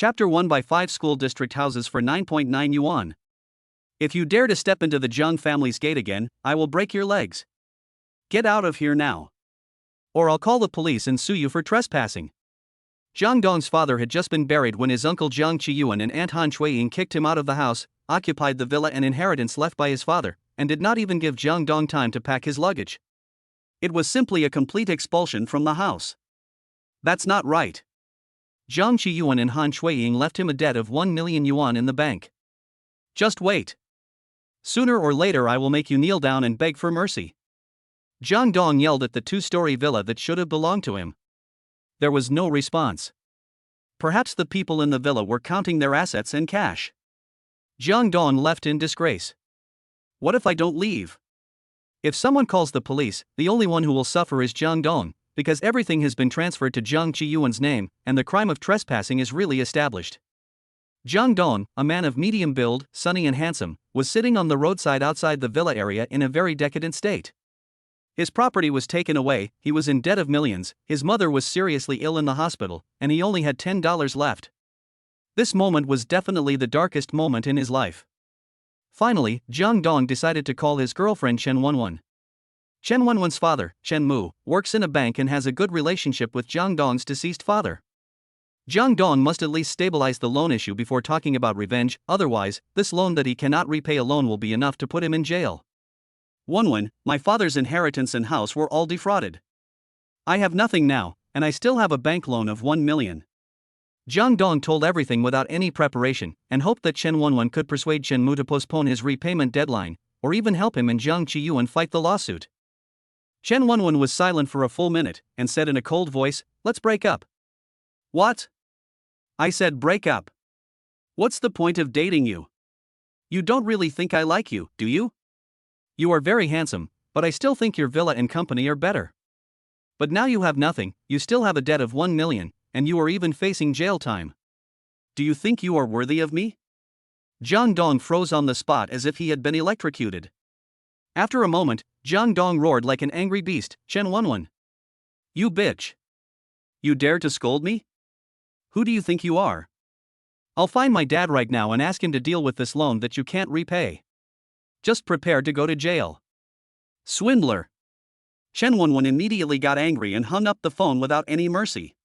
Chapter 1 by 5 school district houses for 9.9 yuan. If you dare to step into the Jang family's gate again, I will break your legs. Get out of here now. Or I'll call the police and sue you for trespassing. Jang Dong's father had just been buried when his uncle Jiang Qiyuan and aunt Han Shuiying kicked him out of the house, occupied the villa and inheritance left by his father, and did not even give Jang Dong time to pack his luggage. It was simply a complete expulsion from the house. That's not right. Jiang Qiyuan and Han Shuiying left him a debt of 1 million yuan in the bank. Just wait. Sooner or later I will make you kneel down and beg for mercy. Jang Dong yelled at the two-story villa that should have belonged to him. There was no response. Perhaps the people in the villa were counting their assets and cash. Jang Dong left in disgrace. What if I don't leave? If someone calls the police, the only one who will suffer is Jang Dong, because everything has been transferred to Jiang Qiyuan's name, and the crime of trespassing is really established. Jang Dong, a man of medium build, sunny and handsome, was sitting on the roadside outside the villa area in a very decadent state. His property was taken away, he was in debt of millions, his mother was seriously ill in the hospital, and he only had $10 left. This moment was definitely the darkest moment in his life. Finally, Jang Dong decided to call his girlfriend Chen Wenwen. Chen Wenwen's father, Chen Mu, works in a bank and has a good relationship with Jang Dong's deceased father. Jang Dong must at least stabilize the loan issue before talking about revenge, otherwise, this loan that he cannot repay alone will be enough to put him in jail. Wenwen, my father's inheritance and house were all defrauded. I have nothing now, and I still have a bank loan of 1 million. Jang Dong told everything without any preparation, and hoped that Chen Wenwen could persuade Chen Mu to postpone his repayment deadline, or even help him and Jiang Qiyuan fight the lawsuit. Chen Wenwen was silent for a full minute, and said in a cold voice, "Let's break up." What? I said break up. What's the point of dating you? You don't really think I like you, do you? You are very handsome, but I still think your villa and company are better. But now you have nothing, you still have a debt of 1 million, and you are even facing jail time. Do you think you are worthy of me? Jang Dong froze on the spot as if he had been electrocuted. After a moment, Jang Dong roared like an angry beast, "Chen Wenwen! You bitch! You dare to scold me? Who do you think you are? I'll find my dad right now and ask him to deal with this loan that you can't repay. Just prepare to go to jail. Swindler!" Chen Wenwen immediately got angry and hung up the phone without any mercy.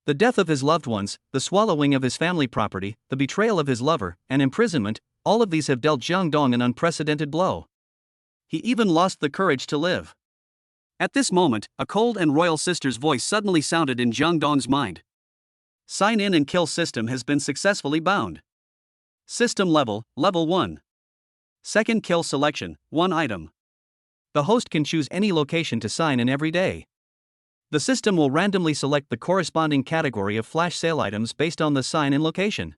The death of his loved ones, the swallowing of his family property, the betrayal of his lover, and imprisonment, all of these have dealt Jang Dong an unprecedented blow. He even lost the courage to live. At this moment, a cold and royal sister's voice suddenly sounded in Jang Dong's mind. Sign in and kill system has been successfully bound. System level 1. Second kill selection, 1 item. The host can choose any location to sign in every day. The system will randomly select the corresponding category of flash sale items based on the sign in location.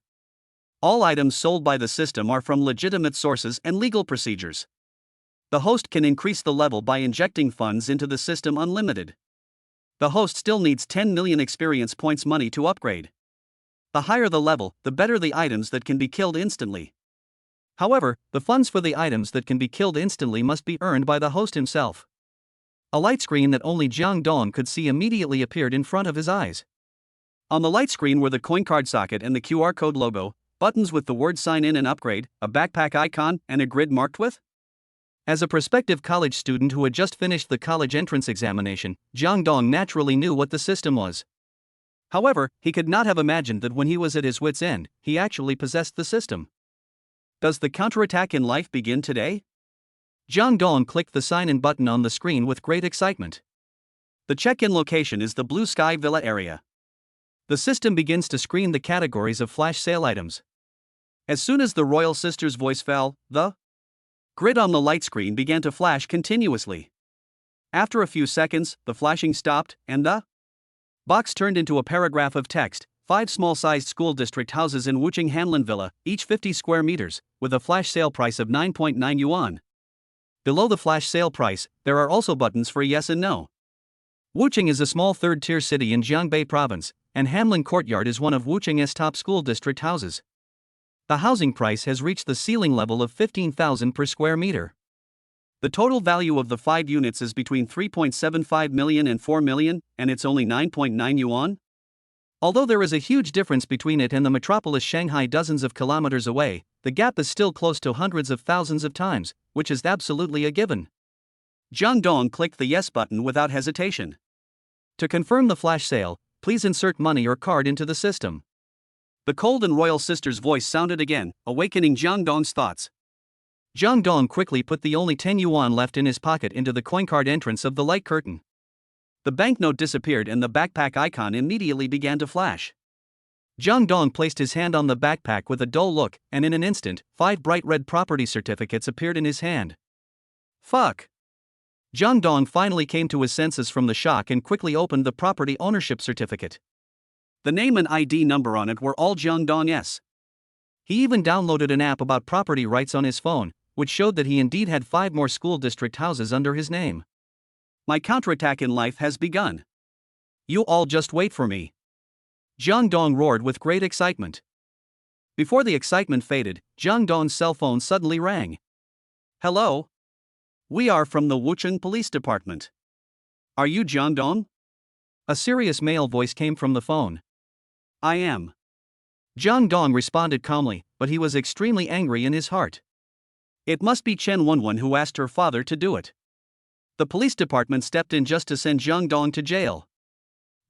All items sold by the system are from legitimate sources and legal procedures. The host can increase the level by injecting funds into the system unlimited. The host still needs 10 million experience points money to upgrade. The higher the level, the better the items that can be killed instantly. However, the funds for the items that can be killed instantly must be earned by the host himself. A light screen that only Jang Dong could see immediately appeared in front of his eyes. On the light screen were the coin card socket and the QR code logo, buttons with the word sign in and upgrade, a backpack icon, and a grid marked with. As a prospective college student who had just finished the college entrance examination, Jang Dong naturally knew what the system was. However, he could not have imagined that when he was at his wit's end, he actually possessed the system. Does the counterattack in life begin today? Jang Dong clicked the sign-in button on the screen with great excitement. The check-in location is the Blue Sky Villa area. The system begins to screen the categories of flash sale items. As soon as the royal sister's voice fell, the grid on the light screen began to flash continuously. After a few seconds, the flashing stopped, and the box turned into a paragraph of text. 5 small-sized school district houses in Wuching Hanlin Villa, each 50 square meters, with a flash sale price of 9.9 yuan. Below the flash sale price, there are also buttons for yes and no. Wuching is a small third-tier city in Jiangbei province, and Hanlin Courtyard is one of Wuching's top school district houses. The housing price has reached the ceiling level of 15,000 per square meter. The total value of the 5 units is between 3.75 million and 4 million, and it's only 9.9 yuan? Although there is a huge difference between it and the metropolis Shanghai dozens of kilometers away, the gap is still close to hundreds of thousands of times, which is absolutely a given. Jang Dong clicked the yes button without hesitation. To confirm the flash sale, please insert money or card into the system. The cold and royal sister's voice sounded again, awakening Jang Dong's thoughts. Jang Dong quickly put the only 10 yuan left in his pocket into the coin card entrance of the light curtain. The banknote disappeared and the backpack icon immediately began to flash. Jang Dong placed his hand on the backpack with a dull look, and in an instant, 5 bright red property certificates appeared in his hand. Fuck! Jang Dong finally came to his senses from the shock and quickly opened the property ownership certificate. The name and ID number on it were all Jang Dong's. He even downloaded an app about property rights on his phone, which showed that he indeed had 5 more school district houses under his name. My counterattack in life has begun. You all just wait for me. Jang Dong roared with great excitement. Before the excitement faded, Jang Dong's cell phone suddenly rang. Hello? We are from the Wucheng Police Department. Are you Jang Dong? A serious male voice came from the phone. I am. Jang Dong responded calmly, but he was extremely angry in his heart. It must be Chen Wenwen who asked her father to do it. The police department stepped in just to send Jang Dong to jail.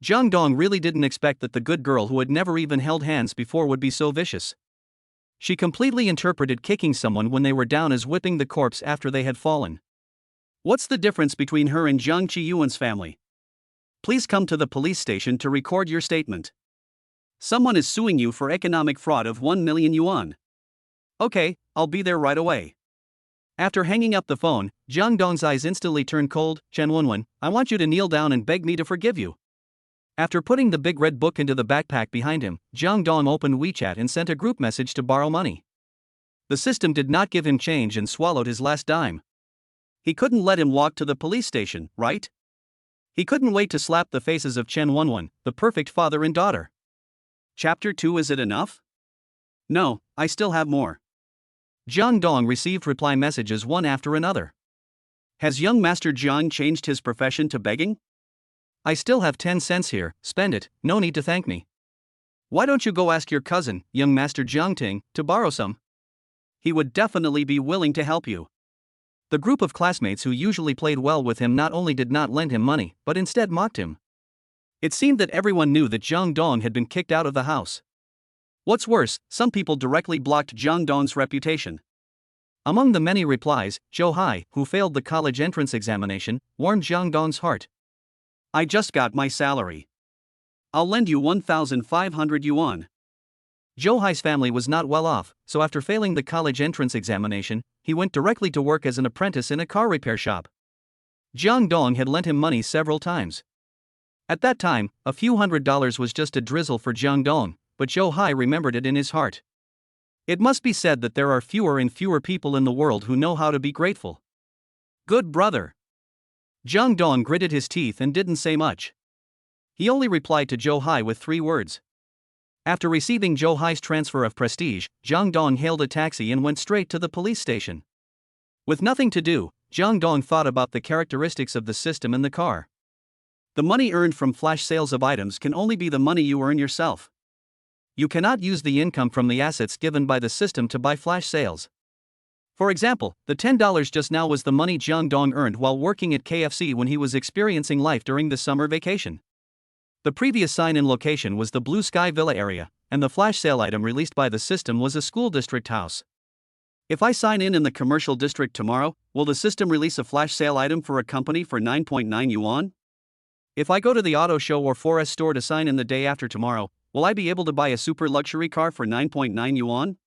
Jang Dong really didn't expect that the good girl who had never even held hands before would be so vicious. She completely interpreted kicking someone when they were down as whipping the corpse after they had fallen. What's the difference between her and Jiang Qiyuan's family? Please come to the police station to record your statement. Someone is suing you for economic fraud of 1 million yuan. Okay, I'll be there right away. After hanging up the phone, Jang Dong's eyes instantly turned cold. Chen Wenwen, I want you to kneel down and beg me to forgive you. After putting the big red book into the backpack behind him, Jang Dong opened WeChat and sent a group message to borrow money. The system did not give him change and swallowed his last dime. He couldn't let him walk to the police station, right? He couldn't wait to slap the faces of Chen Wenwen, the perfect father and daughter. Chapter 2. Is it enough? No, I still have more. Jang Dong received reply messages one after another. Has young Master Jiang changed his profession to begging? I still have 10 cents here, spend it, no need to thank me. Why don't you go ask your cousin, young Master Jiang Ting, to borrow some? He would definitely be willing to help you. The group of classmates who usually played well with him not only did not lend him money, but instead mocked him. It seemed that everyone knew that Jang Dong had been kicked out of the house. What's worse, some people directly blocked Jang Dong's reputation. Among the many replies, Zhou Hai, who failed the college entrance examination, warmed Jang Dong's heart. I just got my salary. I'll lend you 1,500 yuan. Zhou Hai's family was not well off, so after failing the college entrance examination, he went directly to work as an apprentice in a car repair shop. Jang Dong had lent him money several times. At that time, a few $100s was just a drizzle for Jang Dong, but Zhou Hai remembered it in his heart. It must be said that there are fewer and fewer people in the world who know how to be grateful. Good brother. Jang Dong gritted his teeth and didn't say much. He only replied to Zhou Hai with 3 words. After receiving Zhou Hai's transfer of prestige, Jang Dong hailed a taxi and went straight to the police station. With nothing to do, Jang Dong thought about the characteristics of the system in the car. The money earned from flash sales of items can only be the money you earn yourself. You cannot use the income from the assets given by the system to buy flash sales. For example, the $10 just now was the money Jang Dong earned while working at KFC when he was experiencing life during the summer vacation. The previous sign-in location was the Blue Sky Villa area, and the flash sale item released by the system was a school district house. If I sign in the commercial district tomorrow, will the system release a flash sale item for a company for 9.9 yuan? If I go to the auto show or Forest store to sign in the day after tomorrow, will I be able to buy a super luxury car for 9.9 yuan?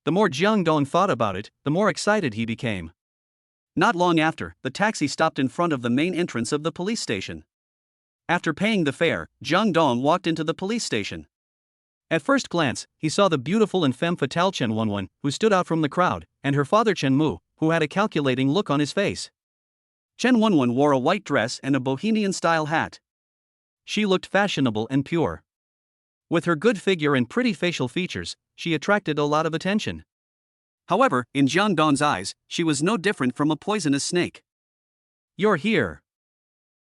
The more Jang Dong thought about it, the more excited he became. Not long after, the taxi stopped in front of the main entrance of the police station. After paying the fare, Jang Dong walked into the police station. At first glance, he saw the beautiful and femme fatale Chen Wenwen, who stood out from the crowd, and her father Chen Mu, who had a calculating look on his face. Chen Wenwen wore a white dress and a bohemian-style hat. She looked fashionable and pure. With her good figure and pretty facial features, she attracted a lot of attention. However, in Jang Dong's eyes, she was no different from a poisonous snake. You're here.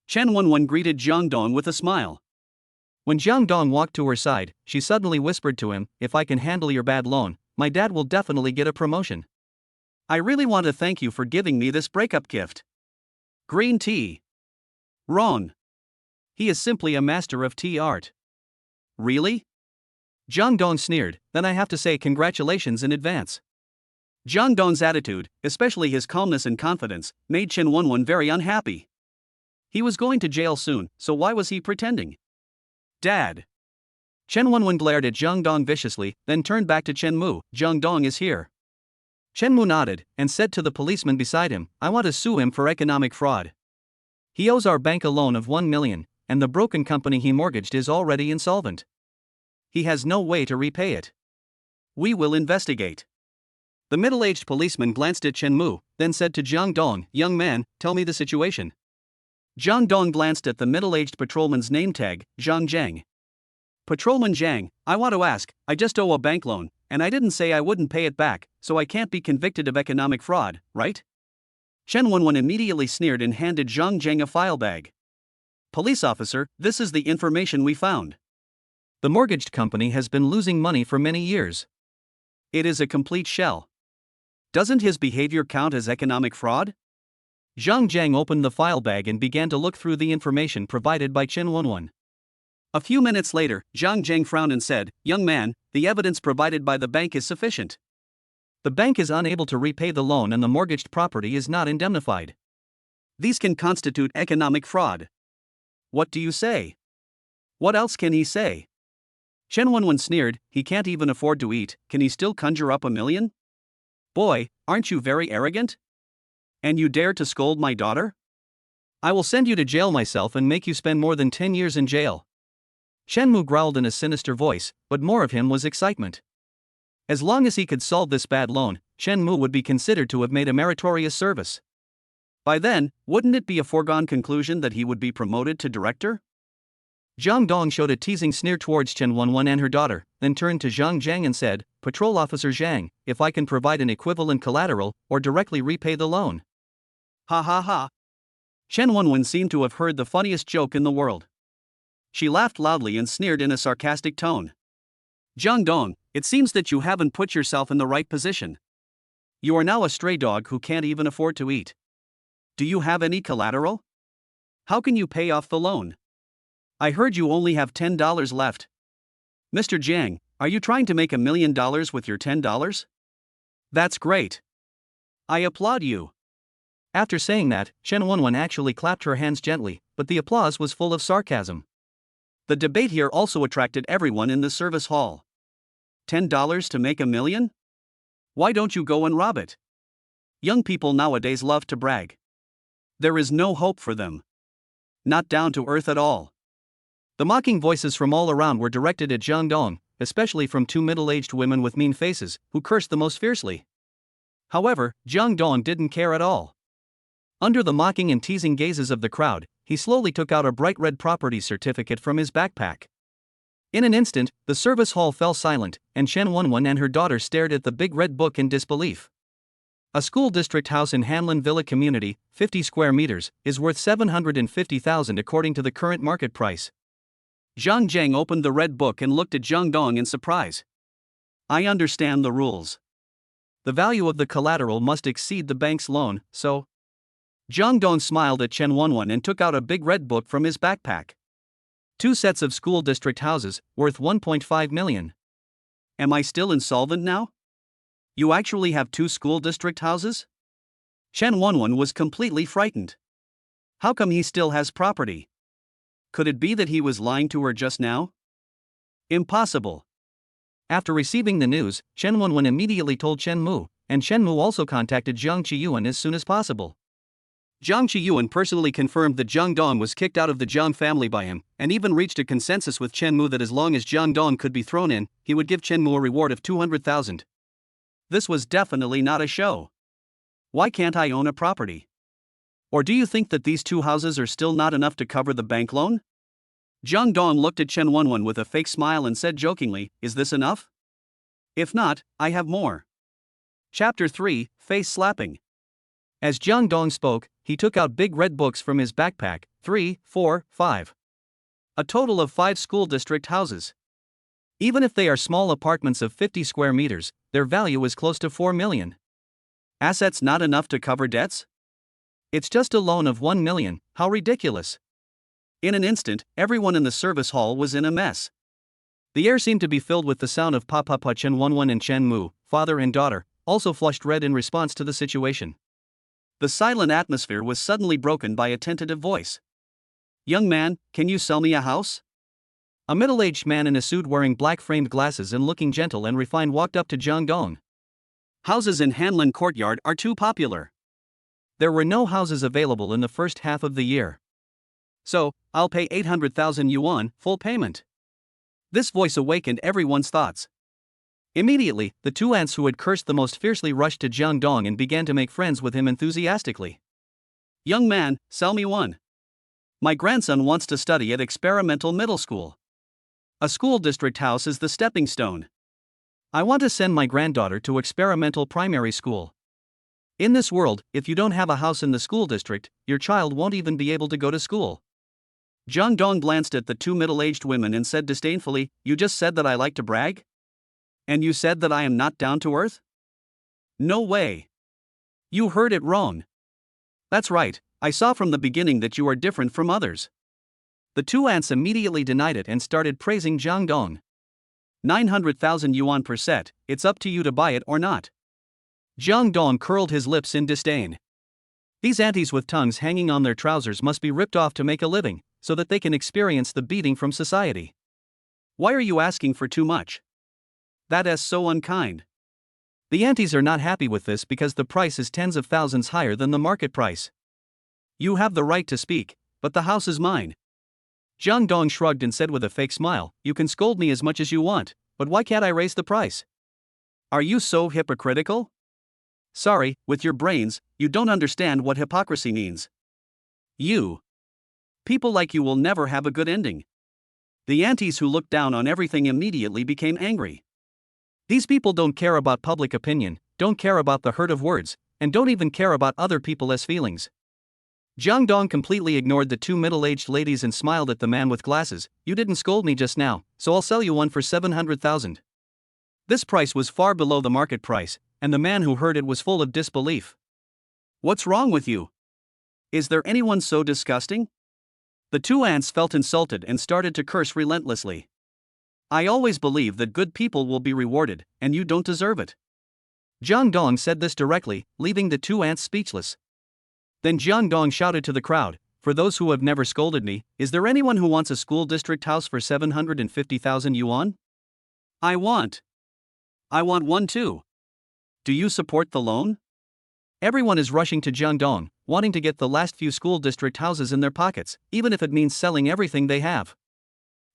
Chen Wenwen greeted Jang Dong with a smile. When Jang Dong walked to her side, she suddenly whispered to him, "If I can handle your bad loan, my dad will definitely get a promotion. I really want to thank you for giving me this breakup gift." Green tea. Wrong. He is simply a master of tea art. Really? Jang Dong sneered, "Then I have to say congratulations in advance." Jang Dong's attitude, especially his calmness and confidence, made Chen Wenwen very unhappy. He was going to jail soon, so why was he pretending? Dad. Chen Wenwen glared at Jang Dong viciously, then turned back to Chen Mu. "Jang Dong is here." Chen Mu nodded, and said to the policeman beside him, "I want to sue him for economic fraud. He owes our bank a loan of 1 million, and the broken company he mortgaged is already insolvent. He has no way to repay it. We will investigate." The middle-aged policeman glanced at Chen Mu, then said to Jang Dong, "Young man, tell me the situation." Jang Dong glanced at the middle-aged patrolman's name tag, Zhang Zhang. "Patrolman Zhang, I want to ask, I just owe a bank loan, and I didn't say I wouldn't pay it back, so I can't be convicted of economic fraud, right?" Chen Wenwen immediately sneered and handed Zhang Zhang a file bag. "Police officer, this is the information we found. The mortgaged company has been losing money for many years. It is a complete shell. Doesn't his behavior count as economic fraud?" Zhang Zhang opened the file bag and began to look through the information provided by Chen Wenwen. A few minutes later, Zhang Zhang frowned and said, "Young man, the evidence provided by the bank is sufficient. The bank is unable to repay the loan and the mortgaged property is not indemnified. These can constitute economic fraud. What do you say?" "What else can he say?" Chen Wenwen sneered, "He can't even afford to eat, can he still conjure up 1 million? Boy, aren't you very arrogant? And you dare to scold my daughter? I will send you to jail myself and make you spend more than 10 years in jail." Chen Mu growled in a sinister voice, but more of him was excitement. As long as he could solve this bad loan, Chen Mu would be considered to have made a meritorious service. By then, wouldn't it be a foregone conclusion that he would be promoted to director? Jang Dong showed a teasing sneer towards Chen Wenwen and her daughter, then turned to Zhang Zhang and said, "Patrol Officer Zhang, if I can provide an equivalent collateral, or directly repay the loan." Ha ha ha. Chen Wenwen seemed to have heard the funniest joke in the world. She laughed loudly and sneered in a sarcastic tone. "Jang Dong, it seems that you haven't put yourself in the right position. You are now a stray dog who can't even afford to eat. Do you have any collateral? How can you pay off the loan? I heard you only have $10 left. Mr. Jiang, are you trying to make $1 million with your $10? That's great. I applaud you." After saying that, Chen Wenwen actually clapped her hands gently, but the applause was full of sarcasm. The debate here also attracted everyone in the service hall. $10 to make $1 million? Why don't you go and rob it? Young people nowadays love to brag. There is no hope for them. Not down to earth at all. The mocking voices from all around were directed at Jang Dong, especially from two middle-aged women with mean faces, who cursed the most fiercely. However, Jang Dong didn't care at all. Under the mocking and teasing gazes of the crowd, he slowly took out a bright red property certificate from his backpack. In an instant, the service hall fell silent, and Chen Wenwen and her daughter stared at the big red book in disbelief. A school district house in Hanlin Villa community, 50 square meters, is worth $750,000 according to the current market price. Zhang Zhang opened the red book and looked at Jang Dong in surprise. "I understand the rules. The value of the collateral must exceed the bank's loan, so..." Jang Dong smiled at Chen Wenwen and took out a big red book from his backpack. 2 sets of school district houses, worth 1.5 million. Am I still insolvent now? You actually have 2 school district houses? Chen Wenwen was completely frightened. How come he still has property? Could it be that he was lying to her just now? Impossible. After receiving the news, Chen Wenwen immediately told Chen Mu, and Chen Mu also contacted Jiang Qiyuan as soon as possible. Jiang Qiyuan personally confirmed that Jang Dong was kicked out of the Jiang family by him, and even reached a consensus with Chen Mu that as long as Jang Dong could be thrown in, he would give Chen Mu a reward of 200,000. This was definitely not a show. Why can't I own a property? Or do you think that these 2 houses are still not enough to cover the bank loan? Jang Dong looked at Chen Wenwen with a fake smile and said jokingly, "Is this enough? If not, I have more." Chapter 3, Face Slapping. As Jang Dong spoke, he took out big red books from his backpack, 3, 4, 5. A total of 5 school district houses. Even if they are small apartments of 50 square meters, their value is close to 4 million. Assets not enough to cover debts? It's just a loan of 1 million, how ridiculous. In an instant, everyone in the service hall was in a mess. The air seemed to be filled with the sound of Papa Chen Wanwan and Chen Mu, father and daughter, also flushed red in response to the situation. The silent atmosphere was suddenly broken by a tentative voice. "Young man, can you sell me a house?" A middle-aged man in a suit wearing black-framed glasses and looking gentle and refined walked up to Jang Dong. "Houses in Hanlin Courtyard are too popular. There were no houses available in the first half of the year. So, I'll pay 800,000 yuan, full payment." This voice awakened everyone's thoughts. Immediately, the two aunts who had cursed the most fiercely rushed to Jang Dong and began to make friends with him enthusiastically. "Young man, sell me one. My grandson wants to study at experimental middle school. A school district house is the stepping stone. I want to send my granddaughter to experimental primary school. In this world, if you don't have a house in the school district, your child won't even be able to go to school." Jang Dong glanced at the two middle-aged women and said disdainfully, "You just said that I like to brag? And you said that I am not down to earth? No way. You heard it wrong. That's right, I saw from the beginning that you are different from others." The two aunts immediately denied it and started praising Jang Dong. 900,000 yuan per set, it's up to you to buy it or not." Jang Dong curled his lips in disdain. These aunties with tongues hanging on their trousers must be ripped off to make a living, so that they can experience the beating from society. "Why are you asking for too much? That is so unkind." The aunties are not happy with this because the price is tens of thousands higher than the market price. "You have the right to speak, but the house is mine." Jang Dong shrugged and said with a fake smile, "You can scold me as much as you want, but why can't I raise the price? Are you so hypocritical? Sorry, with your brains, you don't understand what hypocrisy means. People like you will never have a good ending." The aunties who looked down on everything immediately became angry. These people don't care about public opinion, don't care about the hurt of words, and don't even care about other people's feelings. Jang Dong completely ignored the two middle-aged ladies and smiled at the man with glasses. "You didn't scold me just now, so I'll sell you one for 700,000. This price was far below the market price, and the man who heard it was full of disbelief. "What's wrong with you? Is there anyone so disgusting?" The two aunts felt insulted and started to curse relentlessly. "I always believe that good people will be rewarded, and you don't deserve it." Jang Dong said this directly, leaving the two aunts speechless. Then Jang Dong shouted to the crowd, "For those who have never scolded me, is there anyone who wants a school district house for 750,000 yuan? I want one too. Do you support the loan?" Everyone is rushing to Jang Dong, wanting to get the last few school district houses in their pockets, even if it means selling everything they have.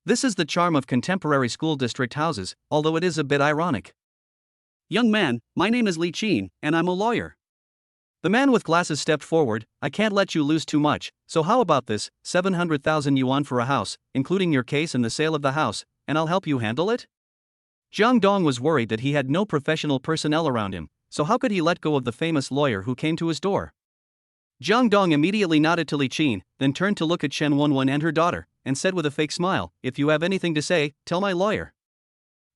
This is the charm of contemporary school district houses, although it is a bit ironic. "Young man, my name is Li Qin, and I'm a lawyer." The man with glasses stepped forward. "I can't let you lose too much, so how about this, 700,000 yuan for a house, including your case and the sale of the house, and I'll help you handle it?" Jang Dong was worried that he had no professional personnel around him, so how could he let go of the famous lawyer who came to his door? Jang Dong immediately nodded to Li Qin, then turned to look at Chen Wanwan and her daughter, and said with a fake smile, "If you have anything to say, tell my lawyer."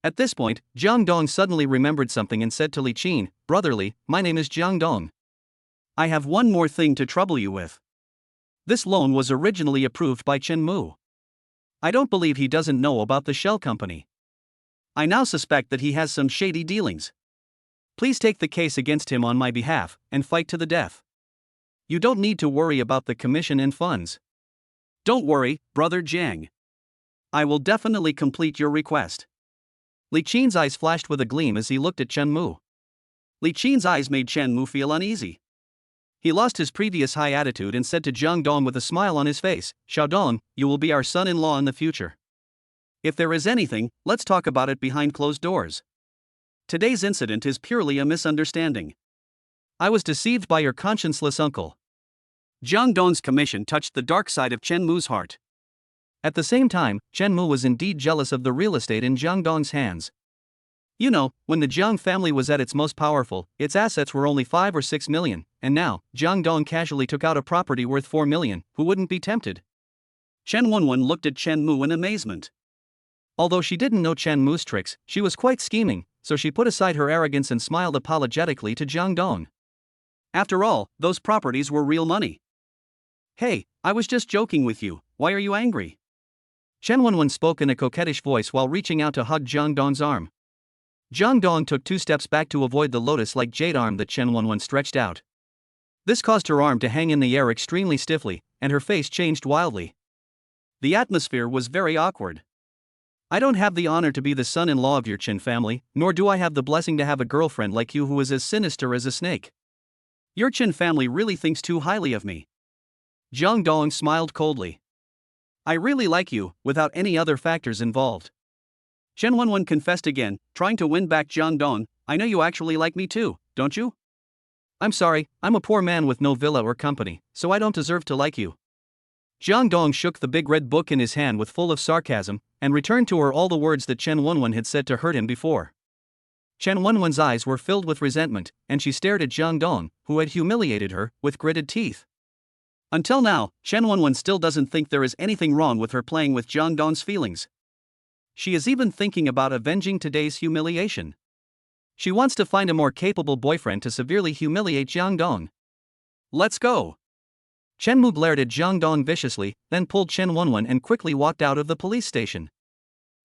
At this point, Jang Dong suddenly remembered something and said to Li Qin, "Brotherly, my name is Jang Dong. I have one more thing to trouble you with. This loan was originally approved by Chen Mu. I don't believe he doesn't know about the shell company. I now suspect that he has some shady dealings. Please take the case against him on my behalf, and fight to the death. You don't need to worry about the commission and funds. Don't worry, Brother Jang. I will definitely complete your request." Li Qin's eyes flashed with a gleam as he looked at Chen Mu. Li Qin's eyes made Chen Mu feel uneasy. He lost his previous high attitude and said to Jang Dong with a smile on his face, "Showdown, you will be our son-in-law in the future. If there is anything, let's talk about it behind closed doors. Today's incident is purely a misunderstanding. I was deceived by your conscienceless uncle." Jang Dong's commission touched the dark side of Chen Mu's heart. At the same time, Chen Mu was indeed jealous of the real estate in Jang Dong's hands. You know, when the Jiang family was at its most powerful, its assets were only 5 or 6 million, and now, Jang Dong casually took out a property worth 4 million, who wouldn't be tempted? Chen Wenwen looked at Chen Mu in amazement. Although she didn't know Chen Mu's tricks, she was quite scheming, so she put aside her arrogance and smiled apologetically to Jang Dong. After all, those properties were real money. Hey, I was just joking with you, why are you angry? Chen Wenwen spoke in a coquettish voice while reaching out to hug Jang Dong's arm. Jang Dong took 2 steps back to avoid the lotus-like jade arm that Chen Wenwen stretched out. This caused her arm to hang in the air extremely stiffly, and her face changed wildly. The atmosphere was very awkward. I don't have the honor to be the son-in-law of your Chen family, nor do I have the blessing to have a girlfriend like you who is as sinister as a snake. Your Chen family really thinks too highly of me. Jang Dong smiled coldly. I really like you, without any other factors involved. Chen Wenwen confessed again, trying to win back Jang Dong. I know you actually like me too, don't you? I'm sorry, I'm a poor man with no villa or company, so I don't deserve to like you. Jang Dong shook the big red book in his hand with full of sarcasm, and returned to her all the words that Chen Wenwen had said to hurt him before. Chen Wenwen's eyes were filled with resentment, and she stared at Jang Dong, who had humiliated her, with gritted teeth. Until now, Chen Wenwen still doesn't think there is anything wrong with her playing with Jang Dong's feelings. She is even thinking about avenging today's humiliation. She wants to find a more capable boyfriend to severely humiliate Jang Dong. Let's go! Chen Mu glared at Jang Dong viciously, then pulled Chen Wenwen and quickly walked out of the police station.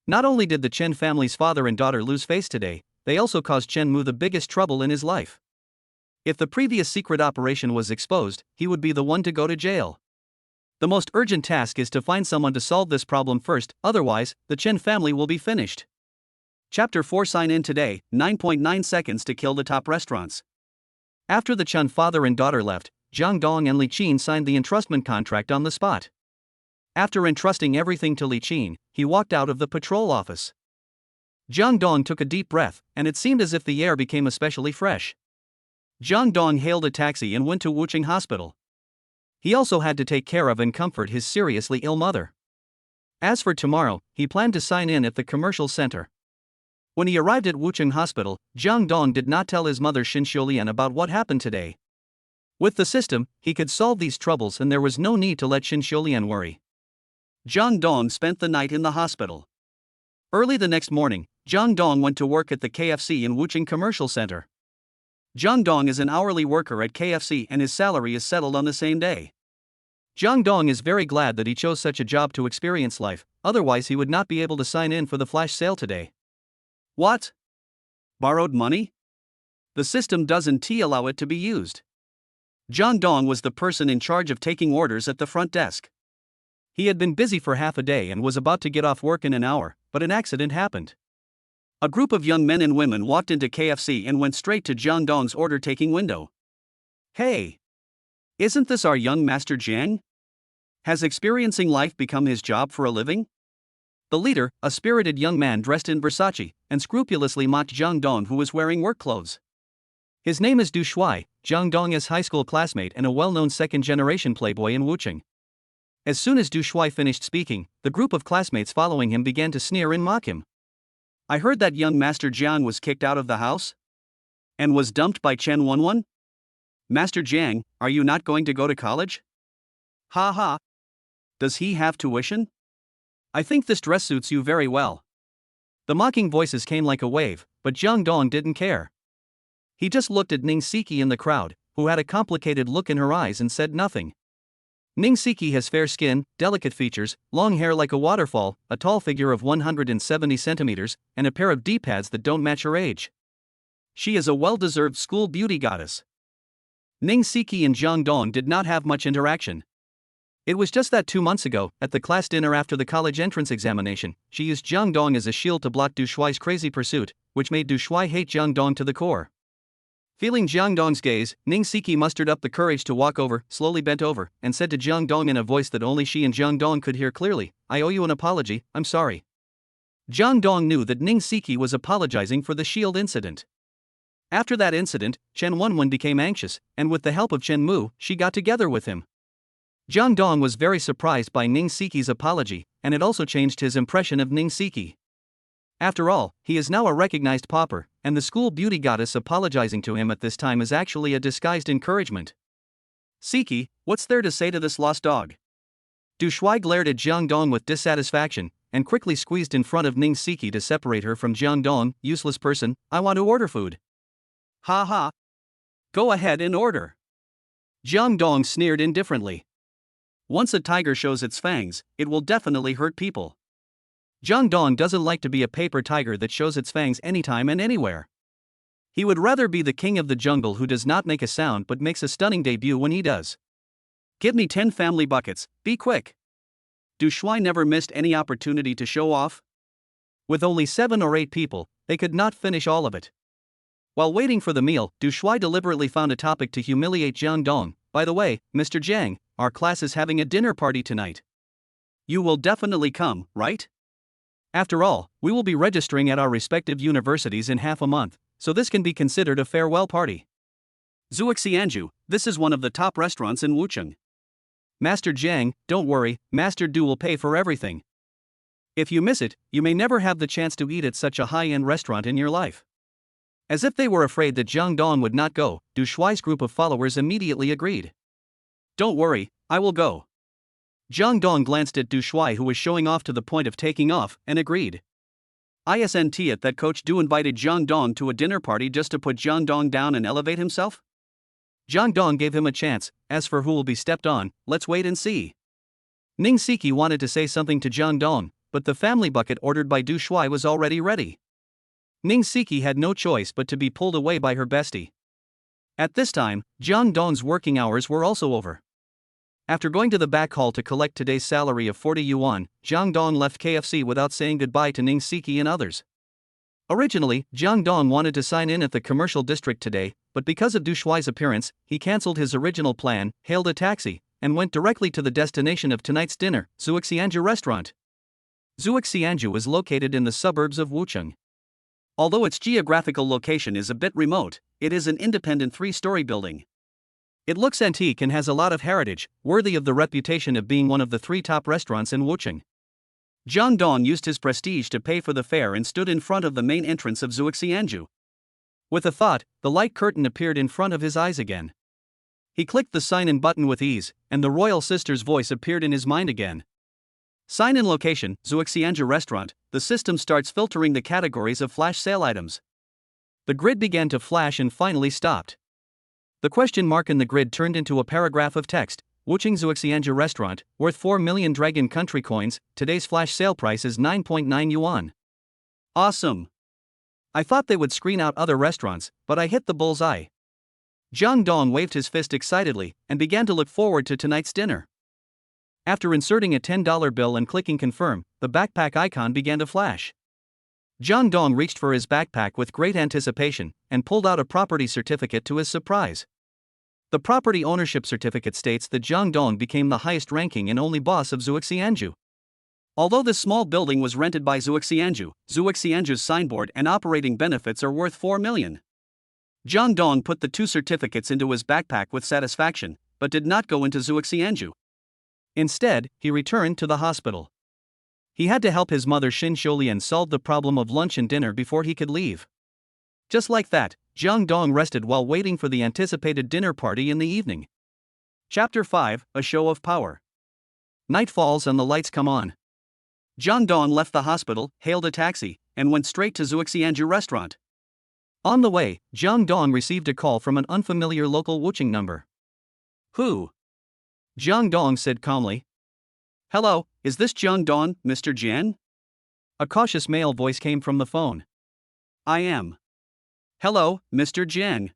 Not only did the Chen family's father and daughter lose face today, they also caused Chen Mu the biggest trouble in his life. If the previous secret operation was exposed, he would be the one to go to jail. The most urgent task is to find someone to solve this problem first, otherwise, the Chen family will be finished. Chapter 4 Sign in today, 9.9 seconds to kill the top restaurants. After the Chen father and daughter left, Jang Dong and Li Qin signed the entrustment contract on the spot. After entrusting everything to Li Qin, he walked out of the patrol office. Jang Dong took a deep breath, and it seemed as if the air became especially fresh. Jang Dong hailed a taxi and went to Wuching Hospital. He also had to take care of and comfort his seriously ill mother. As for tomorrow, he planned to sign in at the commercial center. When he arrived at Wuching Hospital, Jang Dong did not tell his mother Xin Xiulian about what happened today. With the system, he could solve these troubles and there was no need to let Xin Xiulian worry. Jang Dong spent the night in the hospital. Early the next morning, Jang Dong went to work at the KFC in Wuching Commercial Center. Jang Dong is an hourly worker at KFC and his salary is settled on the same day. Jang Dong is very glad that he chose such a job to experience life, otherwise he would not be able to sign in for the flash sale today. What? Borrowed money? The system doesn't allow it to be used. Jang Dong was the person in charge of taking orders at the front desk. He had been busy for half a day and was about to get off work in an hour, but an accident happened. A group of young men and women walked into KFC and went straight to Jang Dong's order-taking window. Hey! Isn't this our young master Jang? Has experiencing life become his job for a living? The leader, a spirited young man dressed in Versace, and scrupulously mocked Jang Dong who was wearing work clothes. His name is Du Shuai, Jang Dong's high school classmate and a well-known second-generation playboy in Wuching. As soon as Du Shuai finished speaking, the group of classmates following him began to sneer and mock him. I heard that young Master Jiang was kicked out of the house? And was dumped by Chen Wenwen? Master Jiang, are you not going to go to college? Ha ha. Does he have tuition? I think this dress suits you very well. The mocking voices came like a wave, but Jang Dong didn't care. He just looked at Ning Siki in the crowd, who had a complicated look in her eyes and said nothing. Ning Siki has fair skin, delicate features, long hair like a waterfall, a tall figure of 170 centimeters, and a pair of D-pads that don't match her age. She is a well-deserved school beauty goddess. Ning Siki and Jang Dong did not have much interaction. It was just that 2 months ago, at the class dinner after the college entrance examination, she used Jang Dong as a shield to block Du Shuai's crazy pursuit, which made Du Shuai hate Jang Dong to the core. Feeling Jang Dong's gaze, Ning Siki mustered up the courage to walk over, slowly bent over, and said to Jang Dong in a voice that only she and Jang Dong could hear clearly, I owe you an apology, I'm sorry. Jang Dong knew that Ning Siki was apologizing for the shield incident. After that incident, Chen Wenwen became anxious, and with the help of Chen Mu, she got together with him. Jang Dong was very surprised by Ning Siki's apology, and it also changed his impression of Ning Siki. After all, he is now a recognized pauper, and the school beauty goddess apologizing to him at this time is actually a disguised encouragement. Siki, what's there to say to this lost dog? Du Shuai glared at Jang Dong with dissatisfaction, and quickly squeezed in front of Ning Siki to separate her from Jang Dong. Useless person, I want to order food. Ha ha. Go ahead and order. Jang Dong sneered indifferently. Once a tiger shows its fangs, it will definitely hurt people. Jang Dong doesn't like to be a paper tiger that shows its fangs anytime and anywhere. He would rather be the king of the jungle who does not make a sound but makes a stunning debut when he does. Give me 10 family buckets, be quick. Du Shuai never missed any opportunity to show off. With only 7 or 8 people, they could not finish all of it. While waiting for the meal, Du Shuai deliberately found a topic to humiliate Jang Dong. By the way, Mr. Jang, our class is having a dinner party tonight. You will definitely come, right? After all, we will be registering at our respective universities in half a month, so this can be considered a farewell party. Zuoxianju, this is one of the top restaurants in Wucheng. Master Jang, don't worry, Master Du will pay for everything. If you miss it, you may never have the chance to eat at such a high-end restaurant in your life. As if they were afraid that Jang Dong would not go, Du Shuai's group of followers immediately agreed. Don't worry, I will go. Jang Dong glanced at Du Shuai, who was showing off to the point of taking off, and agreed. Isn't it that Coach Du invited Jang Dong to a dinner party just to put Jang Dong down and elevate himself? Jang Dong gave him a chance. As for who will be stepped on, let's wait and see. Ning Siki wanted to say something to Jang Dong, but the family bucket ordered by Du Shuai was already ready. Ning Siki had no choice but to be pulled away by her bestie. At this time, Jang Dong's working hours were also over. After going to the back hall to collect today's salary of 40 yuan, Jang Dong left KFC without saying goodbye to Ning Siki and others. Originally, Jang Dong wanted to sign in at the commercial district today, but because of Du Shuai's appearance, he cancelled his original plan, hailed a taxi, and went directly to the destination of tonight's dinner, Zuoxianju restaurant. Zuoxianju is located in the suburbs of Wucheng. Although its geographical location is a bit remote, it is an independent 3-story building. It looks antique and has a lot of heritage, worthy of the reputation of being one of the 3 top restaurants in Wucheng. Jang Dong used his prestige to pay for the fare and stood in front of the main entrance of Zuoxianju. With a thought, the light curtain appeared in front of his eyes again. He clicked the sign-in button with ease, and the royal sister's voice appeared in his mind again. Sign-in location, Zuoxianju restaurant. The system starts filtering the categories of flash sale items. The grid began to flash and finally stopped. The question mark in the grid turned into a paragraph of text. Wucheng Zuoxianju restaurant, worth 4 million Dragon Country coins, today's flash sale price is 9.9 yuan. Awesome! I thought they would screen out other restaurants, but I hit the bullseye. Jang Dong waved his fist excitedly, and began to look forward to tonight's dinner. After inserting a $10 bill and clicking confirm, the backpack icon began to flash. Jang Dong reached for his backpack with great anticipation, and pulled out a property certificate to his surprise. The property ownership certificate states that Jang Dong became the highest ranking and only boss of Zuoxianju. Although this small building was rented by Zuoxianju, Zuoxianju's signboard and operating benefits are worth 4 million. Jang Dong put the 2 certificates into his backpack with satisfaction, but did not go into Zuoxianju. Instead, he returned to the hospital. He had to help his mother Xin Sholian solve the problem of lunch and dinner before he could leave. Just like that, Jang Dong rested while waiting for the anticipated dinner party in the evening. Chapter 5, A Show of Power. Night falls and the lights come on. Jang Dong left the hospital, hailed a taxi, and went straight to Zuoxianju restaurant. On the way, Jang Dong received a call from an unfamiliar local Wucheng number. Who? Jang Dong said calmly. Hello, is this Jang Dong, Mr. Jian? A cautious male voice came from the phone. I am. Hello, Mr. Jiang.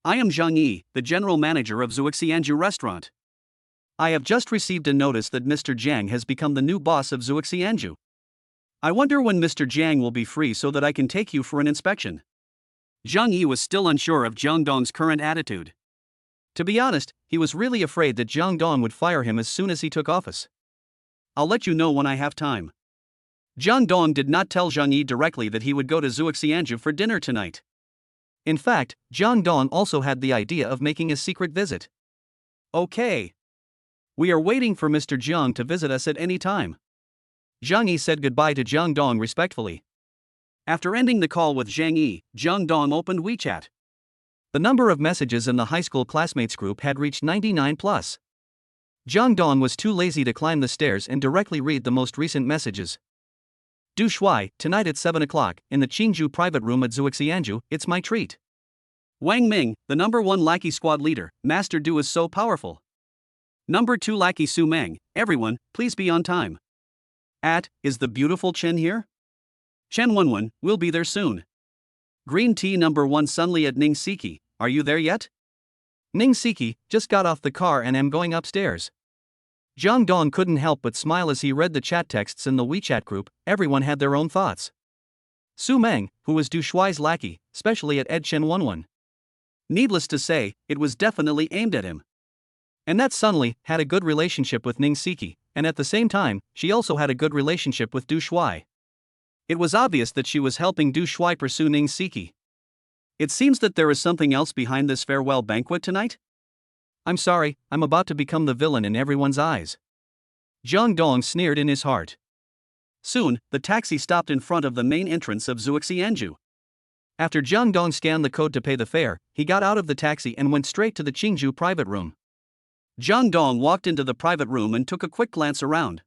I am Zhang Yi, the general manager of Zuoxianju restaurant. I have just received a notice that Mr. Jiang has become the new boss of Zuoxianju. I wonder when Mr. Jiang will be free so that I can take you for an inspection. Zhang Yi was still unsure of Jang Dong's current attitude. To be honest, he was really afraid that Jang Dong would fire him as soon as he took office. I'll let you know when I have time. Jang Dong did not tell Zhang Yi directly that he would go to Zuoxianju for dinner tonight. In fact, Jang Dong also had the idea of making a secret visit. Okay. We are waiting for Mr. Jiang to visit us at any time. Zhang Yi said goodbye to Jang Dong respectfully. After ending the call with Zhang Yi, Jang Dong opened WeChat. The number of messages in the high school classmates group had reached 99 plus. Jang Dong was too lazy to climb the stairs and directly read the most recent messages. Du Shuai, tonight at 7 o'clock, in the Qingju private room at Zuoxianju, it's my treat. Wang Ming, the number 1 lackey squad leader, Master Du is so powerful. Number 2 lackey Su Meng, everyone, please be on time. Is the beautiful Chen here? Chen Wenwen, will be there soon. Green tea number 1 Sunli at Ning Siki, are you there yet? Ning Siki, just got off the car and am going upstairs. Jang Dong couldn't help but smile as he read the chat texts in the WeChat group. Everyone had their own thoughts. Su Meng, who was Du Shuai's lackey, especially at Ed Chen Wenwen. Needless to say, it was definitely aimed at him. And that Sunli had a good relationship with Ning Siki, and at the same time, she also had a good relationship with Du Shuai. It was obvious that she was helping Du Shuai pursue Ning Siki. It seems that there is something else behind this farewell banquet tonight? I'm sorry, I'm about to become the villain in everyone's eyes. Jang Dong sneered in his heart. Soon, the taxi stopped in front of the main entrance of Zuoxianju. After Jang Dong scanned the code to pay the fare, he got out of the taxi and went straight to the Qingju private room. Jang Dong walked into the private room and took a quick glance around.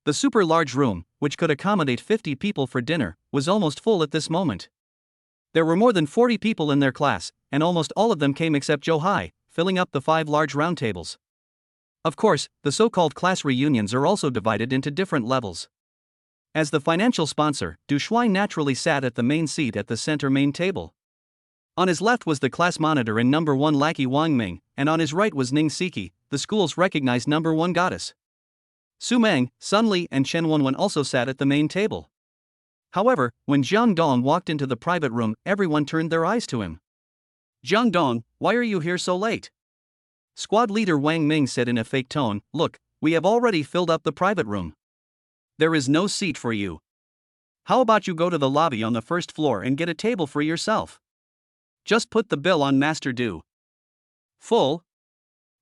The super large room, which could accommodate 50 people for dinner, was almost full at this moment. There were more than 40 people in their class, and almost all of them came except Zhou Hai, filling up the 5 large round tables. Of course, the so-called class reunions are also divided into different levels. As the financial sponsor, Du Shuai naturally sat at the main seat at the center main table. On his left was the class monitor and number 1 lackey Wang Ming, and on his right was Ning Siki, the school's recognized number 1 goddess. Su Meng, Sun Li and Chen Wenwen also sat at the main table. However, when Jang Dong walked into the private room, everyone turned their eyes to him. Jang Dong, why are you here so late? Squad leader Wang Ming said in a fake tone, look, we have already filled up the private room. There is no seat for you. How about you go to the lobby on the first floor and get a table for yourself? Just put the bill on Master Du. Full?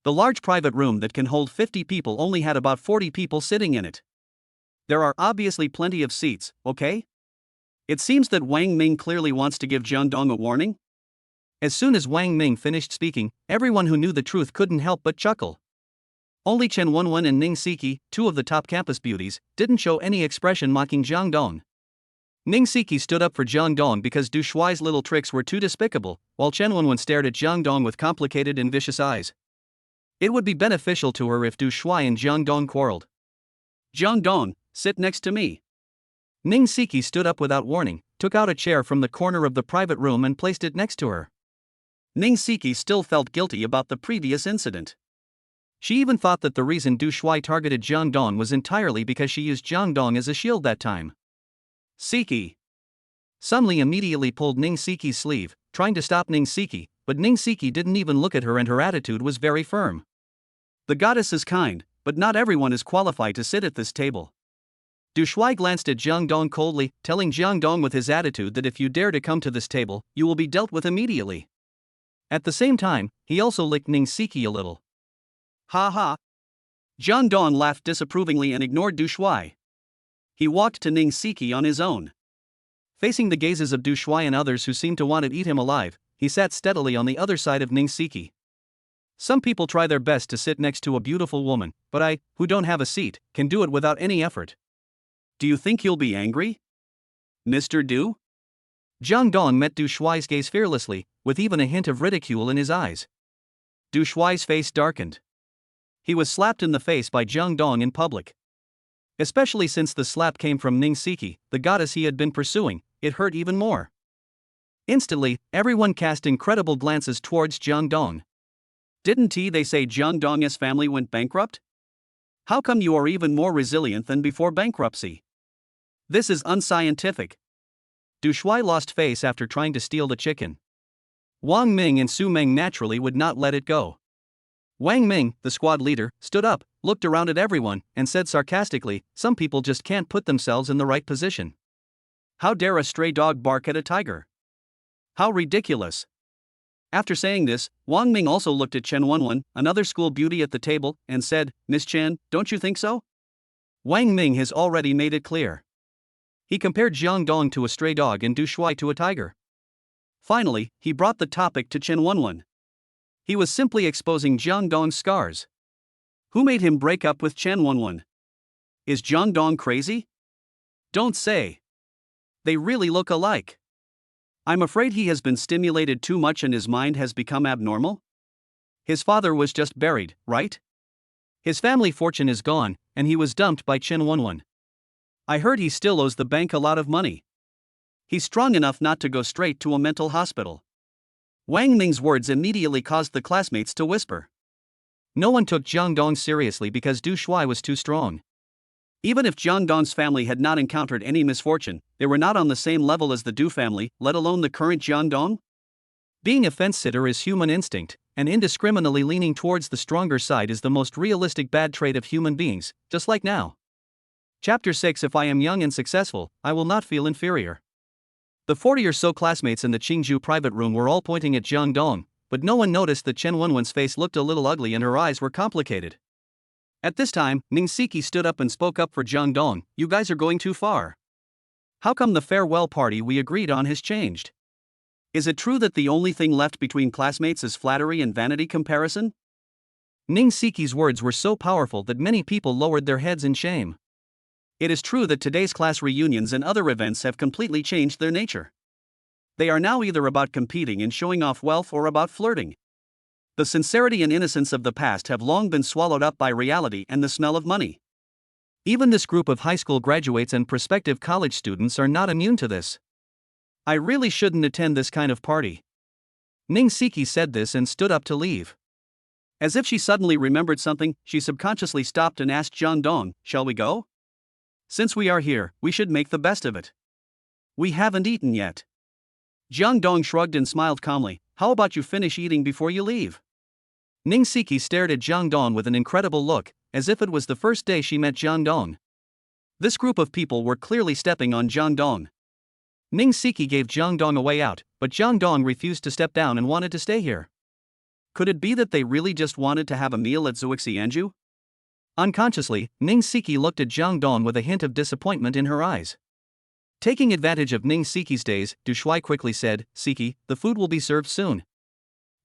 The large private room that can hold 50 people only had about 40 people sitting in it. There are obviously plenty of seats, okay? It seems that Wang Ming clearly wants to give Jang Dong a warning. As soon as Wang Ming finished speaking, everyone who knew the truth couldn't help but chuckle. Only Chen Wenwen and Ning Siki, 2 of the top campus beauties, didn't show any expression mocking Jang Dong. Ning Siki stood up for Jang Dong because Du Shuai's little tricks were too despicable, while Chen Wenwen stared at Jang Dong with complicated and vicious eyes. It would be beneficial to her if Du Shuai and Jang Dong quarreled. Jang Dong, sit next to me. Ning Siki stood up without warning, took out a chair from the corner of the private room and placed it next to her. Ning Siki still felt guilty about the previous incident. She even thought that the reason Du Shuai targeted Jang Dong was entirely because she used Jang Dong as a shield that time. Siki. Sun Li immediately pulled Ning Siki's sleeve, trying to stop Ning Siki, but Ning Siki didn't even look at her and her attitude was very firm. The goddess is kind, but not everyone is qualified to sit at this table. Du Shuai glanced at Jang Dong coldly, telling Jang Dong with his attitude that if you dare to come to this table, you will be dealt with immediately. At the same time, he also licked Ning Siki a little. Ha ha. Jang Dong laughed disapprovingly and ignored Du Shuai. He walked to Ning Siki on his own. Facing the gazes of Du Shuai and others who seemed to want to eat him alive, he sat steadily on the other side of Ning Siki. Some people try their best to sit next to a beautiful woman, but I, who don't have a seat, can do it without any effort. Do you think you'll be angry? Mr. Du? Jang Dong met Du Shuai's gaze fearlessly, with even a hint of ridicule in his eyes. Du Shuai's face darkened. He was slapped in the face by Jang Dong in public. Especially since the slap came from Ning Siki, the goddess he had been pursuing, it hurt even more. Instantly, everyone cast incredible glances towards Jang Dong. Didn't they say Jang Dong's family went bankrupt? How come you are even more resilient than before bankruptcy? This is unscientific. Du Shuai lost face after trying to steal the chicken. Wang Ming and Su Meng naturally would not let it go. Wang Ming, the squad leader, stood up, looked around at everyone, and said sarcastically, some people just can't put themselves in the right position. How dare a stray dog bark at a tiger? How ridiculous. After saying this, Wang Ming also looked at Chen Wenwen, another school beauty at the table, and said, Miss Chen, don't you think so? Wang Ming has already made it clear. He compared Jang Dong to a stray dog and Du Shuai to a tiger. Finally, he brought the topic to Chen Wenwen. He was simply exposing Jang Dong's scars. Who made him break up with Chen Wenwen? Is Jang Dong crazy? Don't say. They really look alike. I'm afraid he has been stimulated too much and his mind has become abnormal? His father was just buried, right? His family fortune is gone, and he was dumped by Chen Wenwen. I heard he still owes the bank a lot of money. He's strong enough not to go straight to a mental hospital. Wang Ming's words immediately caused the classmates to whisper. No one took Jang Dong seriously because Du Shuai was too strong. Even if Jang Dong's family had not encountered any misfortune, they were not on the same level as the Du family, let alone the current Jang Dong. Being a fence-sitter is human instinct, and indiscriminately leaning towards the stronger side is the most realistic bad trait of human beings, just like now. Chapter 6. If I am young and successful, I will not feel inferior. The 40 or so classmates in the Qingju private room were all pointing at Jang Dong, but no one noticed that Chen Wenwen's face looked a little ugly and her eyes were complicated. At this time, Ning Siki stood up and spoke up for Jang Dong. You guys are going too far. How come the farewell party we agreed on has changed? Is it true that the only thing left between classmates is flattery and vanity comparison? Ning Siki's words were so powerful that many people lowered their heads in shame. It is true that today's class reunions and other events have completely changed their nature. They are now either about competing and showing off wealth or about flirting. The sincerity and innocence of the past have long been swallowed up by reality and the smell of money. Even this group of high school graduates and prospective college students are not immune to this. I really shouldn't attend this kind of party. Ning Siki said this and stood up to leave. As if she suddenly remembered something, she subconsciously stopped and asked Jang Dong, shall we go? Since we are here, we should make the best of it. We haven't eaten yet. Jang Dong shrugged and smiled calmly. How about you finish eating before you leave? Ning Siki stared at Jang Dong with an incredible look, as if it was the first day she met Jang Dong. This group of people were clearly stepping on Jang Dong. Ning Siki gave Jang Dong a way out, but Jang Dong refused to step down and wanted to stay here. Could it be that they really just wanted to have a meal at Zuixianju? Unconsciously, Ning Siki looked at Jang Dong with a hint of disappointment in her eyes. Taking advantage of Ning Siki's daze, Du Shuai quickly said, Siki, the food will be served soon.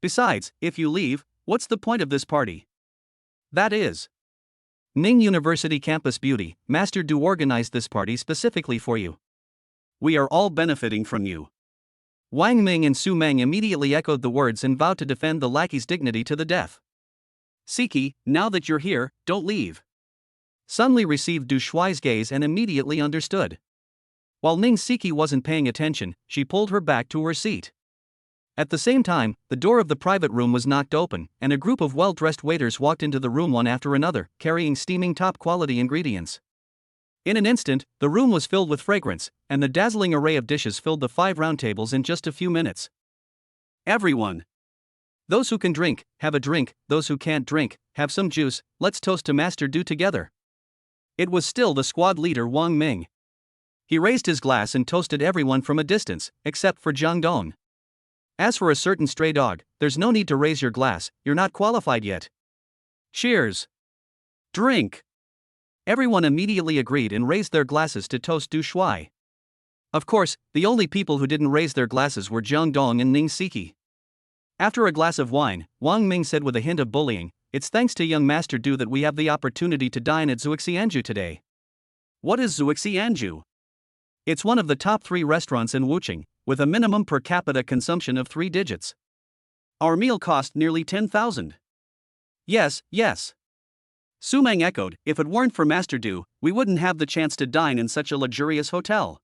Besides, if you leave, what's the point of this party? That is. Ning University Campus Beauty, Master Du organized this party specifically for you. We are all benefiting from you. Wang Ming and Su Meng immediately echoed the words and vowed to defend the lackey's dignity to the death. Siki, now that you're here, don't leave. Sun Li received Du Shuai's gaze and immediately understood. While Ning Siki wasn't paying attention, she pulled her back to her seat. At the same time, the door of the private room was knocked open, and a group of well-dressed waiters walked into the room one after another, carrying steaming top-quality ingredients. In an instant, the room was filled with fragrance, and the dazzling array of dishes filled the 5 round tables in just a few minutes. Everyone. Those who can drink, have a drink, those who can't drink, have some juice, let's toast to Master Du together. It was still the squad leader Wang Ming. He raised his glass and toasted everyone from a distance, except for Jang Dong. As for a certain stray dog, there's no need to raise your glass, you're not qualified yet. Cheers. Drink. Everyone immediately agreed and raised their glasses to toast Du Shuai. Of course, the only people who didn't raise their glasses were Jang Dong and Ning Siki. After a glass of wine, Wang Ming said with a hint of bullying, it's thanks to young Master Du that we have the opportunity to dine at Zuixianju today. What is Zuixianju? It's one of the top 3 restaurants in Wuching, with a minimum per capita consumption of 3 digits. Our meal cost nearly 10,000. Yes, yes. Su Meng echoed, if it weren't for Master Du, we wouldn't have the chance to dine in such a luxurious hotel.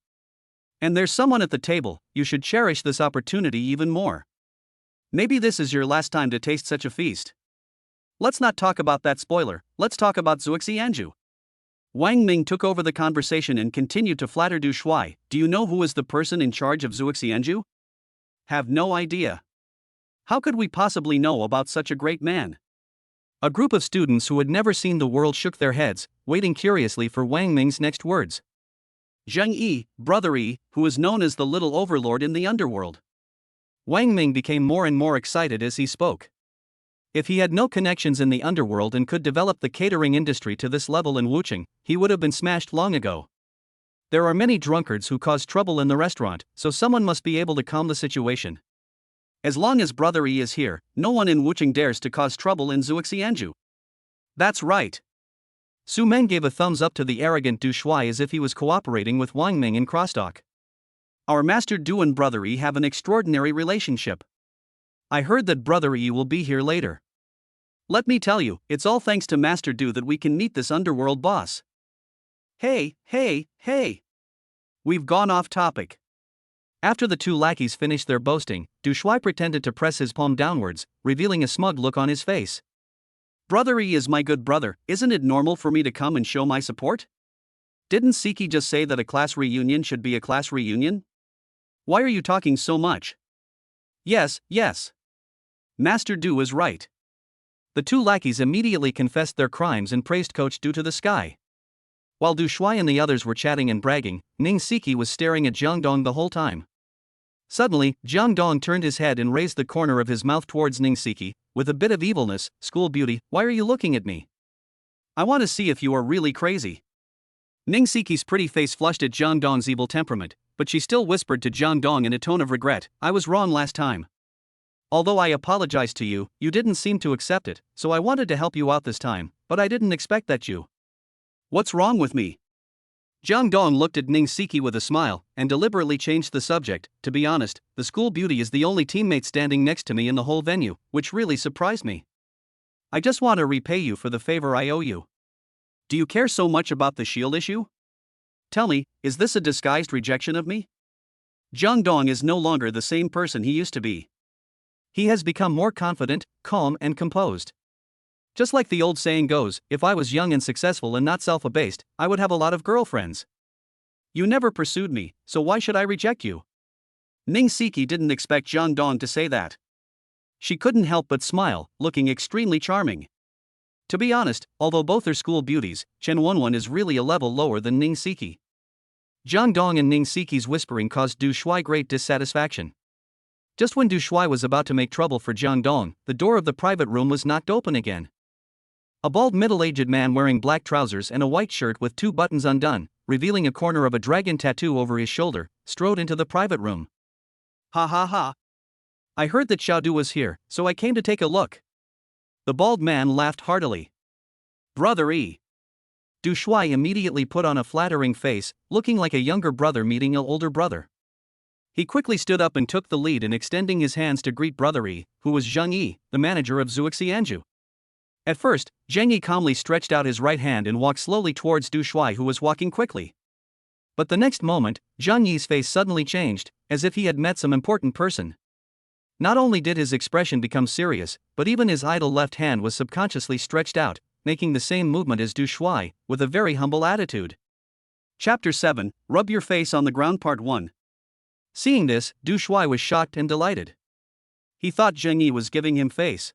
And there's someone at the table, you should cherish this opportunity even more. Maybe this is your last time to taste such a feast. Let's not talk about that spoiler, let's talk about Zuixianju. Wang Ming took over the conversation and continued to flatter Du Shuai. Do you know who is the person in charge of Zuixianju? Have no idea. How could we possibly know about such a great man? A group of students who had never seen the world shook their heads, waiting curiously for Wang Ming's next words. Zheng Yi, Brother Yi, who is known as the Little Overlord in the underworld. Wang Ming became more and more excited as he spoke. If he had no connections in the underworld and could develop the catering industry to this level in Wuching, he would have been smashed long ago. There are many drunkards who cause trouble in the restaurant, so someone must be able to calm the situation. As long as Brother Yi is here, no one in Wuching dares to cause trouble in Zuixianju. That's right. Su Meng gave a thumbs up to the arrogant Du Shuai as if he was cooperating with Wang Ming in crosstalk. Our Master Du and Brother Yi have an extraordinary relationship. I heard that Brother Yi will be here later. Let me tell you, it's all thanks to Master Du that we can meet this underworld boss. Hey. We've gone off topic. After the two lackeys finished their boasting, Du Shuai pretended to press his palm downwards, revealing a smug look on his face. Brother Yi is my good brother, isn't it normal for me to come and show my support? Didn't Siki just say that a class reunion should be a class reunion? Why are you talking so much? Yes. Master Du is right. The two lackeys immediately confessed their crimes and praised Coach Du to the sky. While Du Shuai and the others were chatting and bragging, Ning Siki was staring at Jang Dong the whole time. Suddenly, Jang Dong turned his head and raised the corner of his mouth towards Ning Siki, with a bit of evilness. School beauty, why are you looking at me? I want to see if you are really crazy. Ning Siki's pretty face flushed at Jang Dong's evil temperament, but she still whispered to Jang Dong in a tone of regret, I was wrong last time. Although I apologized to you, you didn't seem to accept it, so I wanted to help you out this time, but I didn't expect that you. What's wrong with me? Jang Dong looked at Ning Siki with a smile, and deliberately changed the subject. To be honest, the school beauty is the only teammate standing next to me in the whole venue, which really surprised me. I just want to repay you for the favor I owe you. Do you care so much about the shield issue? Tell me, is this a disguised rejection of me? Jang Dong is no longer the same person he used to be. He has become more confident, calm, and composed. Just like the old saying goes, if I was young and successful and not self-abased, I would have a lot of girlfriends. You never pursued me, so why should I reject you? Ning Siki didn't expect Jang Dong to say that. She couldn't help but smile, looking extremely charming. To be honest, although both are school beauties, Chen Wenwen is really a level lower than Ning Siki. Jang Dong and Ning Siki's whispering caused Du Shuai great dissatisfaction. Just when Du Shuai was about to make trouble for Jang Dong, the door of the private room was knocked open again. A bald middle-aged man wearing black trousers and a white shirt with two buttons undone, revealing a corner of a dragon tattoo over his shoulder, strode into the private room. Ha. I heard that Xiaodu was here, so I came to take a look. The bald man laughed heartily. Brother Yi. Du Shuai immediately put on a flattering face, looking like a younger brother meeting an older brother. He quickly stood up and took the lead in extending his hands to greet Brother Yi, who was Zheng Yi, the manager of Zuoxianju. At first, Zheng Yi calmly stretched out his right hand and walked slowly towards Du Shuai, who was walking quickly. But the next moment, Zheng Yi's face suddenly changed, as if he had met some important person. Not only did his expression become serious, but even his idle left hand was subconsciously stretched out, making the same movement as Du Shuai, with a very humble attitude. Chapter 7, Rub Your Face on the Ground Part 1. Seeing this, Du Shuai was shocked and delighted. He thought Zheng Yi was giving him face.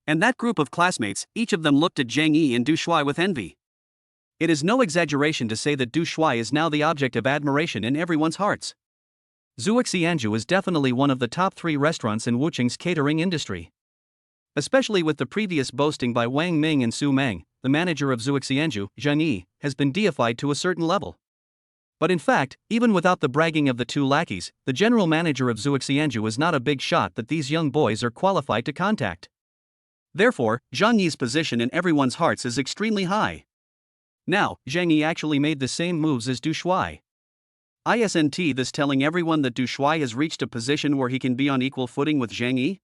And that group of classmates, each of them looked at Zheng Yi and Du Shuai with envy. It is no exaggeration to say that Du Shuai is now the object of admiration in everyone's hearts. Zuoxianju is definitely one of the top 3 restaurants in Wucheng's catering industry. Especially with the previous boasting by Wang Ming and Su Meng, the manager of Zuoxianju, Zheng Yi, has been deified to a certain level. But in fact, even without the bragging of the two lackeys, the general manager of Zuoxianju is not a big shot that these young boys are qualified to contact. Therefore, Zheng Yi's position in everyone's hearts is extremely high. Now, Zheng Yi actually made the same moves as Du Shuai. Isn't this telling everyone that Du Shuai has reached a position where he can be on equal footing with Zheng Yi?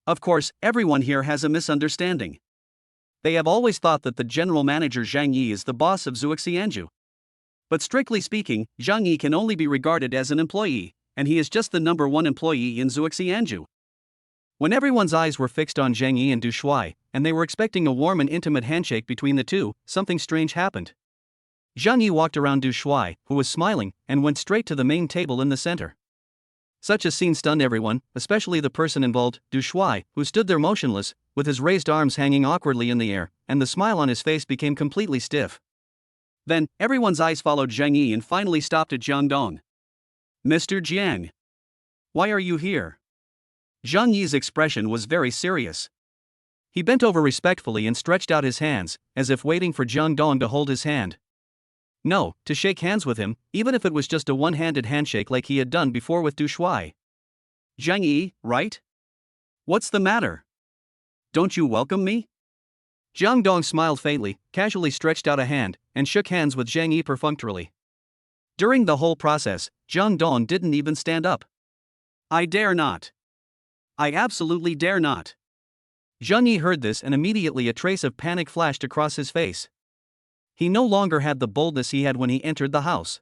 Of course, everyone here has a misunderstanding. They have always thought that the general manager Zheng Yi is the boss of Zuoxianju. But strictly speaking, Zheng Yi can only be regarded as an employee, and he is just the number 1 employee in Zuoxianju. When everyone's eyes were fixed on Zheng Yi and Du Shuai, and they were expecting a warm and intimate handshake between the two, something strange happened. Zheng Yi walked around Du Shuai, who was smiling, and went straight to the main table in the center. Such a scene stunned everyone, especially the person involved, Du Shuai, who stood there motionless, with his raised arms hanging awkwardly in the air, and the smile on his face became completely stiff. Then, everyone's eyes followed Zheng Yi and finally stopped at Jang Dong. Mr. Jiang. Why are you here? Zheng Yi's expression was very serious. He bent over respectfully and stretched out his hands, as if waiting for Jang Dong to hold his hand. No, to shake hands with him, even if it was just a one-handed handshake like he had done before with Du Shuai. Zheng Yi, right? What's the matter? Don't you welcome me? Jang Dong smiled faintly, casually stretched out a hand, and shook hands with Zhang Yi perfunctorily. During the whole process, Jang Dong didn't even stand up. I dare not. I absolutely dare not. Zhang Yi heard this and immediately a trace of panic flashed across his face. He no longer had the boldness he had when he entered the house.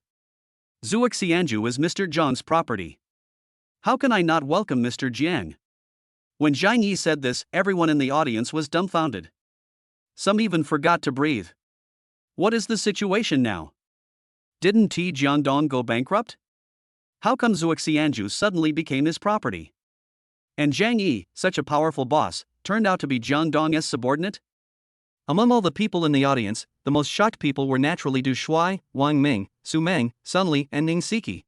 Zuoxianju is Mr. Zhang's property. How can I not welcome Mr. Jiang? When Zhang Yi said this, everyone in the audience was dumbfounded. Some even forgot to breathe. What is the situation now? Didn't Jang Dong go bankrupt? How come Zuoxianju suddenly became his property? And Zhang Yi, such a powerful boss, turned out to be Jang Dong's subordinate? Among all the people in the audience, the most shocked people were naturally Du Shuai, Wang Ming, Su Meng, Sun Li, and Ning Siki.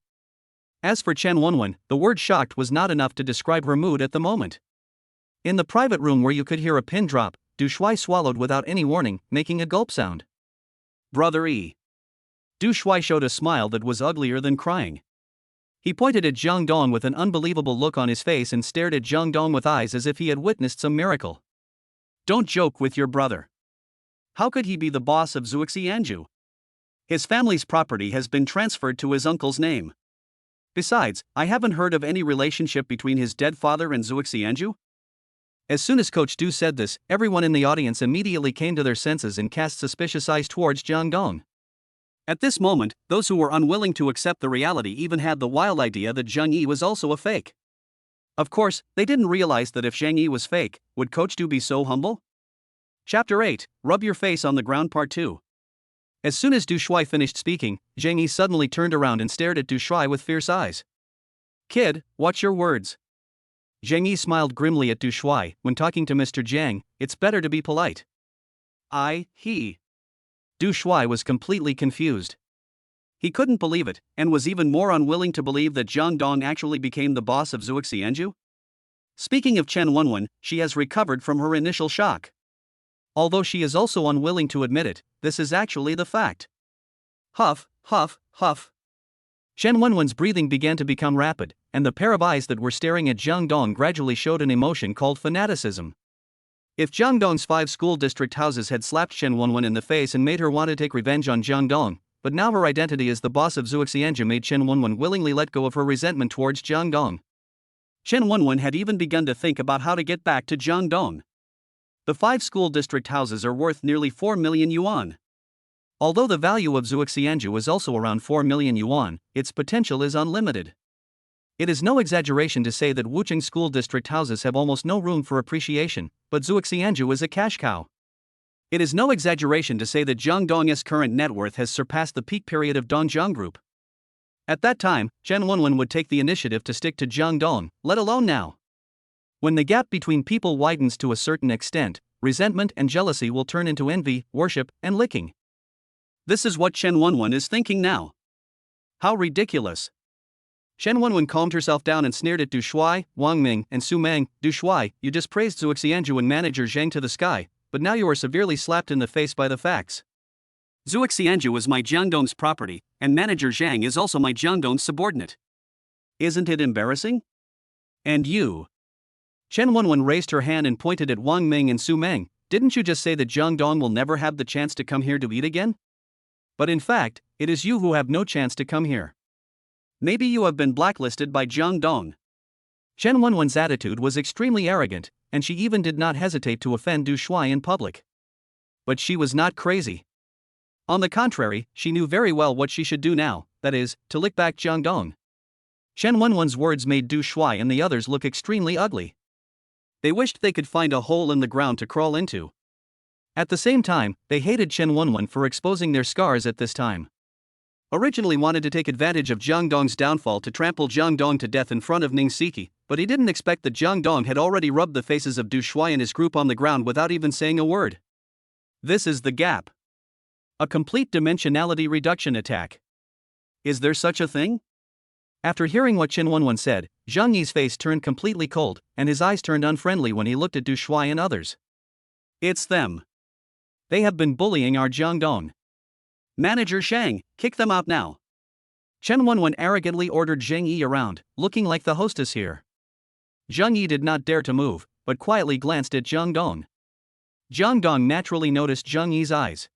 As for Chen Wenwen, the word shocked was not enough to describe her mood at the moment. In the private room where you could hear a pin drop, Du Shuai swallowed without any warning, making a gulp sound. Brother E. Du Shuai showed a smile that was uglier than crying. He pointed at Jang Dong with an unbelievable look on his face and stared at Jang Dong with eyes as if he had witnessed some miracle. Don't joke with your brother. How could he be the boss of Zuoxianju? His family's property has been transferred to his uncle's name. Besides, I haven't heard of any relationship between his dead father and Zuoxianju. As soon as Coach Du said this, everyone in the audience immediately came to their senses and cast suspicious eyes towards Jang Dong. At this moment, those who were unwilling to accept the reality even had the wild idea that Zhang Yi was also a fake. Of course, they didn't realize that if Zhang Yi was fake, would Coach Du be so humble? Chapter 8, Rub Your Face on the Ground Part 2. As soon as Du Shuai finished speaking, Zhang Yi suddenly turned around and stared at Du Shuai with fierce eyes. Kid, watch your words. Zhang Yi smiled grimly at Du Shuai. When talking to Mr. Jiang, it's better to be polite. He. Du Shuai was completely confused. He couldn't believe it, and was even more unwilling to believe that Jang Dong actually became the boss of Zuoxianju. Speaking of Chen Wenwen, she has recovered from her initial shock. Although she is also unwilling to admit it, this is actually the fact. Huff, huff, huff. Chen Wenwen's breathing began to become rapid, and the pair of eyes that were staring at Jang Dong gradually showed an emotion called fanaticism. If Jang Dong's 5 school district houses had slapped Chen Wenwen in the face and made her want to take revenge on Jang Dong, but now her identity as the boss of Zuoxianju made Chen Wenwen willingly let go of her resentment towards Jang Dong. Chen Wenwen had even begun to think about how to get back to Jang Dong. The 5 school district houses are worth nearly 4 million yuan. Although the value of Zuoxianju is also around 4 million yuan, its potential is unlimited. It is no exaggeration to say that Wucheng school district houses have almost no room for appreciation, but Zuoxianju is a cash cow. It is no exaggeration to say that Jang Dong's current net worth has surpassed the peak period of Dongjiang Group. At that time, Chen Wenwen would take the initiative to stick to Jang Dong, let alone now. When the gap between people widens to a certain extent, resentment and jealousy will turn into envy, worship, and licking. This is what Chen Wenwen is thinking now. How ridiculous. Chen Wenwen calmed herself down and sneered at Du Shuai, Wang Ming, and Su Meng. Du Shuai, you just praised Zuoxianju and manager Zhang to the sky, but now you are severely slapped in the face by the facts. Zuoxianju is my Jiangdong's property, and manager Zhang is also my Jiangdong's subordinate. Isn't it embarrassing? And you? Chen Wenwen raised her hand and pointed at Wang Ming and Su Meng. Didn't you just say that Jang Dong will never have the chance to come here to eat again? But in fact, it is you who have no chance to come here. Maybe you have been blacklisted by Jang Dong. Chen Wenwen's attitude was extremely arrogant, and she even did not hesitate to offend Du Shuai in public. But she was not crazy. On the contrary, she knew very well what she should do now, that is, to lick back Jang Dong. Chen Wenwen's words made Du Shuai and the others look extremely ugly. They wished they could find a hole in the ground to crawl into. At the same time, they hated Chen Wenwen for exposing their scars at this time. Originally wanted to take advantage of Jang Dong's downfall to trample Jang Dong to death in front of Ning Siki, but he didn't expect that Jang Dong had already rubbed the faces of Du Shuai and his group on the ground without even saying a word. This is the gap. A complete dimensionality reduction attack. Is there such a thing? After hearing what Chen Wenwen said, Zhang Yi's face turned completely cold, and his eyes turned unfriendly when he looked at Du Shuai and others. It's them. They have been bullying our Jang Dong. Manager Shang, kick them out now. Chen Wenwen arrogantly ordered Zhang Yi around, looking like the hostess here. Zhang Yi did not dare to move, but quietly glanced at Jang Dong. Jang Dong naturally noticed Zheng Yi's eyes.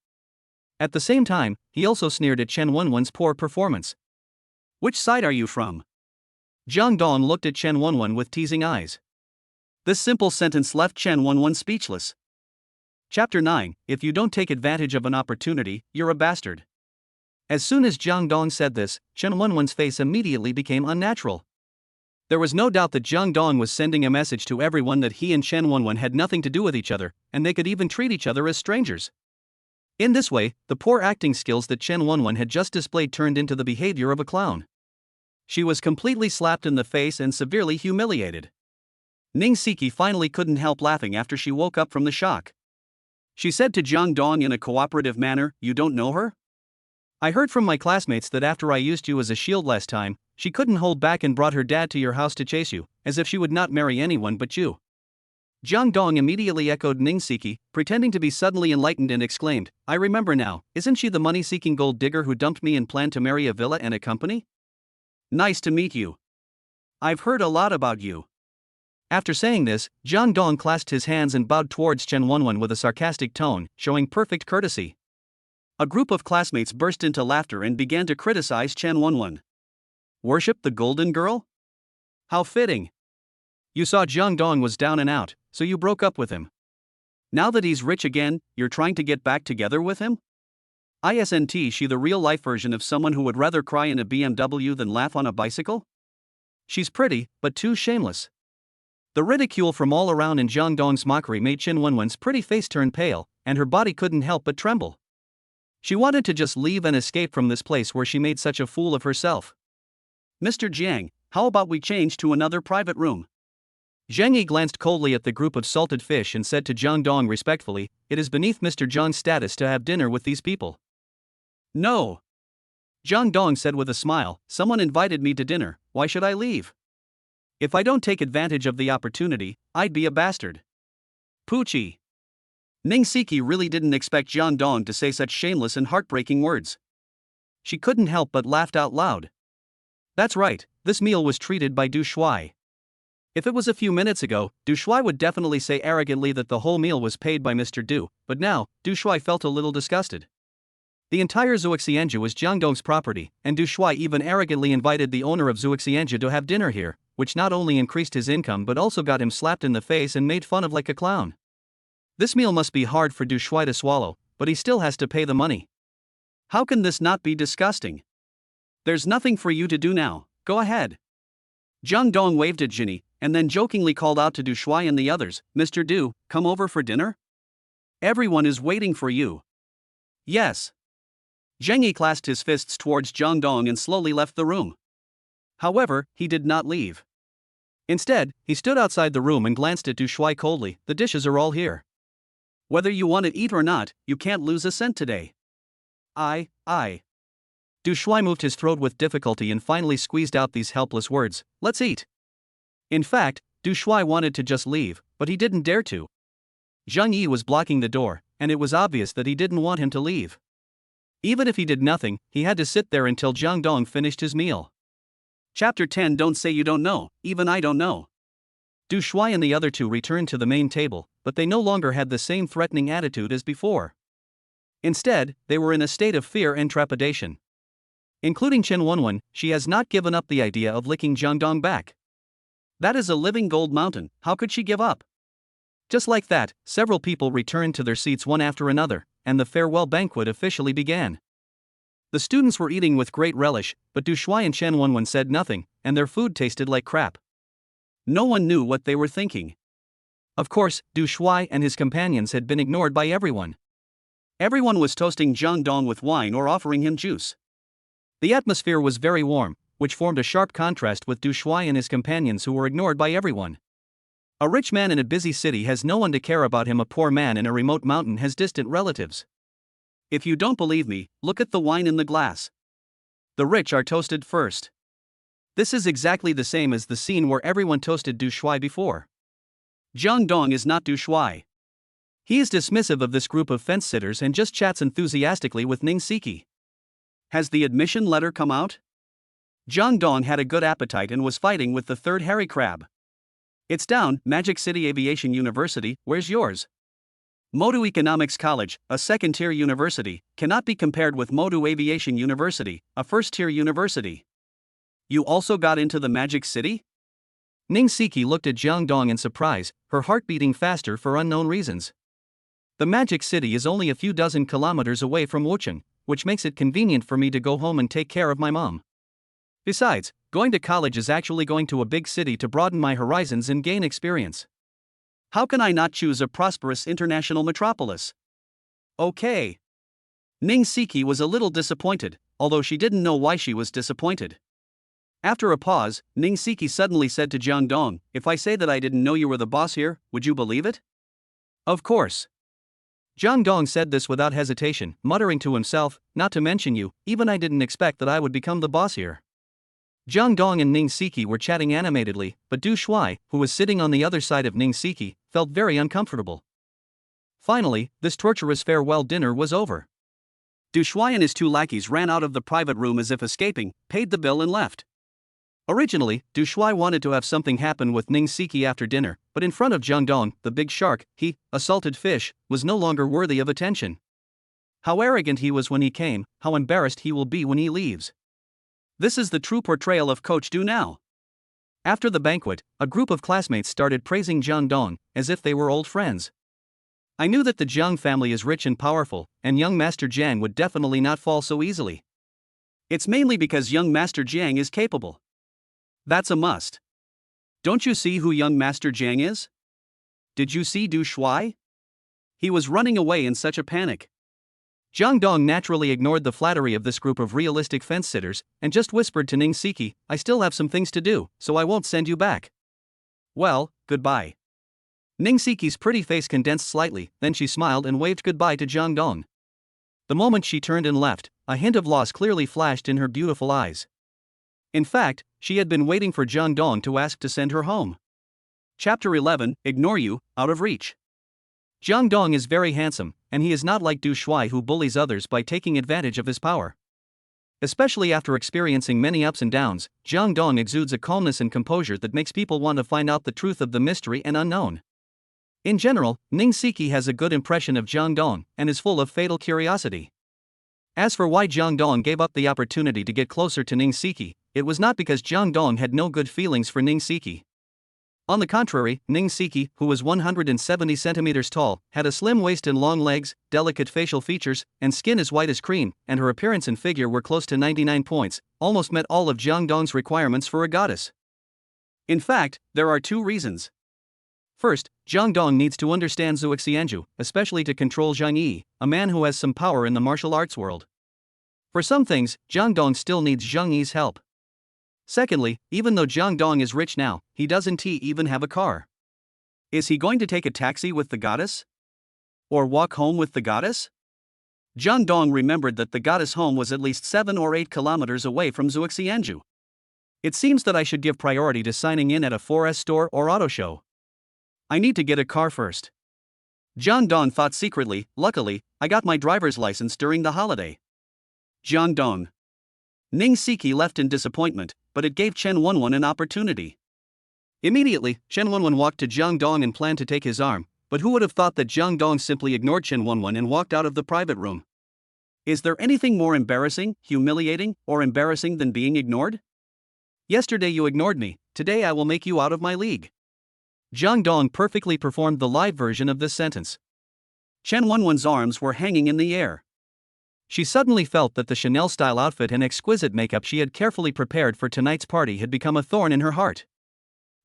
At the same time, he also sneered at Chen Wenwen's poor performance. Which side are you from? Jang Dong looked at Chen Wenwen with teasing eyes. This simple sentence left Chen Wenwen speechless. Chapter 9, If you don't take advantage of an opportunity, you're a bastard. As soon as Jang Dong said this, Chen Wenwen's face immediately became unnatural. There was no doubt that Jang Dong was sending a message to everyone that he and Chen Wenwen had nothing to do with each other, and they could even treat each other as strangers. In this way, the poor acting skills that Chen Wenwen had just displayed turned into the behavior of a clown. She was completely slapped in the face and severely humiliated. Ning Siki finally couldn't help laughing after she woke up from the shock. She said to Jang Dong in a cooperative manner, "You don't know her? I heard from my classmates that after I used you as a shield last time, she couldn't hold back and brought her dad to your house to chase you, as if she would not marry anyone but you." Jang Dong immediately echoed Ning Siki, pretending to be suddenly enlightened, and exclaimed, "I remember now, isn't she the money-seeking gold digger who dumped me and planned to marry a villa and a company? Nice to meet you. I've heard a lot about you." After saying this, Jang Dong clasped his hands and bowed towards Chen Wenwen with a sarcastic tone, showing perfect courtesy. A group of classmates burst into laughter and began to criticize Chen Wenwen. Worship the golden girl? How fitting. You saw Jang Dong was down and out, so you broke up with him. Now that he's rich again, you're trying to get back together with him? Isn't she the real-life version of someone who would rather cry in a BMW than laugh on a bicycle? She's pretty, but too shameless. The ridicule from all around in Jang Dong's mockery made Chen Wenwen's pretty face turn pale, and her body couldn't help but tremble. She wanted to just leave and escape from this place where she made such a fool of herself. "Mr. Jiang, how about we change to another private room?" Zheng Yi glanced coldly at the group of salted fish and said to Jang Dong respectfully, "It is beneath Mr. Zhang's status to have dinner with these people." "No." Jang Dong said with a smile, "Someone invited me to dinner, why should I leave? If I don't take advantage of the opportunity, I'd be a bastard." Poochie. Ning Siki really didn't expect Jang Dong to say such shameless and heartbreaking words. She couldn't help but laughed out loud. That's right, this meal was treated by Du Shuai. If it was a few minutes ago, Du Shuai would definitely say arrogantly that the whole meal was paid by Mr. Du, but now, Du Shuai felt a little disgusted. The entire Zhuoxianju was Jang Dong's property, and Du Shuai even arrogantly invited the owner of Zhuoxianju to have dinner here, which not only increased his income but also got him slapped in the face and made fun of like a clown. This meal must be hard for Du Shuai to swallow, but he still has to pay the money. How can this not be disgusting? There's nothing for you to do now, go ahead. Jang Dong waved at Jinny, and then jokingly called out to Du Shuai and the others, "Mr. Du, come over for dinner? Everyone is waiting for you." "Yes." Zheng Yi clasped his fists towards Jang Dong and slowly left the room. However, he did not leave. Instead, he stood outside the room and glanced at Du Shuai coldly, "The dishes are all here. Whether you want to eat or not, you can't lose a cent today." I. Du Shuai moved his throat with difficulty and finally squeezed out these helpless words, "Let's eat." In fact, Du Shuai wanted to just leave, but he didn't dare to. Zheng Yi was blocking the door, and it was obvious that he didn't want him to leave. Even if he did nothing, he had to sit there until Jang Dong finished his meal. Chapter 10 Don't say you don't know, even I don't know. Du Shuai and the other two returned to the main table, but they no longer had the same threatening attitude as before. Instead, they were in a state of fear and trepidation. Including Chen Wenwen, she has not given up the idea of licking Jang Dong back. That is a living gold mountain, how could she give up? Just like that, several people returned to their seats one after another, and the farewell banquet officially began. The students were eating with great relish, but Du Shuai and Chen Wenwen said nothing, and their food tasted like crap. No one knew what they were thinking. Of course, Du Shuai and his companions had been ignored by everyone. Everyone was toasting Jang Dong with wine or offering him juice. The atmosphere was very warm, which formed a sharp contrast with Du Shuai and his companions who were ignored by everyone. A rich man in a busy city has no one to care about him. A poor man in a remote mountain has distant relatives. If you don't believe me, look at the wine in the glass. The rich are toasted first. This is exactly the same as the scene where everyone toasted Du Shuai before. Jang Dong is not Du Shuai. He is dismissive of this group of fence-sitters and just chats enthusiastically with Ning Siki. Has the admission letter come out? Jang Dong had a good appetite and was fighting with the third hairy crab. It's down, Magic City Aviation University, where's yours? Modu Economics College, a second-tier university, cannot be compared with Modu Aviation University, a first-tier university. You also got into the Magic City? Ning Siki looked at Jang Dong in surprise, her heart beating faster for unknown reasons. The Magic City is only a few dozen kilometers away from Wuchang, which makes it convenient for me to go home and take care of my mom. Besides, going to college is actually going to a big city to broaden my horizons and gain experience. How can I not choose a prosperous international metropolis? Okay. Ning Siki was a little disappointed, although she didn't know why she was disappointed. After a pause, Ning Siki suddenly said to Jang Dong, "If I say that I didn't know you were the boss here, would you believe it?" Of course. Jang Dong said this without hesitation, muttering to himself, "Not to mention you, even I didn't expect that I would become the boss here." Jang Dong and Ning Siki were chatting animatedly, but Du Shuai, who was sitting on the other side of Ning Siki, felt very uncomfortable. Finally, this torturous farewell dinner was over. Du Shuai and his two lackeys ran out of the private room as if escaping, paid the bill and left. Originally, Du Shuai wanted to have something happen with Ning Siki after dinner, but in front of Jang Dong, the big shark, he, a salted fish, was no longer worthy of attention. How arrogant he was when he came, how embarrassed he will be when he leaves. This is the true portrayal of Coach Du now. After the banquet, a group of classmates started praising Jang Dong, as if they were old friends. I knew that the Jiang family is rich and powerful, and young Master Jiang would definitely not fall so easily. It's mainly because young Master Jiang is capable. That's a must. Don't you see who young Master Jiang is? Did you see Du Shuai? He was running away in such a panic. Jang Dong naturally ignored the flattery of this group of realistic fence-sitters, and just whispered to Ning Siki, "I still have some things to do, so I won't send you back." Well, goodbye. Ning Siki's pretty face condensed slightly, then she smiled and waved goodbye to Jang Dong. The moment she turned and left, a hint of loss clearly flashed in her beautiful eyes. In fact, she had been waiting for Jang Dong to ask to send her home. Chapter 11, Ignore You, Out of Reach. Jang Dong is very handsome, and he is not like Du Shuai who bullies others by taking advantage of his power. Especially after experiencing many ups and downs, Jang Dong exudes a calmness and composure that makes people want to find out the truth of the mystery and unknown. In general, Ning Siki has a good impression of Jang Dong, and is full of fatal curiosity. As for why Jang Dong gave up the opportunity to get closer to Ning Siki, it was not because Jang Dong had no good feelings for Ning Siki. On the contrary, Ning Siki, who was 170 centimeters tall, had a slim waist and long legs, delicate facial features, and skin as white as cream, and her appearance and figure were close to 99 points, almost met all of Jang Dong's requirements for a goddess. In fact, there are two reasons. First, Jang Dong needs to understand Zuoxianju, especially to control Zhang Yi, a man who has some power in the martial arts world. For some things, Jang Dong still needs Zhang Yi's help. Secondly, even though Jang Dong is rich now, he doesn't even have a car. Is he going to take a taxi with the goddess? Or walk home with the goddess? Jang Dong remembered that the goddess' home was at least 7 or 8 kilometers away from Zuoxianju. It seems that I should give priority to signing in at a 4S store or auto show. I need to get a car first. Jang Dong thought secretly. Luckily, I got my driver's license during the holiday. Jang Dong. Ning Siki left in disappointment, but it gave Chen Wenwen an opportunity. Immediately, Chen Wenwen walked to Jang Dong and planned to take his arm, but who would have thought that Jang Dong simply ignored Chen Wenwen and walked out of the private room? Is there anything more embarrassing, humiliating, or embarrassing than being ignored? Yesterday you ignored me, today I will make you out of my league. Jang Dong perfectly performed the live version of this sentence. Chen Wenwen's arms were hanging in the air. She suddenly felt that the Chanel-style outfit and exquisite makeup she had carefully prepared for tonight's party had become a thorn in her heart.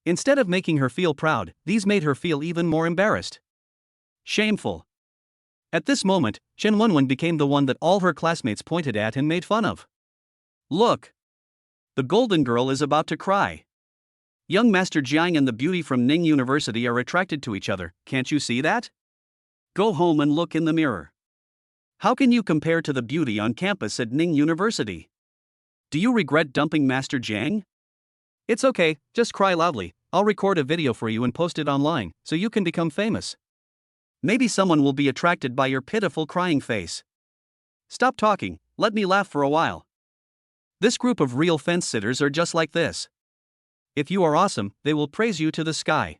Instead of making her feel proud, these made her feel even more embarrassed. Shameful. At this moment, Chen Wenwen became the one that all her classmates pointed at and made fun of. Look! The golden girl is about to cry. Young Master Jiang and the beauty from Ning University are attracted to each other, can't you see that? Go home and look in the mirror. How can you compare to the beauty on campus at Ning University? Do you regret dumping Master Jiang? It's okay, just cry loudly. I'll record a video for you and post it online, so you can become famous. Maybe someone will be attracted by your pitiful crying face. Stop talking, let me laugh for a while. This group of real fence-sitters are just like this. If you are awesome, they will praise you to the sky.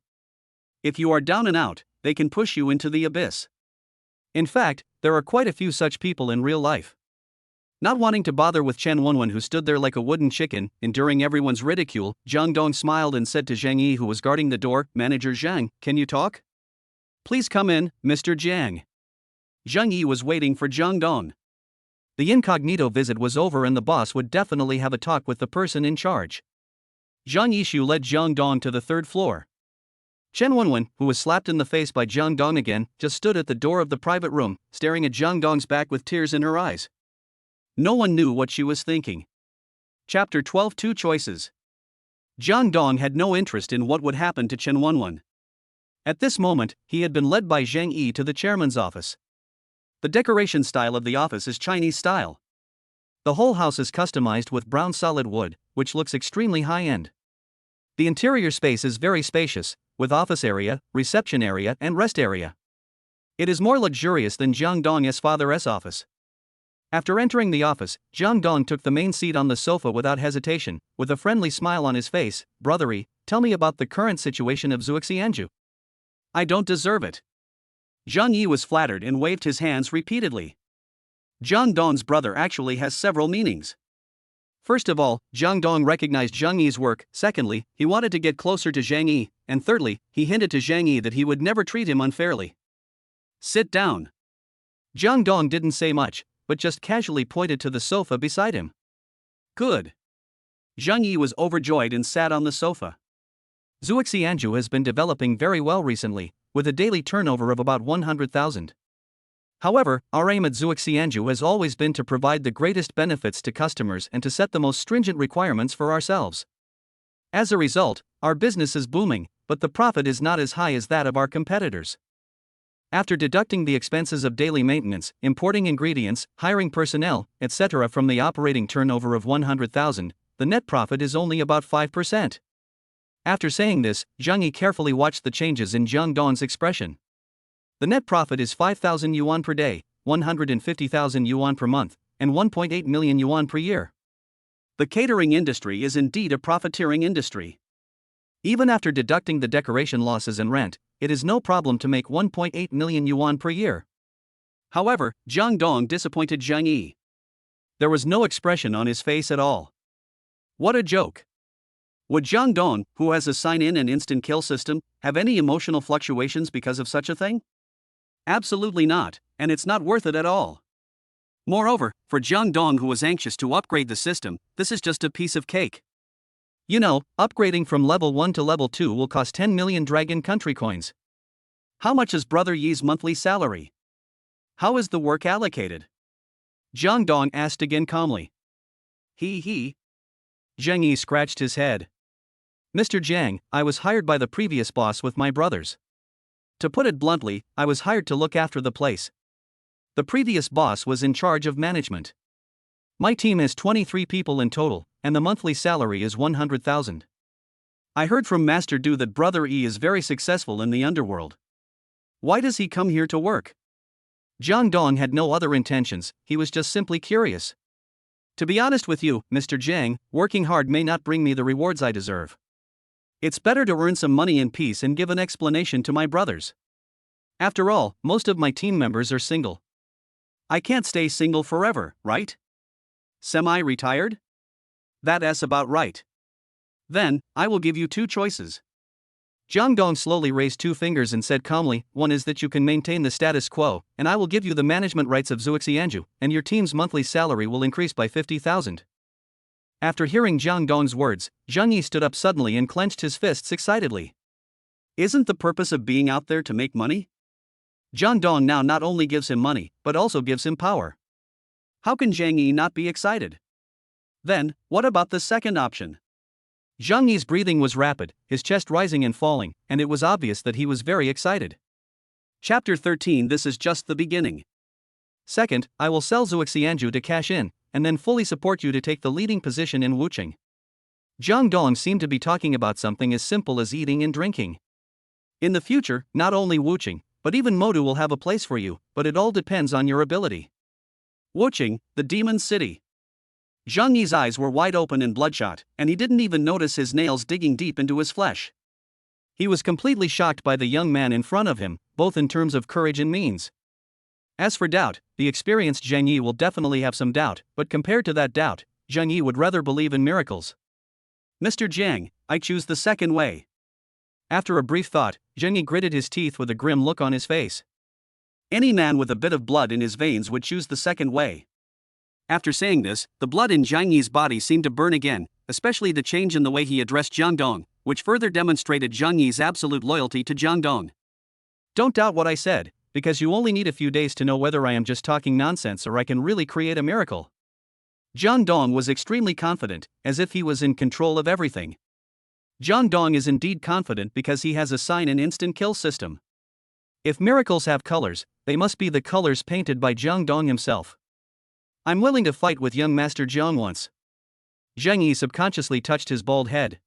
If you are down and out, they can push you into the abyss. In fact, there are quite a few such people in real life. Not wanting to bother with Chen Wenwen, who stood there like a wooden chicken, enduring everyone's ridicule, Jang Dong smiled and said to Zhang Yi, who was guarding the door, "Manager Zhang, can you talk? Please come in, Mr. Zhang." Zhang Yi was waiting for Jang Dong. The incognito visit was over and the boss would definitely have a talk with the person in charge. Zhang Yishu led Jang Dong to the third floor. Chen Wenwen, who was slapped in the face by Jang Dong again, just stood at the door of the private room, staring at Jang Dong's back with tears in her eyes. No one knew what she was thinking. Chapter 12: Two Choices. Jang Dong had no interest in what would happen to Chen Wenwen. At this moment, he had been led by Zhang Yi to the chairman's office. The decoration style of the office is Chinese style. The whole house is customized with brown solid wood, which looks extremely high-end. The interior space is very spacious, with office area, reception area, and rest area. It is more luxurious than Jang Dong's father's office. After entering the office, Jang Dong took the main seat on the sofa without hesitation, with a friendly smile on his face. "Brothery, tell me about the current situation of Zuoxianju." "I don't deserve it." Zhang Yi was flattered and waved his hands repeatedly. Jang Dong's brother actually has several meanings. First of all, Jang Dong recognized Zhang Yi's work. Secondly, he wanted to get closer to Zhang Yi. And thirdly, he hinted to Zhang Yi that he would never treat him unfairly. "Sit down." Jang Dong didn't say much, but just casually pointed to the sofa beside him. "Good." Zhang Yi was overjoyed and sat on the sofa. Zuoxianju has been developing very well recently, with a daily turnover of about 100,000. However, our aim at Zuoxianju has always been to provide the greatest benefits to customers and to set the most stringent requirements for ourselves. As a result, our business is booming, but the profit is not as high as that of our competitors. After deducting the expenses of daily maintenance, importing ingredients, hiring personnel, etc. from the operating turnover of 100,000, the net profit is only about 5%. After saying this, Zhang Yi carefully watched the changes in Jang Dong's expression. The net profit is 5,000 yuan per day, 150,000 yuan per month, and 1.8 million yuan per year. The catering industry is indeed a profiteering industry. Even after deducting the decoration losses and rent, it is no problem to make 1.8 million yuan per year. However, Jang Dong disappointed Zhang Yi. There was no expression on his face at all. What a joke! Would Jang Dong, who has a sign-in and instant kill system, have any emotional fluctuations because of such a thing? Absolutely not, and it's not worth it at all. Moreover, for Jang Dong, who was anxious to upgrade the system, this is just a piece of cake. You know, upgrading from level 1 to level 2 will cost 10 million dragon country coins. How much is Brother Yi's monthly salary? How is the work allocated? Jang Dong asked again calmly. He. Zhang Yi scratched his head. "Mr. Zhang, I was hired by the previous boss with my brothers. To put it bluntly, I was hired to look after the place. The previous boss was in charge of management. My team has 23 people in total, and the monthly salary is 100,000. I heard from Master Du that Brother E is very successful in the underworld. Why does he come here to work?" Jang Dong had no other intentions, he was just simply curious. "To be honest with you, Mr. Zhang, working hard may not bring me the rewards I deserve. It's better to earn some money in peace and give an explanation to my brothers. After all, most of my team members are single. I can't stay single forever, right? Semi-retired? That's about right. Then, I will give you two choices." Jang Dong slowly raised two fingers and said calmly, "One is that you can maintain the status quo, and I will give you the management rights of Zuoxianju, and your team's monthly salary will increase by 50,000. After hearing Jang Dong's words, Zhang Yi stood up suddenly and clenched his fists excitedly. Isn't the purpose of being out there to make money? Jang Dong now not only gives him money, but also gives him power. How can Zhang Yi not be excited? Then, what about the second option? Zhang Yi's breathing was rapid, his chest rising and falling, and it was obvious that he was very excited. Chapter 13. This is just the beginning. Second, I will sell Zuoxianju to cash in, and then fully support you to take the leading position in Wuching. Jang Dong seemed to be talking about something as simple as eating and drinking. In the future, not only Wuching, but even Modu will have a place for you, but it all depends on your ability. Wuching, the demon city. Zhang Yi's eyes were wide open and bloodshot, and he didn't even notice his nails digging deep into his flesh. He was completely shocked by the young man in front of him, both in terms of courage and means. As for doubt, the experienced Zhang Yi will definitely have some doubt, but compared to that doubt, Zhang Yi would rather believe in miracles. Mr. Jiang, I choose the second way. After a brief thought, Zhang Yi gritted his teeth with a grim look on his face. Any man with a bit of blood in his veins would choose the second way. After saying this, the blood in Zhang Yi's body seemed to burn again, especially the change in the way he addressed Jang Dong, which further demonstrated Zhang Yi's absolute loyalty to Jang Dong. Don't doubt what I said, because you only need a few days to know whether I am just talking nonsense or I can really create a miracle. Jang Dong was extremely confident, as if he was in control of everything. Jang Dong is indeed confident because he has a sign and instant kill system. If miracles have colors, they must be the colors painted by Jang Dong himself. I'm willing to fight with young Master Jiang once. Zhang Yi subconsciously touched his bald head.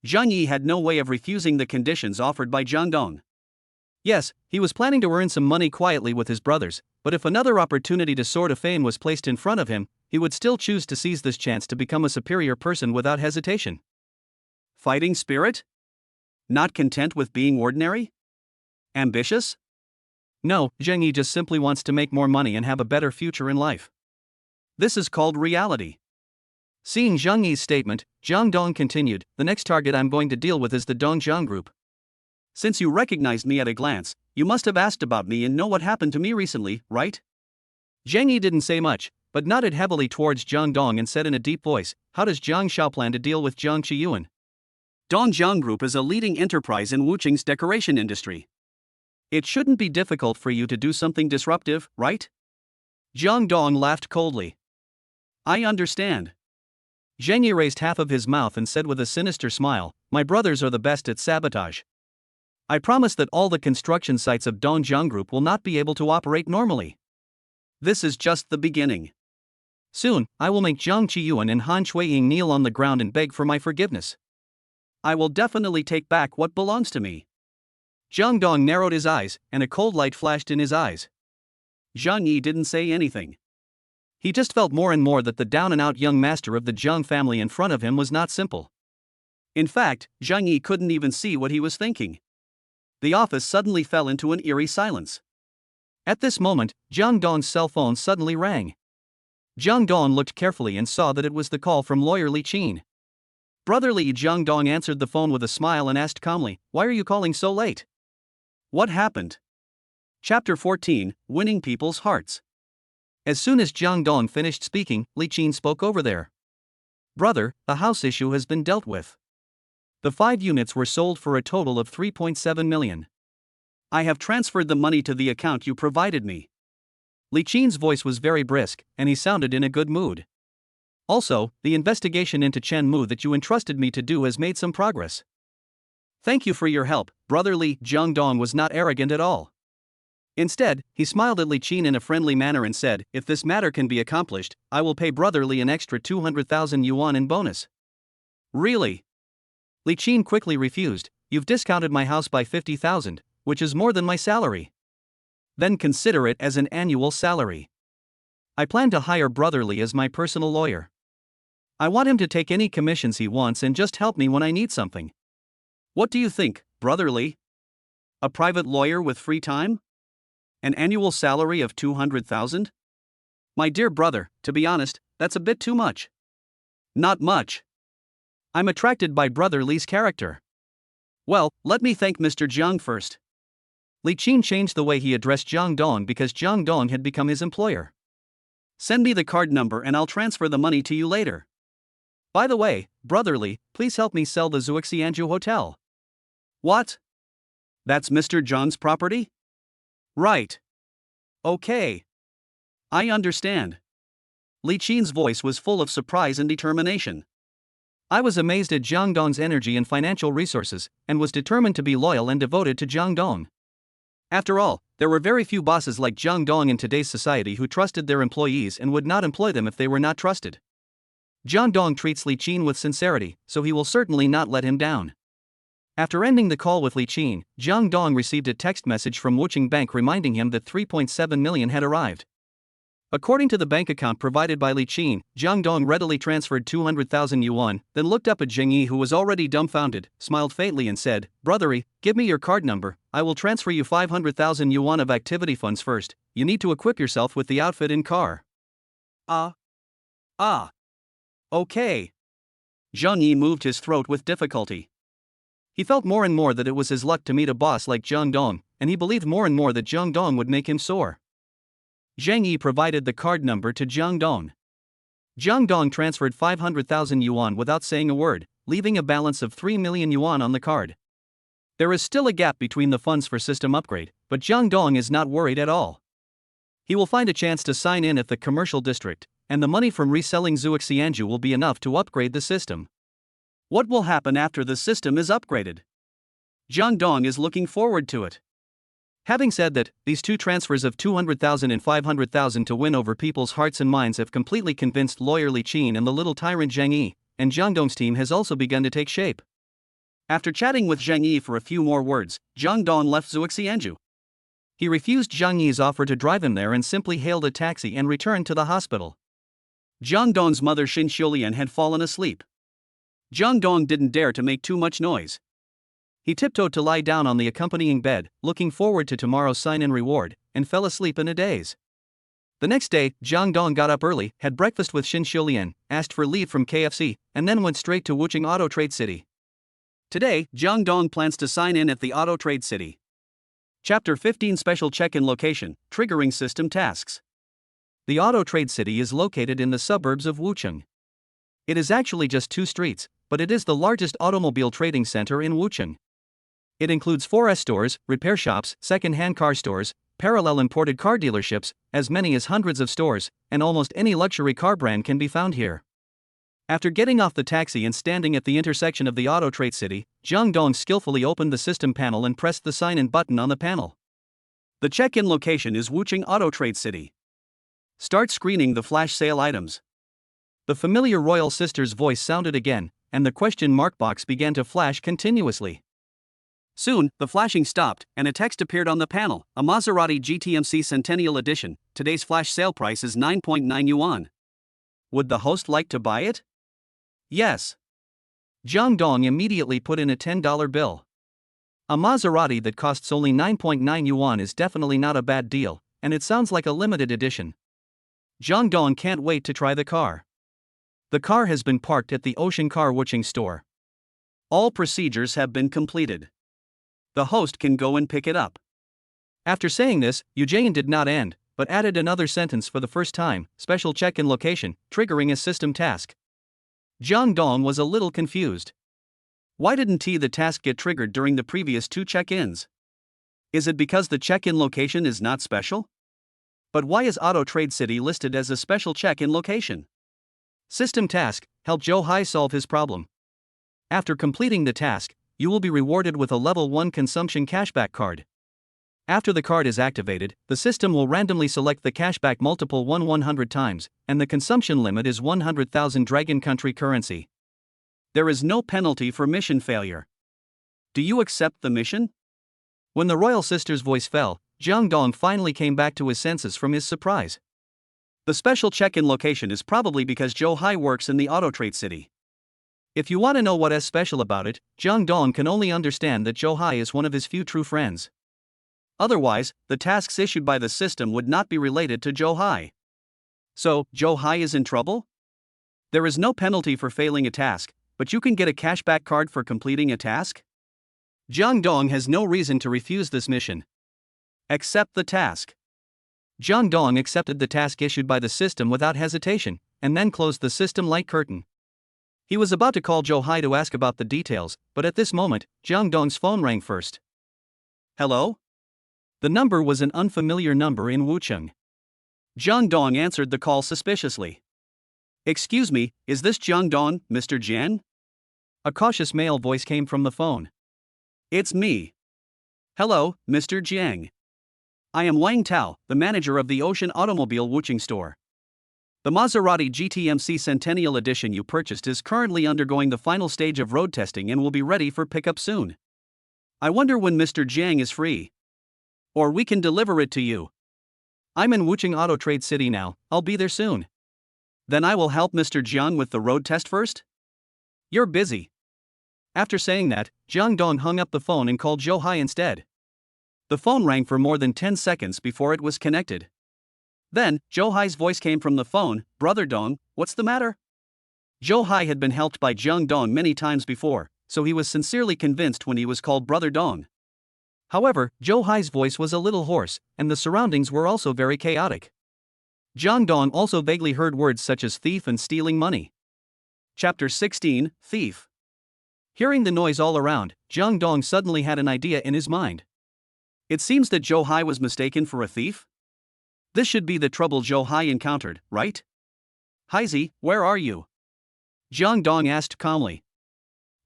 Zhang Yi had no way of refusing the conditions offered by Jang Dong. Yes, he was planning to earn some money quietly with his brothers, but if another opportunity to soar to fame was placed in front of him, he would still choose to seize this chance to become a superior person without hesitation. Fighting spirit? Not content with being ordinary? Ambitious? No, Zhang Yi just simply wants to make more money and have a better future in life. This is called reality. Seeing Zhang Yi's statement, Jang Dong continued, the next target I'm going to deal with is the Dongjiang Group. Since you recognized me at a glance, you must have asked about me and know what happened to me recently, right? Zhang Yi didn't say much, but nodded heavily towards Jang Dong and said in a deep voice, how does Jiang Shao plan to deal with Jiang Qiyuan? Dongjiang Group is a leading enterprise in Wuqing's decoration industry. It shouldn't be difficult for you to do something disruptive, right? Jang Dong laughed coldly. I understand. Zhang Yi raised half of his mouth and said with a sinister smile, my brothers are the best at sabotage. I promise that all the construction sites of Dongjiang Group will not be able to operate normally. This is just the beginning. Soon, I will make Jiang Qiyuan and Han Shuiying kneel on the ground and beg for my forgiveness. I will definitely take back what belongs to me. Jang Dong narrowed his eyes, and a cold light flashed in his eyes. Zhang Yi didn't say anything. He just felt more and more that the down-and-out young master of the Jiang family in front of him was not simple. In fact, Zhang Yi couldn't even see what he was thinking. The office suddenly fell into an eerie silence. At this moment, Jang Dong's cell phone suddenly rang. Jang Dong looked carefully and saw that it was the call from lawyer Li Qin. Brotherly Jang Dong answered the phone with a smile and asked calmly, why are you calling so late? What happened? Chapter 14, Winning People's Hearts. As soon as Jang Dong finished speaking, Li Qin spoke over there. Brother, the house issue has been dealt with. The 5 units were sold for a total of 3.7 million. I have transferred the money to the account you provided me. Li Qin's voice was very brisk, and he sounded in a good mood. Also, the investigation into Chen Mu that you entrusted me to do has made some progress. Thank you for your help, Brother Li. Jang Dong was not arrogant at all. Instead, he smiled at Li Qin in a friendly manner and said, if this matter can be accomplished, I will pay Brother Li an extra 200,000 yuan in bonus. Really? Li Qin quickly refused, you've discounted my house by 50,000, which is more than my salary. Then consider it as an annual salary. I plan to hire Brother Li as my personal lawyer. I want him to take any commissions he wants and just help me when I need something. What do you think, Brother Li? A private lawyer with free time? An annual salary of 200,000? My dear brother, to be honest, that's a bit too much. Not much. I'm attracted by Brother Li's character. Well, let me thank Mr. Jiang first. Li Qin changed the way he addressed Jang Dong because Jang Dong had become his employer. Send me the card number and I'll transfer the money to you later. By the way, Brother Li, please help me sell the Zuixianju Hotel. What? That's Mr. Zhang's property? Right. Okay. I understand. Li Qin's voice was full of surprise and determination. I was amazed at Jang Dong's energy and financial resources, and was determined to be loyal and devoted to Jang Dong. After all, there were very few bosses like Jang Dong in today's society who trusted their employees and would not employ them if they were not trusted. Jang Dong treats Li Qin with sincerity, so he will certainly not let him down. After ending the call with Li Qin, Jang Dong received a text message from Wuqing Bank reminding him that 3.7 million had arrived. According to the bank account provided by Li Qin, Jang Dong readily transferred 200,000 yuan, then looked up at Zheng Yi, who was already dumbfounded, smiled faintly and said, "Brothery, give me your card number. I will transfer you 500,000 yuan of activity funds first. You need to equip yourself with the outfit and car." Okay. Zheng Yi moved his throat with difficulty. He felt more and more that it was his luck to meet a boss like Jang Dong, and he believed more and more that Jang Dong would make him soar. Zheng Yi provided the card number to Jang Dong. Jang Dong transferred 500,000 yuan without saying a word, leaving a balance of 3 million yuan on the card. There is still a gap between the funds for system upgrade, but Jang Dong is not worried at all. He will find a chance to sign in at the commercial district, and the money from reselling Zuoxianju will be enough to upgrade the system. What will happen after the system is upgraded? Jang Dong is looking forward to it. Having said that, these two transfers of 200,000 and 500,000 to win over people's hearts and minds have completely convinced lawyer Li Qin and the little tyrant Zheng Yi, and Jang Dong's team has also begun to take shape. After chatting with Zheng Yi for a few more words, Jang Dong left Zuoxianju. He refused Zheng Yi's offer to drive him there and simply hailed a taxi and returned to the hospital. Jang Dong's mother Xin Xiulian had fallen asleep. Jang Dong didn't dare to make too much noise. He tiptoed to lie down on the accompanying bed, looking forward to tomorrow's sign-in reward, and fell asleep in a daze. The next day, Jang Dong got up early, had breakfast with Xin Xiulian, asked for leave from KFC, and then went straight to Wuchang Auto Trade City. Today, Jang Dong plans to sign in at the Auto Trade City. Chapter 15 Special Check-in Location, Triggering System Tasks. The Auto Trade City is located in the suburbs of Wuchang. It is actually just 2 streets, but it is the largest automobile trading center in Wuchang. It includes 4S stores, repair shops, second-hand car stores, parallel imported car dealerships, as many as hundreds of stores, and almost any luxury car brand can be found here. After getting off the taxi and standing at the intersection of the Auto Trade City, Jang Dong skillfully opened the system panel and pressed the sign-in button on the panel. The check-in location is Wuchang Auto Trade City. Start screening the flash sale items. The familiar royal sister's voice sounded again, and the question mark box began to flash continuously. Soon, the flashing stopped, and a text appeared on the panel: a Maserati GTMC Centennial Edition. Today's flash sale price is 9.9 yuan. Would the host like to buy it? Yes. Jang Dong immediately put in a $10 bill. A Maserati that costs only 9.9 yuan is definitely not a bad deal, and it sounds like a limited edition. Jang Dong can't wait to try the car. The car has been parked at the Ocean Car Wuchang store. All procedures have been completed. The host can go and pick it up. After saying this, Yu Jian did not end, but added another sentence for the first time: special check-in location, triggering a system task. Jang Dong was a little confused. Why didn't the task get triggered during the previous 2 check-ins? Is it because the check-in location is not special? But why is Auto Trade City listed as a special check-in location? System task: help Zhou Hai solve his problem. After completing the task, you will be rewarded with a level 1 consumption cashback card. After the card is activated, the system will randomly select the cashback multiple 100 times, and the consumption limit is 100,000 Dragon Country currency. There is no penalty for mission failure. Do you accept the mission? When the royal sister's voice fell, Jang Dong finally came back to his senses from his surprise. The special check-in location is probably because Zhou Hai works in the Auto Trade City. If you want to know what is special about it, Jang Dong can only understand that Zhou Hai is one of his few true friends. Otherwise, the tasks issued by the system would not be related to Zhou Hai. So, Zhou Hai is in trouble? There is no penalty for failing a task, but you can get a cashback card for completing a task? Jang Dong has no reason to refuse this mission. Accept the task. Jang Dong accepted the task issued by the system without hesitation, and then closed the system light curtain. He was about to call Zhou Hai to ask about the details, but at this moment, Jang Dong's phone rang first. Hello? The number was an unfamiliar number in Wuchang. Jang Dong answered the call suspiciously. Excuse me, is this Jang Dong, Mr. Jian? A cautious male voice came from the phone. It's me. Hello, Mr. Jiang. I am Wang Tao, the manager of the Ocean Automobile Wuchang store. The Maserati GTMC Centennial Edition you purchased is currently undergoing the final stage of road testing and will be ready for pickup soon. I wonder when Mr. Jiang is free. Or we can deliver it to you. I'm in Wuchang Auto Trade City now, I'll be there soon. Then I will help Mr. Jiang with the road test first? You're busy. After saying that, Jang Dong hung up the phone and called Zhou Hai instead. The phone rang for more than 10 seconds before it was connected. Then, Zhou Hai's voice came from the phone. Brother Dong, what's the matter? Zhou Hai had been helped by Jang Dong many times before, so he was sincerely convinced when he was called Brother Dong. However, Zhou Hai's voice was a little hoarse, and the surroundings were also very chaotic. Jang Dong also vaguely heard words such as thief and stealing money. Chapter 16, Thief. Hearing the noise all around, Jang Dong suddenly had an idea in his mind. It seems that Zhou Hai was mistaken for a thief? This should be the trouble Zhou Hai encountered, right? Haizi, where are you? Jang Dong asked calmly.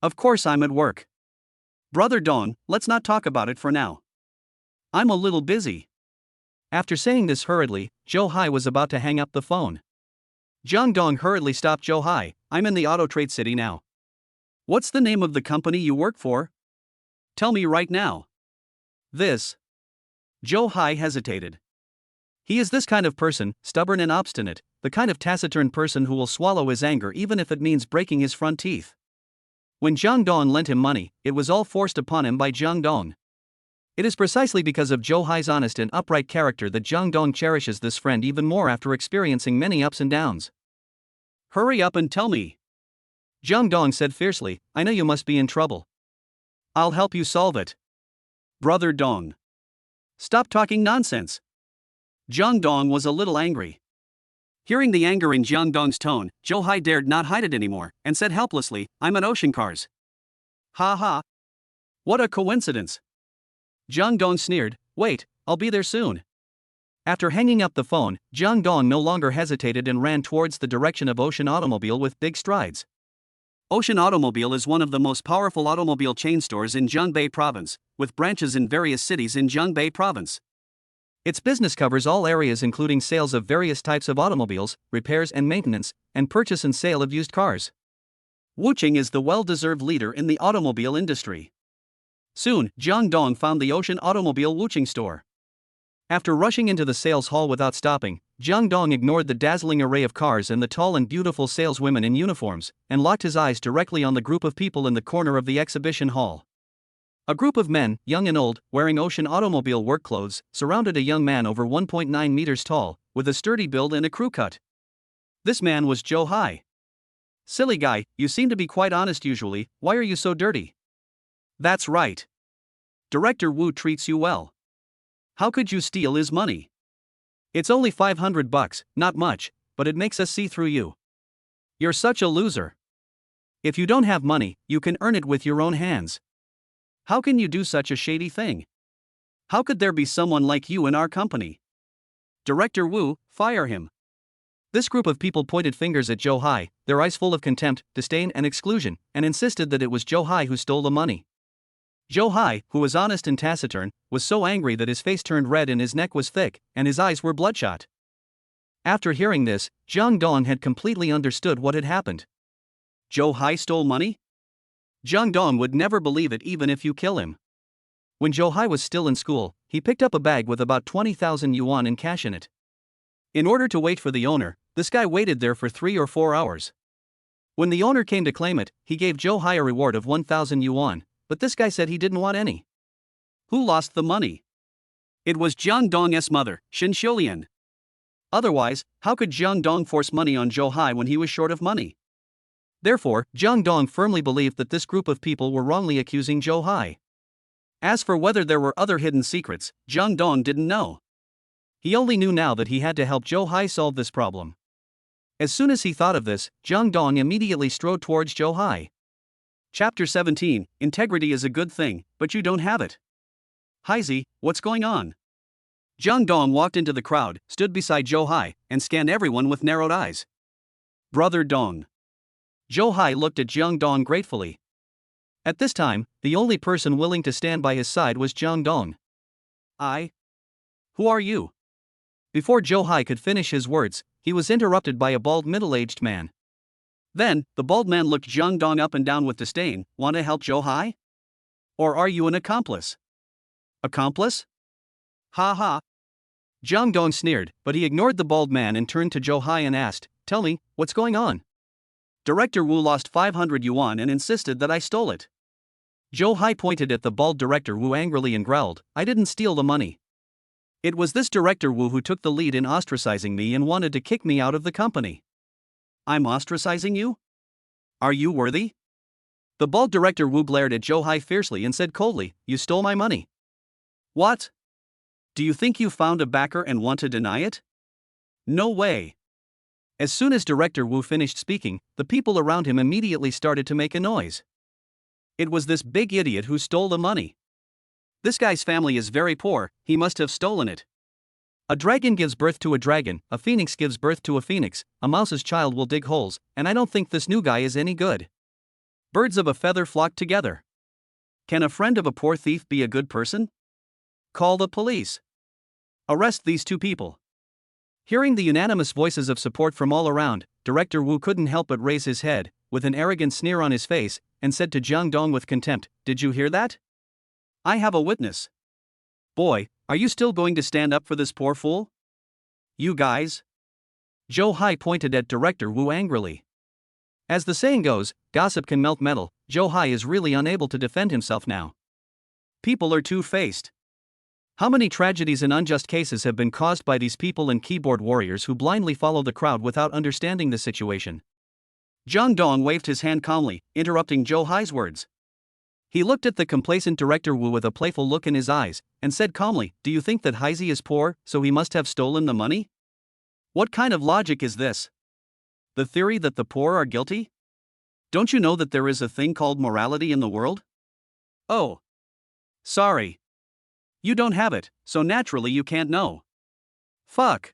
Of course I'm at work. Brother Dong, let's not talk about it for now. I'm a little busy. After saying this hurriedly, Zhou Hai was about to hang up the phone. Jang Dong hurriedly stopped Zhou Hai. I'm in the Auto Trade City now. What's the name of the company you work for? Tell me right now. This. Zhou Hai hesitated. He is this kind of person, stubborn and obstinate, the kind of taciturn person who will swallow his anger even if it means breaking his front teeth. When Jang Dong lent him money, it was all forced upon him by Jang Dong. It is precisely because of Zhou Hai's honest and upright character that Jang Dong cherishes this friend even more after experiencing many ups and downs. Hurry up and tell me. Jang Dong said fiercely, I know you must be in trouble. I'll help you solve it. Brother Dong. Stop talking nonsense. Jang Dong was a little angry. Hearing the anger in Jang Dong's tone, Zhou Hai dared not hide it anymore, and said helplessly, I'm at Ocean Cars. Ha ha. What a coincidence. Jang Dong sneered, wait, I'll be there soon. After hanging up the phone, Jang Dong no longer hesitated and ran towards the direction of Ocean Automobile with big strides. Ocean Automobile is one of the most powerful automobile chain stores in Zhongbei Province, with branches in various cities in Zhongbei Province. Its business covers all areas including sales of various types of automobiles, repairs and maintenance, and purchase and sale of used cars. Wuchang is the well-deserved leader in the automobile industry. Soon, Jang Dong found the Ocean Automobile Wuchang store. After rushing into the sales hall without stopping, Jang Dong ignored the dazzling array of cars and the tall and beautiful saleswomen in uniforms, and locked his eyes directly on the group of people in the corner of the exhibition hall. A group of men, young and old, wearing Ocean Automobile work clothes, surrounded a young man over 1.9 meters tall, with a sturdy build and a crew cut. This man was Zhou Hai. Silly guy, you seem to be quite honest usually, why are you so dirty? That's right. Director Wu treats you well. How could you steal his money? It's only $500, not much, but it makes us see through you. You're such a loser. If you don't have money, you can earn it with your own hands. How can you do such a shady thing? How could there be someone like you in our company? Director Wu, fire him. This group of people pointed fingers at Zhou Hai, their eyes full of contempt, disdain and exclusion, and insisted that it was Zhou Hai who stole the money. Zhou Hai, who was honest and taciturn, was so angry that his face turned red and his neck was thick, and his eyes were bloodshot. After hearing this, Jang Dong had completely understood what had happened. Zhou Hai stole money? Jang Dong would never believe it even if you kill him. When Zhou Hai was still in school, he picked up a bag with about 20,000 yuan in cash in it. In order to wait for the owner, this guy waited there for 3 or 4 hours. When the owner came to claim it, he gave Zhou Hai a reward of 1,000 yuan, but this guy said he didn't want any. Who lost the money? It was Jang Dong's mother, Shin Xiulian. Otherwise, how could Jang Dong force money on Zhou Hai when he was short of money? Therefore, Jang Dong firmly believed that this group of people were wrongly accusing Zhou Hai. As for whether there were other hidden secrets, Jang Dong didn't know. He only knew now that he had to help Zhou Hai solve this problem. As soon as he thought of this, Jang Dong immediately strode towards Zhou Hai. Chapter 17, Integrity is a good thing, but you don't have it. Haizi, what's going on? Jang Dong walked into the crowd, stood beside Zhou Hai, and scanned everyone with narrowed eyes. Brother Dong. Zhou Hai looked at Jang Dong gratefully. At this time, the only person willing to stand by his side was Jang Dong. Who are you? Before Zhou Hai could finish his words, he was interrupted by a bald middle-aged man. Then, the bald man looked Jang Dong up and down with disdain. Want to help Zhou Hai? Or are you an accomplice? Accomplice? Ha ha. Jang Dong sneered, but he ignored the bald man and turned to Zhou Hai and asked, "Tell me, what's going on?" Director Wu lost 500 yuan and insisted that I stole it. Zhou Hai pointed at the bald Director Wu angrily and growled, "I didn't steal the money. It was this Director Wu who took the lead in ostracizing me and wanted to kick me out of the company." "I'm ostracizing you? Are you worthy?" The bald Director Wu glared at Zhou Hai fiercely and said coldly, "You stole my money." "What? Do you think you found a backer and want to deny it? No way." As soon as Director Wu finished speaking, the people around him immediately started to make a noise. It was this big idiot who stole the money. This guy's family is very poor, he must have stolen it. A dragon gives birth to a dragon, a phoenix gives birth to a phoenix, a mouse's child will dig holes, and I don't think this new guy is any good. Birds of a feather flock together. Can a friend of a poor thief be a good person? Call the police. Arrest these two people. Hearing the unanimous voices of support from all around, Director Wu couldn't help but raise his head, with an arrogant sneer on his face, and said to Jang Dong with contempt, "Did you hear that? I have a witness. Boy, are you still going to stand up for this poor fool? You guys?" Zhou Hai pointed at Director Wu angrily. As the saying goes, gossip can melt metal. Zhou Hai is really unable to defend himself now. People are two-faced. How many tragedies and unjust cases have been caused by these people and keyboard warriors who blindly follow the crowd without understanding the situation? Jang Dong waved his hand calmly, interrupting Zhou Hai's words. He looked at the complacent Director Wu with a playful look in his eyes, and said calmly, "Do you think that Haizi is poor, so he must have stolen the money? What kind of logic is this? The theory that the poor are guilty? Don't you know that there is a thing called morality in the world? Oh. Sorry. You don't have it, so naturally you can't know. Fuck."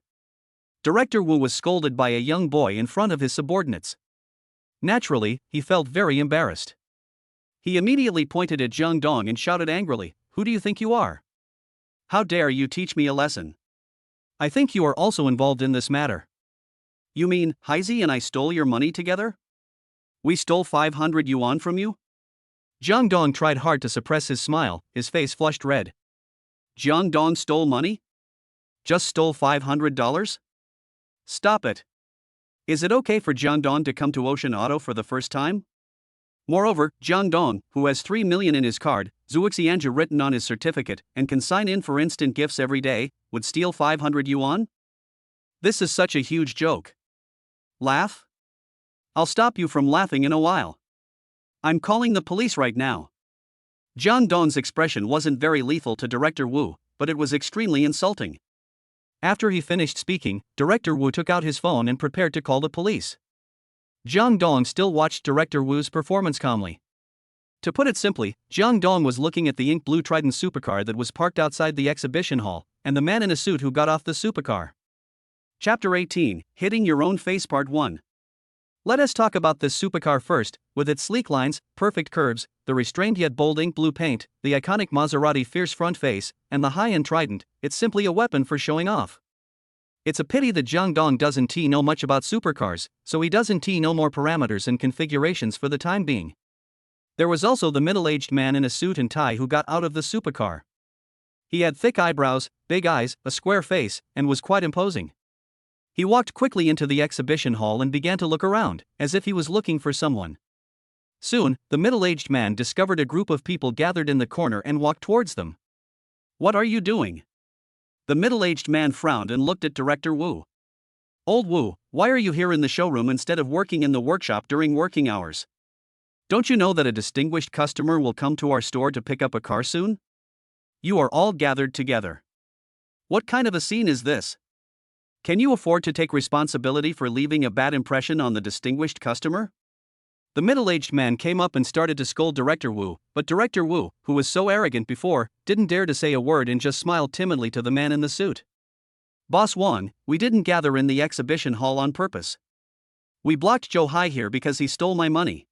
Director Wu was scolded by a young boy in front of his subordinates. Naturally, he felt very embarrassed. He immediately pointed at Jang Dong and shouted angrily, "Who do you think you are? How dare you teach me a lesson? I think you are also involved in this matter." "You mean, Haizi and I stole your money together? We stole 500 yuan from you?" Jang Dong tried hard to suppress his smile, his face flushed red. Jang Dong stole money? Just stole $500? Stop it. Is it okay for Jang Dong to come to Ocean Auto for the first time? Moreover, Jang Dong, who has 3 million in his card, Zuoxianja written on his certificate, and can sign in for instant gifts every day, would steal 500 yuan? This is such a huge joke. Laugh? I'll stop you from laughing in a while. I'm calling the police right now. Jang Dong's expression wasn't very lethal to Director Wu, but it was extremely insulting. After he finished speaking, Director Wu took out his phone and prepared to call the police. Jang Dong still watched Director Wu's performance calmly. To put it simply, Jang Dong was looking at the ink blue Trident supercar that was parked outside the exhibition hall, and the man in a suit who got off the supercar. Chapter 18, Hitting Your Own Face Part 1. Let us talk about this supercar first, with its sleek lines, perfect curves, the restrained yet bold ink blue paint, the iconic Maserati fierce front face, and the high-end Trident. It's simply a weapon for showing off. It's a pity that Jang Dong doesn't know much about supercars, so he doesn't know more parameters and configurations for the time being. There was also the middle-aged man in a suit and tie who got out of the supercar. He had thick eyebrows, big eyes, a square face, and was quite imposing. He walked quickly into the exhibition hall and began to look around, as if he was looking for someone. Soon, the middle-aged man discovered a group of people gathered in the corner and walked towards them. "What are you doing?" The middle-aged man frowned and looked at Director Wu. "Old Wu, why are you here in the showroom instead of working in the workshop during working hours? Don't you know that a distinguished customer will come to our store to pick up a car soon? You are all gathered together. What kind of a scene is this? Can you afford to take responsibility for leaving a bad impression on the distinguished customer?" The middle-aged man came up and started to scold Director Wu, but Director Wu, who was so arrogant before, didn't dare to say a word and just smiled timidly to the man in the suit. "Boss Wang, we didn't gather in the exhibition hall on purpose. We blocked Zhou Hai here because he stole my money."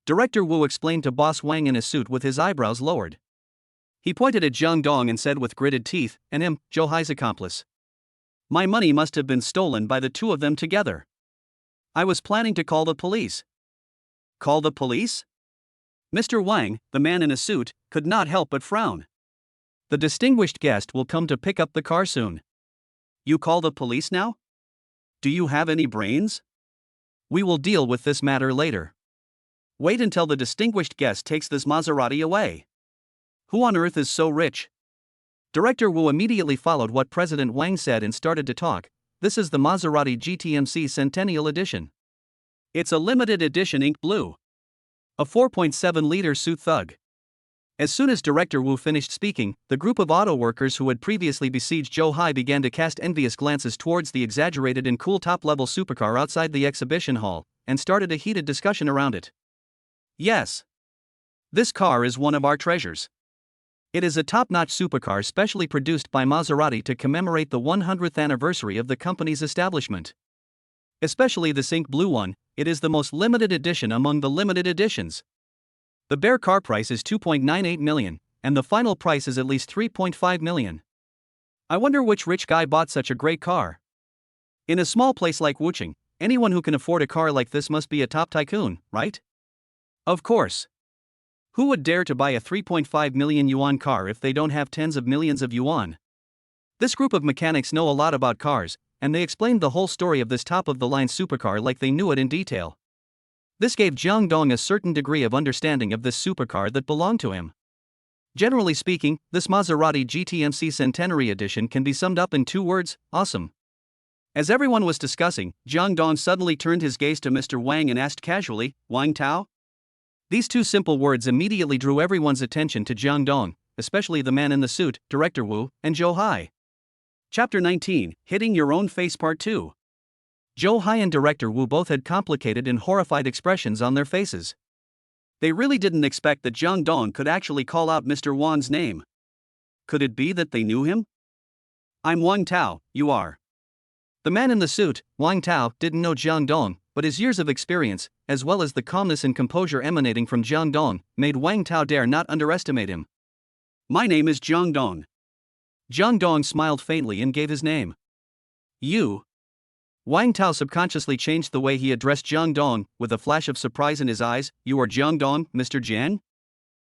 Director Wu explained to Boss Wang in his suit with his eyebrows lowered. He pointed at Jang Dong and said with gritted teeth, "And him, Zhou Hai's accomplice. My money must have been stolen by the two of them together. I was planning to call the police." "Call the police?" Mr. Wang, the man in a suit, could not help but frown. "The distinguished guest will come to pick up the car soon. You call the police now? Do you have any brains? We will deal with this matter later. Wait until the distinguished guest takes this Maserati away. Who on earth is so rich? Director Wu immediately followed what President Wang said and started to talk. This is the Maserati GTMC Centennial Edition. It's a limited edition ink blue. A 4.7-liter suit thug. As soon as Director Wu finished speaking, the group of auto workers who had previously besieged Zhou Hai began to cast envious glances towards the exaggerated and cool top-level supercar outside the exhibition hall, and started a heated discussion around it. Yes. This car is one of our treasures. It is a top-notch supercar specially produced by Maserati to commemorate the 100th anniversary of the company's establishment. Especially this ink blue one, it is the most limited edition among the limited editions. The bare car price is 2.98 million, and the final price is at least 3.5 million. I wonder which rich guy bought such a great car. In a small place like Wuchang, anyone who can afford a car like this must be a top tycoon, right? Of course. Who would dare to buy a 3.5 million yuan car if they don't have tens of millions of yuan? This group of mechanics know a lot about cars, and they explained the whole story of this top-of-the-line supercar like they knew it in detail. This gave Jang Dong a certain degree of understanding of this supercar that belonged to him. Generally speaking, this Maserati GTMC Centenary Edition can be summed up in 2 words: awesome. As everyone was discussing, Jang Dong suddenly turned his gaze to Mr. Wang and asked casually, "Wang Tao?" These 2 simple words immediately drew everyone's attention to Jang Dong, especially the man in the suit, Director Wu, and Zhou Hai. Chapter 19, Hitting Your Own Face Part 2. Zhou Hai and Director Wu both had complicated and horrified expressions on their faces. They really didn't expect that Jang Dong could actually call out Mr. Wang's name. Could it be that they knew him? "I'm Wang Tao, you are." The man in the suit, Wang Tao, didn't know Jang Dong, but his years of experience, as well as the calmness and composure emanating from Jang Dong, made Wang Tao dare not underestimate him. "My name is Jang Dong." Jang Dong smiled faintly and gave his name. "You?" Wang Tao subconsciously changed the way he addressed Jang Dong, with a flash of surprise in his eyes. "You are Jang Dong, Mr. Jiang?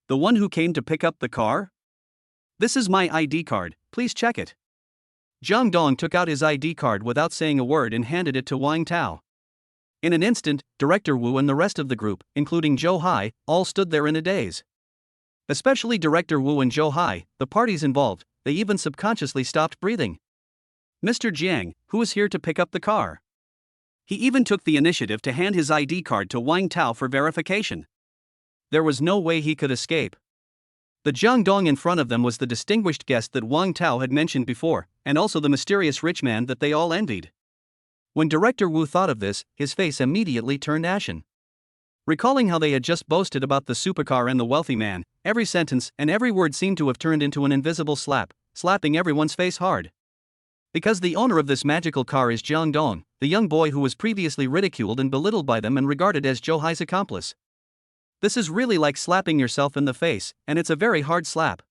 The one who came to pick up the car? This is my ID card, please check it." Jang Dong took out his ID card without saying a word and handed it to Wang Tao. In an instant, Director Wu and the rest of the group, including Zhou Hai, all stood there in a daze. Especially Director Wu and Zhou Hai, the parties involved, they even subconsciously stopped breathing. "Mr. Jiang, who is here to pick up the car?" He even took the initiative to hand his ID card to Wang Tao for verification. There was no way he could escape. The Jang Dong in front of them was the distinguished guest that Wang Tao had mentioned before, and also the mysterious rich man that they all envied. When Director Wu thought of this, his face immediately turned ashen. Recalling how they had just boasted about the supercar and the wealthy man, every sentence and every word seemed to have turned into an invisible slap, slapping everyone's face hard. Because the owner of this magical car is Jang Dong, the young boy who was previously ridiculed and belittled by them and regarded as Zhou Hai's accomplice. This is really like slapping yourself in the face, and it's a very hard slap.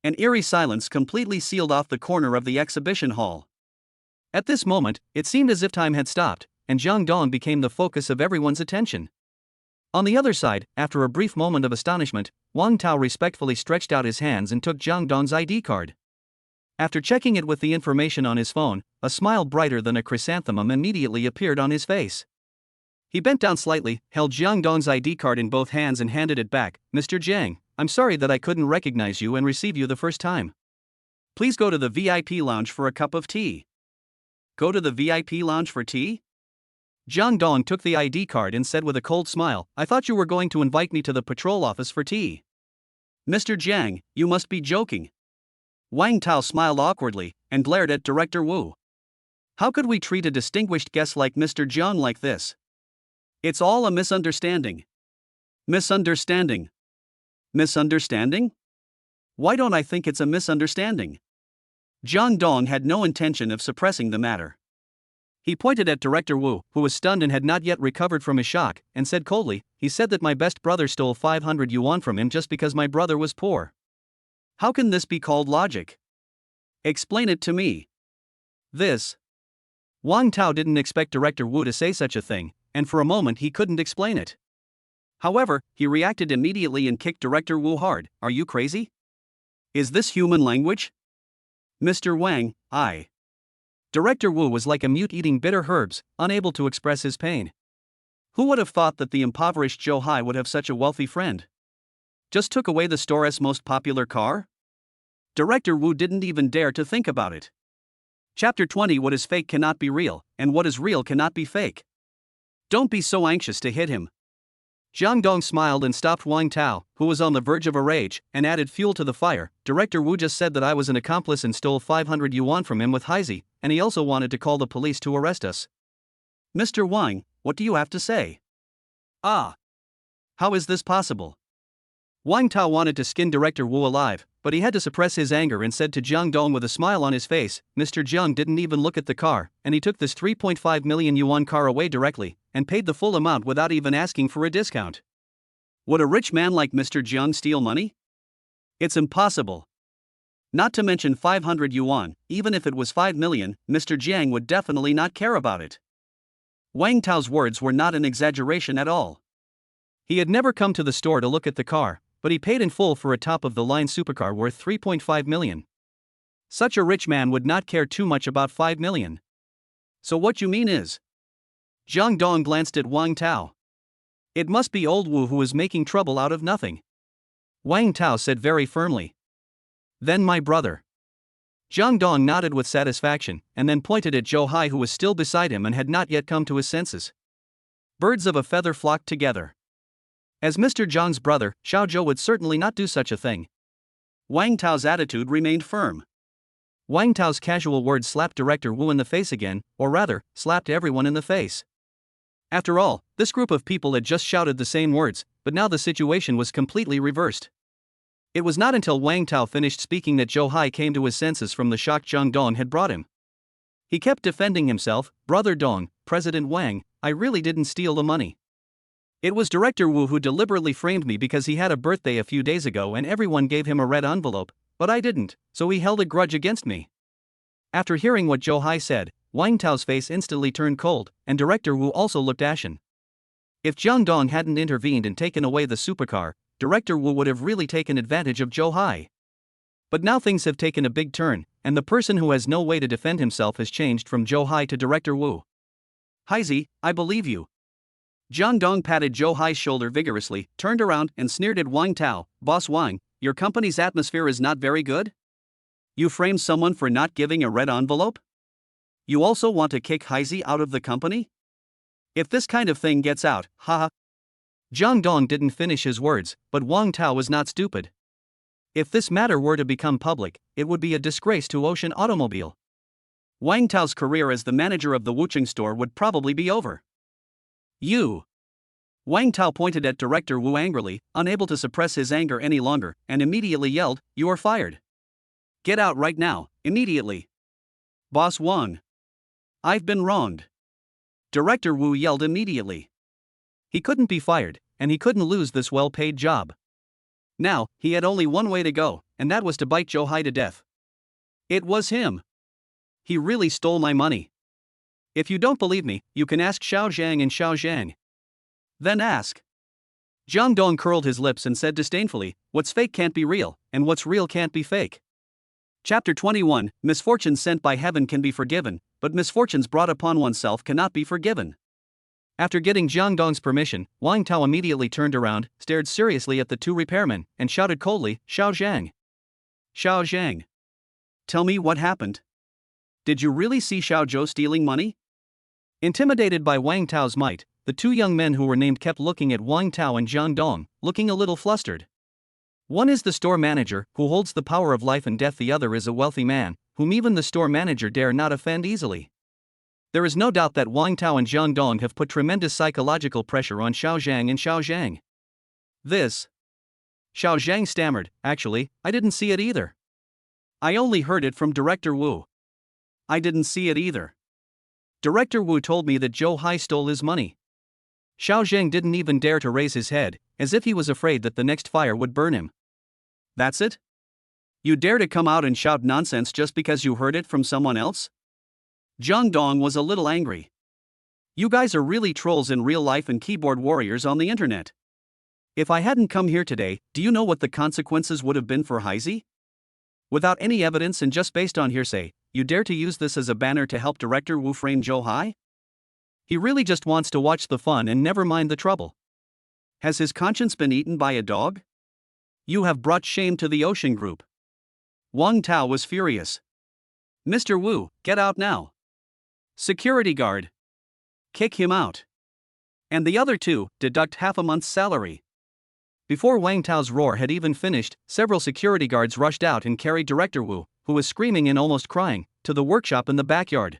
An eerie silence completely sealed off the corner of the exhibition hall. At this moment, it seemed as if time had stopped, and Jang Dong became the focus of everyone's attention. On the other side, after a brief moment of astonishment, Wang Tao respectfully stretched out his hands and took Jang Dong's ID card. After checking it with the information on his phone, a smile brighter than a chrysanthemum immediately appeared on his face. He bent down slightly, held Jang Dong's ID card in both hands and handed it back. "Mr. Jiang, I'm sorry that I couldn't recognize you and receive you the first time. Please go to the VIP lounge for a cup of tea." "Go to the VIP lounge for tea?" Jang Dong took the ID card and said with a cold smile, "I thought you were going to invite me to the patrol office for tea." "Mr. Jiang, you must be joking." Wang Tao smiled awkwardly and glared at Director Wu. "How could we treat a distinguished guest like Mr. Jiang like this? It's all a misunderstanding." "Misunderstanding? Misunderstanding? Why don't I think it's a misunderstanding?" Jang Dong had no intention of suppressing the matter. He pointed at Director Wu, who was stunned and had not yet recovered from his shock, and said coldly, "He said that my best brother stole 500 yuan from him just because my brother was poor. How can this be called logic? Explain it to me." This. Wang Tao didn't expect Director Wu to say such a thing, and for a moment he couldn't explain it. However, he reacted immediately and kicked Director Wu hard. "Are you crazy? Is this human language? Mr. Wang, Director Wu was like a mute eating bitter herbs, unable to express his pain. Who would have thought that the impoverished Zhou Hai would have such a wealthy friend? Just took away the store's most popular car? Director Wu didn't even dare to think about it. Chapter 20. What is fake cannot be real, and what is real cannot be fake. Don't be so anxious to hit him. Jang Dong smiled and stopped Wang Tao, who was on the verge of a rage, and added fuel to the fire. Director Wu just said that I was an accomplice and stole 500 yuan from him with Haizi, and he also wanted to call the police to arrest us. Mr. Wang, what do you have to say? Ah. How is this possible? Wang Tao wanted to skin Director Wu alive, but he had to suppress his anger and said to Jang Dong with a smile on his face, Mr. Jiang didn't even look at the car, and he took this 3.5 million yuan car away directly, and paid the full amount without even asking for a discount. Would a rich man like Mr. Jiang steal money? It's impossible. Not to mention 500 yuan, even if it was 5 million, Mr. Jiang would definitely not care about it. Wang Tao's words were not an exaggeration at all. He had never come to the store to look at the car, but he paid in full for a top-of-the-line supercar worth 3.5 million. Such a rich man would not care too much about 5 million. So what you mean is? Jang Dong glanced at Wang Tao. It must be old Wu who is making trouble out of nothing. Wang Tao said very firmly. Then my brother. Jang Dong nodded with satisfaction, and then pointed at Zhou Hai who was still beside him and had not yet come to his senses. Birds of a feather flocked together. As Mr. Zhang's brother, Xiao Zhou would certainly not do such a thing. Wang Tao's attitude remained firm. Wang Tao's casual words slapped Director Wu in the face again, or rather, slapped everyone in the face. After all, this group of people had just shouted the same words, but now the situation was completely reversed. It was not until Wang Tao finished speaking that Zhou Hai came to his senses from the shock Jang Dong had brought him. He kept defending himself, Brother Dong, President Wang, I really didn't steal the money. It was Director Wu who deliberately framed me because he had a birthday a few days ago and everyone gave him a red envelope, but I didn't, so he held a grudge against me. After hearing what Zhou Hai said, Wang Tao's face instantly turned cold, and Director Wu also looked ashen. If Jang Dong hadn't intervened and taken away the supercar, Director Wu would have really taken advantage of Zhou Hai. But now things have taken a big turn, and the person who has no way to defend himself has changed from Zhou Hai to Director Wu. Haizi, I believe you. Jang Dong patted Zhou Hai's shoulder vigorously, turned around and sneered at Wang Tao, Boss Wang, your company's atmosphere is not very good? You framed someone for not giving a red envelope? You also want to kick Haizi out of the company? If this kind of thing gets out, haha. Jang Dong didn't finish his words, but Wang Tao was not stupid. If this matter were to become public, it would be a disgrace to Ocean Automobile. Wang Tao's career as the manager of the Wucheng store would probably be over. You! Wang Tao pointed at Director Wu angrily, unable to suppress his anger any longer, and immediately yelled, You are fired. Get out right now, immediately. Boss Wang. I've been wronged. Director Wu yelled immediately. He couldn't be fired, and he couldn't lose this well-paid job. Now, he had only one way to go, and that was to bite Zhou Hai to death. It was him. He really stole my money. If you don't believe me, you can ask Xiao Zhang and Xiao Zhang. Then ask. Jang Dong curled his lips and said disdainfully, What's fake can't be real, and what's real can't be fake. Chapter 21, Misfortunes sent by heaven can be forgiven, but misfortunes brought upon oneself cannot be forgiven. After getting Jang Dong's permission, Wang Tao immediately turned around, stared seriously at the two repairmen, and shouted coldly, Xiao Zhang. Xiao Zhang. Tell me what happened. Did you really see Xiao Zhou stealing money? Intimidated by Wang Tao's might, the two young men who were named kept looking at Wang Tao and Jang Dong, looking a little flustered. One is the store manager, who holds the power of life and death. The other is a wealthy man, whom even the store manager dare not offend easily. There is no doubt that Wang Tao and Jang Dong have put tremendous psychological pressure on Xiao Zhang and Xiao Zhang. This. Xiao Zhang stammered, Actually, I didn't see it either. I only heard it from Director Wu. I didn't see it either. Director Wu told me that Zhou Hai stole his money. Xiao Zhang didn't even dare to raise his head, as if he was afraid that the next fire would burn him. That's it? You dare to come out and shout nonsense just because you heard it from someone else? Jang Dong was a little angry. You guys are really trolls in real life and keyboard warriors on the internet. If I hadn't come here today, do you know what the consequences would have been for Haizi? Without any evidence and just based on hearsay, you dare to use this as a banner to help director Wu frame Zhou Hai? He really just wants to watch the fun and never mind the trouble. Has his conscience been eaten by a dog? You have brought shame to the Ocean Group. Wang Tao was furious. Mr. Wu, get out now. Security guard. Kick him out. And the other two, deduct half a month's salary. Before Wang Tao's roar had even finished, several security guards rushed out and carried Director Wu, who was screaming and almost crying, to the workshop in the backyard.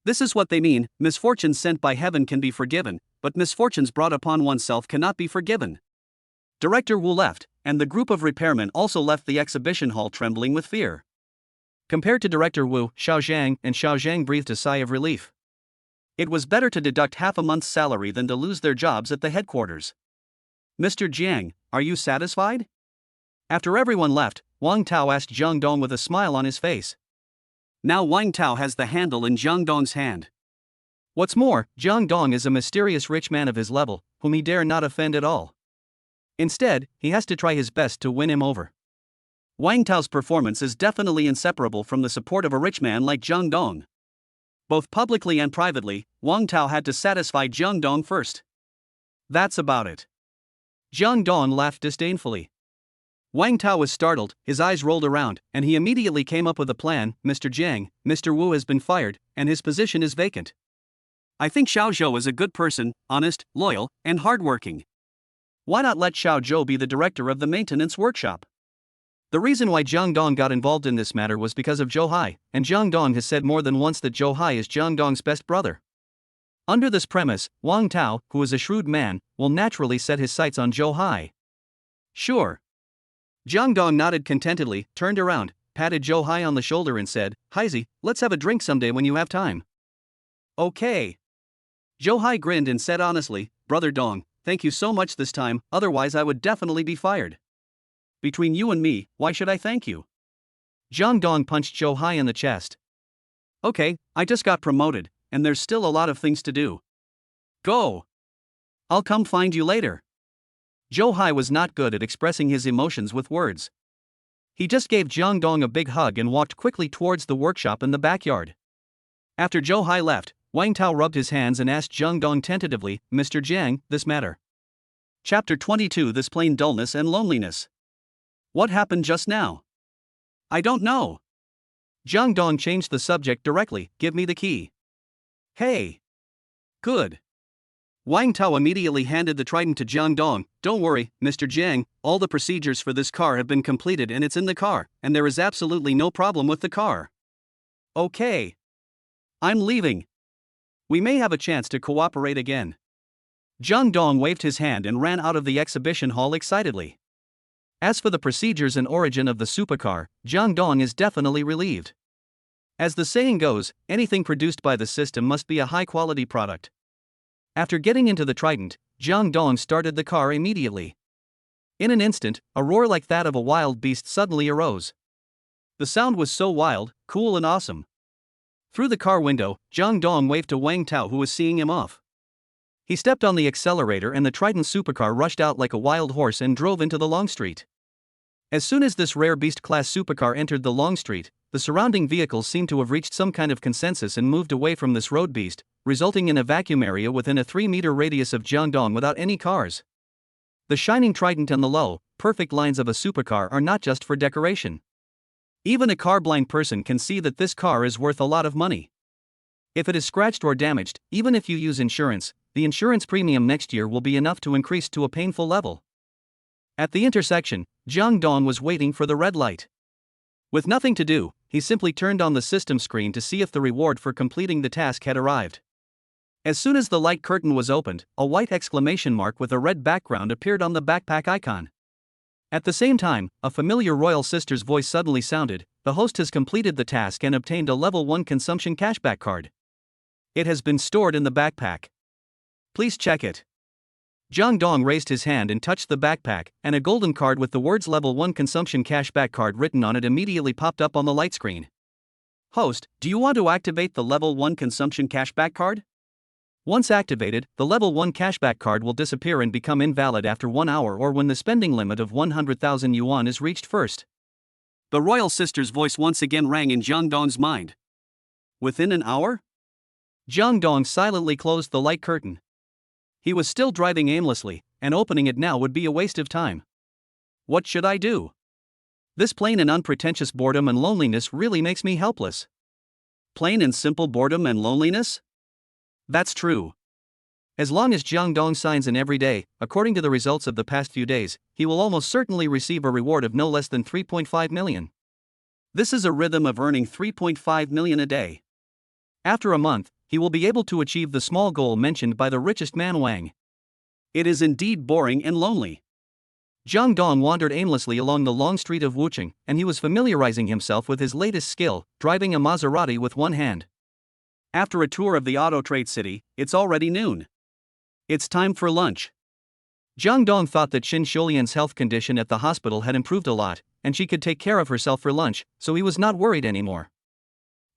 This is what they mean: misfortunes sent by heaven can be forgiven, but misfortunes brought upon oneself cannot be forgiven. Director Wu left, and the group of repairmen also left the exhibition hall trembling with fear. Compared to Director Wu, Xiao Zhang and Xiao Zhang breathed a sigh of relief. It was better to deduct half a month's salary than to lose their jobs at the headquarters. Mr. Jiang, are you satisfied? After everyone left, Wang Tao asked Jang Dong with a smile on his face. Now Wang Tao has the handle in Jang Dong's hand. What's more, Jang Dong is a mysterious rich man of his level, whom he dare not offend at all. Instead, he has to try his best to win him over. Wang Tao's performance is definitely inseparable from the support of a rich man like Jang Dong. Both publicly and privately, Wang Tao had to satisfy Jang Dong first. That's about it. Jang Dong laughed disdainfully. Wang Tao was startled, his eyes rolled around, and he immediately came up with a plan. Mr. Jiang, Mr. Wu has been fired, and his position is vacant. I think Xiao Zhou is a good person, honest, loyal, and hardworking. Why not let Xiao Zhou be the director of the maintenance workshop? The reason why Jang Dong got involved in this matter was because of Zhou Hai, and Jang Dong has said more than once that Zhou Hai is Jang Dong's best brother. Under this premise, Wang Tao, who is a shrewd man, will naturally set his sights on Zhou Hai. Sure. Jang Dong nodded contentedly, turned around, patted Zhou Hai on the shoulder and said, Haizi, let's have a drink someday when you have time. Okay. Zhou Hai grinned and said honestly, Brother Dong, thank you so much this time, otherwise I would definitely be fired. Between you and me, why should I thank you? Jang Dong punched Zhou Hai in the chest. Okay, I just got promoted, and there's still a lot of things to do. Go. I'll come find you later. Zhou Hai was not good at expressing his emotions with words. He just gave Jang Dong a big hug and walked quickly towards the workshop in the backyard. After Zhou Hai left, Wang Tao rubbed his hands and asked Jang Dong tentatively, Mr. Jiang, this matter. Chapter 22 This plain dullness and loneliness. What happened just now? I don't know. Jang Dong changed the subject directly, give me the key. Hey. Good. Wang Tao immediately handed the trident to Jang Dong. Don't worry, Mr. Jiang, all the procedures for this car have been completed and it's in the car, and there is absolutely no problem with the car. Okay. I'm leaving. We may have a chance to cooperate again. Jang Dong waved his hand and ran out of the exhibition hall excitedly. As for the procedures and origin of the supercar, Jang Dong is definitely relieved. As the saying goes, anything produced by the system must be a high-quality product. After getting into the Trident, Jang Dong started the car immediately. In an instant, a roar like that of a wild beast suddenly arose. The sound was so wild, cool and awesome. Through the car window, Jang Dong waved to Wang Tao, who was seeing him off. He stepped on the accelerator and the Trident supercar rushed out like a wild horse and drove into the long street. As soon as this rare beast-class supercar entered the long street, the surrounding vehicles seemed to have reached some kind of consensus and moved away from this road beast, resulting in a vacuum area within a 3-meter radius of Jang Dong without any cars. The shining Trident and the low, perfect lines of a supercar are not just for decoration. Even a car-blind person can see that this car is worth a lot of money. If it is scratched or damaged, even if you use insurance, the insurance premium next year will be enough to increase to a painful level. At the intersection, Jang Dong was waiting for the red light. With nothing to do, he simply turned on the system screen to see if the reward for completing the task had arrived. As soon as the light curtain was opened, a white exclamation mark with a red background appeared on the backpack icon. At the same time, a familiar royal sister's voice suddenly sounded. The host has completed the task and obtained a level 1 consumption cashback card. It has been stored in the backpack. Please check it. Jang Dong raised his hand and touched the backpack, and a golden card with the words Level 1 Consumption Cashback Card written on it immediately popped up on the light screen. Host, do you want to activate the Level 1 Consumption Cashback Card? Once activated, the Level 1 Cashback Card will disappear and become invalid after 1 hour or when the spending limit of 100,000 yuan is reached first. The royal sister's voice once again rang in Jang Dong's mind. Within an hour? Jang Dong silently closed the light curtain. He was still driving aimlessly, and opening it now would be a waste of time. What should I do? This plain and unpretentious boredom and loneliness really makes me helpless. Plain and simple boredom and loneliness? That's true. As long as Jang Dong signs in every day, according to the results of the past few days, he will almost certainly receive a reward of no less than 3.5 million. This is a rhythm of earning 3.5 million a day. After a month, he will be able to achieve the small goal mentioned by the richest man Wang. It is indeed boring and lonely. Jang Dong wandered aimlessly along the long street of Wuchang, and he was familiarizing himself with his latest skill, driving a Maserati with one hand. After a tour of the auto trade city, it's already noon. It's time for lunch. Jang Dong thought that Qin Shulian's health condition at the hospital had improved a lot, and she could take care of herself for lunch, so he was not worried anymore.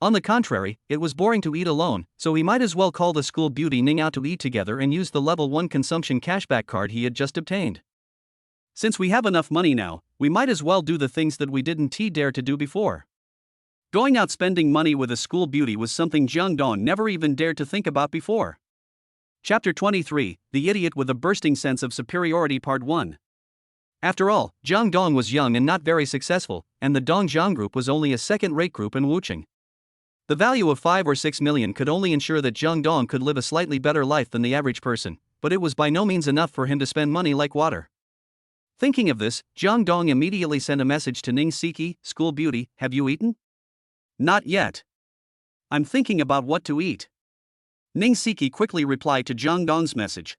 On the contrary, it was boring to eat alone, so he might as well call the school beauty Ning out to eat together and use the level 1 consumption cashback card he had just obtained. Since we have enough money now, we might as well do the things that we didn't dare to do before. Going out spending money with a school beauty was something Jang Dong never even dared to think about before. Chapter 23, The Idiot with a Bursting Sense of Superiority Part 1. After all, Jang Dong was young and not very successful, and the Dongjiang group was only a second-rate group in Wuchang. The value of 5 or 6 million could only ensure that Jang Dong could live a slightly better life than the average person, but it was by no means enough for him to spend money like water. Thinking of this, Jang Dong immediately sent a message to Ning Siki, school beauty, "Have you eaten?" "Not yet. I'm thinking about what to eat." Ning Siki quickly replied to Jang Dong's message.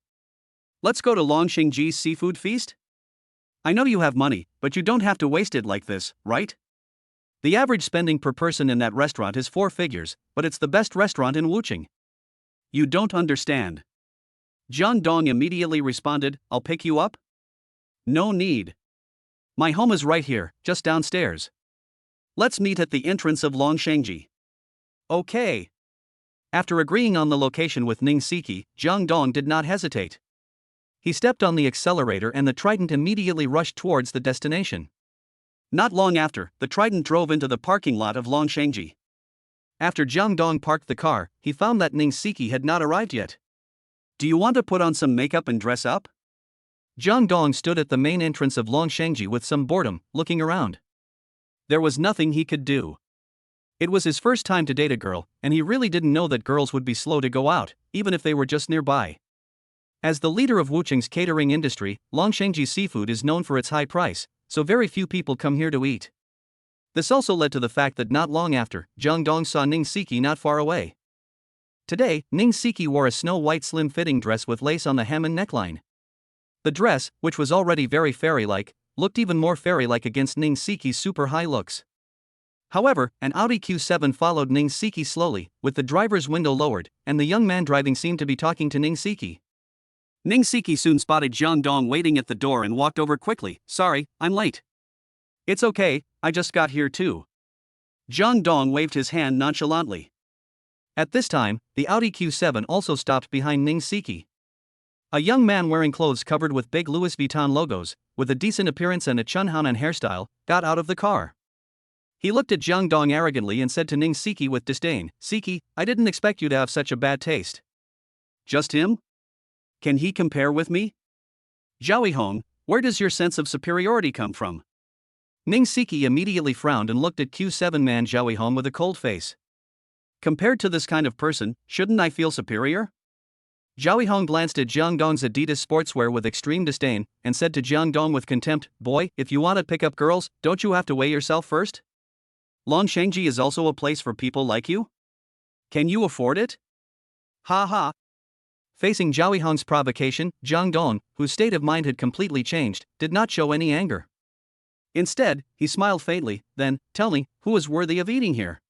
"Let's go to Longshengji's seafood feast? I know you have money, but you don't have to waste it like this, right? The average spending per person in that restaurant is 4 figures, but it's the best restaurant in Wuchang." "You don't understand." Jang Dong immediately responded, "I'll pick you up?" "No need. My home is right here, just downstairs. Let's meet at the entrance of Longshengji." "Okay." After agreeing on the location with Ning Siki, Jang Dong did not hesitate. He stepped on the accelerator and the Trident immediately rushed towards the destination. Not long after, the Trident drove into the parking lot of Longshengji. After Jang Dong parked the car, he found that Ning Siki had not arrived yet. "Do you want to put on some makeup and dress up?" Jang Dong stood at the main entrance of Longshengji with some boredom, looking around. There was nothing he could do. It was his first time to date a girl, and he really didn't know that girls would be slow to go out, even if they were just nearby. As the leader of Wuchang's catering industry, Longshengji's seafood is known for its high price, so very few people come here to eat. This also led to the fact that not long after, Jang Dong saw Ning Siki not far away. Today, Ning Siki wore a snow-white slim-fitting dress with lace on the hem and neckline. The dress, which was already very fairy-like, looked even more fairy-like against Ning Siki's super-high looks. However, an Audi Q7 followed Ning Siki slowly, with the driver's window lowered, and the young man driving seemed to be talking to Ning Siki. Ning Siki soon spotted Jang Dong waiting at the door and walked over quickly. "Sorry, I'm late." "It's okay, I just got here too." Jang Dong waved his hand nonchalantly. At this time, the Audi Q7 also stopped behind Ning Siki. A young man wearing clothes covered with big Louis Vuitton logos, with a decent appearance and a Chunhanan hairstyle, got out of the car. He looked at Jang Dong arrogantly and said to Ning Siki with disdain, "Siki, I didn't expect you to have such a bad taste." "Just him? Can he compare with me? Zhao Hong, where does your sense of superiority come from?" Ning Siki immediately frowned and looked at Q7 man Zhao Hong with a cold face. "Compared to this kind of person, shouldn't I feel superior?" Zhao Hong glanced at Jang Dong's Adidas sportswear with extreme disdain, and said to Jang Dong with contempt, "Boy, if you want to pick up girls, don't you have to weigh yourself first? Longshengji is also a place for people like you? Can you afford it?" "Ha ha." Facing Zhao Hong's provocation, Jang Dong, whose state of mind had completely changed, did not show any anger. Instead, he smiled faintly, then, "Tell me, who is worthy of eating here?"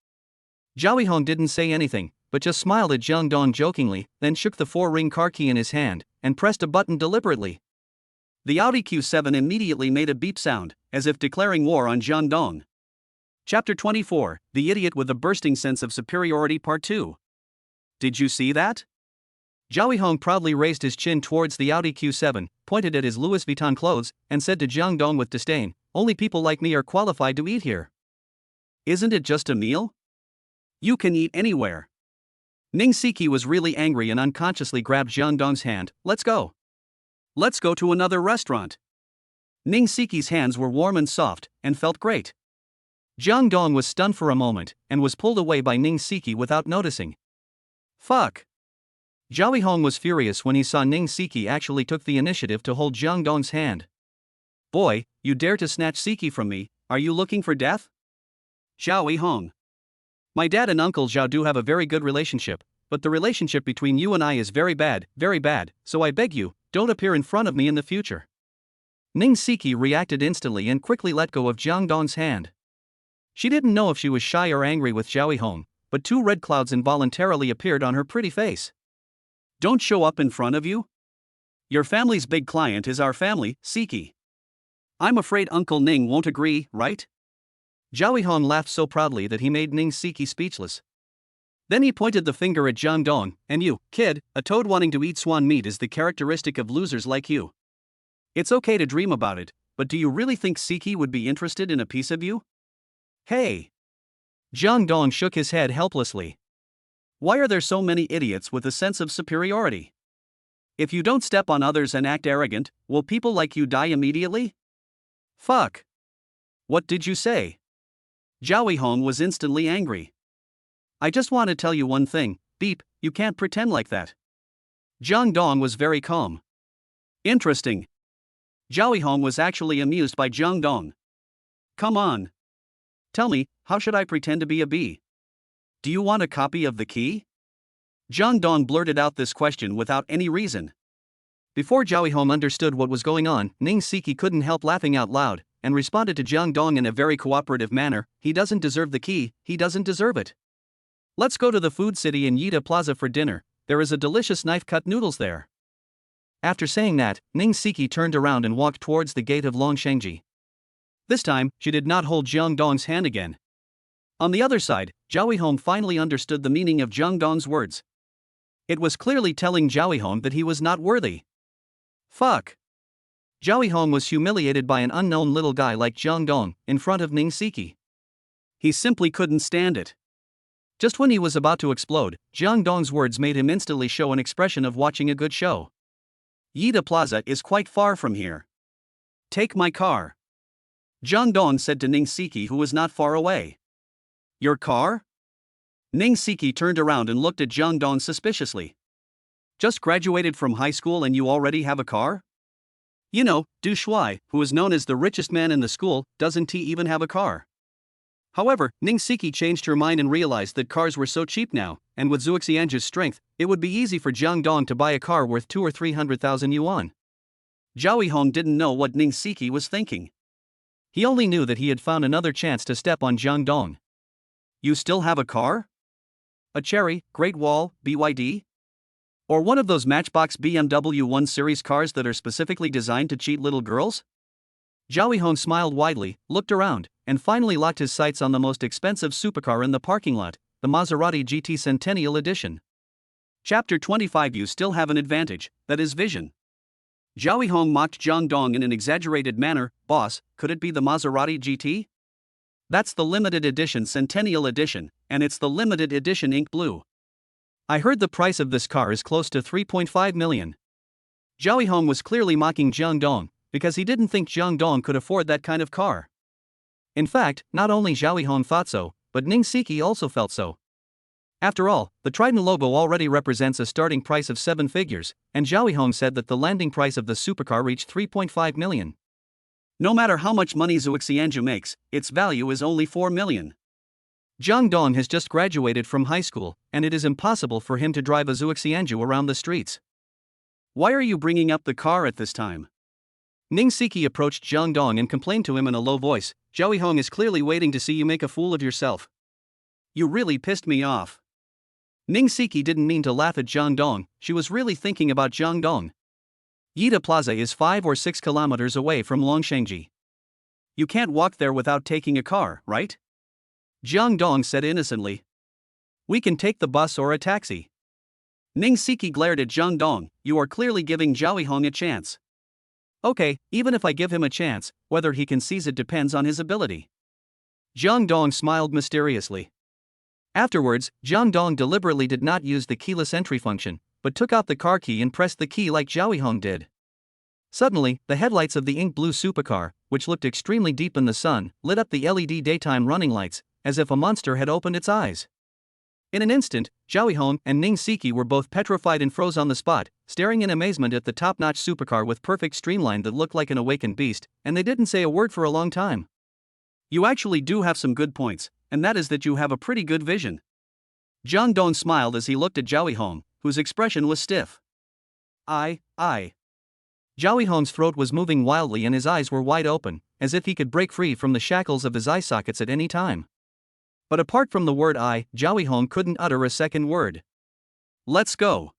Zhao Hong didn't say anything, but just smiled at Jang Dong jokingly, then shook the 4-ring car key in his hand, and pressed a button deliberately. The Audi Q7 immediately made a beep sound, as if declaring war on Jang Dong. Chapter 24, The Idiot with a Bursting Sense of Superiority Part 2. "Did you see that?" Zhao Hong proudly raised his chin towards the Audi Q7, pointed at his Louis Vuitton clothes, and said to Jang Dong with disdain, "Only people like me are qualified to eat here." Isn't it just a meal? You can eat anywhere. Ning Siki was really angry and unconsciously grabbed Jang Dong's hand. Let's go. Let's go to another restaurant. Ning Siki's hands were warm and soft, and felt great. Jang Dong was stunned for a moment, and was pulled away by Ning Siki without noticing. Fuck. Zhao Hong was furious when he saw Ning Siki actually took the initiative to hold Jang Dong's hand. Boy, you dare to snatch Siki from me, are you looking for death? Zhao Hong. My dad and Uncle Zhao do have a very good relationship, but the relationship between you and I is very bad, so I beg you, don't appear in front of me in the future. Ning Siki reacted instantly and quickly let go of Jang Dong's hand. She didn't know if she was shy or angry with Zhao Hong, but two red clouds involuntarily appeared on her pretty face. Don't show up in front of you? Your family's big client is our family, Siki. I'm afraid Uncle Ning won't agree, right? Zhao Hong laughed so proudly that he made Ning Siki speechless. Then he pointed the finger at Jang Dong, and you, kid, a toad wanting to eat swan meat is the characteristic of losers like you. It's okay to dream about it, but do you really think Siki would be interested in a piece of you? Hey! Jang Dong shook his head helplessly. Why are there so many idiots with a sense of superiority? If you don't step on others and act arrogant, will people like you die immediately? Fuck! What did you say? Zhao Hong was instantly angry. I just want to tell you one thing, Beep, you can't pretend like that. Jang Dong was very calm. Interesting. Zhao Hong was actually amused by Jang Dong. Come on. Tell me, how should I pretend to be a bee? Do you want a copy of the key? Jang Dong blurted out this question without any reason. Before Zhao Hong understood what was going on, Ning Siki couldn't help laughing out loud, and responded to Jang Dong in a very cooperative manner. He doesn't deserve the key, he doesn't deserve it. Let's go to the food city in Yida Plaza for dinner, there is a delicious knife-cut noodles there. After saying that, Ning Siki turned around and walked towards the gate of Longshengji. This time, she did not hold Jang Dong's hand again. On the other side, Zhao Hong finally understood the meaning of Jang Dong's words. It was clearly telling Zhao Hong that he was not worthy. Fuck. Zhao Hong was humiliated by an unknown little guy like Jang Dong in front of Ning Siki. He simply couldn't stand it. Just when he was about to explode, Jang Dong's words made him instantly show an expression of watching a good show. Yida Plaza is quite far from here. Take my car. Jang Dong said to Ning Siki, who was not far away. Your car? Ning Siki turned around and looked at Jang Dong suspiciously. Just graduated from high school and you already have a car? You know, Du Shuai, who is known as the richest man in the school, doesn't he even have a car? However, Ning Siki changed her mind and realized that cars were so cheap now, and with Zhu Xianju's strength, it would be easy for Jang Dong to buy a car worth 200,000 or 300,000 yuan. Zhao Hong didn't know what Ning Siki was thinking. He only knew that he had found another chance to step on Jang Dong. You still have a car? A Cherry, Great Wall, BYD? Or one of those Matchbox BMW 1 Series cars that are specifically designed to cheat little girls? Zhao Hong smiled widely, looked around, and finally locked his sights on the most expensive supercar in the parking lot, the Maserati GT Centennial Edition. Chapter 25. You still have an advantage, that is vision. Zhao Hong mocked Jang Dong in an exaggerated manner. Boss, could it be the Maserati GT? That's the limited edition Centennial Edition, and it's the limited edition ink blue. I heard the price of this car is close to 3.5 million. Zhao Hong was clearly mocking Jang Dong, because he didn't think Jang Dong could afford that kind of car. In fact, not only Zhao Hong thought so, but Ning Siki also felt so. After all, the Trident logo already represents a starting price of 7 figures, and Zhao Hong said that the landing price of the supercar reached 3.5 million. No matter how much money Zhu Xianju makes, its value is only 4 million. Jang Dong has just graduated from high school, and it is impossible for him to drive a Zhu Xianju around the streets. Why are you bringing up the car at this time? Ning Siki approached Jang Dong and complained to him in a low voice. Zhao Hong is clearly waiting to see you make a fool of yourself. You really pissed me off. Ning Siki didn't mean to laugh at Jang Dong, she was really thinking about Jang Dong. Yida Plaza is 5 or 6 kilometers away from Longshengji. You can't walk there without taking a car, right? Jang Dong said innocently. We can take the bus or a taxi. Ning Siki glared at Jang Dong. You are clearly giving Zhao Hong a chance. Okay, even if I give him a chance, whether he can seize it depends on his ability. Jang Dong smiled mysteriously. Afterwards, Jang Dong deliberately did not use the keyless entry function, but took out the car key and pressed the key like Zhao Yihong did. Suddenly, the headlights of the ink blue supercar, which looked extremely deep in the sun, lit up the LED daytime running lights, as if a monster had opened its eyes. In an instant, Zhao Yihong and Ning Siki were both petrified and froze on the spot, staring in amazement at the top-notch supercar with perfect streamline that looked like an awakened beast, and they didn't say a word for a long time. You actually do have some good points, and that is that you have a pretty good vision. Jang Dong smiled as he looked at Zhao Yihong, whose expression was stiff. I. Zhao Yihong's throat was moving wildly and his eyes were wide open, as if he could break free from the shackles of his eye sockets at any time. But apart from the word I, Zhao Yihong couldn't utter a second word. Let's go.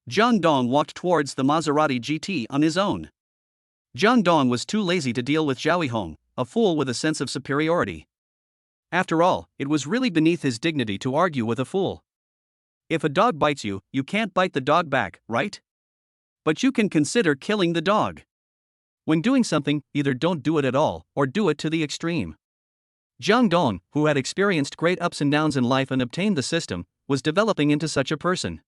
Jang Dong walked towards the Maserati GT on his own. Jang Dong was too lazy to deal with Zhao Yihong, a fool with a sense of superiority. After all, it was really beneath his dignity to argue with a fool. If a dog bites you, you can't bite the dog back, right? But you can consider killing the dog. When doing something, either don't do it at all, or do it to the extreme. Jang Dong, who had experienced great ups and downs in life and obtained the system, was developing into such a person.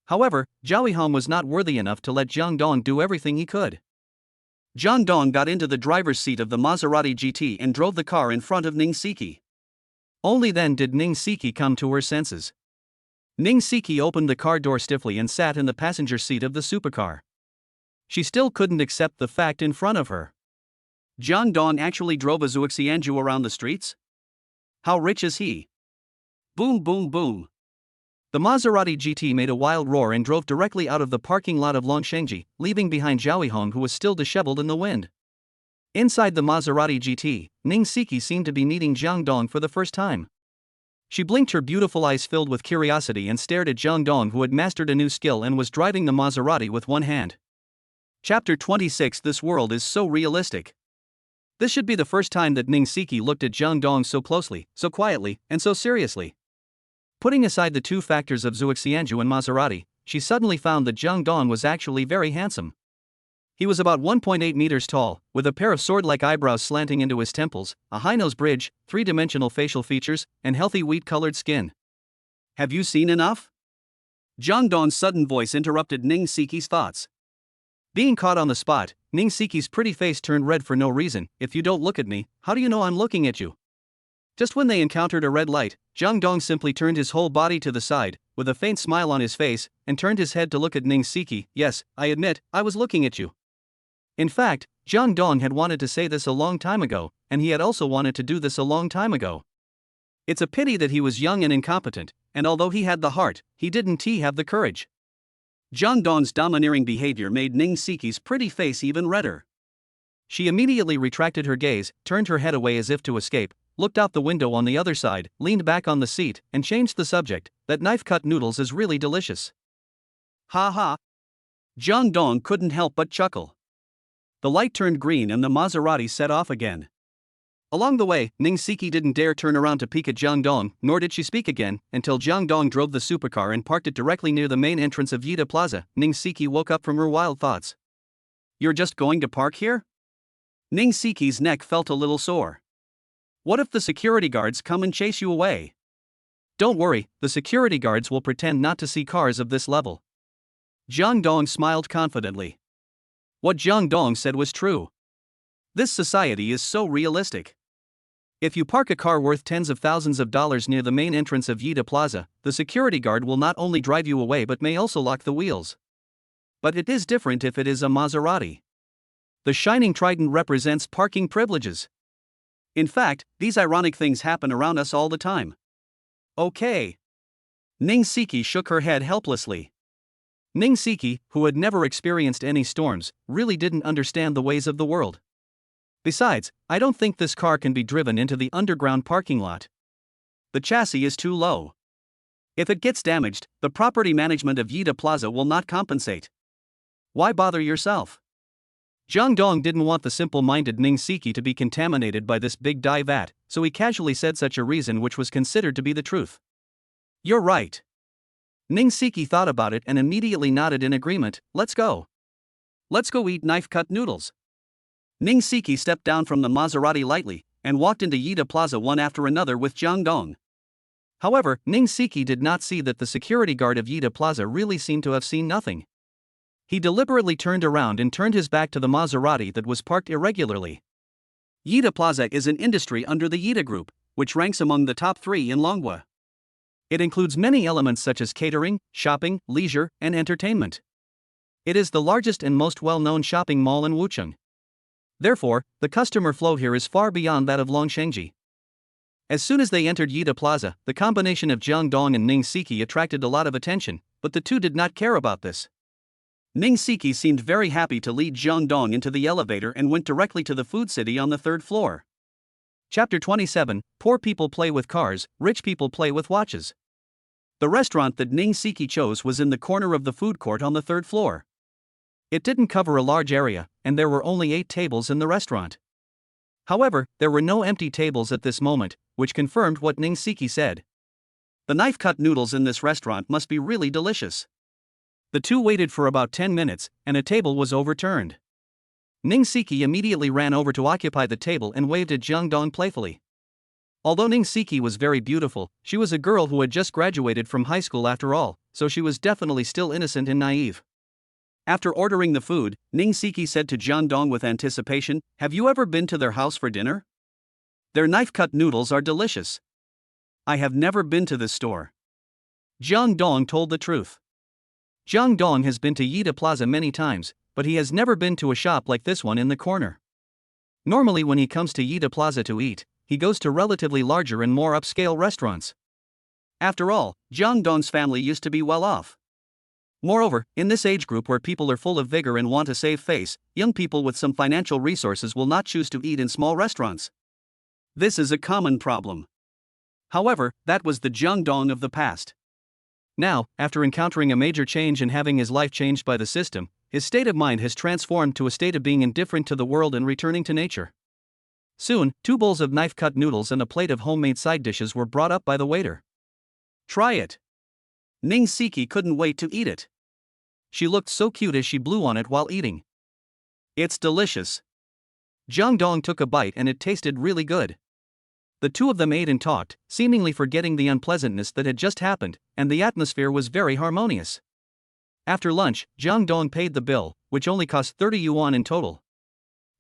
However, Zhao Yihong was not worthy enough to let Jang Dong do everything he could. Jang Dong got into the driver's seat of the Maserati GT and drove the car in front of Ning Siki. Only then did Ning Siki come to her senses. Ning Siki opened the car door stiffly and sat in the passenger seat of the supercar. She still couldn't accept the fact in front of her. Jang Dong actually drove a Zhuxianju around the streets? How rich is he? Boom boom boom. The Maserati GT made a wild roar and drove directly out of the parking lot of Longshengji, leaving behind Zhao Yihong, who was still disheveled in the wind. Inside the Maserati GT, Ning Siki seemed to be meeting Jang Dong for the first time. She blinked her beautiful eyes filled with curiosity and stared at Jang Dong, who had mastered a new skill and was driving the Maserati with one hand. Chapter 26. This world is so realistic. This should be the first time that Ning Siki looked at Jang Dong so closely, so quietly, and so seriously. Putting aside the two factors of Zhuxianju and Maserati, she suddenly found that Jang Dong was actually very handsome. He was about 1.8 meters tall, with a pair of sword-like eyebrows slanting into his temples, a high nose bridge, three-dimensional facial features, and healthy wheat-colored skin. Have you seen enough? Jang Dong's sudden voice interrupted Ning Siki's thoughts. Being caught on the spot, Ning Siki's pretty face turned red for no reason. If you don't look at me, how do you know I'm looking at you? Just when they encountered a red light, Jang Dong simply turned his whole body to the side, with a faint smile on his face, and turned his head to look at Ning Siki. Yes, I admit, I was looking at you. In fact, Jang Dong had wanted to say this a long time ago, and he had also wanted to do this a long time ago. It's a pity that he was young and incompetent, and although he had the heart, he didn't have the courage. Jang Dong's domineering behavior made Ning Siki's pretty face even redder. She immediately retracted her gaze, turned her head away as if to escape, looked out the window on the other side, leaned back on the seat, and changed the subject. That knife-cut noodles is really delicious. Ha ha. Jang Dong couldn't help but chuckle. The light turned green and the Maserati set off again. Along the way, Ning Siki didn't dare turn around to peek at Jang Dong, nor did she speak again, until Jang Dong drove the supercar and parked it directly near the main entrance of Yida Plaza. Ning Siki woke up from her wild thoughts. You're just going to park here? Ning Siki's neck felt a little sore. What if the security guards come and chase you away? Don't worry, the security guards will pretend not to see cars of this level. Jang Dong smiled confidently. What Jang Dong said was true. This society is so realistic. If you park a car worth tens of thousands of dollars near the main entrance of Yida Plaza, the security guard will not only drive you away but may also lock the wheels. But it is different if it is a Maserati. The shining trident represents parking privileges. In fact, these ironic things happen around us all the time. Okay. Ning Siki shook her head helplessly. Ning Siki, who had never experienced any storms, really didn't understand the ways of the world. Besides, I don't think this car can be driven into the underground parking lot. The chassis is too low. If it gets damaged, the property management of Yida Plaza will not compensate. Why bother yourself? Jang Dong didn't want the simple-minded Ning Siki to be contaminated by this big dye vat, so he casually said such a reason which was considered to be the truth. You're right. Ning Siki thought about it and immediately nodded in agreement. Let's go. Let's go eat knife-cut noodles. Ning Siki stepped down from the Maserati lightly, and walked into Yida Plaza one after another with Jang Dong. However, Ning Siki did not see that the security guard of Yida Plaza really seemed to have seen nothing. He deliberately turned around and turned his back to the Maserati that was parked irregularly. Yida Plaza is an industry under the Yida Group, which ranks among the top 3 in Longwa. It includes many elements such as catering, shopping, leisure, and entertainment. It is the largest and most well-known shopping mall in Wucheng. Therefore, the customer flow here is far beyond that of Longshengji. As soon as they entered Yida Plaza, the combination of Jang Dong and Ning Siki attracted a lot of attention, but the two did not care about this. Ning Siki seemed very happy to lead Jang Dong into the elevator and went directly to the food city on the 3rd floor. Chapter 27, Poor People Play with Cars, Rich People Play with Watches. The restaurant that Ning Siki chose was in the corner of the food court on the 3rd floor. It didn't cover a large area, and there were only 8 tables in the restaurant. However, there were no empty tables at this moment, which confirmed what Ning Siki said. The knife-cut noodles in this restaurant must be really delicious. The two waited for about 10 minutes, and a table was overturned. Ning Siki immediately ran over to occupy the table and waved at Jang Dong playfully. Although Ning Siki was very beautiful, she was a girl who had just graduated from high school after all, so she was definitely still innocent and naive. After ordering the food, Ning Siki said to Jang Dong with anticipation, "Have you ever been to their house for dinner? Their knife-cut noodles are delicious." "I have never been to this store." Jang Dong told the truth. Jang Dong has been to Yida Plaza many times, but he has never been to a shop like this one in the corner. Normally when he comes to Yida Plaza to eat, he goes to relatively larger and more upscale restaurants. After all, Jang Dong's family used to be well off. Moreover, in this age group where people are full of vigor and want to save face, young people with some financial resources will not choose to eat in small restaurants. This is a common problem. However, that was the Jang Dong of the past. Now, after encountering a major change and having his life changed by the system, his state of mind has transformed to a state of being indifferent to the world and returning to nature. Soon, 2 bowls of knife-cut noodles and a plate of homemade side dishes were brought up by the waiter. "Try it." Ning Siki couldn't wait to eat it. She looked so cute as she blew on it while eating. "It's delicious." Jang Dong took a bite and it tasted really good. The two of them ate and talked, seemingly forgetting the unpleasantness that had just happened, and the atmosphere was very harmonious. After lunch, Jang Dong paid the bill, which only cost 30 yuan in total.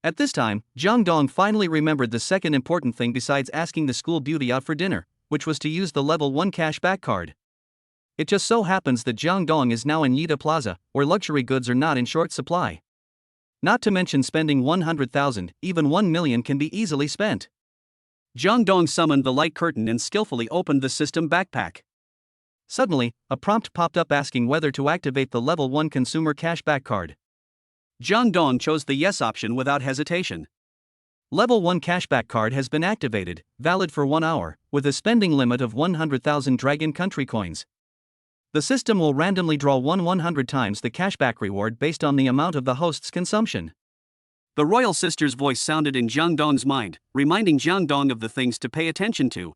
At this time, Jang Dong finally remembered the second important thing besides asking the school beauty out for dinner, which was to use the level 1 cashback card. It just so happens that Jang Dong is now in Yida Plaza, where luxury goods are not in short supply. Not to mention spending 100,000, even 1 million can be easily spent. Jang Dong summoned the light curtain and skillfully opened the system backpack. Suddenly, a prompt popped up asking whether to activate the level 1 consumer cashback card. Jang Dong chose the yes option without hesitation. Level 1 cashback card has been activated, valid for 1 hour, with a spending limit of 100,000 Dragon Country coins. The system will randomly draw 100 times the cashback reward based on the amount of the host's consumption. The royal sister's voice sounded in Jang Dong's mind, reminding Jang Dong of the things to pay attention to.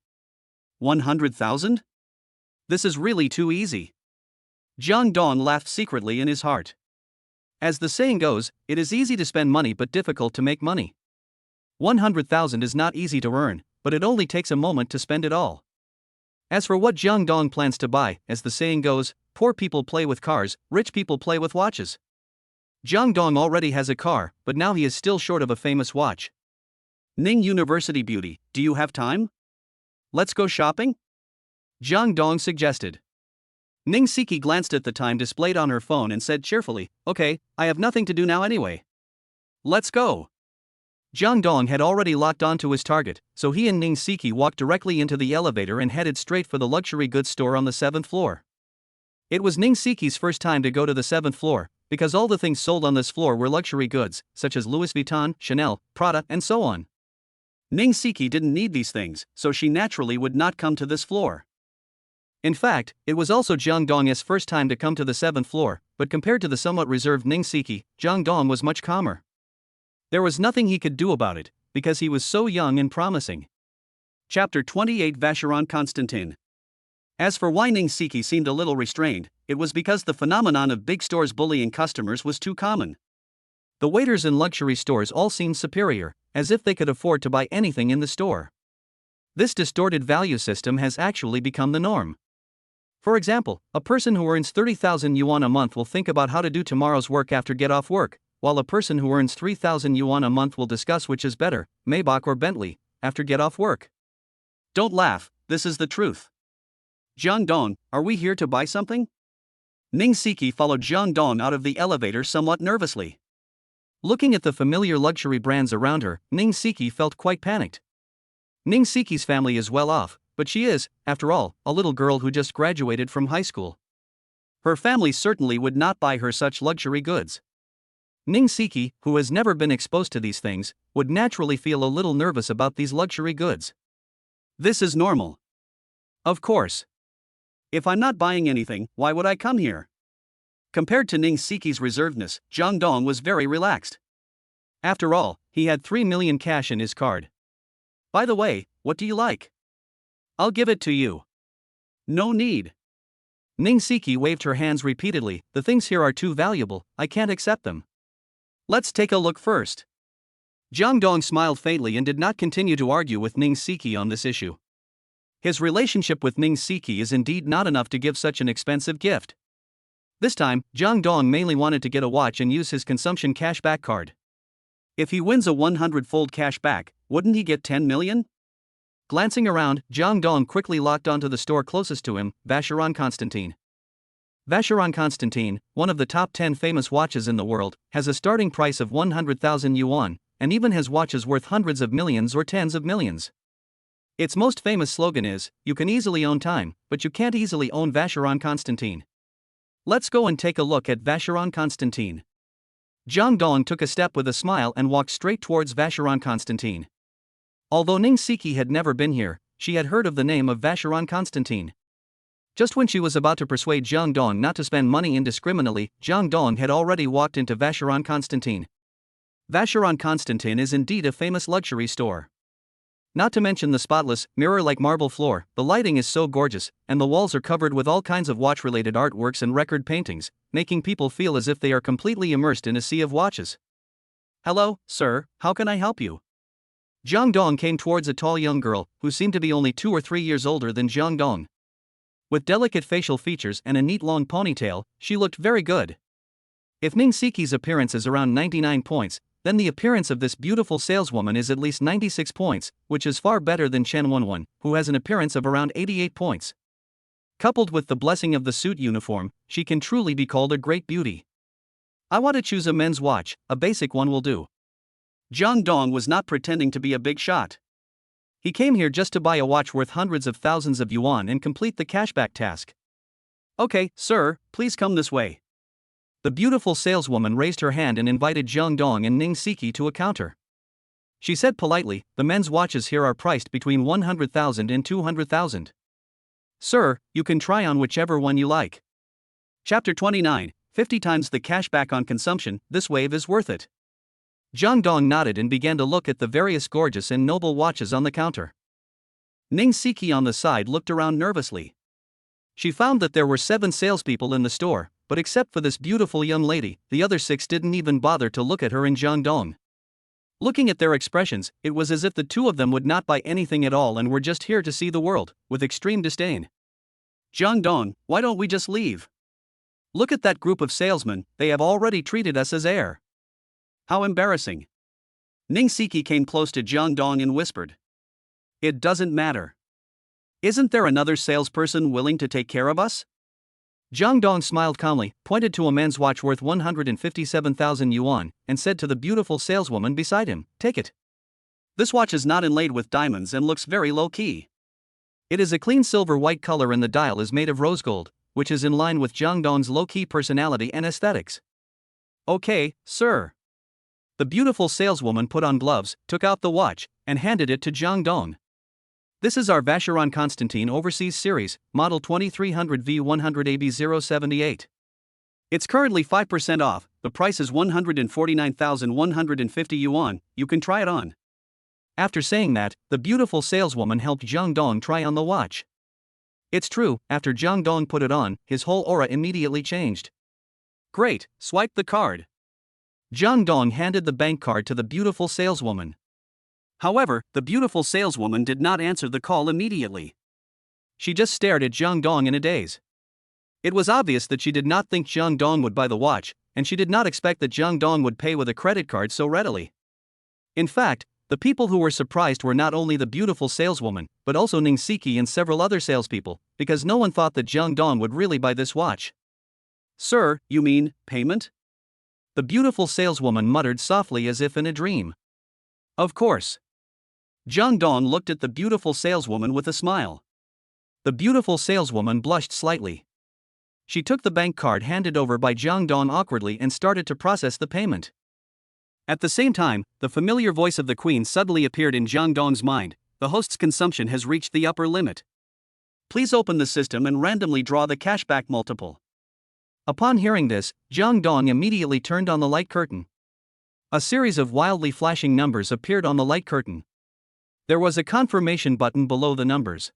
100,000? This is really too easy. Jang Dong laughed secretly in his heart. As the saying goes, it is easy to spend money but difficult to make money. 100,000 is not easy to earn, but it only takes a moment to spend it all. As for what Jang Dong plans to buy, as the saying goes, poor people play with cars, rich people play with watches. Jang Dong already has a car, but now he is still short of a famous watch. "Ning University Beauty, do you have time? Let's go shopping?" Jang Dong suggested. Ning Siki glanced at the time displayed on her phone and said cheerfully, "Okay, I have nothing to do now anyway. Let's go." Jang Dong had already locked onto his target, so he and Ning Siki walked directly into the elevator and headed straight for the luxury goods store on the 7th floor. It was Ning Siki's first time to go to the 7th floor, because all the things sold on this floor were luxury goods, such as Louis Vuitton, Chanel, Prada, and so on. Ning Siki didn't need these things, so she naturally would not come to this floor. In fact, it was also Jang Dong's first time to come to the 7th floor, but compared to the somewhat reserved Ning Siki, Jang Dong was much calmer. There was nothing he could do about it, because he was so young and promising. Chapter 28 Vacheron Constantin. As for why Ning Siki seemed a little restrained, it was because the phenomenon of big stores bullying customers was too common. The waiters in luxury stores all seemed superior, as if they could afford to buy anything in the store. This distorted value system has actually become the norm. For example, a person who earns 30,000 yuan a month will think about how to do tomorrow's work after get off work, while a person who earns 3,000 yuan a month will discuss which is better, Maybach or Bentley, after get off work. Don't laugh, this is the truth. Jang Dong, are we here to buy something? Ning Siki followed Jang Dong out of the elevator somewhat nervously. Looking at the familiar luxury brands around her, Ning Siki felt quite panicked. Ning Siki's family is well off, but she is, after all, a little girl who just graduated from high school. Her family certainly would not buy her such luxury goods. Ning Siki, who has never been exposed to these things, would naturally feel a little nervous about these luxury goods. This is normal. Of course. If I'm not buying anything, why would I come here? Compared to Ning Siki's reservedness, Jang Dong was very relaxed. After all, he had 3 million cash in his card. By the way, what do you like? I'll give it to you. No need. Ning Siki waved her hands repeatedly. The things here are too valuable, I can't accept them. Let's take a look first. Jang Dong smiled faintly and did not continue to argue with Ning Siki on this issue. His relationship with Ning Siki is indeed not enough to give such an expensive gift. This time, Jang Dong mainly wanted to get a watch and use his consumption cashback card. If he wins a 100-fold cashback, wouldn't he get 10 million? Glancing around, Jang Dong quickly locked onto the store closest to him, Vacheron Constantin. Vacheron Constantin, one of the top 10 famous watches in the world, has a starting price of 100,000 yuan, and even has watches worth hundreds of millions or tens of millions. Its most famous slogan is, "You can easily own time, but you can't easily own Vacheron Constantin." Let's go and take a look at Vacheron Constantin. Jang Dong took a step with a smile and walked straight towards Vacheron Constantin. Although Ning Siki had never been here, she had heard of the name of Vacheron Constantin. Just when she was about to persuade Jang Dong not to spend money indiscriminately, Jang Dong had already walked into Vacheron Constantin. Vacheron Constantin is indeed a famous luxury store. Not to mention the spotless, mirror-like marble floor, the lighting is so gorgeous, and the walls are covered with all kinds of watch-related artworks and record paintings, making people feel as if they are completely immersed in a sea of watches. Hello, sir, how can I help you? Jang Dong came towards a tall young girl, who seemed to be only 2 or 3 years older than Jang Dong. With delicate facial features and a neat long ponytail, she looked very good. If Ning Siki's appearance is around 99 points, then the appearance of this beautiful saleswoman is at least 96 points, which is far better than Chen Wenwen, who has an appearance of around 88 points. Coupled with the blessing of the suit uniform, she can truly be called a great beauty. I want to choose a men's watch, a basic one will do. Jang Dong was not pretending to be a big shot. He came here just to buy a watch worth hundreds of thousands of yuan and complete the cashback task. Okay, sir, please come this way. The beautiful saleswoman raised her hand and invited Jang Dong and Ning Siki to a counter. She said politely, the men's watches here are priced between 100,000 and 200,000. Sir, you can try on whichever one you like. Chapter 29, 50 times the cashback on consumption, this wave is worth it. Jang Dong nodded and began to look at the various gorgeous and noble watches on the counter. Ning Siki on the side looked around nervously. She found that there were 7 salespeople in the store, but except for this beautiful young lady, the other 6 didn't even bother to look at her and Jang Dong. Looking at their expressions, it was as if the 2 of them would not buy anything at all and were just here to see the world, with extreme disdain. Jang Dong, why don't we just leave? Look at that group of salesmen, they have already treated us as air. How embarrassing. Ning Siki came close to Jang Dong and whispered. It doesn't matter. Isn't there another salesperson willing to take care of us? Jang Dong smiled calmly, pointed to a men's watch worth 157,000 yuan, and said to the beautiful saleswoman beside him, take it. This watch is not inlaid with diamonds and looks very low-key. It is a clean silver-white color and the dial is made of rose gold, which is in line with Jang Dong's low-key personality and aesthetics. Okay, sir. The beautiful saleswoman put on gloves, took out the watch, and handed it to Jang Dong. This is our Vacheron Constantin Overseas Series, model 2300V100AB078. It's currently 5% off, the price is 149,150 yuan, you can try it on. After saying that, the beautiful saleswoman helped Jang Dong try on the watch. It's true, after Jang Dong put it on, his whole aura immediately changed. Great, swipe the card. Jang Dong handed the bank card to the beautiful saleswoman. However, the beautiful saleswoman did not answer the call immediately. She just stared at Jang Dong in a daze. It was obvious that she did not think Jang Dong would buy the watch, and she did not expect that Jang Dong would pay with a credit card so readily. In fact, the people who were surprised were not only the beautiful saleswoman, but also Ning Siki and several other salespeople, because no one thought that Jang Dong would really buy this watch. "Sir, you mean, payment?" The beautiful saleswoman muttered softly as if in a dream. "Of course." Jang Dong looked at the beautiful saleswoman with a smile. The beautiful saleswoman blushed slightly. She took the bank card handed over by Jang Dong awkwardly and started to process the payment. At the same time, the familiar voice of the queen suddenly appeared in Jang Dong's mind. "The host's consumption has reached the upper limit. Please open the system and randomly draw the cashback multiple." Upon hearing this, Jang Dong immediately turned on the light curtain. A series of wildly flashing numbers appeared on the light curtain. There was a confirmation button below the numbers.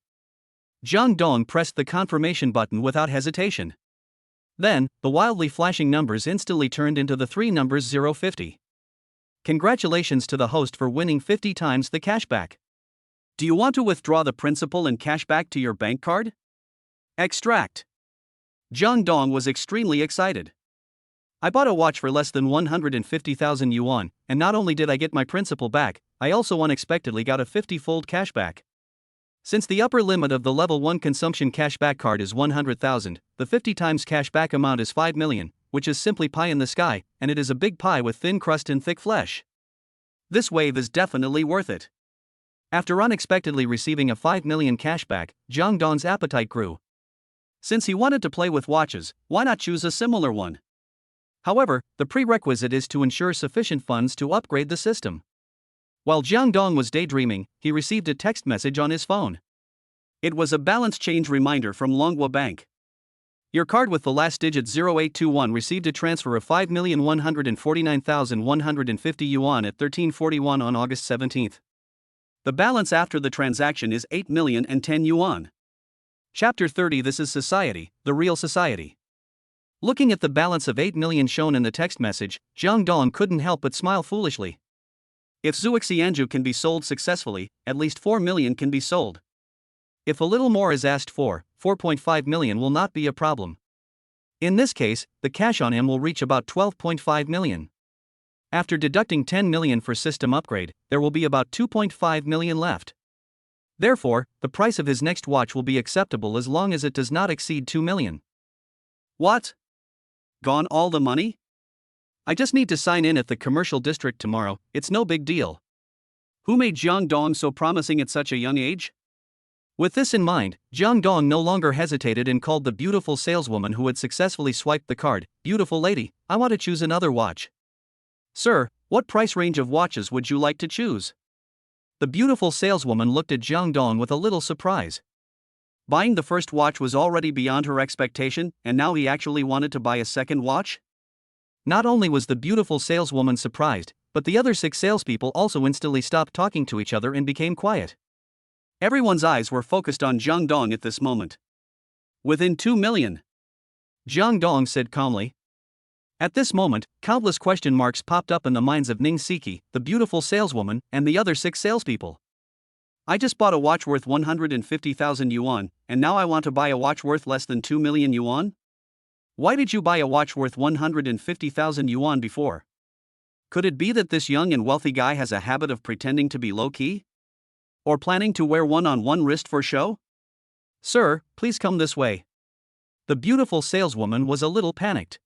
Jang Dong pressed the confirmation button without hesitation. Then, the wildly flashing numbers instantly turned into the three numbers 050. Congratulations to the host for winning 50 times the cashback. Do you want to withdraw the principal and cashback to your bank card? Extract. Jang Dong was extremely excited. "I bought a watch for less than 150,000 yuan, and not only did I get my principal back, I also unexpectedly got a 50-fold cashback. Since the upper limit of the level 1 consumption cashback card is 100,000, the 50 times cashback amount is 5 million, which is simply pie in the sky, and it is a big pie with thin crust and thick flesh. This wave is definitely worth it." After unexpectedly receiving a 5 million cashback, Jang Dong's appetite grew. Since he wanted to play with watches, why not choose a similar one? However, the prerequisite is to ensure sufficient funds to upgrade the system. While Jang Dong was daydreaming, he received a text message on his phone. It was a balance change reminder from Longhua Bank. "Your card with the last digit 0821 received a transfer of 5,149,150 yuan at 1341 on August 17. The balance after the transaction is 8,010 yuan. Chapter 30. This is society, the real society. Looking at the balance of 8 million shown in the text message, Jang Dong couldn't help but smile foolishly. If Zuoxianju can be sold successfully, at least 4 million can be sold. If a little more is asked for, 4.5 million will not be a problem. In this case, the cash on him will reach about 12.5 million. After deducting 10 million for system upgrade, there will be about 2.5 million left. Therefore, the price of his next watch will be acceptable as long as it does not exceed 2 million. What? Gone all the money? I just need to sign in at the commercial district tomorrow, it's no big deal. Who made Jang Dong so promising at such a young age? With this in mind, Jang Dong no longer hesitated and called the beautiful saleswoman who had successfully swiped the card. "Beautiful lady, I want to choose another watch." "Sir, what price range of watches would you like to choose?" The beautiful saleswoman looked at Jang Dong with a little surprise. Buying the first watch was already beyond her expectation, and now he actually wanted to buy a second watch? Not only was the beautiful saleswoman surprised, but the other 6 salespeople also instantly stopped talking to each other and became quiet. Everyone's eyes were focused on Jang Dong at this moment. "Within 2 million. Jang Dong said calmly. At this moment, countless question marks popped up in the minds of Ning Siki, the beautiful saleswoman, and the other 6 salespeople. "I just bought a watch worth 150,000 yuan, and now I want to buy a watch worth less than 2 million yuan? Why did you buy a watch worth 150,000 yuan before? Could it be that this young and wealthy guy has a habit of pretending to be low-key? Or planning to wear one on one wrist for show? Sir, please come this way." The beautiful saleswoman was a little panicked.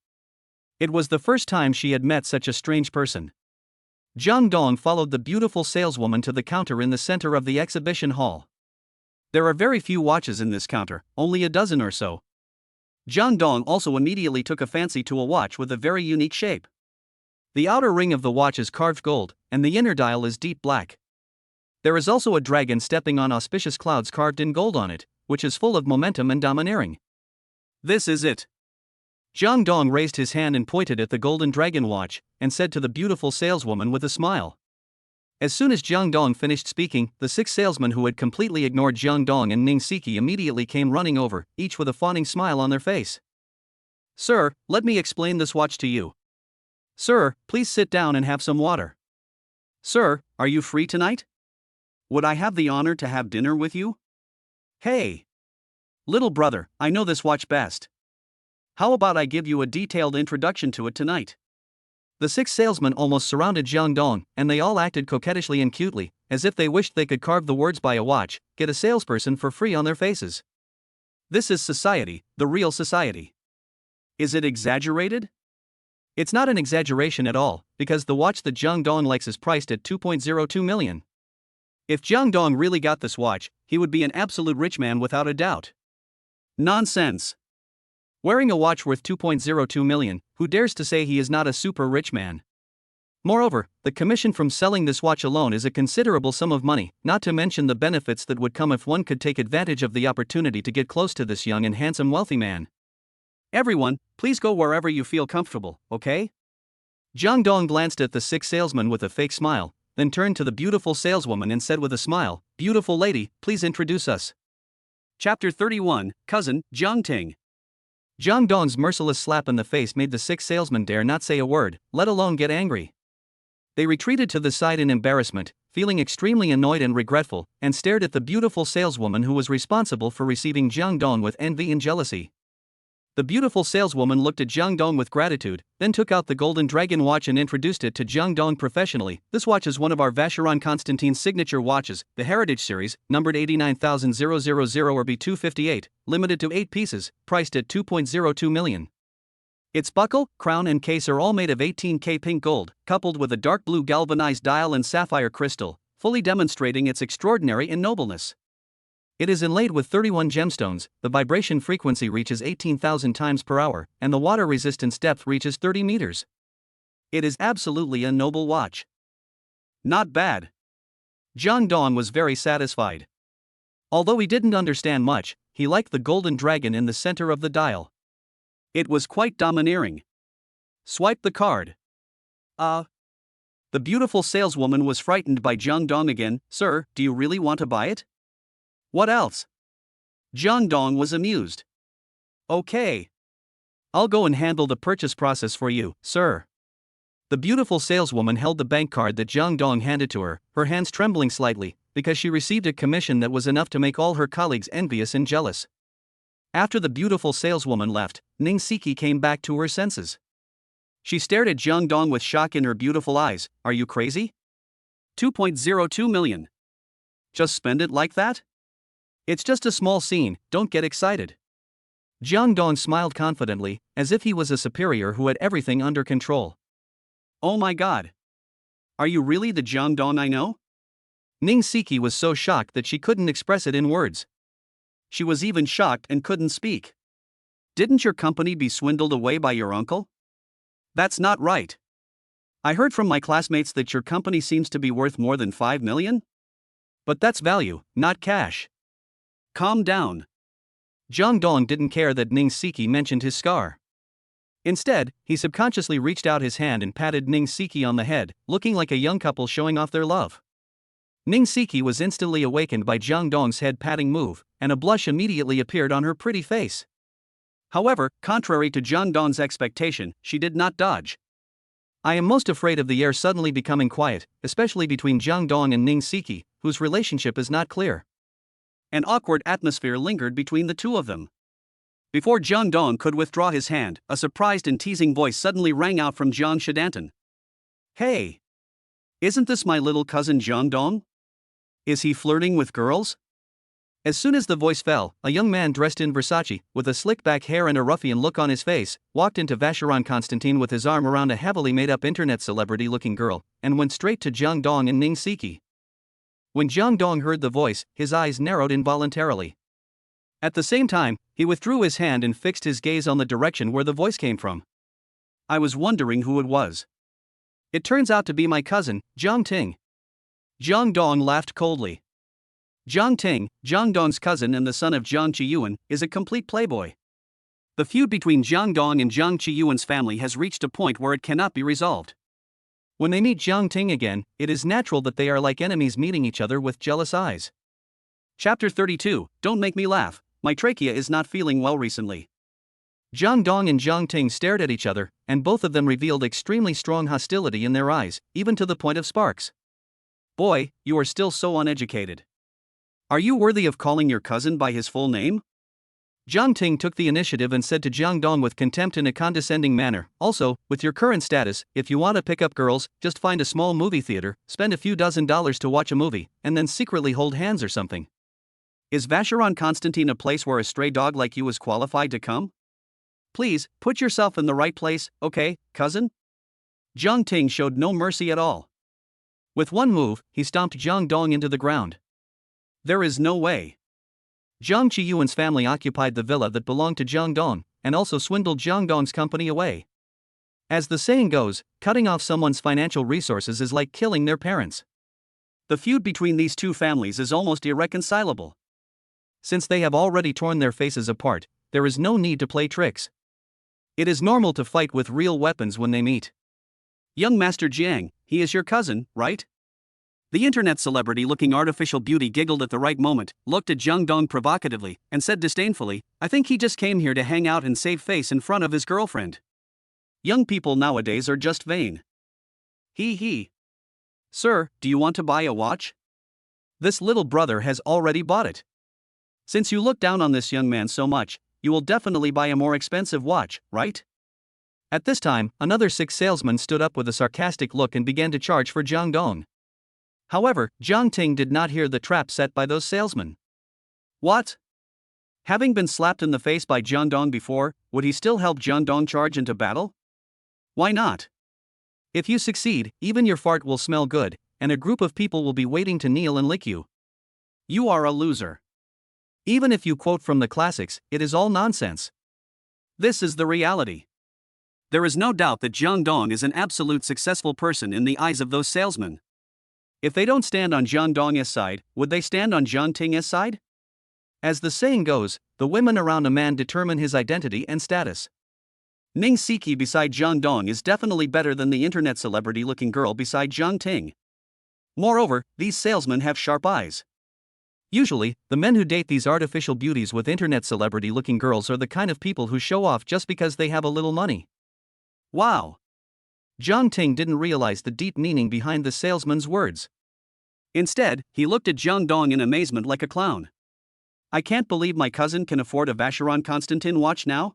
It was the first time she had met such a strange person. Jang Dong followed the beautiful saleswoman to the counter in the center of the exhibition hall. There are very few watches in this counter, only a dozen or so. Jang Dong also immediately took a fancy to a watch with a very unique shape. The outer ring of the watch is carved gold, and the inner dial is deep black. There is also a dragon stepping on auspicious clouds carved in gold on it, which is full of momentum and domineering. "This is it." Jang Dong raised his hand and pointed at the golden dragon watch, and said to the beautiful saleswoman with a smile. As soon as Jang Dong finished speaking, the 6 salesmen who had completely ignored Jang Dong and Ning Siki immediately came running over, each with a fawning smile on their face. "Sir, let me explain this watch to you. Sir, please sit down and have some water. Sir, are you free tonight? Would I have the honor to have dinner with you? Hey! Little brother, I know this watch best. How about I give you a detailed introduction to it tonight? The 6 salesmen almost surrounded Jang Dong, and they all acted coquettishly and cutely, as if they wished they could carve the words "buy a watch, get a salesperson for free" on their faces. This is society, the real society. Is it exaggerated? It's not an exaggeration at all, because the watch that Jang Dong likes is priced at 2.02 million. If Jang Dong really got this watch, he would be an absolute rich man without a doubt. Nonsense. Wearing a watch worth 2.02 million, who dares to say he is not a super rich man? Moreover, the commission from selling this watch alone is a considerable sum of money, not to mention the benefits that would come if one could take advantage of the opportunity to get close to this young and handsome wealthy man. Everyone, please go wherever you feel comfortable, okay? Jang Dong glanced at the 6 salesmen with a fake smile, then turned to the beautiful saleswoman and said with a smile, "Beautiful lady, please introduce us." Chapter 31, Cousin, Jiang Ting. Jang Dong's merciless slap in the face made the 6 salesmen dare not say a word, let alone get angry. They retreated to the side in embarrassment, feeling extremely annoyed and regretful, and stared at the beautiful saleswoman who was responsible for receiving Jang Dong with envy and jealousy. The beautiful saleswoman looked at Jang Dong with gratitude, then took out the golden dragon watch and introduced it to Jang Dong professionally. "This watch is one of our Vacheron Constantine's signature watches, the Heritage Series, numbered 89,000 or B258, limited to 8 pieces, priced at 2.02 million. Its buckle, crown and case are all made of 18K pink gold, coupled with a dark blue galvanized dial and sapphire crystal, fully demonstrating its extraordinary nobleness. It is inlaid with 31 gemstones, the vibration frequency reaches 18,000 times per hour, and the water resistance depth reaches 30 meters. It is absolutely a noble watch. Not bad." Jang Dong was very satisfied. Although he didn't understand much, he liked the golden dragon in the center of the dial. It was quite domineering. Swipe the card. The beautiful saleswoman was frightened by Jang Dong again. "Sir, do you really want to buy it?" "What else?" Jang Dong was amused. "Okay. I'll go and handle the purchase process for you, sir." The beautiful saleswoman held the bank card that Jang Dong handed to her, her hands trembling slightly, because she received a commission that was enough to make all her colleagues envious and jealous. After the beautiful saleswoman left, Ning Siki came back to her senses. She stared at Jang Dong with shock in her beautiful eyes. "Are you crazy? 2.02 million. Just spend it like that? It's just a small scene, don't get excited." Jang Dong smiled confidently, as if he was a superior who had everything under control. "Oh my god. Are you really the Jang Dong I know?" Ning Siki was so shocked that she couldn't express it in words. She was even shocked and couldn't speak. "Didn't your company be swindled away by your uncle? That's not right. I heard from my classmates that your company seems to be worth more than 5 million? But that's value, not cash. Calm down." Jang Dong didn't care that Ning Siki mentioned his scar. Instead, he subconsciously reached out his hand and patted Ning Siki on the head, looking like a young couple showing off their love. Ning Siki was instantly awakened by Jang Dong's head-patting move, and a blush immediately appeared on her pretty face. However, contrary to Jang Dong's expectation, she did not dodge. "I am most afraid of the air suddenly becoming quiet, especially between Jang Dong and Ning Siki, whose relationship is not clear." An awkward atmosphere lingered between the two of them. Before Jang Dong could withdraw his hand, a surprised and teasing voice suddenly rang out from Jiang Shidantan. "Hey! Isn't this my little cousin Jang Dong? Is he flirting with girls?" As soon as the voice fell, a young man dressed in Versace, with a slick back hair and a ruffian look on his face, walked into Vacheron Constantine with his arm around a heavily made-up internet celebrity-looking girl, and went straight to Jang Dong and Ning Siki. When Jang Dong heard the voice, his eyes narrowed involuntarily. At the same time, he withdrew his hand and fixed his gaze on the direction where the voice came from. "I was wondering who it was. It turns out to be my cousin, Jiang Ting." Jang Dong laughed coldly. Jiang Ting, Jang Dong's cousin and the son of Jiang Qiyuan, is a complete playboy. The feud between Jang Dong and Jiang Qiyuan's family has reached a point where it cannot be resolved. When they meet Jiang Ting again, it is natural that they are like enemies meeting each other with jealous eyes. Chapter 32, Don't make me laugh, my trachea is not feeling well recently. Jang Dong and Jang Ting stared at each other, and both of them revealed extremely strong hostility in their eyes, even to the point of sparks. Boy, you are still so uneducated. Are you worthy of calling your cousin by his full name? Jang Ting took the initiative and said to Jang Dong with contempt in a condescending manner, also, with your current status, if you want to pick up girls, just find a small movie theater, spend a few $dozen to watch a movie, and then secretly hold hands or something. Is Vacheron Constantine a place where a stray dog like you is qualified to come? Please, put yourself in the right place, okay, cousin? Jang Ting showed no mercy at all. With one move, he stomped Jang Dong into the ground. There is no way. Jiang Qiyuan's family occupied the villa that belonged to Jang Dong, and also swindled Jang Dong's company away. As the saying goes, cutting off someone's financial resources is like killing their parents. The feud between these two families is almost irreconcilable. Since they have already torn their faces apart, there is no need to play tricks. It is normal to fight with real weapons when they meet. Young Master Jiang, he is your cousin, right? The internet celebrity-looking artificial beauty giggled at the right moment, looked at Jang Dong provocatively, and said disdainfully, I think he just came here to hang out and save face in front of his girlfriend. Young people nowadays are just vain. He. Sir, do you want to buy a watch? This little brother has already bought it. Since you look down on this young man so much, you will definitely buy a more expensive watch, right? At this time, another 6 salesmen stood up with a sarcastic look and began to charge for Jang Dong. However, Jang Ting did not hear the trap set by those salesmen. What? Having been slapped in the face by Jang Dong before, would he still help Jang Dong charge into battle? Why not? If you succeed, even your fart will smell good, and a group of people will be waiting to kneel and lick you. You are a loser. Even if you quote from the classics, it is all nonsense. This is the reality. There is no doubt that Jang Dong is an absolute successful person in the eyes of those salesmen. If they don't stand on Jang Dong's side, would they stand on Jang Ting's side? As the saying goes, the women around a man determine his identity and status. Ning Siki beside Jang Dong is definitely better than the internet celebrity-looking girl beside Jang Ting. Moreover, these salesmen have sharp eyes. Usually, the men who date these artificial beauties with internet celebrity-looking girls are the kind of people who show off just because they have a little money. Wow! Jang Ting didn't realize the deep meaning behind the salesman's words. Instead, he looked at Jang Dong in amazement like a clown. I can't believe my cousin can afford a Vacheron Constantine watch now?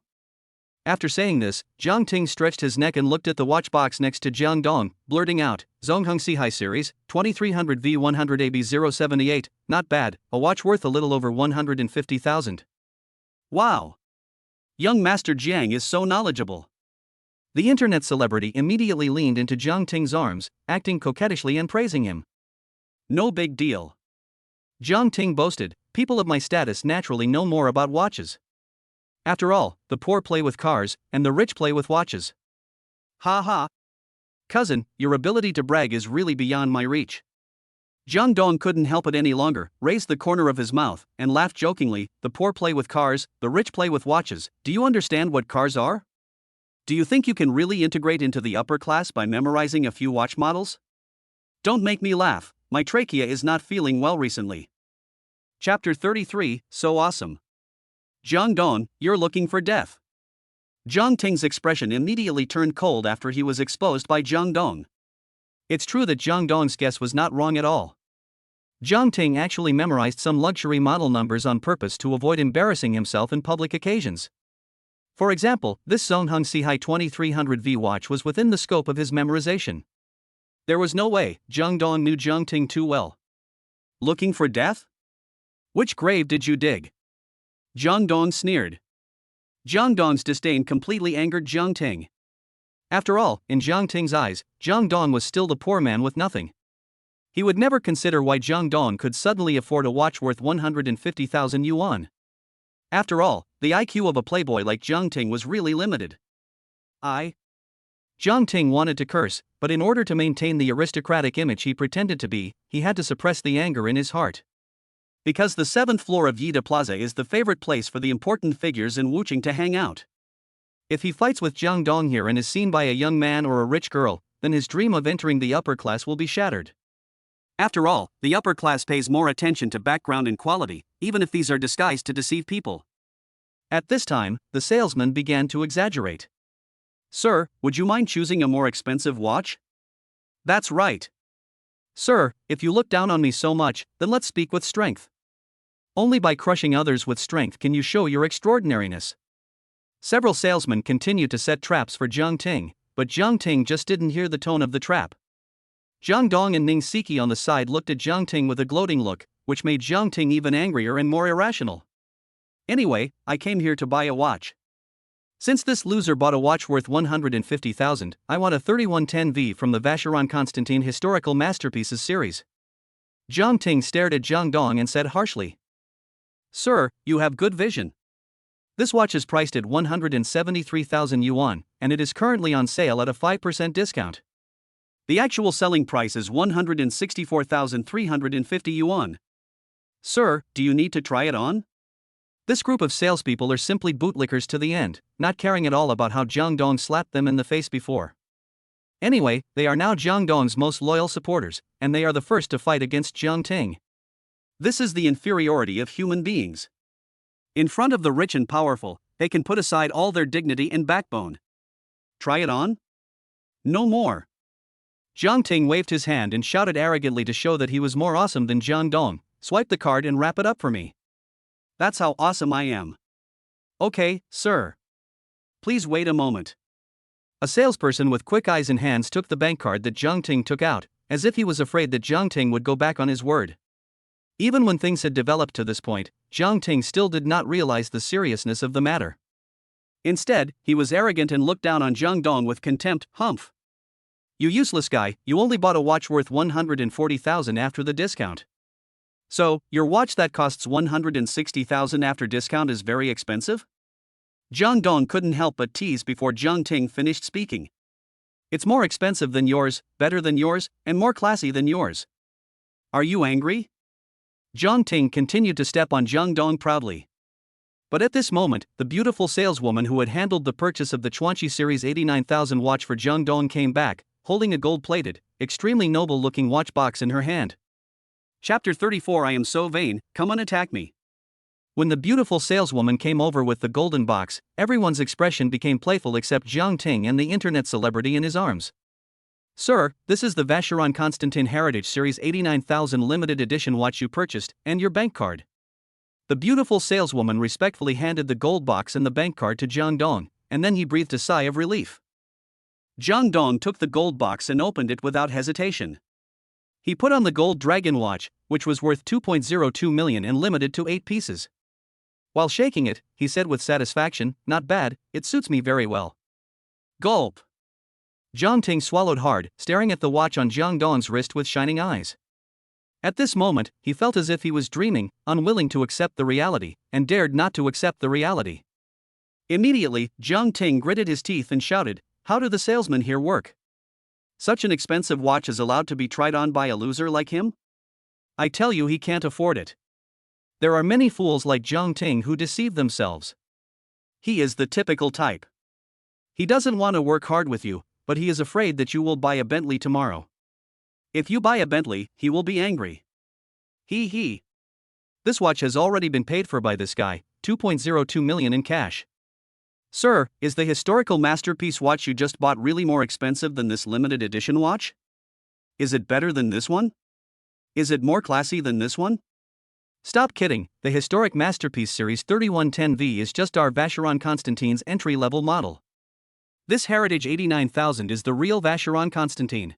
After saying this, Jang Ting stretched his neck and looked at the watch box next to Jang Dong, blurting out, Zongheng Sihai Series, 2300 V100 AB078, not bad, a watch worth a little over 150,000. Wow! Young Master Jiang is so knowledgeable. The internet celebrity immediately leaned into Jang Ting's arms, acting coquettishly and praising him. No big deal. Jang Ting boasted, people of my status naturally know more about watches. After all, the poor play with cars, and the rich play with watches. Ha ha. Cousin, your ability to brag is really beyond my reach. Jang Dong couldn't help it any longer, raised the corner of his mouth, and laughed jokingly, the poor play with cars, the rich play with watches. Do you understand what cars are? Do you think you can really integrate into the upper class by memorizing a few watch models? Don't make me laugh, my trachea is not feeling well recently. Chapter 33, So Awesome. Jang Dong, you're looking for death. Jang Ting's expression immediately turned cold after he was exposed by Jang Dong. It's true that Jang Dong's guess was not wrong at all. Jang Ting actually memorized some luxury model numbers on purpose to avoid embarrassing himself in public occasions. For example, this Zongheng Sihai 2300V watch was within the scope of his memorization. There was no way Jang Dong knew Jang Ting too well. Looking for death? Which grave did you dig? Jang Dong sneered. Jang Dong's disdain completely angered Jang Ting. After all, in Jang Ting's eyes, Jang Dong was still the poor man with nothing. He would never consider why Jang Dong could suddenly afford a watch worth 150,000 yuan. After all, the IQ of a playboy like Jang Ting was really limited. Jang Ting wanted to curse, but in order to maintain the aristocratic image he pretended to be, he had to suppress the anger in his heart. Because the 7th floor of Yida Plaza is the favorite place for the important figures in Wuchang to hang out. If he fights with Jang Dong here and is seen by a young man or a rich girl, then his dream of entering the upper class will be shattered. After all, the upper class pays more attention to background and quality, even if these are disguised to deceive people. At this time, the salesman began to exaggerate. Sir, would you mind choosing a more expensive watch? That's right. Sir, if you look down on me so much, then let's speak with strength. Only by crushing others with strength can you show your extraordinariness. Several salesmen continued to set traps for Jang Ting, but Jang Ting just didn't hear the tone of the trap. Jang Dong and Ning Siki on the side looked at Jang Ting with a gloating look, which made Jang Ting even angrier and more irrational. Anyway, I came here to buy a watch. Since this loser bought a watch worth 150,000, I want a 3110V from the Vacheron Constantin Historical Masterpieces series. Jang Ting stared at Jang Dong and said harshly, Sir, you have good vision. This watch is priced at 173,000 yuan, and it is currently on sale at a 5% discount. The actual selling price is 164,350 yuan. Sir, do you need to try it on? This group of salespeople are simply bootlickers to the end, not caring at all about how Jang Dong slapped them in the face before. Anyway, they are now Jang Dong's most loyal supporters, and they are the first to fight against Jang Ting. This is the inferiority of human beings. In front of the rich and powerful, they can put aside all their dignity and backbone. Try it on? No more. Jang Ting waved his hand and shouted arrogantly to show that he was more awesome than Jang Dong. Swipe the card and wrap it up for me. That's how awesome I am. Okay, sir. Please wait a moment. A salesperson with quick eyes and hands took the bank card that Jang Ting took out, as if he was afraid that Jang Ting would go back on his word. Even when things had developed to this point, Jang Ting still did not realize the seriousness of the matter. Instead, he was arrogant and looked down on Jang Dong with contempt. Humph. You useless guy, you only bought a watch worth 140,000 after the discount. So, your watch that costs 160,000 after discount is very expensive? Jang Dong couldn't help but tease before Jang Ting finished speaking. It's more expensive than yours, better than yours, and more classy than yours. Are you angry? Jang Ting continued to step on Jang Dong proudly. But at this moment, the beautiful saleswoman who had handled the purchase of the Chuanqi Series 89,000 watch for Jang Dong came back, holding a gold-plated, extremely noble-looking watch box in her hand. Chapter 34 I am so vain, come and attack me. When the beautiful saleswoman came over with the golden box, everyone's expression became playful except Jang Ting and the internet celebrity in his arms. Sir, this is the Vacheron Constantin Heritage Series 89,000 limited edition watch you purchased, and your bank card. The beautiful saleswoman respectfully handed the gold box and the bank card to Jang Dong, and then he breathed a sigh of relief. Jang Dong took the gold box and opened it without hesitation. He put on the gold dragon watch, which was worth 2.02 million and limited to 8 pieces. While shaking it, he said with satisfaction, "Not bad, it suits me very well." Gulp. Jang Ting swallowed hard, staring at the watch on Jang Dong's wrist with shining eyes. At this moment, he felt as if he was dreaming, unwilling to accept the reality, and dared not to accept the reality. Immediately, Jang Ting gritted his teeth and shouted, "How do the salesmen here work? Such an expensive watch is allowed to be tried on by a loser like him? I tell you he can't afford it. There are many fools like Jang Ting who deceive themselves. He is the typical type. He doesn't want to work hard with you, but he is afraid that you will buy a Bentley tomorrow. If you buy a Bentley, he will be angry. He. This watch has already been paid for by this guy, 2.02 million in cash. Sir, is the historical masterpiece watch you just bought really more expensive than this limited edition watch? Is it better than this one? Is it more classy than this one? Stop kidding, the historic masterpiece series 3110V is just our Vacheron Constantin's entry-level model. This Heritage 89,000 is the real Vacheron Constantin.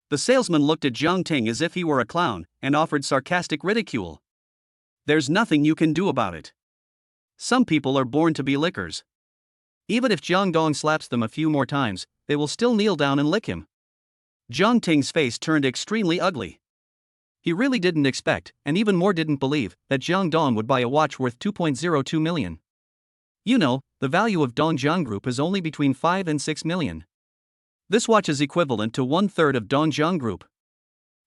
The salesman looked at Jang Ting as if he were a clown, and offered sarcastic ridicule. There's nothing you can do about it. Some people are born to be lickers. Even if Jang Dong slaps them a few more times, they will still kneel down and lick him. Jang Ting's face turned extremely ugly. He really didn't expect, and even more didn't believe, that Jang Dong would buy a watch worth 2.02 million. You know, the value of Dongjiang Group is only between 5 and 6 million. This watch is equivalent to 1/3 of Dongjiang Group.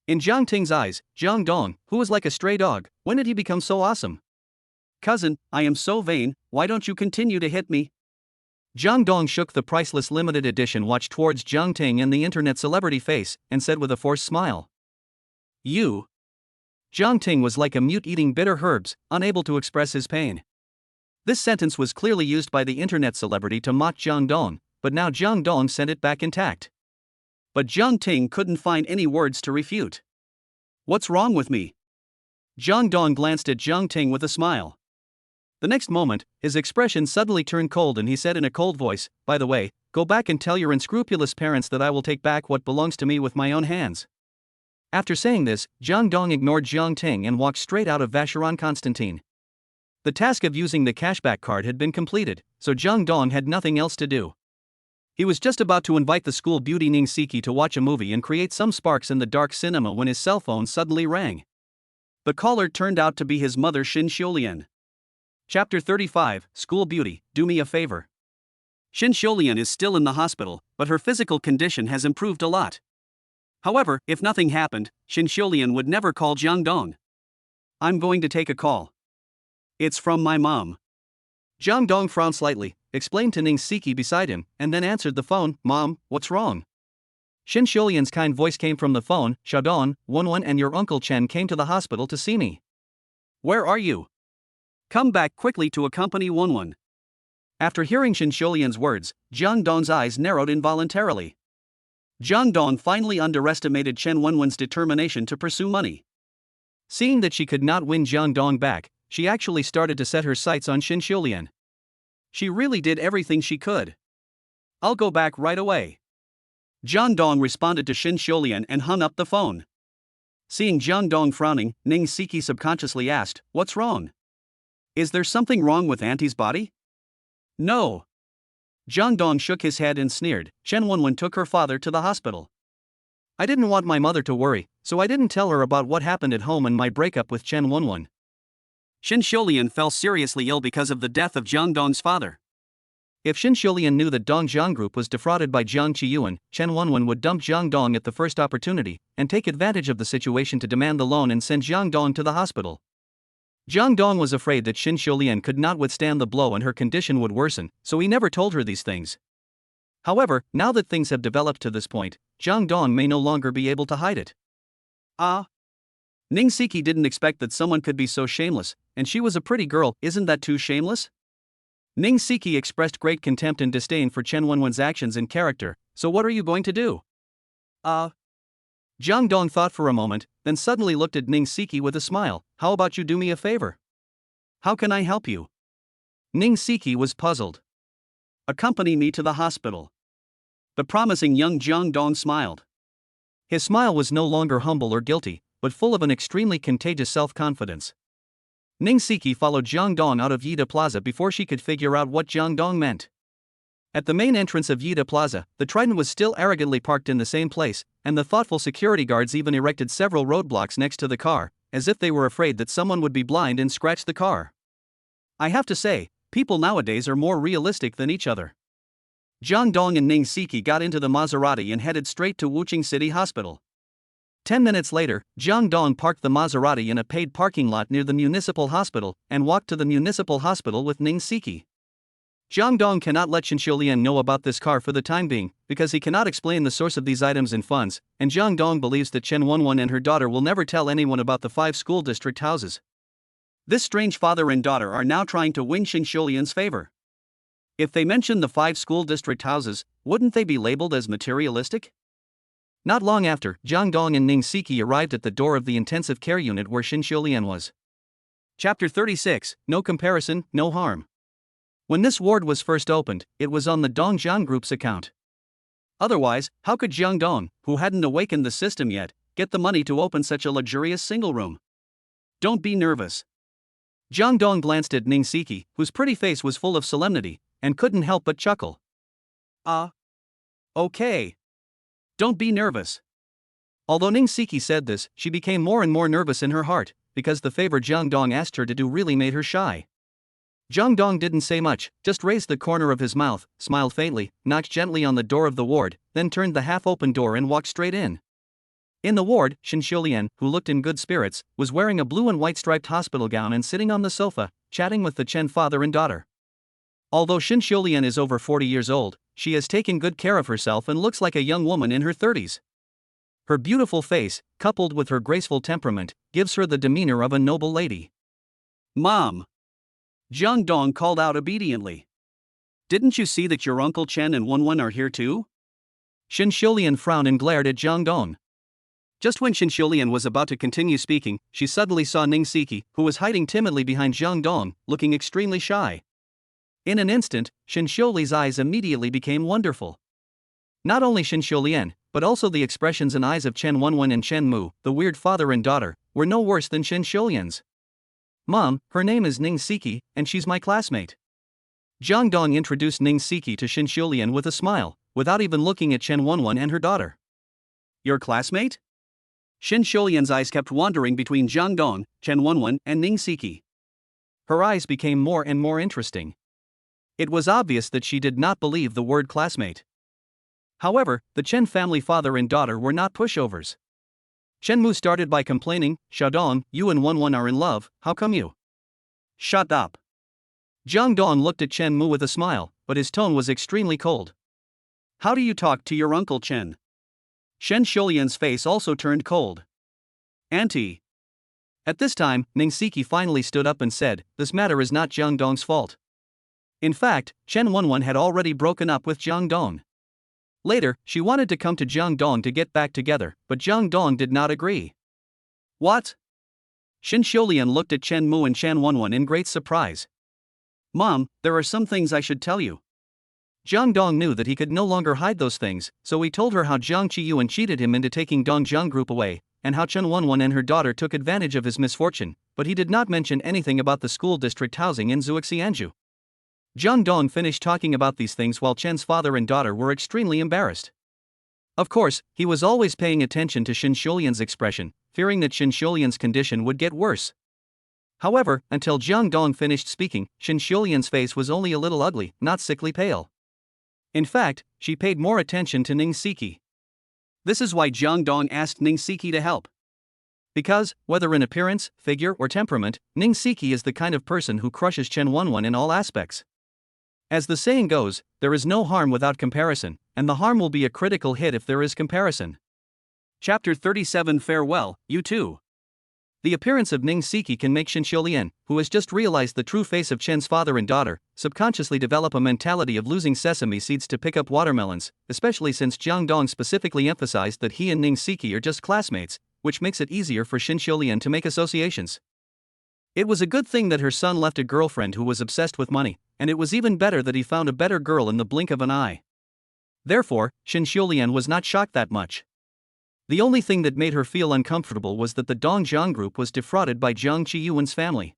In Jang Ting's eyes, Jang Dong, who was like a stray dog, when did he become so awesome? Cousin, I am so vain, why don't you continue to hit me? Jang Dong shook the priceless limited edition watch towards Jang Ting and the internet celebrity face, and said with a forced smile. You. Jang Ting was like a mute eating bitter herbs, unable to express his pain. This sentence was clearly used by the internet celebrity to mock Jang Dong, but now Jang Dong sent it back intact. But Jang Ting couldn't find any words to refute. What's wrong with me? Jang Dong glanced at Jang Ting with a smile. The next moment, his expression suddenly turned cold and he said in a cold voice, "By the way, go back and tell your unscrupulous parents that I will take back what belongs to me with my own hands." After saying this, Jang Dong ignored Jang Ting and walked straight out of Vacheron Constantine. The task of using the cashback card had been completed, so Jang Dong had nothing else to do. He was just about to invite the school beauty Ning Siki to watch a movie and create some sparks in the dark cinema when his cell phone suddenly rang. The caller turned out to be his mother Shin Xiulian. Chapter 35, School Beauty, Do Me a Favor. Shin Xiulian is still in the hospital, but her physical condition has improved a lot. However, if nothing happened, Shin Xiulian would never call Jang Dong. "I'm going to take a call. It's from my mom." Jang Dong frowned slightly, explained to Ning Siki beside him, and then answered the phone. "Mom, what's wrong?" Shin Xiulian's kind voice came from the phone. "Showdown, 11 and your Uncle Chen came to the hospital to see me." "Where are you? Come back quickly to accompany 11." After hearing Shin Xiulian's words, Jang Dong's eyes narrowed involuntarily. Jang Dong finally underestimated Chen Wenwen's determination to pursue money. Seeing that she could not win Jang Dong back, she actually started to set her sights on Shin Xiulian. She really did everything she could. "I'll go back right away." Jang Dong responded to Shin Xiulian and hung up the phone. Seeing Jang Dong frowning, Ning Siki subconsciously asked, "What's wrong? Is there something wrong with Auntie's body?" "No." Jang Dong shook his head and sneered. "Chen Wenwen took her father to the hospital. I didn't want my mother to worry, so I didn't tell her about what happened at home and my breakup with Chen Wenwen." Shin Xiulian fell seriously ill because of the death of Jang Dong's father. If Shin Xiulian knew that Dongjiang Group was defrauded by Jiang Qiyuan, Chen Wenwen would dump Jang Dong at the first opportunity, and take advantage of the situation to demand the loan and send Jang Dong to the hospital. Jang Dong was afraid that Shin Xiulian could not withstand the blow and her condition would worsen, so he never told her these things. However, now that things have developed to this point, Jang Dong may no longer be able to hide it. Ning Siki didn't expect that someone could be so shameless, and she was a pretty girl. "Isn't that too shameless?" Ning Siki expressed great contempt and disdain for Chen Wenwen's actions and character. "So what are you going to do?" Jang Dong thought for a moment, then suddenly looked at Ning Siki with a smile. "How about you do me a favor?" "How can I help you?" Ning Siki was puzzled. "Accompany me to the hospital." The promising young Jang Dong smiled. His smile was no longer humble or guilty, but full of an extremely contagious self-confidence. Ning Siki followed Jang Dong out of Yida Plaza before she could figure out what Jang Dong meant. At the main entrance of Yida Plaza, the Trident was still arrogantly parked in the same place, and the thoughtful security guards even erected several roadblocks next to the car, as if they were afraid that someone would be blind and scratch the car. I have to say, people nowadays are more realistic than each other. Jang Dong and Ning Siki got into the Maserati and headed straight to Wuching City Hospital. 10 minutes later, Jang Dong parked the Maserati in a paid parking lot near the municipal hospital and walked to the municipal hospital with Ning Siki. Jang Dong cannot let Shin Xiulian know about this car for the time being, because he cannot explain the source of these items and funds, and Jang Dong believes that Chen Wenwen and her daughter will never tell anyone about the 5 school district houses. This strange father and daughter are now trying to win Shin Xiulian's favor. If they mention the 5 school district houses, wouldn't they be labeled as materialistic? Not long after, Jang Dong and Ning Siki arrived at the door of the intensive care unit where Shin Xiulian was. Chapter 36, No Comparison, No Harm. When this ward was first opened, it was on the Dongjiang Group's account. Otherwise, how could Jang Dong, who hadn't awakened the system yet, get the money to open such a luxurious single room? "Don't be nervous." Jang Dong glanced at Ning Siki, whose pretty face was full of solemnity, and couldn't help but chuckle. Okay. Don't be nervous." Although Ning Siki said this, she became more and more nervous in her heart, because the favor Jang Dong asked her to do really made her shy. Jang Dong didn't say much, just raised the corner of his mouth, smiled faintly, knocked gently on the door of the ward, then turned the half-open door and walked straight in. In the ward, Shin Xiulian, who looked in good spirits, was wearing a blue and white striped hospital gown and sitting on the sofa, chatting with the Chen father and daughter. Although Shin Xiulian is over 40 years old, she has taken good care of herself and looks like a young woman in her 30s. Her beautiful face, coupled with her graceful temperament, gives her the demeanor of a noble lady. "Mom." Jang Dong called out obediently. Didn't you see that your Uncle Chen and Wenwen are here too? Shen Xiulian frowned and glared at Jang Dong. Just when Shen Xiulian was about to continue speaking, she suddenly saw Ning Siki, who was hiding timidly behind Jang Dong, looking extremely shy. In an instant, Shen Xiuli's eyes immediately became wonderful. Not only Shen Xiulian, but also the expressions and eyes of Chen Wenwen and Chen Mu, the weird father and daughter, were no worse than Shen Xiulian's. Mom, her name is Ning Siki, and she's my classmate. Jang Dong introduced Ning Siki to Shen Xiulian with a smile, without even looking at Chen Wenwen and her daughter. Your classmate? Shen Xiulian's eyes kept wandering between Jang Dong, Chen Wenwen, and Ning Siki. Her eyes became more and more interesting. It was obvious that she did not believe the word classmate. However, the Chen family father and daughter were not pushovers. Chen Mu started by complaining, "Showdown, you and Wenwen are in love, how come you?" Shut up. Jang Dong looked at Chen Mu with a smile, but his tone was extremely cold. How do you talk to your Uncle Chen? Shen Xiulian's face also turned cold. Auntie. At this time, Ning Siki finally stood up and said, this matter is not Jang Dong's fault. In fact, Chen Wenwen had already broken up with Jang Dong. Later, she wanted to come to Jang Dong to get back together, but Jang Dong did not agree. What? Shen Xiulian looked at Chen Mu and Chen Wenwen in great surprise. Mom, there are some things I should tell you. Jang Dong knew that he could no longer hide those things, so he told her how Jiang Qiyuan cheated him into taking Dongjiang Group away, and how Chen Wenwen and her daughter took advantage of his misfortune, but he did not mention anything about the school district housing in Zhuxianju. Jang Dong finished talking about these things while Chen's father and daughter were extremely embarrassed. Of course, he was always paying attention to Shen Xiulian's expression, fearing that Shen Xiulian's condition would get worse. However, until Jang Dong finished speaking, Shen Xiulian's face was only a little ugly, not sickly pale. In fact, she paid more attention to Ning Siki. This is why Jang Dong asked Ning Siki to help. Because, whether in appearance, figure, or temperament, Ning Siki is the kind of person who crushes Chen Wenwen in all aspects. As the saying goes, there is no harm without comparison, and the harm will be a critical hit if there is comparison. Chapter 37 Farewell, You Too. The appearance of Ning Siki can make Shen Xiulian, who has just realized the true face of Chen's father and daughter, subconsciously develop a mentality of losing sesame seeds to pick up watermelons, especially since Jang Dong specifically emphasized that he and Ning Siki are just classmates, which makes it easier for Shen Xiulian to make associations. It was a good thing that her son left a girlfriend who was obsessed with money, and it was even better that he found a better girl in the blink of an eye. Therefore, Shen Xiulian was not shocked that much. The only thing that made her feel uncomfortable was that the Dongjiang Group was defrauded by Jiang Qiyuan's family.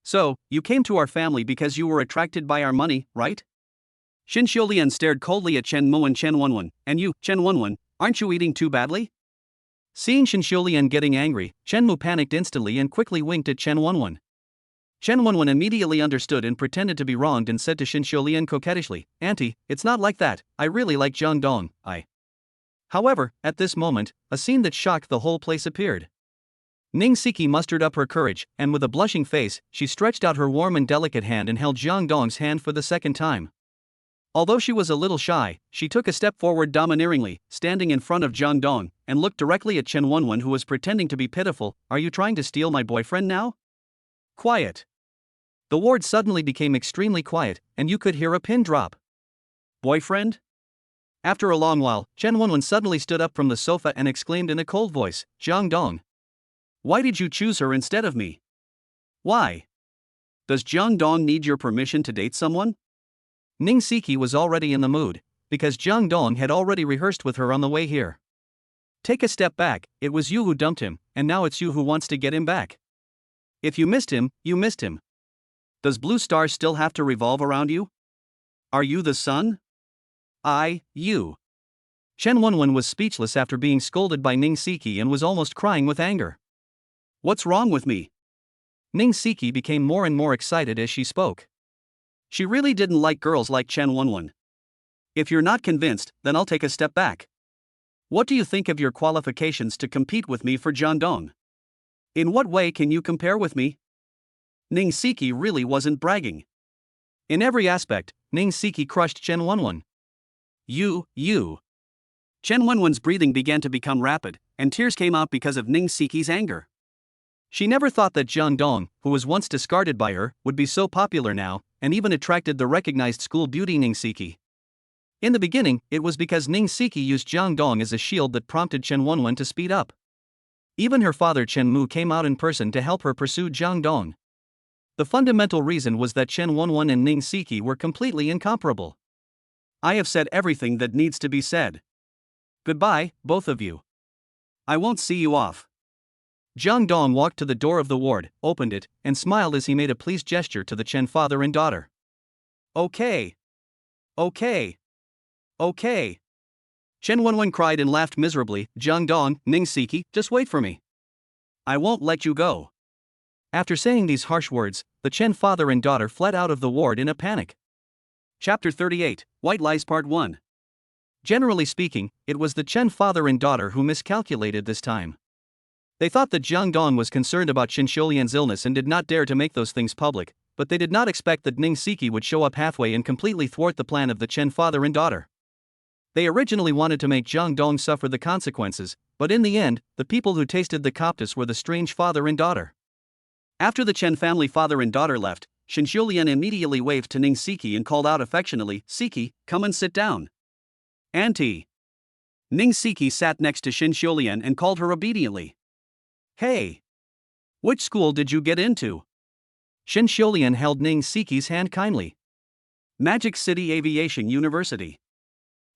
So, you came to our family because you were attracted by our money, right? Shen Xiulian stared coldly at Chen Mu and Chen Wenwen, and you, Chen Wenwen, aren't you eating too badly? Seeing Shen Xiulian getting angry, Chen Mu panicked instantly and quickly winked at Chen Wenwen. Chen Wenwen immediately understood and pretended to be wronged and said to Shen Xiulian coquettishly, Auntie, it's not like that, I really like Jang Dong, However, at this moment, a scene that shocked the whole place appeared. Ning Siki mustered up her courage, and with a blushing face, she stretched out her warm and delicate hand and held Jang Dong's hand for the second time. Although she was a little shy, she took a step forward domineeringly, standing in front of Jang Dong, and looked directly at Chen Wenwen, who was pretending to be pitiful. Are you trying to steal my boyfriend now? Quiet. The ward suddenly became extremely quiet, and you could hear a pin drop. Boyfriend? After a long while, Chen Wenwen suddenly stood up from the sofa and exclaimed in a cold voice, Jang Dong. Why did you choose her instead of me? Why? Does Jang Dong need your permission to date someone? Ning Siki was already in the mood, because Jang Dong had already rehearsed with her on the way here. Take a step back, it was you who dumped him, and now it's you who wants to get him back. If you missed him, you missed him. Does Blue Star still have to revolve around you? Are you the sun? You. Chen Wenwen was speechless after being scolded by Ning Siki and was almost crying with anger. What's wrong with me? Ning Siki became more and more excited as she spoke. She really didn't like girls like Chen Wenwen. If you're not convinced, then I'll take a step back. What do you think of your qualifications to compete with me for Jang Dong? In what way can you compare with me? Ning Siki really wasn't bragging. In every aspect, Ning Siki crushed Chen Wenwen. You. Chen Wenwen's breathing began to become rapid, and tears came out because of Ning Siki's anger. She never thought that Jang Dong, who was once discarded by her, would be so popular now, and even attracted the recognized school beauty Ning Siki. In the beginning, it was because Ning Siki used Jang Dong as a shield that prompted Chen Wenwen to speed up. Even her father Chen Mu came out in person to help her pursue Jang Dong. The fundamental reason was that Chen Wenwen and Ning Siki were completely incomparable. I have said everything that needs to be said. Goodbye, both of you. I won't see you off. Jang Dong walked to the door of the ward, opened it, and smiled as he made a pleased gesture to the Chen father and daughter. Okay. Okay. Okay. Chen Wenwen cried and laughed miserably. Jang Dong, Ning Siki, just wait for me. I won't let you go. After saying these harsh words, the Chen father and daughter fled out of the ward in a panic. Chapter 38, White Lies Part 1. Generally speaking, it was the Chen father and daughter who miscalculated this time. They thought that Jang Dong was concerned about Xin Xiulian's illness and did not dare to make those things public, but they did not expect that Ning Siki would show up halfway and completely thwart the plan of the Chen father and daughter. They originally wanted to make Jang Dong suffer the consequences, but in the end, the people who tasted the coptis were the strange father and daughter. After the Chen family father and daughter left, Xin Xiulian immediately waved to Ning Siki and called out affectionately, "Siki, come and sit down." "Auntie." Ning Siki sat next to Xin Xiulian and called her obediently. "Hey. Which school did you get into?" Xin Xiulian held Ning Siki's hand kindly. "Magic City Aviation University.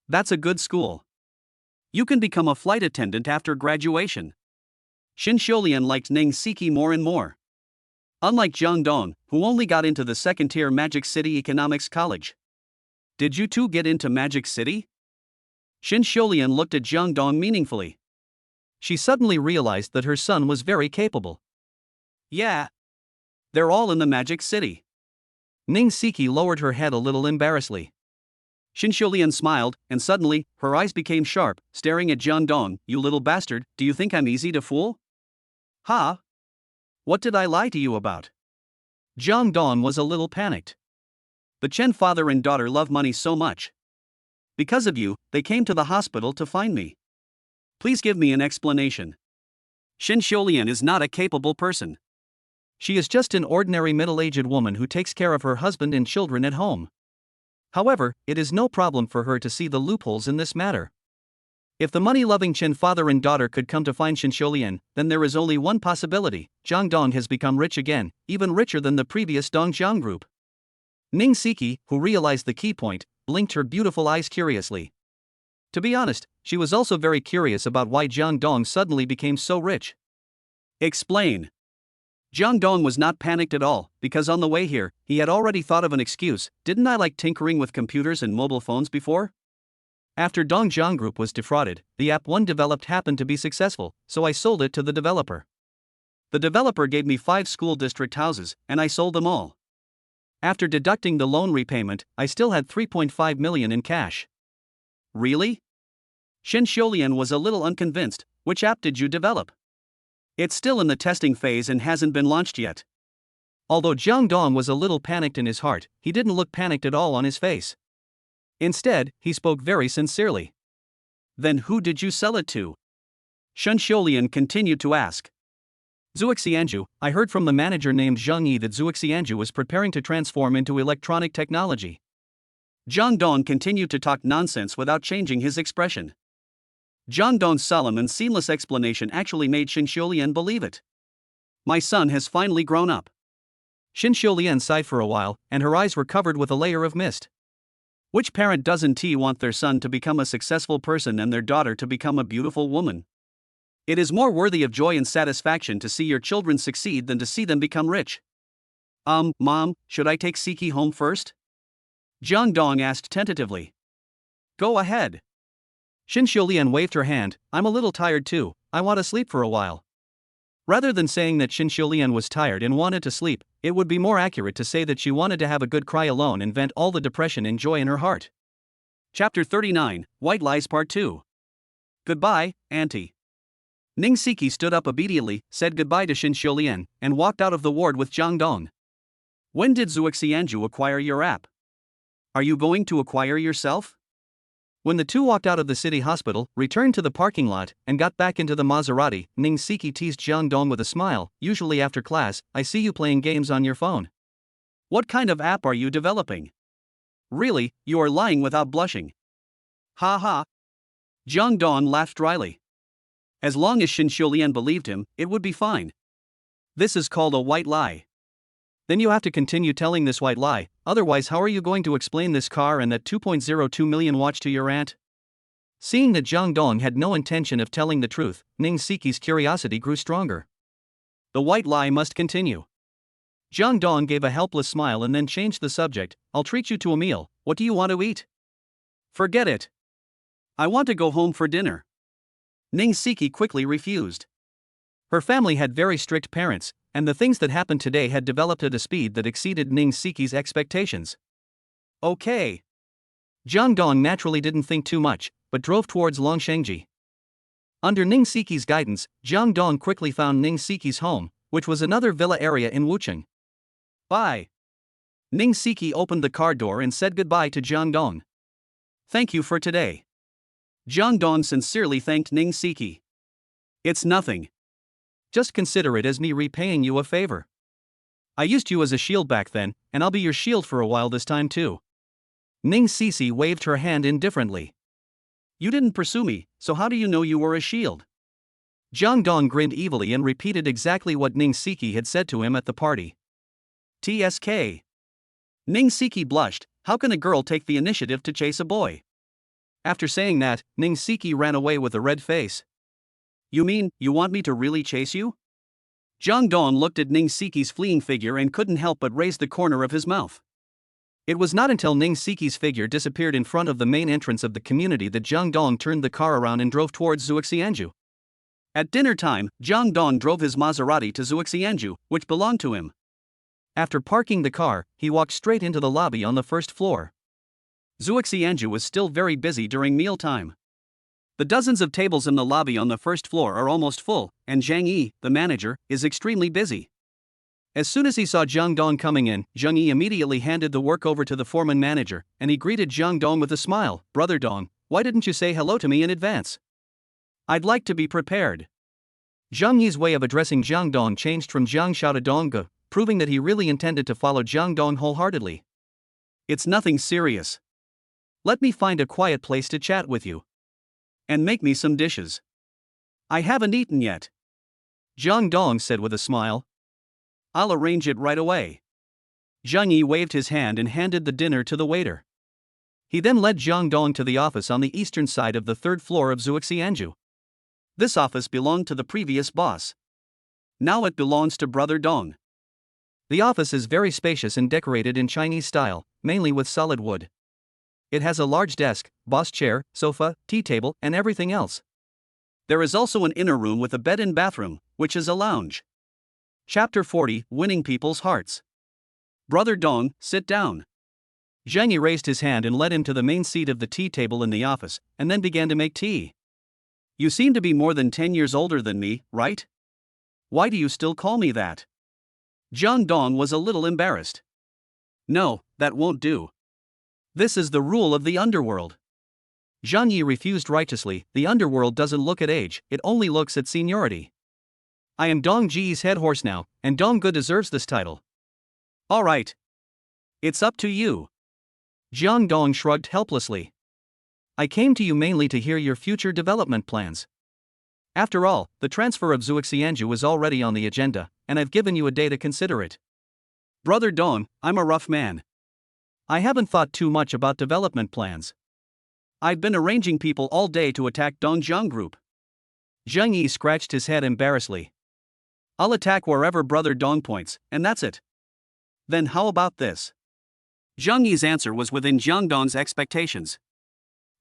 That's a good school. You can become a flight attendant after graduation." Xin Xiulian liked Ning Siki more and more. Unlike Jang Dong, who only got into the second-tier Magic City Economics College. "Did you two get into Magic City?" Xin Xiulian looked at Jang Dong meaningfully. She suddenly realized that her son was very capable. "Yeah. They're all in the Magic City." Ning Siki lowered her head a little embarrassedly. Xin Xiulian smiled, and suddenly, her eyes became sharp, staring at Jang Dong. "You little bastard, do you think I'm easy to fool?" "Huh? What did I lie to you about?" Jang Dong was a little panicked. "The Chen father and daughter love money so much. Because of you, they came to the hospital to find me. Please give me an explanation." Xin Xiulian is not a capable person. She is just an ordinary middle-aged woman who takes care of her husband and children at home. However, it is no problem for her to see the loopholes in this matter. If the money-loving Chen father and daughter could come to find Xin Xiulian, then there is only one possibility: Jang Dong has become rich again, even richer than the previous Dongjiang group. Ning Siki, who realized the key point, blinked her beautiful eyes curiously. To be honest, she was also very curious about why Jang Dong suddenly became so rich. "Explain." Jang Dong was not panicked at all, because on the way here, he had already thought of an excuse. "Didn't I like tinkering with computers and mobile phones before? After Dongjiang Group was defrauded, the app one developed happened to be successful, so I sold it to the developer. The developer gave me 5 school district houses, and I sold them all. After deducting the loan repayment, I still had 3.5 million in cash." "Really?" Xin Xiulian was a little unconvinced. "Which app did you develop?" "It's still in the testing phase and hasn't been launched yet." Although Jang Dong was a little panicked in his heart, he didn't look panicked at all on his face. Instead, he spoke very sincerely. "Then who did you sell it to?" Xin Xiulian continued to ask. "Zuoxianju, I heard from the manager named Zhang Yi that Zuoxianju was preparing to transform into electronic technology." Jang Dong continued to talk nonsense without changing his expression. Jang Dong's solemn and seamless explanation actually made Xin Xiulian believe it. "My son has finally grown up." Xin Xiulian sighed for a while, and her eyes were covered with a layer of mist. Which parent doesn't want their son to become a successful person and their daughter to become a beautiful woman? It is more worthy of joy and satisfaction to see your children succeed than to see them become rich. Mom, should I take Siki home first?" Jang Dong asked tentatively. "Go ahead." Xin Xiulian waved her hand. "I'm a little tired too, I want to sleep for a while." Rather than saying that Xin Xiulian was tired and wanted to sleep, it would be more accurate to say that she wanted to have a good cry alone and vent all the depression and joy in her heart. Chapter 39, White Lies Part 2. "Goodbye, Auntie." Ning Siki stood up obediently, said goodbye to Xin Xiulian, and walked out of the ward with Jang Dong. "When did Zuoxianju acquire your app? Are you going to acquire yourself?" When the two walked out of the city hospital, returned to the parking lot, and got back into the Maserati, Ning Siki teased Jang Dong with a smile. Usually after class, I see you playing games on your phone. What kind of app are you developing? Really, you are lying without blushing. Ha ha. Jang Dong laughed dryly. As long as Shin Xiulian believed him, it would be fine. This is called a white lie. Then you have to continue telling this white lie, otherwise how are you going to explain this car and that 2.02 million watch to your aunt? Seeing that Jang Dong had no intention of telling the truth, Ning Siki's curiosity grew stronger. The white lie must continue. Jang Dong gave a helpless smile and then changed the subject. I'll treat you to a meal. What do you want to eat? Forget it. I want to go home for dinner. Ning Siki quickly refused. Her family had very strict parents, and the things that happened today had developed at a speed that exceeded Ning Siki's expectations. Okay. Jang Dong naturally didn't think too much, but drove towards Longshengji. Under Ning Siki's guidance, Jang Dong quickly found Ning Siki's home, which was another villa area in Wucheng. Bye. Ning Siki opened the car door and said goodbye to Jang Dong. Thank you for today. Jang Dong sincerely thanked Ning Siki. It's nothing. Just consider it as me repaying you a favor. I used you as a shield back then, and I'll be your shield for a while this time too. Ning Sisi waved her hand indifferently. You didn't pursue me, so how do you know you were a shield? Jang Dong grinned evilly and repeated exactly what Ning Siki had said to him at the party. TSK. Ning Siki blushed. How can a girl take the initiative to chase a boy? After saying that, Ning Siki ran away with a red face. You mean, you want me to really chase you? Jang Dong looked at Ning Siki's fleeing figure and couldn't help but raise the corner of his mouth. It was not until Ning Siki's figure disappeared in front of the main entrance of the community that Jang Dong turned the car around and drove towards Zhuoxianju. At dinner time, Jang Dong drove his Maserati to Zhuoxianju, which belonged to him. After parking the car, he walked straight into the lobby on the first floor. Zhuoxianju was still very busy during mealtime. The dozens of tables in the lobby on the first floor are almost full, and Zhang Yi, the manager, is extremely busy. As soon as he saw Jang Dong coming in, Zhang Yi immediately handed the work over to the foreman manager, and he greeted Jang Dong with a smile. Brother Dong, why didn't you say hello to me in advance? I'd like to be prepared. Zhang Yi's way of addressing Jang Dong changed from Zhang Xiao to Dong, proving that he really intended to follow Jang Dong wholeheartedly. It's nothing serious. Let me find a quiet place to chat with you. And make me some dishes. I haven't eaten yet. Jang Dong said with a smile. I'll arrange it right away. Zhang Yi waved his hand and handed the dinner to the waiter. He then led Jang Dong to the office on the eastern side of the third floor of Zhuoxianju. This office belonged to the previous boss. Now it belongs to Brother Dong. The office is very spacious and decorated in Chinese style, mainly with solid wood. It has a large desk, boss chair, sofa, tea table, and everything else. There is also an inner room with a bed and bathroom, which is a lounge. Chapter 40, Winning People's Hearts. Brother Dong, sit down. Zhang Yi raised his hand and led him to the main seat of the tea table in the office, and then began to make tea. You seem to be more than 10 years older than me, right? Why do you still call me that? Jang Dong was a little embarrassed. No, that won't do. This is the rule of the underworld. Zhang Yi refused righteously. The underworld doesn't look at age, it only looks at seniority. I am Dong Ji's head horse now, and Dong Ge deserves this title. Alright. It's up to you. Jang Dong shrugged helplessly. I came to you mainly to hear your future development plans. After all, the transfer of Zhuoxianju was already on the agenda, and I've given you a day to consider it. Brother Dong, I'm a rough man. I haven't thought too much about development plans. I've been arranging people all day to attack Dongjiang Group. Zhang Yi scratched his head embarrassedly. I'll attack wherever Brother Dong points, and that's it. Then how about this? Zhang Yi's answer was within Jang Dong's expectations.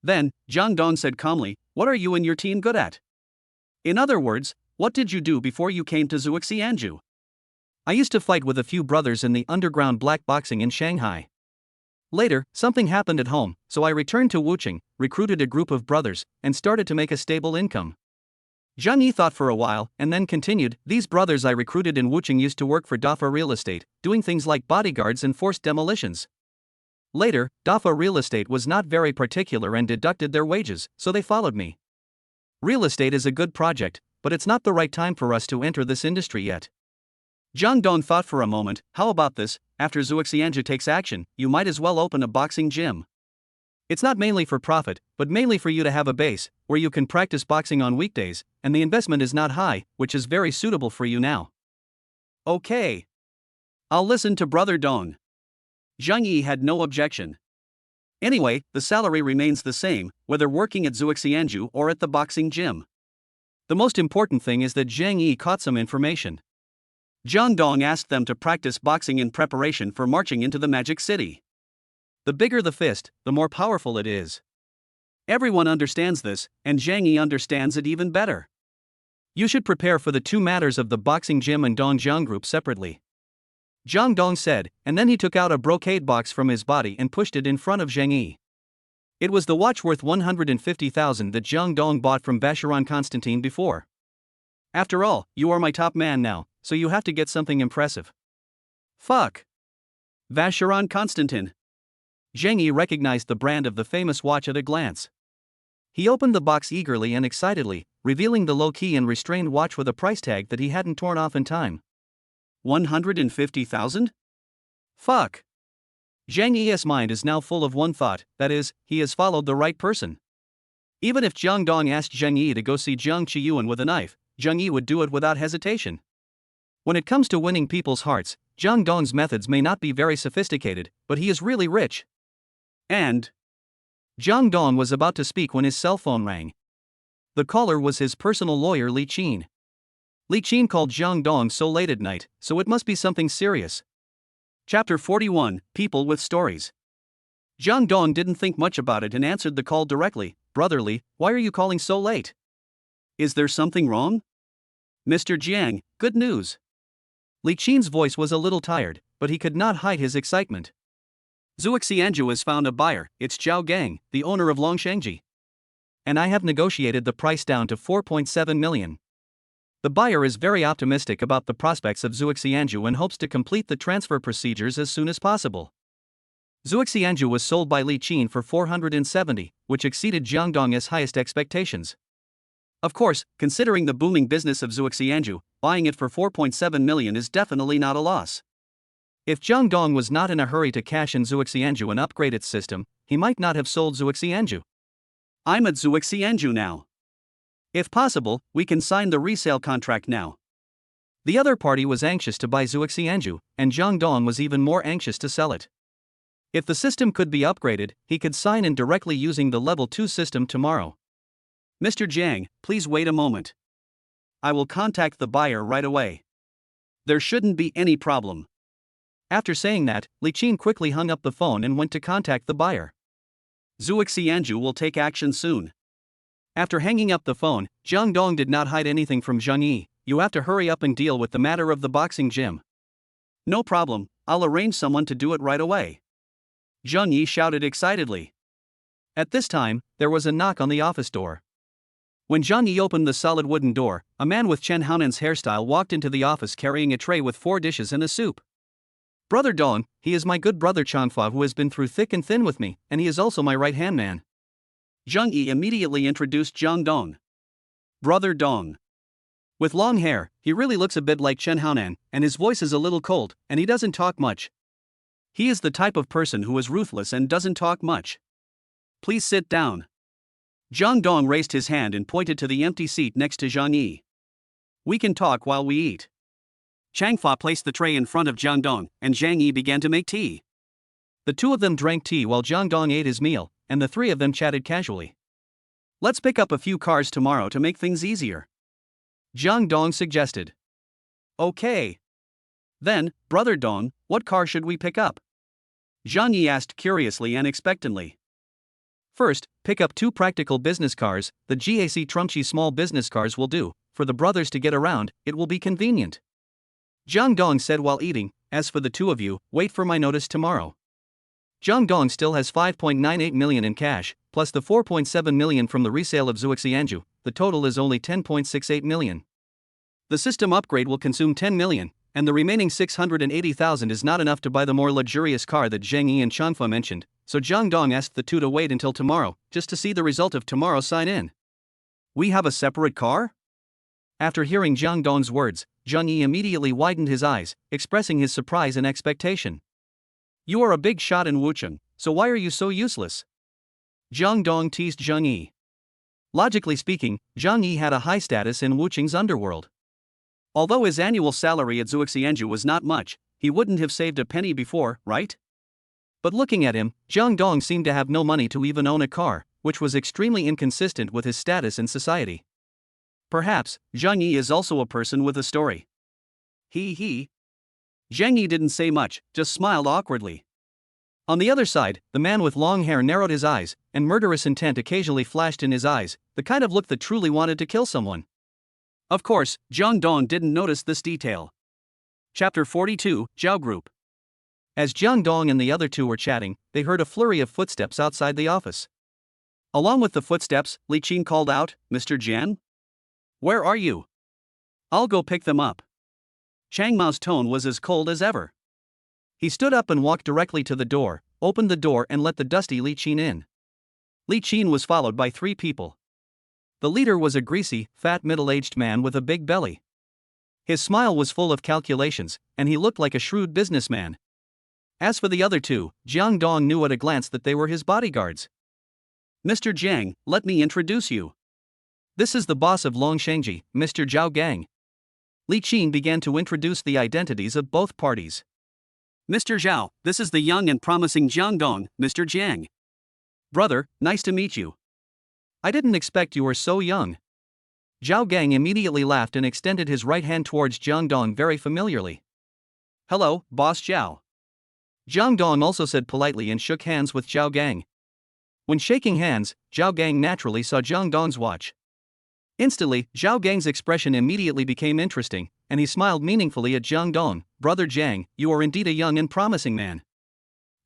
Then, Jang Dong said calmly, what are you and your team good at? In other words, what did you do before you came to Zhuoxianju? I used to fight with a few brothers in the underground black boxing in Shanghai. Later, something happened at home, so I returned to Wucheng, recruited a group of brothers, and started to make a stable income. Zhang Yi thought for a while, and then continued, these brothers I recruited in Wucheng used to work for Dafa Real Estate, doing things like bodyguards and forced demolitions. Later, Dafa Real Estate was not very particular and deducted their wages, so they followed me. Real estate is a good project, but it's not the right time for us to enter this industry yet. Jang Dong thought for a moment, how about this, after Zhuxianju takes action, you might as well open a boxing gym. It's not mainly for profit, but mainly for you to have a base, where you can practice boxing on weekdays, and the investment is not high, which is very suitable for you now. Okay. I'll listen to Brother Dong. Zhang Yi had no objection. Anyway, the salary remains the same, whether working at Zhuxianju or at the boxing gym. The most important thing is that Zhang Yi caught some information. Jang Dong asked them to practice boxing in preparation for marching into the Magic City. The bigger the fist, the more powerful it is. Everyone understands this, and Zhang Yi understands it even better. You should prepare for the two matters of the boxing gym and Dongjiang group separately. Jang Dong said, and then he took out a brocade box from his body and pushed it in front of Zhang Yi. It was the watch worth 150,000 that Jang Dong bought from Vacheron Constantine before. After all, you are my top man now, so you have to get something impressive. Fuck. Vacheron Constantine. Zhang Yi recognized the brand of the famous watch at a glance. He opened the box eagerly and excitedly, revealing the low-key and restrained watch with a price tag that he hadn't torn off in time. 150,000? Fuck. Zhang Yi's mind is now full of one thought, that is, he has followed the right person. Even if Jang Dong asked Zhang Yi to go see Jiang Qiyuan with a knife, Zhang Yi would do it without hesitation. When it comes to winning people's hearts, Jang Dong's methods may not be very sophisticated, but he is really rich. And Jang Dong was about to speak when his cell phone rang. The caller was his personal lawyer Li Qin. Li Qin called Jang Dong so late at night, so it must be something serious. Chapter 41, People with Stories. Jang Dong didn't think much about it and answered the call directly. Brother Li, why are you calling so late? Is there something wrong? Mr. Jiang, good news. Li Qin's voice was a little tired, but he could not hide his excitement. Zhuxianju has found a buyer, it's Zhao Gang, the owner of Longshengji. And I have negotiated the price down to 4.7 million. The buyer is very optimistic about the prospects of Zhuxianju and hopes to complete the transfer procedures as soon as possible. Zhuxianju was sold by Li Qin for 470, which exceeded Jiang Dong's highest expectations. Of course, considering the booming business of Zhuxianju, buying it for 4.7 million is definitely not a loss. If Jiang Dong was not in a hurry to cash in Zhuxianju and upgrade its system, he might not have sold Zhuxianju. I'm at Zhuxianju now. If possible, we can sign the resale contract now. The other party was anxious to buy Zhuxianju, and Jiang Dong was even more anxious to sell it. If the system could be upgraded, he could sign in directly using the level 2 system tomorrow. Mr. Jiang, please wait a moment. I will contact the buyer right away. There shouldn't be any problem. After saying that, Li Qin quickly hung up the phone and went to contact the buyer. Zhuxianju will take action soon. After hanging up the phone, Jiang Dong did not hide anything from Zhang Yi. You have to hurry up and deal with the matter of the boxing gym. No problem, I'll arrange someone to do it right away. Zhang Yi shouted excitedly. At this time, there was a knock on the office door. When Zhang Yi opened the solid wooden door, a man with Chen Haonan's hairstyle walked into the office carrying a tray with 4 dishes and a soup. Brother Dong, he is my good brother Changfa who has been through thick and thin with me, and he is also my right-hand man. Zhang Yi immediately introduced Jang Dong. Brother Dong. With long hair, he really looks a bit like Chen Haonan, and his voice is a little cold, and he doesn't talk much. He is the type of person who is ruthless and doesn't talk much. Please sit down. Jang Dong raised his hand and pointed to the empty seat next to Zhang Yi. We can talk while we eat. Changfa placed the tray in front of Jang Dong, and Zhang Yi began to make tea. The two of them drank tea while Jang Dong ate his meal, and the three of them chatted casually. Let's pick up a few cars tomorrow to make things easier. Jang Dong suggested. Okay. Then, Brother Dong, what car should we pick up? Zhang Yi asked curiously and expectantly. First, pick up 2 practical business cars. The GAC Trumchi small business cars will do. For the brothers to get around, it will be convenient. Jang Dong said while eating, as for the two of you, wait for my notice tomorrow. Jang Dong still has 5.98 million in cash, plus the 4.7 million from the resale of Zhuxianju. The total is only 10.68 million. The system upgrade will consume 10 million, and the remaining 680,000 is not enough to buy the more luxurious car that Zhang Yi and Changfa mentioned, so Jang Dong asked the two to wait until tomorrow, just to see the result of tomorrow's sign-in. We have a separate car? After hearing Jang Dong's words, Zhang Yi immediately widened his eyes, expressing his surprise and expectation. You are a big shot in Wucheng, so why are you so useless? Jang Dong teased Zhang Yi. Logically speaking, Zhang Yi had a high status in Wucheng's underworld. Although his annual salary at Zhuxianju was not much, he wouldn't have saved a penny before, right? But looking at him, Jang Dong seemed to have no money to even own a car, which was extremely inconsistent with his status in society. Perhaps, Zhang Yi is also a person with a story. He. Zhang Yi didn't say much, just smiled awkwardly. On the other side, the man with long hair narrowed his eyes, and murderous intent occasionally flashed in his eyes, the kind of look that truly wanted to kill someone. Of course, Jang Dong didn't notice this detail. Chapter 42, Zhao Group. As Jang Dong and the other two were chatting, they heard a flurry of footsteps outside the office. Along with the footsteps, Li Qin called out, Mr. Jian? Where are you? I'll go pick them up. Chang Mao's tone was as cold as ever. He stood up and walked directly to the door, opened the door and let the dusty Li Qin in. Li Qin was followed by 3 people. The leader was a greasy, fat middle-aged man with a big belly. His smile was full of calculations, and he looked like a shrewd businessman. As for the other 2, Jiang Dong knew at a glance that they were his bodyguards. Mr. Jiang, let me introduce you. This is the boss of Longshengji, Mr. Zhao Gang. Li Qin began to introduce the identities of both parties. Mr. Zhao, this is the young and promising Jiang Dong, Mr. Jiang. Brother, nice to meet you. I didn't expect you were so young. Zhao Gang immediately laughed and extended his right hand towards Jiang Dong very familiarly. Hello, Boss Zhao. Jiang Dong also said politely and shook hands with Zhao Gang. When shaking hands, Zhao Gang naturally saw Jiang Dong's watch. Instantly, Zhao Gang's expression immediately became interesting, and he smiled meaningfully at Jiang Dong. Brother Jiang, you are indeed a young and promising man.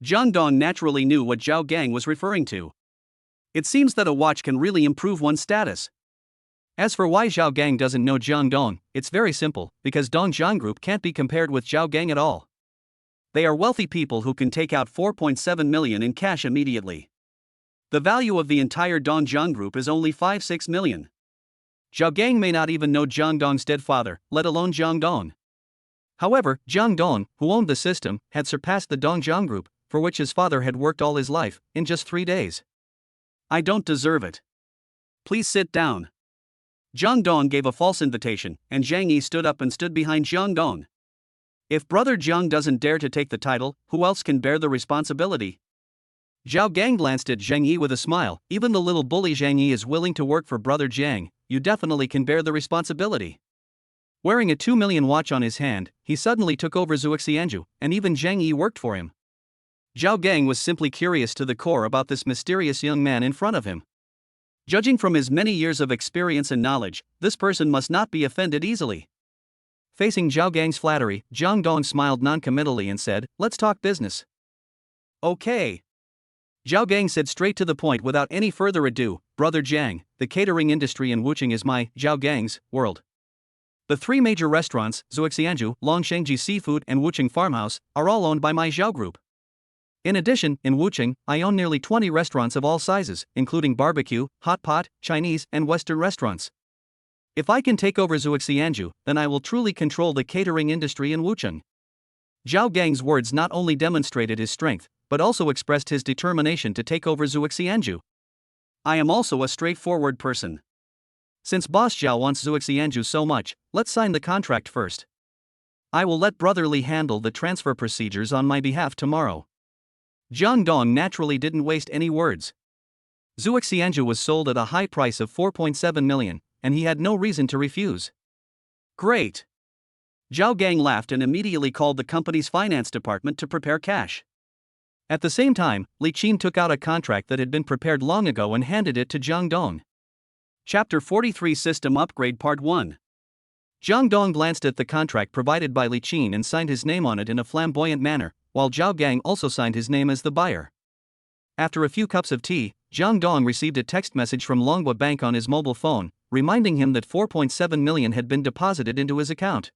Jiang Dong naturally knew what Zhao Gang was referring to. It seems that a watch can really improve one's status. As for why Zhao Gang doesn't know Jiang Dong, it's very simple, because Dongjiang Group can't be compared with Zhao Gang at all. They are wealthy people who can take out 4.7 million in cash immediately. The value of the entire Dongjiang Group is only 5-6 million. Zhao Gang may not even know Jiang Dong's dead father, let alone Jiang Dong. However, Jiang Dong, who owned the system, had surpassed the Dongjiang Group, for which his father had worked all his life, in just 3 days. I don't deserve it. Please sit down. Jiang Dong gave a false invitation, and Zhang Yi stood up and stood behind Jiang Dong. If brother Jiang doesn't dare to take the title, who else can bear the responsibility? Zhao Gang glanced at Zhang Yi with a smile. Even the little bully Zhang Yi is willing to work for brother Jiang. You definitely can bear the responsibility. Wearing a 2 million watch on his hand, he suddenly took over Zhuxianju, and even Zhang Yi worked for him. Zhao Gang was simply curious to the core about this mysterious young man in front of him. Judging from his many years of experience and knowledge, this person must not be offended easily. Facing Zhao Gang's flattery, Jiang Dong smiled non-committally and said, "Let's talk business." Okay. Zhao Gang said straight to the point without any further ado, Brother Jiang, the catering industry in Wucheng is my, Zhao Gang's, world. The 3 major restaurants, Zhuxianju, Longshengji Seafood and Wucheng Farmhouse, are all owned by my Zhao Group. In addition, in Wucheng, I own nearly 20 restaurants of all sizes, including barbecue, hot pot, Chinese, and Western restaurants. If I can take over Zhuxianju, then I will truly control the catering industry in Wucheng. Zhao Gang's words not only demonstrated his strength, but also expressed his determination to take over Zhuxianju. I am also a straightforward person. Since Boss Zhao wants Zhuxianju so much, let's sign the contract first. I will let Brother Li handle the transfer procedures on my behalf tomorrow. Jiang Dong naturally didn't waste any words. Zhuxianju was sold at a high price of 4.7 million, and he had no reason to refuse. Great. Zhao Gang laughed and immediately called the company's finance department to prepare cash. At the same time, Li Qin took out a contract that had been prepared long ago and handed it to Jiang Dong. Chapter 43 System Upgrade Part 1. Jiang Dong glanced at the contract provided by Li Qin and signed his name on it in a flamboyant manner, while Zhao Gang also signed his name as the buyer. After a few cups of tea, Jiang Dong received a text message from Longhua Bank on his mobile phone, reminding him that 4.7 million had been deposited into his account.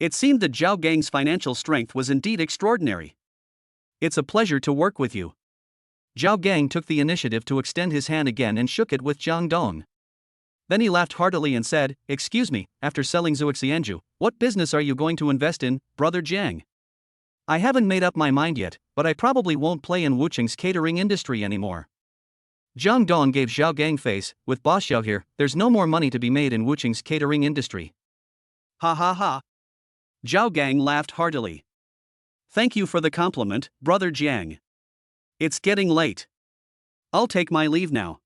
It seemed that Zhao Gang's financial strength was indeed extraordinary. "It's a pleasure to work with you." Zhao Gang took the initiative to extend his hand again and shook it with Jang Dong. Then he laughed heartily and said, "Excuse me, after selling Zuoxianju, what business are you going to invest in, Brother Jiang?" "I haven't made up my mind yet, but I probably won't play in Wucheng's catering industry anymore." Jang Dong gave Zhao Gang face, "With Boss Xiao here, there's no more money to be made in Wucheng's catering industry." "Ha ha ha." Zhao Gang laughed heartily. "Thank you for the compliment, Brother Jiang. It's getting late. I'll take my leave now.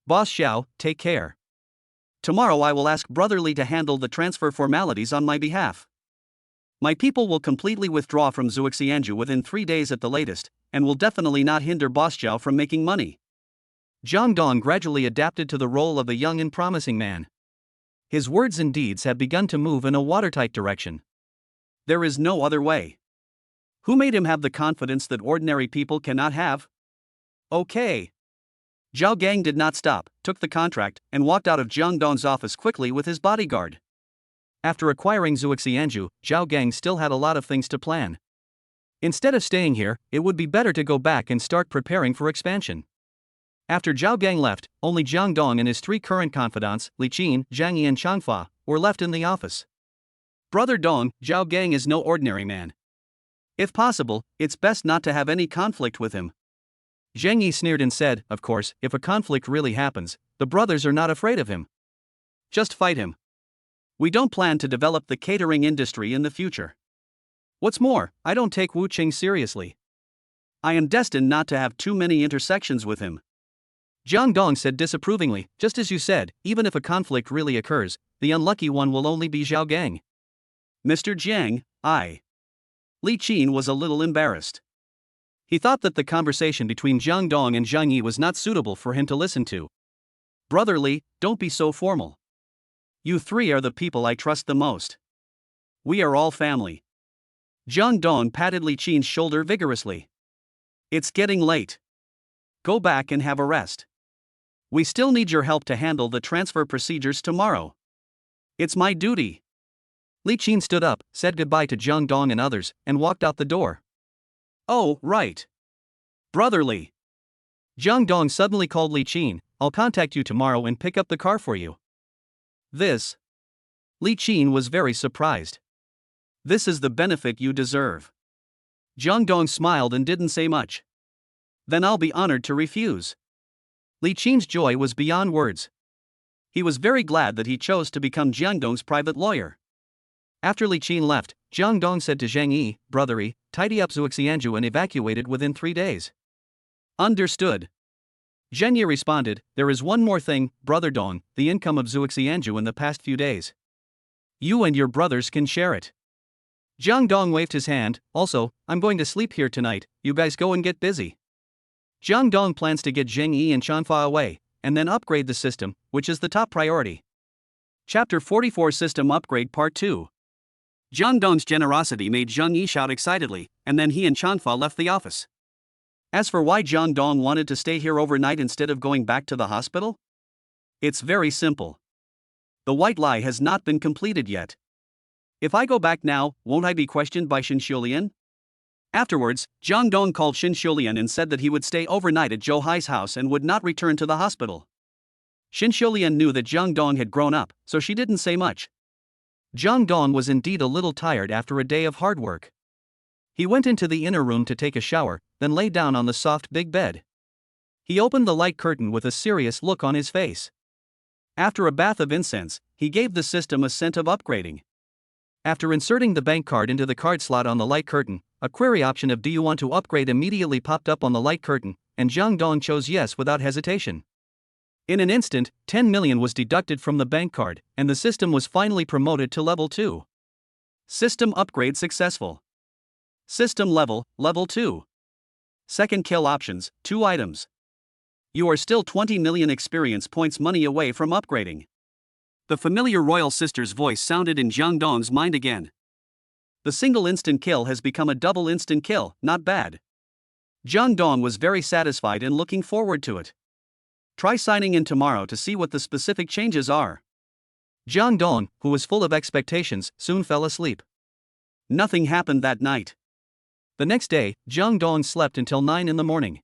Boss Xiao, take care. Tomorrow I will ask Brother Li to handle the transfer formalities on my behalf. My people will completely withdraw from Zuoxianju within 3 days at the latest, and will definitely not hinder Boss Xiao from making money." Jang Dong gradually adapted to the role of a young and promising man. His words and deeds had begun to move in a watertight direction. There is no other way. Who made him have the confidence that ordinary people cannot have? Okay. Zhao Gang did not stop, took the contract, and walked out of Jang Dong's office quickly with his bodyguard. After acquiring Zuoxianju, Zhao Gang still had a lot of things to plan. Instead of staying here, it would be better to go back and start preparing for expansion. After Zhao Gang left, only Jang Dong and his 3 current confidants, Li Qin, Zhang Yi and Changfa, were left in the office. "Brother Dong, Zhao Gang is no ordinary man. If possible, it's best not to have any conflict with him." Zhang Yi sneered and said, "Of course, if a conflict really happens, the brothers are not afraid of him. Just fight him. We don't plan to develop the catering industry in the future. What's more, I don't take Wu Qing seriously. I am destined not to have too many intersections with him." Jiang Dong said disapprovingly, "Just as you said, even if a conflict really occurs, the unlucky one will only be Zhao Gang." "Mr. Jiang, Li Qin was a little embarrassed. He thought that the conversation between Jiang Dong and Zhang Yi was not suitable for him to listen to. "Brother Li, don't be so formal. You 3 are the people I trust the most. We are all family." Jiang Dong patted Li Qin's shoulder vigorously. "It's getting late. Go back and have a rest. We still need your help to handle the transfer procedures tomorrow. It's my duty." Li Qin stood up, said goodbye to Jiang Dong and others, and walked out the door. "Oh, right. Brother Li." Jiang Dong suddenly called Li Qin, "I'll contact you tomorrow and pick up the car for you." "This?" Li Qin was very surprised. "This is the benefit you deserve." Jiang Dong smiled and didn't say much. "Then I'll be honored to refuse." Li Qin's joy was beyond words. He was very glad that he chose to become Jiang Dong's private lawyer. After Li Qin left, Jiang Dong said to Zhang Yi, "Brother Yi, tidy up Zuoxianju and evacuate it within 3 days." "Understood." Zhang Yi responded, "There is one more thing, Brother Dong, the income of Zuoxianju in the past few days. You and your brothers can share it." Jiang Dong waved his hand, "Also, I'm going to sleep here tonight, you guys go and get busy." Jiang Dong plans to get Zhang Yi and Chanfa away, and then upgrade the system, which is the top priority. Chapter 44 System Upgrade Part 2. Jiang Dong's generosity made Zhang Yi shout excitedly, and then he and Chanfa left the office. As for why Jiang Dong wanted to stay here overnight instead of going back to the hospital? It's very simple. The white lie has not been completed yet. If I go back now, won't I be questioned by Xin Xiulian? Afterwards, Jiang Dong called Xin Xiulian and said that he would stay overnight at Zhou Hai's house and would not return to the hospital. Xin Xiulian knew that Jiang Dong had grown up, so she didn't say much. Jiang Dong was indeed a little tired after a day of hard work. He went into the inner room to take a shower, then lay down on the soft big bed. He opened the light curtain with a serious look on his face. After a bath of incense, he gave the system a scent of upgrading. After inserting the bank card into the card slot on the light curtain, a query option of "Do you want to upgrade" immediately popped up on the light curtain, and Jiang Dong chose yes without hesitation. In an instant, 10 million was deducted from the bank card, and the system was finally promoted to level 2. System upgrade successful. System level, level 2. Second kill options, 2 items. You are still 20 million experience points money away from upgrading. The familiar royal sister's voice sounded in Jiang Dong's mind again. The single instant kill has become a double instant kill, not bad. Jiang Dong was very satisfied and looking forward to it. Try signing in tomorrow to see what the specific changes are. Jang Dong, who was full of expectations, soon fell asleep. Nothing happened that night. The next day, Jang Dong slept until 9 in the morning.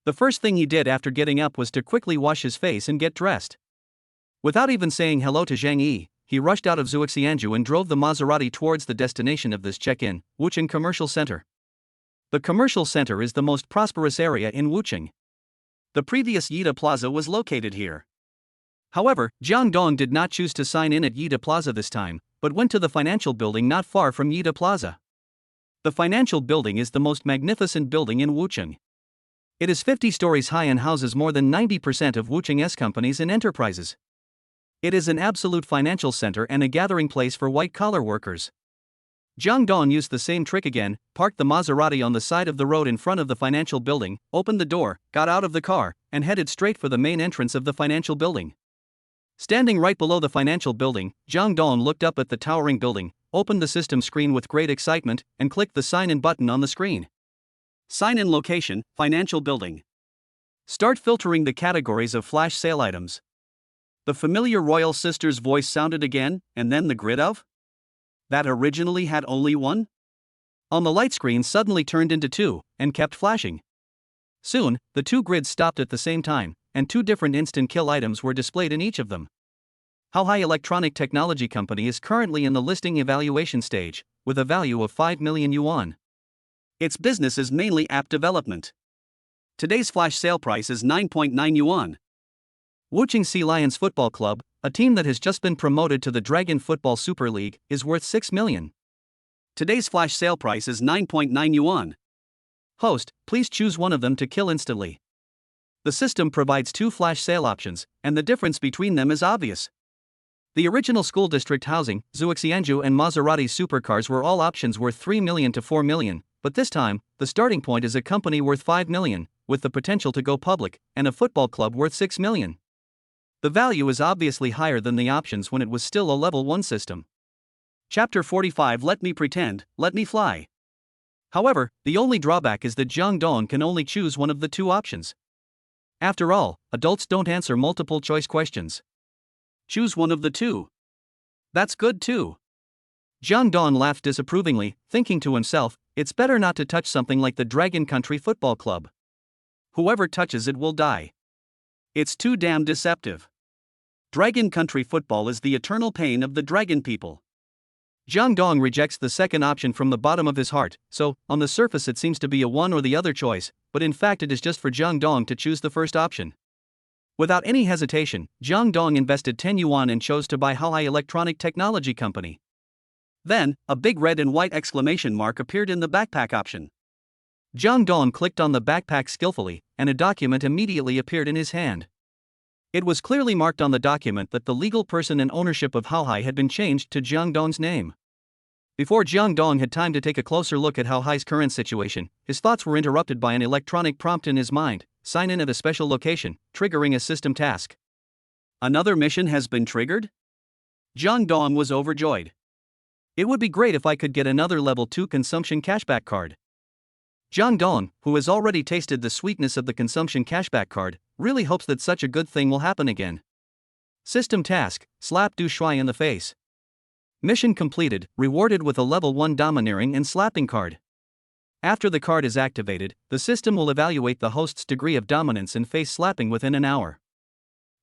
The first thing he did after getting up was to quickly wash his face and get dressed. Without even saying hello to Zhang Yi, he rushed out of Zhuxianju and drove the Maserati towards the destination of this check-in, Wuchang Commercial Center. The commercial center is the most prosperous area in Wuchang. The previous Yida Plaza was located here. However, Jang Dong did not choose to sign in at Yida Plaza this time, but went to the financial building not far from Yida Plaza. The financial building is the most magnificent building in Wuchang. It is 50 stories high and houses more than 90% of Wuchang's companies and enterprises. It is an absolute financial center and a gathering place for white-collar workers. Jang Dong used the same trick again, parked the Maserati on the side of the road in front of the financial building, opened the door, got out of the car, and headed straight for the main entrance of the financial building. Standing right below the financial building, Jang Dong looked up at the towering building, opened the system screen with great excitement, and clicked the sign-in button on the screen. Sign-in location, financial building. Start filtering the categories of flash sale items. The familiar royal sister's voice sounded again, and then the grid of that originally had only one? On the light screen suddenly turned into two, and kept flashing. Soon, the two grids stopped at the same time, and two different instant kill items were displayed in each of them. How High Electronic Technology Company is currently in the listing evaluation stage, with a value of 5 million yuan. Its business is mainly app development. Today's flash sale price is 9.9 yuan. Wuchang Sea Lions Football Club, a team that has just been promoted to the Dragon Football Super League, is worth 6 million. Today's flash sale price is 9.9 yuan. Host, please choose one of them to kill instantly. The system provides two flash sale options, and the difference between them is obvious. The original school district housing, Zhuxianju and Maserati supercars were all options worth 3 million to 4 million, but this time, the starting point is a company worth 5 million, with the potential to go public, and a football club worth 6 million. The value is obviously higher than the options when it was still a level 1 system. Chapter 45 Let me pretend, let me fly. However, the only drawback is that Jang Dong can only choose one of the two options. After all, adults don't answer multiple choice questions. Choose one of the two. That's good too. Jang Dong laughed disapprovingly, thinking to himself, it's better not to touch something like the Dragon Country Football Club. Whoever touches it will die. It's too damn deceptive. Dragon Country Football is the eternal pain of the dragon people. Jang Dong rejects the second option from the bottom of his heart, so, on the surface it seems to be a one or the other choice, but in fact it is just for Jang Dong to choose the first option. Without any hesitation, Jang Dong invested 10 yuan and chose to buy How High Electronic Technology Company. Then, a big red and white exclamation mark appeared in the backpack option. Jang Dong clicked on the backpack skillfully, and a document immediately appeared in his hand. It was clearly marked on the document that the legal person and ownership of How High had been changed to Jang Dong's name. Before Jang Dong had time to take a closer look at How High's current situation, his thoughts were interrupted by an electronic prompt in his mind: sign in at a special location, triggering a system task. Another mission has been triggered? Jang Dong was overjoyed. It would be great if I could get another level 2 consumption cashback card. Jang Dong, who has already tasted the sweetness of the consumption cashback card, really hopes that such a good thing will happen again. System task: slap Du Shui in the face. Mission completed, rewarded with a level 1 domineering and slapping card. After the card is activated, the system will evaluate the host's degree of dominance and face slapping within an hour.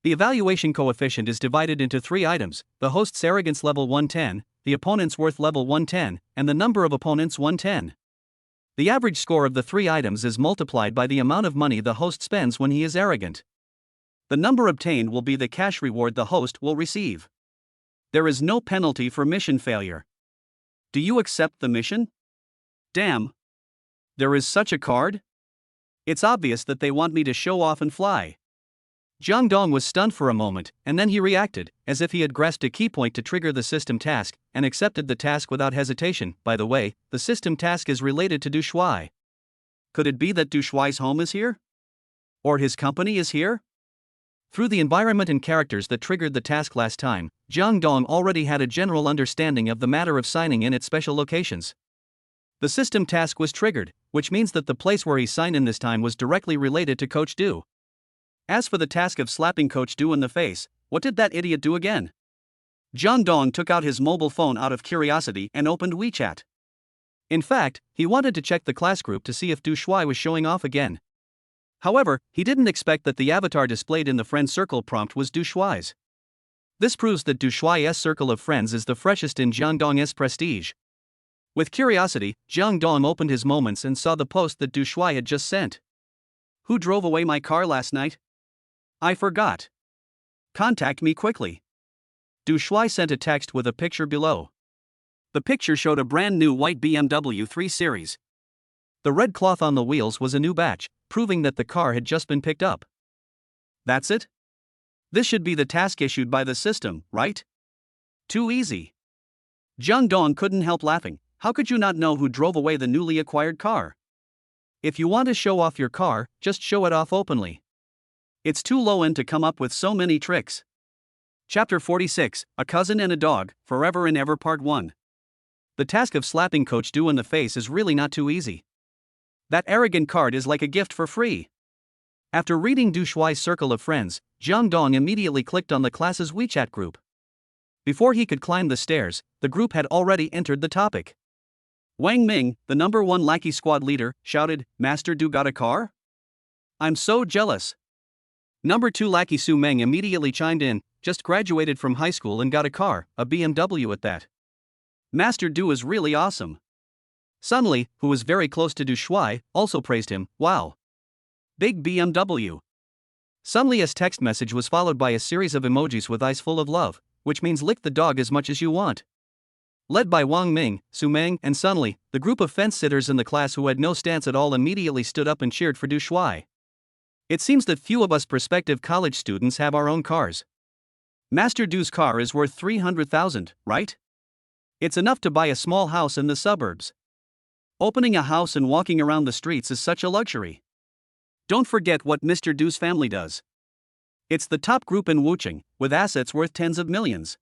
The evaluation coefficient is divided into 3 items: the host's arrogance level 110, the opponent's worth level 110, and the number of opponents 110. The average score of the 3 items is multiplied by the amount of money the host spends when he is arrogant. The number obtained will be the cash reward the host will receive. There is no penalty for mission failure. Do you accept the mission? Damn. There is such a card? It's obvious that they want me to show off and fly. Jang Dong was stunned for a moment, and then he reacted, as if he had grasped a key point to trigger the system task, and accepted the task without hesitation. By the way, the system task is related to Du Shui. Could it be that Du Shui's home is here? Or his company is here? Through the environment and characters that triggered the task last time, Jang Dong already had a general understanding of the matter of signing in at special locations. The system task was triggered, which means that the place where he signed in this time was directly related to Coach Du. As for the task of slapping Coach Du in the face, what did that idiot do again? Jang Dong took out his mobile phone out of curiosity and opened WeChat. In fact, he wanted to check the class group to see if Du Shuai was showing off again. However, he didn't expect that the avatar displayed in the friend circle prompt was Du Shuai's. This proves that Du Shuai's circle of friends is the freshest in Jang Dong's prestige. With curiosity, Jang Dong opened his moments and saw the post that Du Shuai had just sent. Who drove away my car last night? I forgot. Contact me quickly. Du Shuai sent a text with a picture below. The picture showed a brand new white BMW 3 Series. The red cloth on the wheels was a new batch, proving that the car had just been picked up. That's it? This should be the task issued by the system, right? Too easy. Jang Dong couldn't help laughing. How could you not know who drove away the newly acquired car? If you want to show off your car, just show it off openly. It's too low end to come up with so many tricks. Chapter 46, A Cousin and a Dog, Forever and Ever Part 1. The task of slapping Coach Du in the face is really not too easy. That arrogant card is like a gift for free. After reading Du Shuai's circle of friends, Jang Dong immediately clicked on the class's WeChat group. Before he could climb the stairs, the group had already entered the topic. Wang Ming, the number 1 lackey squad leader, shouted, "Master Du got a car? I'm so jealous." Number 2 lackey Su Meng immediately chimed in, "Just graduated from high school and got a car, a BMW at that. Master Du is really awesome." Sun Li, who was very close to Du Shuai, also praised him, "Wow. Big BMW." Sun Li's text message was followed by a series of emojis with eyes full of love, which means lick the dog as much as you want. Led by Wang Ming, Su Meng, and Sun Li, the group of fence-sitters in the class who had no stance at all immediately stood up and cheered for Du Shuai. It seems that few of us prospective college students have our own cars. Master Du's car is worth 300,000, right? It's enough to buy a small house in the suburbs. Opening a house and walking around the streets is such a luxury. Don't forget what Mr. Du's family does. It's the top group in Wucheng, with assets worth tens of millions.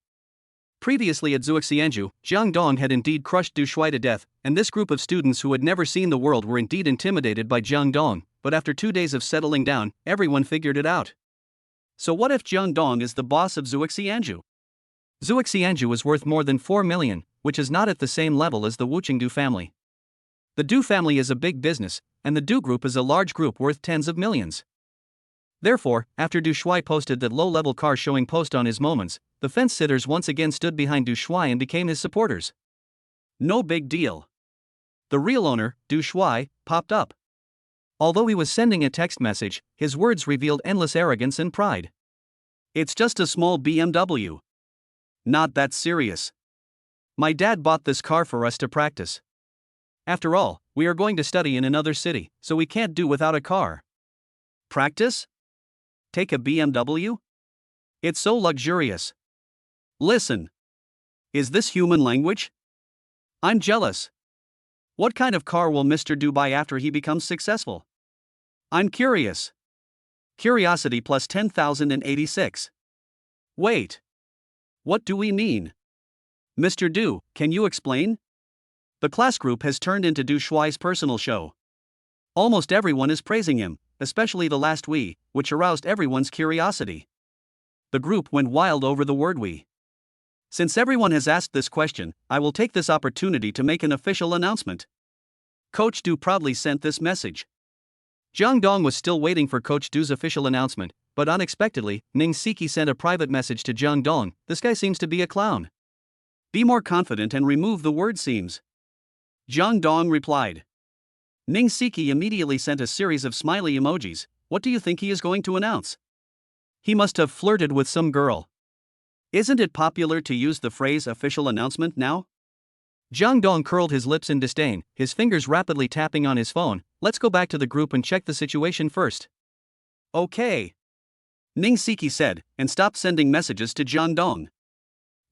Previously at Zhuxianju, Jang Dong had indeed crushed Du Shuai to death, and this group of students who had never seen the world were indeed intimidated by Jang Dong, but after 2 days of settling down, everyone figured it out. So what if Jang Dong is the boss of Zhuxianju? Zhuxianju is worth more than 4 million, which is not at the same level as the Wucheng Du family. The Du family is a big business, and the Du group is a large group worth tens of millions. Therefore, after Du Shuai posted that low-level car showing post on his moments, the fence-sitters once again stood behind Du Shuai and became his supporters. No big deal. The real owner, Du Shuai, popped up. Although he was sending a text message, his words revealed endless arrogance and pride. It's just a small BMW. Not that serious. My dad bought this car for us to practice. After all, we are going to study in another city, so we can't do without a car. Practice? Take a BMW? It's so luxurious. Listen. Is this human language? I'm jealous. What kind of car will Mr. Du buy after he becomes successful? I'm curious. Curiosity plus 10,086. Wait. What do we mean? Mr. Du, can you explain? The class group has turned into Du Shuai's personal show. Almost everyone is praising him, especially the last "we," which aroused everyone's curiosity. The group went wild over the word "we." Since everyone has asked this question, I will take this opportunity to make an official announcement. Coach Du proudly sent this message. Jang Dong was still waiting for Coach Du's official announcement, but unexpectedly, Ning Siki sent a private message to Jang Dong. This guy seems to be a clown. Be more confident and remove the word "seems." Jang Dong replied. Ning Siki immediately sent a series of smiley emojis. What do you think he is going to announce? He must have flirted with some girl. Isn't it popular to use the phrase official announcement now? Jang Dong curled his lips in disdain, his fingers rapidly tapping on his phone. Let's go back to the group and check the situation first. Okay. Ning Siki said, and stopped sending messages to Jang Dong.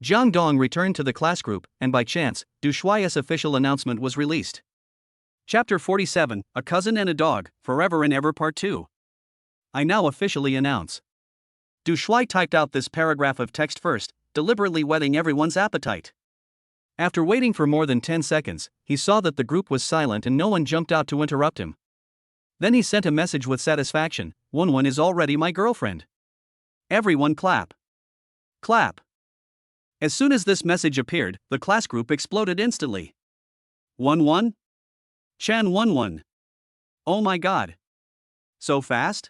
Jang Dong returned to the class group, and by chance, Du Shuai's official announcement was released. Chapter 47, A Cousin and a Dog, Forever and Ever Part 2. I now officially announce. Du Shuai typed out this paragraph of text first, deliberately whetting everyone's appetite. After waiting for more than 10 seconds, he saw that the group was silent and no one jumped out to interrupt him. Then he sent a message with satisfaction, "One is already my girlfriend." Everyone clap. Clap. As soon as this message appeared, the class group exploded instantly. 1-1? Chan 1-1. Oh my god. So fast?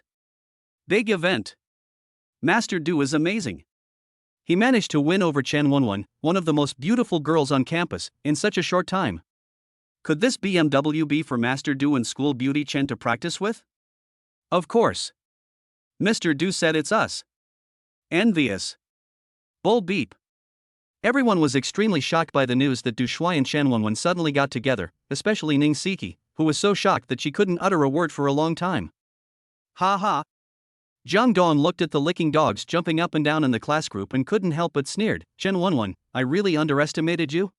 Big event. Master Du is amazing. He managed to win over Chan 1-1, one of the most beautiful girls on campus, in such a short time. Could this BMW be for Master Du and school beauty Chen to practice with? Of course. Mr. Du said it's us. Envious. Bull beep. Everyone was extremely shocked by the news that Du Shuai and Chan 1-1 suddenly got together, especially Ning Siki, who was so shocked that she couldn't utter a word for a long time. Ha ha. Jang Dong looked at the licking dogs jumping up and down in the class group and couldn't help but sneered. Chan 1-1, I really underestimated you?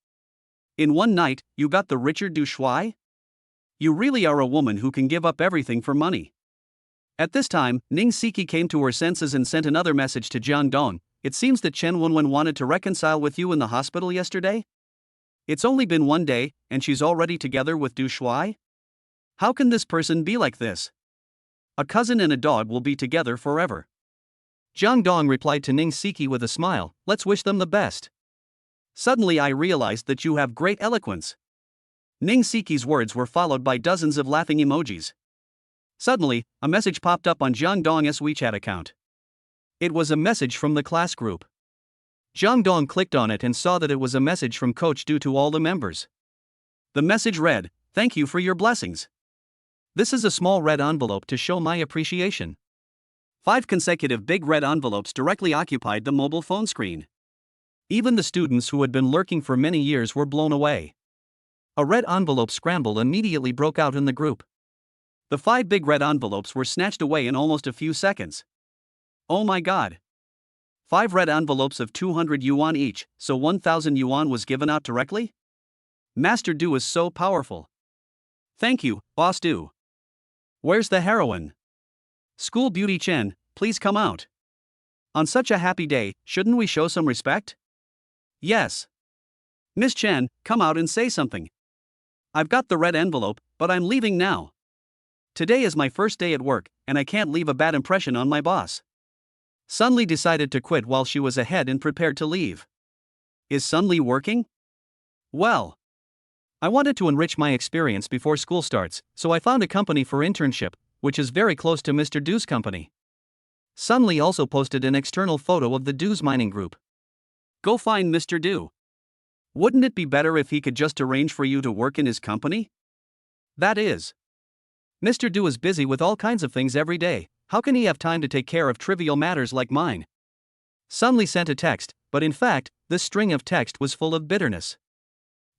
In one night, you got the richer Du Shuai? You really are a woman who can give up everything for money. At this time, Ning Siki came to her senses and sent another message to Jang Dong. It seems that Chan 1-1 wanted to reconcile with you in the hospital yesterday? It's only been one day, and she's already together with Du Shuai? How can this person be like this? A cousin and a dog will be together forever. Jang Dong replied to Ning Siki with a smile, let's wish them the best. Suddenly I realized that you have great eloquence. Ning Siki's words were followed by dozens of laughing emojis. Suddenly, a message popped up on Jang Dong's WeChat account. It was a message from the class group. Jang Dong clicked on it and saw that it was a message from Coach Du to all the members. The message read, thank you for your blessings. This is a small red envelope to show my appreciation. 5 consecutive big red envelopes directly occupied the mobile phone screen. Even the students who had been lurking for many years were blown away. A red envelope scramble immediately broke out in the group. The 5 big red envelopes were snatched away in almost a few seconds. Oh my god. 5 red envelopes of 200 yuan each, so 1,000 yuan was given out directly? Master Du is so powerful. Thank you, Boss Du. Where's the heroine? School beauty Chen, please come out. On such a happy day, shouldn't we show some respect? Yes. Miss Chen, come out and say something. I've got the red envelope, but I'm leaving now. Today is my first day at work, and I can't leave a bad impression on my boss. Sunli decided to quit while she was ahead and prepared to leave. Is Sunli working? Well, I wanted to enrich my experience before school starts, so I found a company for internship, which is very close to Mr. Du's company. Sunli also posted an external photo of the Du's mining group. Go find Mr. Du. Wouldn't it be better if he could just arrange for you to work in his company? That is. Mr. Du is busy with all kinds of things every day, how can he have time to take care of trivial matters like mine? Sunli sent a text, but in fact, this string of text was full of bitterness.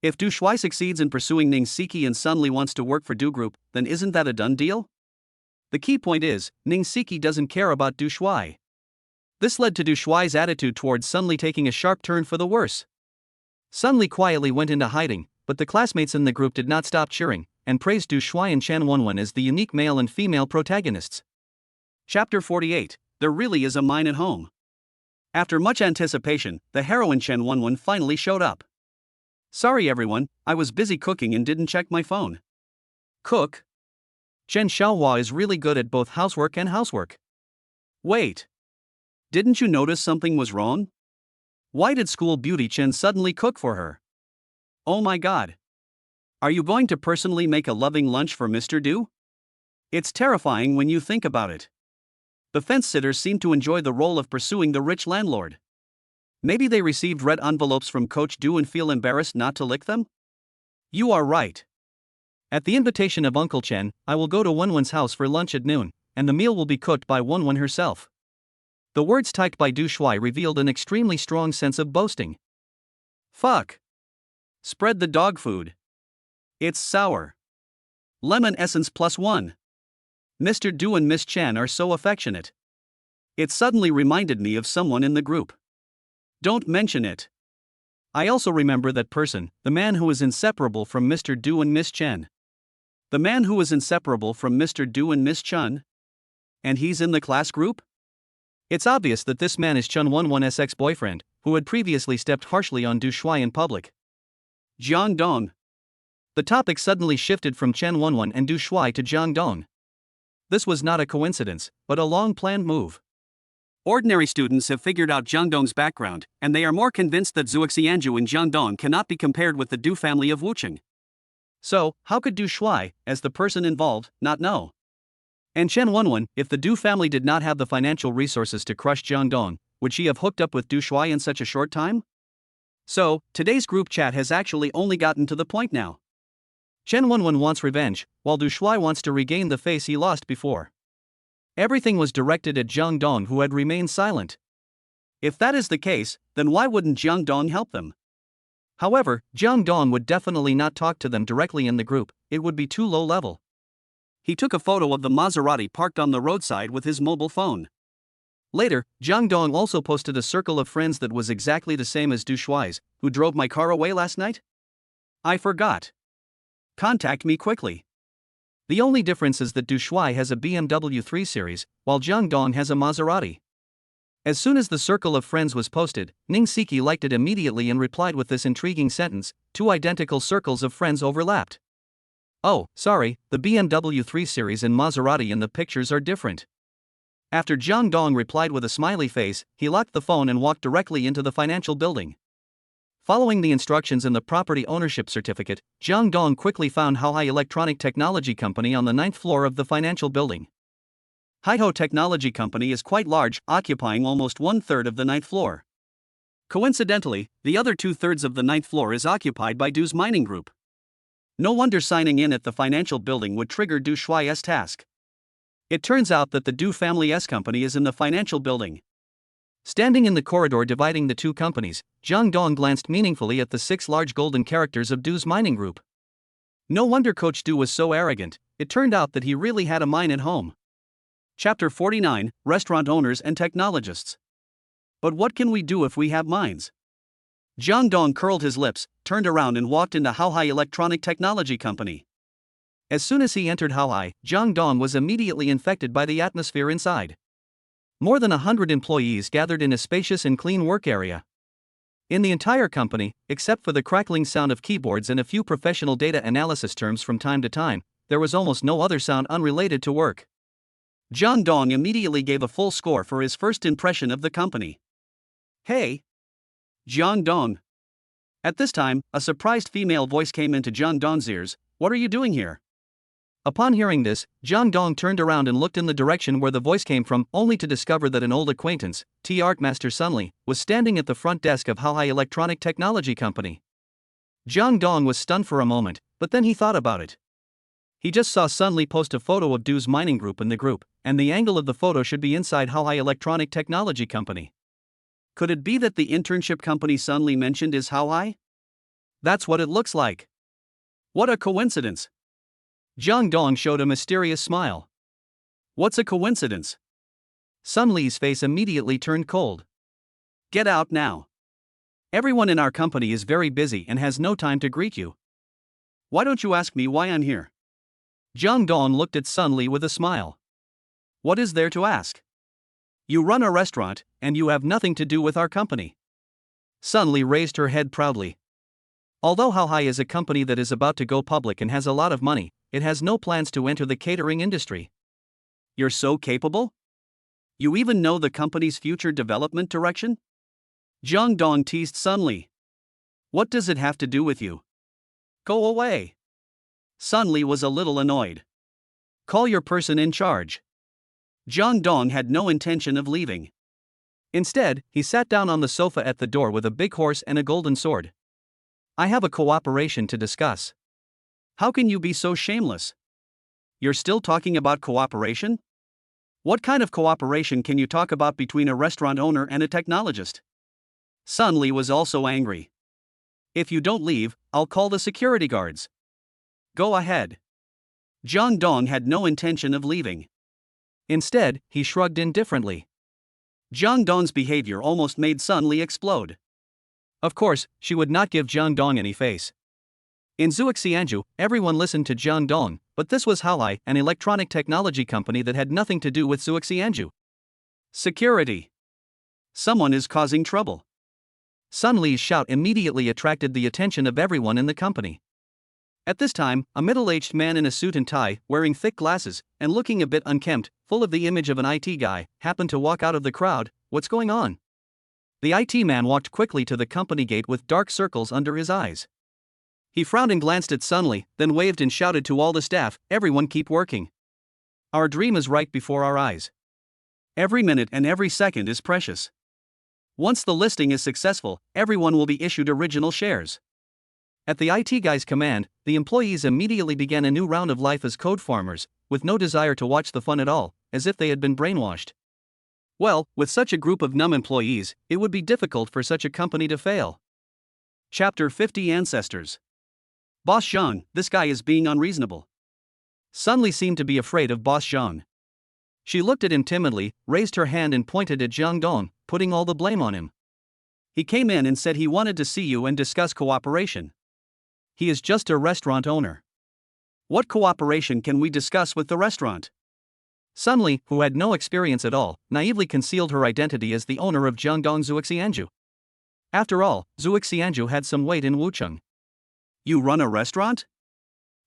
If Du Shuai succeeds in pursuing Ning Siki and Sunli wants to work for Du Group, then isn't that a done deal? The key point is, Ning Siki doesn't care about Du Shuai. This led to Du Shuai's attitude towards Sunli taking a sharp turn for the worse. Sunli quietly went into hiding, but the classmates in the group did not stop cheering, and praised Du Shuai and Chan 1-1 as the unique male and female protagonists. Chapter 48, There Really Is a Mine at Home. After much anticipation, the heroine Chan 1-1 finally showed up. Sorry everyone, I was busy cooking and didn't check my phone. Cook? Chen Xiaohua is really good at both housework and housework. Wait. Didn't you notice something was wrong? Why did school beauty Chen suddenly cook for her? Oh my god. Are you going to personally make a loving lunch for Mr. Du? It's terrifying when you think about it. The fence-sitters seem to enjoy the role of pursuing the rich landlord. Maybe they received red envelopes from Coach Du and feel embarrassed not to lick them? You are right. At the invitation of Uncle Chen, I will go to Wenwen's house for lunch at noon, and the meal will be cooked by Wenwen herself. The words typed by Du Shuai revealed an extremely strong sense of boasting. Fuck. Spread the dog food. It's sour. Lemon essence +1. Mr. Du and Miss Chen are so affectionate. It suddenly reminded me of someone in the group. Don't mention it. I also remember that person, the man who is inseparable from Mr. Du and Miss Chen. The man who is inseparable from Mr. Du and Miss Chen? And he's in the class group? It's obvious that this man is Chen 1-1's ex-boyfriend, who had previously stepped harshly on Du Shuai in public. Jang Dong. The topic suddenly shifted from Chen 1-1 and Du Shuai to Jang Dong. This was not a coincidence, but a long-planned move. Ordinary students have figured out Jang Dong's background, and they are more convinced that Xianju and Jang Dong cannot be compared with the Du family of Wucheng. So, how could Du Shuai, as the person involved, not know? And Chen Wenwen, if the Du family did not have the financial resources to crush Jang Dong, would she have hooked up with Du Shuai in such a short time? So, today's group chat has actually only gotten to the point now. Chen Wenwen wants revenge, while Du Shuai wants to regain the face he lost before. Everything was directed at Jang Dong, who had remained silent. If that is the case, then why wouldn't Jang Dong help them? However, Jang Dong would definitely not talk to them directly in the group, it would be too low level. He took a photo of the Maserati parked on the roadside with his mobile phone. Later, Jang Dong also posted a circle of friends that was exactly the same as Du Shuai's. Who drove my car away last night? I forgot. Contact me quickly. The only difference is that Du Shuai has a BMW 3 Series, while Jang Dong has a Maserati. As soon as the circle of friends was posted, Ning Siki liked it immediately and replied with this intriguing sentence: two identical circles of friends overlapped. Oh, sorry, the BMW 3 Series and Maserati in the pictures are different. After Jang Dong replied with a smiley face, he locked the phone and walked directly into the financial building. Following the instructions in the property ownership certificate, Jang Dong quickly found Haohai Electronic Technology Company on the 9th floor of the financial building. Haiho Technology Company is quite large, occupying almost 1/3 of the 9th floor. Coincidentally, the other 2/3 of the 9th floor is occupied by Du's mining group. No wonder signing in at the financial building would trigger Du Shuai's task. It turns out that the Du family's company is in the financial building. Standing in the corridor dividing the two companies, Jang Dong glanced meaningfully at the 6 large golden characters of Du's mining group. No wonder Coach Du was so arrogant, it turned out that he really had a mine at home. Chapter 49, Restaurant Owners and Technologists. But what can we do if we have mines? Jang Dong curled his lips, turned around and walked into Haohai Electronic Technology Company. As soon as he entered Haohai, Jang Dong was immediately infected by the atmosphere inside. More than 100 employees gathered in a spacious and clean work area. In the entire company, except for the crackling sound of keyboards and a few professional data analysis terms from time to time, there was almost no other sound unrelated to work. Jang Dong immediately gave a full score for his first impression of the company. Hey! Jang Dong. At this time, a surprised female voice came into Jang Dong's ears. What are you doing here? Upon hearing this, Jang Dong turned around and looked in the direction where the voice came from, only to discover that an old acquaintance, Art Master Sun Li, was standing at the front desk of Haohai Electronic Technology Company. Jang Dong was stunned for a moment, but then he thought about it. He just saw Sun Li post a photo of Du's mining group in the group, and the angle of the photo should be inside Haohai Electronic Technology Company. Could it be that the internship company Sun Li mentioned is Haohai? That's what it looks like. What a coincidence! Jang Dong showed a mysterious smile. What's a coincidence? Sun Li's face immediately turned cold. Get out now. Everyone in our company is very busy and has no time to greet you. Why don't you ask me why I'm here? Jang Dong looked at Sun Li with a smile. What is there to ask? You run a restaurant, and you have nothing to do with our company. Sun Li raised her head proudly. Although Haohai is a company that is about to go public and has a lot of money, it has no plans to enter the catering industry. You're so capable? You even know the company's future development direction? Jang Dong teased Sun Li. What does it have to do with you? Go away. Sun Li was a little annoyed. Call your person in charge. Jang Dong had no intention of leaving. Instead, he sat down on the sofa at the door with a big horse and a golden sword. I have a cooperation to discuss. How can you be so shameless? You're still talking about cooperation? What kind of cooperation can you talk about between a restaurant owner and a technologist? Sun Li was also angry. If you don't leave, I'll call the security guards. Go ahead. Jang Dong had no intention of leaving. Instead, he shrugged indifferently. Jang Dong's behavior almost made Sun Li explode. Of course, she would not give Jang Dong any face. In Xianju, everyone listened to Jang Dong, but this was Haohai, an electronic technology company that had nothing to do with Xianju. Security. Someone is causing trouble. Sun Li's shout immediately attracted the attention of everyone in the company. At this time, a middle-aged man in a suit and tie, wearing thick glasses, and looking a bit unkempt, full of the image of an IT guy, happened to walk out of the crowd. What's going on? The IT man walked quickly to the company gate with dark circles under his eyes. He frowned and glanced at Sunli, then waved and shouted to all the staff, "Everyone keep working. Our dream is right before our eyes. Every minute and every second is precious. Once the listing is successful, everyone will be issued original shares." At the IT guy's command, the employees immediately began a new round of life as code farmers, with no desire to watch the fun at all, as if they had been brainwashed. Well, with such a group of numb employees, it would be difficult for such a company to fail. Chapter 50 Ancestors. Boss Zhang, this guy is being unreasonable. Sunli seemed to be afraid of Boss Zhang. She looked at him timidly, raised her hand and pointed at Jang Dong, putting all the blame on him. He came in and said he wanted to see you and discuss cooperation. He is just a restaurant owner. What cooperation can we discuss with the restaurant? Sunli, who had no experience at all, naively concealed her identity as the owner of Jiangdong Zuoxianju. After all, Zuoxianju had some weight in Wucheng. You run a restaurant?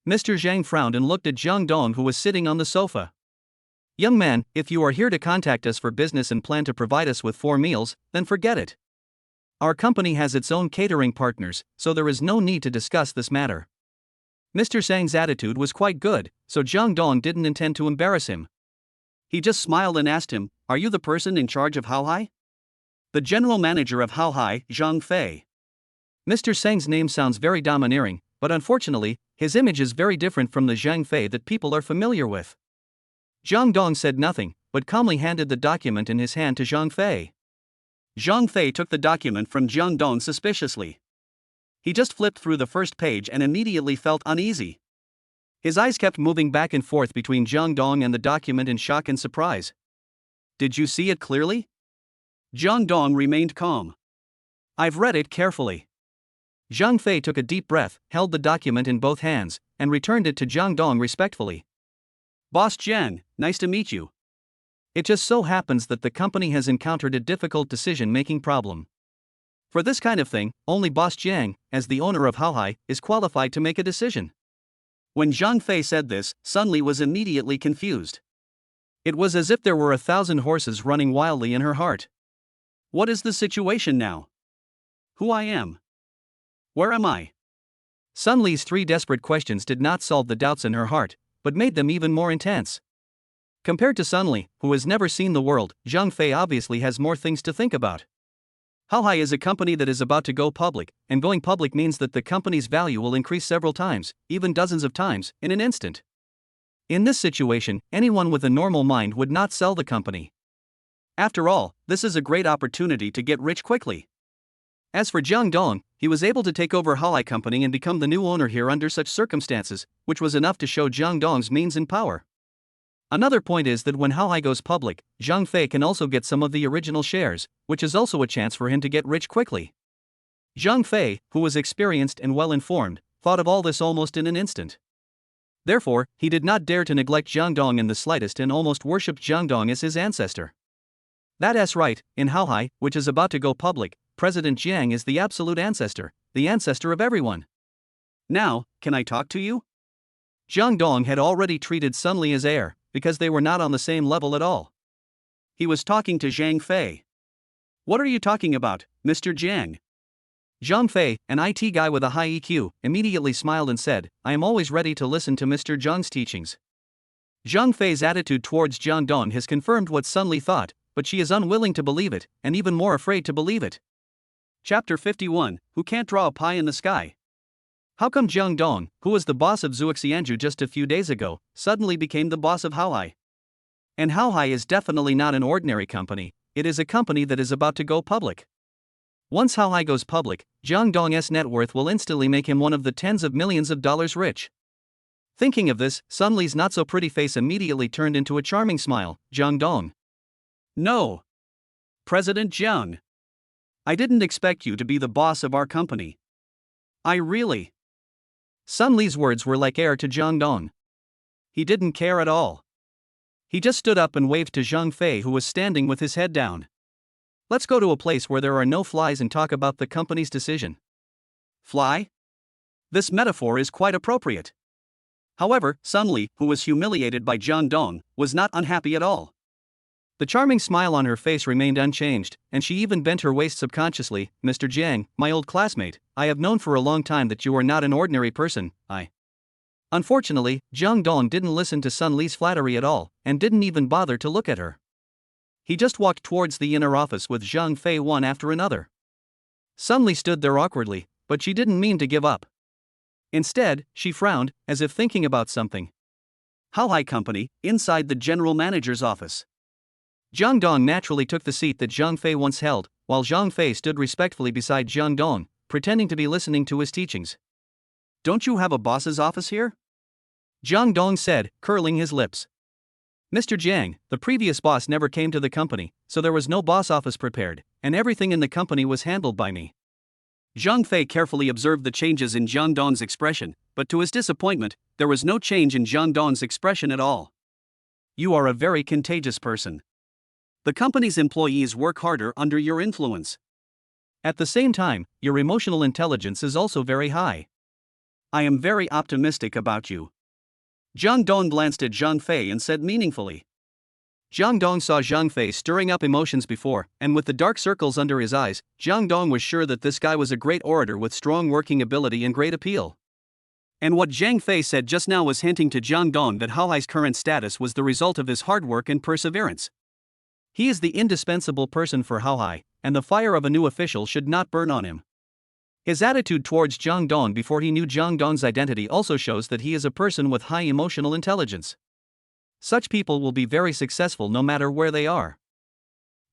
Mr. Zhang frowned and looked at Jang Dong, who was sitting on the sofa. Young man, if you are here to contact us for business and plan to provide us with 4 meals, then forget it. Our company has its own catering partners, so there is no need to discuss this matter. Mr. Zhang's attitude was quite good, so Jang Dong didn't intend to embarrass him. He just smiled and asked him, "Are you the person in charge of Haohai?" The general manager of Haohai, Zhang Fei. Mr. Zhang's name sounds very domineering, but unfortunately, his image is very different from the Zhang Fei that people are familiar with. Jang Dong said nothing, but calmly handed the document in his hand to Zhang Fei. Zhang Fei took the document from Jang Dong suspiciously. He just flipped through the first page and immediately felt uneasy. His eyes kept moving back and forth between Jang Dong and the document in shock and surprise. Did you see it clearly? Jang Dong remained calm. I've read it carefully. Zhang Fei took a deep breath, held the document in both hands, and returned it to Jang Dong respectfully. Boss Jiang, nice to meet you. It just so happens that the company has encountered a difficult decision-making problem. For this kind of thing, only Boss Jiang, as the owner of Haohai, is qualified to make a decision. When Zhang Fei said this, Sunli was immediately confused. It was as if there were 1,000 horses running wildly in her heart. What is the situation now? Who I am? Where am I? Sunli's 3 desperate questions did not solve the doubts in her heart, but made them even more intense. Compared to Sunli, who has never seen the world, Zhang Fei obviously has more things to think about. Haohai is a company that is about to go public, and going public means that the company's value will increase several times, even dozens of times, in an instant. In this situation, anyone with a normal mind would not sell the company. After all, this is a great opportunity to get rich quickly. As for Jang Dong, he was able to take over Haohai company and become the new owner here under such circumstances, which was enough to show Jang Dong's means and power. Another point is that when Haohai goes public, Zhang Fei can also get some of the original shares, which is also a chance for him to get rich quickly. Zhang Fei, who was experienced and well-informed, thought of all this almost in an instant. Therefore, he did not dare to neglect Jang Dong in the slightest and almost worshipped Jang Dong as his ancestor. That's right, in Haohai, which is about to go public, President Jiang is the absolute ancestor, the ancestor of everyone. Now, can I talk to you? Jang Dong had already treated Sunli as heir, because they were not on the same level at all. He was talking to Zhang Fei. What are you talking about, Mr. Jiang? Zhang Fei, an IT guy with a high EQ, immediately smiled and said, I am always ready to listen to Mr. Zhang's teachings. Zhang Fei's attitude towards Jang Dong has confirmed what Sunli thought, but she is unwilling to believe it, and even more afraid to believe it. Chapter 51, Who Can't Draw a Pie in the Sky? How come Jang Dong, who was the boss of Zuoxianju just a few days ago, suddenly became the boss of Haohai? And Haohai is definitely not an ordinary company, it is a company that is about to go public. Once Haohai goes public, Jang Dong's net worth will instantly make him one of the tens of millions of dollars rich. Thinking of this, Sunli's not-so-pretty face immediately turned into a charming smile. Jang Dong. No. President Jiang. I didn't expect you to be the boss of our company. I really. Sunli's words were like air to Jang Dong. He didn't care at all. He just stood up and waved to Zhang Fei, who was standing with his head down. Let's go to a place where there are no flies and talk about the company's decision. Fly? This metaphor is quite appropriate. However, Sun Li, who was humiliated by Jang Dong, was not unhappy at all. The charming smile on her face remained unchanged, and she even bent her waist subconsciously. "Mr. Jang, my old classmate, I have known for a long time that you are not an ordinary person. Unfortunately, Jang Dong didn't listen to Sun Li's flattery at all, and didn't even bother to look at her. He just walked towards the inner office with Zhang Fei one after another. Sun Li stood there awkwardly, but she didn't mean to give up. Instead, she frowned, as if thinking about something. How High Company, inside the general manager's office. Jang Dong naturally took the seat that Zhang Fei once held, while Zhang Fei stood respectfully beside Jang Dong, pretending to be listening to his teachings. "Don't you have a boss's office here?" Jang Dong said, curling his lips. "Mr. Jang, the previous boss never came to the company, so there was no boss office prepared, and everything in the company was handled by me." Zhang Fei carefully observed the changes in Jang Dong's expression, but to his disappointment, there was no change in Jang Dong's expression at all. "You are a very contagious person. The company's employees work harder under your influence. At the same time, your emotional intelligence is also very high. I am very optimistic about you." Jang Dong glanced at Zhang Fei and said meaningfully. Jang Dong saw Zhang Fei stirring up emotions before, and with the dark circles under his eyes, Jang Dong was sure that this guy was a great orator with strong working ability and great appeal. And what Zhang Fei said just now was hinting to Jang Dong that Hao Hai's current status was the result of his hard work and perseverance. He is the indispensable person for Hao Hai, and the fire of a new official should not burn on him. His attitude towards Jang Dong before he knew Jang Dong's identity also shows that he is a person with high emotional intelligence. Such people will be very successful no matter where they are.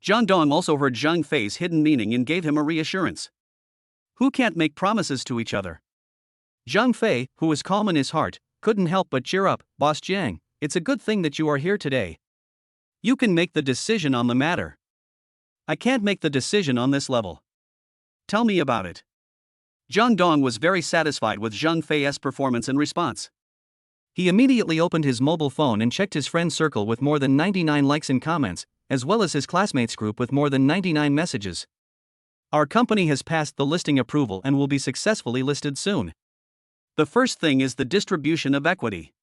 Jang Dong also heard Zhang Fei's hidden meaning and gave him a reassurance. Who can't make promises to each other? Zhang Fei, who was calm in his heart, couldn't help but cheer up. "Boss Jang, it's a good thing that you are here today. You can make the decision on the matter. I can't make the decision on this level. Tell me about it." Jang Dong was very satisfied with Zhang Fei's performance and response. He immediately opened his mobile phone and checked his friend circle with more than 99 likes and comments, as well as his classmates group with more than 99 messages. "Our company has passed the listing approval and will be successfully listed soon. The first thing is the distribution of equity.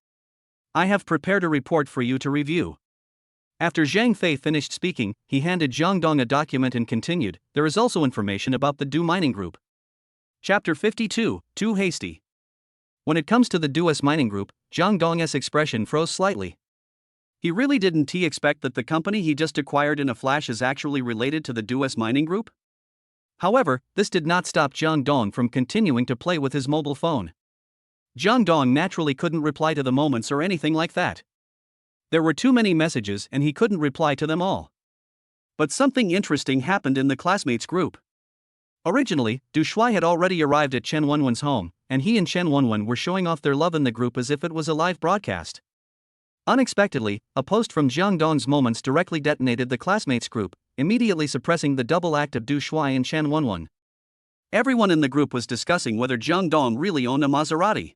I have prepared a report for you to review." After Zhang Fei finished speaking, he handed Zhang Dong a document and continued, "There is also information about the Du Mining Group." Chapter 52, Too Hasty. When it comes to the Du's Mining Group, Zhang Dong's expression froze slightly. He really didn't expect that the company he just acquired in a flash is actually related to the Du's Mining Group? However, this did not stop Zhang Dong from continuing to play with his mobile phone. Zhang Dong naturally couldn't reply to the moments or anything like that. There were too many messages and he couldn't reply to them all. But something interesting happened in the classmates group. Originally, Du Shuai had already arrived at Chen Wenwen's home, and he and Chen Wenwen were showing off their love in the group as if it was a live broadcast. Unexpectedly, a post from Zhang Dong's moments directly detonated the classmates group, immediately suppressing the double act of Du Shuai and Chen Wenwen. Everyone in the group was discussing whether Zhang Dong really owned a Maserati.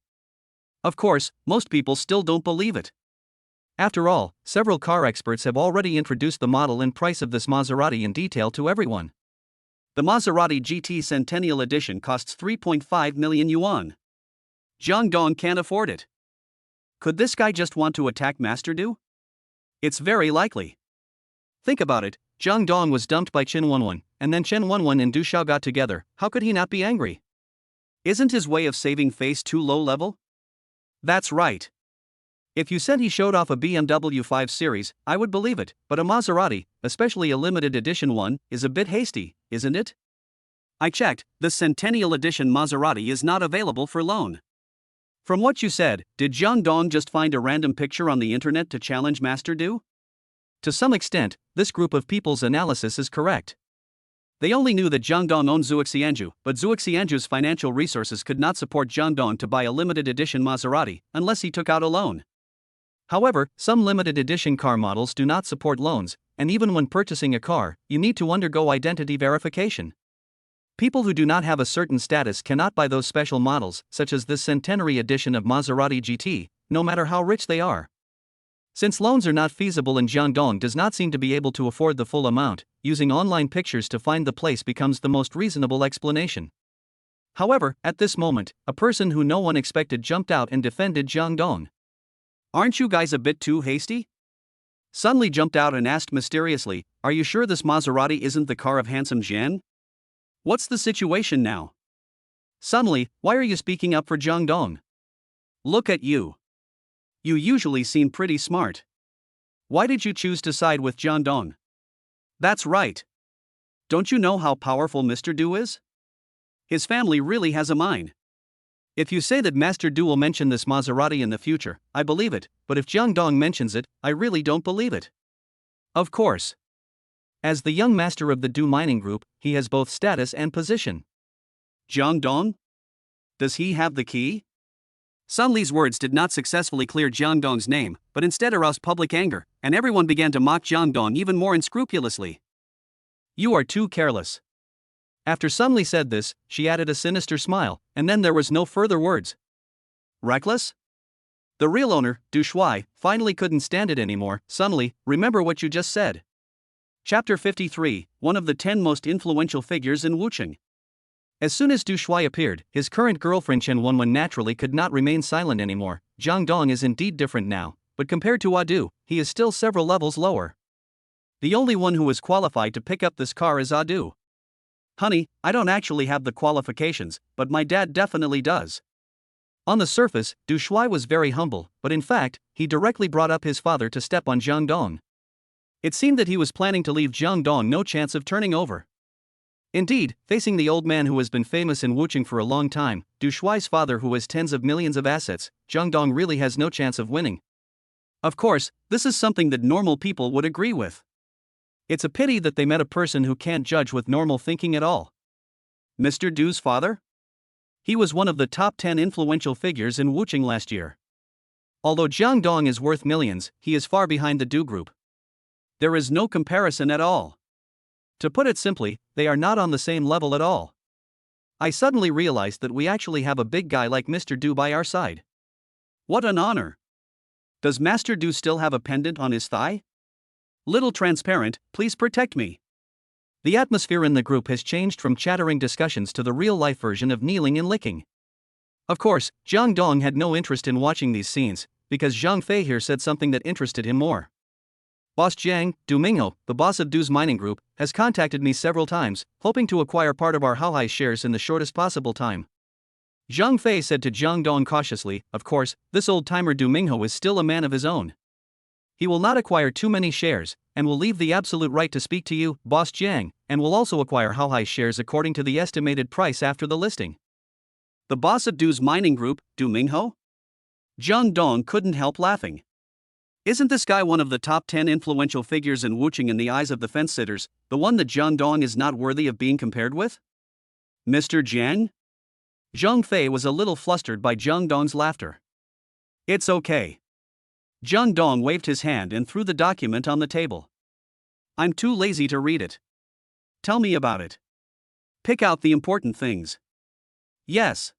Of course, most people still don't believe it. After all, several car experts have already introduced the model and price of this Maserati in detail to everyone. The Maserati GT Centennial Edition costs 3.5 million yuan. Zhang Dong can't afford it. Could this guy just want to attack Master Du? It's very likely. Think about it, Zhang Dong was dumped by Chen Wenwen, and then Chen Wenwen and Du Xiao got together. How could he not be angry? Isn't his way of saving face too low level? That's right. If you said he showed off a BMW 5 Series, I would believe it, but a Maserati, especially a limited edition one, is a bit hasty, isn't it? I checked, the Centennial Edition Maserati is not available for loan. From what you said, did Zhang Dong just find a random picture on the internet to challenge Master Du? To some extent, this group of people's analysis is correct. They only knew that Zhang Dong owned Zhuoxianju, but Zhuoxianju's financial resources could not support Zhang Dong to buy a limited edition Maserati, unless he took out a loan. However, some limited edition car models do not support loans, and even when purchasing a car, you need to undergo identity verification. People who do not have a certain status cannot buy those special models, such as this centenary edition of Maserati GT, no matter how rich they are. Since loans are not feasible and Zhang Dong does not seem to be able to afford the full amount, using online pictures to find the place becomes the most reasonable explanation. However, at this moment, a person who no one expected jumped out and defended Jang Dong. "Aren't you guys a bit too hasty?" Sun Li jumped out and asked mysteriously, "Are you sure this Maserati isn't the car of handsome Jian? What's the situation now?" "Sun Li, why are you speaking up for Jang Dong? Look at you. You usually seem pretty smart. Why did you choose to side with Jang Dong?" "That's right. Don't you know how powerful Mr. Du is? His family really has a mind. If you say that Master Du will mention this Maserati in the future, I believe it, but if Jang Dong mentions it, I really don't believe it." Of course. As the young master of the Du mining group, he has both status and position. Jang Dong? Does he have the key? Sun Li's words did not successfully clear Jang Dong's name, but instead aroused public anger, and everyone began to mock Jang Dong even more unscrupulously. "You are too careless." After Sun Li said this, she added a sinister smile, and then there was no further words. "Reckless?" The real owner, Du Shuai, finally couldn't stand it anymore. "Sun Li, remember what you just said." Chapter 53, one of the 10 most influential figures in Wucheng. As soon as Du Shuai appeared, his current girlfriend Chen Wenwen naturally could not remain silent anymore. Jang Dong is indeed different now, but compared to Adu, he is still several levels lower. The only one who is qualified to pick up this car is Adu. "Honey, I don't actually have the qualifications, but my dad definitely does." On the surface, Du Shuai was very humble, but in fact, he directly brought up his father to step on Jang Dong. It seemed that he was planning to leave Jang Dong no chance of turning over. Indeed, facing the old man who has been famous in Wucheng for a long time, Du Shuai's father who has tens of millions of assets, Jang Dong really has no chance of winning. Of course, this is something that normal people would agree with. It's a pity that they met a person who can't judge with normal thinking at all. Mr. Du's father? He was one of the top 10 influential figures in Wucheng last year. Although Jang Dong is worth millions, he is far behind the Du group. There is no comparison at all. To put it simply, they are not on the same level at all. I suddenly realized that we actually have a big guy like Mr. Du by our side. What an honor! Does Master Du still have a pendant on his thigh? Little transparent, please protect me. The atmosphere in the group has changed from chattering discussions to the real-life version of kneeling and licking. Of course, Jang Dong had no interest in watching these scenes, because Zhang Fei here said something that interested him more. "Boss Jiang, Du Mingho, the boss of Du's mining group, has contacted me several times, hoping to acquire part of our Haohai shares in the shortest possible time." Zhang Fei said to Jang Dong cautiously. Of course, this old-timer Du Mingho is still a man of his own. He will not acquire too many shares, and will leave the absolute right to speak to you, Boss Jiang, and will also acquire Haohai shares according to the estimated price after the listing. The boss of Du's mining group, Du Mingho? Jang Dong couldn't help laughing. Isn't this guy one of the top 10 influential figures in Wucheng in the eyes of the fence-sitters, the one that Jang Dong is not worthy of being compared with? Mr. Jiang? Zhang Fei was a little flustered by Jang Dong's laughter. "It's okay." Jang Dong waved his hand and threw the document on the table. "I'm too lazy to read it. Tell me about it. Pick out the important things." "Yes."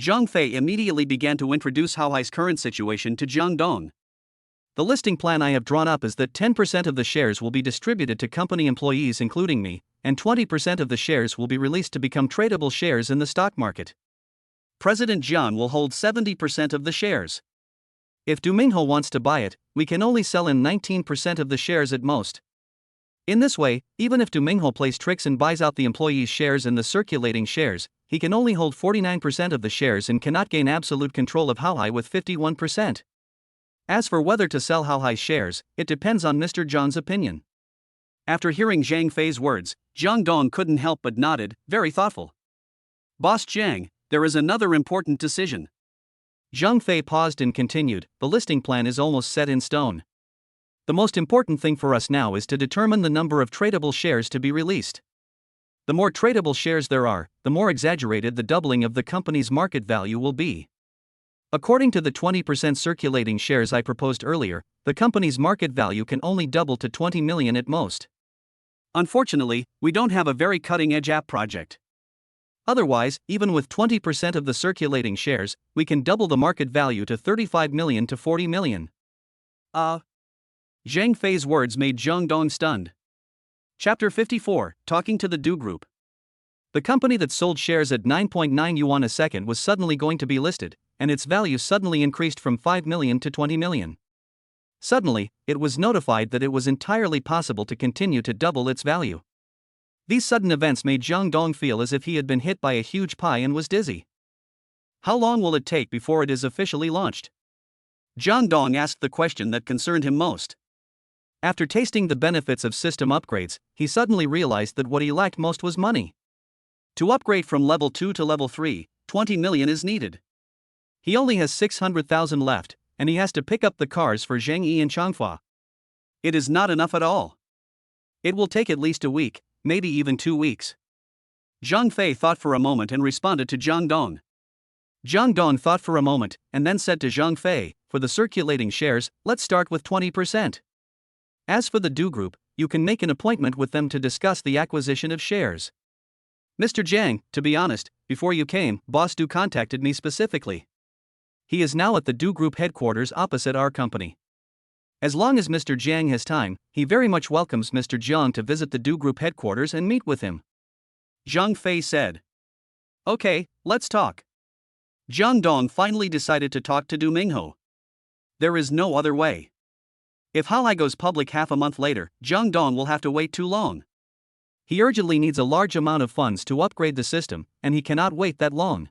Zhang Fei immediately began to introduce Haohai's current situation to Jang Dong. "The listing plan I have drawn up is that 10% of the shares will be distributed to company employees including me, and 20% of the shares will be released to become tradable shares in the stock market. President Jian will hold 70% of the shares. If Du Mingho wants to buy it, we can only sell in 19% of the shares at most. In this way, even if Du Mingho plays tricks and buys out the employees' shares and the circulating shares, he can only hold 49% of the shares and cannot gain absolute control of Haohai with 51%. As for whether to sell Haohai's shares, it depends on Mr. Zhang's opinion." After hearing Zhang Fei's words, Jang Dong couldn't help but nodded, very thoughtful. "Boss Jiang, there is another important decision." Zhang Fei paused and continued, "The listing plan is almost set in stone. The most important thing for us now is to determine the number of tradable shares to be released. The more tradable shares there are, the more exaggerated the doubling of the company's market value will be. According to the 20% circulating shares I proposed earlier, the company's market value can only double to 20 million at most. Unfortunately, we don't have a very cutting-edge app project. Otherwise, even with 20% of the circulating shares, we can double the market value to 35 million to 40 million. Zhang Fei's words made Jang Dong stunned. Chapter 54, Talking to the Du Group. The company that sold shares at 9.9 yuan a second was suddenly going to be listed, and its value suddenly increased from 5 million to 20 million. Suddenly, it was notified that it was entirely possible to continue to double its value. These sudden events made Jang Dong feel as if he had been hit by a huge pie and was dizzy. How long will it take before it is officially launched? Jang Dong asked the question that concerned him most. After tasting the benefits of system upgrades, he suddenly realized that what he lacked most was money. To upgrade from level 2 to level 3, 20 million is needed. He only has 600,000 left, and he has to pick up the cars for Zhang Yi and Changhua. It is not enough at all. It will take at least a week, maybe even 2 weeks. Zhang Fei thought for a moment and responded to Jang Dong. Jang Dong thought for a moment and then said to Zhang Fei, for the circulating shares, let's start with 20%. As for the Do Group, you can make an appointment with them to discuss the acquisition of shares. Mr. Jiang, to be honest, before you came, Boss Do contacted me specifically. He is now at the Do Group headquarters opposite our company. As long as Mr. Jiang has time, he very much welcomes Mr. Jiang to visit the Do Group headquarters and meet with him. Zhang Fei said. Okay, let's talk. Jang Dong finally decided to talk to Du Mingho. There is no other way. If Haolai goes public half a month later, Jang Dong will have to wait too long. He urgently needs a large amount of funds to upgrade the system, and he cannot wait that long.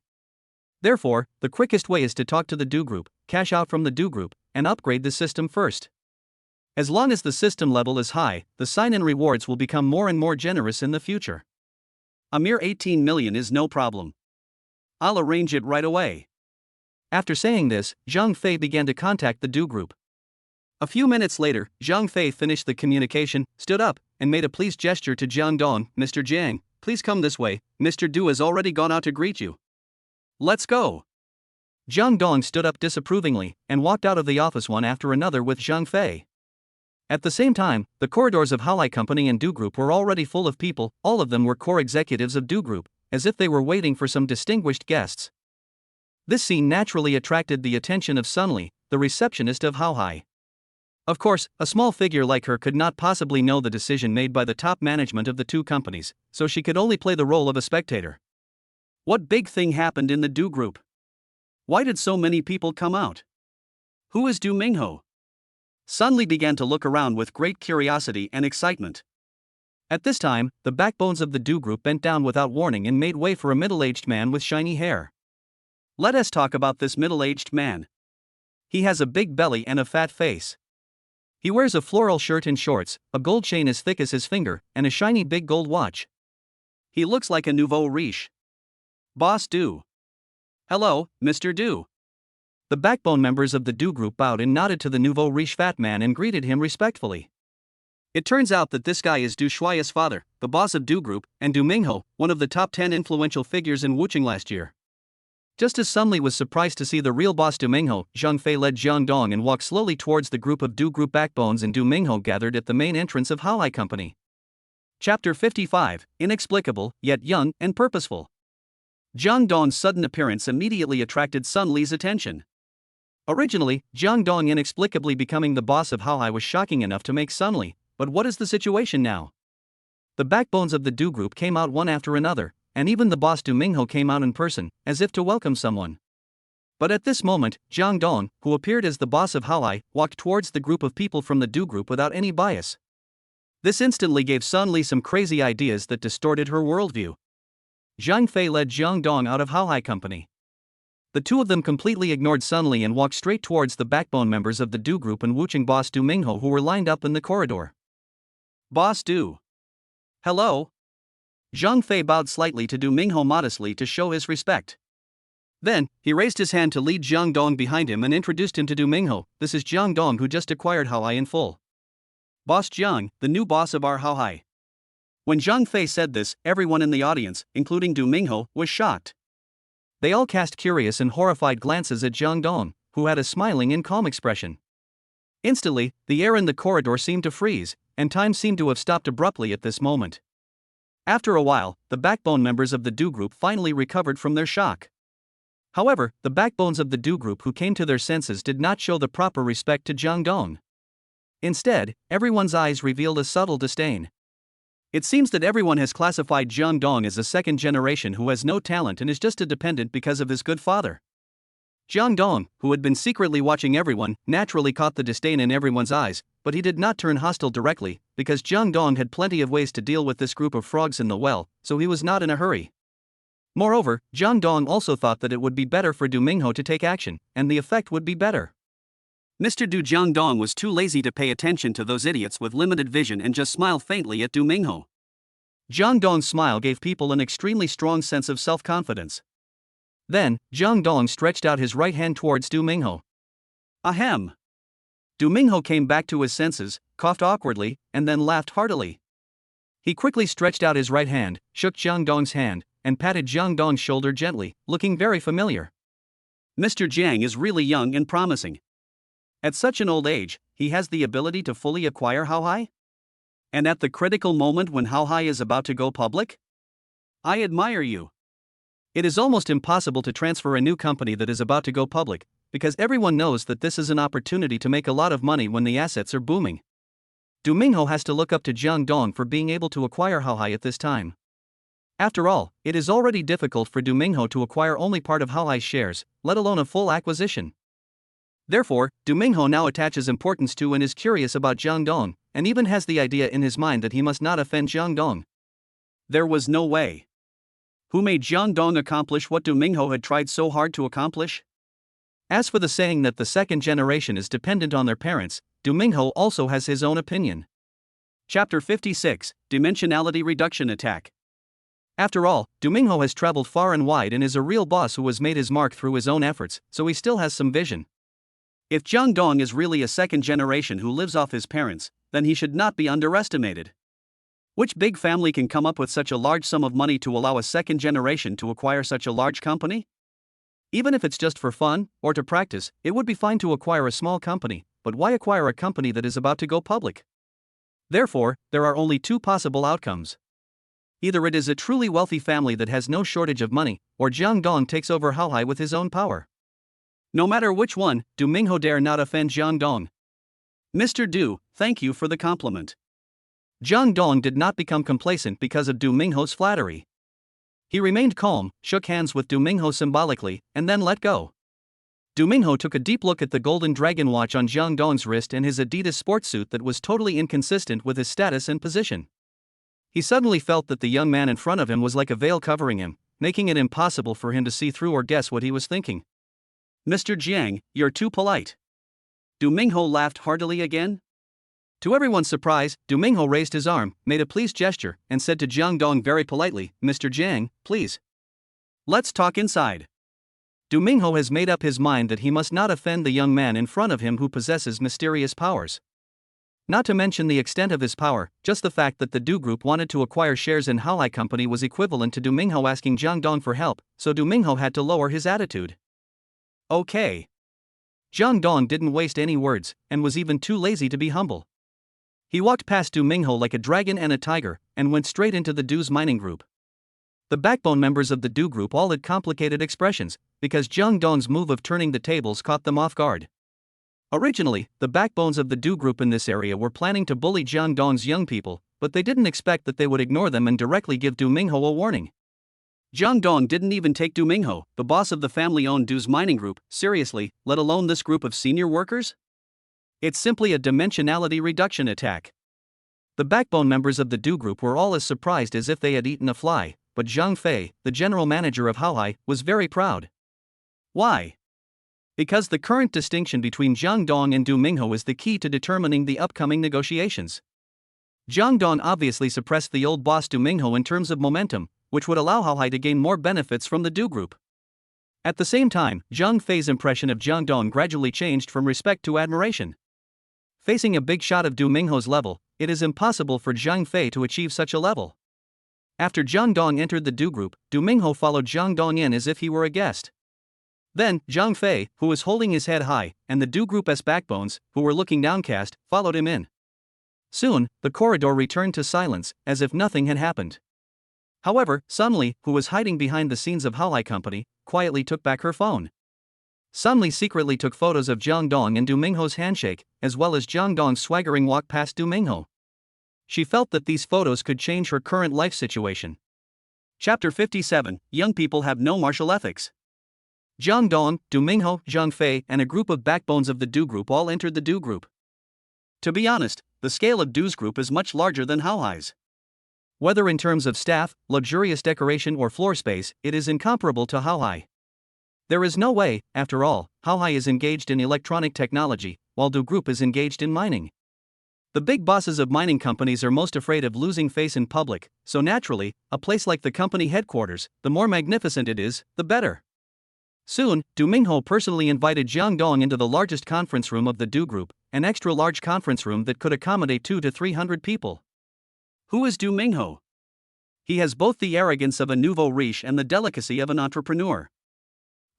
Therefore, the quickest way is to talk to the Do Group, cash out from the Do Group, and upgrade the system first. As long as the system level is high, the sign-in rewards will become more and more generous in the future. A mere 18 million is no problem. I'll arrange it right away. After saying this, Zhang Fei began to contact the Do Group. A few minutes later, Zhang Fei finished the communication, stood up, and made a pleased gesture to Jang Dong. Mr. Jiang, please come this way, Mr. Du has already gone out to greet you. Let's go. Jang Dong stood up disapprovingly, and walked out of the office one after another with Zhang Fei. At the same time, the corridors of Haolai Company and Do Group were already full of people, all of them were core executives of Do Group, as if they were waiting for some distinguished guests. This scene naturally attracted the attention of Sun Li, the receptionist of Haolai. Of course, a small figure like her could not possibly know the decision made by the top management of the two companies, so she could only play the role of a spectator. What big thing happened in the Do Group? Why did so many people come out? Who is Du Mingho? Sun Li began to look around with great curiosity and excitement. At this time, the backbones of the Do Group bent down without warning and made way for a middle-aged man with shiny hair. Let us talk about this middle-aged man. He has a big belly and a fat face. He wears a floral shirt and shorts, a gold chain as thick as his finger, and a shiny big gold watch. He looks like a nouveau riche. Boss Du. Hello, Mr. Du. The backbone members of the Do Group bowed and nodded to the nouveau riche fat man and greeted him respectfully. It turns out that this guy is Du Shuai's father, the boss of Do Group, and Du Mingho, one of the top 10 influential figures in Wuchang last year. Just as Sun Li was surprised to see the real boss Du Mingho, Zhang Fei led Jang Dong and walked slowly towards the group of Do Group backbones, and Du Mingho gathered at the main entrance of Haolai Company. Chapter 55, Inexplicable, yet young and purposeful. Jang Dong's sudden appearance immediately attracted Sun Li's attention. Originally, Jang Dong inexplicably becoming the boss of Haolai was shocking enough to make Sun Li, but what is the situation now? The backbones of the Do Group came out one after another, and even the boss Du Mingho came out in person, as if to welcome someone. But at this moment, Jang Dong, who appeared as the boss of Haolai, walked towards the group of people from the Do Group without any bias. This instantly gave Sun Li some crazy ideas that distorted her worldview. Zhang Fei led Jang Dong out of Haolai Company. The two of them completely ignored Sun Li and walked straight towards the backbone members of the Do Group and Wuchang boss Du Mingho, who were lined up in the corridor. Boss Du. Hello. Zhang Fei bowed slightly to Du Mingho modestly to show his respect. Then, he raised his hand to lead Jang Dong behind him and introduced him to Du Mingho. This is Jang Dong, who just acquired Haolai in full. Boss Jiang, the new boss of our Haolai. When Zhang Fei said this, everyone in the audience, including Du Mingho, was shocked. They all cast curious and horrified glances at Jang Dong, who had a smiling and calm expression. Instantly, the air in the corridor seemed to freeze, and time seemed to have stopped abruptly at this moment. After a while, the backbone members of the Do Group finally recovered from their shock. However, the backbones of the Do Group who came to their senses did not show the proper respect to Jang Dong. Instead, everyone's eyes revealed a subtle disdain. It seems that everyone has classified Jang Dong as a second generation who has no talent and is just a dependent because of his good father. Jang Dong, who had been secretly watching everyone, naturally caught the disdain in everyone's eyes, but he did not turn hostile directly, because Jang Dong had plenty of ways to deal with this group of frogs in the well, so he was not in a hurry. Moreover, Jang Dong also thought that it would be better for Du Mingho to take action, and the effect would be better. Mr. Du Jang Dong was too lazy to pay attention to those idiots with limited vision and just smiled faintly at Du Mingho. Jang Dong's smile gave people an extremely strong sense of self-confidence. Then, Jang Dong stretched out his right hand towards Du Mingho. Ahem! Du Mingho came back to his senses, coughed awkwardly, and then laughed heartily. He quickly stretched out his right hand, shook Jang Dong's hand, and patted Jang Dong's shoulder gently, looking very familiar. Mr. Jang is really young and promising. At such an old age, he has the ability to fully acquire How High? And at the critical moment when How High is about to go public? I admire you. It is almost impossible to transfer a new company that is about to go public, because everyone knows that this is an opportunity to make a lot of money when the assets are booming. Du Mingho has to look up to Jang Dong for being able to acquire How High at this time. After all, it is already difficult for Du Mingho to acquire only part of How High's shares, let alone a full acquisition. Therefore, Du Mingho now attaches importance to and is curious about Jang Dong, and even has the idea in his mind that he must not offend Jang Dong. There was no way. Who made Jang Dong accomplish what Du Mingho had tried so hard to accomplish? As for the saying that the second generation is dependent on their parents, Du Mingho also has his own opinion. Chapter 56, Dimensionality Reduction Attack. After all, Du Mingho has traveled far and wide and is a real boss who has made his mark through his own efforts, so he still has some vision. If Jang Dong is really a second generation who lives off his parents, then he should not be underestimated. Which big family can come up with such a large sum of money to allow a second generation to acquire such a large company? Even if it's just for fun, or to practice, it would be fine to acquire a small company, but why acquire a company that is about to go public? Therefore, there are only two possible outcomes. Either it is a truly wealthy family that has no shortage of money, or Jang Dong takes over How High with his own power. No matter which one, Du Mingho dare not offend Jang Dong. Mr. Du, thank you for the compliment. Jang Dong did not become complacent because of Du Mingho's flattery. He remained calm, shook hands with Du Mingho symbolically, and then let go. Du Mingho took a deep look at the golden dragon watch on Jang Dong's wrist and his Adidas sports suit that was totally inconsistent with his status and position. He suddenly felt that the young man in front of him was like a veil covering him, making it impossible for him to see through or guess what he was thinking. Mr. Jiang, you're too polite. Du Mingho laughed heartily again. To everyone's surprise, Du Mingho raised his arm, made a pleased gesture, and said to Jang Dong very politely, Mr. Jiang, please. Let's talk inside. Du Mingho has made up his mind that he must not offend the young man in front of him who possesses mysterious powers. Not to mention the extent of his power, just the fact that the Du Group wanted to acquire shares in How High Company was equivalent to Du Mingho asking Jang Dong for help, so Du Mingho had to lower his attitude. Okay. Jang Dong didn't waste any words, and was even too lazy to be humble. He walked past Du Mingho like a dragon and a tiger, and went straight into the Du's mining group. The backbone members of the Du Group all had complicated expressions, because Jang Dong's move of turning the tables caught them off guard. Originally, the backbones of the Du Group in this area were planning to bully Jang Dong's young people, but they didn't expect that they would ignore them and directly give Du Mingho a warning. Jang Dong didn't even take Du Mingho, the boss of the family-owned Du's mining group, seriously, let alone this group of senior workers? It's simply a dimensionality reduction attack. The backbone members of the Du Group were all as surprised as if they had eaten a fly, but Zhang Fei, the general manager of How High, was very proud. Why? Because the current distinction between Jang Dong and Du Mingho is the key to determining the upcoming negotiations. Jang Dong obviously suppressed the old boss Du Mingho in terms of momentum, which would allow How High to gain more benefits from the Du Group. At the same time, Zhang Fei's impression of Jang Dong gradually changed from respect to admiration. Facing a big shot of Du Mingho's level, it is impossible for Zhang Fei to achieve such a level. After Jang Dong entered the Du Group, Du Mingho followed Jang Dong in as if he were a guest. Then, Zhang Fei, who was holding his head high, and the Du Group's backbones, who were looking downcast, followed him in. Soon, the corridor returned to silence, as if nothing had happened. However, Sunli, who was hiding behind the scenes of How High Company, quietly took back her phone. Sunli secretly took photos of Jang Dong and Du Mingho's handshake, as well as Jang Dong's swaggering walk past Du Mingho. She felt that these photos could change her current life situation. Chapter 57, Young People Have No Martial Ethics. Jang Dong, Du Mingho, Zhang Fei, and a group of backbones of the Du Group all entered the Du Group. To be honest, the scale of Du's group is much larger than Hao Hai's. Whether in terms of staff, luxurious decoration, or floor space, it is incomparable to Hao Hai. There is no way, after all, Hao Hai is engaged in electronic technology, while Du Group is engaged in mining. The big bosses of mining companies are most afraid of losing face in public, so naturally, a place like the company headquarters, the more magnificent it is, the better. Soon, Du Mingho personally invited Jang Dong into the largest conference room of the Du Group, an extra-large conference room that could accommodate 200 to 300 people. Who is Du Mingho? He has both the arrogance of a nouveau riche and the delicacy of an entrepreneur.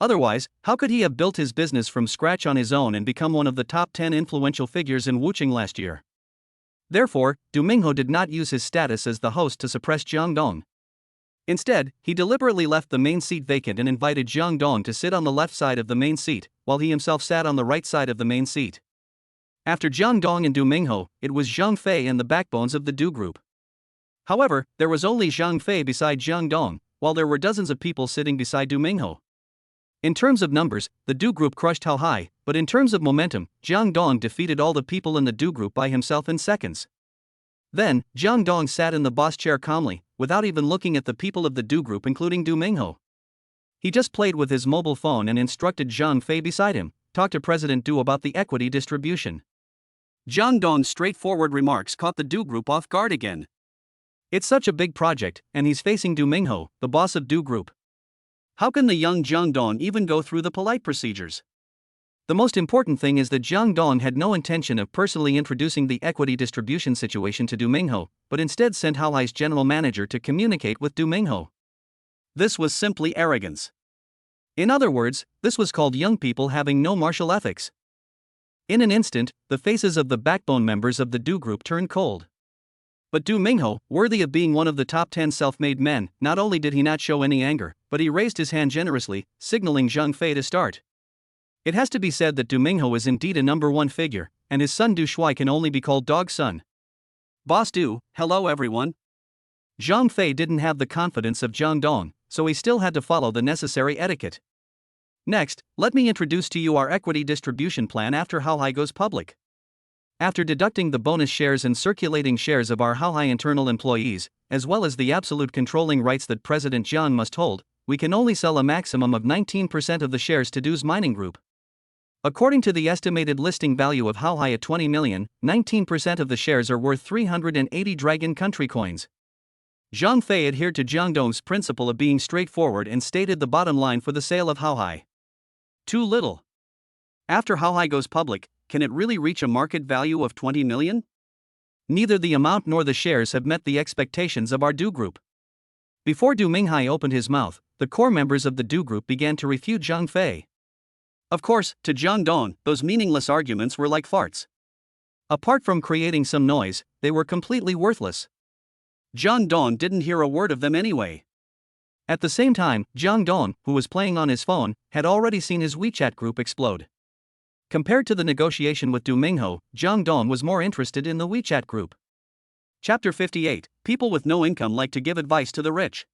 Otherwise, how could he have built his business from scratch on his own and become one of the top 10 influential figures in Wuchang last year? Therefore, Du Mingho did not use his status as the host to suppress Jang Dong. Instead, he deliberately left the main seat vacant and invited Jang Dong to sit on the left side of the main seat, while he himself sat on the right side of the main seat. After Jang Dong and Du Mingho, it was Zhang Fei and the backbones of the Du Group. However, there was only Zhang Fei beside Jang Dong, while there were dozens of people sitting beside Du Mingho. In terms of numbers, the Du Group crushed Hao Hai, but in terms of momentum, Jang Dong defeated all the people in the Du Group by himself in seconds. Then, Jang Dong sat in the boss chair calmly, without even looking at the people of the Du Group including Du Mingho. He just played with his mobile phone and instructed Zhang Fei beside him, talk to President Du about the equity distribution. Jang Dong's straightforward remarks caught the Du Group off guard again. It's such a big project, and he's facing Du Mingho, the boss of Du Group. How can the young Jang Dong even go through the polite procedures? The most important thing is that Jang Dong had no intention of personally introducing the equity distribution situation to Du Mingho, but instead sent Hao Hai's general manager to communicate with Du Mingho. This was simply arrogance. In other words, this was called young people having no martial ethics. In an instant, the faces of the backbone members of the Du Group turned cold. But Du Mingho, worthy of being one of the top 10 self-made men, not only did he not show any anger, but he raised his hand generously, signaling Zhang Fei to start. It has to be said that Du Mingho is indeed a number one figure, and his son Du Shuai can only be called dog son. Boss Du, hello everyone. Zhang Fei didn't have the confidence of Jang Dong, so he still had to follow the necessary etiquette. Next, let me introduce to you our equity distribution plan after Hao Hai goes public. After deducting the bonus shares and circulating shares of our Hao Hai internal employees, as well as the absolute controlling rights that President Jiang must hold, we can only sell a maximum of 19% of the shares to Du's mining group. According to the estimated listing value of Hao Hai at 20 million, 19% of the shares are worth 380 Dragon Country coins. Zhang Fei adhered to Jang Dong's principle of being straightforward and stated the bottom line for the sale of Hao Hai. Too little. After Hao Hai goes public, can it really reach a market value of 20 million? Neither the amount nor the shares have met the expectations of our Du Group. Before Du Minghai opened his mouth, the core members of the Du Group began to refute Zhang Fei. Of course, to Jang Dong, those meaningless arguments were like farts. Apart from creating some noise, they were completely worthless. Jang Dong didn't hear a word of them anyway. At the same time, Jang Dong, who was playing on his phone, had already seen his WeChat group explode. Compared to the negotiation with Du Mingho, Jang Dong was more interested in the WeChat group. Chapter 58, People with no income like to give advice to the rich.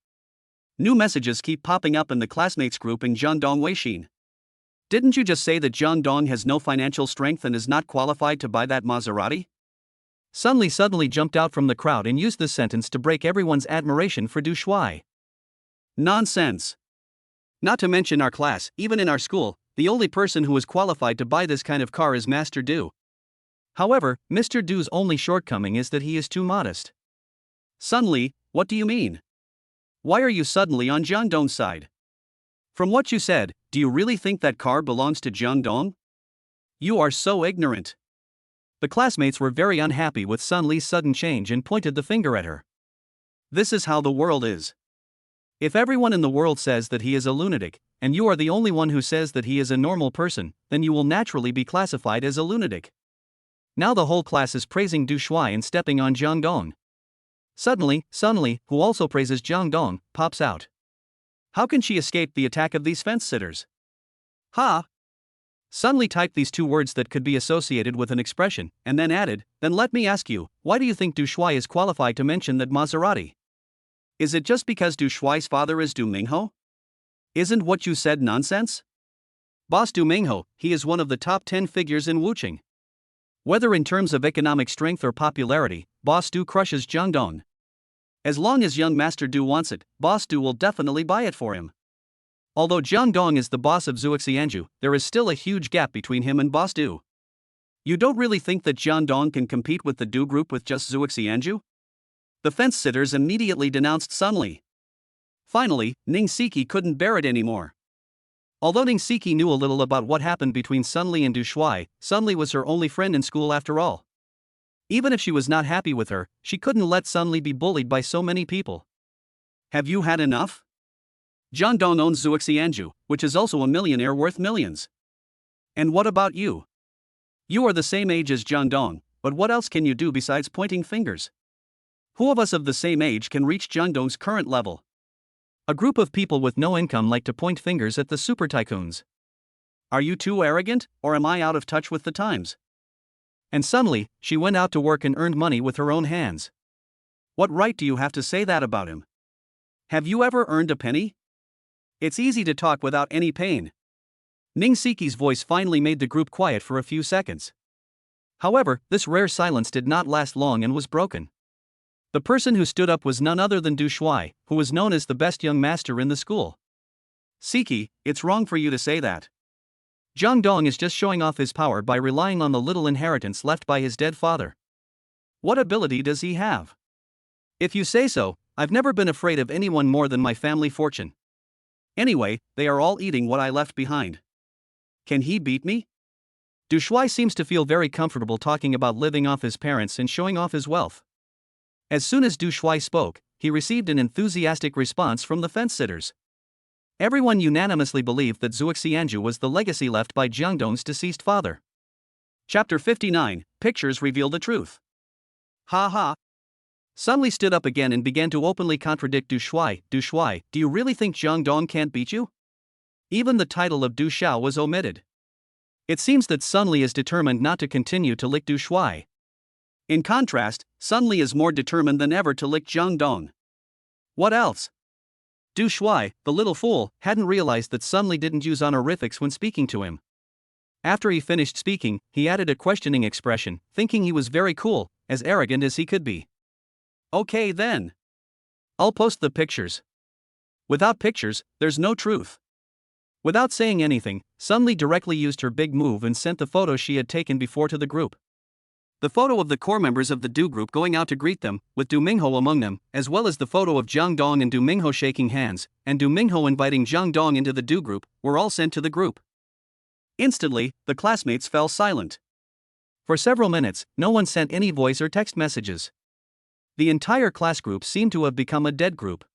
New messages keep popping up in the classmates group in Jang Dong Weixin. Didn't you just say that Jang Dong has no financial strength and is not qualified to buy that Maserati? Sun Li suddenly jumped out from the crowd and used this sentence to break everyone's admiration for Du Shuai. Nonsense. Not to mention our class, even in our school, the only person who is qualified to buy this kind of car is Master Du. However, Mr. Du's only shortcoming is that he is too modest. Sun Li, what do you mean? Why are you suddenly on Jang Dong's side? From what you said, do you really think that car belongs to Jang Dong? You are so ignorant. The classmates were very unhappy with Sun Li's sudden change and pointed the finger at her. This is how the world is. If everyone in the world says that he is a lunatic, and you are the only one who says that he is a normal person, then you will naturally be classified as a lunatic. Now the whole class is praising Du Shuai and stepping on Jang Dong. Suddenly, Sun Li, who also praises Jang Dong, pops out. How can she escape the attack of these fence-sitters? Ha! Sun Li typed these two words that could be associated with an expression, and then added, "Then let me ask you, why do you think Du Shuai is qualified to mention that Maserati? Is it just because Du Shuai's father is Du Mingho? Isn't what you said nonsense? Boss Du Mingho, he is one of the top 10 figures in Wuching. Whether in terms of economic strength or popularity, Boss Du crushes Jang Dong. As long as young Master Du wants it, Boss Du will definitely buy it for him." Although Jang Dong is the boss of Zhuoxianju, there is still a huge gap between him and Boss Du. You don't really think that Jang Dong can compete with the Du group with just Zhuoxianju? The fence-sitters immediately denounced Sun Li. Finally, Ning Siki couldn't bear it anymore. Although Ning Siki knew a little about what happened between Sun Li and Du Shuai, Sun Li was her only friend in school after all. Even if she was not happy with her, she couldn't let Sun Li be bullied by so many people. Have you had enough? Jang Dong owns Zhuoxianju, which is also a millionaire worth millions. And what about you? You are the same age as Jang Dong, but what else can you do besides pointing fingers? Who of us of the same age can reach Jang Dong's current level? A group of people with no income like to point fingers at the super tycoons. Are you too arrogant, or am I out of touch with the times? And suddenly, she went out to work and earned money with her own hands. What right do you have to say that about him? Have you ever earned a penny? It's easy to talk without any pain. Ning Siki's voice finally made the group quiet for a few seconds. However, this rare silence did not last long and was broken. The person who stood up was none other than Du Shuai, who was known as the best young master in the school. Siki, it's wrong for you to say that. Jang Dong is just showing off his power by relying on the little inheritance left by his dead father. What ability does he have? If you say so, I've never been afraid of anyone more than my family fortune. Anyway, they are all eating what I left behind. Can he beat me? Du Shuai seems to feel very comfortable talking about living off his parents and showing off his wealth. As soon as Du Shuai spoke, he received an enthusiastic response from the fence-sitters. Everyone unanimously believed that Zhuoxianju was the legacy left by Jang Dong's deceased father. Chapter 59, Pictures Reveal the Truth. Ha ha. Sun Li stood up again and began to openly contradict Du Shuai. Du Shuai, do you really think Jang Dong can't beat you? Even the title of Du Xiao was omitted. It seems that Sun Li is determined not to continue to lick Du Shuai. In contrast, Sun Li is more determined than ever to lick Jang Dong. What else? Du Shuai, the little fool, hadn't realized that Sun Li didn't use honorifics when speaking to him. After he finished speaking, he added a questioning expression, thinking he was very cool, as arrogant as he could be. Okay then. I'll post the pictures. Without pictures, there's no truth. Without saying anything, Sun Li directly used her big move and sent the photo she had taken before to the group. The photo of the core members of the Du group going out to greet them, with Du Mingho among them, as well as the photo of Jang Dong and Du Mingho shaking hands, and Du Mingho inviting Jang Dong into the Du group, were all sent to the group. Instantly, the classmates fell silent. For several minutes, no one sent any voice or text messages. The entire class group seemed to have become a dead group.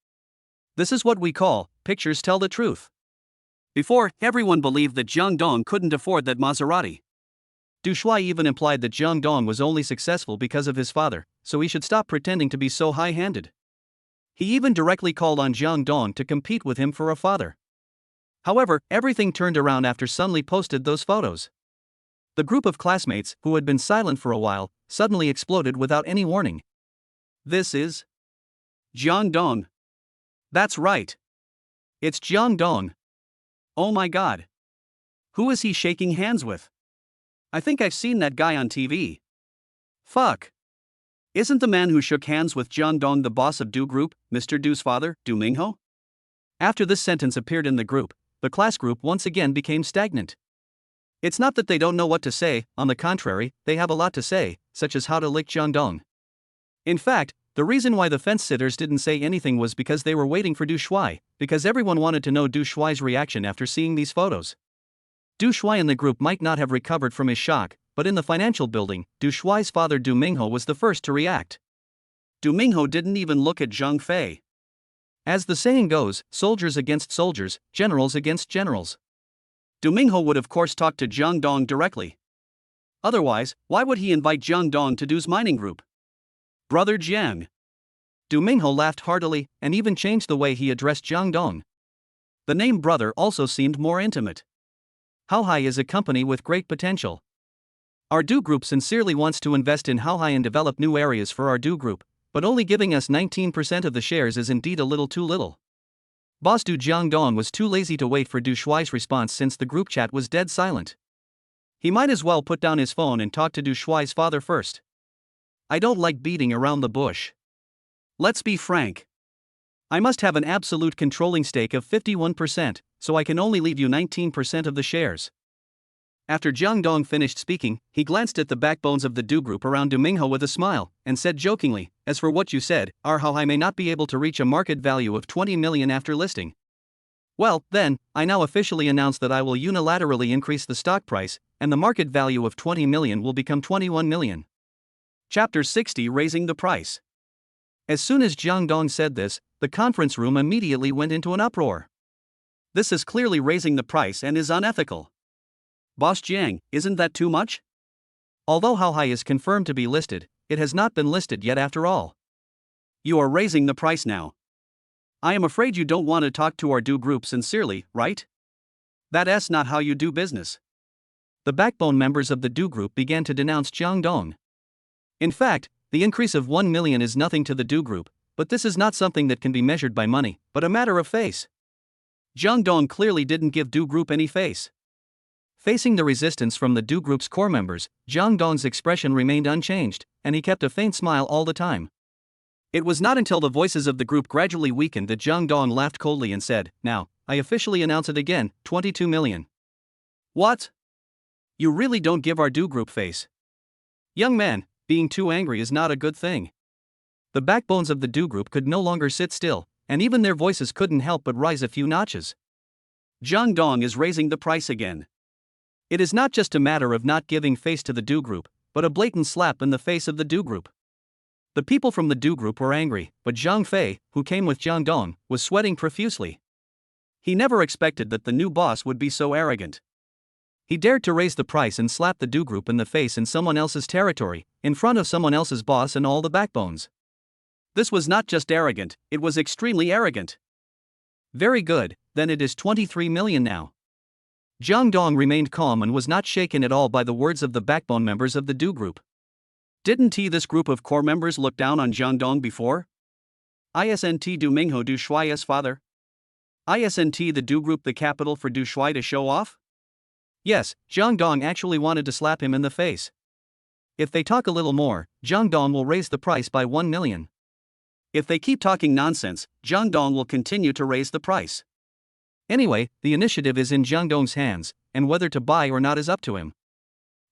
This is what we call, pictures tell the truth. Before, everyone believed that Jang Dong couldn't afford that Maserati. Du Shuai even implied that Jang Dong was only successful because of his father, so he should stop pretending to be so high-handed. He even directly called on Jang Dong to compete with him for a father. However, everything turned around after Sun Li posted those photos. The group of classmates, who had been silent for a while, suddenly exploded without any warning. This is Jang Dong. That's right. It's Jang Dong. Oh my god. Who is he shaking hands with? I think I've seen that guy on TV. Fuck. Isn't the man who shook hands with Jang Dong the boss of Du Group, Mr. Du's father, Du Mingho? After this sentence appeared in the group, the class group once again became stagnant. It's not that they don't know what to say, on the contrary, they have a lot to say, such as how to lick Jang Dong. In fact, the reason why the fence-sitters didn't say anything was because they were waiting for Du Shuai, because everyone wanted to know Du Shuai's reaction after seeing these photos. Du Shuai in the group might not have recovered from his shock, but in the financial building, Du Shuai's father Du Mingho was the first to react. Du Mingho didn't even look at Zhang Fei. As the saying goes, soldiers against soldiers, generals against generals. Du Mingho would of course talk to Jang Dong directly. Otherwise, why would he invite Jang Dong to Du's mining group? Brother Jiang. Du Mingho laughed heartily, and even changed the way he addressed Jang Dong. The name brother also seemed more intimate. Haohai is a company with great potential. Our Do Group sincerely wants to invest in Haohai and develop new areas for our Do Group, but only giving us 19% of the shares is indeed a little too little. Boss Du Jang Dong was too lazy to wait for Du Shuai's response since the group chat was dead silent. He might as well put down his phone and talk to Du Shuai's father first. I don't like beating around the bush. Let's be frank. I must have an absolute controlling stake of 51%, so I can only leave you 19% of the shares. After Jang Dong finished speaking, he glanced at the backbones of the Do Group around Du Mingho with a smile, and said jokingly, "As for what you said, our Haohai may not be able to reach a market value of 20 million after listing. Well, then, I now officially announce that I will unilaterally increase the stock price, and the market value of 20 million will become 21 million. Chapter 60 Raising the Price. As soon as Jang Dong said this, the conference room immediately went into an uproar. This is clearly raising the price and is unethical. Boss Jiang, isn't that too much? Although Haohai is confirmed to be listed, it has not been listed yet after all. You are raising the price now. I am afraid you don't want to talk to our Do Group sincerely, right? That's not how you do business. The backbone members of the Do Group began to denounce Jang Dong. In fact, the increase of 1 million is nothing to the Do Group, but this is not something that can be measured by money, but a matter of face. Jang Dong clearly didn't give Do Group any face. Facing the resistance from the Do Group's core members, Jang Dong's expression remained unchanged, and he kept a faint smile all the time. It was not until the voices of the group gradually weakened that Jang Dong laughed coldly and said, "Now, I officially announce it again, 22 million. What? You really don't give our Do Group face? Young man, being too angry is not a good thing." The backbones of the Do Group could no longer sit still, and even their voices couldn't help but rise a few notches. Jang Dong is raising the price again. It is not just a matter of not giving face to the Do Group, but a blatant slap in the face of the Do Group. The people from the Do Group were angry, but Zhang Fei, who came with Jang Dong, was sweating profusely. He never expected that the new boss would be so arrogant. He dared to raise the price and slap the Do Group in the face in someone else's territory, in front of someone else's boss and all the backbones. This was not just arrogant, it was extremely arrogant. Very good, then it is 23 million now. Jang Dong remained calm and was not shaken at all by the words of the backbone members of the Do Group. Didn't this group of core members look down on Jang Dong before? Isn't Du Mingho Du Shuai's father? Isn't the Do Group the capital for Du Shuai to show off? Yes, Jang Dong actually wanted to slap him in the face. If they talk a little more, Jang Dong will raise the price by 1 million. If they keep talking nonsense, Jang Dong will continue to raise the price. Anyway, the initiative is in Jang Dong's hands, and whether to buy or not is up to him.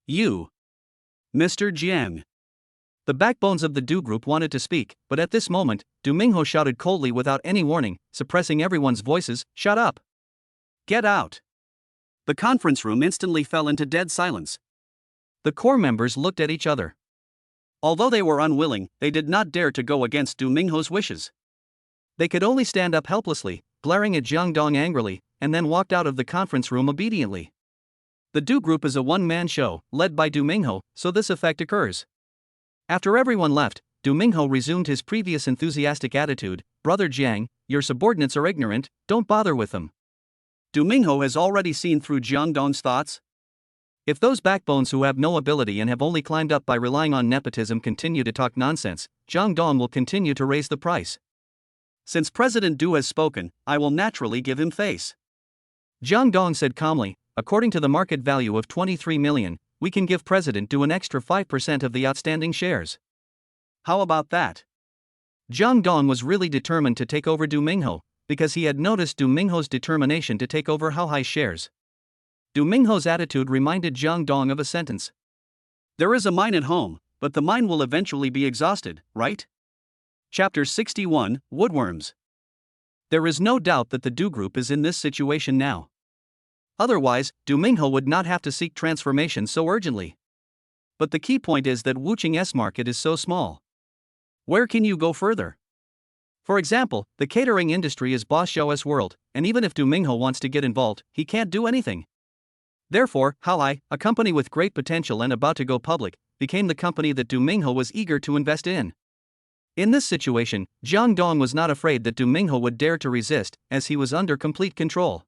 You, Mr. Jiang. The backbones of the Do Group wanted to speak, but at this moment, Du Mingho shouted coldly without any warning, suppressing everyone's voices, "Shut up! Get out!" The conference room instantly fell into dead silence. The core members looked at each other. Although they were unwilling, they did not dare to go against Du Mingho's wishes. They could only stand up helplessly, glaring at Jang Dong angrily, and then walked out of the conference room obediently. The Do Group is a one-man show, led by Du Mingho, so this effect occurs. After everyone left, Du Mingho resumed his previous enthusiastic attitude, "Brother Jiang, your subordinates are ignorant, don't bother with them." Du Mingho has already seen through Jang Dong's thoughts. If those backbones who have no ability and have only climbed up by relying on nepotism continue to talk nonsense, Jang Dong will continue to raise the price. Since President Du has spoken, I will naturally give him face. Jang Dong said calmly, "According to the market value of 23 million, we can give President Du an extra 5% of the outstanding shares. How about that?" Jang Dong was really determined to take over Du Mingho, because he had noticed Du Mingho's determination to take over Haohai's shares. Du Mingho's attitude reminded Jang Dong of a sentence. There is a mine at home, but the mine will eventually be exhausted, right? Chapter 61, Woodworms. There is no doubt that the Do Group is in this situation now. Otherwise, Du Mingho would not have to seek transformation so urgently. But the key point is that Wuqing's market is so small. Where can you go further? For example, the catering industry is Boss Xiao's world, and even if Du Mingho wants to get involved, he can't do anything. Therefore, Haohai, a company with great potential and about to go public, became the company that Du Mingho was eager to invest in. In this situation, Jang Dong was not afraid that Du Mingho would dare to resist, as he was under complete control.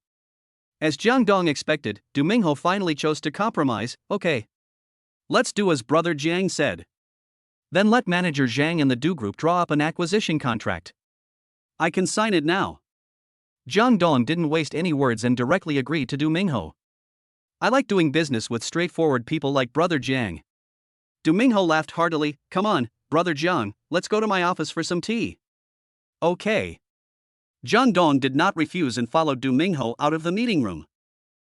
As Jang Dong expected, Du Mingho finally chose to compromise. Okay. Let's do as Brother Jiang said. Then let manager Zhang and the Du Group draw up an acquisition contract. I can sign it now. Jang Dong didn't waste any words and directly agreed to Du Mingho. I like doing business with straightforward people like Brother Jiang. Du Mingho laughed heartily. Come on, Brother Jiang, let's go to my office for some tea. Okay. Jang Dong did not refuse and followed Du Mingho out of the meeting room.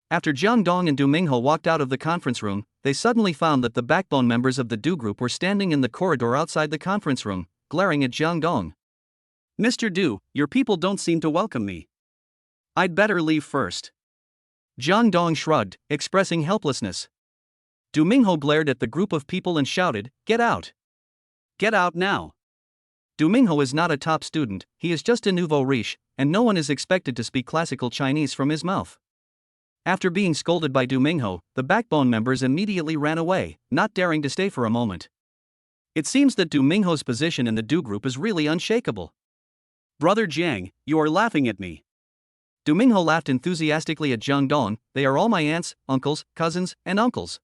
After Jang Dong and Du Mingho walked out of the conference room, they suddenly found that the backbone members of the Du Group were standing in the corridor outside the conference room, glaring at Jang Dong. Mr. Du, your people don't seem to welcome me. I'd better leave first. Jang Dong shrugged, expressing helplessness. Du Mingho glared at the group of people and shouted, Get out! Get out now! Du Mingho is not a top student, he is just a nouveau riche, and no one is expected to speak classical Chinese from his mouth. After being scolded by Du Mingho, the backbone members immediately ran away, not daring to stay for a moment. It seems that Du Mingho's position in the Du Group is really unshakable. Brother Jiang, you are laughing at me. Du Mingho laughed enthusiastically at Jang Dong. They are all my aunts, uncles, cousins, and uncles.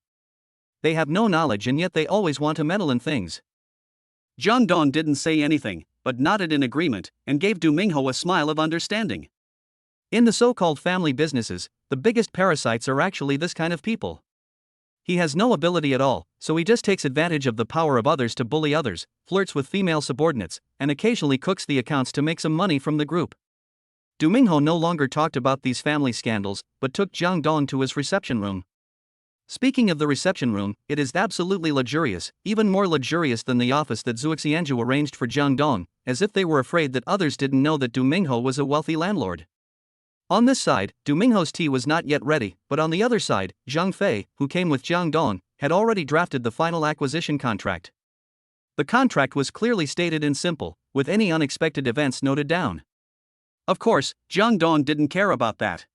They have no knowledge and yet they always want to meddle in things. Jang Dong didn't say anything, but nodded in agreement, and gave Du Mingho a smile of understanding. In the so-called family businesses, the biggest parasites are actually this kind of people. He has no ability at all, so he just takes advantage of the power of others to bully others, flirts with female subordinates, and occasionally cooks the accounts to make some money from the group. Du Mingho no longer talked about these family scandals, but took Jang Dong to his reception room. Speaking of the reception room, it is absolutely luxurious, even more luxurious than the office that Zhuo Xianzhu arranged for Jang Dong, as if they were afraid that others didn't know that Du Mingho was a wealthy landlord. On this side, Du Mingho's tea was not yet ready, but on the other side, Zhang Fei, who came with Jang Dong, had already drafted the final acquisition contract. The contract was clearly stated and simple, with any unexpected events noted down. Of course, Jang Dong didn't care about that.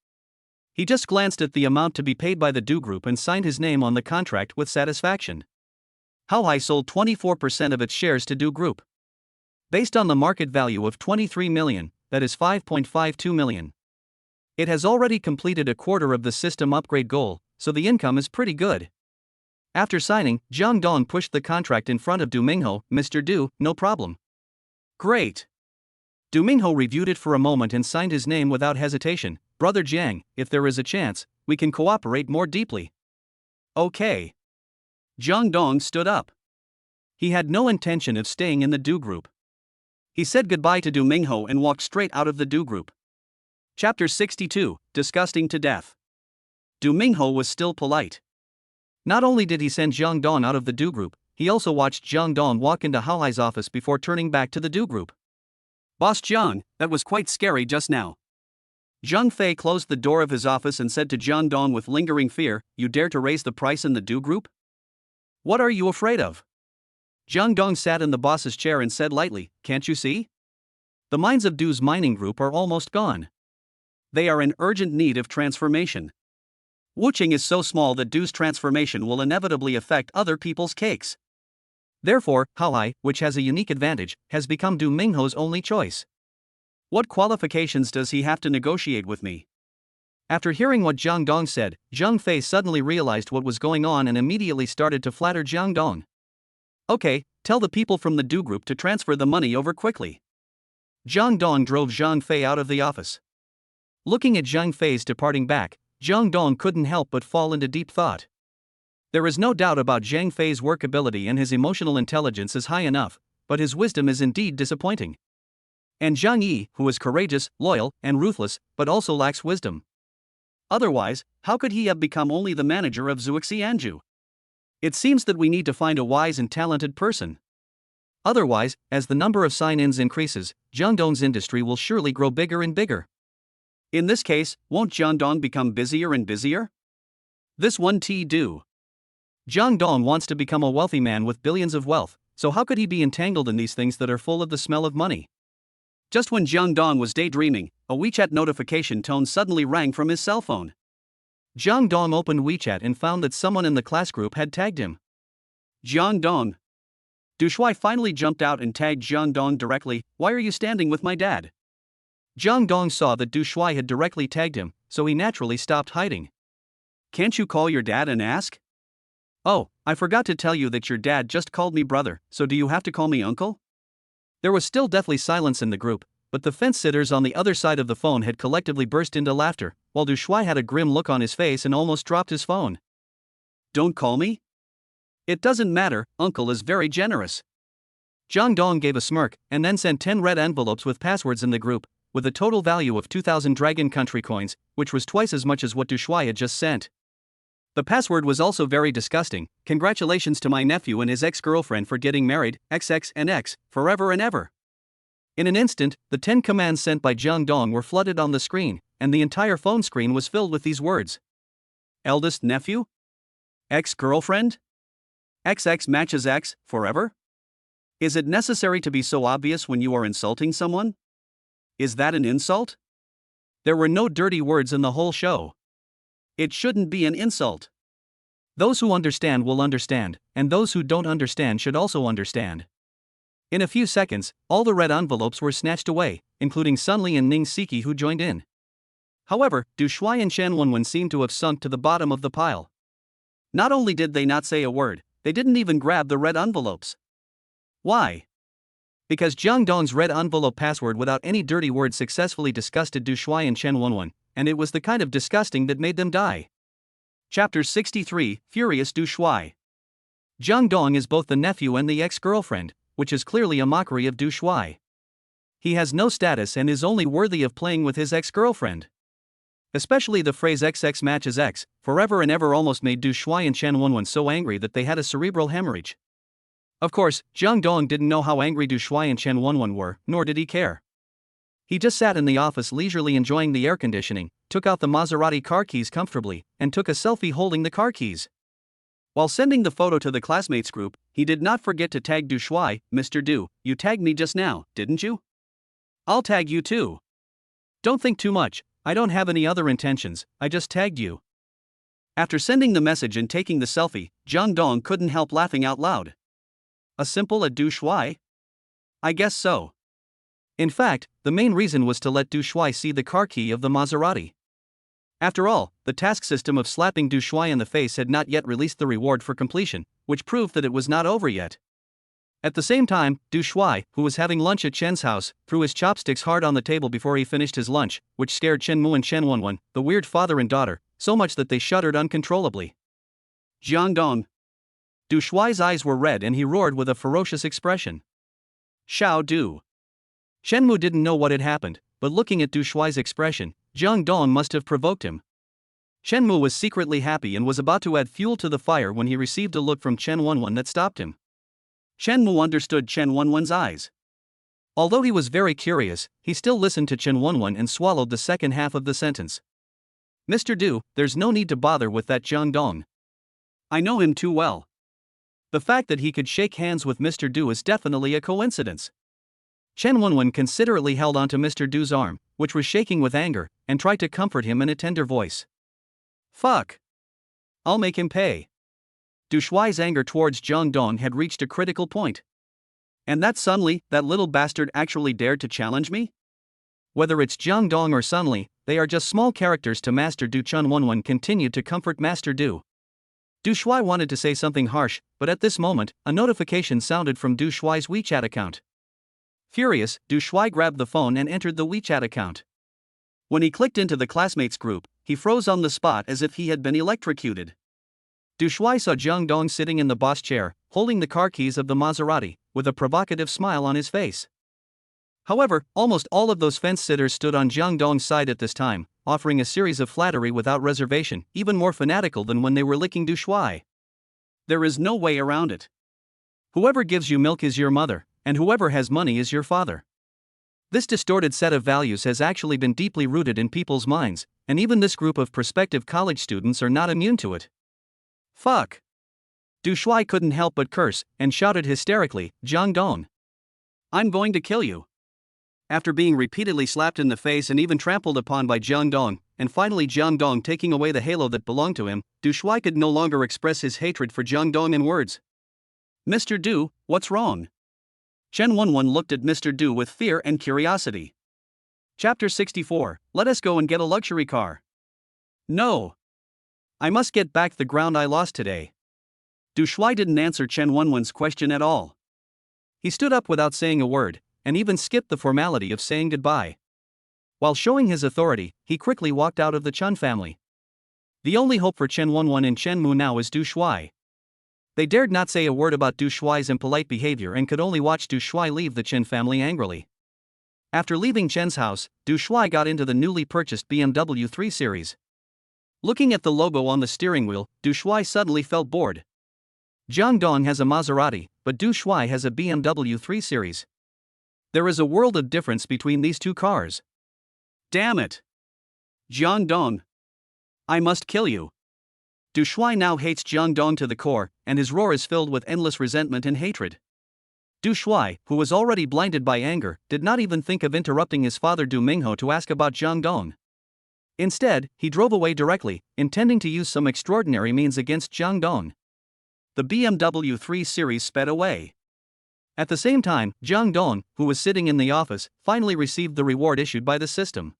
He just glanced at the amount to be paid by the Du Group and signed his name on the contract with satisfaction. Haohai sold 24% of its shares to Du Group. Based on the market value of 23 million, that is 5.52 million. It has already completed a quarter of the system upgrade goal, so the income is pretty good. After signing, Jang Dong pushed the contract in front of Du Mingho. Mr. Du, no problem. Great. Du Mingho reviewed it for a moment and signed his name without hesitation. Brother Jiang, if there is a chance, we can cooperate more deeply. Okay. Jang Dong stood up. He had no intention of staying in the Du Group. He said goodbye to Du Mingho and walked straight out of the Du Group. Chapter 62, Disgusting to Death. Du Mingho was still polite. Not only did he send Jang Dong out of the Du Group, he also watched Jang Dong walk into Haohai's office before turning back to the Du Group. Boss Jiang, that was quite scary just now. Zhang Fei closed the door of his office and said to Jang Dong with lingering fear, You dare to raise the price in the Du Group? What are you afraid of? Jang Dong sat in the boss's chair and said lightly, Can't you see? The mines of Du's mining group are almost gone. They are in urgent need of transformation. Wuqing is so small that Du's transformation will inevitably affect other people's cakes. Therefore, Haohai, which has a unique advantage, has become Du Mingho's only choice. What qualifications does he have to negotiate with me? After hearing what Jang Dong said, Zhang Fei suddenly realized what was going on and immediately started to flatter Jang Dong. Okay, tell the people from the Du Group to transfer the money over quickly. Jang Dong drove Zhang Fei out of the office. Looking at Zhang Fei's departing back, Jang Dong couldn't help but fall into deep thought. There is no doubt about Zhang Fei's workability and his emotional intelligence is high enough, but his wisdom is indeed disappointing. And Zhang Yi, who is courageous, loyal, and ruthless, but also lacks wisdom. Otherwise, how could he have become only the manager of Zhuo Xianzhu? It seems that we need to find a wise and talented person. Otherwise, as the number of sign-ins increases, Jang Dong's industry will surely grow bigger and bigger. In this case, won't Jang Dong become busier and busier? This won't do. Jang Dong wants to become a wealthy man with billions of wealth, so how could he be entangled in these things that are full of the smell of money? Just when Jang Dong was daydreaming, a WeChat notification tone suddenly rang from his cell phone. Jang Dong opened WeChat and found that someone in the class group had tagged him. Jang Dong. Du Shuai finally jumped out and tagged Jang Dong directly. Why are you standing with my dad? Jang Dong saw that Du Shuai had directly tagged him, so he naturally stopped hiding. Can't you call your dad and ask? Oh, I forgot to tell you that your dad just called me brother, so do you have to call me uncle? There was still deathly silence in the group, but the fence-sitters on the other side of the phone had collectively burst into laughter, while Du Shuai had a grim look on his face and almost dropped his phone. Don't call me? It doesn't matter, uncle is very generous. Jang Dong gave a smirk and then sent 10 red envelopes with passwords in the group, with a total value of 2,000 Dragon Country coins, which was twice as much as what Du Shuai had just sent. The password was also very disgusting. Congratulations to my nephew and his ex-girlfriend for getting married, XX and X, forever and ever. In an instant, the 10 commands sent by Jang Dong were flooded on the screen, and the entire phone screen was filled with these words. Eldest nephew? Ex-girlfriend? XX matches X, forever? Is it necessary to be so obvious when you are insulting someone? Is that an insult? There were no dirty words in the whole show. It shouldn't be an insult. Those who understand will understand, and those who don't understand should also understand. In a few seconds, all the red envelopes were snatched away, including Sun Li and Ning Siki who joined in. However, Du Shuai and Chen Wenwen seemed to have sunk to the bottom of the pile. Not only did they not say a word, they didn't even grab the red envelopes. Why? Because Jang Dong's red envelope password without any dirty words successfully disgusted Du Shuai and Chen Wenwen, and it was the kind of disgusting that made them die. Chapter 63, Furious Du Shuai. Jang Dong is both the nephew and the ex-girlfriend, which is clearly a mockery of Du Shuai. He has no status and is only worthy of playing with his ex-girlfriend. Especially the phrase XX matches X, forever and ever almost made Du Shuai and Chen Wenwen so angry that they had a cerebral hemorrhage. Of course, Jang Dong didn't know how angry Du Shuai and Chen Wenwen were, nor did he care. He just sat in the office leisurely enjoying the air conditioning, took out the Maserati car keys comfortably, and took a selfie holding the car keys. While sending the photo to the classmates group, he did not forget to tag Du Shuai. Mr. Du, you tagged me just now, didn't you? I'll tag you too. Don't think too much, I don't have any other intentions, I just tagged you. After sending the message and taking the selfie, Jang Dong couldn't help laughing out loud. A simple at Du Shuai? I guess so. In fact, the main reason was to let Du Shuai see the car key of the Maserati. After all, the task system of slapping Du Shuai in the face had not yet released the reward for completion, which proved that it was not over yet. At the same time, Du Shuai, who was having lunch at Chen's house, threw his chopsticks hard on the table before he finished his lunch, which scared Chen Mu and Chen Wenwen, the weird father and daughter, so much that they shuddered uncontrollably. Jang Dong. Du Shuai's eyes were red and he roared with a ferocious expression. Xiao Du. Chen Mu didn't know what had happened, but looking at Du Shuai's expression, Jang Dong must have provoked him. Chen Mu was secretly happy and was about to add fuel to the fire when he received a look from Chen Wenwen that stopped him. Chen Mu understood Chen Wenwen's eyes. Although he was very curious, he still listened to Chen Wenwen and swallowed the second half of the sentence. Mr. Du, there's no need to bother with that Jang Dong. I know him too well. The fact that he could shake hands with Mr. Du is definitely a coincidence. Chen Wenwen considerately held onto Mr. Du's arm, which was shaking with anger, and tried to comfort him in a tender voice. Fuck. I'll make him pay. Du Shuai's anger towards Jang Dong had reached a critical point. And that Sun Li, that little bastard, actually dared to challenge me? Whether it's Jang Dong or Sun Li, they are just small characters to Master Du. Chen Wenwen continued to comfort Master Du. Du Shuai wanted to say something harsh, but at this moment, a notification sounded from Du Shuai's WeChat account. Furious, Du Shuai grabbed the phone and entered the WeChat account. When he clicked into the classmates group, he froze on the spot as if he had been electrocuted. Du Shuai saw Jang Dong sitting in the boss chair, holding the car keys of the Maserati, with a provocative smile on his face. However, almost all of those fence-sitters stood on Jang Dong's side at this time, offering a series of flattery without reservation, even more fanatical than when they were licking Du Shuai. There is no way around it. Whoever gives you milk is your mother, and whoever has money is your father. This distorted set of values has actually been deeply rooted in people's minds, and even this group of prospective college students are not immune to it. Fuck. Du Shuai couldn't help but curse, and shouted hysterically, Jang Dong. I'm going to kill you. After being repeatedly slapped in the face and even trampled upon by Jang Dong, and finally Jang Dong taking away the halo that belonged to him, Du Shuai could no longer express his hatred for Jang Dong in words. Mr. Du, what's wrong? Chen Wenwen looked at Mr. Du with fear and curiosity. Chapter 64, Let us go and get a luxury car. No. I must get back the ground I lost today. Du Shuai didn't answer Chen Wenwen's question at all. He stood up without saying a word, and even skipped the formality of saying goodbye. While showing his authority, he quickly walked out of the Chen family. The only hope for Chen Wenwen and Chen Mu now is Du Shuai. They dared not say a word about Du Shuai's impolite behavior and could only watch Du Shuai leave the Chen family angrily. After leaving Chen's house, Du Shuai got into the newly purchased BMW 3 Series. Looking at the logo on the steering wheel, Du Shuai suddenly felt bored. Jang Dong has a Maserati, but Du Shuai has a BMW 3 Series. There is a world of difference between these two cars. Damn it! Jang Dong. I must kill you. Du Shuai now hates Jang Dong to the core, and his roar is filled with endless resentment and hatred. Du Shuai, who was already blinded by anger, did not even think of interrupting his father Du Mingho to ask about Jang Dong. Instead, he drove away directly, intending to use some extraordinary means against Jang Dong. The BMW 3 Series sped away. At the same time, Jang Dong, who was sitting in the office, finally received the reward issued by the system.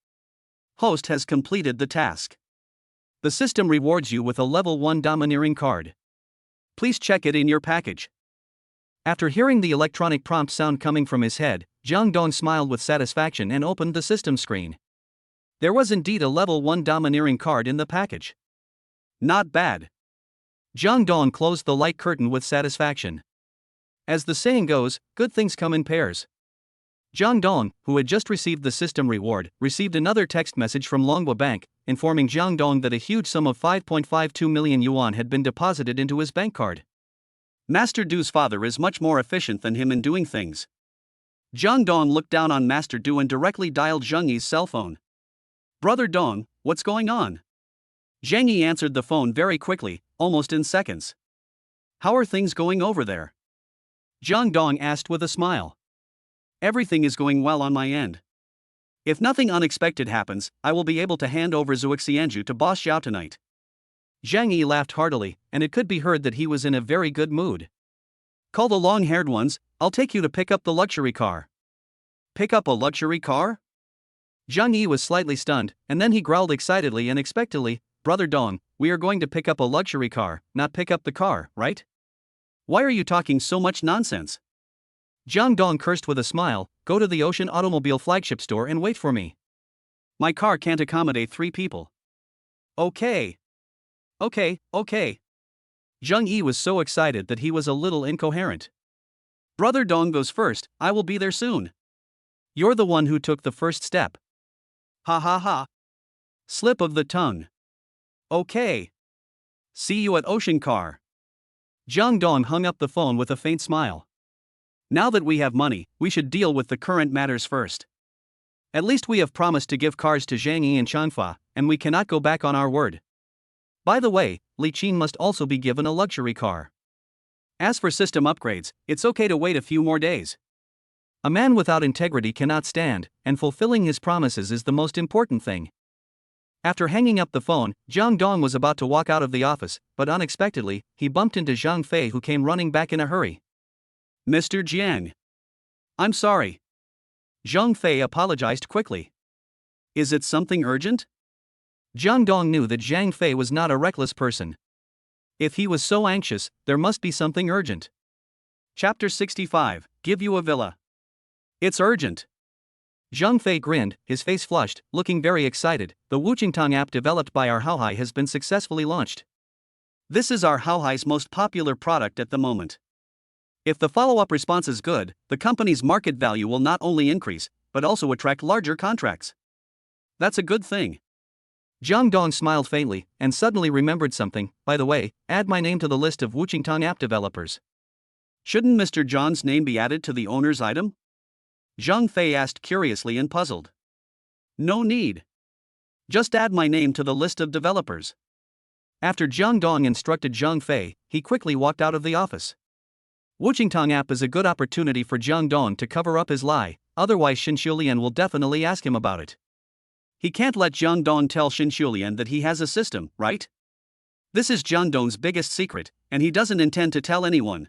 Host has completed the task. The system rewards you with a level 1 domineering card. Please check it in your package. After hearing the electronic prompt sound coming from his head, Jang Dong smiled with satisfaction and opened the system screen. There was indeed a level 1 domineering card in the package. Not bad. Jang Dong closed the light curtain with satisfaction. As the saying goes, good things come in pairs. Jang Dong, who had just received the system reward, received another text message from Longhua Bank, informing Jang Dong that a huge sum of 5.52 million yuan had been deposited into his bank card. Master Du's father is much more efficient than him in doing things. Jang Dong looked down on Master Du and directly dialed Zhang Yi's cell phone. Brother Dong, what's going on? Zhang Yi answered the phone very quickly, almost in seconds. How are things going over there? Jang Dong asked with a smile. Everything is going well on my end. If nothing unexpected happens, I will be able to hand over Zuixianju to Boss Xiao tonight. Zhang Yi laughed heartily, and it could be heard that he was in a very good mood. Call the long-haired ones, I'll take you to pick up the luxury car. Pick up a luxury car? Zhang Yi was slightly stunned, and then he growled excitedly and expectantly, Brother Dong, we are going to pick up a luxury car, not pick up the car, right? Why are you talking so much nonsense? Jang Dong cursed with a smile, go to the Ocean Automobile flagship store and wait for me. My car can't accommodate 3 people. Okay. Okay. Zhang Yi was so excited that he was a little incoherent. Brother Dong goes first, I will be there soon. You're the one who took the first step. Ha ha ha. Slip of the tongue. Okay. See you at Ocean Car. Jang Dong hung up the phone with a faint smile. Now that we have money, we should deal with the current matters first. At least we have promised to give cars to Zhang Yi and Changfa, and we cannot go back on our word. By the way, Li Qin must also be given a luxury car. As for system upgrades, it's okay to wait a few more days. A man without integrity cannot stand, and fulfilling his promises is the most important thing. After hanging up the phone, Jang Dong was about to walk out of the office, but unexpectedly, he bumped into Zhang Fei, who came running back in a hurry. Mr. Jiang. I'm sorry. Zhang Fei apologized quickly. Is it something urgent? Jang Dong knew that Zhang Fei was not a reckless person. If he was so anxious, there must be something urgent. Chapter 65, Give you a villa. It's urgent. Zhang Fei grinned, his face flushed, looking very excited. The Wuqingtang app developed by our Haohai has been successfully launched. This is our Haohai's most popular product at the moment. If the follow-up response is good, the company's market value will not only increase, but also attract larger contracts. That's a good thing. Jang Dong smiled faintly, and suddenly remembered something. By the way, add my name to the list of Wuqingtang app developers. Shouldn't Mr. John's name be added to the owner's item? Zhang Fei asked curiously and puzzled. No need. Just add my name to the list of developers. After Jang Dong instructed Zhang Fei, he quickly walked out of the office. Wuqingtang app is a good opportunity for Jang Dong to cover up his lie, otherwise Xin Shulian will definitely ask him about it. He can't let Jang Dong tell Xin Shulian that he has a system, right? This is Jang Dong's biggest secret, and he doesn't intend to tell anyone.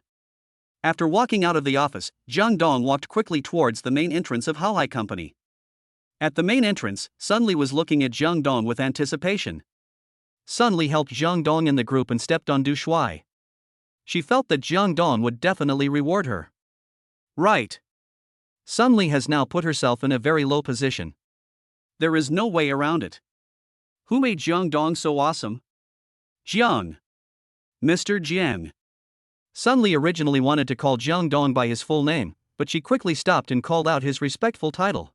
After walking out of the office, Jang Dong walked quickly towards the main entrance of Haohai Company. At the main entrance, Sunli was looking at Jang Dong with anticipation. Sunli helped Jang Dong in the group and stepped on Du Shuai. She felt that Jang Dong would definitely reward her. Right. Sunli has now put herself in a very low position. There is no way around it. Who made Jang Dong so awesome? Jiang. Mr. Jiang. Sunli originally wanted to call Jang Dong by his full name, but she quickly stopped and called out his respectful title.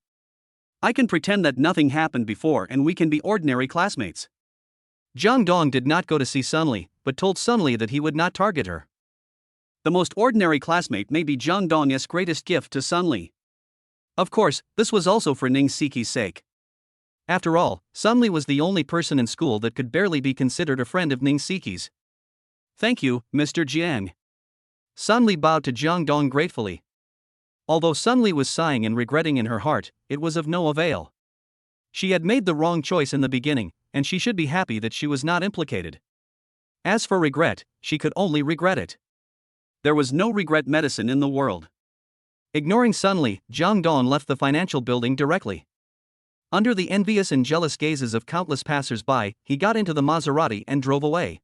I can pretend that nothing happened before and we can be ordinary classmates. Jang Dong did not go to see Sunli, but told Sunli that he would not target her. The most ordinary classmate may be Jang Dong's greatest gift to Sunli. Of course, this was also for Ning Siki's sake. After all, Sunli was the only person in school that could barely be considered a friend of Ning Siki's. Thank you, Mr. Jiang. Sunli bowed to Jang Dong gratefully. Although Sunli was sighing and regretting in her heart, it was of no avail. She had made the wrong choice in the beginning, and she should be happy that she was not implicated. As for regret, she could only regret it. There was no regret medicine in the world. Ignoring Sunli, Jang Dong left the financial building directly. Under the envious and jealous gazes of countless passers-by, he got into the Maserati and drove away.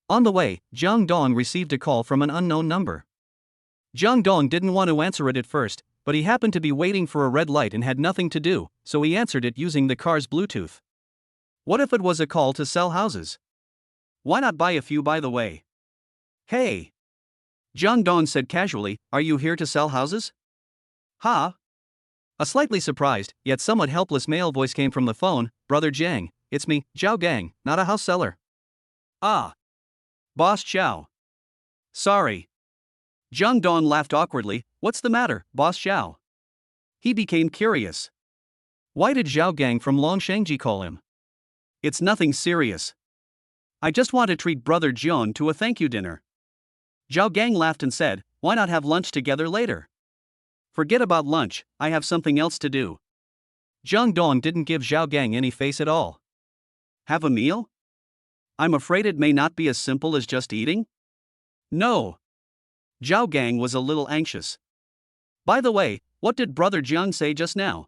On the way, Jang Dong received a call from an unknown number. Jang Dong didn't want to answer it at first, but he happened to be waiting for a red light and had nothing to do, so he answered it using the car's Bluetooth. What if it was a call to sell houses? Why not buy a few by the way? Hey! Jang Dong said casually, are you here to sell houses? Huh? A slightly surprised, yet somewhat helpless male voice came from the phone, Brother Jiang, it's me, Zhao Gang, not a house seller. Ah. Boss Zhao. Sorry. Jang Dong laughed awkwardly, what's the matter, Boss Zhao? He became curious. Why did Zhao Gang from Longshengji call him? It's nothing serious. I just want to treat Brother Jian to a thank you dinner. Zhao Gang laughed and said, why not have lunch together later? Forget about lunch, I have something else to do. Jang Dong didn't give Zhao Gang any face at all. Have a meal? I'm afraid it may not be as simple as just eating? No. Zhao Gang was a little anxious. By the way, what did Brother Jiang say just now?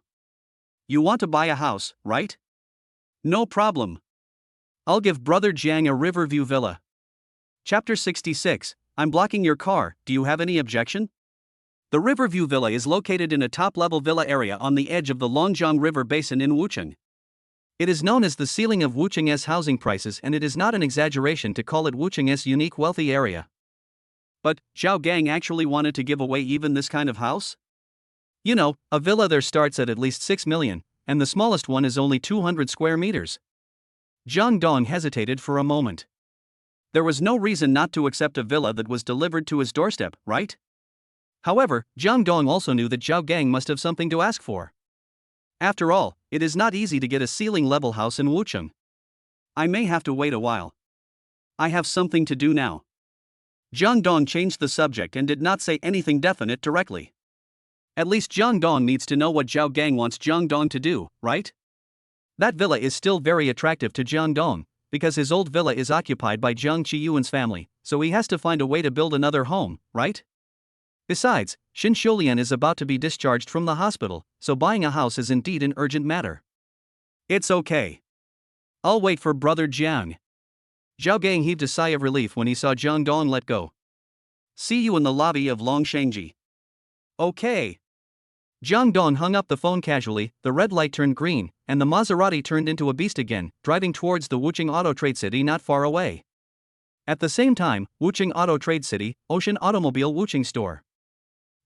You want to buy a house, right? No problem. I'll give Brother Jiang a Riverview villa. Chapter 66, I'm blocking your car, do you have any objection? The Riverview Villa is located in a top-level villa area on the edge of the Longjiang River Basin in Wucheng. It is known as the ceiling of Wucheng's housing prices, and it is not an exaggeration to call it Wucheng's unique wealthy area. But, Zhao Gang actually wanted to give away even this kind of house? You know, a villa there starts at least 6 million, and the smallest one is only 200 square meters. Jang Dong hesitated for a moment. There was no reason not to accept a villa that was delivered to his doorstep, right? However, Jang Dong also knew that Zhao Gang must have something to ask for. After all, it is not easy to get a ceiling-level house in Wucheng. I may have to wait a while. I have something to do now. Jang Dong changed the subject and did not say anything definite directly. At least Jang Dong needs to know what Zhao Gang wants Jang Dong to do, right? That villa is still very attractive to Jang Dong, because his old villa is occupied by Jiang Qiyuan's family, so he has to find a way to build another home, right? Besides, Xin Shulian is about to be discharged from the hospital, so buying a house is indeed an urgent matter. It's okay. I'll wait for Brother Jiang. Zhao Gang heaved a sigh of relief when he saw Jang Dong let go. See you in the lobby of Longshengji. Okay. Jang Dong hung up the phone casually, the red light turned green, and the Maserati turned into a beast again, driving towards the Wucheng Auto Trade City not far away. At the same time, Wucheng Auto Trade City, Ocean Automobile Wucheng Store.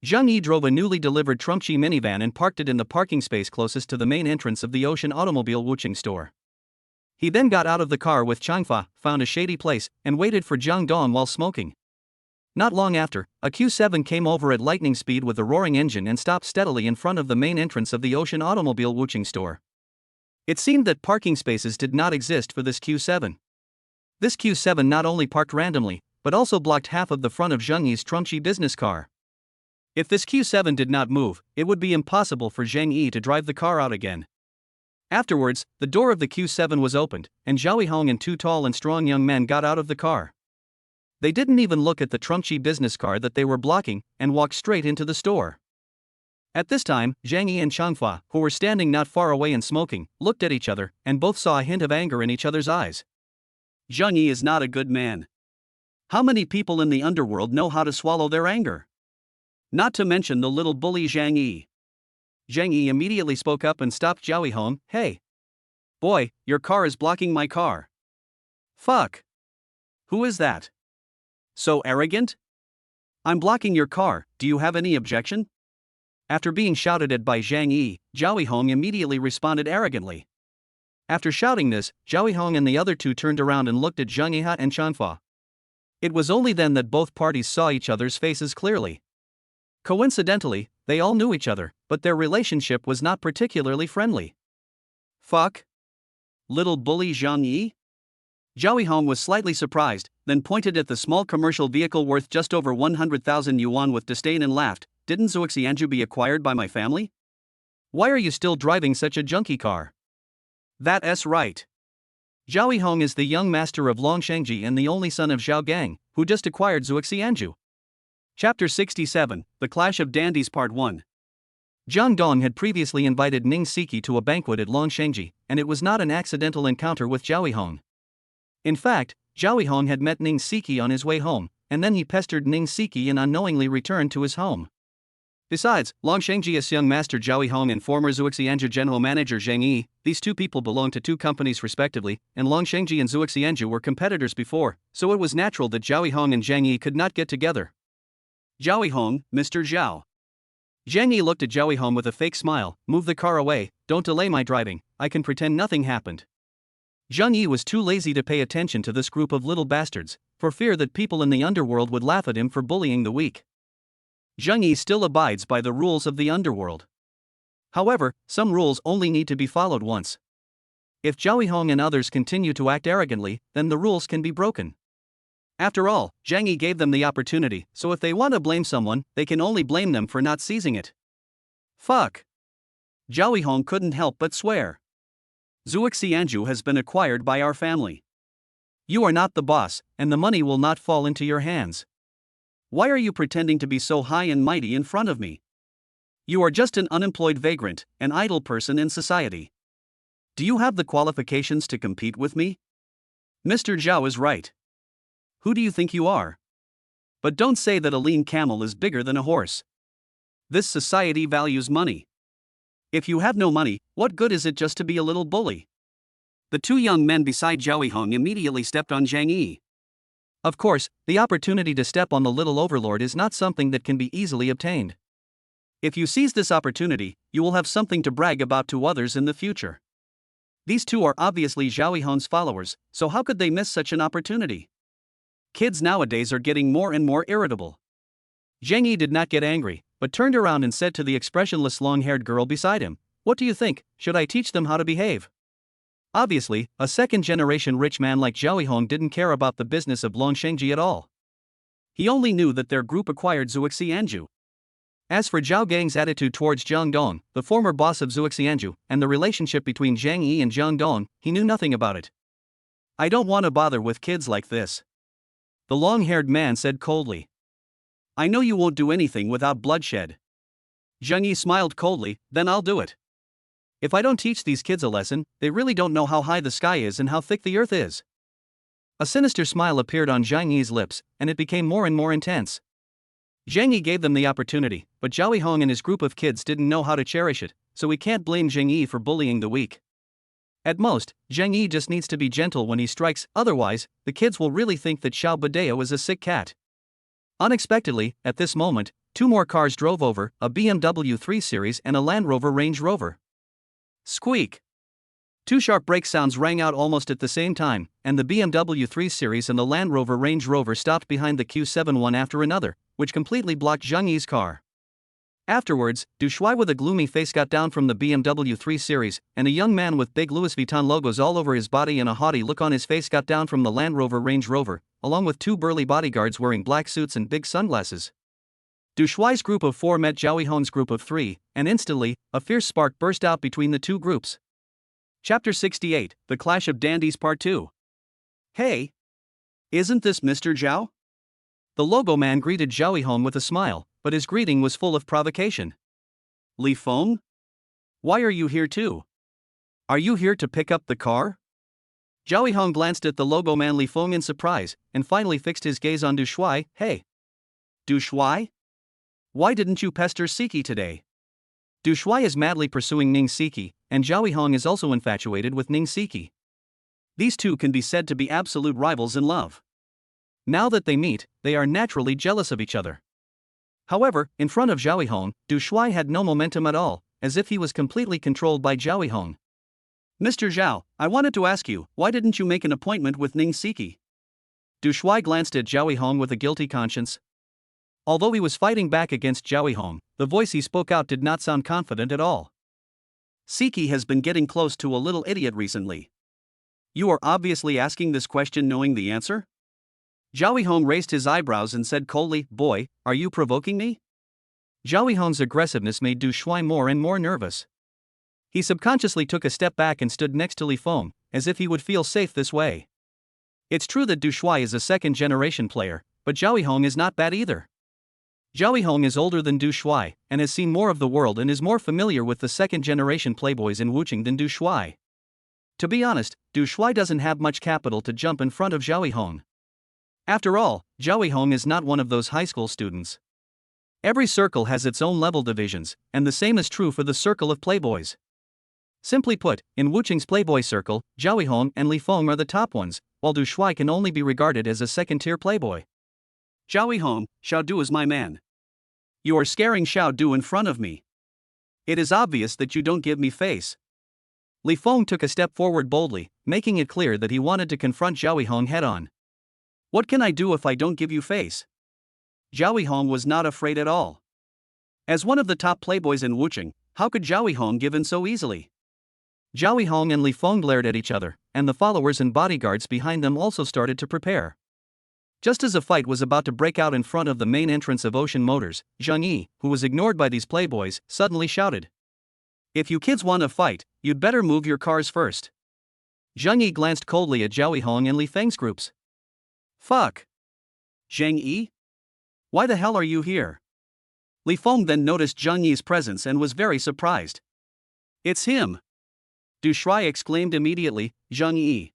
Zhang Yi drove a newly delivered Trumpchi minivan and parked it in the parking space closest to the main entrance of the Ocean Automobile Wucheng Store. He then got out of the car with Changfa, found a shady place, and waited for Jang Dong while smoking. Not long after, a Q7 came over at lightning speed with a roaring engine and stopped steadily in front of the main entrance of the Ocean Automobile Wucheng Store. It seemed that parking spaces did not exist for this Q7. This Q7 not only parked randomly, but also blocked half of the front of Zhang Yi's Trumpchi business car. If this Q7 did not move, it would be impossible for Zhang Yi to drive the car out again. Afterwards, the door of the Q7 was opened, and Zhao Yihong and two tall and strong young men got out of the car. They didn't even look at the Trumpchi business car that they were blocking, and walked straight into the store. At this time, Zhang Yi and Changfa, who were standing not far away and smoking, looked at each other, and both saw a hint of anger in each other's eyes. Zhang Yi is not a good man. How many people in the underworld know how to swallow their anger? Not to mention the little bully Zhang Yi. Zhang Yi immediately spoke up and stopped Zhao Yihong. Hey! Boy, your car is blocking my car. Fuck! Who is that? So arrogant? I'm blocking your car, do you have any objection? After being shouted at by Zhang Yi, Zhao Yihong immediately responded arrogantly. After shouting this, Zhao Yihong and the other two turned around and looked at Zhang Yiha and Chanfa. It was only then that both parties saw each other's faces clearly. Coincidentally, they all knew each other, but their relationship was not particularly friendly. Fuck? Little bully Zhang Yi? Zhao Yihong was slightly surprised, then pointed at the small commercial vehicle worth just over 100,000 yuan with disdain and laughed. Didn't Zuoxianju be acquired by my family? Why are you still driving such a junky car? That's right. Zhao Yihong is the young master of Longshengji and the only son of Zhao Gang, who just acquired Zuoxianju. Chapter 67, The Clash of Dandies Part 1. Jang Dong had previously invited Ning Siki to a banquet at Longshengji, and it was not an accidental encounter with Zhao Yihong. In fact, Zhao Yihong had met Ning Siki on his way home, and then he pestered Ning Siki and unknowingly returned to his home. Besides, Longshengji's young master Zhao Yihong and former Zuoxianju general manager Zhang Yi, these two people belonged to two companies respectively, and Longshengji and Zuoxianju were competitors before, so it was natural that Zhao Yihong and Zhang Yi could not get together. Zhao Yihong, Mr. Zhao. Zhang Yi looked at Zhao Yihong with a fake smile. Move the car away, don't delay my driving, I can pretend nothing happened. Zhang Yi was too lazy to pay attention to this group of little bastards, for fear that people in the underworld would laugh at him for bullying the weak. Zhang Yi still abides by the rules of the underworld. However, some rules only need to be followed once. If Zhao Yihong and others continue to act arrogantly, then the rules can be broken. After all, Zhang Yi gave them the opportunity, so if they want to blame someone, they can only blame them for not seizing it. Fuck! Zhao Yihong couldn't help but swear. Zuoxianju has been acquired by our family. You are not the boss, and the money will not fall into your hands. Why are you pretending to be so high and mighty in front of me? You are just an unemployed vagrant, an idle person in society. Do you have the qualifications to compete with me? Mr. Zhao is right. Who do you think you are? But don't say that a lean camel is bigger than a horse. This society values money. If you have no money, what good is it just to be a little bully? The two young men beside Zhao Yihong immediately stepped on Zhang Yi. Of course, the opportunity to step on the little overlord is not something that can be easily obtained. If you seize this opportunity, you will have something to brag about to others in the future. These two are obviously Zhao Yihong's followers, so how could they miss such an opportunity? Kids nowadays are getting more and more irritable. Zhang Yi did not get angry, but turned around and said to the expressionless long-haired girl beside him, "What do you think, should I teach them how to behave?" Obviously, a second-generation rich man like Zhao Yihong didn't care about the business of Longshengji at all. He only knew that their group acquired Zuoxianju. As for Zhao Gang's attitude towards Jang Dong, the former boss of Zuoxianju, and the relationship between Zhang Yi and Jang Dong, he knew nothing about it. I don't want to bother with kids like this. The long-haired man said coldly. I know you won't do anything without bloodshed. Zhang Yi smiled coldly, then I'll do it. If I don't teach these kids a lesson, they really don't know how high the sky is and how thick the earth is. A sinister smile appeared on Zhang Yi's lips, and it became more and more intense. Zhang Yi gave them the opportunity, but Zhao Yihong and his group of kids didn't know how to cherish it, so we can't blame Zhang Yi for bullying the weak. At most, Zhang Yi just needs to be gentle when he strikes, otherwise, the kids will really think that Xiao Badeo is a sick cat. Unexpectedly, at this moment, two more cars drove over, a BMW 3 Series and a Land Rover Range Rover. Squeak! Two sharp brake sounds rang out almost at the same time, and the BMW 3 Series and the Land Rover Range Rover stopped behind the Q7 one after another, which completely blocked Zhang Yi's car. Afterwards, Du Shui with a gloomy face got down from the BMW 3 Series, and a young man with big Louis Vuitton logos all over his body and a haughty look on his face got down from the Land Rover Range Rover, along with two burly bodyguards wearing black suits and big sunglasses. Du Shui's group of four met Zhao Yihong's group of three, and instantly, a fierce spark burst out between the two groups. Chapter 68, The Clash of Dandies Part 2. Hey! Isn't this Mr. Zhao? The logo man greeted Zhao Yihong with a smile, but his greeting was full of provocation. Li Feng? Why are you here too? Are you here to pick up the car? Zhao Yihong glanced at the logo man Li Feng in surprise, and finally fixed his gaze on Du Shuai. Hey! Du Shuai? Why didn't you pester Siki today? Du Shuai is madly pursuing Ning Siki, and Zhao Yihong is also infatuated with Ning Siki. These two can be said to be absolute rivals in love. Now that they meet, they are naturally jealous of each other. However, in front of Zhao Yihong, Du Shuai had no momentum at all, as if he was completely controlled by Zhao Yihong. Mr. Zhao, I wanted to ask you, why didn't you make an appointment with Ning Siki? Du Shuai glanced at Zhao Yihong with a guilty conscience. Although he was fighting back against Zhao Yihong, the voice he spoke out did not sound confident at all. Siki has been getting close to a little idiot recently. You are obviously asking this question knowing the answer? Zhao Yihong raised his eyebrows and said coldly, Boy, are you provoking me? Zhao Yihong's aggressiveness made Du Shuai more and more nervous. He subconsciously took a step back and stood next to Li Feng, as if he would feel safe this way. It's true that Du Shuai is a second-generation player, but Zhao Yihong is not bad either. Zhao Yihong is older than Du Shuai, and has seen more of the world and is more familiar with the second-generation playboys in Wuching than Du Shuai. To be honest, Du Shuai doesn't have much capital to jump in front of Zhao Yihong. After all, Zhao Yihong is not one of those high school students. Every circle has its own level divisions, and the same is true for the circle of playboys. Simply put, in Wuching's playboy circle, Zhao Yihong and Li Feng are the top ones, while Du Shuai can only be regarded as a second-tier playboy. Zhao Yihong, Xiao Du is my man. You are scaring Xiao Du in front of me. It is obvious that you don't give me face. Li Feng took a step forward boldly, making it clear that he wanted to confront Zhao Yihong head-on. What can I do if I don't give you face? Zhao Yihong was not afraid at all. As one of the top playboys in Wuching, how could Zhao Yihong give in so easily? Zhao Yihong and Li Feng glared at each other, and the followers and bodyguards behind them also started to prepare. Just as a fight was about to break out in front of the main entrance of Ocean Motors, Zhang Yi, who was ignored by these playboys, suddenly shouted, If you kids want to fight, you'd better move your cars first. Zhang Yi glanced coldly at Zhao Yihong and Li Feng's groups. Fuck. Zhang Yi? Why the hell are you here? Li Feng then noticed Zhang Yi's presence and was very surprised. It's him. Du Shuai exclaimed immediately, Zhang Yi.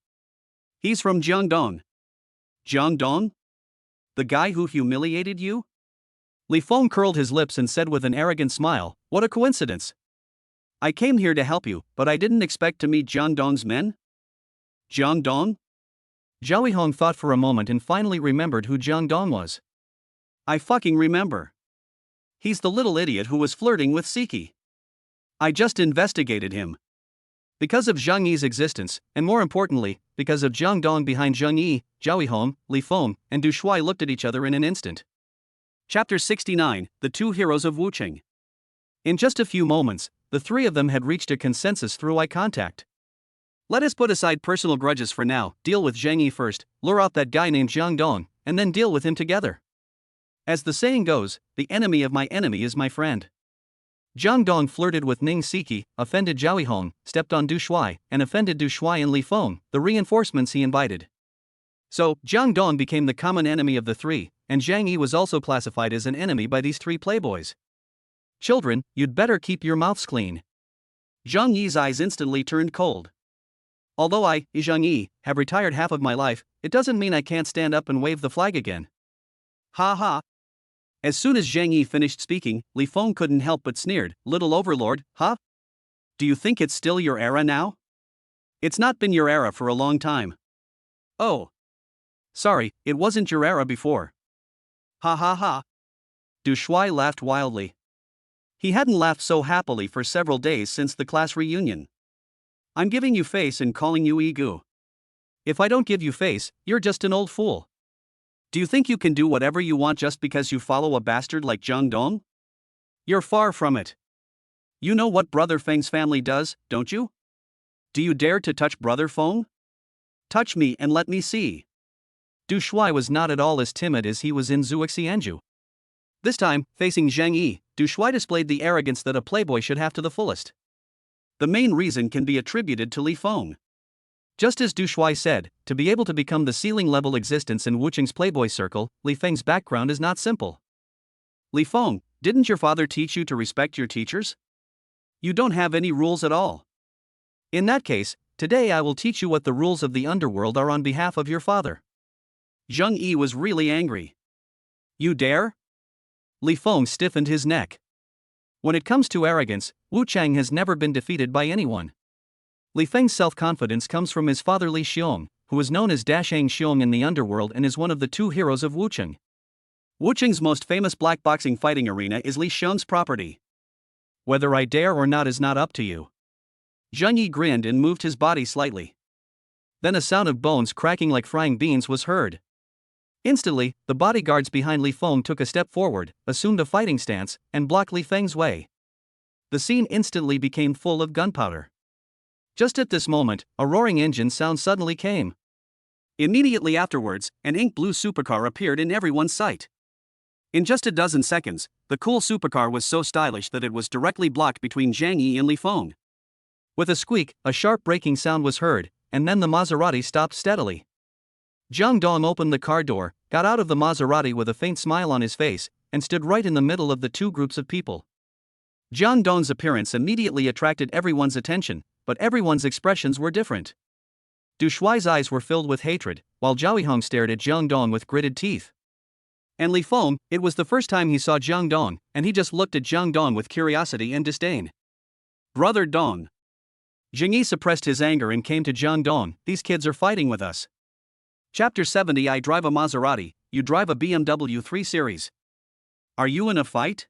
He's from Jang Dong. Jang Dong? The guy who humiliated you? Li Feng curled his lips and said with an arrogant smile, What a coincidence. I came here to help you, but I didn't expect to meet Jang Dong's men. Jang Dong? Zhao Yihong thought for a moment and finally remembered who Jang Dong was. I fucking remember. He's the little idiot who was flirting with Siki. I just investigated him. Because of Zhang Yi's existence, and more importantly, because of Jang Dong behind Zhang Yi, Zhao Yihong, Li Feng, and Du Shuai looked at each other in an instant. Chapter 69, The Two Heroes of Wuching. In just a few moments, the three of them had reached a consensus through eye contact. Let us put aside personal grudges for now, deal with Zhang Yi first, lure out that guy named Jang Dong, and then deal with him together. As the saying goes, the enemy of my enemy is my friend. Jang Dong flirted with Ning Siki, offended Zhao Yihong, stepped on Du Shuai, and offended Du Shuai and Li Feng, the reinforcements he invited. So, Jang Dong became the common enemy of the three, and Zhang Yi was also classified as an enemy by these three playboys. Children, you'd better keep your mouths clean. Zhang Yi's eyes instantly turned cold. Although I, Zhang Yi, have retired half of my life, it doesn't mean I can't stand up and wave the flag again. Ha ha. As soon as Zhang Yi finished speaking, Li Feng couldn't help but sneered, Little Overlord, huh? Do you think it's still your era now? It's not been your era for a long time. Oh. Sorry, it wasn't your era before. Ha ha ha. Du Shuai laughed wildly. He hadn't laughed so happily for several days since the class reunion. I'm giving you face and calling you Igu. If I don't give you face, you're just an old fool. Do you think you can do whatever you want just because you follow a bastard like Jang Dong? You're far from it. You know what Brother Feng's family does, don't you? Do you dare to touch Brother Feng? Touch me and let me see. Du Shuai was not at all as timid as he was in Zuoxianju. This time, facing Zhang Yi, Du Shuai displayed the arrogance that a playboy should have to the fullest. The main reason can be attributed to Li Feng. Just as Du Shuai said, to be able to become the ceiling-level existence in Wuching's playboy circle, Li Feng's background is not simple. Li Feng, didn't your father teach you to respect your teachers? You don't have any rules at all. In that case, today I will teach you what the rules of the underworld are on behalf of your father. Zheng Yi was really angry. You dare? Li Feng stiffened his neck. When it comes to arrogance, Wu Chang has never been defeated by anyone. Li Feng's self-confidence comes from his father Li Xiong, who is known as Dashang Xiong in the underworld and is one of the two heroes of Wucheng. Wucheng's most famous black boxing fighting arena is Li Xiong's property. Whether I dare or not is not up to you. Zheng Yi grinned and moved his body slightly. Then a sound of bones cracking like frying beans was heard. Instantly, the bodyguards behind Li Feng took a step forward, assumed a fighting stance, and blocked Li Feng's way. The scene instantly became full of gunpowder. Just at this moment, a roaring engine sound suddenly came. Immediately afterwards, an ink-blue supercar appeared in everyone's sight. In just a dozen seconds, the cool supercar was so stylish that it was directly blocked between Zhang Yi and Li Feng. With a squeak, a sharp braking sound was heard, and then the Maserati stopped steadily. Jang Dong opened the car door, got out of the Maserati with a faint smile on his face, and stood right in the middle of the two groups of people. Jang Dong's appearance immediately attracted everyone's attention, but everyone's expressions were different. Du Shuai's eyes were filled with hatred, while Zhao Yihong stared at Jang Dong with gritted teeth. And Li Feng, it was the first time he saw Jang Dong, and he just looked at Jang Dong with curiosity and disdain. Brother Dong. Zheng Yi suppressed his anger and came to Jang Dong. These kids are fighting with us. Chapter 70. I drive a Maserati, you drive a BMW 3 Series. Are you in a fight?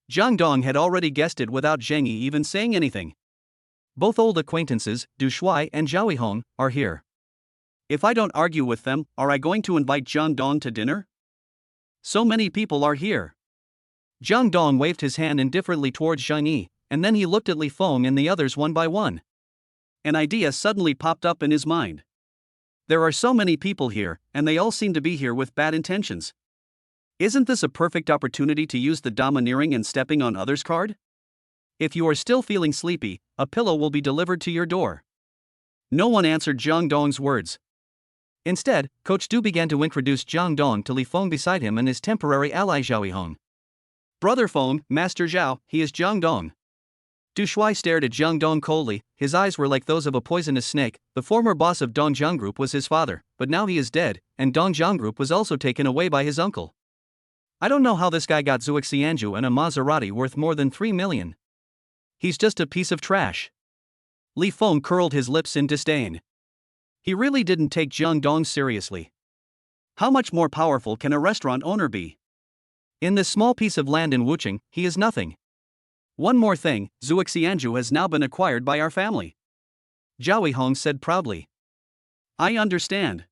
Jang Dong had already guessed it without Zheng Yi even saying anything. Both old acquaintances, Du Shuai and Zhao Yihong, are here. If I don't argue with them, are I going to invite Jang Dong to dinner? So many people are here. Jang Dong waved his hand indifferently towards Zheng Yi, and then he looked at Li Feng and the others one by one. An idea suddenly popped up in his mind. There are so many people here, and they all seem to be here with bad intentions. Isn't this a perfect opportunity to use the domineering and stepping on others card? If you are still feeling sleepy, a pillow will be delivered to your door. No one answered Jang Dong's words. Instead, Coach Du began to introduce Jang Dong to Li Feng beside him and his temporary ally Zhao Yihong. Brother Feng, Master Zhao, he is Jang Dong. Du Shuai stared at Jang Dong coldly, his eyes were like those of a poisonous snake. The former boss of Dongjiang Group was his father, but now he is dead, and Dongjiang Group was also taken away by his uncle. I don't know how this guy got Zuoxianju and a Maserati worth more than 3 million. He's just a piece of trash. Li Feng curled his lips in disdain. He really didn't take Jang Dong seriously. How much more powerful can a restaurant owner be? In this small piece of land in Wucheng, he is nothing. One more thing, Zuoxianju has now been acquired by our family. Zhao Yihong said proudly. I understand.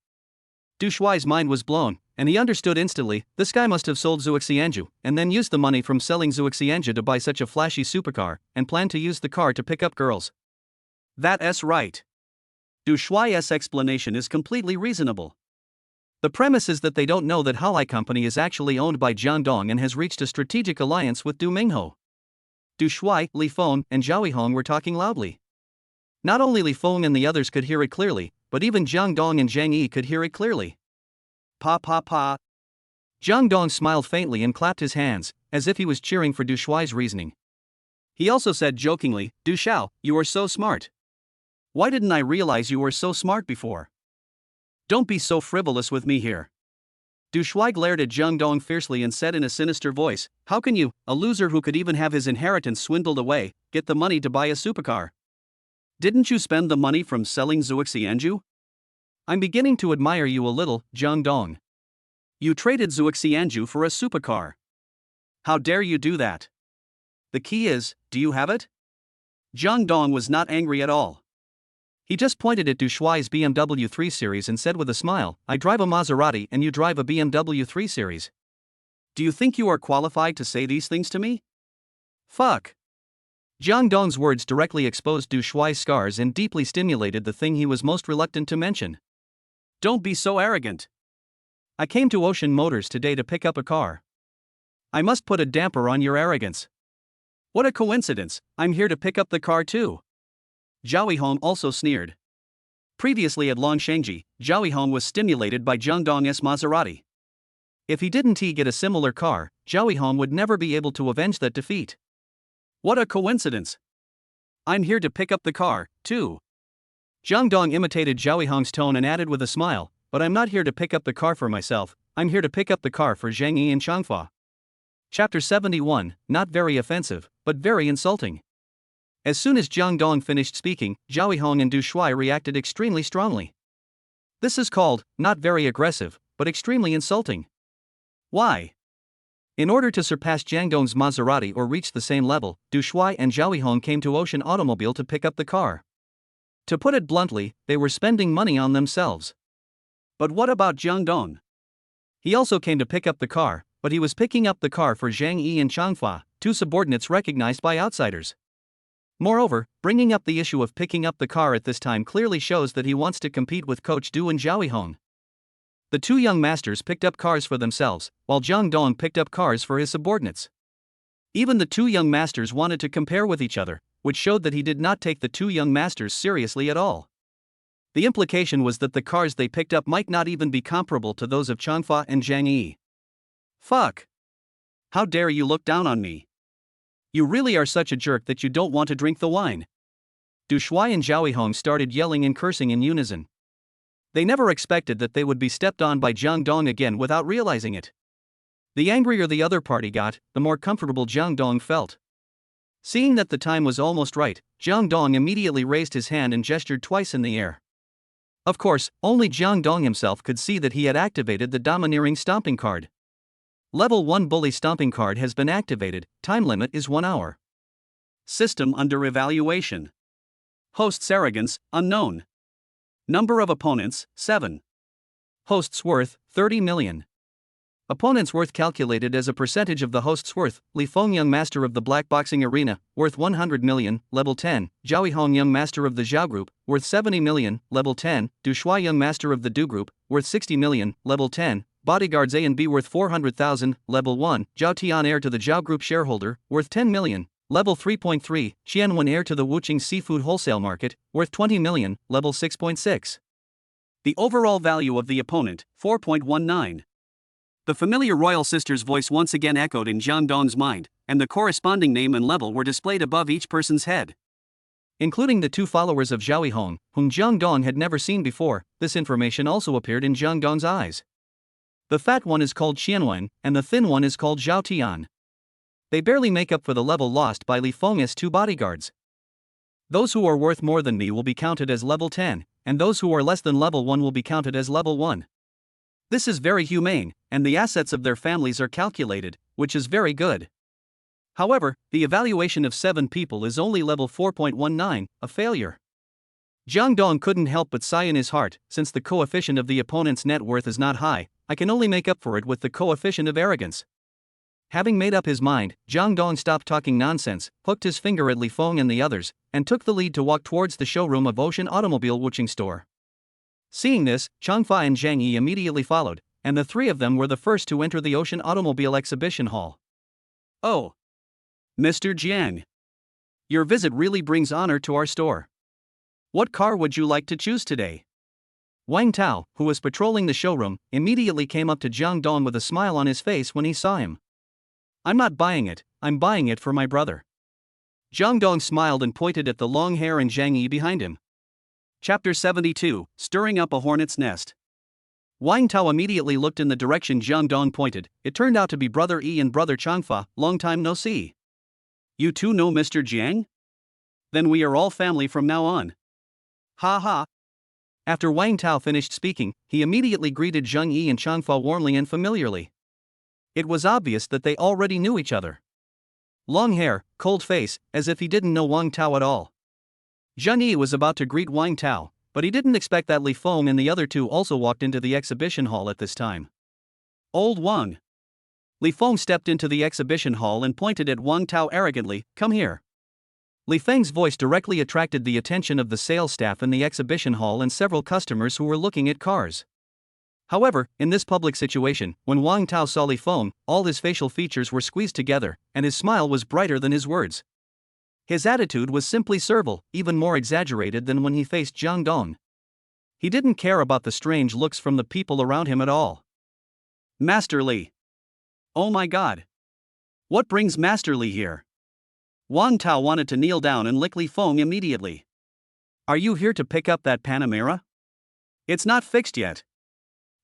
Du Shuai's mind was blown, and he understood instantly. This guy must have sold Zuoxianju, and then used the money from selling Zuoxianju to buy such a flashy supercar, and planned to use the car to pick up girls. That's right. Du Shuai's explanation is completely reasonable. The premise is that they don't know that Halai Company is actually owned by Jang Dong and has reached a strategic alliance with Du Mingho. Du Shuai, Li Feng, and Zhao Yihong were talking loudly. Not only Li Feng and the others could hear it clearly, but even Jang Dong and Zheng Yi could hear it clearly. Pa pa pa. Jang Dong smiled faintly and clapped his hands, as if he was cheering for Du Shuai's reasoning. He also said jokingly, Du Xiao, you are so smart. Why didn't I realize you were so smart before? Don't be so frivolous with me here. Du Shuai glared at Jang Dong fiercely and said in a sinister voice, how can you, a loser who could even have his inheritance swindled away, get the money to buy a supercar? Didn't you spend the money from selling Zuoxianju? I'm beginning to admire you a little, Jang Dong. You traded Zuoxianju for a supercar. How dare you do that? The key is, do you have it? Jang Dong was not angry at all. He just pointed at Du Shuai's BMW 3 Series and said with a smile, I drive a Maserati and you drive a BMW 3 Series. Do you think you are qualified to say these things to me? Fuck. Jang Dong's words directly exposed Du Shuai's scars and deeply stimulated the thing he was most reluctant to mention. Don't be so arrogant. I came to Ocean Motors today to pick up a car. I must put a damper on your arrogance. What a coincidence, I'm here to pick up the car too. Zhao Yihong also sneered. Previously at Longshengji, Zhao Yihong was stimulated by Jang Dong's Maserati. If he didn't get a similar car, Zhao Yihong would never be able to avenge that defeat. What a coincidence! I'm here to pick up the car, too. Jang Dong imitated Zhao Hong's tone and added with a smile, but I'm not here to pick up the car for myself, I'm here to pick up the car for Zhang Yi and Changfa. Chapter 71, not very offensive, but very insulting. As soon as Jang Dong finished speaking, Zhao Hong and Du Shuai reacted extremely strongly. This is called, not very aggressive, but extremely insulting. Why? In order to surpass Jang Dong's Maserati or reach the same level, Du Shuai and Zhao Hong came to Ocean Automobile to pick up the car. To put it bluntly, they were spending money on themselves. But what about Jang Dong? He also came to pick up the car, but he was picking up the car for Zhang Yi and Changfa, two subordinates recognized by outsiders. Moreover, bringing up the issue of picking up the car at this time clearly shows that he wants to compete with Coach Du and Zhao Hong. The two young masters picked up cars for themselves, while Jang Dong picked up cars for his subordinates. Even the two young masters wanted to compare with each other, which showed that he did not take the two young masters seriously at all. The implication was that the cars they picked up might not even be comparable to those of Changfa and Zhang Yi. Fuck! How dare you look down on me? You really are such a jerk that you don't want to drink the wine. Du Shuai and Zhao Hong started yelling and cursing in unison. They never expected that they would be stepped on by Jang Dong again without realizing it. The angrier the other party got, the more comfortable Jang Dong felt. Seeing that the time was almost right, Jang Dong immediately raised his hand and gestured twice in the air. Of course, only Jang Dong himself could see that he had activated the domineering stomping card. Level 1 bully stomping card has been activated, time limit is 1 hour. System under evaluation. Host's arrogance, unknown. Number of opponents, 7. Host's worth, 30 million. Opponent's worth calculated as a percentage of the host's worth. Li Feng, young master of the black boxing arena, worth 100 million, level 10. Zhao Hong, young master of the Zhao group, worth 70 million, level 10. Du Shuai, young master of the Du group, worth 60 million, level 10. Bodyguards A and B worth 400,000, level 1. Zhao Tian, heir to the Zhao group shareholder, worth 10 million, level 3.3. Qianwen, heir to the Wuqing seafood wholesale market, worth 20 million, level 6.6. The overall value of the opponent, 4.19. The familiar royal sister's voice once again echoed in Jang Dong's mind, and the corresponding name and level were displayed above each person's head. Including the two followers of Zhao Hong, whom Jang Dong had never seen before, this information also appeared in Jang Dong's eyes. The fat one is called Qianwen, and the thin one is called Zhao Tian. They barely make up for the level lost by Li Feng's two bodyguards. Those who are worth more than me will be counted as level 10, and those who are less than level 1 will be counted as level 1. This is very humane, and the assets of their families are calculated, which is very good. However, the evaluation of 7 people is only level 4.19, a failure. Jang Dong couldn't help but sigh in his heart. Since the coefficient of the opponent's net worth is not high, I can only make up for it with the coefficient of arrogance. Having made up his mind, Jang Dong stopped talking nonsense, hooked his finger at Li Feng and the others, and took the lead to walk towards the showroom of Ocean Automobile Wuqing store. Seeing this, Changfa and Zhang Yi immediately followed, and the three of them were the first to enter the Ocean Automobile Exhibition Hall. Oh! Mr. Jiang! Your visit really brings honor to our store. What car would you like to choose today? Wang Tao, who was patrolling the showroom, immediately came up to Jang Dong with a smile on his face when he saw him. I'm not buying it, I'm buying it for my brother. Jang Dong smiled and pointed at the long hair and Zhang Yi behind him. Chapter 72, Stirring Up a Hornet's Nest. Wang Tao immediately looked in the direction Jang Dong pointed. It turned out to be Brother Yi and Brother Changfa, long time no see. You two know Mr. Jiang? Then we are all family from now on. Ha ha. After Wang Tao finished speaking, he immediately greeted Zhang Yi and Changfa warmly and familiarly. It was obvious that they already knew each other. Long hair, cold face, as if he didn't know Wang Tao at all. Zhang Yi was about to greet Wang Tao, but he didn't expect that Li Feng and the other two also walked into the exhibition hall at this time. Old Wang. Li Feng stepped into the exhibition hall and pointed at Wang Tao arrogantly, come here. Li Feng's voice directly attracted the attention of the sales staff in the exhibition hall and several customers who were looking at cars. However, in this public situation, when Wang Tao saw Li Feng, all his facial features were squeezed together, and his smile was brighter than his words. His attitude was simply servile, even more exaggerated than when he faced Jang Dong. He didn't care about the strange looks from the people around him at all. Master Li. Oh my god. What brings Master Li here? Wang Tao wanted to kneel down and lick Li Feng immediately. Are you here to pick up that Panamera? It's not fixed yet.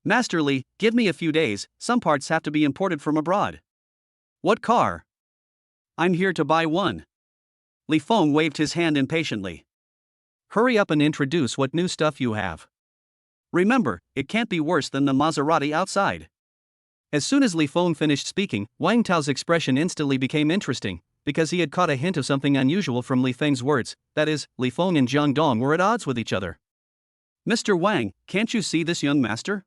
Master Li, give me a few days, some parts have to be imported from abroad. What car? I'm here to buy one. Li Feng waved his hand impatiently. Hurry up and introduce what new stuff you have. Remember, it can't be worse than the Maserati outside. As soon as Li Feng finished speaking, Wang Tao's expression instantly became interesting, because he had caught a hint of something unusual from Li Feng's words, that is, Li Feng and Jang Dong were at odds with each other. Mr. Wang, can't you see this young master?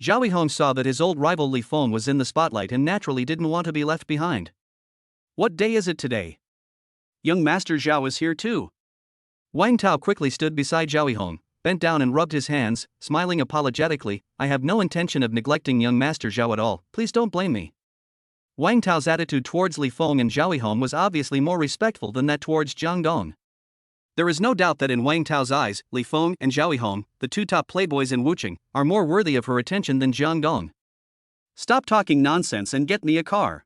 Zhao Yihong saw that his old rival Li Feng was in the spotlight and naturally didn't want to be left behind. What day is it today? Young Master Zhao is here too. Wang Tao quickly stood beside Zhao Yihong, bent down and rubbed his hands, smiling apologetically. I have no intention of neglecting young Master Zhao at all, please don't blame me. Wang Tao's attitude towards Li Feng and Zhao Yihong was obviously more respectful than that towards Jang Dong. There is no doubt that in Wang Tao's eyes, Li Feng and Zhao Yihong, the two top playboys in Wuchang, are more worthy of her attention than Jang Dong. Stop talking nonsense and get me a car.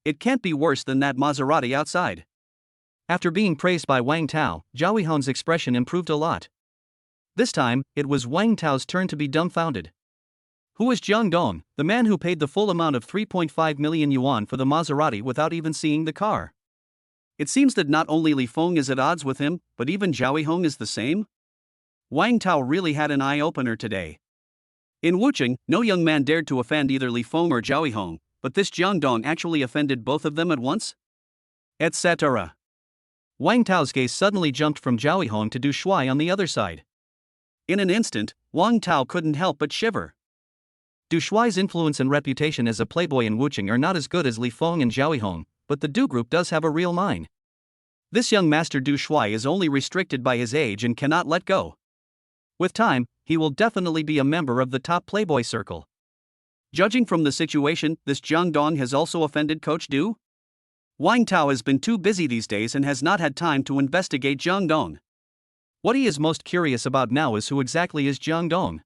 It can't be worse than that Maserati outside. After being praised by Wang Tao, Zhao Yihong's expression improved a lot. This time, it was Wang Tao's turn to be dumbfounded. Who is Jang Dong, the man who paid the full amount of 3.5 million yuan for the Maserati without even seeing the car? It seems that not only Li Feng is at odds with him, but even Zhao Yihong is the same? Wang Tao really had an eye-opener today. In Wuchang, no young man dared to offend either Li Feng or Zhao Yihong, but this Jang Dong actually offended both of them at once? Etc. Wang Tao's gaze suddenly jumped from Zhao Yihong to Du Shuai on the other side. In an instant, Wang Tao couldn't help but shiver. Du Shuai's influence and reputation as a playboy in Wuchang are not as good as Li Feng and Zhao Yihong, but the Du group does have a real mind. This young master Du Shuai is only restricted by his age and cannot let go. With time, he will definitely be a member of the top playboy circle. Judging from the situation, this Jang Dong has also offended Coach Du? Wang Tao has been too busy these days and has not had time to investigate Jang Dong. What he is most curious about now is who exactly is Jang Dong.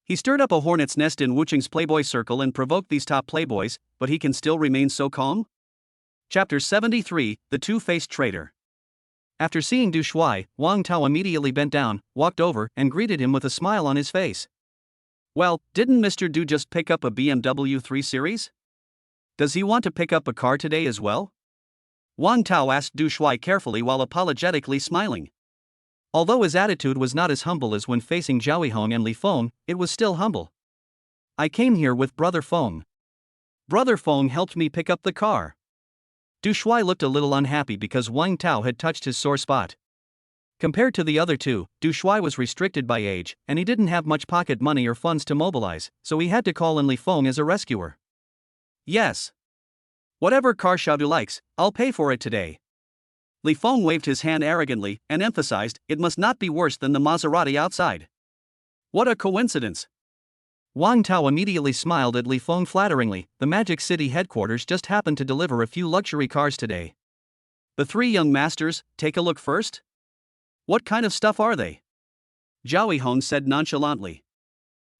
He stirred up a hornet's nest in Wuchang's playboy circle and provoked these top playboys, but he can still remain so calm? Chapter 73, The Two-Faced Traitor. After seeing Du Shuai, Wang Tao immediately bent down, walked over, and greeted him with a smile on his face. Well, didn't Mr. Du just pick up a BMW 3 Series? Does he want to pick up a car today as well? Wang Tao asked Du Shuai carefully while apologetically smiling. Although his attitude was not as humble as when facing Zhao Yihong and Li Feng, it was still humble. I came here with Brother Feng. Brother Feng helped me pick up the car. Du Shuai looked a little unhappy because Wang Tao had touched his sore spot. Compared to the other two, Du Shuai was restricted by age, and he didn't have much pocket money or funds to mobilize, so he had to call in Li Feng as a rescuer. Yes. Whatever car Xiaodu likes, I'll pay for it today. Li Feng waved his hand arrogantly and emphasized, it must not be worse than the Maserati outside. What a coincidence. Wang Tao immediately smiled at Li Feng flatteringly. The Magic City headquarters just happened to deliver a few luxury cars today. The three young masters, take a look first? What kind of stuff are they? Zhao Yihong said nonchalantly.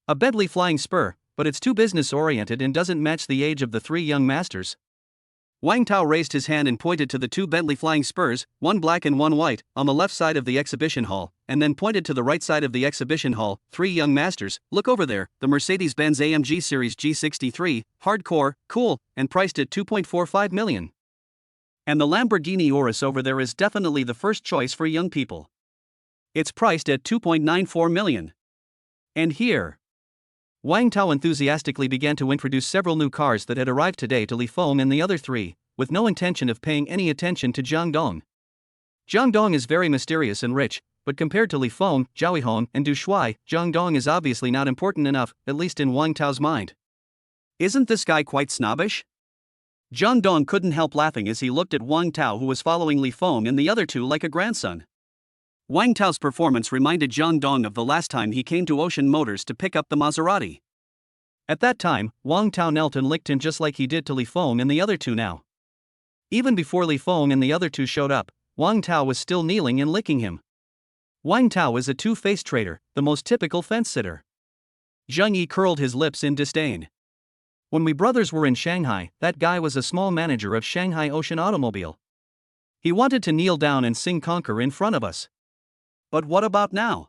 A Bentley Flying Spur, but it's too business-oriented and doesn't match the age of the three young masters. Wang Tao raised his hand and pointed to the two Bentley Flying Spurs, one black and one white, on the left side of the exhibition hall, and then pointed to the right side of the exhibition hall. Three young masters, look over there, the Mercedes-Benz AMG Series G63, hardcore, cool, and priced at 2.45 million. And the Lamborghini Urus over there is definitely the first choice for young people. It's priced at 2.94 million. And here. Wang Tao enthusiastically began to introduce several new cars that had arrived today to Li Feng and the other three, with no intention of paying any attention to Jang Dong. Jang Dong is very mysterious and rich, but compared to Li Feng, Zhao Yihong, and Du Shuai, Jang Dong is obviously not important enough, at least in Wang Tao's mind. Isn't this guy quite snobbish? Jang Dong couldn't help laughing as he looked at Wang Tao, who was following Li Feng and the other two like a grandson. Wang Tao's performance reminded Jang Dong of the last time he came to Ocean Motors to pick up the Maserati. At that time, Wang Tao knelt and licked him just like he did to Li Feng and the other two now. Even before Li Feng and the other two showed up, Wang Tao was still kneeling and licking him. Wang Tao is a two-faced traitor, the most typical fence-sitter. Zheng Yi curled his lips in disdain. When we brothers were in Shanghai, that guy was a small manager of Shanghai Ocean Automobile. He wanted to kneel down and sing Conquer in front of us. But what about now?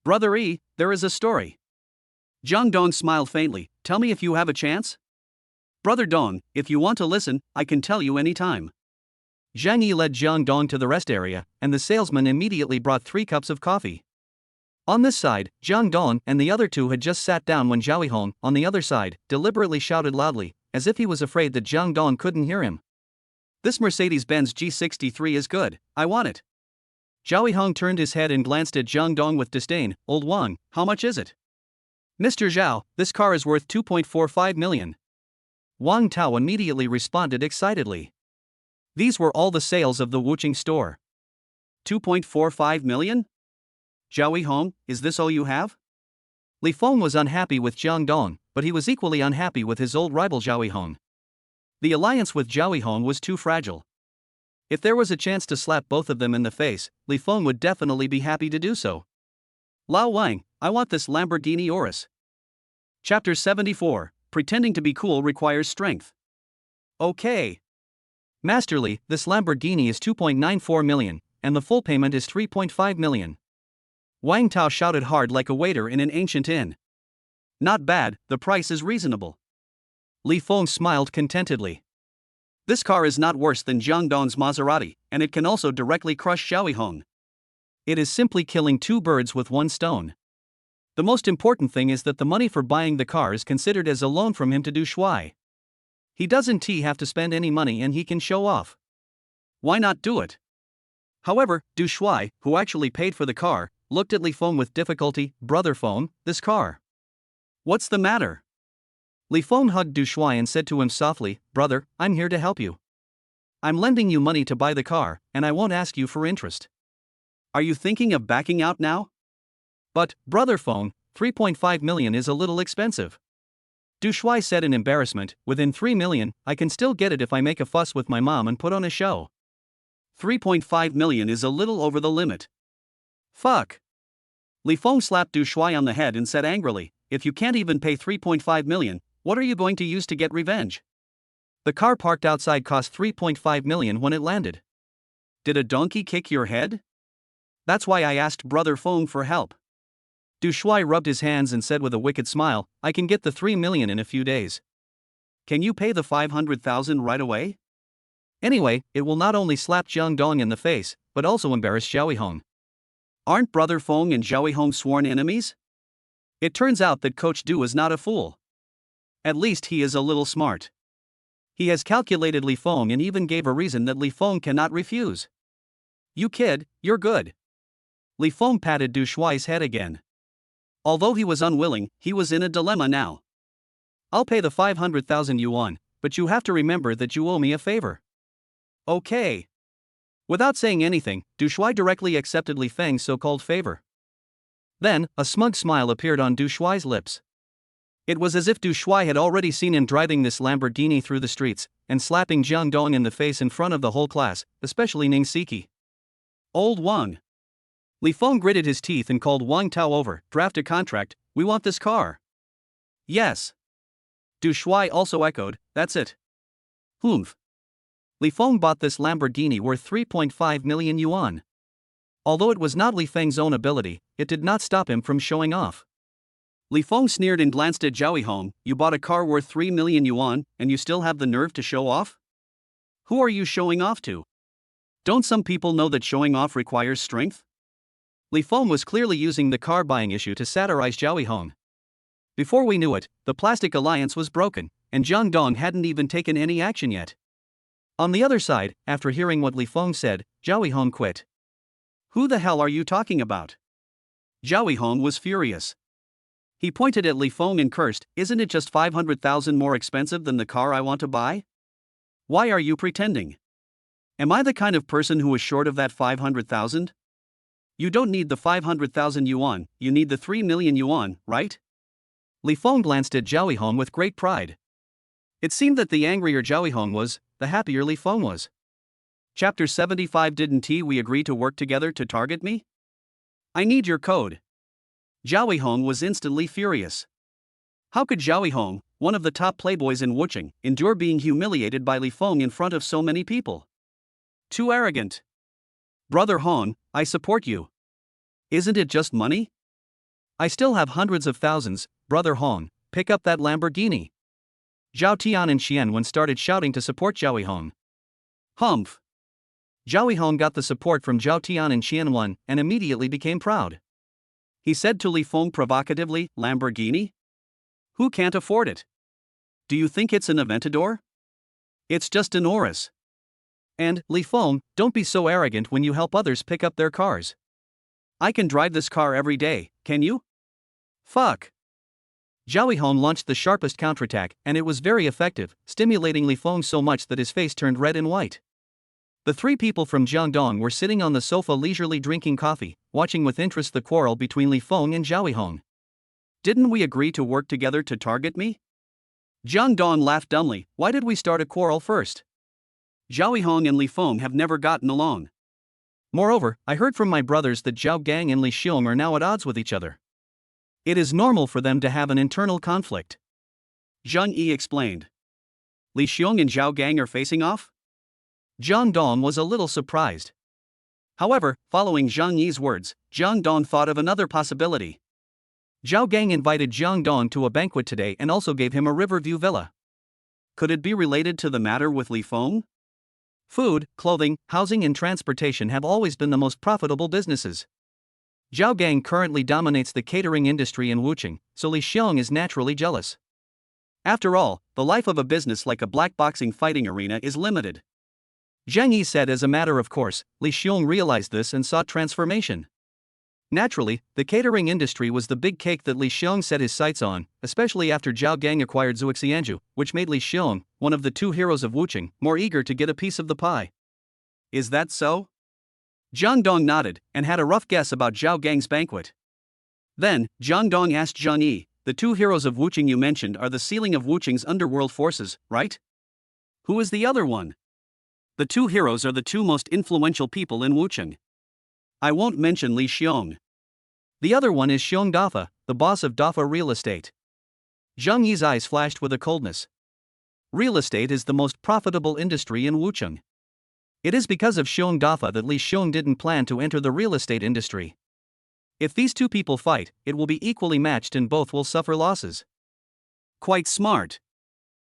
Brother E, there is a story. Jang Dong smiled faintly. Tell me if you have a chance? Brother Dong, if you want to listen, I can tell you any time. Zhang Yi led Jang Dong to the rest area, and the salesman immediately brought 3 cups of coffee. On this side, Jang Dong and the other 2 had just sat down when Zhao Yihong, on the other side, deliberately shouted loudly, as if he was afraid that Jang Dong couldn't hear him. This Mercedes-Benz G63 is good, I want it. Zhao Yihong turned his head and glanced at Jang Dong with disdain. Old Wang, how much is it? Mr. Zhao, this car is worth 2.45 million. Wang Tao immediately responded excitedly. These were all the sales of the Wuching store. 2.45 million? Zhao Yihong, is this all you have? Li Feng was unhappy with Jang Dong, but he was equally unhappy with his old rival Zhao Yihong. The alliance with Zhao Yihong was too fragile. If there was a chance to slap both of them in the face, Li Feng would definitely be happy to do so. Lao Wang, I want this Lamborghini Urus. Chapter 74, Pretending to be cool requires strength. Okay. Master Li, this Lamborghini is 2.94 million, and the full payment is 3.5 million. Wang Tao shouted hard like a waiter in an ancient inn. Not bad, the price is reasonable. Li Feng smiled contentedly. This car is not worse than Jang Dong's Maserati, and it can also directly crush Zhao Yihong. It is simply killing 2 birds with 1 stone. The most important thing is that the money for buying the car is considered as a loan from him to Du Shuai. He doesn't have to spend any money and he can show off. Why not do it? However, Du Shuai, who actually paid for the car, looked at Li Feng with difficulty. Brother Feng, this car. What's the matter? Li Feng hugged Du Shuai and said to him softly, Brother, I'm here to help you. I'm lending you money to buy the car, and I won't ask you for interest. Are you thinking of backing out now? But, Brother Feng, 3.5 million is a little expensive. Du Shuai said in embarrassment. Within 3 million, I can still get it if I make a fuss with my mom and put on a show. 3.5 million is a little over the limit. Fuck. Li Feng slapped Du Shuai on the head and said angrily, if you can't even pay 3.5 million, what are you going to use to get revenge? The car parked outside cost 3.5 million when it landed. Did a donkey kick your head? That's why I asked Brother Feng for help. Du Shuai rubbed his hands and said with a wicked smile, I can get the 3 million in a few days. Can you pay the 500,000 right away? Anyway, it will not only slap Jang Dong in the face, but also embarrass Zhao Yihong. Aren't Brother Feng and Zhao Yihong sworn enemies? It turns out that Coach Du is not a fool. At least he is a little smart. He has calculated Li Feng and even gave a reason that Li Feng cannot refuse. You kid, you're good. Li Feng patted Du Shuai's head again. Although he was unwilling, he was in a dilemma now. I'll pay the 500,000 yuan, but you have to remember that you owe me a favor. Okay. Without saying anything, Du Shuai directly accepted Li Feng's so-called favor. Then, a smug smile appeared on Du Shuai's lips. It was as if Du Shuai had already seen him driving this Lamborghini through the streets, and slapping Jang Dong in the face in front of the whole class, especially Ning Siki. Old Wang. Li Feng gritted his teeth and called Wang Tao over. Draft a contract, we want this car. Yes. Du Shuai also echoed, that's it. Humph. Li Feng bought this Lamborghini worth 3.5 million yuan. Although it was not Li Feng's own ability, it did not stop him from showing off. Li Feng sneered and glanced at Zhao Yihong. You bought a car worth 3 million yuan, and you still have the nerve to show off? Who are you showing off to? Don't some people know that showing off requires strength? Li Feng was clearly using the car buying issue to satirize Zhao Yihong. Before we knew it, the plastic alliance was broken, and Jang Dong hadn't even taken any action yet. On the other side, after hearing what Li Feng said, Zhao Yihong quit. Who the hell are you talking about? Zhao Yihong was furious. He pointed at Li Feng and cursed, isn't it just 500,000 more expensive than the car I want to buy? Why are you pretending? Am I the kind of person who is short of that 500,000? You don't need the 500,000 yuan, you need the 3 million yuan, right? Li Feng glanced at Zhao Yihong with great pride. It seemed that the angrier Zhao Yihong was, the happier Li Feng was. Chapter 75. Didn't we agree to work together to target me? I need your code. Zhao Yihong was instantly furious. How could Zhao Yihong, one of the top playboys in Wuching, endure being humiliated by Li Feng in front of so many people? Too arrogant. Brother Hong, I support you. Isn't it just money? I still have hundreds of thousands, Brother Hong, pick up that Lamborghini. Zhao Tian and Xianwen started shouting to support Zhao Hong. Humph. Zhao Hong got the support from Zhao Tian and Xianwen and immediately became proud. He said to Li Feng provocatively, Lamborghini? Who can't afford it? Do you think it's an Aventador? It's just an Urus. And, Li Feng, don't be so arrogant when you help others pick up their cars. I can drive this car every day, can you? Fuck. Zhao Hong launched the sharpest counterattack and it was very effective, stimulating Li Feng so much that his face turned red and white. The three people from Jang Dong were sitting on the sofa leisurely drinking coffee, watching with interest the quarrel between Li Feng and Zhao Hong. Didn't we agree to work together to target me? Jang Dong laughed dumbly, why did we start a quarrel first? Zhao Hong and Li Feng have never gotten along. Moreover, I heard from my brothers that Zhao Gang and Li Xiong are now at odds with each other. It is normal for them to have an internal conflict. Zhang Yi explained. Li Xiong and Zhao Gang are facing off? Jang Dong was a little surprised. However, following Zhang Yi's words, Jang Dong thought of another possibility. Zhao Gang invited Jang Dong to a banquet today and also gave him a Riverview villa. Could it be related to the matter with Li Feng? Food, clothing, housing and transportation have always been the most profitable businesses. Zhao Gang currently dominates the catering industry in Wuchang, so Li Xiong is naturally jealous. After all, the life of a business like a black boxing fighting arena is limited. Zhang Yi said as a matter of course. Li Xiong realized this and sought transformation. Naturally, the catering industry was the big cake that Li Xiong set his sights on, especially after Zhao Gang acquired Zuoxianju, which made Li Xiong, one of the two heroes of Wuchang, more eager to get a piece of the pie. Is that so? Jang Dong nodded, and had a rough guess about Zhao Gang's banquet. Then, Jang Dong asked Zhang Yi, the two heroes of Wuchang you mentioned are the ceiling of Wuchang's underworld forces, right? Who is the other one? The two heroes are the two most influential people in Wuchang. I won't mention Li Xiong. The other one is Xiong Dafa, the boss of Dafa Real Estate. Zhang Yi's eyes flashed with a coldness. Real estate is the most profitable industry in Wuchang. It is because of Xiong Dafa that Li Xiong didn't plan to enter the real estate industry. If these two people fight, it will be equally matched and both will suffer losses. Quite smart.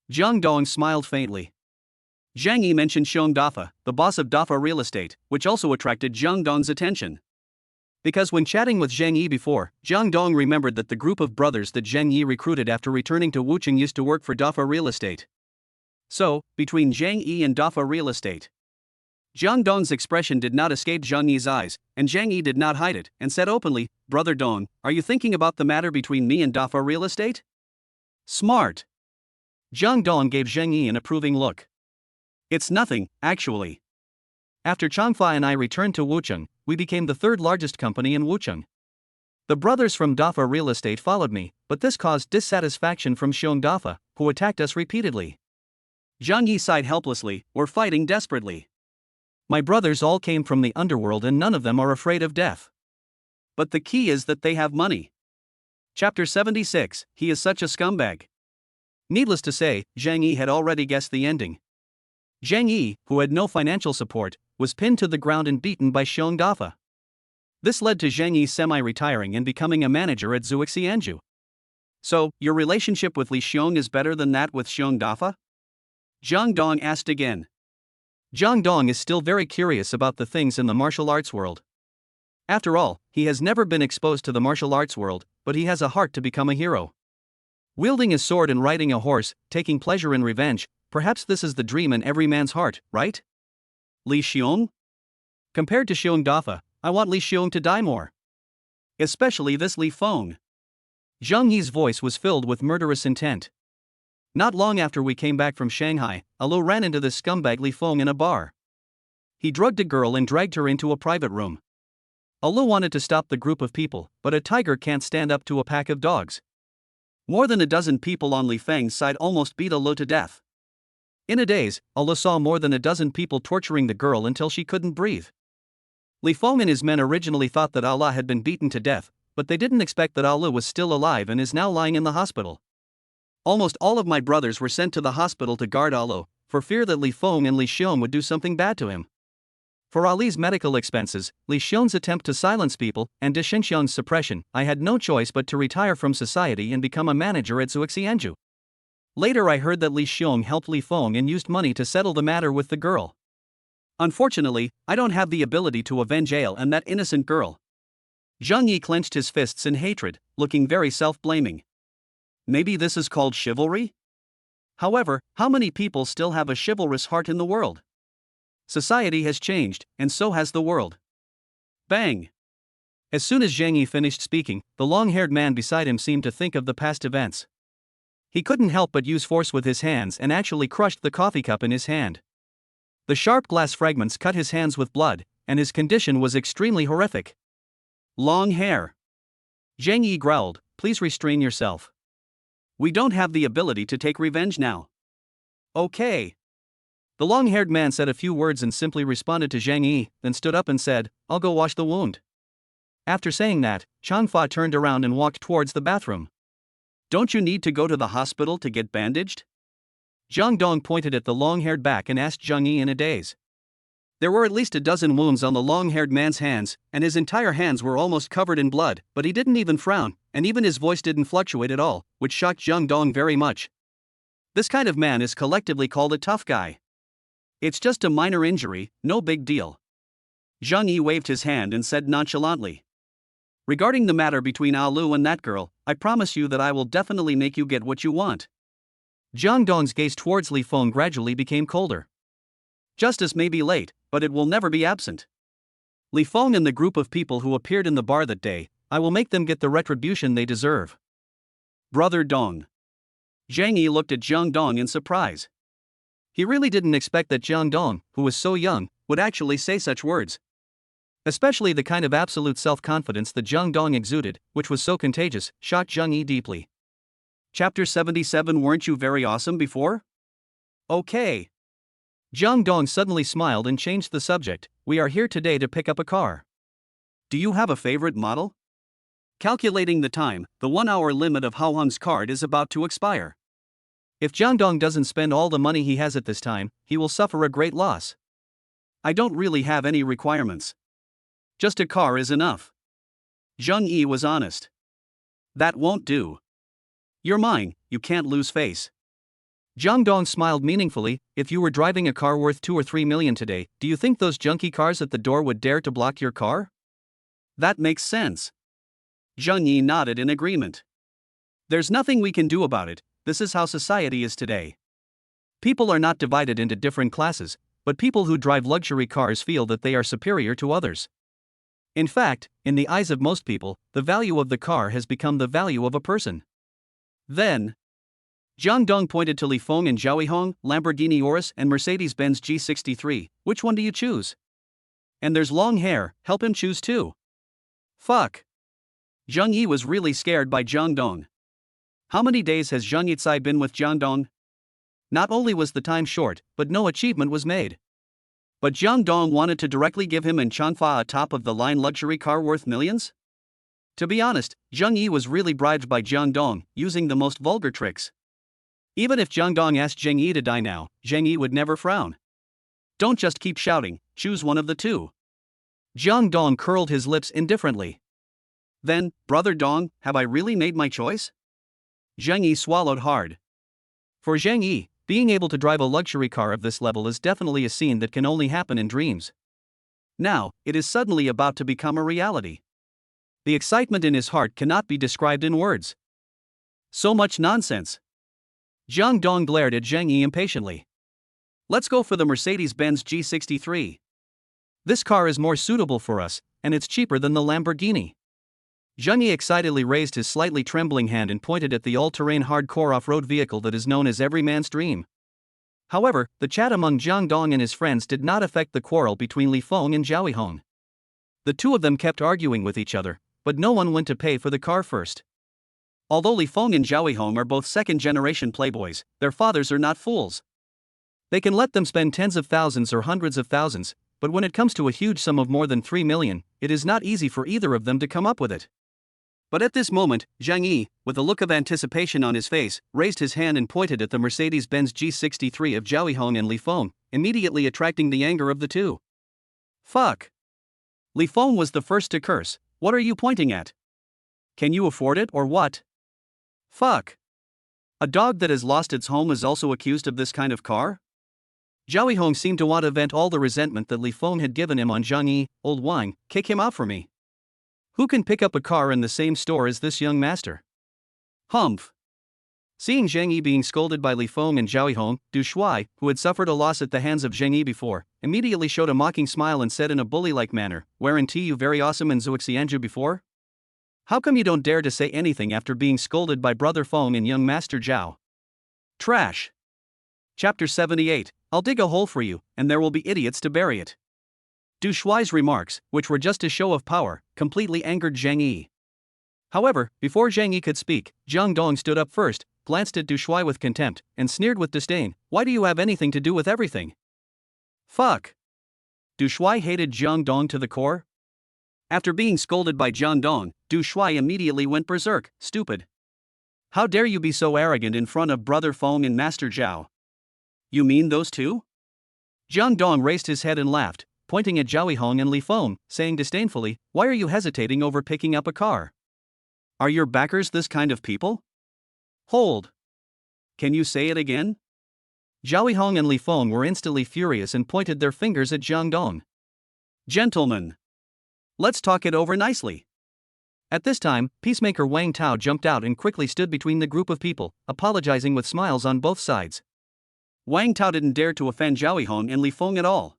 Jang Dong smiled faintly. Zhang Yi mentioned Xiong Dafa, the boss of Dafa Real Estate, which also attracted Jang Dong's attention. Because when chatting with Zhang Yi before, Jang Dong remembered that the group of brothers that Zhang Yi recruited after returning to Wuchang used to work for Dafa Real Estate. So, between Zhang Yi and Dafa Real Estate. Jang Dong's expression did not escape Zhang Yi's eyes, and Zhang Yi did not hide it, and said openly, Brother Dong, are you thinking about the matter between me and Dafa Real Estate? Smart. Jang Dong gave Zhang Yi an approving look. It's nothing, actually. After Changfa and I returned to Wuchang, we became the third largest company in Wuchang. The brothers from Dafa Real Estate followed me, but this caused dissatisfaction from Xiong Dafa, who attacked us repeatedly. Zhang Yi sighed helplessly, we're fighting desperately. My brothers all came from the underworld and none of them are afraid of death. But the key is that they have money. Chapter 76, He is such a scumbag. Needless to say, Zhang Yi had already guessed the ending. Zhang Yi, who had no financial support, was pinned to the ground and beaten by Xiong Dafa. This led to Zhang Yi semi-retiring and becoming a manager at Zuoxianju. So, your relationship with Li Xiong is better than that with Xiong Dafa? Jang Dong asked again. Jang Dong is still very curious about the things in the martial arts world. After all, he has never been exposed to the martial arts world, but he has a heart to become a hero. Wielding a sword and riding a horse, taking pleasure in revenge, perhaps this is the dream in every man's heart, right? Li Xiong? Compared to Xiong Dafa, I want Li Xiong to die more. Especially this Li Feng. Zhang Yi's voice was filled with murderous intent. Not long after we came back from Shanghai, Alo ran into this scumbag Li Feng in a bar. He drugged a girl and dragged her into a private room. Alo wanted to stop the group of people, but a tiger can't stand up to a pack of dogs. More than a dozen people on Li Feng's side almost beat Alo to death. In a daze, Alo saw more than a dozen people torturing the girl until she couldn't breathe. Li Feng and his men originally thought that Allah had been beaten to death, but they didn't expect that Allah was still alive and is now lying in the hospital. Almost all of my brothers were sent to the hospital to guard Allah, for fear that Li Feng and Li Xiong would do something bad to him. For Ali's medical expenses, Li Xiong's attempt to silence people, and De Shenxiang's suppression, I had no choice but to retire from society and become a manager at Zuoxianju. Later I heard that Li Xiong helped Li Feng and used money to settle the matter with the girl. Unfortunately, I don't have the ability to avenge Ale and that innocent girl. Zhang Yi clenched his fists in hatred, looking very self-blaming. Maybe this is called chivalry? However, how many people still have a chivalrous heart in the world? Society has changed, and so has the world. Bang! As soon as Zhang Yi finished speaking, the long-haired man beside him seemed to think of the past events. He couldn't help but use force with his hands and actually crushed the coffee cup in his hand. The sharp glass fragments cut his hands with blood, and his condition was extremely horrific. Long hair. Zhang Yi growled, please restrain yourself. We don't have the ability to take revenge now. Okay. The long-haired man said a few words and simply responded to Zhang Yi, then stood up and said, I'll go wash the wound. After saying that, Changfa turned around and walked towards the bathroom. Don't you need to go to the hospital to get bandaged? Jang Dong pointed at the long-haired back and asked Zhang Yi in a daze. There were at least a dozen wounds on the long-haired man's hands, and his entire hands were almost covered in blood, but he didn't even frown, and even his voice didn't fluctuate at all, which shocked Jang Dong very much. This kind of man is collectively called a tough guy. It's just a minor injury, no big deal. Zhang Yi waved his hand and said nonchalantly. Regarding the matter between Alu and that girl, I promise you that I will definitely make you get what you want. Jiang Dong's gaze towards Li Feng gradually became colder. Justice may be late, but it will never be absent. Li Feng and the group of people who appeared in the bar that day, I will make them get the retribution they deserve. Brother Dong. Zhang Yi looked at Jiang Dong in surprise. He really didn't expect that Jiang Dong, who was so young, would actually say such words. Especially the kind of absolute self-confidence that Jiang Dong exuded, which was so contagious, shocked Zhang Yi deeply. Chapter 77. Weren't you very awesome before? Okay. Jiang Dong suddenly smiled and changed the subject. We are here today to pick up a car. Do you have a favorite model? Calculating the time, the 1-hour limit of Hao Hong's card is about to expire. If Jiang Dong doesn't spend all the money he has at this time, he will suffer a great loss. I don't really have any requirements. Just a car is enough. Zhang Yi was honest. That won't do. You're mine, you can't lose face. Jiang Dong smiled meaningfully. If you were driving a car worth 2 or 3 million today, do you think those junky cars at the door would dare to block your car? That makes sense. Zhang Yi nodded in agreement. There's nothing we can do about it, this is how society is today. People are not divided into different classes, but people who drive luxury cars feel that they are superior to others. In fact, in the eyes of most people, the value of the car has become the value of a person. Then, Jiang Dong pointed to Li Feng and Zhao Yihong, Lamborghini Urus and Mercedes-Benz G63, which one do you choose? And there's long hair, help him choose too. Fuck. Zhang Yi was really scared by Jiang Dong. How many days has Zhang Yitsai been with Jiang Dong? Not only was the time short, but no achievement was made. But Jiang Dong wanted to directly give him and Changfa a top-of-the-line luxury car worth millions? To be honest, Zhang Yi was really bribed by Jiang Dong, using the most vulgar tricks. Even if Jiang Dong asked Zhang Yi to die now, Zhang Yi would never frown. Don't just keep shouting, choose one of the two. Jiang Dong curled his lips indifferently. Then, Brother Dong, have I really made my choice? Zhang Yi swallowed hard. For Zhang Yi, being able to drive a luxury car of this level is definitely a scene that can only happen in dreams. Now, it is suddenly about to become a reality. The excitement in his heart cannot be described in words. So much nonsense. Jiang Dong glared at Zhang Yi impatiently. Let's go for the Mercedes-Benz G63. This car is more suitable for us, and it's cheaper than the Lamborghini. Zhang Yi excitedly raised his slightly trembling hand and pointed at the all-terrain hardcore off-road vehicle that is known as every man's dream. However, the chat among Jiang Dong and his friends did not affect the quarrel between Li Feng and Zhao Yihong. The two of them kept arguing with each other, but no one went to pay for the car first. Although Li Feng and Zhao Yihong are both second-generation playboys, their fathers are not fools. They can let them spend tens of thousands or hundreds of thousands, but when it comes to a huge sum of more than 3 million, it is not easy for either of them to come up with it. But at this moment, Zhang Yi, with a look of anticipation on his face, raised his hand and pointed at the Mercedes-Benz G63 of Zhao Yihong and Li Feng, immediately attracting the anger of the two. Fuck. Li Feng was the first to curse. What are you pointing at? Can you afford it or what? Fuck. A dog that has lost its home is also accused of this kind of car? Zhao Yihong seemed to want to vent all the resentment that Li Feng had given him on Zhang Yi. Old Wang, kick him out for me. Who can pick up a car in the same store as this young master? Humph. Seeing Zhang Yi being scolded by Li Feng and Zhao Yihong, Du Shuai, who had suffered a loss at the hands of Zhang Yi before, immediately showed a mocking smile and said in a bully-like manner, "Weren't you very awesome in Zuoxianju before? How come you don't dare to say anything after being scolded by Brother Feng and young Master Zhao?" Trash. Chapter 78, I'll dig a hole for you, and there will be idiots to bury it. Du Shuai's remarks, which were just a show of power, completely angered Zhang Yi. However, before Zhang Yi could speak, Jang Dong stood up first, glanced at Du Shuai with contempt, and sneered with disdain. Why do you have anything to do with everything? Fuck. Du Shuai hated Jang Dong to the core. After being scolded by Jang Dong, Du Shuai immediately went berserk. Stupid. How dare you be so arrogant in front of Brother Feng and Master Zhao? You mean those two? Jang Dong raised his head and laughed, pointing at Zhao Yihong and Li Feng, saying disdainfully, "Why are you hesitating over picking up a car? Are your backers this kind of people?" Hold. Can you say it again? Zhao Yihong and Li Feng were instantly furious and pointed their fingers at Jang Dong. Gentlemen, let's talk it over nicely. At this time, Peacemaker Wang Tao jumped out and quickly stood between the group of people, apologizing with smiles on both sides. Wang Tao didn't dare to offend Zhao Yihong and Li Feng at all.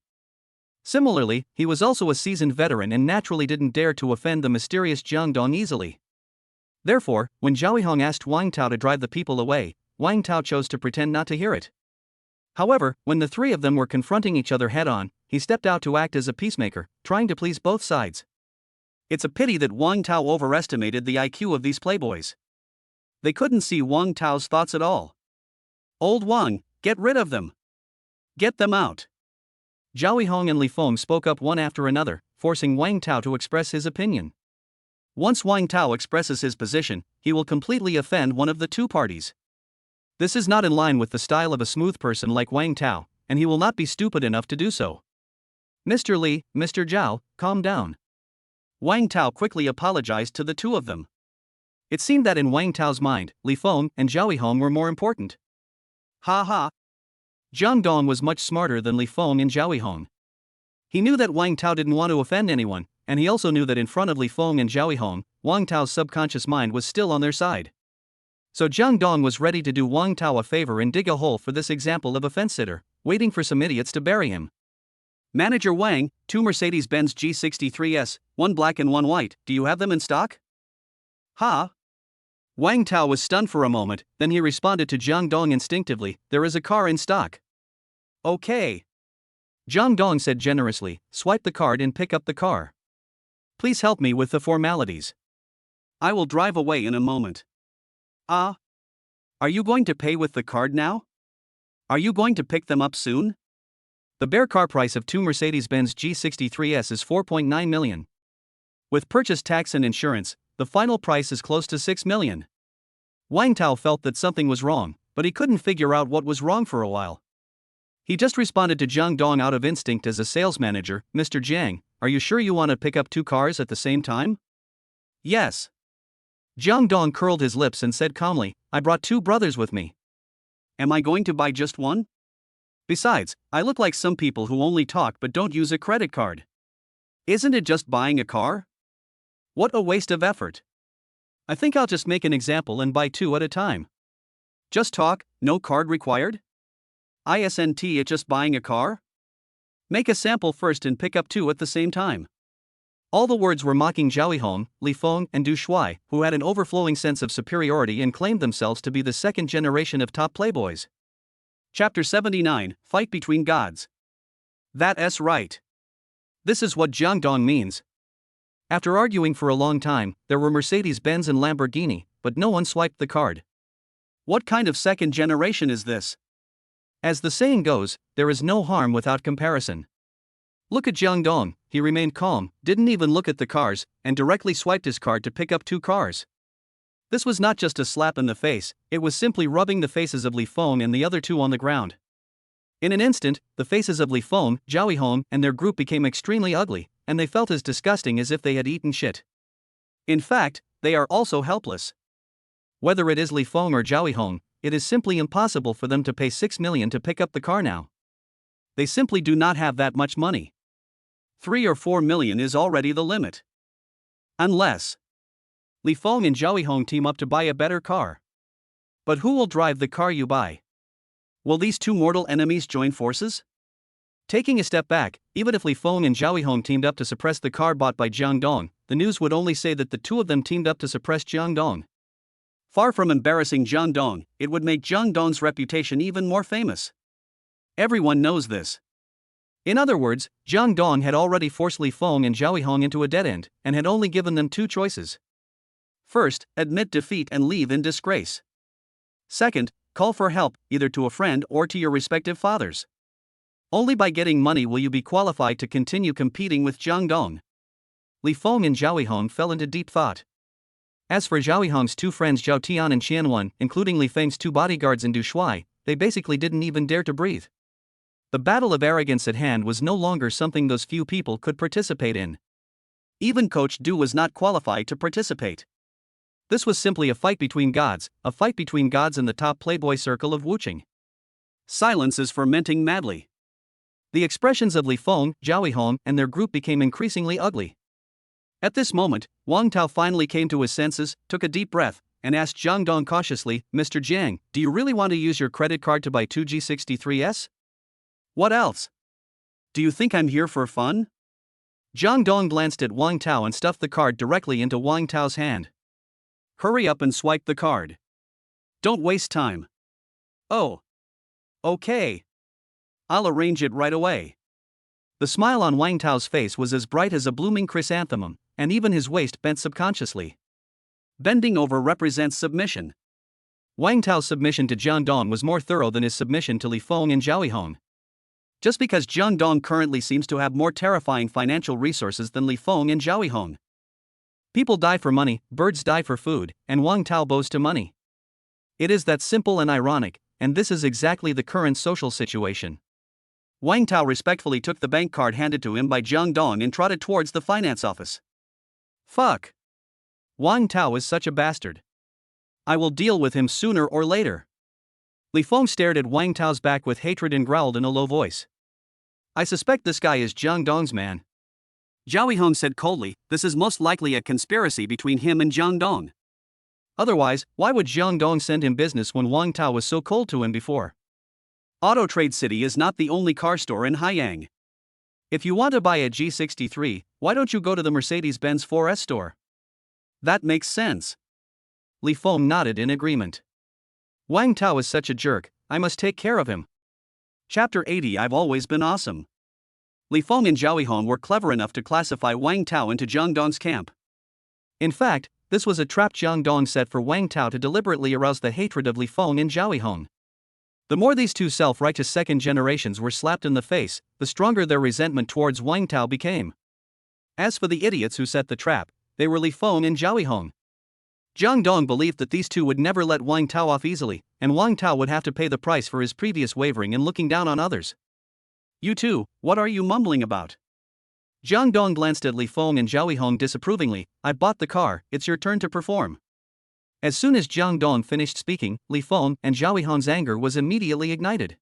Similarly, he was also a seasoned veteran and naturally didn't dare to offend the mysterious Jang Dong easily. Therefore, when Zhao Yihong asked Wang Tao to drive the people away, Wang Tao chose to pretend not to hear it. However, when the three of them were confronting each other head-on, he stepped out to act as a peacemaker, trying to please both sides. It's a pity that Wang Tao overestimated the IQ of these playboys. They couldn't see Wang Tao's thoughts at all. Old Wang, get rid of them. Get them out. Zhao Yihong and Li Feng spoke up one after another, forcing Wang Tao to express his opinion. Once Wang Tao expresses his position, he will completely offend one of the two parties. This is not in line with the style of a smooth person like Wang Tao, and he will not be stupid enough to do so. Mr. Li, Mr. Zhao, calm down. Wang Tao quickly apologized to the two of them. It seemed that in Wang Tao's mind, Li Feng and Zhao Yihong were more important. Ha ha. Jang Dong was much smarter than Li Feng and Zhao Yihong. He knew that Wang Tao didn't want to offend anyone, and he also knew that in front of Li Feng and Zhao Yihong, Wang Tao's subconscious mind was still on their side. So Jang Dong was ready to do Wang Tao a favor and dig a hole for this example of a fence-sitter, waiting for some idiots to bury him. Manager Wang, 2 Mercedes-Benz G63s, 1 black and 1 white, do you have them in stock? Ha! Wang Tao was stunned for a moment, then he responded to Jang Dong instinctively, there is a car in stock. Okay. Jang Dong said generously, swipe the card and pick up the car. Please help me with the formalities. I will drive away in a moment. Ah? Are you going to pay with the card now? Are you going to pick them up soon? The bare car price of 2 Mercedes-Benz G63s is 4.9 million. With purchase tax and insurance, the final price is close to 6 million. Wang Tao felt that something was wrong, but he couldn't figure out what was wrong for a while. He just responded to Jang Dong out of instinct as a sales manager, Mr. Jiang, are you sure you want to pick up 2 cars at the same time? Yes. Jang Dong curled his lips and said calmly, I brought 2 brothers with me. Am I going to buy just one? Besides, I look like some people who only talk but don't use a credit card. Isn't it just buying a car? What a waste of effort. I think I'll just make an example and buy 2 at a time. Just talk, no card required? Isn't it just buying a car? Make a sample first and pick up 2 at the same time. All the words were mocking Zhao Yihong, Li Feng, and Du Shuai, who had an overflowing sense of superiority and claimed themselves to be the second generation of top playboys. Chapter 79, Fight Between Gods. That's right. This is what Jang Dong means. After arguing for a long time, there were Mercedes-Benz and Lamborghini, but no one swiped the card. What kind of second generation is this? As the saying goes, there is no harm without comparison. Look at Jang Dong, he remained calm, didn't even look at the cars, and directly swiped his card to pick up 2 cars. This was not just a slap in the face, it was simply rubbing the faces of Li Feng and the other 2 on the ground. In an instant, the faces of Li Feng, Zhao Yihong, and their group became extremely ugly, and they felt as disgusting as if they had eaten shit. In fact, they are also helpless. Whether it is Li Feng or Zhao Yihong, it is simply impossible for them to pay 6 million to pick up the car now. They simply do not have that much money. 3 or 4 million is already the limit. Unless Li Feng and Zhao Yihong team up to buy a better car. But who will drive the car you buy? Will these two mortal enemies join forces? Taking a step back, even if Li Feng and Zhao Yihong teamed up to suppress the car bought by Jang Dong, the news would only say that the two of them teamed up to suppress Jang Dong. Far from embarrassing Jang Dong, it would make Jang Dong's reputation even more famous. Everyone knows this. In other words, Jang Dong had already forced Li Feng and Zhao Yihong into a dead end, and had only given them two choices. First, admit defeat and leave in disgrace. Second, call for help, either to a friend or to your respective fathers. Only by getting money will you be qualified to continue competing with Jang Dong. Li Feng and Zhao Yihong fell into deep thought. As for Zhao Yihong's two friends Zhao Tian and Qianwen, including Li Feng's two bodyguards in Du Shuai, they basically didn't even dare to breathe. The battle of arrogance at hand was no longer something those few people could participate in. Even Coach Du was not qualified to participate. This was simply a fight between gods in the top playboy circle of Wuching. Silence is fermenting madly. The expressions of Li Feng, Zhao Yihong, and their group became increasingly ugly. At this moment, Wang Tao finally came to his senses, took a deep breath, and asked Zhang Dong cautiously, "Mr. Jiang, do you really want to use your credit card to buy two G63s? What else? Do you think I'm here for fun?" Zhang Dong glanced at Wang Tao and stuffed the card directly into Wang Tao's hand. "Hurry up and swipe the card. Don't waste time." "Oh. Okay. I'll arrange it right away." The smile on Wang Tao's face was as bright as a blooming chrysanthemum, and even his waist bent subconsciously. Bending over represents submission. Wang Tao's submission to Zhang Dong was more thorough than his submission to Li Feng and Zhao Yihong. Just because Zhang Dong currently seems to have more terrifying financial resources than Li Feng and Zhao Yihong. People die for money, birds die for food, and Wang Tao bows to money. It is that simple and ironic, and this is exactly the current social situation. Wang Tao respectfully took the bank card handed to him by Zhang Dong and trotted towards the finance office. Fuck. Wang Tao is such a bastard. I will deal with him sooner or later. Li Feng stared at Wang Tao's back with hatred and growled in a low voice. I suspect this guy is Zhang Dong's man. Zhao Yihong said coldly, this is most likely a conspiracy between him and Zhang Dong. Otherwise, why would Zhang Dong send him business when Wang Tao was so cold to him before? Auto Trade City is not the only car store in Haiyang. If you want to buy a G63, why don't you go to the Mercedes-Benz 4S store? That makes sense. Li Feng nodded in agreement. Wang Tao is such a jerk, I must take care of him. Chapter 80 I've always been awesome. Li Feng and Zhao Yihong were clever enough to classify Wang Tao into Zhang Dong's camp. In fact, this was a trap Zhang Dong set for Wang Tao to deliberately arouse the hatred of Li Feng and Zhao Yihong. The more these two self-righteous second generations were slapped in the face, the stronger their resentment towards Wang Tao became. As for the idiots who set the trap, they were Li Feng and Zhao Yihong. Zhang Dong believed that these two would never let Wang Tao off easily, and Wang Tao would have to pay the price for his previous wavering and looking down on others. You two, what are you mumbling about? Zhang Dong glanced at Li Feng and Zhao Yihong disapprovingly. I bought the car, it's your turn to perform. As soon as Zhang Dong finished speaking, Li Feng and Zhao Yihong's anger was immediately ignited.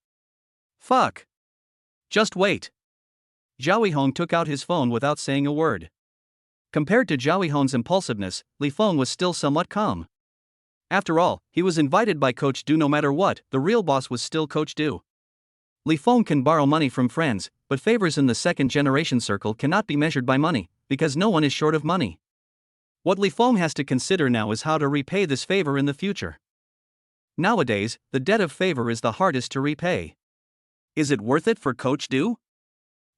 Fuck. Just wait. Zhao Yihong took out his phone without saying a word. Compared to Zhao Yihong's impulsiveness, Li Feng was still somewhat calm. After all, he was invited by Coach Du. No matter what, the real boss was still Coach Du. Li Feng can borrow money from friends, but favors in the second generation circle cannot be measured by money, because no one is short of money. What Li Feng has to consider now is how to repay this favor in the future. Nowadays, the debt of favor is the hardest to repay. Is it worth it for Coach Du?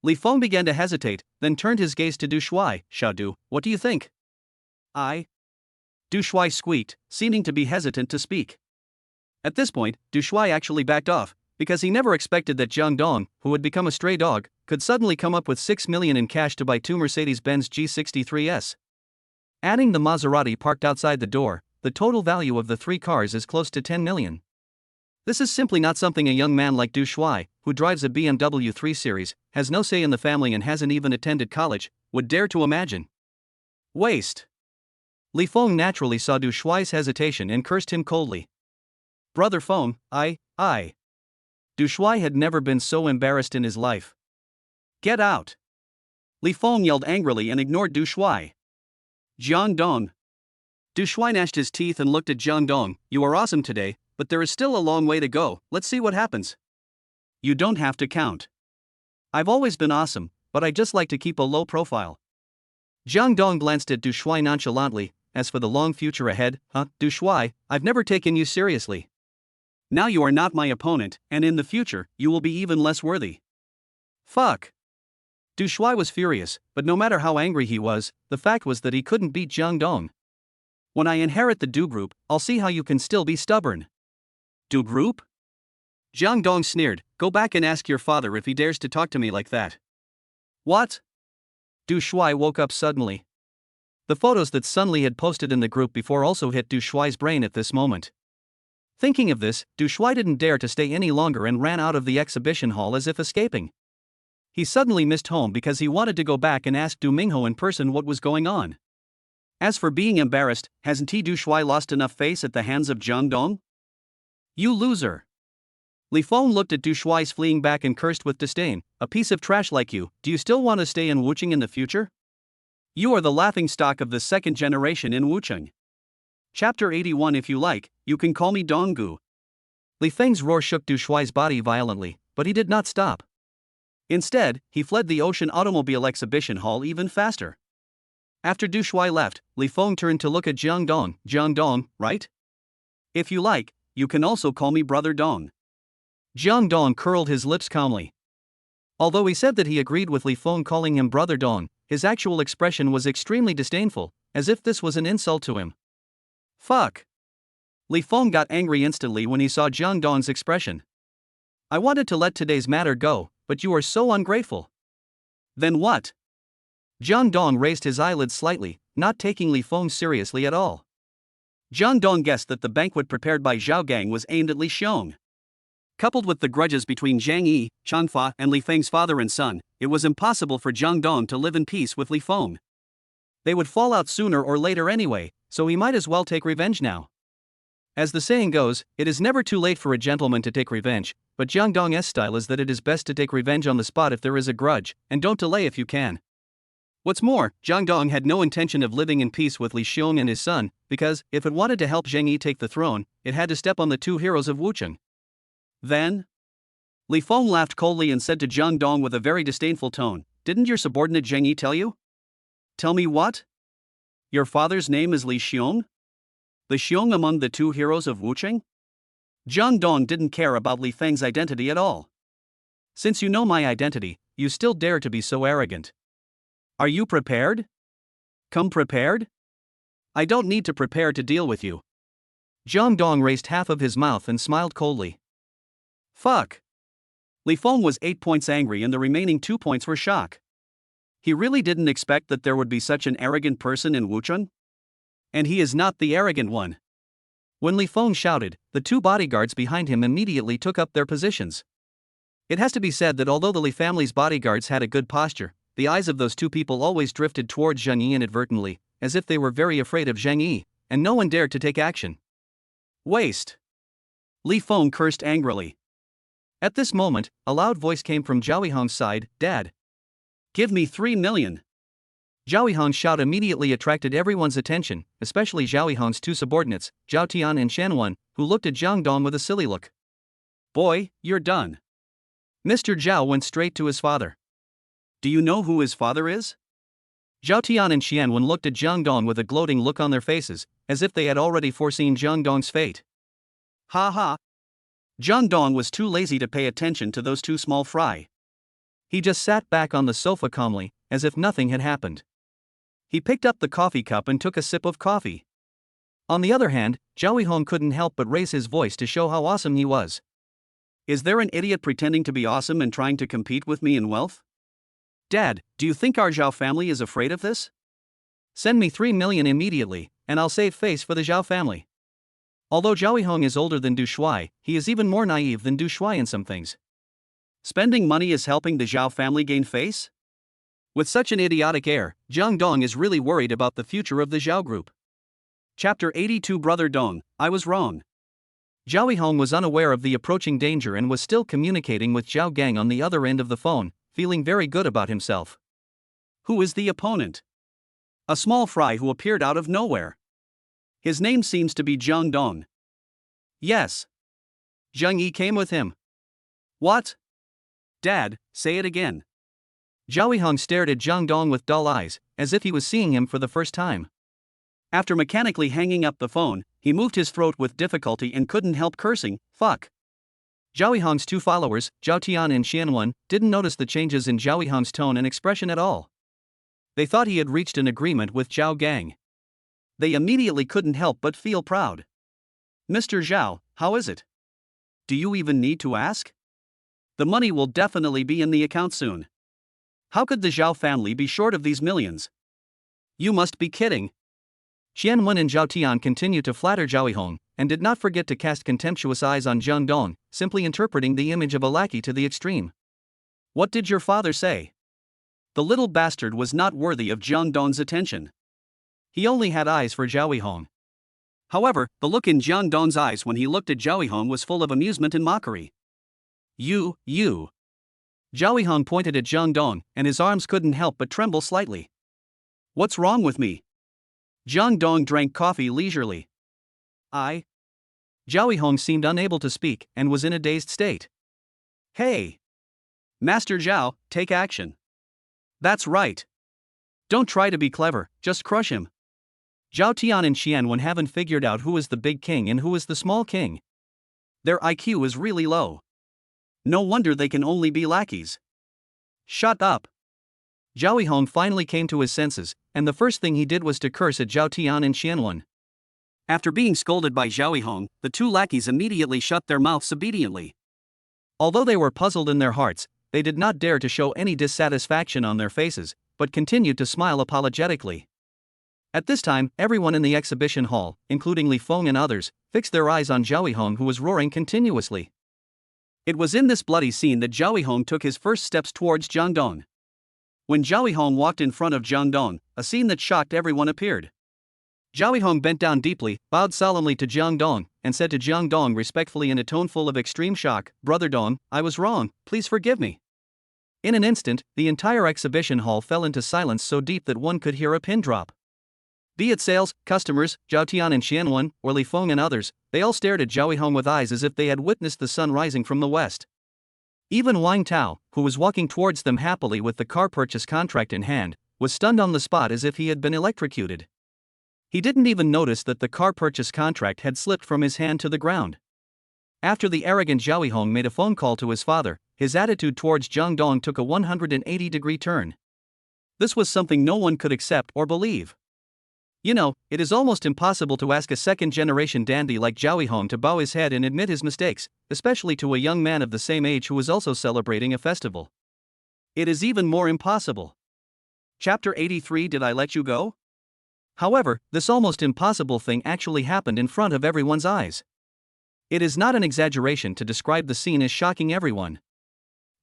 Li Feng began to hesitate, then turned his gaze to Du Shuai. Xiao Du, what do you think? Du Shuai squeaked, seeming to be hesitant to speak. At this point, Du Shuai actually backed off, because he never expected that Zhang Dong, who had become a stray dog, could suddenly come up with 6 million in cash to buy two Mercedes-Benz G63s. Adding the Maserati parked outside the door, the total value of the three cars is close to 10 million. This is simply not something a young man like Du Shuai, who drives a BMW 3 Series, has no say in the family and hasn't even attended college, would dare to imagine. Waste. Li Feng naturally saw Du Shuai's hesitation and cursed him coldly. Brother Feng, I. Du Shuai had never been so embarrassed in his life. Get out. Li Feng yelled angrily and ignored Du Shuai. Jang Dong. Du Shuai gnashed his teeth and looked at Jang Dong. You are awesome today, but there is still a long way to go. Let's see what happens. You don't have to count. I've always been awesome, but I just like to keep a low profile. Jang Dong glanced at Du Shuai nonchalantly. As for the long future ahead, Du Shuai, I've never taken you seriously. Now you are not my opponent, and in the future, you will be even less worthy. Fuck. Du Shuai was furious, but no matter how angry he was, the fact was that he couldn't beat Jang Dong. When I inherit the Du group, I'll see how you can still be stubborn. Du group? Jang Dong sneered. Go back and ask your father if he dares to talk to me like that. What? Du Shuai woke up suddenly. The photos that Sun Li had posted in the group before also hit Du Shuai's brain at this moment. Thinking of this, Du Shuai didn't dare to stay any longer and ran out of the exhibition hall as if escaping. He suddenly missed home because he wanted to go back and ask Du Mingho in person what was going on. As for being embarrassed, hasn't Du Shuai lost enough face at the hands of Jang Dong? You loser. Li Feng looked at Du Shuai's fleeing back and cursed with disdain. A piece of trash like you, do you still want to stay in Wucheng in the future? You are the laughingstock of the second generation in Wucheng. Chapter 81. If you like, you can call me Donggu. Li Feng's roar shook Du Shuai's body violently, but he did not stop. Instead, he fled the Ocean Automobile Exhibition Hall even faster. After Du Shuai left, Li Feng turned to look at Jang Dong. Jang Dong, right? If you like, you can also call me Brother Dong. Jang Dong curled his lips calmly. Although he said that he agreed with Li Feng calling him Brother Dong, his actual expression was extremely disdainful, as if this was an insult to him. Fuck. Li Feng got angry instantly when he saw Jang Dong's expression. I wanted to let today's matter go, but you are so ungrateful. Then what? Jang Dong raised his eyelids slightly, not taking Li Feng seriously at all. Jang Dong guessed that the banquet prepared by Zhao Gang was aimed at Li Xiong. Coupled with the grudges between Zhang Yi, Changfa, and Li Feng's father and son, it was impossible for Jang Dong to live in peace with Li Feng. They would fall out sooner or later anyway, so he might as well take revenge now. As the saying goes, it is never too late for a gentleman to take revenge, but Jang Dong's style is that it is best to take revenge on the spot if there is a grudge, and don't delay if you can. What's more, Jang Dong had no intention of living in peace with Li Xiong and his son, because, if it wanted to help Zhang Yi take the throne, it had to step on the two heroes of Wucheng. Then? Li Feng laughed coldly and said to Jang Dong with a very disdainful tone, didn't your subordinate Zhang Yi tell you? Tell me what? Your father's name is Li Xiong? Li Xiong among the two heroes of Wucheng? Jang Dong didn't care about Li Feng's identity at all. Since you know my identity, you still dare to be so arrogant. Are you prepared? Come prepared? I don't need to prepare to deal with you. Jang Dong raised half of his mouth and smiled coldly. Fuck. Li Feng was 8 points angry and the remaining 2 points were shock. He really didn't expect that there would be such an arrogant person in Wucheng? And he is not the arrogant one. When Li Feng shouted, the two bodyguards behind him immediately took up their positions. It has to be said that although the Li family's bodyguards had a good posture, the eyes of those two people always drifted towards Zhang Yi inadvertently, as if they were very afraid of Zhang Yi, and no one dared to take action. Waste. Li Feng cursed angrily. At this moment, a loud voice came from Zhao Yihang's side, Dad. Give me 3 million. Zhao Yihang's shout immediately attracted everyone's attention, especially Zhao Yihang's two subordinates, Zhao Tian and Shanwan, who looked at Jang Dong with a silly look. Boy, you're done. Mr. Zhao went straight to his father. Do you know who his father is? Zhao Tian and Shanwan looked at Jang Dong with a gloating look on their faces, as if they had already foreseen Jang Dong's fate. Ha ha. Jang Dong was too lazy to pay attention to those two small fry. He just sat back on the sofa calmly, as if nothing had happened. He picked up the coffee cup and took a sip of coffee. On the other hand, Zhao Yihong couldn't help but raise his voice to show how awesome he was. Is there an idiot pretending to be awesome and trying to compete with me in wealth? Dad, do you think our Zhao family is afraid of this? Send me 3 million immediately, and I'll save face for the Zhao family. Although Zhao Hong is older than Du Shuai, he is even more naive than Du Shuai in some things. Spending money is helping the Zhao family gain face? With such an idiotic air, Jang Dong is really worried about the future of the Zhao group. Chapter 82 Brother Dong, I was wrong. Zhao Hong was unaware of the approaching danger and was still communicating with Zhao Gang on the other end of the phone, feeling very good about himself. Who is the opponent? A small fry who appeared out of nowhere. His name seems to be Jang Dong. Yes. Zhang Yi came with him. What? Dad, say it again. Zhao Hong stared at Jang Dong with dull eyes, as if he was seeing him for the first time. After mechanically hanging up the phone, he moved his throat with difficulty and couldn't help cursing, fuck. Zhao Hong's two followers, Zhao Tian and Xianwen, didn't notice the changes in Zhao Hong's tone and expression at all. They thought he had reached an agreement with Zhao Gang. They immediately couldn't help but feel proud. Mr. Zhao, how is it? Do you even need to ask? The money will definitely be in the account soon. How could the Zhao family be short of these millions? You must be kidding. Xianwen and Zhao Tian continued to flatter Zhao Hong, and did not forget to cast contemptuous eyes on Jang Dong, simply interpreting the image of a lackey to the extreme. What did your father say? The little bastard was not worthy of Jang Dong's attention. He only had eyes for Zhao Hong. However, the look in Jang Dong's eyes when he looked at Zhao Hong was full of amusement and mockery. You. Zhao Hong pointed at Jang Dong, and his arms couldn't help but tremble slightly. What's wrong with me? Jang Dong drank coffee leisurely. Zhao Hong seemed unable to speak and was in a dazed state. Hey! Master Zhao, take action. That's right. Don't try to be clever, just crush him. Zhao Tian and Xianwen haven't figured out who is the big king and who is the small king. Their IQ is really low. No wonder they can only be lackeys. Shut up. Zhao Hong finally came to his senses, and the first thing he did was to curse at Zhao Tian and Xianwen. After being scolded by Zhao Hong, the two lackeys immediately shut their mouths obediently. Although they were puzzled in their hearts, they did not dare to show any dissatisfaction on their faces, but continued to smile apologetically. At this time, everyone in the exhibition hall, including Li Feng and others, fixed their eyes on Zhao Hong, who was roaring continuously. It was in this bloody scene that Zhao Hong took his first steps towards Jang Dong. When Zhao Hong walked in front of Jang Dong, a scene that shocked everyone appeared. Zhao Hong bent down deeply, bowed solemnly to Jang Dong, and said to Jang Dong respectfully in a tone full of extreme shock, Brother Dong, I was wrong, please forgive me. In an instant, the entire exhibition hall fell into silence so deep that one could hear a pin drop. Be it sales, customers, Zhao Tian and Xianwen, or Li Feng and others, they all stared at Zhao Hong with eyes as if they had witnessed the sun rising from the west. Even Wang Tao, who was walking towards them happily with the car purchase contract in hand, was stunned on the spot as if he had been electrocuted. He didn't even notice that the car purchase contract had slipped from his hand to the ground. After the arrogant Zhao Hong made a phone call to his father, his attitude towards Jang Dong took a 180-degree turn. This was something no one could accept or believe. You know, it is almost impossible to ask a second-generation dandy like Zhao Hong to bow his head and admit his mistakes, especially to a young man of the same age who is also celebrating a festival. It is even more impossible. Chapter 83 Did I let you go? However, this almost impossible thing actually happened in front of everyone's eyes. It is not an exaggeration to describe the scene as shocking everyone.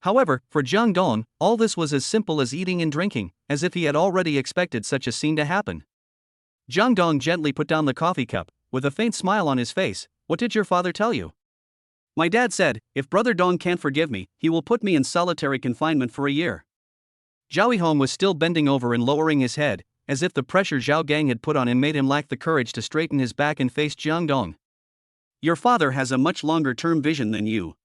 However, for Jang Dong, all this was as simple as eating and drinking, as if he had already expected such a scene to happen. Jang Dong gently put down the coffee cup, with a faint smile on his face. What did your father tell you? My dad said, if Brother Dong can't forgive me, he will put me in solitary confinement for a year. Zhao Hong was still bending over and lowering his head, as if the pressure Zhao Gang had put on him made him lack the courage to straighten his back and face Jang Dong. Your father has a much longer-term vision than you.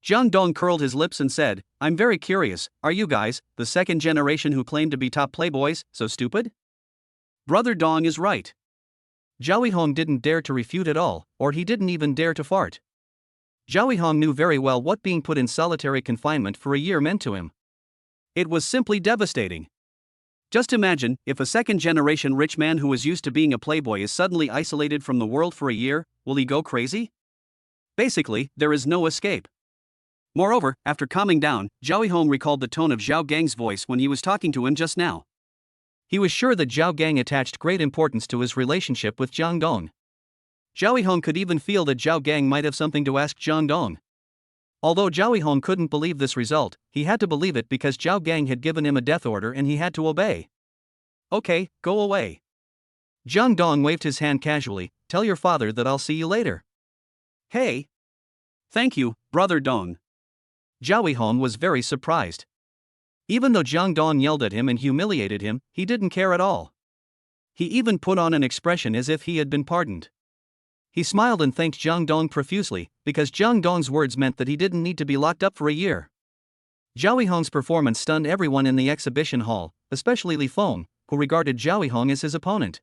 Jang Dong curled his lips and said, I'm very curious, are you guys, the second generation who claim to be top playboys, so stupid? Brother Dong is right. Zhao Hong didn't dare to refute at all, or he didn't even dare to fart. Zhao Hong knew very well what being put in solitary confinement for a year meant to him. It was simply devastating. Just imagine, if a second-generation rich man who is used to being a playboy is suddenly isolated from the world for a year, will he go crazy? Basically, there is no escape. Moreover, after calming down, Zhao Hong recalled the tone of Zhao Gang's voice when he was talking to him just now. He was sure that Zhao Gang attached great importance to his relationship with Jang Dong. Zhao Yihong could even feel that Zhao Gang might have something to ask Jang Dong. Although Zhao Yihong couldn't believe this result, he had to believe it because Zhao Gang had given him a death order and he had to obey. Okay, go away. Jang Dong waved his hand casually. Tell your father that I'll see you later. Hey. Thank you, Brother Dong. Zhao Yihong was very surprised. Even though Jang Dong yelled at him and humiliated him, he didn't care at all. He even put on an expression as if he had been pardoned. He smiled and thanked Jang Dong profusely, because Jang Dong's words meant that he didn't need to be locked up for a year. Zhao Yihong's performance stunned everyone in the exhibition hall, especially Li Feng, who regarded Zhao Yihong as his opponent.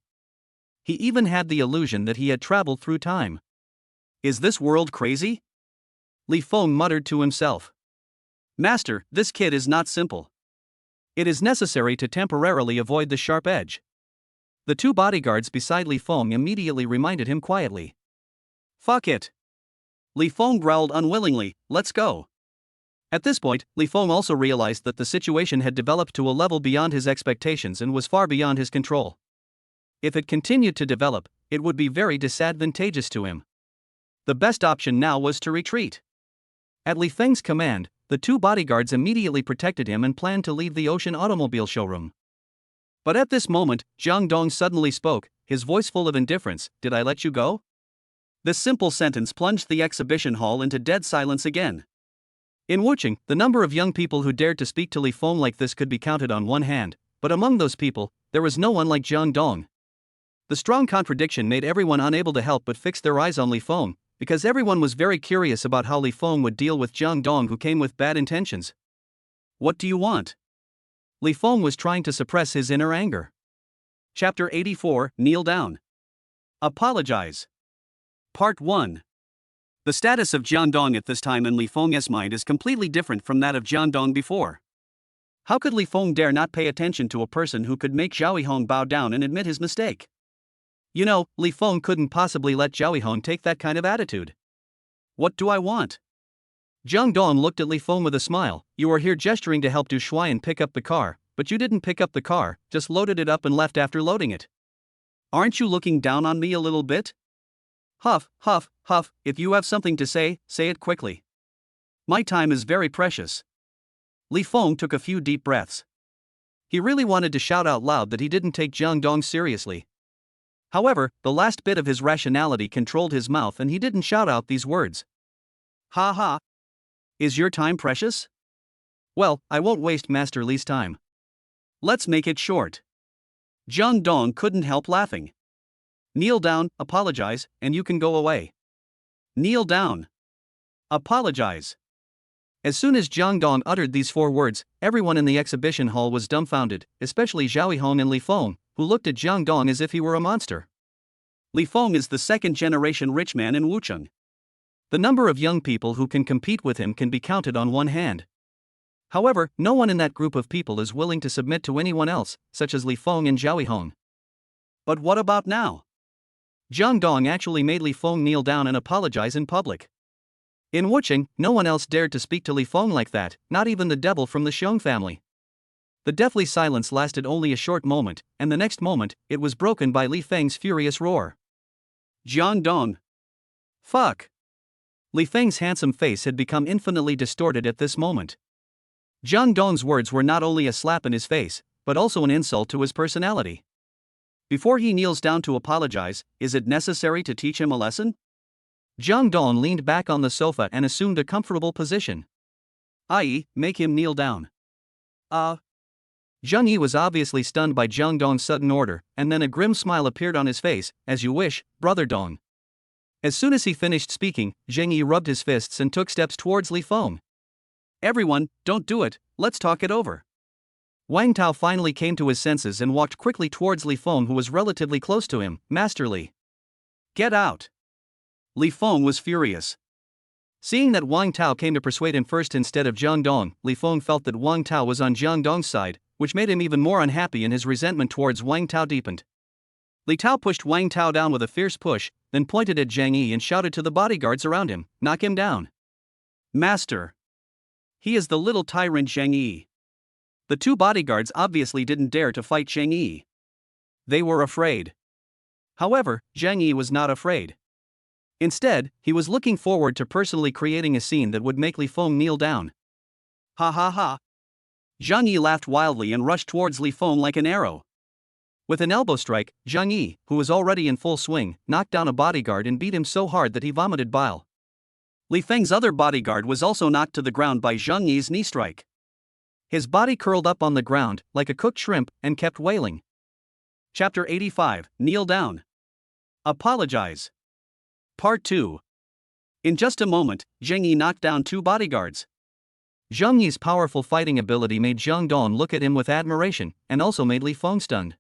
He even had the illusion that he had traveled through time. Is this world crazy? Li Feng muttered to himself. Master, this kid is not simple. It is necessary to temporarily avoid the sharp edge. The two bodyguards beside Li Feng immediately reminded him quietly. Fuck it. Li Feng growled unwillingly, let's go. At this point, Li Feng also realized that the situation had developed to a level beyond his expectations and was far beyond his control. If it continued to develop, it would be very disadvantageous to him. The best option now was to retreat. At Li Feng's command, the two bodyguards immediately protected him and planned to leave the Ocean Automobile showroom. But at this moment, Jang Dong suddenly spoke, his voice full of indifference. Did I let you go? This simple sentence plunged the exhibition hall into dead silence again. In Wuchang, the number of young people who dared to speak to Li Feng like this could be counted on one hand, but among those people, there was no one like Jang Dong. The strong contradiction made everyone unable to help but fix their eyes on Li Feng, because everyone was very curious about how Li Feng would deal with Jang Dong, who came with bad intentions. What do you want? Li Feng was trying to suppress his inner anger. Chapter 84, Kneel Down. Apologize. Part 1. The status of Jang Dong at this time in Li Feng's mind is completely different from that of Jang Dong before. How could Li Feng dare not pay attention to a person who could make Zhao Yihong bow down and admit his mistake? You know, Li Feng couldn't possibly let Zhao Yihong take that kind of attitude. What do I want? Jang Dong looked at Li Feng with a smile. You were here gesturing to help Du Shuayan pick up the car, but you didn't pick up the car, just loaded it up and left after loading it. Aren't you looking down on me a little bit? Huff, huff, huff, if you have something to say it quickly. My time is very precious. Li Feng took a few deep breaths. He really wanted to shout out loud that he didn't take Jang Dong seriously. However, the last bit of his rationality controlled his mouth and he didn't shout out these words. Ha ha. Is your time precious? Well, I won't waste Master Li's time. Let's make it short. Jang Dong couldn't help laughing. Kneel down, apologize, and you can go away. Kneel down. Apologize. As soon as Jang Dong uttered these 4 words, everyone in the exhibition hall was dumbfounded, especially Zhao Yihong and Li Feng, who looked at Jang Dong as if he were a monster. Li Feng is the second-generation rich man in Wuchang. The number of young people who can compete with him can be counted on one hand. However, no one in that group of people is willing to submit to anyone else, such as Li Feng and Zhao Yihong. But what about now? Jang Dong actually made Li Feng kneel down and apologize in public. In Wuchang, no one else dared to speak to Li Feng like that, not even the devil from the Xiong family. The deathly silence lasted only a short moment, and the next moment, it was broken by Li Feng's furious roar. Jang Dong. Fuck. Li Feng's handsome face had become infinitely distorted at this moment. Jang Dong's words were not only a slap in his face, but also an insult to his personality. Before he kneels down to apologize, is it necessary to teach him a lesson? Jang Dong leaned back on the sofa and assumed a comfortable position. I.e., make him kneel down. Zheng Yi was obviously stunned by Jang Dong's sudden order, and then a grim smile appeared on his face. As you wish, Brother Dong. As soon as he finished speaking, Zheng Yi rubbed his fists and took steps towards Li Feng. Everyone, don't do it, let's talk it over. Wang Tao finally came to his senses and walked quickly towards Li Feng, who was relatively close to him. Master Li. Get out. Li Feng was furious. Seeing that Wang Tao came to persuade him first instead of Jang Dong, Li Feng felt that Wang Tao was on Jang Dong's side, which made him even more unhappy, and his resentment towards Wang Tao deepened. Li Tao pushed Wang Tao down with a fierce push, then pointed at Zhang Yi and shouted to the bodyguards around him, knock him down. Master. He is the little tyrant Zhang Yi. The two bodyguards obviously didn't dare to fight Zhang Yi. They were afraid. However, Zhang Yi was not afraid. Instead, he was looking forward to personally creating a scene that would make Li Feng kneel down. Ha ha ha. Zhang Yi laughed wildly and rushed towards Li Feng like an arrow. With an elbow strike, Zhang Yi, who was already in full swing, knocked down a bodyguard and beat him so hard that he vomited bile. Li Feng's other bodyguard was also knocked to the ground by Zhang Yi's knee strike. His body curled up on the ground, like a cooked shrimp, and kept wailing. Chapter 85, Kneel Down. Apologize. Part 2. In just a moment, Zhang Yi knocked down 2 bodyguards. Zhang Yi's powerful fighting ability made Jang Dong look at him with admiration, and also made Li Feng stunned.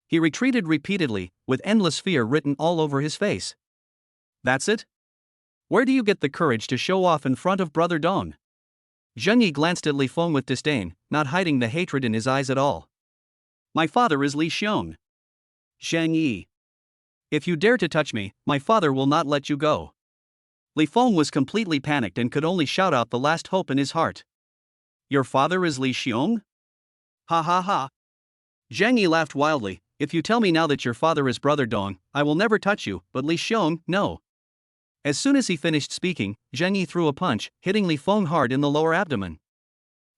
He retreated repeatedly, with endless fear written all over his face. That's it? Where do you get the courage to show off in front of Brother Dong? Zhang Yi glanced at Li Feng with disdain, not hiding the hatred in his eyes at all. My father is Li Xiong. Zhang Yi. If you dare to touch me, my father will not let you go. Li Feng was completely panicked and could only shout out the last hope in his heart. Your father is Li Xiong? Ha ha ha. Zhang Yi laughed wildly. If you tell me now that your father is Brother Dong, I will never touch you, but Li Xiong, no. As soon as he finished speaking, Zhang Yi threw a punch, hitting Li Feng hard in the lower abdomen.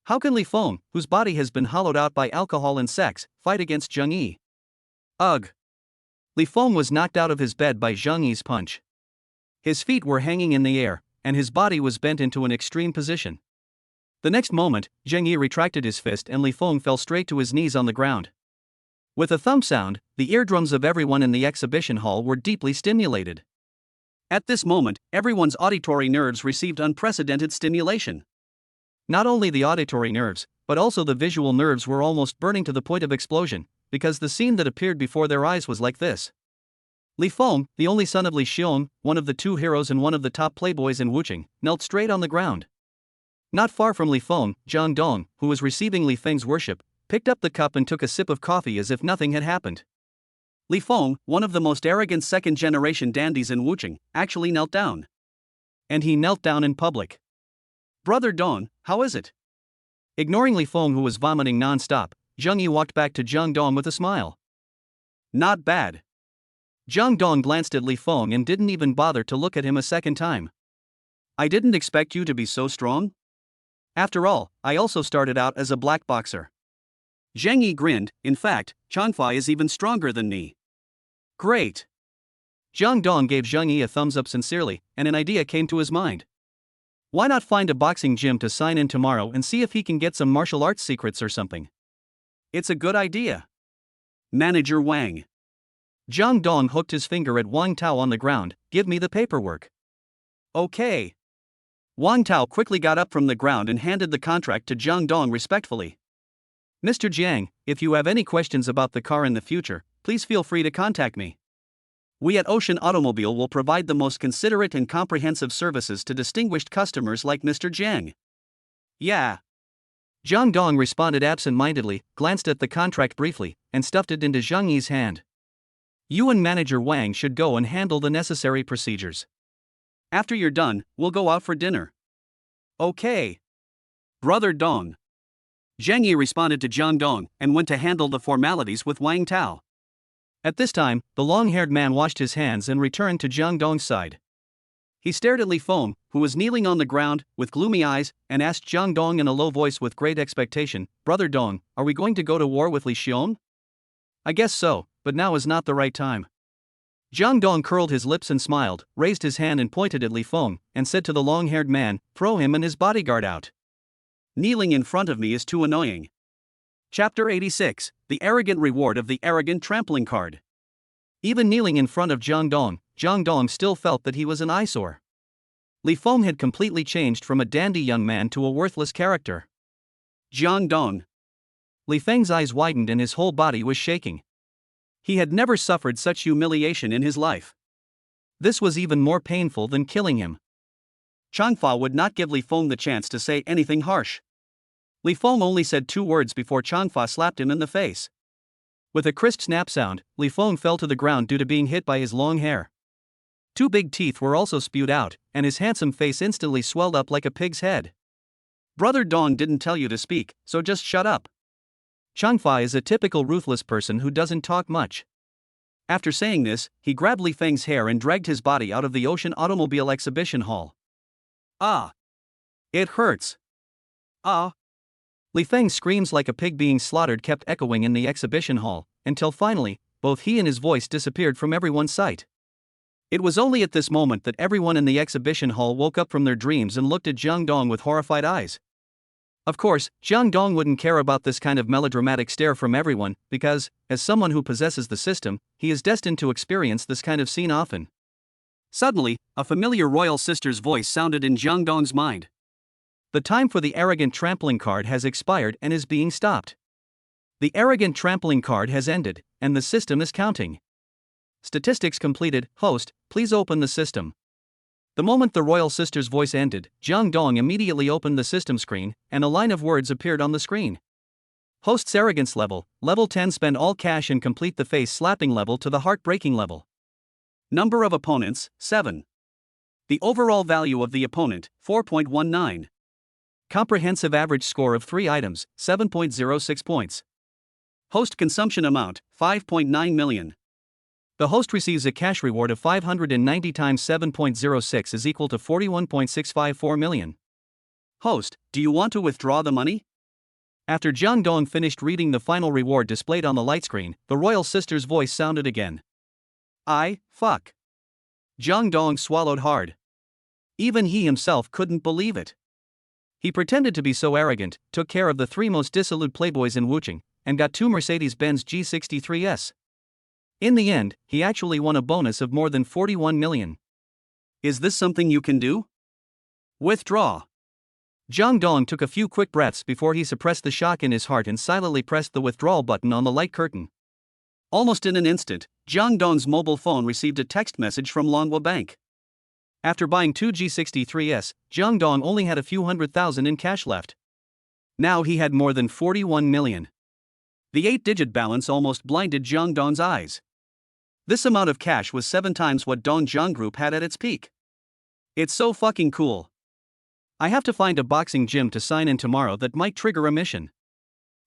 How can Li Feng, whose body has been hollowed out by alcohol and sex, fight against Zhang Yi? Ugh. Li Feng was knocked out of his bed by Zhang Yi's punch. His feet were hanging in the air, and his body was bent into an extreme position. The next moment, Zhang Yi retracted his fist and Li Feng fell straight to his knees on the ground. With a thump sound, the eardrums of everyone in the exhibition hall were deeply stimulated. At this moment, everyone's auditory nerves received unprecedented stimulation. Not only the auditory nerves, but also the visual nerves were almost burning to the point of explosion, because the scene that appeared before their eyes was like this. Li Feng, the only son of Li Xiong, one of the 2 heroes and one of the top playboys in Wucheng, knelt straight on the ground. Not far from Li Feng, Jang Dong, who was receiving Li Feng's worship, picked up the cup and took a sip of coffee as if nothing had happened. Li Feng, one of the most arrogant second-generation dandies in Wucheng, actually knelt down. And he knelt down in public. Brother Dong, how is it? Ignoring Li Feng, who was vomiting non-stop, Zhang Yi walked back to Jang Dong with a smile. Not bad. Jang Dong glanced at Li Feng and didn't even bother to look at him a second time. I didn't expect you to be so strong. After all, I also started out as a black boxer. Zhang Yi grinned. In fact, Changfa is even stronger than me. Great. Jang Dong gave Zhang Yi a thumbs up sincerely, and an idea came to his mind. Why not find a boxing gym to sign in tomorrow and see if he can get some martial arts secrets or something? It's a good idea. Manager Wang. Jang Dong hooked his finger at Wang Tao on the ground. Give me the paperwork. Okay. Wang Tao quickly got up from the ground and handed the contract to Jang Dong respectfully. Mr. Jiang, if you have any questions about the car in the future, please feel free to contact me. We at Ocean Automobile will provide the most considerate and comprehensive services to distinguished customers like Mr. Jiang. Yeah. Jang Dong responded absent-mindedly, glanced at the contract briefly, and stuffed it into Zhang Yi's hand. You and Manager Wang should go and handle the necessary procedures. After you're done, we'll go out for dinner. Okay. Brother Dong. Zhang Yi responded to Jang Dong and went to handle the formalities with Wang Tao. At this time, the long-haired man washed his hands and returned to Jang Dong's side. He stared at Li Feng, who was kneeling on the ground, with gloomy eyes, and asked Jang Dong in a low voice with great expectation, Brother Dong, are we going to go to war with Li Xiong? I guess so, but now is not the right time. Jang Dong curled his lips and smiled, raised his hand and pointed at Li Feng, and said to the long-haired man, throw him and his bodyguard out. Kneeling in front of me is too annoying. Chapter 86, The Arrogant Reward of the Arrogant Trampling Card. Even kneeling in front of Jang Dong still felt that he was an eyesore. Li Feng had completely changed from a dandy young man to a worthless character. Jang Dong. Li Feng's eyes widened and his whole body was shaking. He had never suffered such humiliation in his life. This was even more painful than killing him. Changfa would not give Li Feng the chance to say anything harsh. Li Feng only said 2 words before Changfa slapped him in the face. With a crisp snap sound, Li Feng fell to the ground due to being hit by his long hair. 2 big teeth were also spewed out, and his handsome face instantly swelled up like a pig's head. Brother Dong didn't tell you to speak, so just shut up. Changfa is a typical ruthless person who doesn't talk much. After saying this, he grabbed Li Feng's hair and dragged his body out of the Ocean Automobile Exhibition Hall. Ah! It hurts! Ah! Li Feng's screams like a pig being slaughtered kept echoing in the exhibition hall, until finally, both he and his voice disappeared from everyone's sight. It was only at this moment that everyone in the exhibition hall woke up from their dreams and looked at Jang Dong with horrified eyes. Of course, Jang Dong wouldn't care about this kind of melodramatic stare from everyone, because, as someone who possesses the system, he is destined to experience this kind of scene often. Suddenly, a familiar royal sister's voice sounded in Jang Dong's mind. The time for the arrogant trampling card has expired and is being stopped. The arrogant trampling card has ended, and the system is counting. Statistics completed. Host, please open the system. The moment the royal sister's voice ended, Jang Dong immediately opened the system screen, and a line of words appeared on the screen. Host's arrogance level, level 10. Spend all cash and complete the face slapping level to the heart-breaking level. Number of opponents, 7. The overall value of the opponent, 4.19. Comprehensive average score of 3 items, 7.06 points. Host consumption amount, 5.9 million. The host receives a cash reward of 590 times 7.06 is equal to 41.654 million. Host, do you want to withdraw the money? After Jang Dong finished reading the final reward displayed on the light screen, the royal sister's voice sounded again. Fuck. Jang Dong swallowed hard. Even he himself couldn't believe it. He pretended to be so arrogant, took care of the 3 most dissolute playboys in Wuchang, and got 2 Mercedes-Benz G63s. In the end, he actually won a bonus of more than 41 million. Is this something you can do? Withdraw. Jang Dong took a few quick breaths before he suppressed the shock in his heart and silently pressed the withdrawal button on the light curtain. Almost in an instant, Jang Dong's mobile phone received a text message from Longhua Bank. After buying 2 G63s, Jang Dong only had a few $100,000 in cash left. Now he had more than 41 million. The 8-digit balance almost blinded Jang Dong's eyes. This amount of cash was 7 times what Dongjiang Group had at its peak. It's so fucking cool. I have to find a boxing gym to sign in tomorrow that might trigger a mission.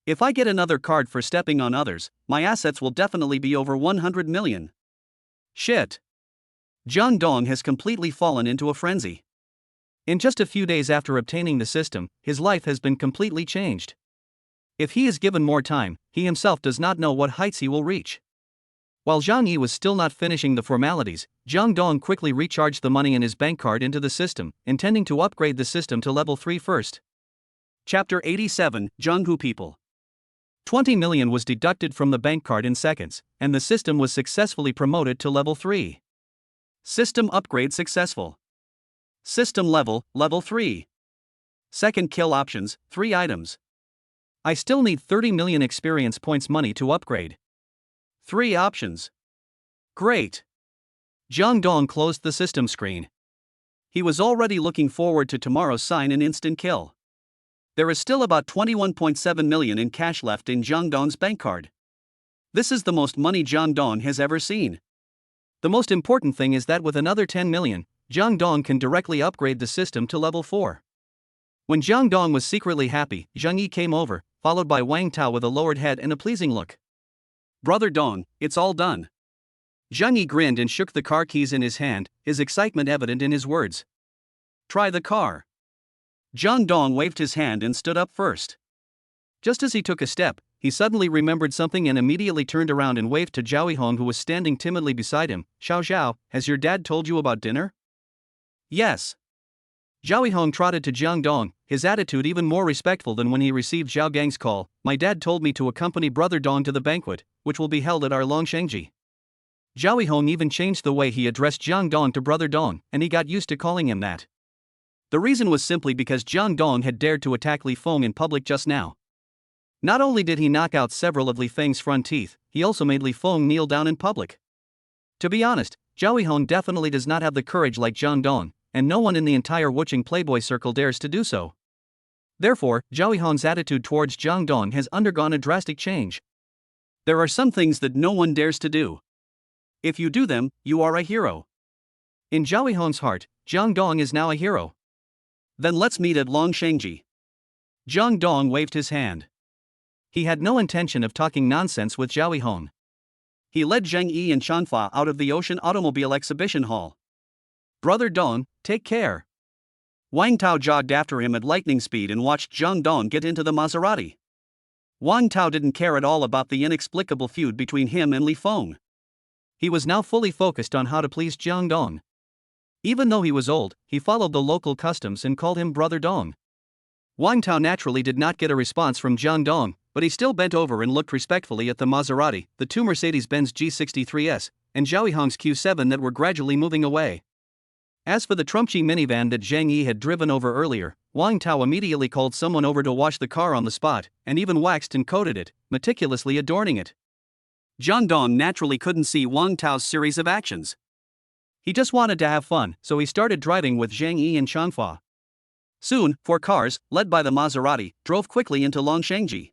If I get another card for stepping on others, my assets will definitely be over 100 million. Shit. Jang Dong has completely fallen into a frenzy. In just a few days after obtaining the system, his life has been completely changed. If he is given more time, he himself does not know what heights he will reach. While Zhang Yi was still not finishing the formalities, Jang Dong quickly recharged the money in his bank card into the system, intending to upgrade the system to level 3 first. Chapter 87, Zhonghu People. 20 million was deducted from the bank card in seconds, and the system was successfully promoted to level 3. System upgrade successful. System level, level 3. Second kill options, 3 items. I still need 30 million experience points money to upgrade. 3 options. Great. Jang Dong closed the system screen. He was already looking forward to tomorrow's sign and instant kill. There is still about 21.7 million in cash left in Jang Dong's bank card. This is the most money Jang Dong has ever seen. The most important thing is that with another 10 million, Jang Dong can directly upgrade the system to level 4. When Jang Dong was secretly happy, Zhang Yi came over, followed by Wang Tao with a lowered head and a pleasing look. Brother Dong, it's all done. Zhang Yi grinned and shook the car keys in his hand, his excitement evident in his words. Try the car. Jang Dong waved his hand and stood up first. Just as he took a step, he suddenly remembered something and immediately turned around and waved to Zhao Yihong, who was standing timidly beside him. Xiao Xiao, has your dad told you about dinner? Yes. Zhao Yihong trotted to Jang Dong, his attitude even more respectful than when he received Zhao Gang's call. My dad told me to accompany Brother Dong to the banquet, which will be held at our Longshengji. Zhao Yihong even changed the way he addressed Jang Dong to Brother Dong, and he got used to calling him that. The reason was simply because Jang Dong had dared to attack Li Feng in public just now. Not only did he knock out several of Li Feng's front teeth, he also made Li Feng kneel down in public. To be honest, Zhao Yihong definitely does not have the courage like Jang Dong, and no one in the entire Wuchang Playboy circle dares to do so. Therefore, Zhao Yihong's attitude towards Jang Dong has undergone a drastic change. There are some things that no one dares to do. If you do them, you are a hero. In Zhao Yihong's heart, Jang Dong is now a hero. Then let's meet at Longshengji. Jang Dong waved his hand. He had no intention of talking nonsense with Zhao Yihong. he led Zhang Yi and Chanfa out of the Ocean Automobile Exhibition Hall. "Brother Dong, take care." Wang Tao jogged after him at lightning speed and watched Jang Dong get into the Maserati. Wang Tao didn't care at all about the inexplicable feud between him and Li Feng. He was now fully focused on how to please Jang Dong. Even though he was old, he followed the local customs and called him Brother Dong. Wang Tao naturally did not get a response from Jang Dong, but he still bent over and looked respectfully at the Maserati, the two Mercedes-Benz G63s, and Zhao Q7 that were gradually moving away. As for the Trumpchi minivan that Zhang Yi had driven over earlier, Wang Tao immediately called someone over to wash the car on the spot, and even waxed and coated it, meticulously adorning it. Jang Dong naturally couldn't see Wang Tao's series of actions. He just wanted to have fun, so he started driving with Zhang Yi and Chanfa. Soon, 4 cars, led by the Maserati, drove quickly into Longshengji.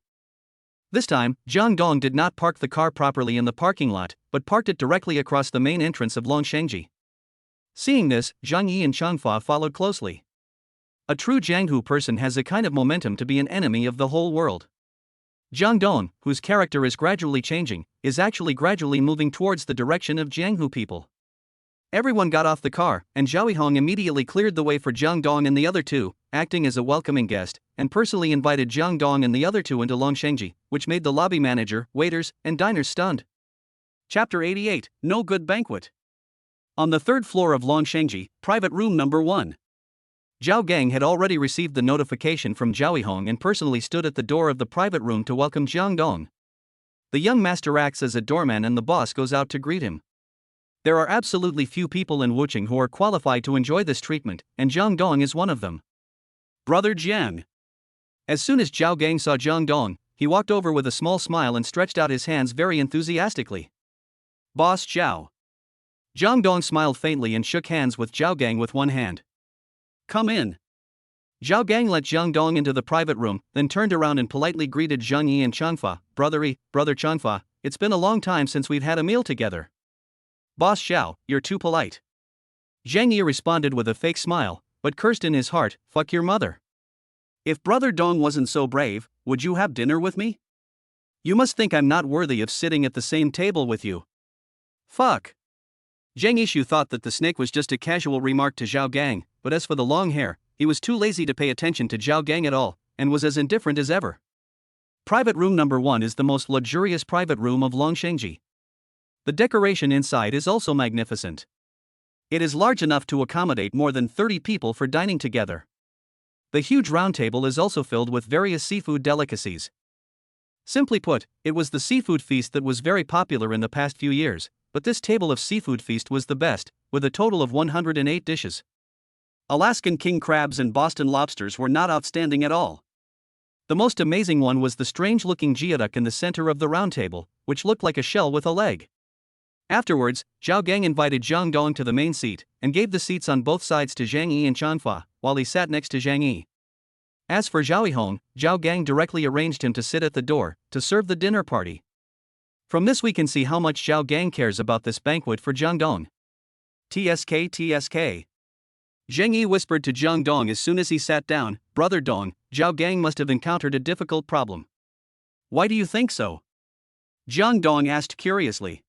This time, Jang Dong did not park the car properly in the parking lot, but parked it directly across the main entrance of Longshengji. Seeing this, Zhang Yi and Chanfa followed closely. A true Jianghu person has a kind of momentum to be an enemy of the whole world. Jang Dong, whose character is gradually changing, is actually gradually moving towards the direction of Jianghu people. Everyone got off the car, and Zhao Yihong immediately cleared the way for Jang Dong and the other two, acting as a welcoming guest, and personally invited Jang Dong and the other two into Longshengji, which made the lobby manager, waiters, and diners stunned. Chapter 88, No Good Banquet. On the 3rd floor of Longshengji, private room number 1. Zhao Gang had already received the notification from Zhao Yihong and personally stood at the door of the private room to welcome Jang Dong. The young master acts as a doorman and the boss goes out to greet him. There are absolutely few people in Wucheng who are qualified to enjoy this treatment, and Jang Dong is one of them. "Brother Jiang." As soon as Zhao Gang saw Jang Dong, he walked over with a small smile and stretched out his hands very enthusiastically. "Boss Zhao." Jang Dong smiled faintly and shook hands with Zhao Gang with one hand. "Come in." Zhao Gang let Jang Dong into the private room, then turned around and politely greeted Zhang Yi and Chanfa. Brother Chanfa, it's been a long time since we've had a meal together." "Boss Zhao, you're too polite." Zhang Yi responded with a fake smile, but cursed in his heart, "Fuck your mother. If Brother Dong wasn't so brave, would you have dinner with me? You must think I'm not worthy of sitting at the same table with you. Fuck." Zhang Yishu thought that the snake was just a casual remark to Zhao Gang, but as for the long hair, he was too lazy to pay attention to Zhao Gang at all, and was as indifferent as ever. Private room number 1 is the most luxurious private room of Longshengji. The decoration inside is also magnificent. It is large enough to accommodate more than 30 people for dining together. The huge round table is also filled with various seafood delicacies. Simply put, it was the seafood feast that was very popular in the past few years, but this table of seafood feast was the best, with a total of 108 dishes. Alaskan king crabs and Boston lobsters were not outstanding at all. The most amazing one was the strange-looking geoduck in the center of the round table, which looked like a shell with a leg. Afterwards, Zhao Gang invited Jang Dong to the main seat, and gave the seats on both sides to Zhang Yi and Chanfa, while he sat next to Zhang Yi. As for Zhao Yihong, Zhao Gang directly arranged him to sit at the door, to serve the dinner party. From this we can see how much Zhao Gang cares about this banquet for Jang Dong. TSK. Zhang Yi whispered to Jang Dong as soon as he sat down, "Brother Dong, Zhao Gang must have encountered a difficult problem." "Why do you think so?" Jang Dong asked curiously.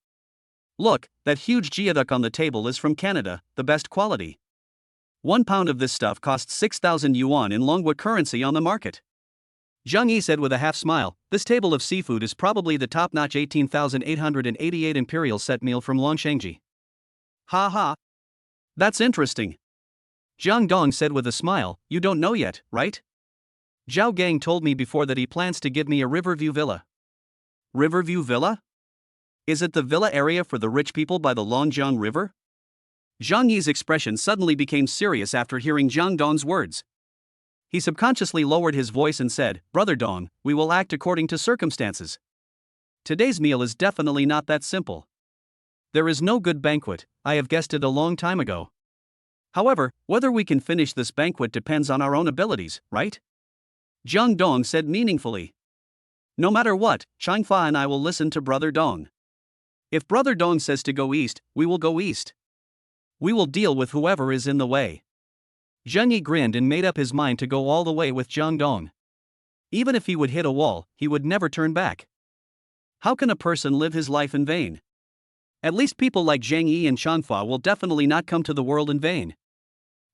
"Look, that huge geoduck on the table is from Canada, the best quality. 1 pound of this stuff costs 6,000 yuan in Longwa currency on the market." Zhang Yi said with a half smile, "This table of seafood is probably the top-notch 18,888 imperial set meal from Longshengji." "Ha ha. That's interesting." Jang Dong said with a smile, "You don't know yet, right? Zhao Gang told me before that he plans to give me a Riverview villa." "Riverview villa? Is it the villa area for the rich people by the Longjiang River?" Zhang Yi's expression suddenly became serious after hearing Jang Dong's words. He subconsciously lowered his voice and said, "Brother Dong, we will act according to circumstances. Today's meal is definitely not that simple. There is no good banquet, I have guessed it a long time ago. However, whether we can finish this banquet depends on our own abilities, right?" Jang Dong said meaningfully. "No matter what, Changfa and I will listen to Brother Dong. If Brother Dong says to go east, we will go east. We will deal with whoever is in the way." Zhang Yi grinned and made up his mind to go all the way with Jang Dong. Even if he would hit a wall, he would never turn back. How can a person live his life in vain? At least people like Zhang Yi and Changfa will definitely not come to the world in vain.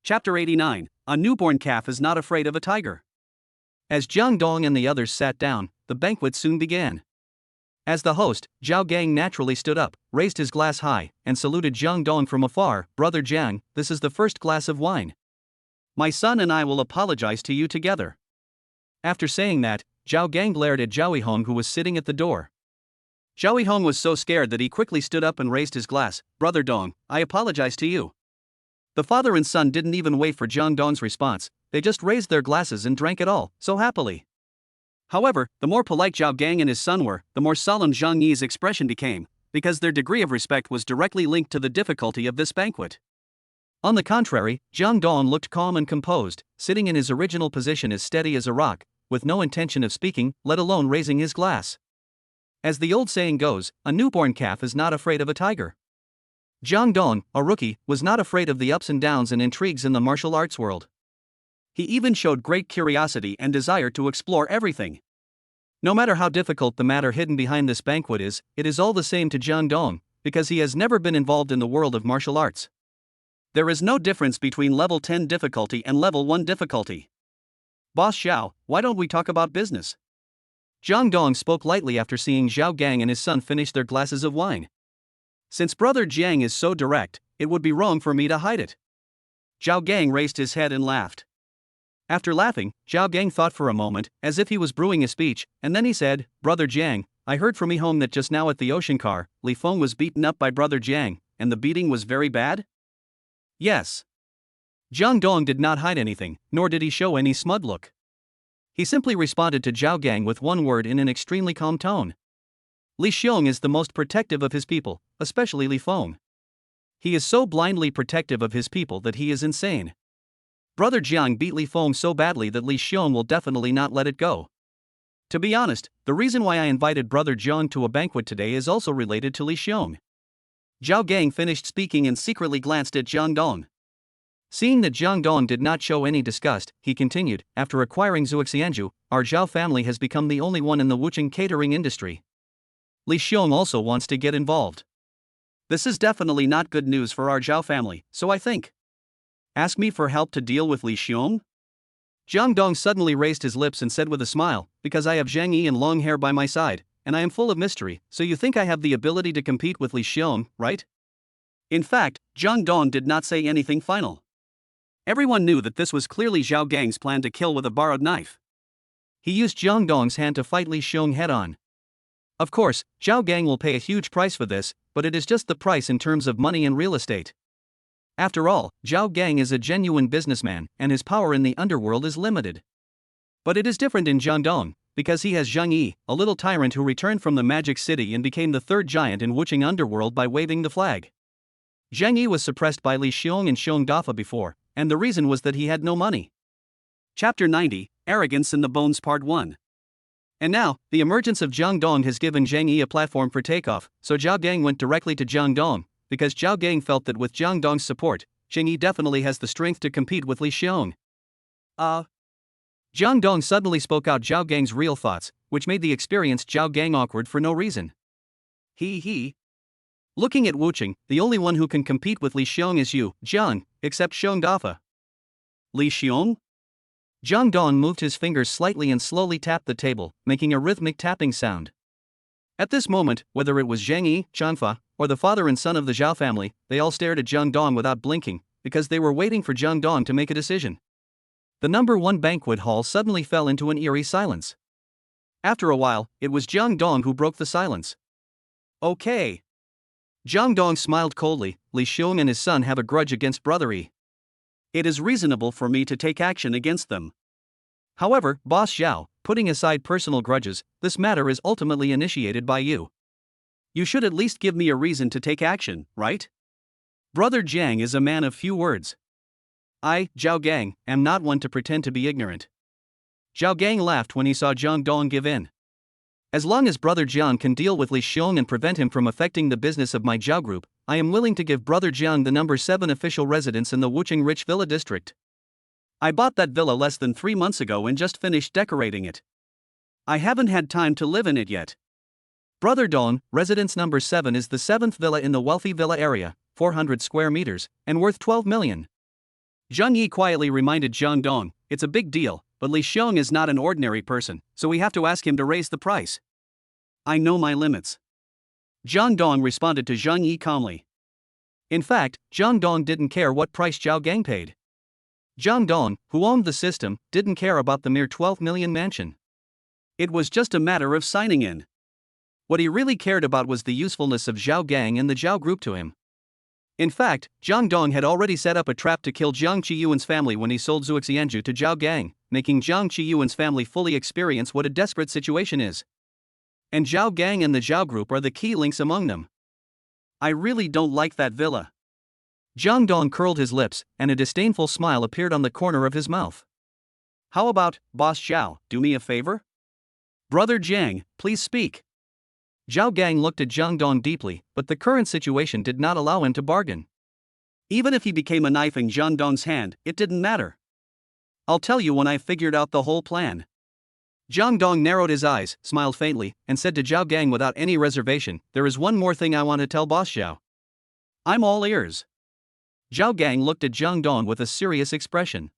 Chapter 89, A Newborn Calf is Not Afraid of a Tiger. As Jang Dong and the others sat down, the banquet soon began. As the host, Zhao Gang naturally stood up, raised his glass high, and saluted Jang Dong from afar. "Brother Jiang, this is the first glass of wine. My son and I will apologize to you together." After saying that, Zhao Gang glared at Zhao Yihong, who was sitting at the door. Zhao Yihong was so scared that he quickly stood up and raised his glass. "Brother Dong, I apologize to you." The father and son didn't even wait for Jang Dong's response, they just raised their glasses and drank it all, so happily. However, the more polite Zhao Gang and his son were, the more solemn Zhang Yi's expression became, because their degree of respect was directly linked to the difficulty of this banquet. On the contrary, Jang Dong looked calm and composed, sitting in his original position as steady as a rock, with no intention of speaking, let alone raising his glass. As the old saying goes, a newborn calf is not afraid of a tiger. Jang Dong, a rookie, was not afraid of the ups and downs and intrigues in the martial arts world. He even showed great curiosity and desire to explore everything. No matter how difficult the matter hidden behind this banquet is, it is all the same to Jang Dong, because he has never been involved in the world of martial arts. There is no difference between level 10 difficulty and level 1 difficulty. "Boss Xiao, why don't we talk about business?" Jang Dong spoke lightly after seeing Zhao Gang and his son finish their glasses of wine. "Since Brother Jiang is so direct, it would be wrong for me to hide it." Zhao Gang raised his head and laughed. After laughing, Zhao Gang thought for a moment, as if he was brewing a speech, and then he said, "Brother Jiang, I heard from Yihong that just now at the ocean car, Li Feng was beaten up by Brother Jiang, and the beating was very bad?" "Yes." Jang Dong did not hide anything, nor did he show any smug look. He simply responded to Zhao Gang with one word in an extremely calm tone. "Li Xiong is the most protective of his people, especially Li Feng. He is so blindly protective of his people that he is insane. Brother Jiang beat Li Feng so badly that Li Xiong will definitely not let it go. To be honest, the reason why I invited Brother Jiang to a banquet today is also related to Li Xiong." Zhao Gang finished speaking and secretly glanced at Jang Dong. Seeing that Jang Dong did not show any disgust, he continued, "After acquiring Zuoxianju, our Zhao family has become the only one in the Wucheng catering industry. Li Xiong also wants to get involved. This is definitely not good news for our Zhao family, so I think. Ask me for help to deal with Li Xiong?" Jang Dong suddenly raised his lips and said with a smile, "Because I have Zhang Yi and long hair by my side, and I am full of mystery, so you think I have the ability to compete with Li Xiong, right?" In fact, Jang Dong did not say anything final. Everyone knew that this was clearly Zhao Gang's plan to kill with a borrowed knife. He used Jang Dong's hand to fight Li Xiong head-on. Of course, Zhao Gang will pay a huge price for this, but it is just the price in terms of money and real estate. After all, Zhao Gang is a genuine businessman, and his power in the underworld is limited. But it is different in Jang Dong, because he has Zhang Yi, a little tyrant who returned from the Magic City and became the third giant in Wucheng underworld by waving the flag. Zhang Yi was suppressed by Li Xiong and Xiong Dafa before, and the reason was that he had no money. Chapter 90, Arrogance in the Bones Part 1. And now, the emergence of Jang Dong has given Zhang Yi a platform for takeoff, so Zhao Gang went directly to Jang Dong, because Zhao Gang felt that with Jang Dong's support, Zhang Yi definitely has the strength to compete with Li Xiong. Jang Dong suddenly spoke out Zhao Gang's real thoughts, which made the experienced Zhao Gang awkward for no reason. He. Looking at Wucheng, the only one who can compete with Li Xiong is you, Jiang, except Xiong Dafa. Li Xiong? Jang Dong moved his fingers slightly and slowly tapped the table, making a rhythmic tapping sound. At this moment, whether it was Zhang Yi, Changfa, or the father and son of the Zhao family, they all stared at Jang Dong without blinking, because they were waiting for Jang Dong to make a decision. The number 1 banquet hall suddenly fell into an eerie silence. After a while, it was Jang Dong who broke the silence. "Okay." Jang Dong smiled coldly. "Li Xiong and his son have a grudge against Brother Yi. It is reasonable for me to take action against them. However, Boss Xiao, putting aside personal grudges, this matter is ultimately initiated by you. You should at least give me a reason to take action, right? Brother Jiang is a man of few words. I, Zhao Gang, am not one to pretend to be ignorant." Zhao Gang laughed when he saw Jang Dong give in. "As long as Brother Jiang can deal with Li Xiong and prevent him from affecting the business of my Zhao group, I am willing to give Brother Jiang the number 7 official residence in the Wucheng Rich Villa district. I bought that villa less than 3 months ago and just finished decorating it. I haven't had time to live in it yet. Brother Dong, residence number 7 is the 7th villa in the wealthy villa area, 400 square meters, and worth 12 million. Zhang Yi quietly reminded Jang Dong, it's a big deal, but Li Xiong is not an ordinary person, so we have to ask him to raise the price. I know my limits. Jang Dong responded to Zhang Yi calmly. In fact, Jang Dong didn't care what price Zhao Gang paid. Jang Dong, who owned the system, didn't care about the mere 12 million mansion. It was just a matter of signing in. What he really cared about was the usefulness of Zhao Gang and the Zhao group to him. In fact, Jang Dong had already set up a trap to kill Jiang Qiyuan's family when he sold Zuoxianju to Zhao Gang, making Jiang Qiyuan's family fully experience what a desperate situation is. And Zhao Gang and the Zhao group are the key links among them. I really don't like that villa. Jang Dong curled his lips, and a disdainful smile appeared on the corner of his mouth. How about, Boss Zhao, do me a favor? Brother Jiang, please speak. Zhao Gang looked at Jang Dong deeply, but the current situation did not allow him to bargain. Even if he became a knife in Jang Dong's hand, it didn't matter. I'll tell you when I've figured out the whole plan. Jang Dong narrowed his eyes, smiled faintly, and said to Zhao Gang without any reservation, there is one more thing I want to tell Boss Zhao. I'm all ears. Zhao Gang looked at Jang Dong with a serious expression.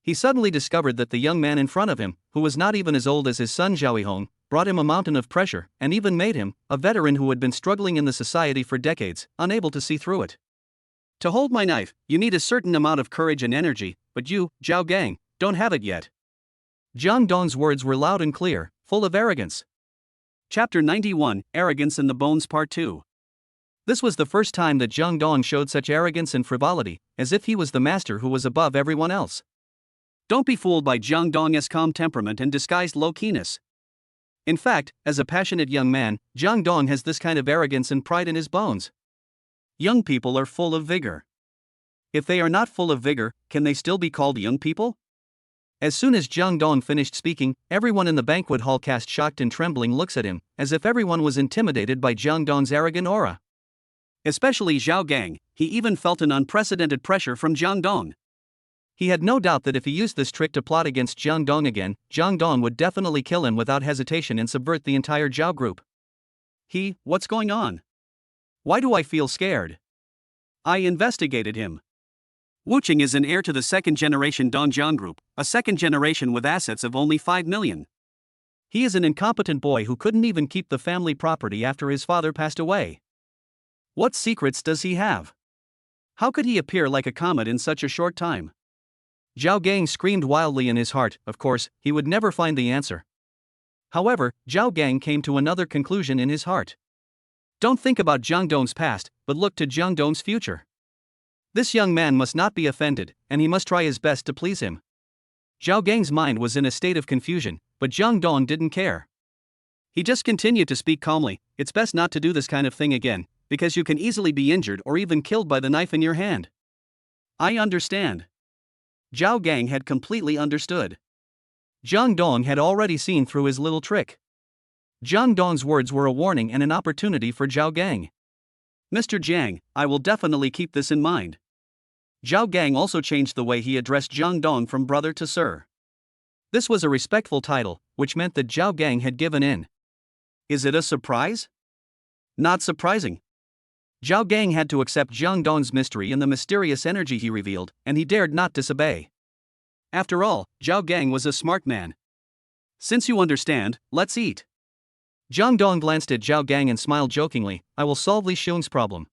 He suddenly discovered that the young man in front of him, who was not even as old as his son Zhao Yihong, brought him a mountain of pressure and even made him, a veteran who had been struggling in the society for decades, unable to see through it. To hold my knife, you need a certain amount of courage and energy, but you, Zhao Gang, don't have it yet. Jang Dong's words were loud and clear, full of arrogance. Chapter 91, Arrogance in the Bones Part 2. This was the first time that Jang Dong showed such arrogance and frivolity, as if he was the master who was above everyone else. Don't be fooled by Jang Dong's calm temperament and disguised low-keyness. In fact, as a passionate young man, Jang Dong has this kind of arrogance and pride in his bones. Young people are full of vigor. If they are not full of vigor, can they still be called young people? As soon as Jang Dong finished speaking, everyone in the banquet hall cast shocked and trembling looks at him, as if everyone was intimidated by Jang Dong's arrogant aura. Especially Zhao Gang, he even felt an unprecedented pressure from Jang Dong. He had no doubt that if he used this trick to plot against Jang Dong again, Jang Dong would definitely kill him without hesitation and subvert the entire Zhao group. What's going on? Why do I feel scared? I investigated him. Wu Qing is an heir to the second-generation Dongjiang group, a second generation with assets of only 5 million. He is an incompetent boy who couldn't even keep the family property after his father passed away. What secrets does he have? How could he appear like a comet in such a short time? Zhao Gang screamed wildly in his heart. Of course, he would never find the answer. However, Zhao Gang came to another conclusion in his heart. Don't think about Jang Dong's past, but look to Jang Dong's future. This young man must not be offended, and he must try his best to please him. Zhao Gang's mind was in a state of confusion, but Jang Dong didn't care. He just continued to speak calmly. It's best not to do this kind of thing again, because you can easily be injured or even killed by the knife in your hand. I understand. Zhao Gang had completely understood. Jang Dong had already seen through his little trick. Jang Dong's words were a warning and an opportunity for Zhao Gang. Mr. Jiang, I will definitely keep this in mind. Zhao Gang also changed the way he addressed Jang Dong from brother to sir. This was a respectful title, which meant that Zhao Gang had given in. Is it a surprise? Not surprising. Zhao Gang had to accept Jang Dong's mystery and the mysterious energy he revealed, and he dared not disobey. After all, Zhao Gang was a smart man. Since you understand, let's eat. Jang Dong glanced at Zhao Gang and smiled jokingly. I will solve Li Xiong's problem.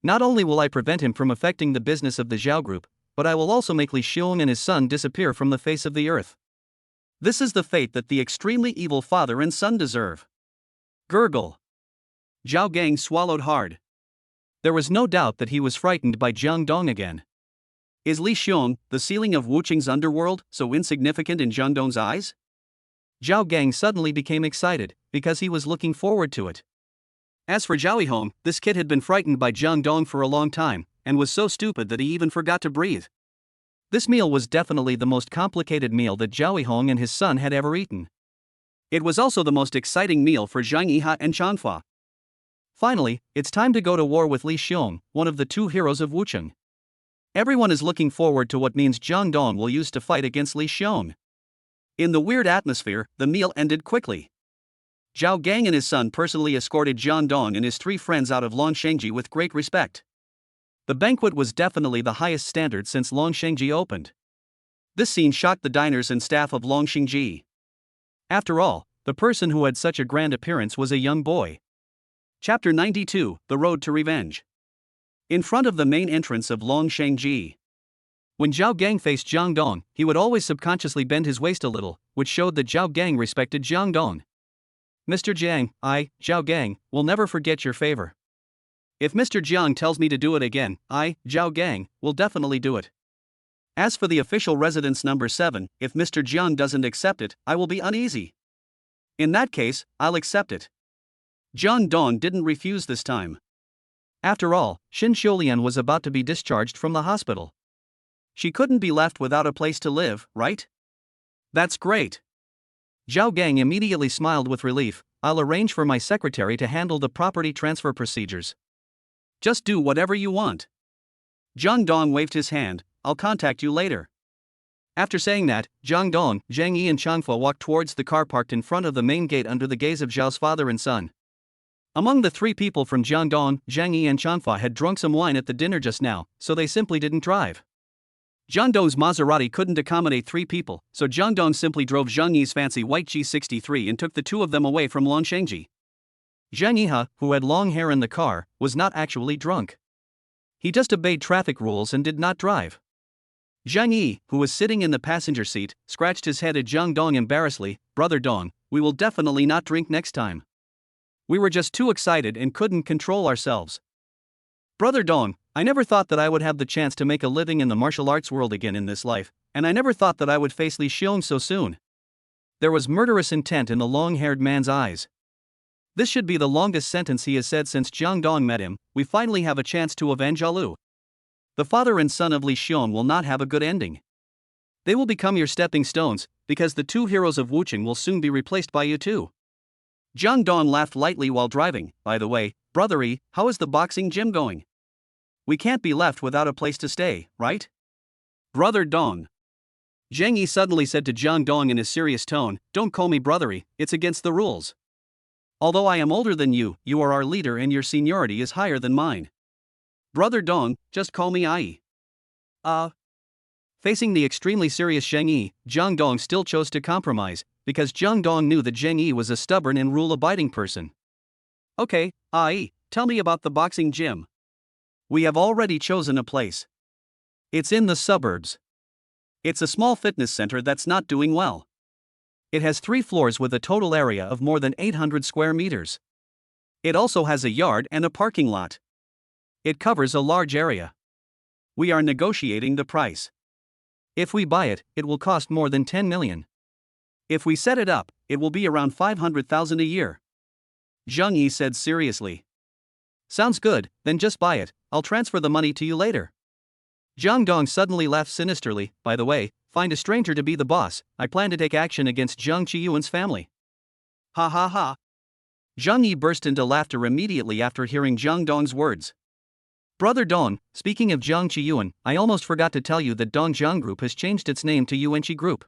Not only will I prevent him from affecting the business of the Zhao group, but I will also make Li Xiong and his son disappear from the face of the earth. This is the fate that the extremely evil father and son deserve. Gurgle. Zhao Gang swallowed hard. There was no doubt that he was frightened by Jang Dong again. Is Li Xiong, the ceiling of Wu Qing's underworld, so insignificant in Jang Dong's eyes? Zhao Gang suddenly became excited, because he was looking forward to it. As for Zhao Yihong, this kid had been frightened by Jang Dong for a long time, and was so stupid that he even forgot to breathe. This meal was definitely the most complicated meal that Zhao Yihong and his son had ever eaten. It was also the most exciting meal for Zhang Yiha and Chanfa. Finally, it's time to go to war with Li Xiong, one of the two heroes of Wucheng. Everyone is looking forward to what means Jang Dong will use to fight against Li Xiong. In the weird atmosphere, the meal ended quickly. Zhao Gang and his son personally escorted Jang Dong and his 3 friends out of Longshengji with great respect. The banquet was definitely the highest standard since Longshengji opened. This scene shocked the diners and staff of Longshengji. After all, the person who had such a grand appearance was a young boy. Chapter 92, The Road to Revenge. In front of the main entrance of Longshengji. When Zhao Gang faced Jang Dong, he would always subconsciously bend his waist a little, which showed that Zhao Gang respected Jang Dong. Mr. Jiang, Zhao Gang, will never forget your favor. If Mr. Jiang tells me to do it again, Zhao Gang, will definitely do it. As for the official residence number 7, if Mr. Jiang doesn't accept it, I will be uneasy. In that case, I'll accept it. Jang Dong didn't refuse this time. After all, Xin Xiulian was about to be discharged from the hospital. She couldn't be left without a place to live, right? That's great. Zhao Gang immediately smiled with relief. I'll arrange for my secretary to handle the property transfer procedures. Just do whatever you want. Jang Dong waved his hand. I'll contact you later. After saying that, Jang Dong, Zhang Yi and Changfa walked towards the car parked in front of the main gate under the gaze of Zhao's father and son. Among the 3 people from Jang Dong, Zhang Yi and Changfa had drunk some wine at the dinner just now, so they simply didn't drive. Jang Dong's Maserati couldn't accommodate 3 people, so Jang Dong simply drove Zhang Yi's fancy white G63 and took the 2 of them away from Longshengji. Zhang Yiha, who had long hair in the car, was not actually drunk. He just obeyed traffic rules and did not drive. Zhang Yi, who was sitting in the passenger seat, scratched his head at Jang Dong embarrassedly. Brother Dong, we will definitely not drink next time. We were just too excited and couldn't control ourselves. Brother Dong, I never thought that I would have the chance to make a living in the martial arts world again in this life, and I never thought that I would face Li Xiong so soon. There was murderous intent in the long-haired man's eyes. This should be the longest sentence he has said since Jang Dong met him. We finally have a chance to avenge Alu. The father and son of Li Xiong will not have a good ending. They will become your stepping stones, because the 2 heroes of Wucheng will soon be replaced by you too. Jang Dong laughed lightly while driving. By the way, Brother Yi, how is the boxing gym going? We can't be left without a place to stay, right? Brother Dong. Zhang Yi suddenly said to Jang Dong in a serious tone, don't call me Brother Yi, it's against the rules. Although I am older than you, you are our leader and your seniority is higher than mine. Brother Dong, just call me Ai. Facing the extremely serious Zhang Yi, Jang Dong still chose to compromise, because Jang Dong knew that Zhang Yi was a stubborn and rule-abiding person. Okay, Ai, tell me about the boxing gym. We have already chosen a place. It's in the suburbs. It's a small fitness center that's not doing well. It has 3 floors with a total area of more than 800 square meters. It also has a yard and a parking lot. It covers a large area. We are negotiating the price. If we buy it, it will cost more than 10 million. If we set it up, it will be around 500,000 a year. Zhang Yi said seriously. Sounds good, then just buy it, I'll transfer the money to you later. Jang Dong suddenly laughed sinisterly. By the way, find a stranger to be the boss, I plan to take action against Zhang Qiyuan's family. Ha ha ha. Zhang Yi burst into laughter immediately after hearing Jang Dong's words. Brother Dong, speaking of Zhang Qiyuan, I almost forgot to tell you that Dongjiang Group has changed its name to Yuanqi Group.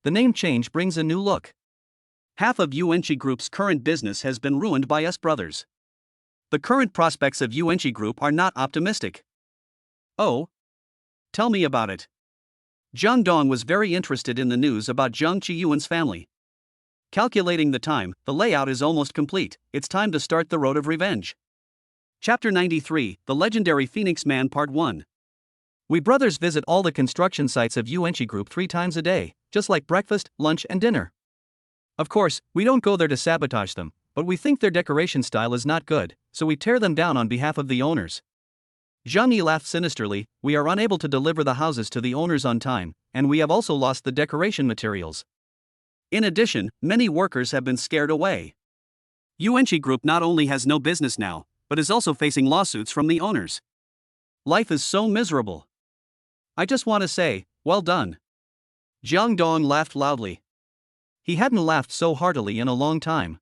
The name change brings a new look. Half of Yuanqi Group's current business has been ruined by us brothers. The current prospects of Yuanqi Group are not optimistic. Oh? Tell me about it. Jang Dong was very interested in the news about Zhang Qiyuan's family. Calculating the time, the layout is almost complete, it's time to start the road of revenge. Chapter 93, The Legendary Phoenix Man Part 1. We brothers visit all the construction sites of Yuanqi Group 3 times a day, just like breakfast, lunch and dinner. Of course, we don't go there to sabotage them, but we think their decoration style is not good, so we tear them down on behalf of the owners. Zhang Yi laughed sinisterly. We are unable to deliver the houses to the owners on time, and we have also lost the decoration materials. In addition, many workers have been scared away. Yuanqi Group not only has no business now, but is also facing lawsuits from the owners. Life is so miserable. I just want to say, well done. Jang Dong laughed loudly. He hadn't laughed so heartily in a long time.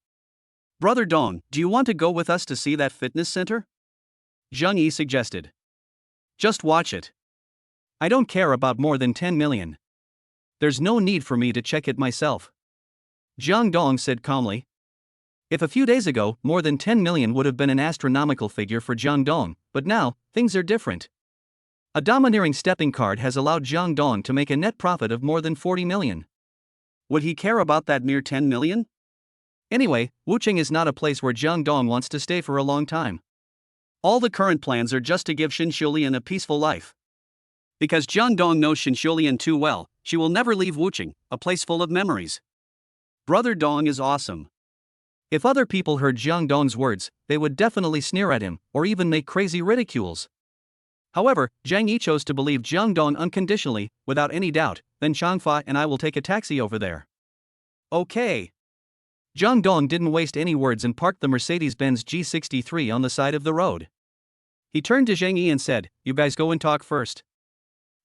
Brother Dong, do you want to go with us to see that fitness center? Zhang Yi suggested. Just watch it. I don't care about more than 10 million. There's no need for me to check it myself. Jang Dong said calmly. If a few days ago, more than 10 million would have been an astronomical figure for Jang Dong, but now, things are different. A domineering stepping card has allowed Jang Dong to make a net profit of more than 40 million. Would he care about that mere 10 million? Anyway, Wucheng is not a place where Jang Dong wants to stay for a long time. All the current plans are just to give Shin Xiulian a peaceful life. Because Jang Dong knows Shin Xiulian too well, she will never leave Wucheng, a place full of memories. Brother Dong is awesome. If other people heard Jang Dong's words, they would definitely sneer at him, or even make crazy ridicules. However, Zhang Yi chose to believe Jang Dong unconditionally, without any doubt. Then Changfa and I will take a taxi over there. Okay. Jang Dong didn't waste any words and parked the Mercedes-Benz G63 on the side of the road. He turned to Zhang Yi and said, "You guys go and talk first.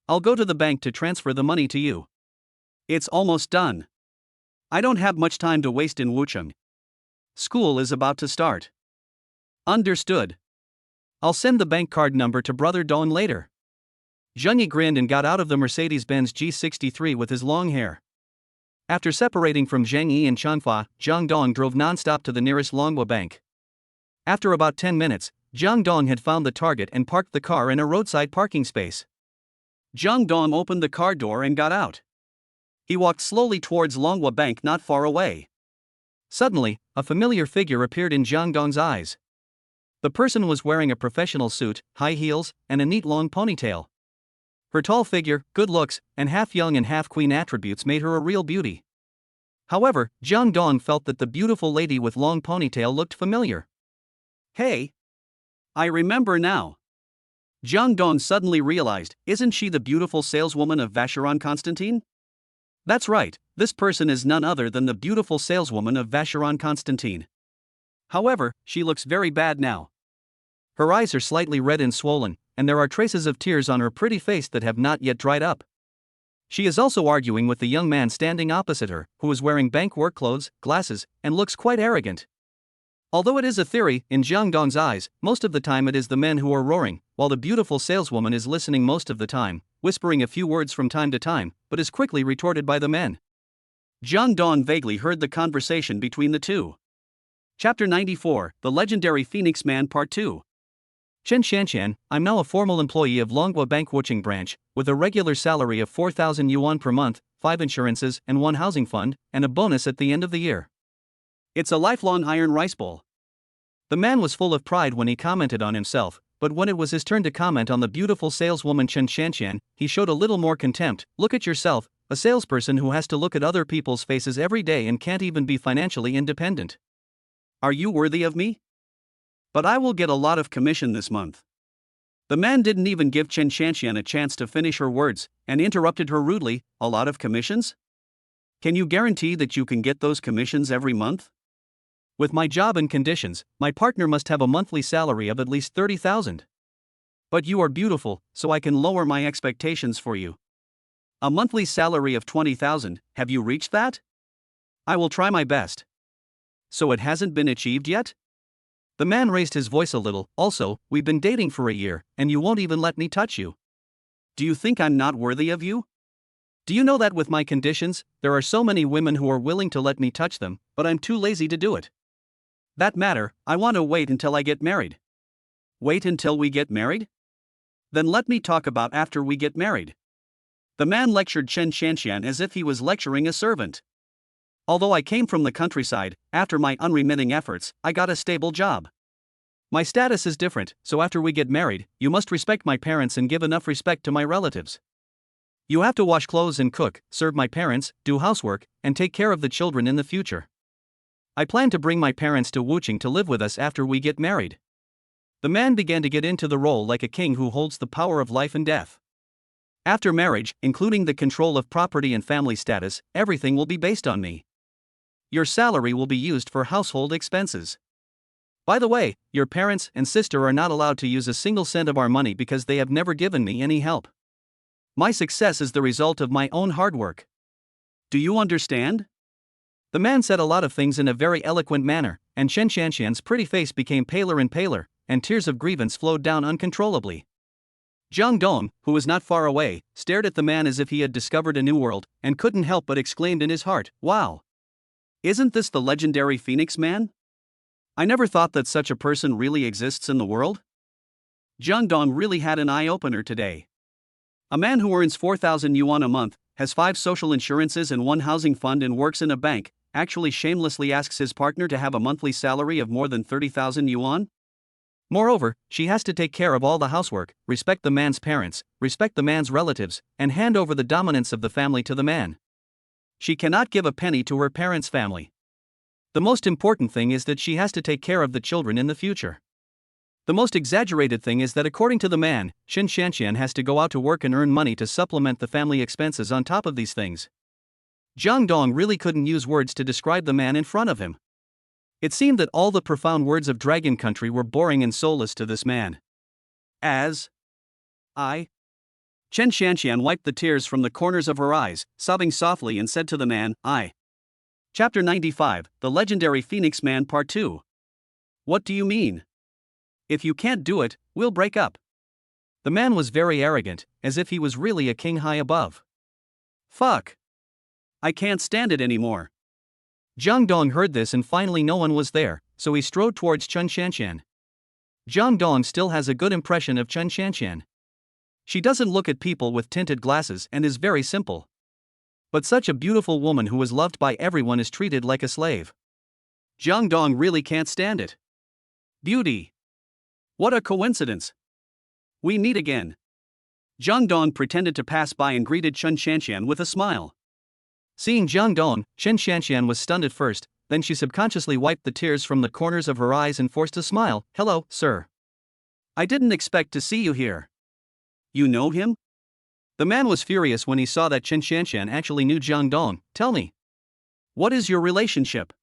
I'll go to the bank to transfer the money to you. It's almost done. I don't have much time to waste in Wucheng. School is about to start." Understood. I'll send the bank card number to Brother Dong later. Zhang Yi grinned and got out of the Mercedes-Benz G63 with his long hair. After separating from Zhang Yi and Changfa, Jang Dong drove non-stop to the nearest Longhua bank. After about 10 minutes, Jang Dong had found the target and parked the car in a roadside parking space. Jang Dong opened the car door and got out. He walked slowly towards Longhua Bank not far away. Suddenly, a familiar figure appeared in Jang Dong's eyes. The person was wearing a professional suit, high heels, and a neat long ponytail. Her tall figure, good looks, and half-young and half-queen attributes made her a real beauty. However, Jang Dong felt that the beautiful lady with long ponytail looked familiar. Hey! I remember now. Jang Dong suddenly realized, isn't she the beautiful saleswoman of Vacheron Constantine? That's right, this person is none other than the beautiful saleswoman of Vacheron Constantine. However, she looks very bad now. Her eyes are slightly red and swollen, and there are traces of tears on her pretty face that have not yet dried up. She is also arguing with the young man standing opposite her, who is wearing bank work clothes, glasses, and looks quite arrogant. Although it is a theory, in Jang Dong's eyes, most of the time it is the men who are roaring, while the beautiful saleswoman is listening most of the time, whispering a few words from time to time, but is quickly retorted by the men. Jang Dong vaguely heard the conversation between the two. Chapter 94, The Legendary Phoenix Man Part 2. Chen Xianqian, I'm now a formal employee of Longhua Bank Wucheng branch, with a regular salary of 4,000 yuan per month, 5 insurances and 1 housing fund, and a bonus at the end of the year. It's a lifelong iron rice bowl. The man was full of pride when he commented on himself, but when it was his turn to comment on the beautiful saleswoman Chen Xianqian, he showed a little more contempt. Look at yourself, a salesperson who has to look at other people's faces every day and can't even be financially independent. Are you worthy of me? But I will get a lot of commission this month. The man didn't even give Chen Xianqian a chance to finish her words, and interrupted her rudely. A lot of commissions? Can you guarantee that you can get those commissions every month? With my job and conditions, my partner must have a monthly salary of at least 30,000. But you are beautiful, so I can lower my expectations for you. A monthly salary of 20,000, have you reached that? I will try my best. So it hasn't been achieved yet? The man raised his voice a little. Also, we've been dating for a year, and you won't even let me touch you. Do you think I'm not worthy of you? Do you know that with my conditions, there are so many women who are willing to let me touch them, but I'm too lazy to do it. That matter, I want to wait until I get married. Wait until we get married? Then let me talk about after we get married. The man lectured Chen Xianqian as if he was lecturing a servant. Although I came from the countryside, after my unremitting efforts, I got a stable job. My status is different, so after we get married, you must respect my parents and give enough respect to my relatives. You have to wash clothes and cook, serve my parents, do housework, and take care of the children in the future. I plan to bring my parents to Wucheng to live with us after we get married. The man began to get into the role like a king who holds the power of life and death. After marriage, including the control of property and family status, everything will be based on me. Your salary will be used for household expenses. By the way, your parents and sister are not allowed to use a single cent of our money because they have never given me any help. My success is the result of my own hard work. Do you understand? The man said a lot of things in a very eloquent manner, and Chen Xianqian's pretty face became paler and paler, and tears of grievance flowed down uncontrollably. Jang Dong, who was not far away, stared at the man as if he had discovered a new world, and couldn't help but exclaimed in his heart, "Wow! Isn't this the legendary Phoenix Man?" I never thought that such a person really exists in the world. Jang Dong really had an eye-opener today. A man who earns 4,000 yuan a month, has 5 social insurances and 1 housing fund and works in a bank, actually shamelessly asks his partner to have a monthly salary of more than 30,000 yuan? Moreover, she has to take care of all the housework, respect the man's parents, respect the man's relatives, and hand over the dominance of the family to the man. She cannot give a penny to her parents' family. The most important thing is that she has to take care of the children in the future. The most exaggerated thing is that according to the man, Shin Shanshan has to go out to work and earn money to supplement the family expenses on top of these things. Jang Dong really couldn't use words to describe the man in front of him. It seemed that all the profound words of Dragon Country were boring and soulless to this man. Chen Shanshan wiped the tears from the corners of her eyes, sobbing softly and said to the man, Chapter 95, The Legendary Phoenix Man Part 2. What do you mean? If you can't do it, we'll break up. The man was very arrogant, as if he was really a king high above. Fuck. I can't stand it anymore. Jang Dong heard this and finally no one was there, so he strode towards Chen Shanshan. Jang Dong still has a good impression of Chen Shanshan. She doesn't look at people with tinted glasses and is very simple. But such a beautiful woman who is loved by everyone is treated like a slave. Jang Dong really can't stand it. Beauty. What a coincidence. We meet again. Jang Dong pretended to pass by and greeted Chen Shanshan with a smile. Seeing Jang Dong, Chen Shanshan was stunned at first, then she subconsciously wiped the tears from the corners of her eyes and forced a smile. Hello, sir. I didn't expect to see you here. You know him? The man was furious when he saw that Chen Shanshan actually knew Jang Dong. Tell me. What is your relationship?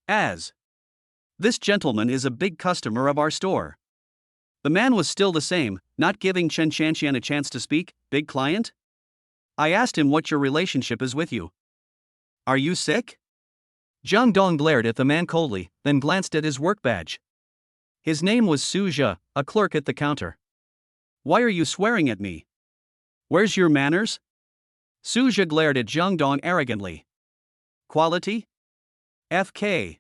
This gentleman is a big customer of our store. The man was still the same, not giving Chen Shanshan a chance to speak. Big client? I asked him what your relationship is with you. Are you sick? Jang Dong glared at the man coldly, then glanced at his work badge. His name was Su Zhe, a clerk at the counter. Why are you swearing at me? Where's your manners? Su Zhe glared at Jang Dong arrogantly. Quality? FK.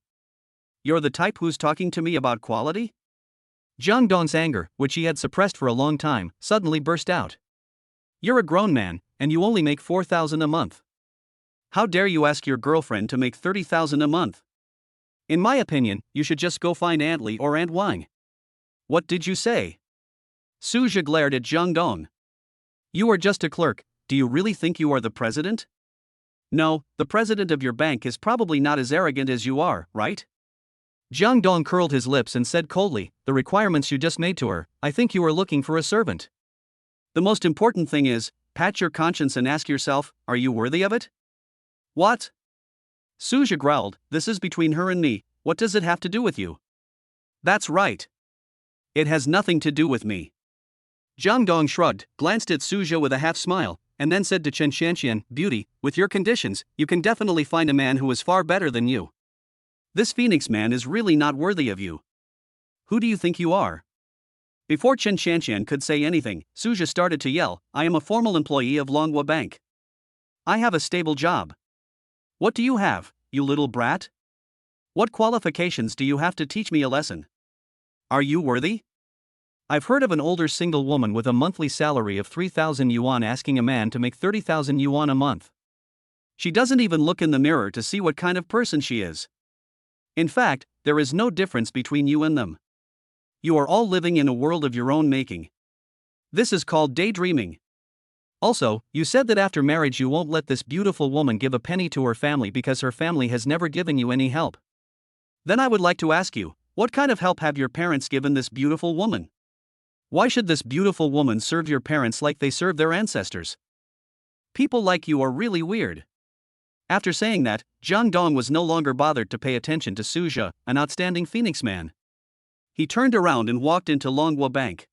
You're the type who's talking to me about quality? Jang Dong's anger, which he had suppressed for a long time, suddenly burst out. You're a grown man, and you only make 4,000 a month. How dare you ask your girlfriend to make 30,000 a month? In my opinion, you should just go find Aunt Li or Aunt Wang. What did you say? Su Zhe glared at Jang Dong. You are just a clerk. Do you really think you are the president? No, the president of your bank is probably not as arrogant as you are, right? Jang Dong curled his lips and said coldly, the requirements you just made to her, I think you are looking for a servant. The most important thing is, pat your conscience and ask yourself, are you worthy of it? What? Su Zhe growled, this is between her and me, what does it have to do with you? That's right. It has nothing to do with me. Jang Dong shrugged, glanced at Su Zhe with a half smile, and then said to Chen Shanshan, Beauty, with your conditions, you can definitely find a man who is far better than you. This Phoenix man is really not worthy of you. Who do you think you are? Before Chen Shanshan could say anything, Su Zhe started to yell, I am a formal employee of Longhua Bank. I have a stable job. What do you have, you little brat? What qualifications do you have to teach me a lesson? Are you worthy? I've heard of an older single woman with a monthly salary of 3,000 yuan asking a man to make 30,000 yuan a month. She doesn't even look in the mirror to see what kind of person she is. In fact, there is no difference between you and them. You are all living in a world of your own making. This is called daydreaming. Also, you said that after marriage you won't let this beautiful woman give a penny to her family because her family has never given you any help. Then I would like to ask you, what kind of help have your parents given this beautiful woman? Why should this beautiful woman serve your parents like they served their ancestors? People like you are really weird. After saying that, Jang Dong was no longer bothered to pay attention to Su Zhe, an outstanding Phoenix man. He turned around and walked into Longhua Bank.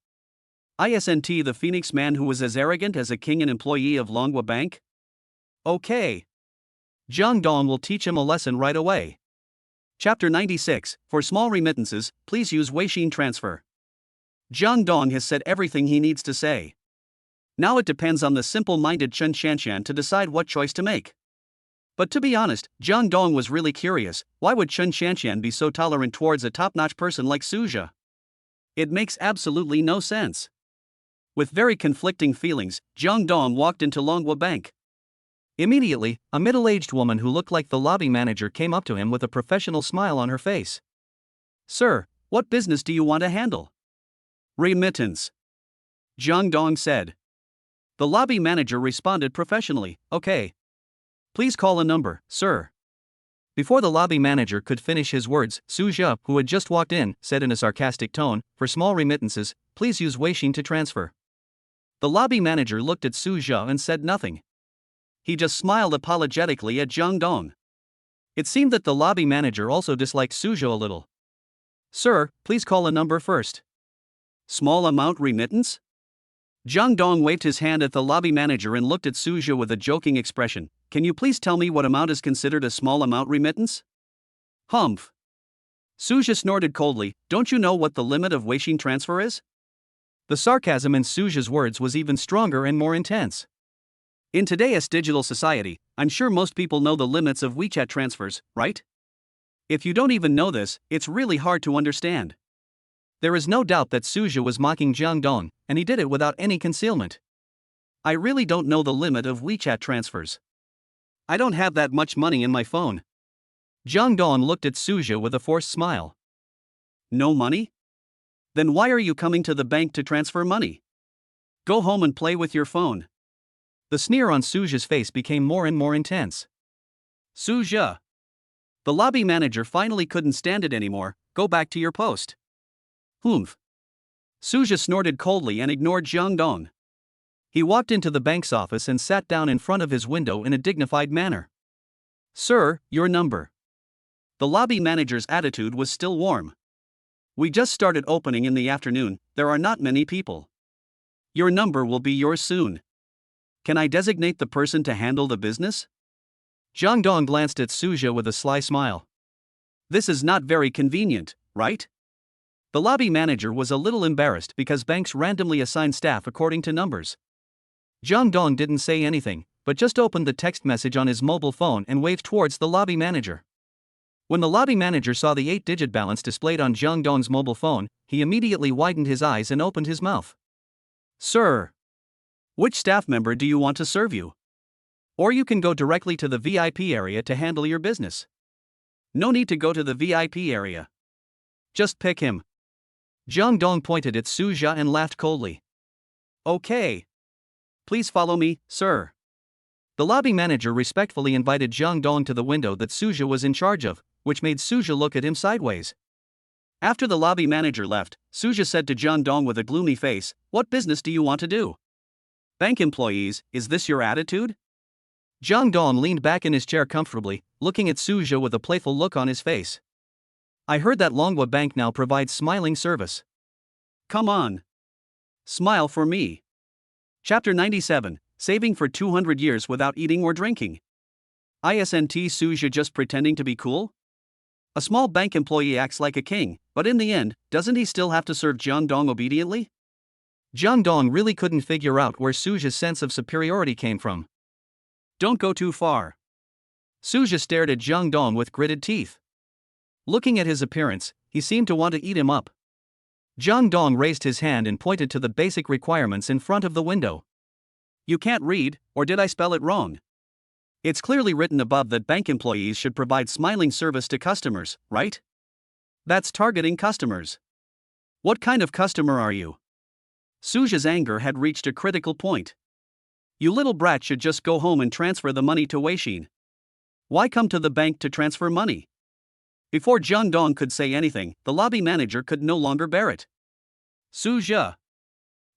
Isn't the Phoenix man who was as arrogant as a king and employee of Longhua Bank? Okay. Jang Dong will teach him a lesson right away. Chapter 96, For small remittances, please use Weixin transfer. Jang Dong has said everything he needs to say. Now it depends on the simple-minded Chen Shanshan to decide what choice to make. But to be honest, Jang Dong was really curious. Why would Chen Shanshan be so tolerant towards a top-notch person like Suja? It makes absolutely no sense. With very conflicting feelings, Jang Dong walked into Longhua Bank. Immediately, a middle-aged woman who looked like the lobby manager came up to him with a professional smile on her face. "Sir, what business do you want to handle?" "Remittance," Jang Dong said. The lobby manager responded professionally, "Okay. Please call a number, sir." Before the lobby manager could finish his words, Su Jia, who had just walked in, said in a sarcastic tone, "For small remittances, please use Weixin to transfer." The lobby manager looked at Su Jia and said nothing. He just smiled apologetically at Jang Dong. It seemed that the lobby manager also disliked Su Jia a little. "Sir, please call a number first." "Small amount remittance?" Jang Dong waved his hand at the lobby manager and looked at Su Jia with a joking expression. "Can you please tell me what amount is considered a small amount remittance?" "Humph." Su Jia snorted coldly. "Don't you know what the limit of Weixin transfer is?" The sarcasm in Su Jia's words was even stronger and more intense. In today's digital society, I'm sure most people know the limits of WeChat transfers, right? If you don't even know this, it's really hard to understand. There is no doubt that Su Jia was mocking Jang Dong, and he did it without any concealment. "I really don't know the limit of WeChat transfers. I don't have that much money in my phone." Jang Dong looked at Su Jia with a forced smile. "No money? Then why are you coming to the bank to transfer money? Go home and play with your phone." The sneer on Su Jia's face became more and more intense. "Su Jia." The lobby manager finally couldn't stand it anymore. "Go back to your post." "Humph." Su Jia snorted coldly and ignored Jang Dong. He walked into the bank's office and sat down in front of his window in a dignified manner. "Sir, your number." The lobby manager's attitude was still warm. "We just started opening in the afternoon, there are not many people. Your number will be yours soon. Can I designate the person to handle the business?" Jang Dong glanced at Su Jia with a sly smile. "This is not very convenient, right?" The lobby manager was a little embarrassed because banks randomly assign staff according to numbers. Jang Dong didn't say anything, but just opened the text message on his mobile phone and waved towards the lobby manager. When the lobby manager saw the 8-digit balance displayed on Jang Dong's mobile phone, he immediately widened his eyes and opened his mouth. "Sir, which staff member do you want to serve you? Or you can go directly to the VIP area to handle your business. No need to go to the VIP area. Just pick him." Jang Dong pointed at Su Jia and laughed coldly. "Okay. Please follow me, sir." The lobby manager respectfully invited Jang Dong to the window that Su Jia was in charge of, which made Su Jia look at him sideways. After the lobby manager left, Su Jia said to Jang Dong with a gloomy face, "What business do you want to do? Bank employees, is this your attitude?" Jang Dong leaned back in his chair comfortably, looking at Su Jia with a playful look on his face. "I heard that Longhua Bank now provides smiling service. Come on. Smile for me." Chapter 97, Saving for 200 Years Without Eating or Drinking. Isn't Su Jia just pretending to be cool? A small bank employee acts like a king, but in the end, doesn't he still have to serve Jang Dong obediently? Jang Dong really couldn't figure out where Su Jia's sense of superiority came from. "Don't go too far." Su Jia stared at Jang Dong with gritted teeth. Looking at his appearance, he seemed to want to eat him up. Jang Dong raised his hand and pointed to the basic requirements in front of the window. "You can't read, or did I spell it wrong? It's clearly written above that bank employees should provide smiling service to customers, right? That's targeting customers. What kind of customer are you?" Su Jia's anger had reached a critical point. "You little brat should just go home and transfer the money to Weixin. Why come to the bank to transfer money?" Before Jang Dong could say anything, the lobby manager could no longer bear it. "Su Jia."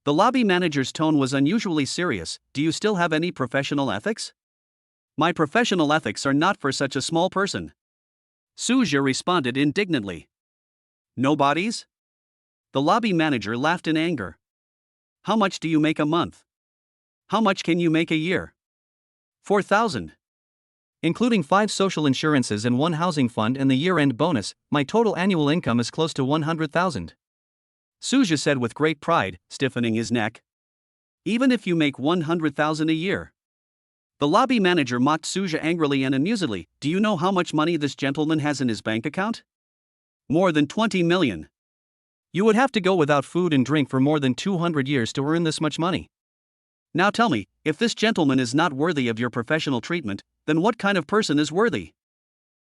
The lobby manager's tone was unusually serious. "Do you still have any professional ethics?" "My professional ethics are not for such a small person." Su Jia responded indignantly. "Nobody's?" The lobby manager laughed in anger. "How much do you make a month? How much can you make a year?" 4,000. Including 5 social insurances and 1 housing fund and the year-end bonus, my total annual income is close to 100,000. Su Jia said with great pride, stiffening his neck. "Even if you make 100,000 a year, The lobby manager mocked Suja angrily and amusedly. Do you know how much money this gentleman has in his bank account? More than 20 million. You would have to go without food and drink for more than 200 years to earn this much money. Now tell me, if this gentleman is not worthy of your professional treatment, then what kind of person is worthy?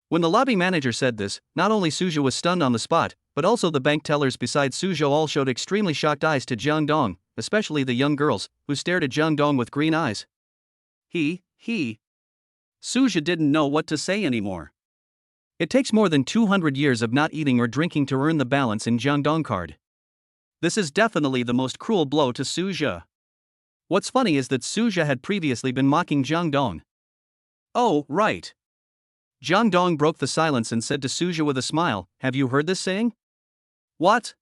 When the lobby manager said this, not only Suja was stunned on the spot, but also the bank tellers beside Suja all showed extremely shocked eyes to Jang Dong, especially the young girls, who stared at Jang Dong with green eyes. Suja didn't know what to say anymore. It takes more than 200 years of not eating or drinking to earn the balance in Jang Dong card. This is definitely the most cruel blow to Suja. What's funny is that Suja had previously been mocking Jang Dong. Oh, right. Jang Dong broke the silence and said to Suja with a smile, have you heard this saying? What?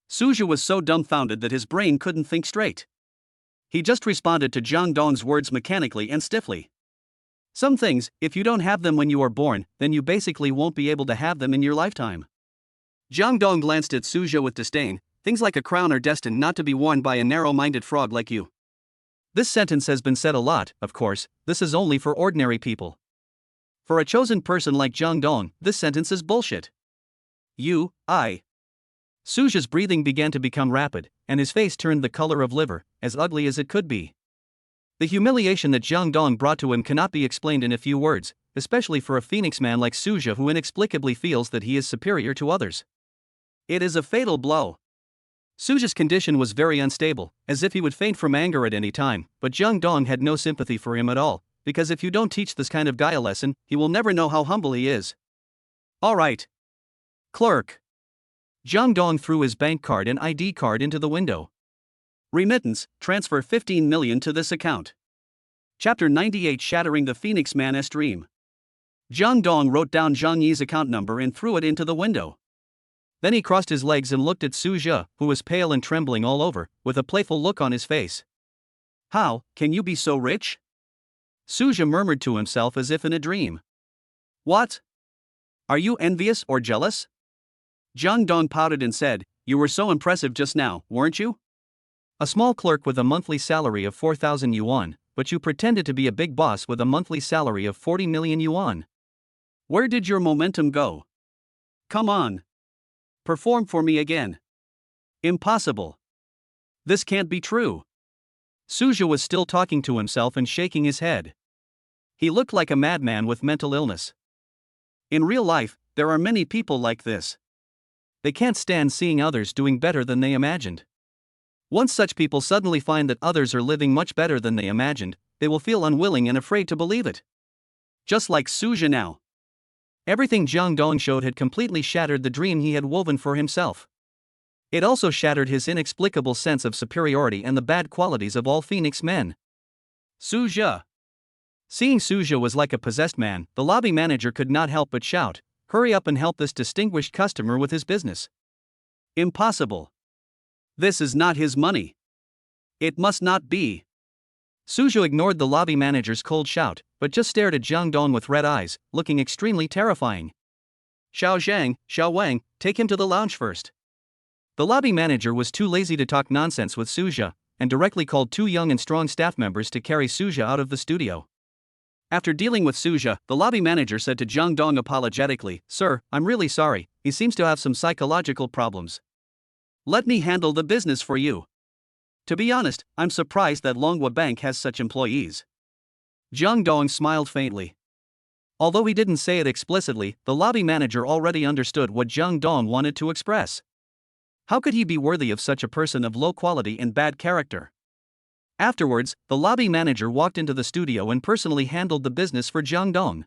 Suja was so dumbfounded that his brain couldn't think straight. He just responded to Jang Dong's words mechanically and stiffly. Some things, if you don't have them when you are born, then you basically won't be able to have them in your lifetime. Jang Dong glanced at Suja with disdain. Things like a crown are destined not to be worn by a narrow-minded frog like you. This sentence has been said a lot, of course. This is only for ordinary people. For a chosen person like Jang Dong, this sentence is bullshit. Suja's breathing began to become rapid, and his face turned the color of liver, as ugly as it could be. The humiliation that Jang Dong brought to him cannot be explained in a few words, especially for a phoenix man like Suja who inexplicably feels that he is superior to others. It is a fatal blow. Suja's condition was very unstable, as if he would faint from anger at any time, but Jang Dong had no sympathy for him at all, because if you don't teach this kind of guy a lesson, he will never know how humble he is. Alright. Clerk. Jang Dong threw his bank card and ID card into the window. Remittance, transfer 15 million to this account. Chapter 98 Shattering the Phoenix Man's Dream. Jang Dong wrote down Zhang Yi's account number and threw it into the window. Then he crossed his legs and looked at Suja, who was pale and trembling all over, with a playful look on his face. How can you be so rich? Suja murmured to himself as if in a dream. What? Are you envious or jealous? Jang Dong pouted and said, you were so impressive just now, weren't you? A small clerk with a monthly salary of 4,000 yuan, but you pretended to be a big boss with a monthly salary of 40 million yuan. Where did your momentum go? Come on. Perform for me again. Impossible. This can't be true. Suja was still talking to himself and shaking his head. He looked like a madman with mental illness. In real life, there are many people like this. They can't stand seeing others doing better than they imagined. Once such people suddenly find that others are living much better than they imagined, they will feel unwilling and afraid to believe it. Just like Suja now. Everything Jang Dong showed had completely shattered the dream he had woven for himself. It also shattered his inexplicable sense of superiority and the bad qualities of all Phoenix men. Suja. Seeing Suja was like a possessed man, the lobby manager could not help but shout, hurry up and help this distinguished customer with his business. Impossible. This is not his money. It must not be. Suja ignored the lobby manager's cold shout, but just stared at Jang Dong with red eyes, looking extremely terrifying. Xiao Zhang, Xiao Wang, take him to the lounge first. The lobby manager was too lazy to talk nonsense with Suja, and directly called two young and strong staff members to carry Suja out of the studio. After dealing with Suja, the lobby manager said to Jang Dong apologetically, Sir, I'm really sorry, he seems to have some psychological problems. Let me handle the business for you. To be honest, I'm surprised that Longhua Bank has such employees. Jang Dong smiled faintly. Although he didn't say it explicitly, the lobby manager already understood what Jang Dong wanted to express. How could he be worthy of such a person of low quality and bad character? Afterwards, the lobby manager walked into the studio and personally handled the business for Jang Dong.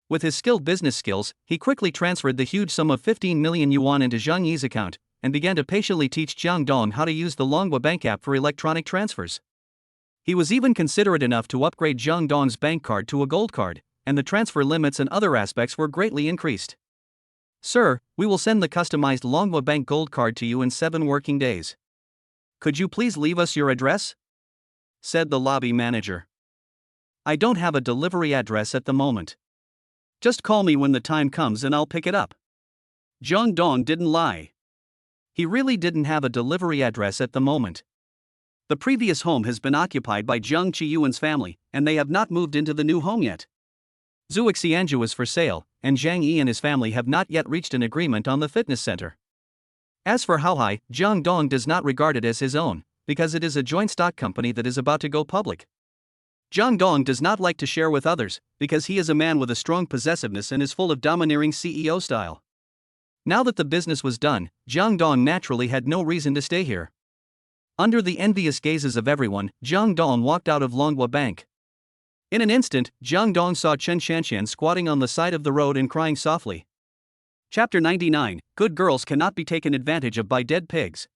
With his skilled business skills, he quickly transferred the huge sum of 15 million yuan into Zhang Yi's account, and began to patiently teach Jang Dong how to use the Longhua Bank app for electronic transfers. He was even considerate enough to upgrade Jang Dong's bank card to a gold card, and the transfer limits and other aspects were greatly increased. Sir, we will send the customized Longhua Bank gold card to you in 7 working days. Could you please leave us your address? Said the lobby manager. I don't have a delivery address at the moment. Just call me when the time comes and I'll pick it up. Jang Dong didn't lie. He really didn't have a delivery address at the moment. The previous home has been occupied by Jung Chi-yuan's family, and they have not moved into the new home yet. Zhuo Xianju is for sale, and Zhang Yi and his family have not yet reached an agreement on the fitness center. As for Haohai, Jang Dong does not regard it as his own, because it is a joint stock company that is about to go public. Jang Dong does not like to share with others, because he is a man with a strong possessiveness and is full of domineering CEO style. Now that the business was done, Jang Dong naturally had no reason to stay here. Under the envious gazes of everyone, Jang Dong walked out of Longhua Bank. In an instant, Jang Dong saw Chen Shanshan squatting on the side of the road and crying softly. Chapter 99, Good Girls Cannot Be Taken Advantage of by Dead Pigs.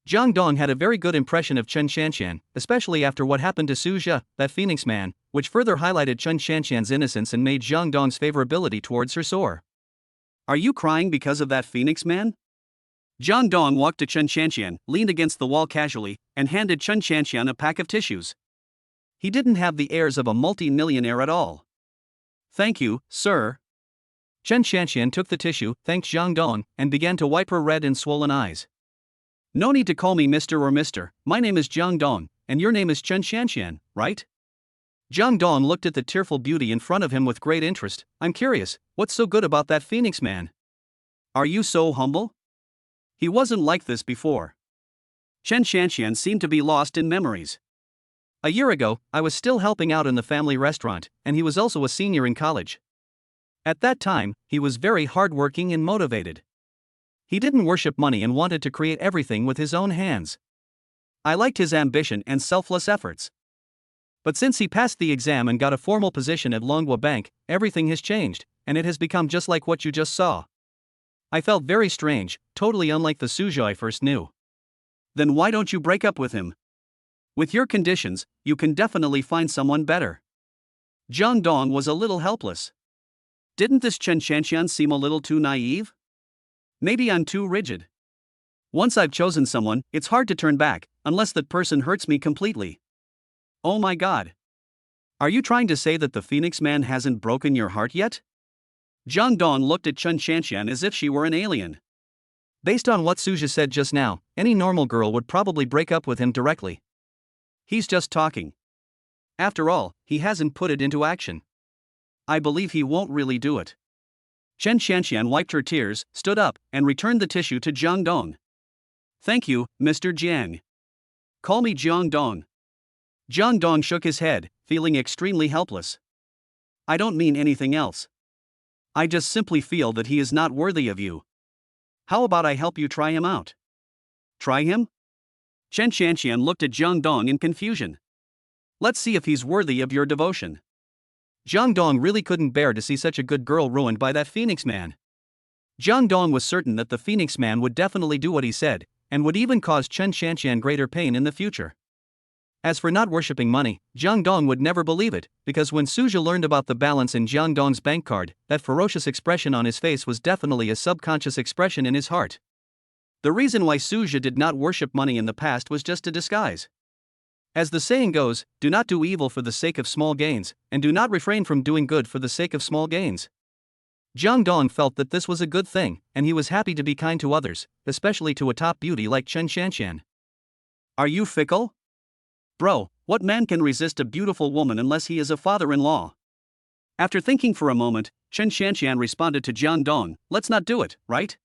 Jang Dong had a very good impression of Chen Shanshan, especially after what happened to Su Jia, that Phoenix man, which further highlighted Chen Shanshan's innocence and made Jang Dong's favorability towards her soar. Are you crying because of that Phoenix man? Jang Dong walked to Chen Shanshan, leaned against the wall casually, and handed Chen Shanshan a pack of tissues. He didn't have the airs of a multi-millionaire at all. Thank you, sir. Chen Shanshan took the tissue, thanked Jang Dong, and began to wipe her red and swollen eyes. No need to call me Mr. or Mr., my name is Jang Dong, and your name is Chen Shanshan, right? Jang Dong looked at the tearful beauty in front of him with great interest. I'm curious, what's so good about that Phoenix man? Are you so humble? He wasn't like this before. Chen Shanshan seemed to be lost in memories. A year ago, I was still helping out in the family restaurant, and he was also a senior in college. At that time, he was very hardworking and motivated. He didn't worship money and wanted to create everything with his own hands. I liked his ambition and selfless efforts. But since he passed the exam and got a formal position at Longhua Bank, everything has changed, and it has become just like what you just saw. I felt very strange, totally unlike the Su Jia I first knew. Then why don't you break up with him? With your conditions, you can definitely find someone better. Jang Dong was a little helpless. Didn't this Chen Shanshan seem a little too naive? Maybe I'm too rigid. Once I've chosen someone, it's hard to turn back, unless that person hurts me completely. Oh my god. Are you trying to say that the Phoenix man hasn't broken your heart yet? Jang Dong looked at Chen Shanshan as if she were an alien. Based on what Su Jia said just now, any normal girl would probably break up with him directly. He's just talking. After all, he hasn't put it into action. I believe he won't really do it. Chen Shanshan wiped her tears, stood up, and returned the tissue to Jang Dong. Thank you, Mr. Jiang. Call me Jang Dong. Jang Dong shook his head, feeling extremely helpless. I don't mean anything else. I just simply feel that he is not worthy of you. How about I help you try him out? Try him? Chen Shanshan looked at Jang Dong in confusion. Let's see if he's worthy of your devotion. Jang Dong really couldn't bear to see such a good girl ruined by that Phoenix man. Jang Dong was certain that the Phoenix man would definitely do what he said, and would even cause Chen Shanshan greater pain in the future. As for not worshipping money, Jang Dong would never believe it, because when Su Jia learned about the balance in Jang Dong's bank card, that ferocious expression on his face was definitely a subconscious expression in his heart. The reason why Su Jia did not worship money in the past was just a disguise. As the saying goes, do not do evil for the sake of small gains, and do not refrain from doing good for the sake of small gains. Jang Dong felt that this was a good thing, and he was happy to be kind to others, especially to a top beauty like Chen Shanshan. Are you fickle? Bro, what man can resist a beautiful woman unless he is a father-in-law? After thinking for a moment, Chen Shanshan responded to Jang Dong, let's not do it, right?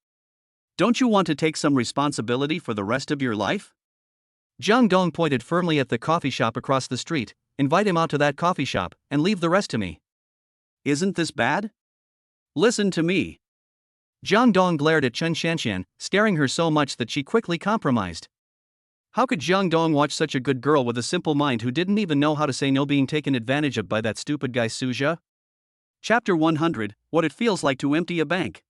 Don't you want to take some responsibility for the rest of your life? Jang Dong pointed firmly at the coffee shop across the street, invite him out to that coffee shop, and leave the rest to me. Isn't this bad? Listen to me. Jang Dong glared at Chen Shanshan, scaring her so much that she quickly compromised. How could Jang Dong watch such a good girl with a simple mind who didn't even know how to say no being taken advantage of by that stupid guy Su Jia? Chapter 100, What It Feels Like to Empty a Bank.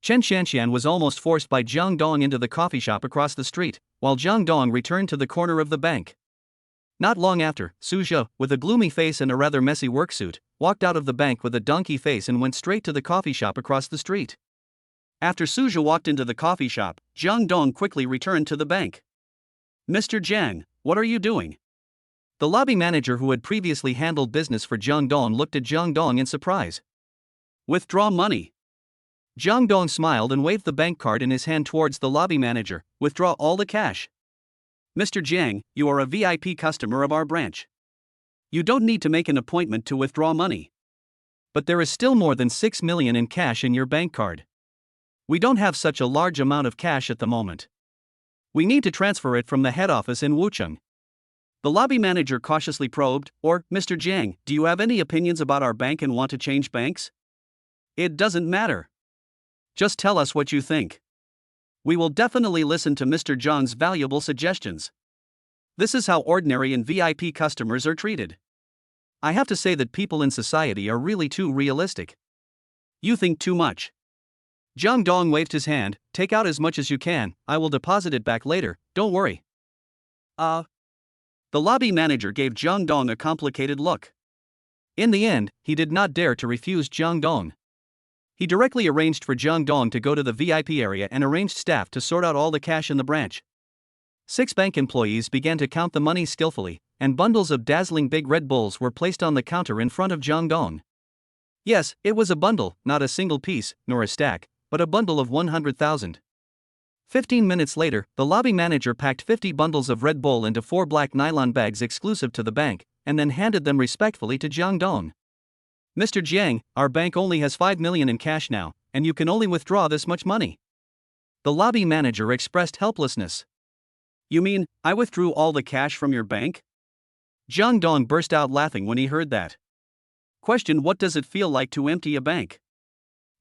Chen Shanshan was almost forced by Jang Dong into the coffee shop across the street, while Jang Dong returned to the corner of the bank. Not long after, Su Jia, with a gloomy face and a rather messy work suit, walked out of the bank with a donkey face and went straight to the coffee shop across the street. After Su Jia walked into the coffee shop, Jang Dong quickly returned to the bank. Mr. Jiang, what are you doing? The lobby manager who had previously handled business for Jang Dong looked at Jang Dong in surprise. Withdraw money. Jang Dong smiled and waved the bank card in his hand towards the lobby manager. Withdraw all the cash. Mr. Jang, you are a VIP customer of our branch. You don't need to make an appointment to withdraw money. But there is still more than 6 million in cash in your bank card. We don't have such a large amount of cash at the moment. We need to transfer it from the head office in Wucheng. The lobby manager cautiously probed, or, Mr. Jang, do you have any opinions about our bank and want to change banks? It doesn't matter. Just tell us what you think. We will definitely listen to Mr. Zhang's valuable suggestions. This is how ordinary and VIP customers are treated. I have to say that people in society are really too realistic. You think too much. Jang Dong waved his hand. Take out as much as you can, I will deposit it back later, don't worry. The lobby manager gave Jang Dong a complicated look. In the end, he did not dare to refuse Jang Dong. He directly arranged for Jang Dong to go to the VIP area and arranged staff to sort out all the cash in the branch. 6 bank employees began to count the money skillfully, and bundles of dazzling big Red Bulls were placed on the counter in front of Jang Dong. Yes, it was a bundle, not a single piece, nor a stack, but a bundle of 100,000. 15 minutes later, the lobby manager packed 50 bundles of Red Bull into 4 black nylon bags exclusive to the bank, and then handed them respectfully to Jang Dong. Mr. Jiang, our bank only has 5 million in cash now, and you can only withdraw this much money. The lobby manager expressed helplessness. You mean, I withdrew all the cash from your bank? Jang Dong burst out laughing when he heard that. Question: what does it feel like to empty a bank?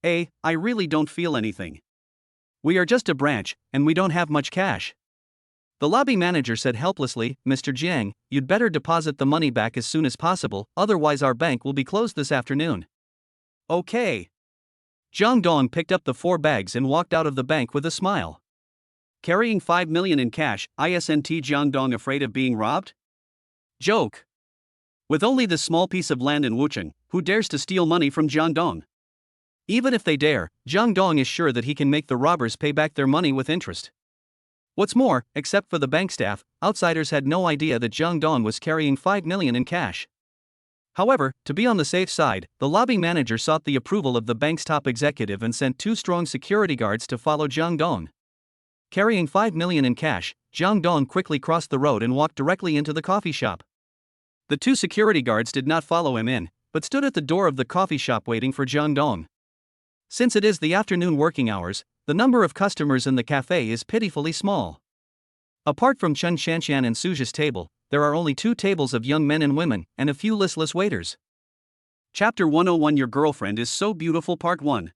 I really don't feel anything. We are just a branch, and we don't have much cash. The lobby manager said helplessly, Mr. Jiang, you'd better deposit the money back as soon as possible, otherwise our bank will be closed this afternoon. Okay. Jang Dong picked up the 4 bags and walked out of the bank with a smile. Carrying 5 million in cash, isn't Jang Dong afraid of being robbed? Joke. With only this small piece of land in Wucheng, who dares to steal money from Jang Dong? Even if they dare, Jang Dong is sure that he can make the robbers pay back their money with interest. What's more, except for the bank staff, outsiders had no idea that Jang Dong was carrying 5 million in cash. However, to be on the safe side, the lobby manager sought the approval of the bank's top executive and sent 2 strong security guards to follow Jang Dong. Carrying 5 million in cash, Jang Dong quickly crossed the road and walked directly into the coffee shop. The 2 security guards did not follow him in, but stood at the door of the coffee shop waiting for Jang Dong. Since it is the afternoon working hours, the number of customers in the cafe is pitifully small. Apart from Chen Shanshan and Suja's table, there are only 2 tables of young men and women, and a few listless waiters. Chapter 101: Your Girlfriend is So Beautiful Part 1.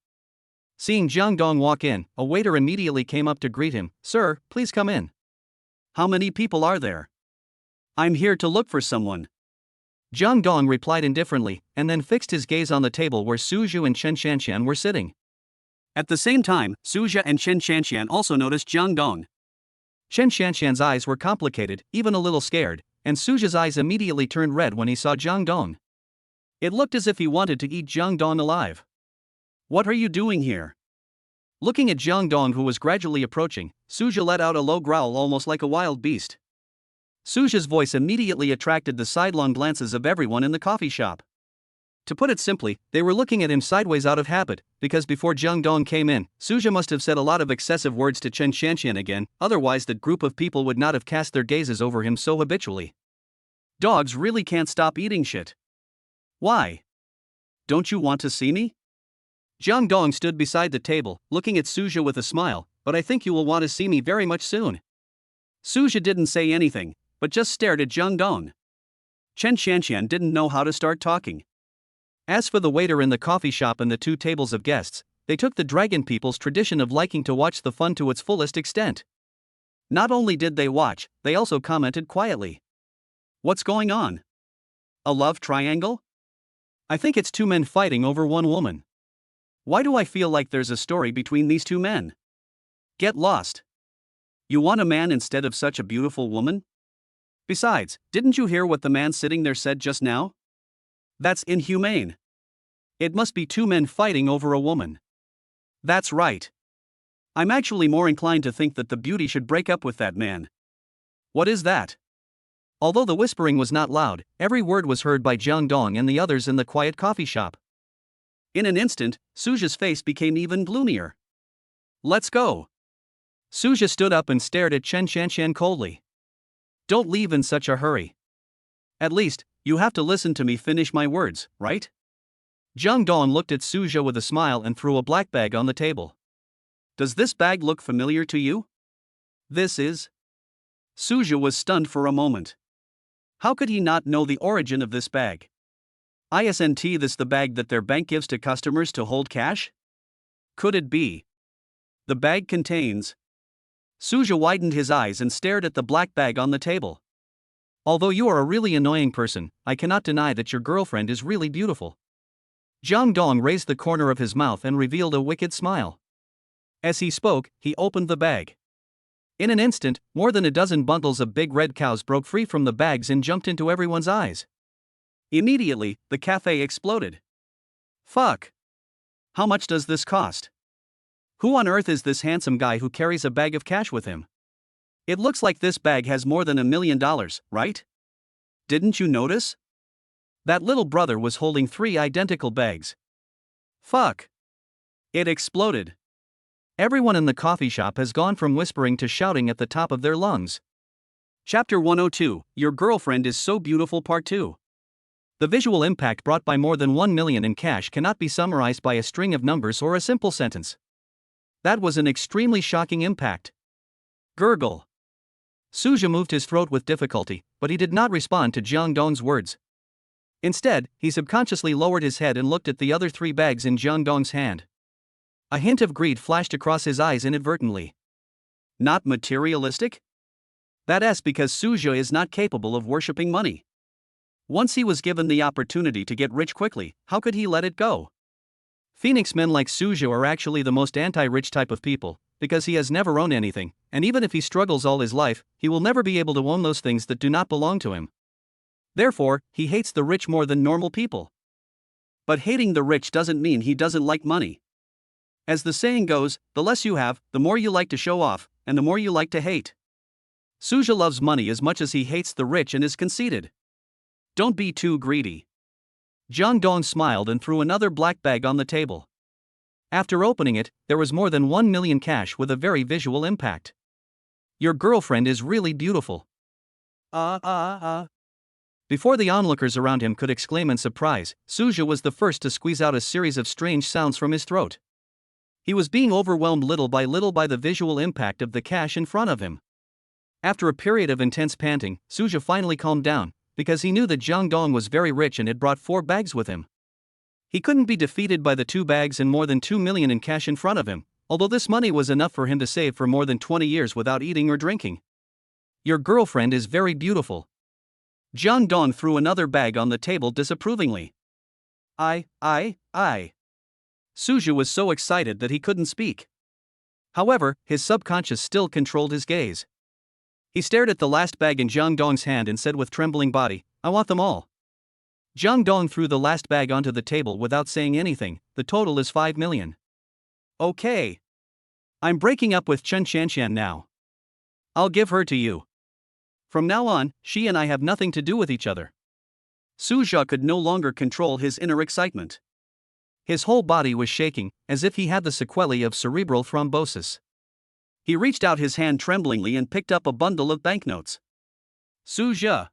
Seeing Jang Dong walk in, a waiter immediately came up to greet him. Sir, please come in. How many people are there? I'm here to look for someone. Jang Dong replied indifferently, and then fixed his gaze on the table where Suju and Chen Shanshan were sitting. At the same time, Suja and Chen Shanshan also noticed Jang Dong. Chen Shanshan's eyes were complicated, even a little scared, and Suja's eyes immediately turned red when he saw Jang Dong. It looked as if he wanted to eat Jang Dong alive. What are you doing here? Looking at Jang Dong, who was gradually approaching, Suja let out a low growl almost like a wild beast. Suja's voice immediately attracted the sidelong glances of everyone in the coffee shop. To put it simply, they were looking at him sideways out of habit, because before Jang Dong came in, Suja must have said a lot of excessive words to Chen Shanshan again, otherwise that group of people would not have cast their gazes over him so habitually. Dogs really can't stop eating shit. Why? Don't you want to see me? Jang Dong stood beside the table, looking at Suja with a smile, but I think you will want to see me very much soon. Suja didn't say anything, but just stared at Jang Dong. Chen Shanshan didn't know how to start talking. As for the waiter in the coffee shop and the 2 tables of guests, they took the dragon people's tradition of liking to watch the fun to its fullest extent. Not only did they watch, they also commented quietly. What's going on? A love triangle? I think it's 2 men fighting over 1 woman. Why do I feel like there's a story between these 2 men? Get lost. You want a man instead of such a beautiful woman? Besides, didn't you hear what the man sitting there said just now? That's inhumane. It must be 2 men fighting over a woman. That's right. I'm actually more inclined to think that the beauty should break up with that man. What is that? Although the whispering was not loud, every word was heard by Jang Dong and the others in the quiet coffee shop. In an instant, Suja's face became even gloomier. Let's go. Suja stood up and stared at Chen Shanshan coldly. Don't leave in such a hurry. At least, you have to listen to me finish my words, right? Jang Dong looked at Suja with a smile and threw a black bag on the table. Does this bag look familiar to you? This is? Suja was stunned for a moment. How could he not know the origin of this bag? Isn't this the bag that their bank gives to customers to hold cash? Could it be? The bag contains. Suja widened his eyes and stared at the black bag on the table. Although you are a really annoying person, I cannot deny that your girlfriend is really beautiful. Jang Dong raised the corner of his mouth and revealed a wicked smile. As he spoke, he opened the bag. In an instant, more than a dozen bundles of big red cows broke free from the bags and jumped into everyone's eyes. Immediately, the cafe exploded. Fuck! How much does this cost? Who on earth is this handsome guy who carries a bag of cash with him? It looks like this bag has more than $1 million, right? Didn't you notice? That little brother was holding 3 identical bags. Fuck! It exploded. Everyone in the coffee shop has gone from whispering to shouting at the top of their lungs. Chapter 102, Your Girlfriend is So Beautiful Part 2. The visual impact brought by more than 1 million in cash cannot be summarized by a string of numbers or a simple sentence. That was an extremely shocking impact. Gurgle. Suja moved his throat with difficulty, but he did not respond to Jang Dong's words. Instead, he subconsciously lowered his head and looked at the other 3 bags in Jang Dong's hand. A hint of greed flashed across his eyes inadvertently. Not materialistic? That's because Suja is not capable of worshipping money. Once he was given the opportunity to get rich quickly, how could he let it go? Phoenix men like Suja are actually the most anti-rich type of people, because he has never owned anything, and even if he struggles all his life, he will never be able to own those things that do not belong to him. Therefore, he hates the rich more than normal people. But hating the rich doesn't mean he doesn't like money. As the saying goes, the less you have, the more you like to show off, and the more you like to hate. Suja loves money as much as he hates the rich and is conceited. Don't be too greedy. Jang Dong smiled and threw another black bag on the table. After opening it, there was more than 1 million cash with a very visual impact. Your girlfriend is really beautiful. Before the onlookers around him could exclaim in surprise, Suja was the first to squeeze out a series of strange sounds from his throat. He was being overwhelmed little by the visual impact of the cash in front of him. After a period of intense panting, Suja finally calmed down, because he knew that Jang Dong was very rich and had brought 4 bags with him. He couldn't be defeated by the 2 bags and more than 2 million in cash in front of him, although this money was enough for him to save for more than 20 years without eating or drinking. Your girlfriend is very beautiful. Jang Dong threw another bag on the table disapprovingly. Suja was so excited that he couldn't speak. However, his subconscious still controlled his gaze. He stared at the last bag in Jang Dong's hand and said with trembling body, I want them all. Jang Dong threw the last bag onto the table without saying anything. The total is 5 million. Okay. I'm breaking up with Chen Shanshan now. I'll give her to you. From now on, she and I have nothing to do with each other. Suja could no longer control his inner excitement. His whole body was shaking, as if he had the sequelae of cerebral thrombosis. He reached out his hand tremblingly and picked up a bundle of banknotes. Suja.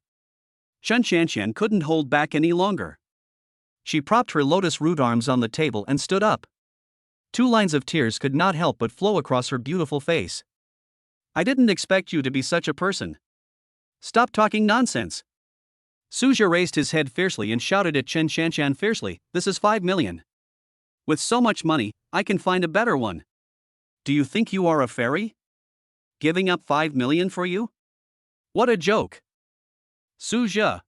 Chen Shanshan couldn't hold back any longer. She propped her lotus root arms on the table and stood up. 2 lines of tears could not help but flow across her beautiful face. I didn't expect you to be such a person. Stop talking nonsense. Suja raised his head fiercely and shouted at Chen Shanshan fiercely, this is 5 million. With so much money, I can find a better one. Do you think you are a fairy? Giving up 5 million for you? What a joke. Suja.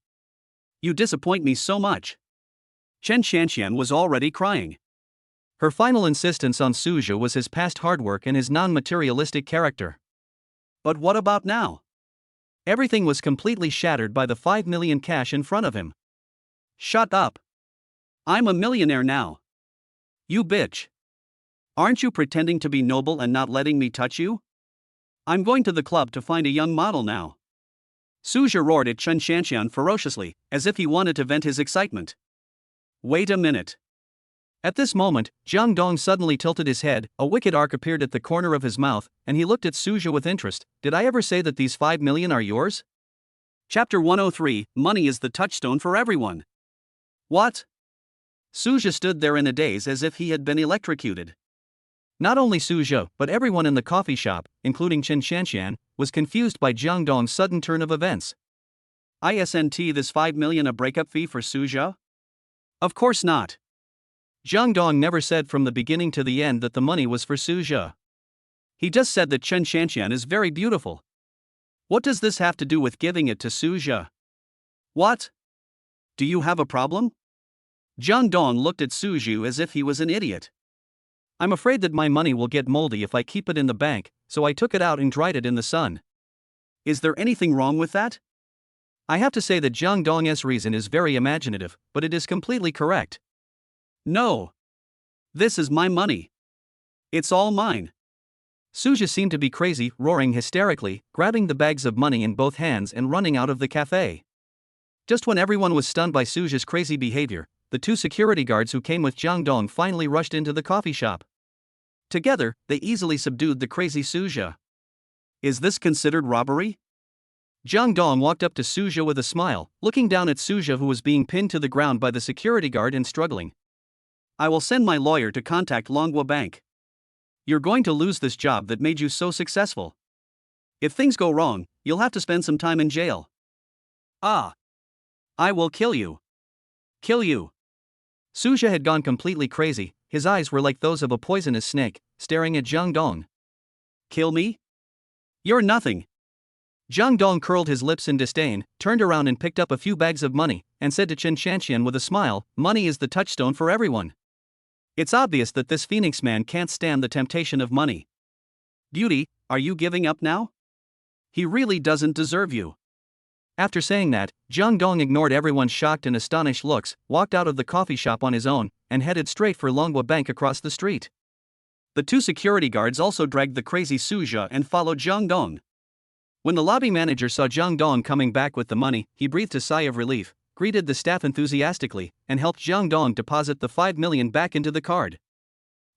You disappoint me so much. Chen Shanshan was already crying. Her final insistence on Suja was his past hard work and his non-materialistic character. But what about now? Everything was completely shattered by the 5 million cash in front of him. Shut up. I'm a millionaire now. You bitch. Aren't you pretending to be noble and not letting me touch you? I'm going to the club to find a young model now. Suja roared at Chen Shanshan ferociously, as if he wanted to vent his excitement. Wait a minute. At this moment, Jang Dong suddenly tilted his head, a wicked arc appeared at the corner of his mouth, and he looked at Suja with interest. Did I ever say that these 5 million are yours? Chapter 103, Money is the touchstone for everyone. What? Suja stood there in a daze as if he had been electrocuted. Not only Suja, but everyone in the coffee shop, including Chen Shanshan, was confused by Jang Dong's sudden turn of events. Isn't this 5 million a breakup fee for Suja? Of course not. Jang Dong never said from the beginning to the end that the money was for Suja. He just said that Chen Shanshan is very beautiful. What does this have to do with giving it to Suja? What? Do you have a problem? Jang Dong looked at Suju as if he was an idiot. I'm afraid that my money will get moldy if I keep it in the bank, so I took it out and dried it in the sun. Is there anything wrong with that? I have to say that Jang Dong's reason is very imaginative, but it is completely correct. No. This is my money. It's all mine. Suja seemed to be crazy, roaring hysterically, grabbing the bags of money in both hands and running out of the cafe. Just when everyone was stunned by Suja's crazy behavior, the two security guards who came with Jang Dong finally rushed into the coffee shop. Together, they easily subdued the crazy Suja. Is this considered robbery? Jang Dong walked up to Suja with a smile, looking down at Suja who was being pinned to the ground by the security guard and struggling. I will send my lawyer to contact Longhua Bank. You're going to lose this job that made you so successful. If things go wrong, you'll have to spend some time in jail. Ah. I will kill you. Kill you. Suja had gone completely crazy, his eyes were like those of a poisonous snake, staring at Jang Dong. Kill me? You're nothing. Jang Dong curled his lips in disdain, turned around and picked up a few bags of money, and said to Chen Shanshan with a smile, money is the touchstone for everyone. It's obvious that this Phoenix man can't stand the temptation of money. Beauty, are you giving up now? He really doesn't deserve you. After saying that, Jang Dong ignored everyone's shocked and astonished looks, walked out of the coffee shop on his own, and headed straight for Longhua Bank across the street. The two security guards also dragged the crazy Suja and followed Jang Dong. When the lobby manager saw Jang Dong coming back with the money, he breathed a sigh of relief, greeted the staff enthusiastically, and helped Jang Dong deposit the 5 million back into the card.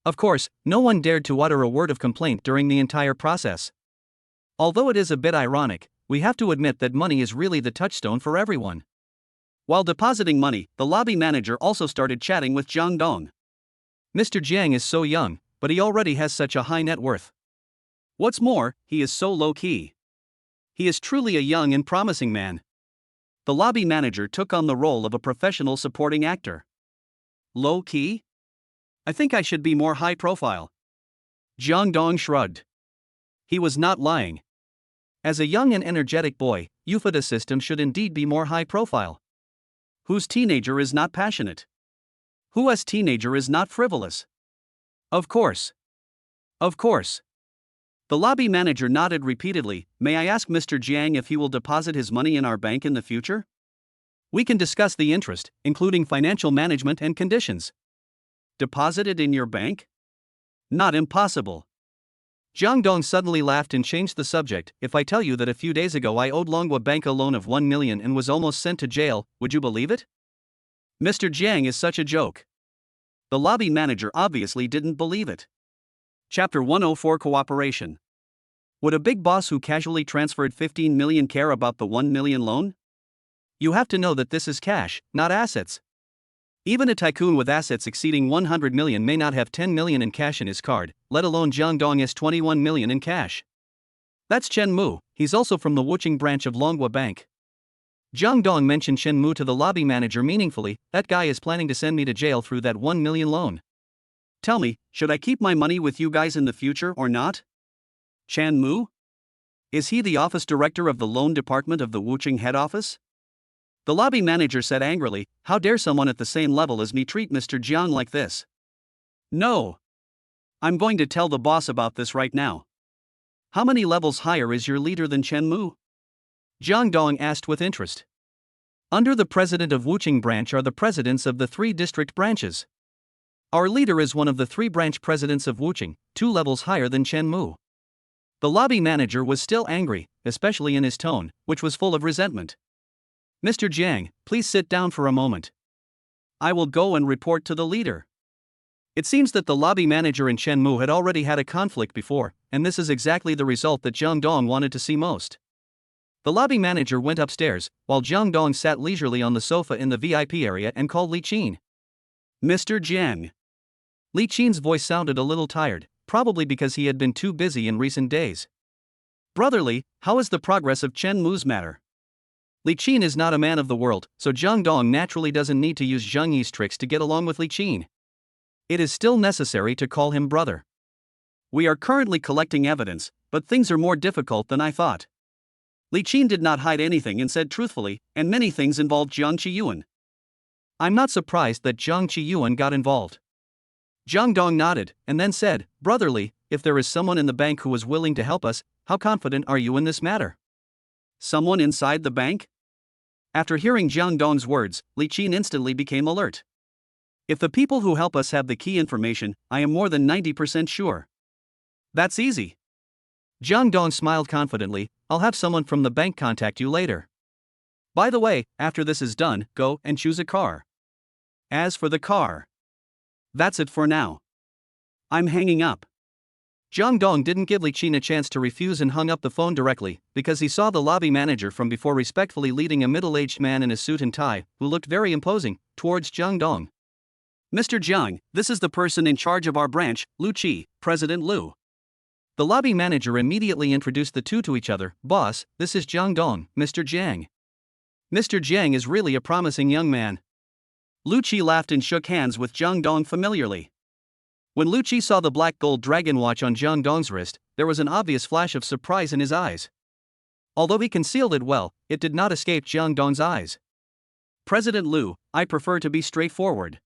Of course, no one dared to utter a word of complaint during the entire process. Although it is a bit ironic, we have to admit that money is really the touchstone for everyone. While depositing money, the lobby manager also started chatting with Jang Dong. Mr. Jiang is so young, but he already has such a high net worth. What's more, he is so low-key. He is truly a young and promising man. The lobby manager took on the role of a professional supporting actor. Low-key? I think I should be more high-profile. Jang Dong shrugged. He was not lying. As a young and energetic boy, Ufada system should indeed be more high-profile. Whose teenager is not passionate? Whose teenager is not frivolous? Of course. Of course. The lobby manager nodded repeatedly. May I ask Mr. Jiang if he will deposit his money in our bank in the future? We can discuss the interest, including financial management and conditions. Deposit it in your bank? Not impossible. Jang Dong suddenly laughed and changed the subject. If I tell you that a few days ago I owed Longhua Bank a loan of 1 million and was almost sent to jail, would you believe it? Mr. Jiang is such a joke. The lobby manager obviously didn't believe it. Chapter 104 Cooperation. Would a big boss who casually transferred 15 million care about the 1 million loan? You have to know that this is cash, not assets. Even a tycoon with assets exceeding 100 million may not have 10 million in cash in his card, let alone Jang Dong's 21 million in cash. That's Chen Mu, he's also from the Wuching branch of Longhua Bank. Jang Dong mentioned Chen Mu to the lobby manager meaningfully. That guy is planning to send me to jail through that 1 million loan. Tell me, should I keep my money with you guys in the future or not? Chen Mu? Is he the office director of the loan department of the Wuching head office? The lobby manager said angrily, how dare someone at the same level as me treat Mr. Jiang like this? No. I'm going to tell the boss about this right now. How many levels higher is your leader than Chen Mu? Jang Dong asked with interest. Under the president of Wuching branch are the presidents of the 3 district branches. Our leader is one of the 3 branch presidents of Wuching, 2 levels higher than Chen Mu. The lobby manager was still angry, especially in his tone, which was full of resentment. Mr. Jiang, please sit down for a moment. I will go and report to the leader. It seems that the lobby manager and Chen Mu had already had a conflict before, and this is exactly the result that Jang Dong wanted to see most. The lobby manager went upstairs, while Jang Dong sat leisurely on the sofa in the VIP area and called Li Qin. Mr. Jiang. Li Qin's voice sounded a little tired, probably because he had been too busy in recent days. Brotherly, how is the progress of Chen Mu's matter? Li Qin is not a man of the world, so Jang Dong naturally doesn't need to use Zhang Yi's tricks to get along with Li Qin. It is still necessary to call him brother. We are currently collecting evidence, but things are more difficult than I thought. Li Qin did not hide anything and said truthfully, and many things involved Jiang Qiyuan. I'm not surprised that Jiang Qiyuan got involved. Jang Dong nodded, and then said, brotherly, if there is someone in the bank who is willing to help us, how confident are you in this matter? Someone inside the bank? After hearing Jang Dong's words, Li Qin instantly became alert. If the people who help us have the key information, I am more than 90% sure. That's easy. Jang Dong smiled confidently, I'll have someone from the bank contact you later. By the way, after this is done, go and choose a car. As for the car, that's it for now. I'm hanging up. Jang Dong didn't give Li Qin a chance to refuse and hung up the phone directly, because he saw the lobby manager from before respectfully leading a middle-aged man in a suit and tie, who looked very imposing, towards Jang Dong. Mr. Jiang, this is the person in charge of our branch, Lu Qi, President Lu. The lobby manager immediately introduced the two to each other. Boss, this is Jang Dong, Mr. Jiang. Mr. Jiang is really a promising young man. Lu Qi laughed and shook hands with Jang Dong familiarly. When Lu Qi saw the black gold dragon watch on Jang Dong's wrist, there was an obvious flash of surprise in his eyes. Although he concealed it well, it did not escape Jang Dong's eyes. President Lu, I prefer to be straightforward.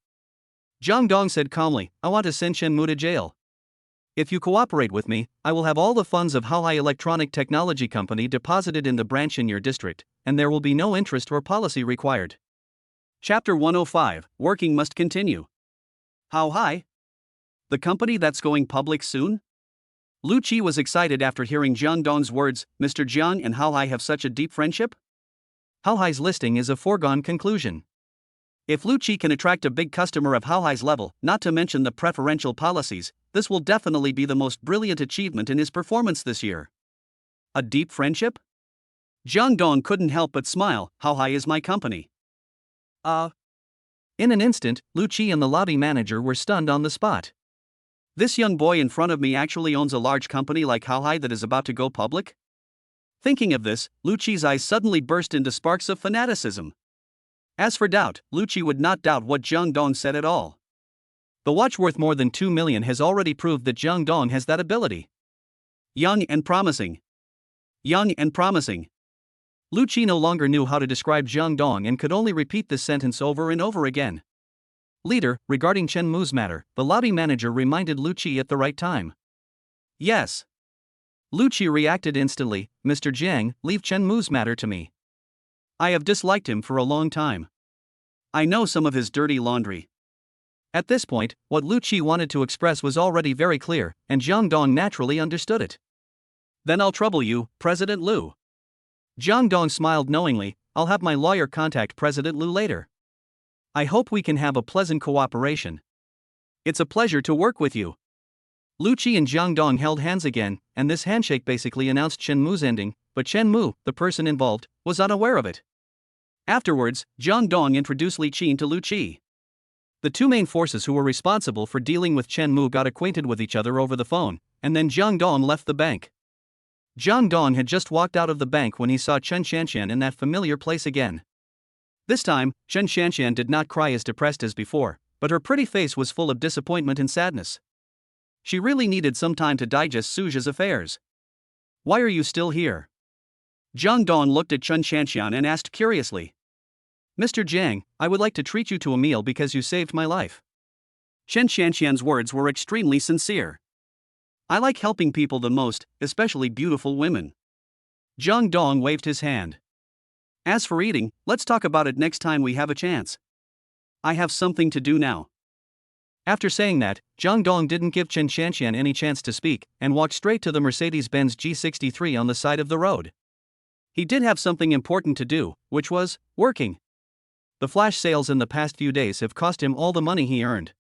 Jang Dong said calmly, I want to send Chen Mu to jail. If you cooperate with me, I will have all the funds of Haohai Electronic Technology Company deposited in the branch in your district, and there will be no interest or policy required. Chapter 105, Working Must Continue. Haohai? The company that's going public soon? Lu Qi was excited after hearing Jang Dong's words. Mr. Jiang and Haohai have such a deep friendship? Haohai's listing is a foregone conclusion. If Lu Qi can attract a big customer of Haohai's level, not to mention the preferential policies, this will definitely be the most brilliant achievement in his performance this year. A deep friendship? Jang Dong couldn't help but smile. Haohai is my company. In an instant, Lu Qi and the lobby manager were stunned on the spot. This young boy in front of me actually owns a large company like Haohai that is about to go public? Thinking of this, Lu Qi's eyes suddenly burst into sparks of fanaticism. As for doubt, Lu Qi would not doubt what Jang Dong said at all. The watch worth more than 2 million has already proved that Jang Dong has that ability. Young and promising. Young and promising. Lu Qi no longer knew how to describe Jang Dong and could only repeat this sentence over and over again. Leader, regarding Chen Mu's matter, the lobby manager reminded Lu Qi at the right time. Yes. Lu Qi reacted instantly, Mr. Jiang, leave Chen Mu's matter to me. I have disliked him for a long time. I know some of his dirty laundry. At this point, what Lu Qi wanted to express was already very clear, and Jang Dong naturally understood it. Then I'll trouble you, President Lu. Jang Dong smiled knowingly, I'll have my lawyer contact President Lu later. I hope we can have a pleasant cooperation. It's a pleasure to work with you. Lu Qi and Jang Dong held hands again, and this handshake basically announced Chen Mu's ending, but Chen Mu, the person involved, was unaware of it. Afterwards, Jang Dong introduced Li Qin to Lu Qi. The two main forces who were responsible for dealing with Chen Mu got acquainted with each other over the phone, and then Jang Dong left the bank. Jang Dong had just walked out of the bank when he saw Chen Shanshan in that familiar place again. This time, Chen Shanshan did not cry as depressed as before, but her pretty face was full of disappointment and sadness. She really needed some time to digest Suja's affairs. Why are you still here? Jang Dong looked at Chen Shanshan and asked curiously. Mr. Jiang, I would like to treat you to a meal because you saved my life. Chen Shanshan's words were extremely sincere. I like helping people the most, especially beautiful women. Jang Dong waved his hand. As for eating, let's talk about it next time we have a chance. I have something to do now. After saying that, Jang Dong didn't give Chen Shanshan any chance to speak, and walked straight to the Mercedes-Benz G63 on the side of the road. He did have something important to do, which was working. The flash sales in the past few days have cost him all the money he earned.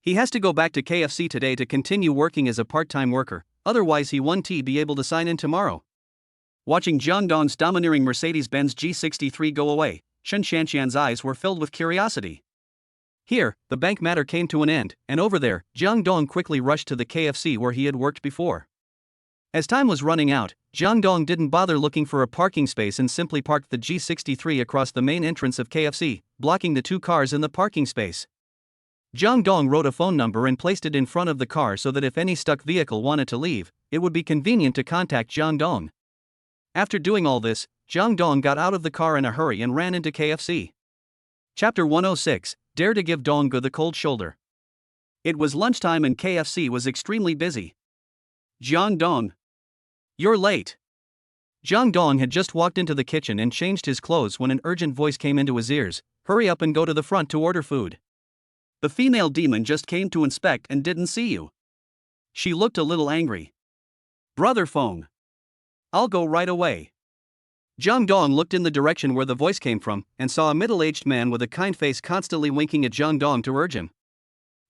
He has to go back to KFC today to continue working as a part-time worker, otherwise he won't be able to sign in tomorrow. Watching Jang Dong's domineering Mercedes-Benz G63 go away, Shen Shanxian's eyes were filled with curiosity. Here, the bank matter came to an end, and over there, Jang Dong quickly rushed to the KFC where he had worked before. As time was running out, Jang Dong didn't bother looking for a parking space and simply parked the G63 across the main entrance of KFC, blocking the 2 cars in the parking space. Jang Dong wrote a phone number and placed it in front of the car so that if any stuck vehicle wanted to leave, it would be convenient to contact Jang Dong. After doing all this, Jang Dong got out of the car in a hurry and ran into KFC. Chapter 106, Dare to Give Dong the cold shoulder. It was lunchtime and KFC was extremely busy. Jang Dong. You're late. Jang Dong had just walked into the kitchen and changed his clothes when an urgent voice came into his ears. Hurry up and go to the front to order food. The female demon just came to inspect and didn't see you. She looked a little angry. Brother Feng. I'll go right away. Jang Dong looked in the direction where the voice came from and saw a middle-aged man with a kind face constantly winking at Jang Dong to urge him.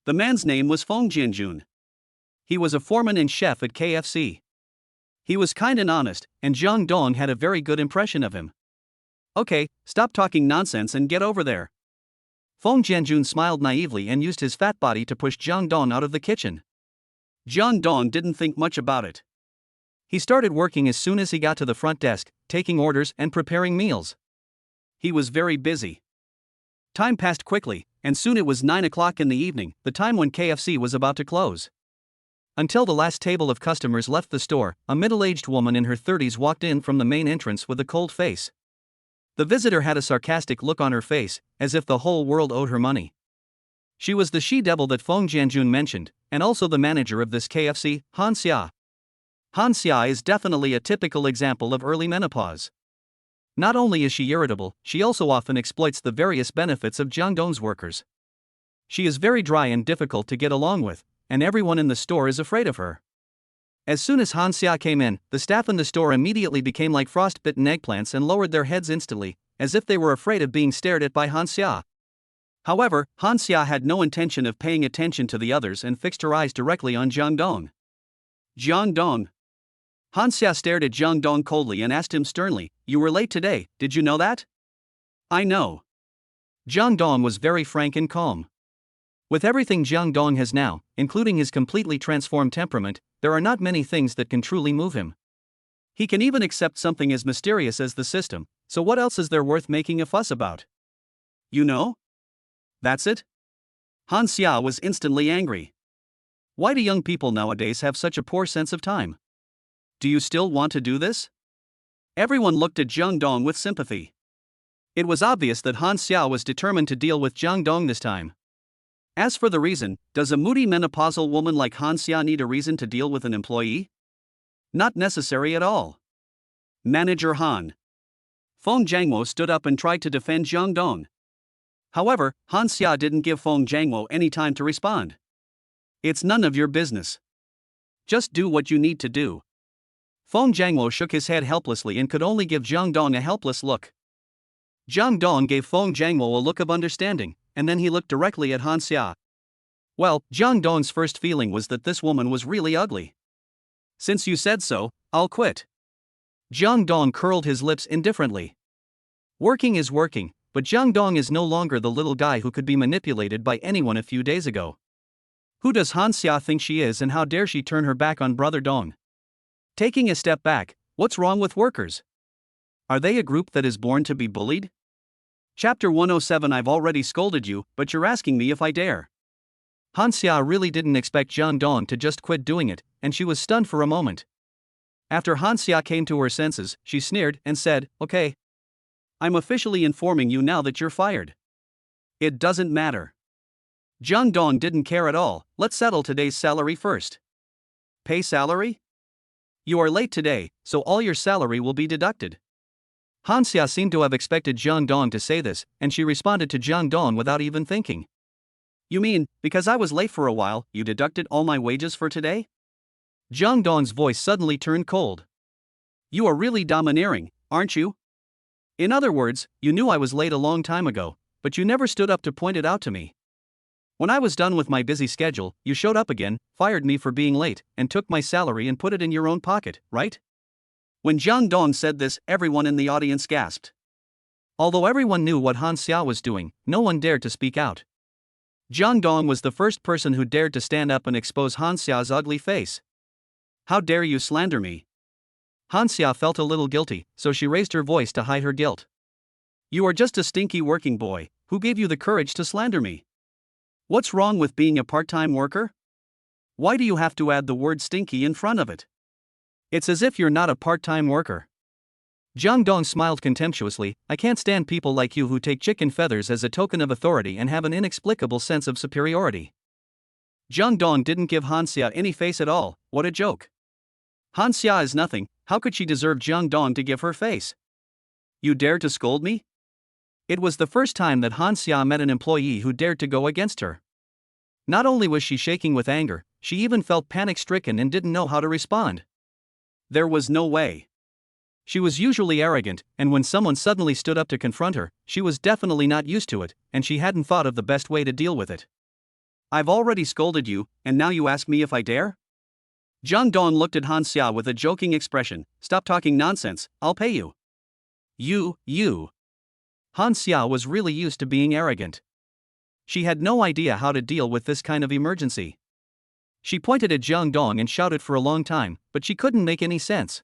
The man's name was Feng Jianjun. He was a foreman and chef at KFC. He was kind and honest, and Jang Dong had a very good impression of him. Okay, stop talking nonsense and get over there. Feng Jianjun smiled naively and used his fat body to push Jang Dong out of the kitchen. Jang Dong didn't think much about it. He started working as soon as he got to the front desk, taking orders and preparing meals. He was very busy. Time passed quickly, and soon it was 9 o'clock in the evening, the time when KFC was about to close. Until the last table of customers left the store, a middle-aged woman in her 30s walked in from the main entrance with a cold face. The visitor had a sarcastic look on her face, as if the whole world owed her money. She was the she-devil that Feng Jianjun mentioned, and also the manager of this KFC, Han Xia. Han Xia is definitely a typical example of early menopause. Not only is she irritable, she also often exploits the various benefits of Jang Dong's workers. She is very dry and difficult to get along with, and everyone in the store is afraid of her. As soon as Han Xia came in, the staff in the store immediately became like frost-bitten eggplants and lowered their heads instantly, as if they were afraid of being stared at by Han Xia. However, Han Xia had no intention of paying attention to the others and fixed her eyes directly on Jang Dong. Jang Dong. Han Xia stared at Jang Dong coldly and asked him sternly, "You were late today, did you know that?" "I know." Jang Dong was very frank and calm. With everything Jang Dong has now, including his completely transformed temperament, there are not many things that can truly move him. He can even accept something as mysterious as the system, so what else is there worth making a fuss about? You know? That's it? Han Xia was instantly angry. Why do young people nowadays have such a poor sense of time? Do you still want to do this? Everyone looked at Jang Dong with sympathy. It was obvious that Han Xia was determined to deal with Jang Dong this time. As for the reason, does a moody menopausal woman like Han Xia need a reason to deal with an employee? Not necessary at all. Manager Han. Feng Jianguo stood up and tried to defend Jang Dong. However, Han Xia didn't give Feng Jianguo any time to respond. It's none of your business. Just do what you need to do. Feng Jianguo shook his head helplessly and could only give Jang Dong a helpless look. Jang Dong gave Feng Jianguo a look of understanding, and then he looked directly at Han Xia. Well, Jang Dong's first feeling was that this woman was really ugly. Since you said so, I'll quit. Jang Dong curled his lips indifferently. Working is working, but Jang Dong is no longer the little guy who could be manipulated by anyone a few days ago. Who does Han Xia think she is, and how dare she turn her back on Brother Dong? Taking a step back, what's wrong with workers? Are they a group that is born to be bullied? Chapter 107. I've already scolded you, but you're asking me if I dare. Han Xia really didn't expect Jang Dong to just quit doing it, and she was stunned for a moment. After Han Xia came to her senses, she sneered and said, "Okay. I'm officially informing you now that you're fired." It doesn't matter. Jang Dong didn't care at all. Let's settle today's salary first. Pay salary? You are late today, so all your salary will be deducted. Han Xia seemed to have expected Jang Dong to say this, and she responded to Jang Dong without even thinking. You mean, because I was late for a while, you deducted all my wages for today? Jang Dong's voice suddenly turned cold. You are really domineering, aren't you? In other words, you knew I was late a long time ago, but you never stood up to point it out to me. When I was done with my busy schedule, you showed up again, fired me for being late, and took my salary and put it in your own pocket, right? When Jang Dong said this, everyone in the audience gasped. Although everyone knew what Han Xiao was doing, no one dared to speak out. Jang Dong was the first person who dared to stand up and expose Han Xiao's ugly face. How dare you slander me? Han Xia felt a little guilty, so she raised her voice to hide her guilt. You are just a stinky working boy. Who gave you the courage to slander me? What's wrong with being a part-time worker? Why do you have to add the word stinky in front of it? It's as if you're not a part-time worker. Jang Dong smiled contemptuously. I can't stand people like you who take chicken feathers as a token of authority and have an inexplicable sense of superiority. Jang Dong didn't give Han Xia any face at all. What a joke. Han Xia is nothing. How could she deserve Jang Dong to give her face? You dare to scold me? It was the first time that Han Xia met an employee who dared to go against her. Not only was she shaking with anger, she even felt panic-stricken and didn't know how to respond. There was no way. She was usually arrogant, and when someone suddenly stood up to confront her, she was definitely not used to it, and she hadn't thought of the best way to deal with it. I've already scolded you, and now you ask me if I dare? Jang Dong looked at Han Xia with a joking expression. Stop talking nonsense, I'll pay you. You. Han Xia was really used to being arrogant. She had no idea how to deal with this kind of emergency. She pointed at Jang Dong and shouted for a long time, but she couldn't make any sense.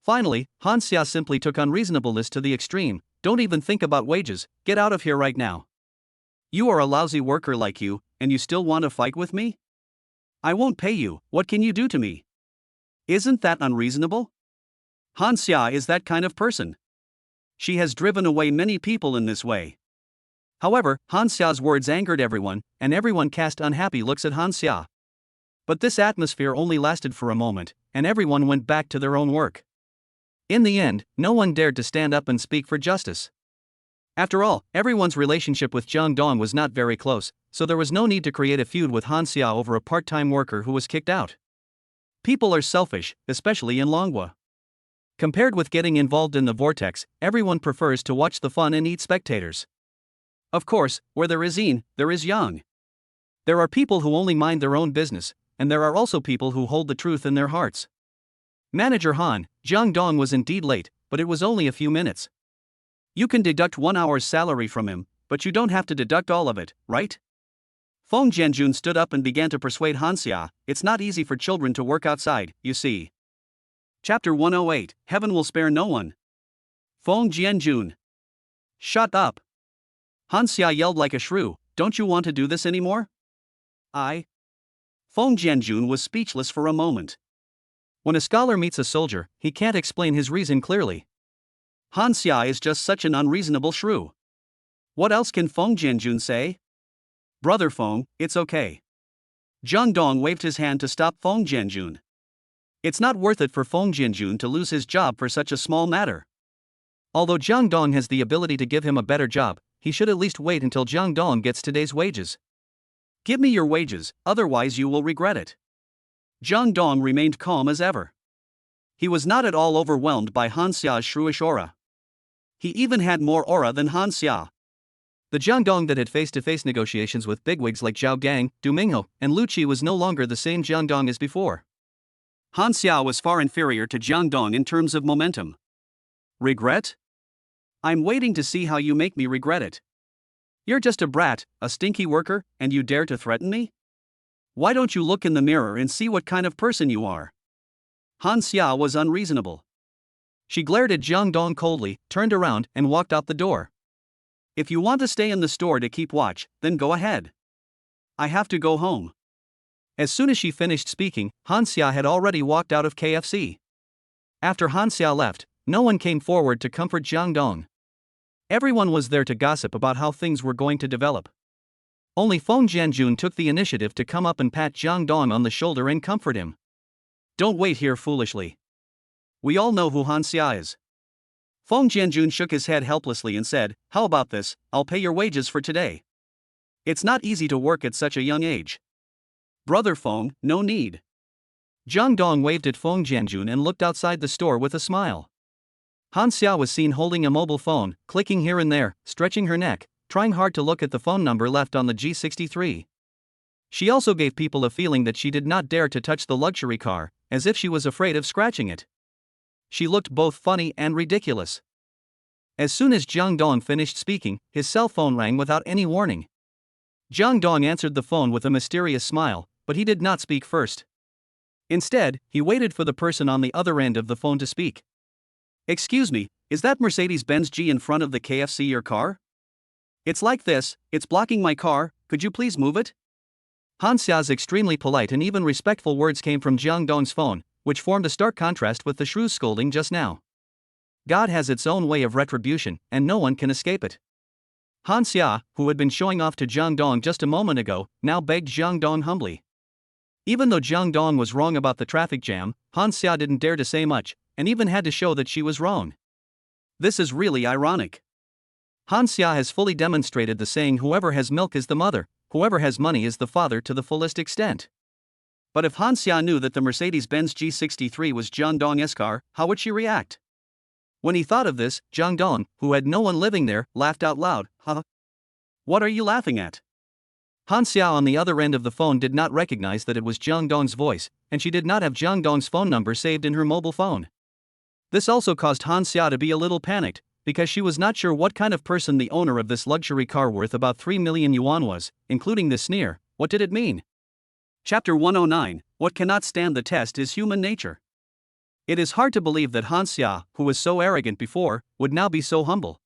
Finally, Han Xia simply took unreasonableness to the extreme. Don't even think about wages, get out of here right now. You are a lousy worker like you, and you still want to fight with me? I won't pay you, what can you do to me? Isn't that unreasonable? Han Xia is that kind of person. She has driven away many people in this way. However, Han Xia's words angered everyone, and everyone cast unhappy looks at Han Xia. But this atmosphere only lasted for a moment, and everyone went back to their own work. In the end, no one dared to stand up and speak for justice. After all, everyone's relationship with Jang Dong was not very close, so there was no need to create a feud with Han Xia over a part-time worker who was kicked out. People are selfish, especially in Longhua. Compared with getting involved in the vortex, everyone prefers to watch the fun and eat spectators. Of course, where there is yin, there is yang. There are people who only mind their own business, and there are also people who hold the truth in their hearts. Manager Han, Jang Dong was indeed late, but it was only a few minutes. You can deduct 1 hour's salary from him, but you don't have to deduct all of it, right? Feng Jianjun stood up and began to persuade Han Xia. It's not easy for children to work outside, you see. Chapter 108, Heaven Will Spare No One. Feng Jianjun. Shut up. Han Xia yelled like a shrew. Don't you want to do this anymore? Feng Jianjun was speechless for a moment. When a scholar meets a soldier, he can't explain his reason clearly. Han Xia is just such an unreasonable shrew. What else can Feng Jianjun say? Brother Feng, it's okay. Jang Dong waved his hand to stop Feng Jianjun. It's not worth it for Feng Jianjun to lose his job for such a small matter. Although Jang Dong has the ability to give him a better job, he should at least wait until Jang Dong gets today's wages. Give me your wages, otherwise you will regret it. Jang Dong remained calm as ever. He was not at all overwhelmed by Han Xia's shrewish aura. He even had more aura than Han Xia. The Jang Dong that had face-to-face negotiations with bigwigs like Zhao Gang, Du Mingho, and Lu Qi was no longer the same Jang Dong as before. Han Xia was far inferior to Jang Dong in terms of momentum. Regret? I'm waiting to see how you make me regret it. You're just a brat, a stinky worker, and you dare to threaten me? Why don't you look in the mirror and see what kind of person you are? Han Xia was unreasonable. She glared at Jang Dong coldly, turned around, and walked out the door. If you want to stay in the store to keep watch, then go ahead. I have to go home. As soon as she finished speaking, Han Xia had already walked out of KFC. After Han Xia left, no one came forward to comfort Jang Dong. Everyone was there to gossip about how things were going to develop. Only Feng Jianjun took the initiative to come up and pat Jang Dong on the shoulder and comfort him. Don't wait here foolishly. We all know who Han Xia is. Feng Jianjun shook his head helplessly and said, how about this, I'll pay your wages for today. It's not easy to work at such a young age. Brother Feng, no need. Jang Dong waved at Feng Jianjun and looked outside the store with a smile. Han Xia was seen holding a mobile phone, clicking here and there, stretching her neck, trying hard to look at the phone number left on the G63. She also gave people a feeling that she did not dare to touch the luxury car, as if she was afraid of scratching it. She looked both funny and ridiculous. As soon as Jang Dong finished speaking, his cell phone rang without any warning. Jang Dong answered the phone with a mysterious smile, but he did not speak first. Instead, he waited for the person on the other end of the phone to speak. "Excuse me, is that Mercedes-Benz G in front of the KFC your car? It's like this, it's blocking my car, could you please move it?" Han Xia's extremely polite and even respectful words came from Jang Dong's phone, which formed a stark contrast with the shrewd scolding just now. God has its own way of retribution, and no one can escape it. Han Xia, who had been showing off to Jang Dong just a moment ago, now begged Jang Dong humbly. Even though Jang Dong was wrong about the traffic jam, Han Xia didn't dare to say much, and even had to show that she was wrong. This is really ironic. Han Xia has fully demonstrated the saying whoever has milk is the mother, whoever has money is the father to the fullest extent. But if Han Xia knew that the Mercedes-Benz G63 was Jang Dong's car, how would she react? When he thought of this, Jang Dong, who had no one living there, laughed out loud. "Huh? What are you laughing at?" Han Xia on the other end of the phone did not recognize that it was Jang Dong's voice, and she did not have Jang Dong's phone number saved in her mobile phone. This also caused Han Xia to be a little panicked, because she was not sure what kind of person the owner of this luxury car worth about 3 million yuan was, including this sneer. What did it mean? Chapter 109, What Cannot Stand the Test is Human Nature. It is hard to believe that Han Xia, who was so arrogant before, would now be so humble.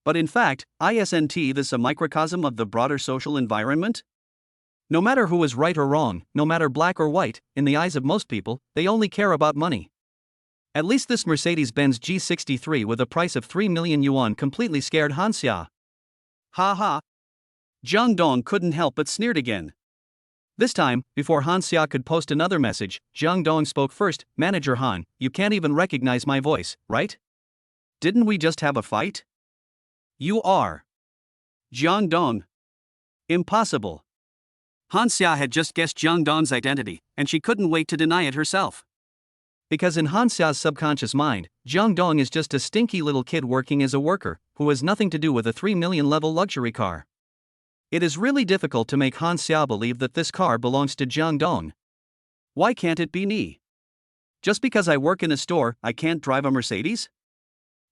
But in fact, isn't this a microcosm of the broader social environment? No matter who is right or wrong, no matter black or white, in the eyes of most people, they only care about money. At least this Mercedes-Benz G63 with a price of 3 million yuan completely scared Han Xia. Ha ha! Jang Dong couldn't help but sneered again. This time, before Han Xia could post another message, Jang Dong spoke first. "Manager Han, you can't even recognize my voice, right? Didn't we just have a fight? You are Jang Dong. Impossible." Han Xia had just guessed Jang Dong's identity, and she couldn't wait to deny it herself. Because in Han Xia's subconscious mind, Jang Dong is just a stinky little kid working as a worker, who has nothing to do with a 3 million level luxury car. It is really difficult to make Han Xia believe that this car belongs to Jang Dong. Why can't it be me? Just because I work in a store, I can't drive a Mercedes?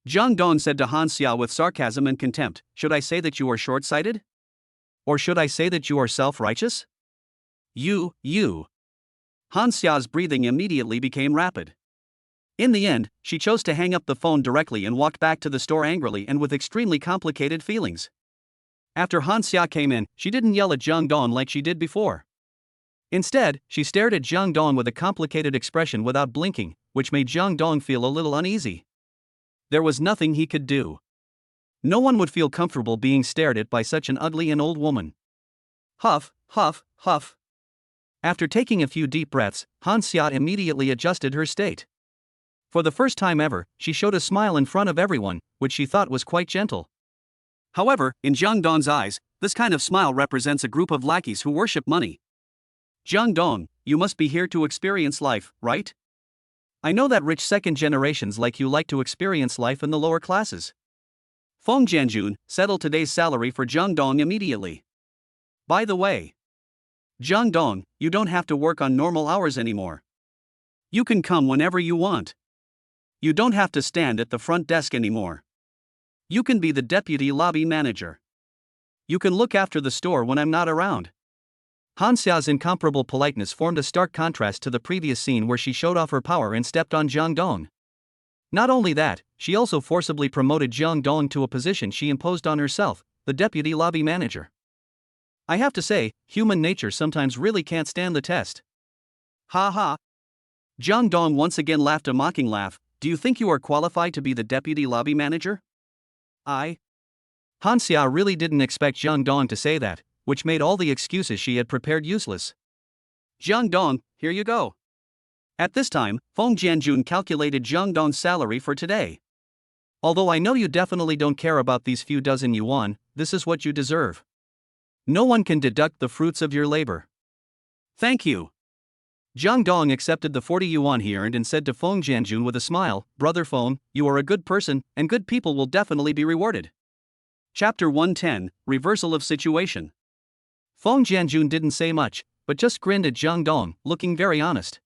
Jang Dong said to Han Xia with sarcasm and contempt, "Should I say that you are short-sighted? Or should I say that you are self-righteous? You. Han Xia's breathing immediately became rapid. In the end, she chose to hang up the phone directly and walked back to the store angrily and with extremely complicated feelings. After Han Xia came in, she didn't yell at Jang Dong like she did before. Instead, she stared at Jang Dong with a complicated expression without blinking, which made Jang Dong feel a little uneasy. There was nothing he could do. No one would feel comfortable being stared at by such an ugly and old woman. Huff, huff, huff. After taking a few deep breaths, Han Xia immediately adjusted her state. For the first time ever, she showed a smile in front of everyone, which she thought was quite gentle. However, in Jang Dong's eyes, this kind of smile represents a group of lackeys who worship money. "Jang Dong, you must be here to experience life, right? I know that rich second generations like you like to experience life in the lower classes." Feng Jianjun, settle today's salary for Jang Dong immediately. By the way, Jang Dong, you don't have to work on normal hours anymore. You can come whenever you want. You don't have to stand at the front desk anymore. You can be the deputy lobby manager. You can look after the store when I'm not around. Han Xia's incomparable politeness formed a stark contrast to the previous scene where she showed off her power and stepped on Jang Dong. Not only that, she also forcibly promoted Jang Dong to a position she imposed on herself, the deputy lobby manager. I have to say, human nature sometimes really can't stand the test. Ha ha. Jang Dong once again laughed a mocking laugh. "Do you think you are qualified to be the deputy lobby manager?" Han Xia really didn't expect Jang Dong to say that, which made all the excuses she had prepared useless. "Jang Dong, here you go." At this time, Feng Jianjun calculated Jang Dong's salary for today. "Although I know you definitely don't care about these few dozen yuan, this is what you deserve. No one can deduct the fruits of your labor." "Thank you." Jang Dong accepted the 40 yuan he earned and said to Feng Jianjun with a smile, "Brother Feng, you are a good person, and good people will definitely be rewarded." Chapter 110, Reversal of Situation. Feng Jianjun didn't say much, but just grinned at Jang Dong, looking very honest.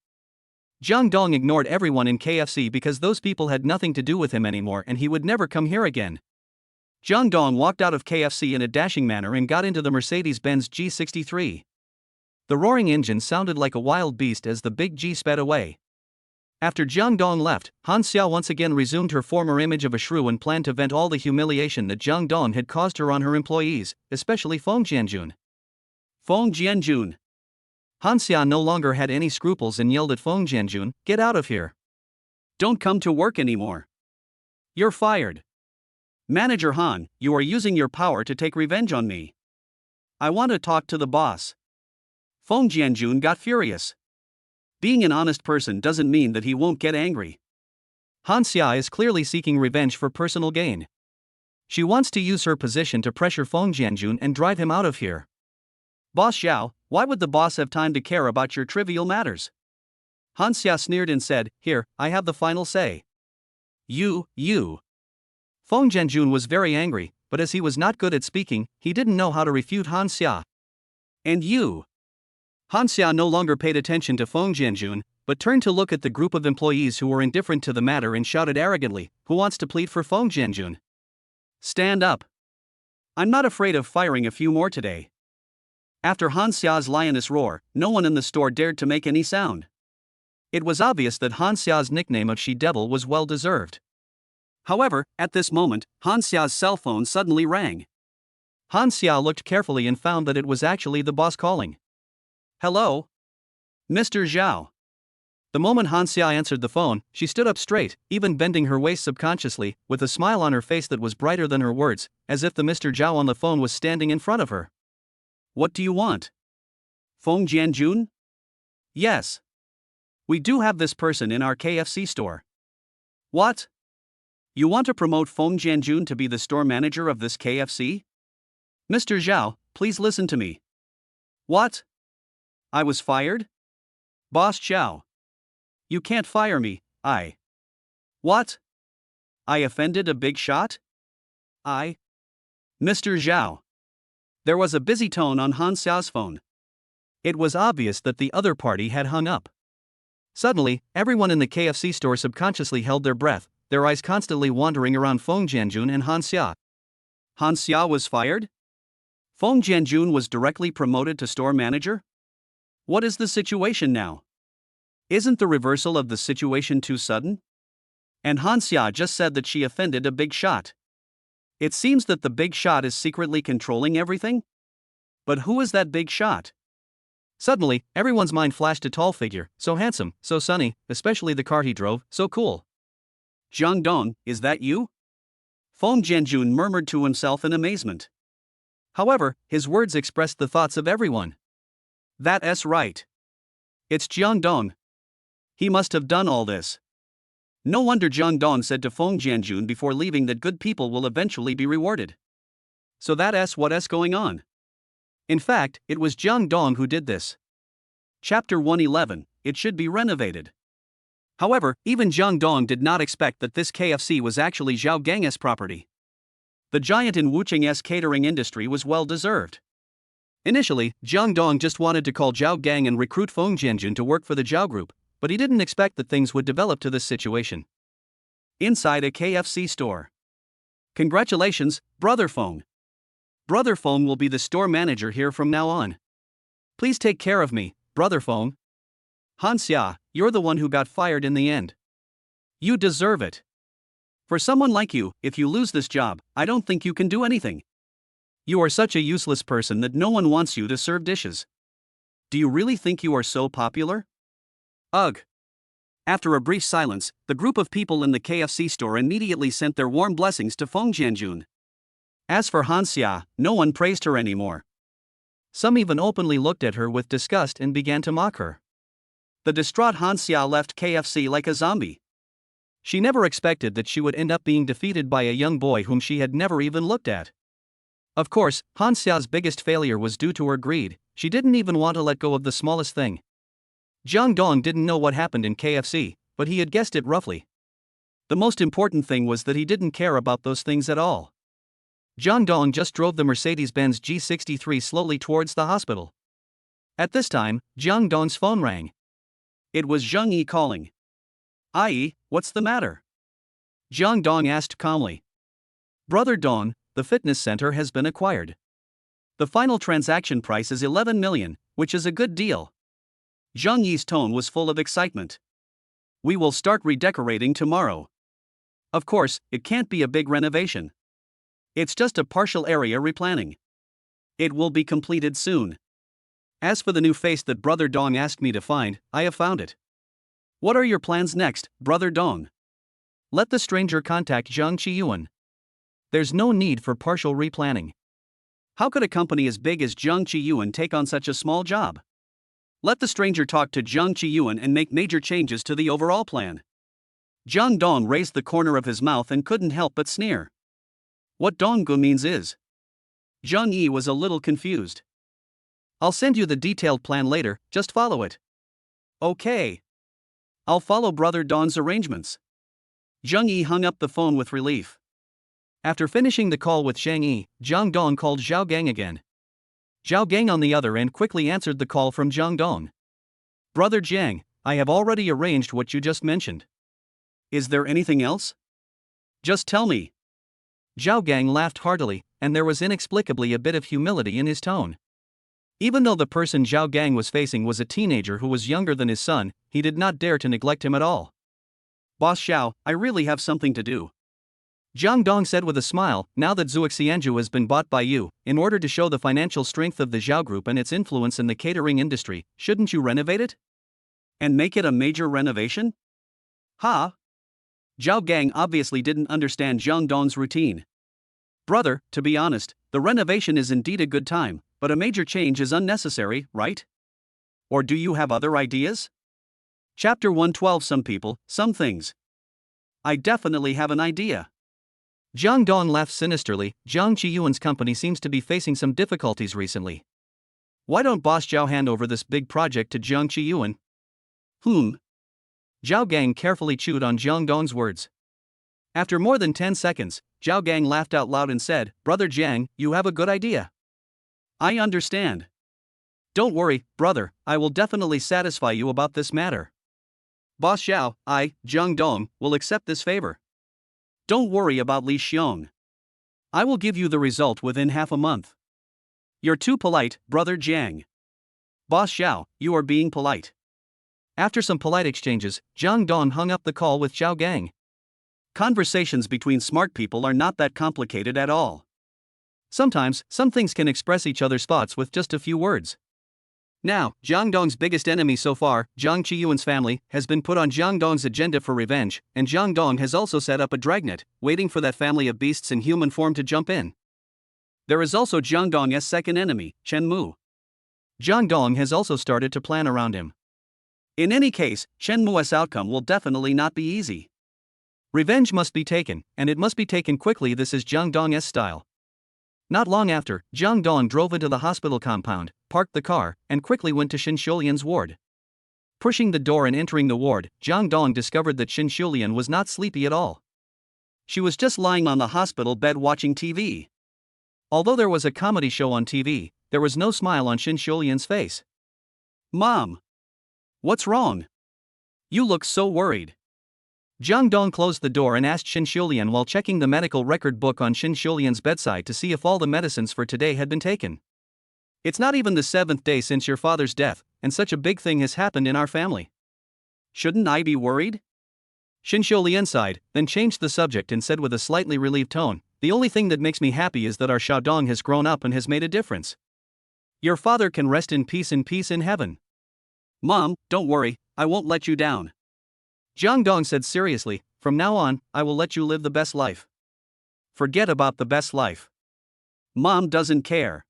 Jang Dong ignored everyone in KFC because those people had nothing to do with him anymore and he would never come here again. Jang Dong walked out of KFC in a dashing manner and got into the Mercedes-Benz G63. The roaring engine sounded like a wild beast as the big G sped away. After Jang Dong left, Han Xia once again resumed her former image of a shrew and planned to vent all the humiliation that Jang Dong had caused her on her employees, especially Feng Jianjun. Feng Jianjun. Han Xia no longer had any scruples and yelled at Feng Jianjun, "Get out of here. Don't come to work anymore. You're fired. Manager Han, you are using your power to take revenge on me. I want to talk to the boss." Feng Jianjun got furious. Being an honest person doesn't mean that he won't get angry. Han Xia is clearly seeking revenge for personal gain. She wants to use her position to pressure Feng Jianjun and drive him out of here. "Boss Xiao, why would the boss have time to care about your trivial matters?" Han Xia sneered and said, "Here, I have the final say." You. Feng Jianjun was very angry, but as he was not good at speaking, he didn't know how to refute Han Xia. "And you." Han Xia no longer paid attention to Feng Jianjun, but turned to look at the group of employees who were indifferent to the matter and shouted arrogantly, "Who wants to plead for Feng Jianjun? Stand up. I'm not afraid of firing a few more today." After Han Xia's lioness roar, no one in the store dared to make any sound. It was obvious that Han Xia's nickname of She-Devil was well deserved. However, at this moment, Han Xia's cell phone suddenly rang. Han Xia looked carefully and found that it was actually the boss calling. "Hello? Mr. Zhao." The moment Han Xia answered the phone, she stood up straight, even bending her waist subconsciously, with a smile on her face that was brighter than her words, as if the Mr. Zhao on the phone was standing in front of her. "What do you want? Feng Jianjun?" "Yes. We do have this person in our KFC store." "What? You want to promote Feng Jianjun to be the store manager of this KFC? Mr. Zhao, please listen to me." "What? I was fired? Boss Zhao. You can't fire me, What? I offended a big shot? Mr. Zhao." There was a busy tone on Han Xia's phone. It was obvious that the other party had hung up. Suddenly, everyone in the KFC store subconsciously held their breath, their eyes constantly wandering around Feng Jianjun and Han Xia. Han Xia was fired? Feng Jianjun was directly promoted to store manager? What is the situation now? Isn't the reversal of the situation too sudden? And Han Xia just said that she offended a big shot. It seems that the big shot is secretly controlling everything? But who is that big shot? Suddenly, everyone's mind flashed a tall figure, so handsome, so sunny, especially the car he drove, so cool. "Jang Dong, is that you?" Feng Jianjun murmured to himself in amazement. However, his words expressed the thoughts of everyone. "That's right. It's Jang Dong. He must have done all this." No wonder Jang Dong said to Feng Jianjun before leaving that good people will eventually be rewarded. So that's what's going on. In fact, it was Jang Dong who did this. Chapter 111, it should be renovated. However, even Jang Dong did not expect that this KFC was actually Zhao Gang's property. The giant in Wucheng's catering industry was well deserved. Initially, Jang Dong just wanted to call Zhao Gang and recruit Feng Jianjun to work for the Zhao Group, but he didn't expect that things would develop to this situation. Inside a KFC store. "Congratulations, Brother Feng. Brother Feng will be the store manager here from now on. Please take care of me, Brother Feng. Han Xia, you're the one who got fired in the end. You deserve it. For someone like you, if you lose this job, I don't think you can do anything. You are such a useless person that no one wants you to serve dishes. Do you really think you are so popular?" Ugh. After a brief silence, the group of people in the KFC store immediately sent their warm blessings to Feng Jianjun. As for Han Xia, no one praised her anymore. Some even openly looked at her with disgust and began to mock her. The distraught Han Xia left KFC like a zombie. She never expected that she would end up being defeated by a young boy whom she had never even looked at. Of course, Han Xia's biggest failure was due to her greed. She didn't even want to let go of the smallest thing. Jang Dong didn't know what happened in KFC, but he had guessed it roughly. The most important thing was that he didn't care about those things at all. Jang Dong just drove the Mercedes-Benz G63 slowly towards the hospital. At this time, Jang Dong's phone rang. It was Zhang Yi calling. "Ai, what's the matter?" Jang Dong asked calmly. "Brother Dong, the fitness center has been acquired. The final transaction price is 11 million, which is a good deal." Zhang Yi's tone was full of excitement. "We will start redecorating tomorrow. Of course, it can't be a big renovation. It's just a partial area replanning. It will be completed soon. As for the new face that Brother Dong asked me to find, I have found it. What are your plans next, Brother Dong?" Let the stranger contact Zhang Qiyuan. There's no need for partial replanning. How could a company as big as Zhang Qiyuan take on such a small job? Let the stranger talk to Zhang Qiyuan and make major changes to the overall plan. Jang Dong raised the corner of his mouth and couldn't help but sneer. What Donggu means is. Zhang Yi was a little confused. "I'll send you the detailed plan later, just follow it." "Okay. I'll follow Brother Dong's arrangements." Zhang Yi hung up the phone with relief. After finishing the call with Zhang Yi, Jang Dong called Zhao Gang again. Zhao Gang on the other end quickly answered the call from Jang Dong. "Brother Jiang, I have already arranged what you just mentioned. Is there anything else? Just tell me." Zhao Gang laughed heartily, and there was inexplicably a bit of humility in his tone. Even though the person Zhao Gang was facing was a teenager who was younger than his son, he did not dare to neglect him at all. "Boss Xiao, I really have something to do," Jiang Dong said with a smile. "Now that Zuoxianju has been bought by you, in order to show the financial strength of the Zhao Group and its influence in the catering industry, shouldn't you renovate it? And make it a major renovation?" "Ha?" Zhao Gang obviously didn't understand Jiang Dong's routine. "Brother, to be honest, the renovation is indeed a good time, but a major change is unnecessary, right? Or do you have other ideas?" Chapter 112. Some people, some things. I definitely have an idea. Jiang Dong laughed sinisterly. Zhang Qiyuan's company seems to be facing some difficulties recently. Why don't Boss Zhao hand over this big project to Zhang Qiyuan? Zhao Gang carefully chewed on Jiang Dong's words. After more than 10 seconds, Zhao Gang laughed out loud and said, "Brother Jiang, you have a good idea. I understand. Don't worry, brother, I will definitely satisfy you about this matter. Boss Xiao, I, Jiang Dong, will accept this favor. Don't worry about Li Xiong. I will give you the result within half a month. You're too polite, Brother Jiang. Boss Xiao, you are being polite." After some polite exchanges, Jiang Dong hung up the call with Zhao Gang. Conversations between smart people are not that complicated at all. Sometimes, some things can express each other's thoughts with just a few words. Now, Jiang Dong's biggest enemy so far, Zhang Qiyuan's family, has been put on Jiang Dong's agenda for revenge, and Jiang Dong has also set up a dragnet, waiting for that family of beasts in human form to jump in. There is also Jiang Dong's second enemy, Chen Mu. Jiang Dong has also started to plan around him. In any case, Chen Mu's outcome will definitely not be easy. Revenge must be taken, and it must be taken quickly. This is Jiang Dong's style. Not long after, Jiang Dong drove into the hospital compound, parked the car, and quickly went to Xin Shulian's ward. Pushing the door and entering the ward, Jiang Dong discovered that Xin Shulian was not sleepy at all. She was just lying on the hospital bed watching TV. Although there was a comedy show on TV, there was no smile on Xin Shulian's face. "Mom! What's wrong? You look so worried." Jiang Dong closed the door and asked Xin Shulian while checking the medical record book on Xin Shulian's bedside to see if all the medicines for today had been taken. "It's not even the 7th day since your father's death, and such a big thing has happened in our family. Shouldn't I be worried?" Xin Shulian sighed, then changed the subject and said with a slightly relieved tone, "The only thing that makes me happy is that our Showdown has grown up and has made a difference. Your father can rest in peace in heaven. Mom, don't worry, I won't let you down." Jiang Dong said seriously, "From now on, I will let you live the best life." "Forget about the best life. Mom doesn't care.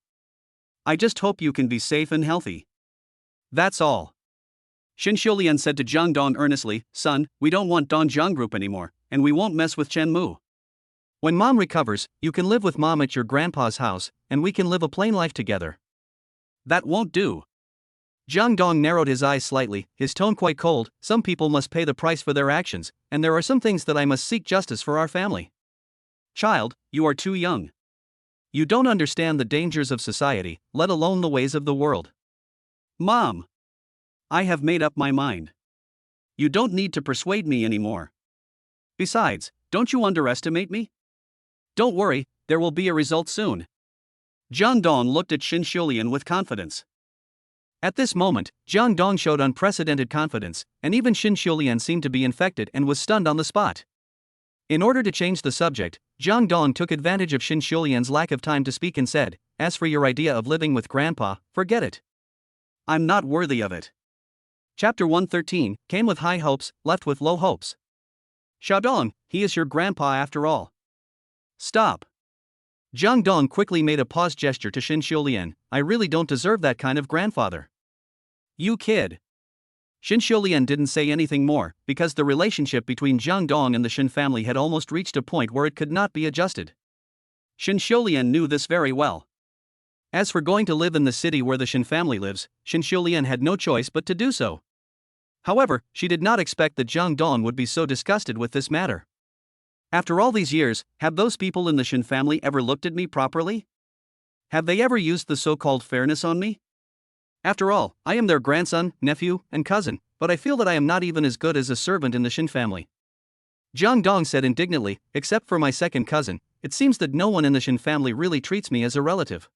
I just hope you can be safe and healthy. That's all." Xin Shulian said to Jiang Dong earnestly, "Son, we don't want Dong Jiang Group anymore, and we won't mess with Chen Mu. When Mom recovers, you can live with Mom at your grandpa's house, and we can live a plain life together." "That won't do." Jiang Dong narrowed his eyes slightly, his tone quite cold. "Some people must pay the price for their actions, and there are some things that I must seek justice for our family. Child, you are too young. You don't understand the dangers of society, let alone the ways of the world." "Mom! I have made up my mind. You don't need to persuade me anymore. Besides, don't you underestimate me? Don't worry, there will be a result soon. Jang Dong looked at Shin Shulian with confidence. At this moment, Jang Dong showed unprecedented confidence, and even Shin Shulian seemed to be infected and was stunned on the spot. In order to change the subject, Jang Dong took advantage of Shin Shulian's lack of time to speak and said, "As for your idea of living with Grandpa, forget it. I'm not worthy of it." Chapter 113 came with high hopes, left with low hopes. Showdown, he is your grandpa after all. Stop. Jang Dong quickly made a pause gesture to Shin Shulian. I really don't deserve that kind of grandfather. You kid. Shin Shulian didn't say anything more, because the relationship between Jang Dong and the Shin family had almost reached a point where it could not be adjusted. Shin Shulian knew this very well. As for going to live in the city where the Shin family lives, Shin Shulian had no choice but to do so. However, she did not expect that Jang Dong would be so disgusted with this matter. After all these years, have those people in the Shin family ever looked at me properly? Have they ever used the so-called fairness on me? After all, I am their grandson, nephew, and cousin, but I feel that I am not even as good as a servant in the Shin family. Jang Dong said indignantly, except for my second cousin, it seems that no one in the Shin family really treats me as a relative.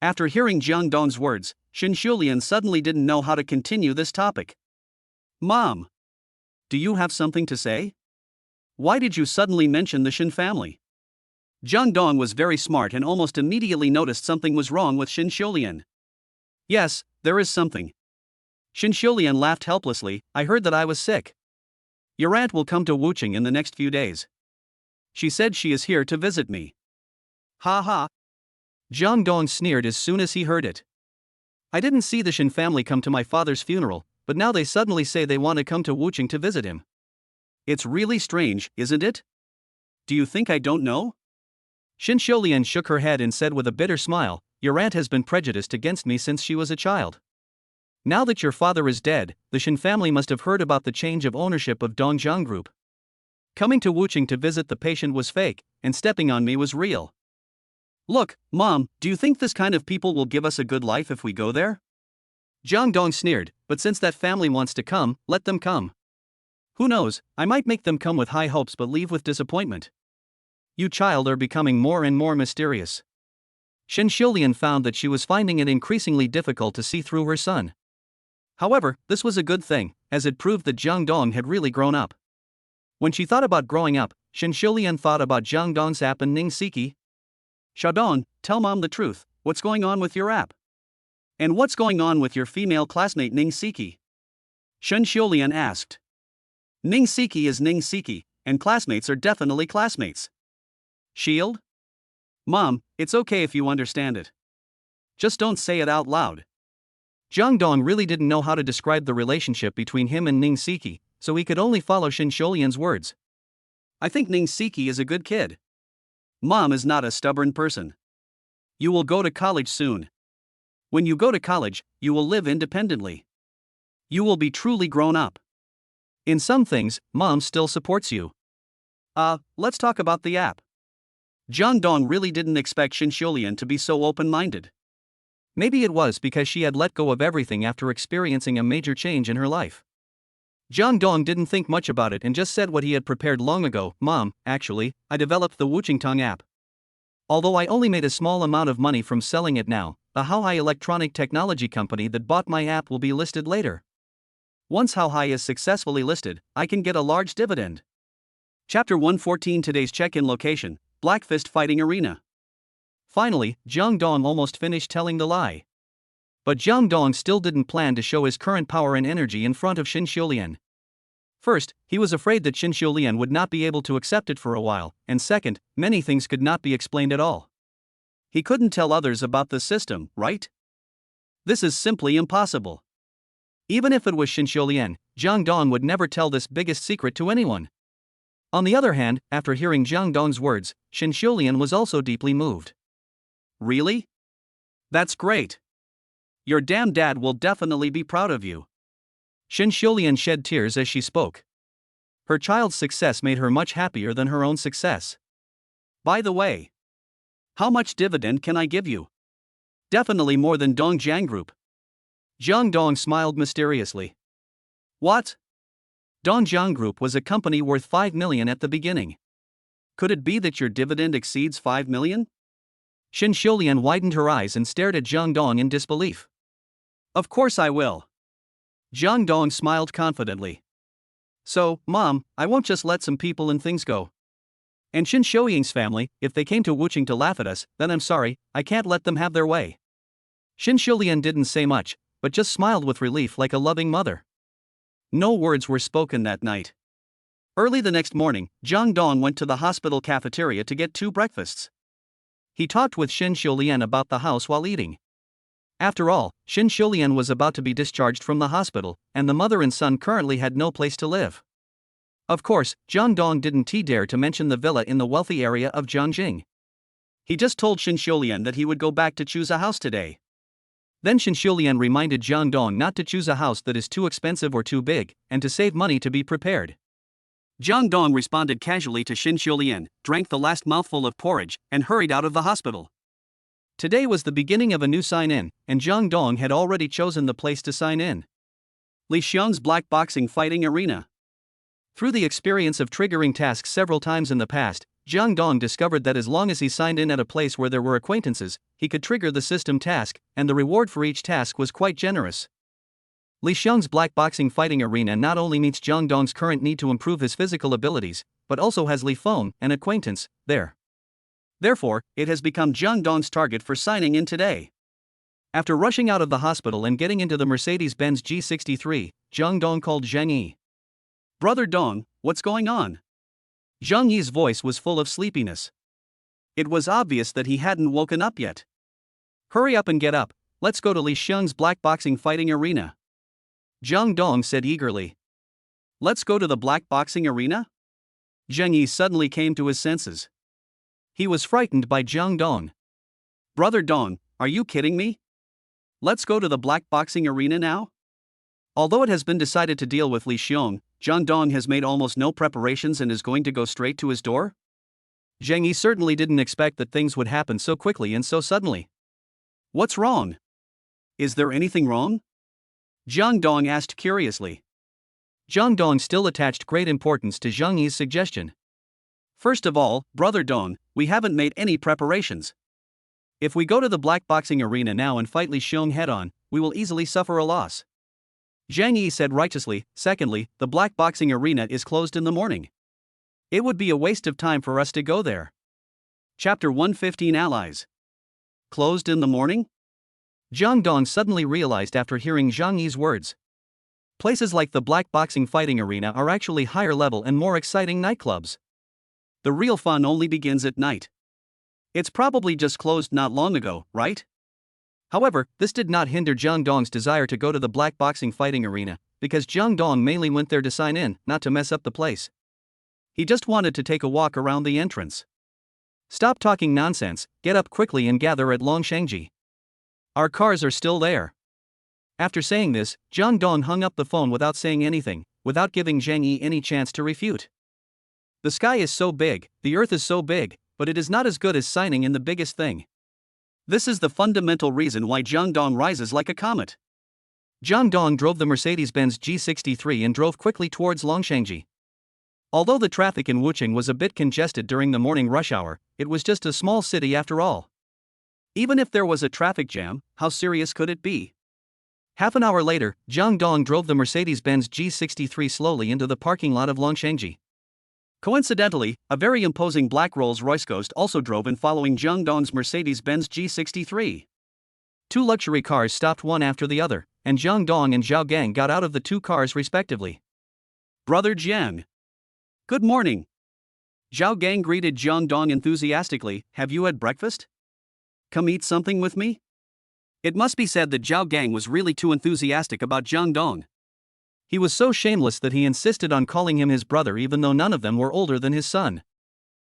After hearing Jang Dong's words, Shin Shulian suddenly didn't know how to continue this topic. Mom! Do you have something to say? Why did you suddenly mention the Shin family? Jang Dong was very smart and almost immediately noticed something was wrong with Shin Shulian. Yes, there is something. Shin Shulian laughed helplessly. I heard that I was sick. Your aunt will come to Wuching in the next few days. She said she is here to visit me. Ha ha. Jang Dong sneered as soon as he heard it. I didn't see the Shin family come to my father's funeral, but now they suddenly say they want to come to Wuching to visit him. It's really strange, isn't it? Do you think I don't know? Shin Shulian shook her head and said with a bitter smile, your aunt has been prejudiced against me since she was a child. Now that your father is dead, the Shin family must have heard about the change of ownership of Dongjiang Group. Coming to Wuching to visit the patient was fake, and stepping on me was real. Look, Mom, do you think this kind of people will give us a good life if we go there? Jang Dong sneered, but since that family wants to come, let them come. Who knows, I might make them come with high hopes but leave with disappointment. You child are becoming more and more mysterious. Shin Shulian found that she was finding it increasingly difficult to see through her son. However, this was a good thing, as it proved that Jang Dong had really grown up. When she thought about growing up, Shin Shulian thought about Jang Dong's app and Ning Siki. Showdown, tell Mom the truth, what's going on with your app? And what's going on with your female classmate Ning Siki? Shin Shulian asked. Ning Siki is Ning Siki, and classmates are definitely classmates. Shield? Mom, it's okay if you understand it. Just don't say it out loud. Jang Dong really didn't know how to describe the relationship between him and Ning Siki, so he could only follow Shin Shulian's words. I think Ning Siki is a good kid. Mom is not a stubborn person. You will go to college soon. When you go to college, you will live independently. You will be truly grown up. In some things, Mom still supports you. Let's talk about the app. Jang Dong really didn't expect Shin Shulian to be so open-minded. Maybe it was because she had let go of everything after experiencing a major change in her life. Jang Dong didn't think much about it and just said what he had prepared long ago. Mom, actually, I developed the Wuchingtong app. Although I only made a small amount of money from selling it now, the Haohai electronic technology company that bought my app will be listed later. Once Haohai is successfully listed, I can get a large dividend. Chapter 114 Today's check-in location, Black Fist Fighting Arena. Finally, Jang Dong almost finished telling the lie. But Jang Dong still didn't plan to show his current power and energy in front of Shin Shulian. First, he was afraid that Shin Shulian would not be able to accept it for a while, and second, many things could not be explained at all. He couldn't tell others about the system, right? This is simply impossible. Even if it was Shin Shulian, Jang Dong would never tell this biggest secret to anyone. On the other hand, after hearing Jang Dong's words, Shin Shulian was also deeply moved. Really? That's great. Your damn dad will definitely be proud of you. Shin Shulian shed tears as she spoke. Her child's success made her much happier than her own success. By the way, how much dividend can I give you? Definitely more than Dongjiang Group. Jang Dong smiled mysteriously. What? Dongjiang Group was a company worth 5 million at the beginning. Could it be that your dividend exceeds 5 million? Xin Xiulian widened her eyes and stared at Jang Dong in disbelief. Of course I will. Jang Dong smiled confidently. So, Mom, I won't just let some people and things go. And Xin Xiuying's family, if they came to Wuching to laugh at us, then I'm sorry, I can't let them have their way. Xin Xiulian didn't say much, but just smiled with relief like a loving mother. No words were spoken that night. Early the next morning, Jang Dong went to the hospital cafeteria to get 2 breakfasts. He talked with Xin Xiulian about the house while eating. After all, Xin Xiulian was about to be discharged from the hospital, and the mother and son currently had no place to live. Of course, Jang Dong didn't dare to mention the villa in the wealthy area of Jiangjing. He just told Xin Xiulian that he would go back to choose a house today. Then Xin Xiulian reminded Jang Dong not to choose a house that is too expensive or too big, and to save money to be prepared. Jang Dong responded casually to Xin Xiulian, drank the last mouthful of porridge, and hurried out of the hospital. Today was the beginning of a new sign-in, and Jang Dong had already chosen the place to sign in. Li Xiong's black boxing fighting arena. Through the experience of triggering tasks several times in the past, Jang Dong discovered that as long as he signed in at a place where there were acquaintances, he could trigger the system task, and the reward for each task was quite generous. Li Xiong's black boxing fighting arena not only meets Jang Dong's current need to improve his physical abilities, but also has Li Feng, an acquaintance, there. Therefore, it has become Jang Dong's target for signing in today. After rushing out of the hospital and getting into the Mercedes-Benz G63, Jang Dong called Zhang Yi. Brother Dong, what's going on? Zhang Yi's voice was full of sleepiness. It was obvious that he hadn't woken up yet. Hurry up and get up, let's go to Li Xiong's black boxing fighting arena. Jang Dong said eagerly. Let's go to the black boxing arena? Zhang Yi suddenly came to his senses. He was frightened by Jang Dong. Brother Dong, are you kidding me? Let's go to the black boxing arena now? Although it has been decided to deal with Li Xiong, Jang Dong has made almost no preparations and is going to go straight to his door? Zhang Yi certainly didn't expect that things would happen so quickly and so suddenly. What's wrong? Is there anything wrong? Jang Dong asked curiously. Jang Dong still attached great importance to Zhang Yi's suggestion. First of all, Brother Dong, we haven't made any preparations. If we go to the black boxing arena now and fight Li Xiong head-on, we will easily suffer a loss. Zhang Yi said righteously. Secondly, the black boxing arena is closed in the morning. It would be a waste of time for us to go there. Chapter 115 Allies. Closed in the morning? Jang Dong suddenly realized after hearing Zhang Yi's words. Places like the black boxing fighting arena are actually higher level and more exciting nightclubs. The real fun only begins at night. It's probably just closed not long ago, right? However, this did not hinder Jang Dong's desire to go to the black boxing fighting arena, because Jang Dong mainly went there to sign in, not to mess up the place. He just wanted to take a walk around the entrance. Stop talking nonsense, get up quickly and gather at Longshengji. Our cars are still there. After saying this, Jang Dong hung up the phone without saying anything, without giving Zhang Yi any chance to refute. The sky is so big, the earth is so big, but it is not as good as signing in the biggest thing. This is the fundamental reason why Jang Dong rises like a comet. Jang Dong drove the Mercedes-Benz G63 and drove quickly towards Longshengji. Although the traffic in Wuching was a bit congested during the morning rush hour, it was just a small city after all. Even if there was a traffic jam, how serious could it be? Half an hour later, Jang Dong drove the Mercedes-Benz G63 slowly into the parking lot of Longshengji. Coincidentally, a very imposing black Rolls-Royce Ghost also drove in following Jang Dong's Mercedes-Benz G63. 2 luxury cars stopped one after the other, and Jang Dong and Zhao Gang got out of the 2 cars respectively. Brother Jiang. Good morning. Zhao Gang greeted Jang Dong enthusiastically. Have you had breakfast? Come eat something with me? It must be said that Zhao Gang was really too enthusiastic about Jang Dong. He was so shameless that he insisted on calling him his brother even though none of them were older than his son.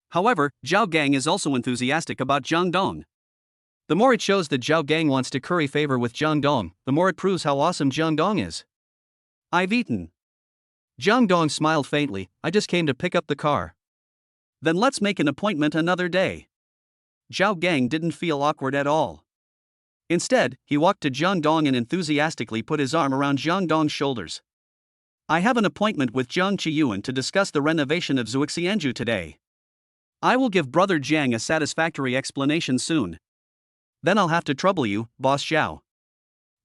However, Zhao Gang is also enthusiastic about Jang Dong. The more it shows that Zhao Gang wants to curry favor with Jang Dong, the more it proves how awesome Jang Dong is. I've eaten. Jang Dong smiled faintly. I just came to pick up the car. Then let's make an appointment another day. Zhao Gang didn't feel awkward at all. Instead, he walked to Jang Dong and enthusiastically put his arm around Jang Dong's shoulders. I have an appointment with Jang Chi-yuan to discuss the renovation of Zhuxianju today. I will give Brother Jang a satisfactory explanation soon. Then I'll have to trouble you, Boss Xiao.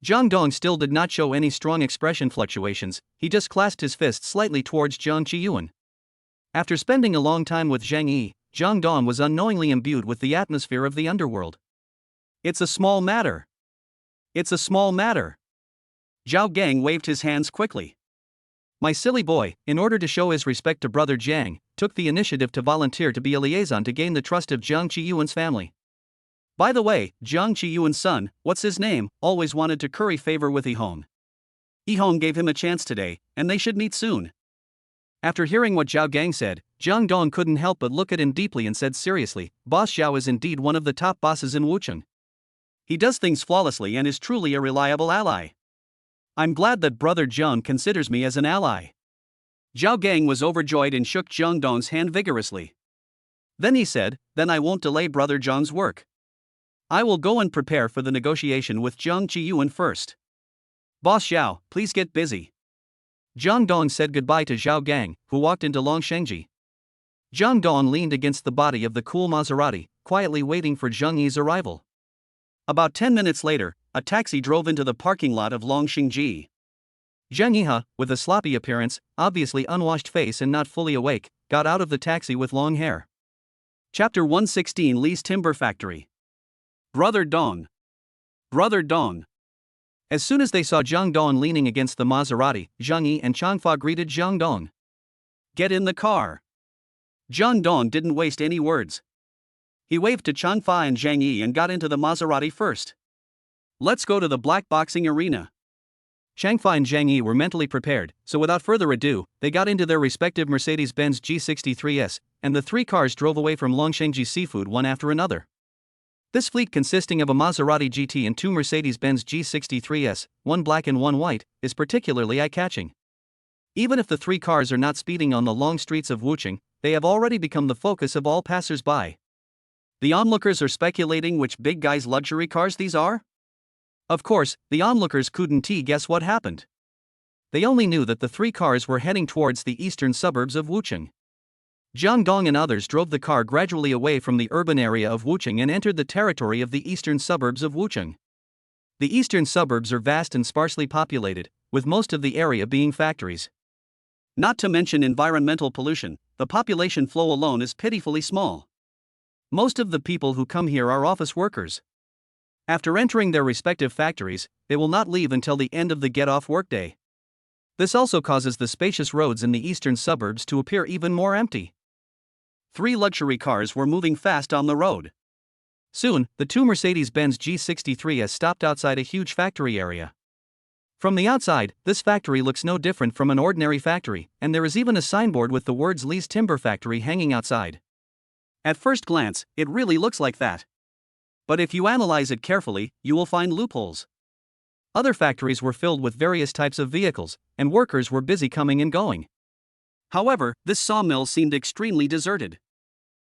Jang Dong still did not show any strong expression fluctuations, he just clasped his fist slightly towards Jang Chi-yuan. After spending a long time with Zhang Yi, Jang Dong was unknowingly imbued with the atmosphere of the underworld. It's a small matter. It's a small matter. Zhao Gang waved his hands quickly. My silly boy, in order to show his respect to Brother Jang, took the initiative to volunteer to be a liaison to gain the trust of Jang Chi-yuan's family. By the way, Jang Chi-yuan's son, what's his name, always wanted to curry favor with Yihong. Yihong gave him a chance today, and they should meet soon. After hearing what Zhao Gang said, Jang Dong couldn't help but look at him deeply and said seriously, Boss Xiao is indeed one of the top bosses in Wucheng. He does things flawlessly and is truly a reliable ally. I'm glad that Brother Jang considers me as an ally. Zhao Gang was overjoyed and shook Jang Dong's hand vigorously. Then he said, then I won't delay Brother Jang's work. I will go and prepare for the negotiation with Jang Chi-yuan first. Boss Xiao, please get busy. Jang Dong said goodbye to Zhao Gang, who walked into Longshengji. Jang Dong leaned against the body of the cool Maserati, quietly waiting for Zheng Yi's arrival. About 10 minutes later, a taxi drove into the parking lot of Longshengji. Zheng Yi, with a sloppy appearance, obviously unwashed face and not fully awake, got out of the taxi with long hair. Chapter 116 Li's Timber Factory. Brother Dong. Brother Dong. As soon as they saw Zhang Dong leaning against the Maserati, Zheng Yi and Changfa greeted Zhang Dong. Get in the car. Zhang Dong didn't waste any words. He waved to Changfa and Zhang Yi and got into the Maserati first. Let's go to the black boxing arena. Changfa and Zhang Yi were mentally prepared, so without further ado, they got into their respective Mercedes-Benz G63s, and the three cars drove away from Longshengji Seafood one after another. This fleet, consisting of a Maserati GT and two Mercedes-Benz G63s, one black and one white, is particularly eye-catching. Even if the three cars are not speeding on the long streets of Wucheng, they have already become the focus of all passers-by. The onlookers are speculating which big guy's luxury cars these are? Of course, the onlookers couldn't guess what happened. They only knew that the three cars were heading towards the eastern suburbs of Wucheng. Jiang Dong and others drove the car gradually away from the urban area of Wucheng and entered the territory of the eastern suburbs of Wucheng. The eastern suburbs are vast and sparsely populated, with most of the area being factories. Not to mention environmental pollution, the population flow alone is pitifully small. Most of the people who come here are office workers. After entering their respective factories, they will not leave until the end of the get-off workday. This also causes the spacious roads in the eastern suburbs to appear even more empty. 3 luxury cars were moving fast on the road. Soon, the 2 Mercedes-Benz G63s stopped outside a huge factory area. From the outside, this factory looks no different from an ordinary factory, and there is even a signboard with the words Li's Timber Factory hanging outside. At first glance, it really looks like that. But if you analyze it carefully, you will find loopholes. Other factories were filled with various types of vehicles, and workers were busy coming and going. However, this sawmill seemed extremely deserted.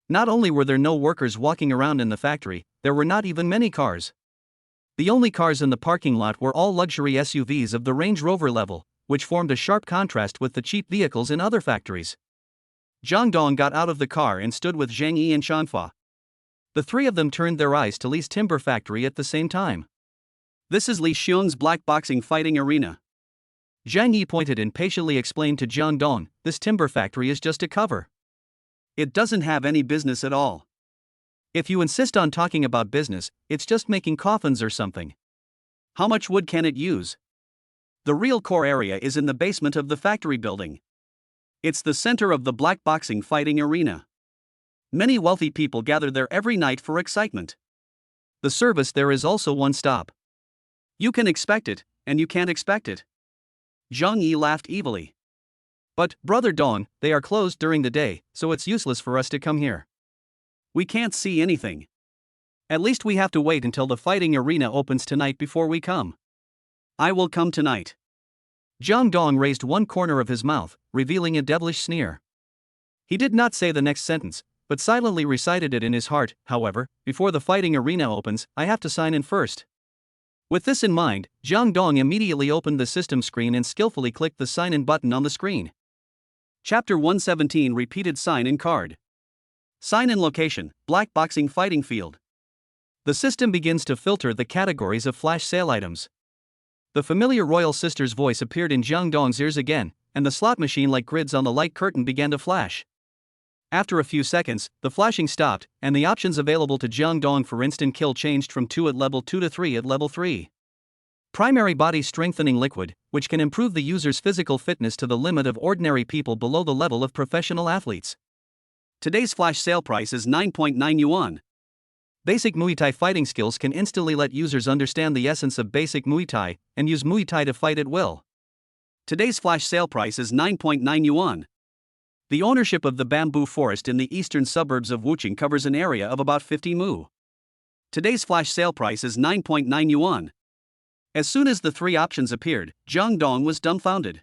Not only were there no workers walking around in the factory, there were not even many cars. The only cars in the parking lot were all luxury SUVs of the Range Rover level, which formed a sharp contrast with the cheap vehicles in other factories. Zhang Dong got out of the car and stood with Zhang Yi and Changfa. The three of them turned their eyes to Li's Timber Factory at the same time. This is Li Xiong's black boxing fighting arena. Zhang Yi pointed and patiently explained to Zhang Dong, this timber factory is just a cover. It doesn't have any business at all. If you insist on talking about business, it's just making coffins or something. How much wood can it use? The real core area is in the basement of the factory building. It's the center of the black boxing fighting arena. Many wealthy people gather there every night for excitement. The service there is also one stop. You can expect it, and you can't expect it. Zhang Yi laughed evilly. But, Brother Dong, they are closed during the day, so it's useless for us to come here. We can't see anything. At least we have to wait until the fighting arena opens tonight before we come. I will come tonight. Zhang Dong raised one corner of his mouth, revealing a devilish sneer. He did not say the next sentence, but silently recited it in his heart. However, before the fighting arena opens, I have to sign in first. With this in mind, Jang Dong immediately opened the system screen and skillfully clicked the sign-in button on the screen. Chapter 117 Repeated Sign-in Card. Sign-in location, Black Boxing Fighting Field. The system begins to filter the categories of flash sale items. The familiar royal sister's voice appeared in Jang Dong's ears again, and the slot machine-like grids on the light curtain began to flash. After a few seconds, the flashing stopped, and the options available to Jang Dong for instant kill changed from 2 at level 2 to 3 at level 3. Primary Body Strengthening Liquid, which can improve the user's physical fitness to the limit of ordinary people below the level of professional athletes. Today's flash sale price is 9.9 yuan. Basic Muay Thai fighting skills can instantly let users understand the essence of basic Muay Thai and use Muay Thai to fight at will. Today's flash sale price is 9.9 yuan. The ownership of the bamboo forest in the eastern suburbs of Wuchang covers an area of about 50 mu. Today's flash sale price is 9.9 yuan. As soon as the three options appeared, Jang Dong was dumbfounded.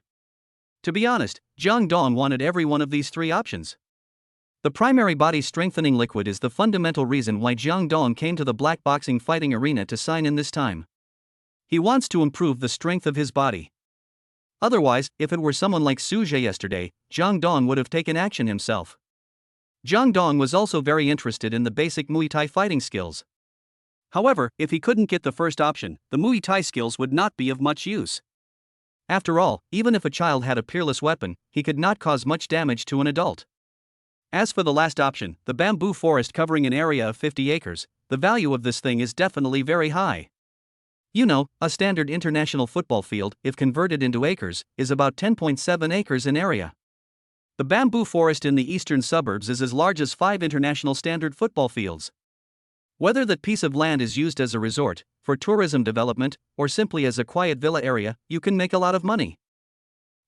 To be honest, Jang Dong wanted every one of these three options. The primary body strengthening liquid is the fundamental reason why Jang Dong came to the black boxing fighting arena to sign in this time. He wants to improve the strength of his body. Otherwise, if it were someone like Suje yesterday, Jang Dong would have taken action himself. Jang Dong was also very interested in the basic Muay Thai fighting skills. However, if he couldn't get the first option, the Muay Thai skills would not be of much use. After all, even if a child had a peerless weapon, he could not cause much damage to an adult. As for the last option, the bamboo forest covering an area of 50 acres, the value of this thing is definitely very high. You know, a standard international football field, if converted into acres, is about 10.7 acres in area. The bamboo forest in the eastern suburbs is as large as 5 international standard football fields. Whether that piece of land is used as a resort, for tourism development, or simply as a quiet villa area, you can make a lot of money.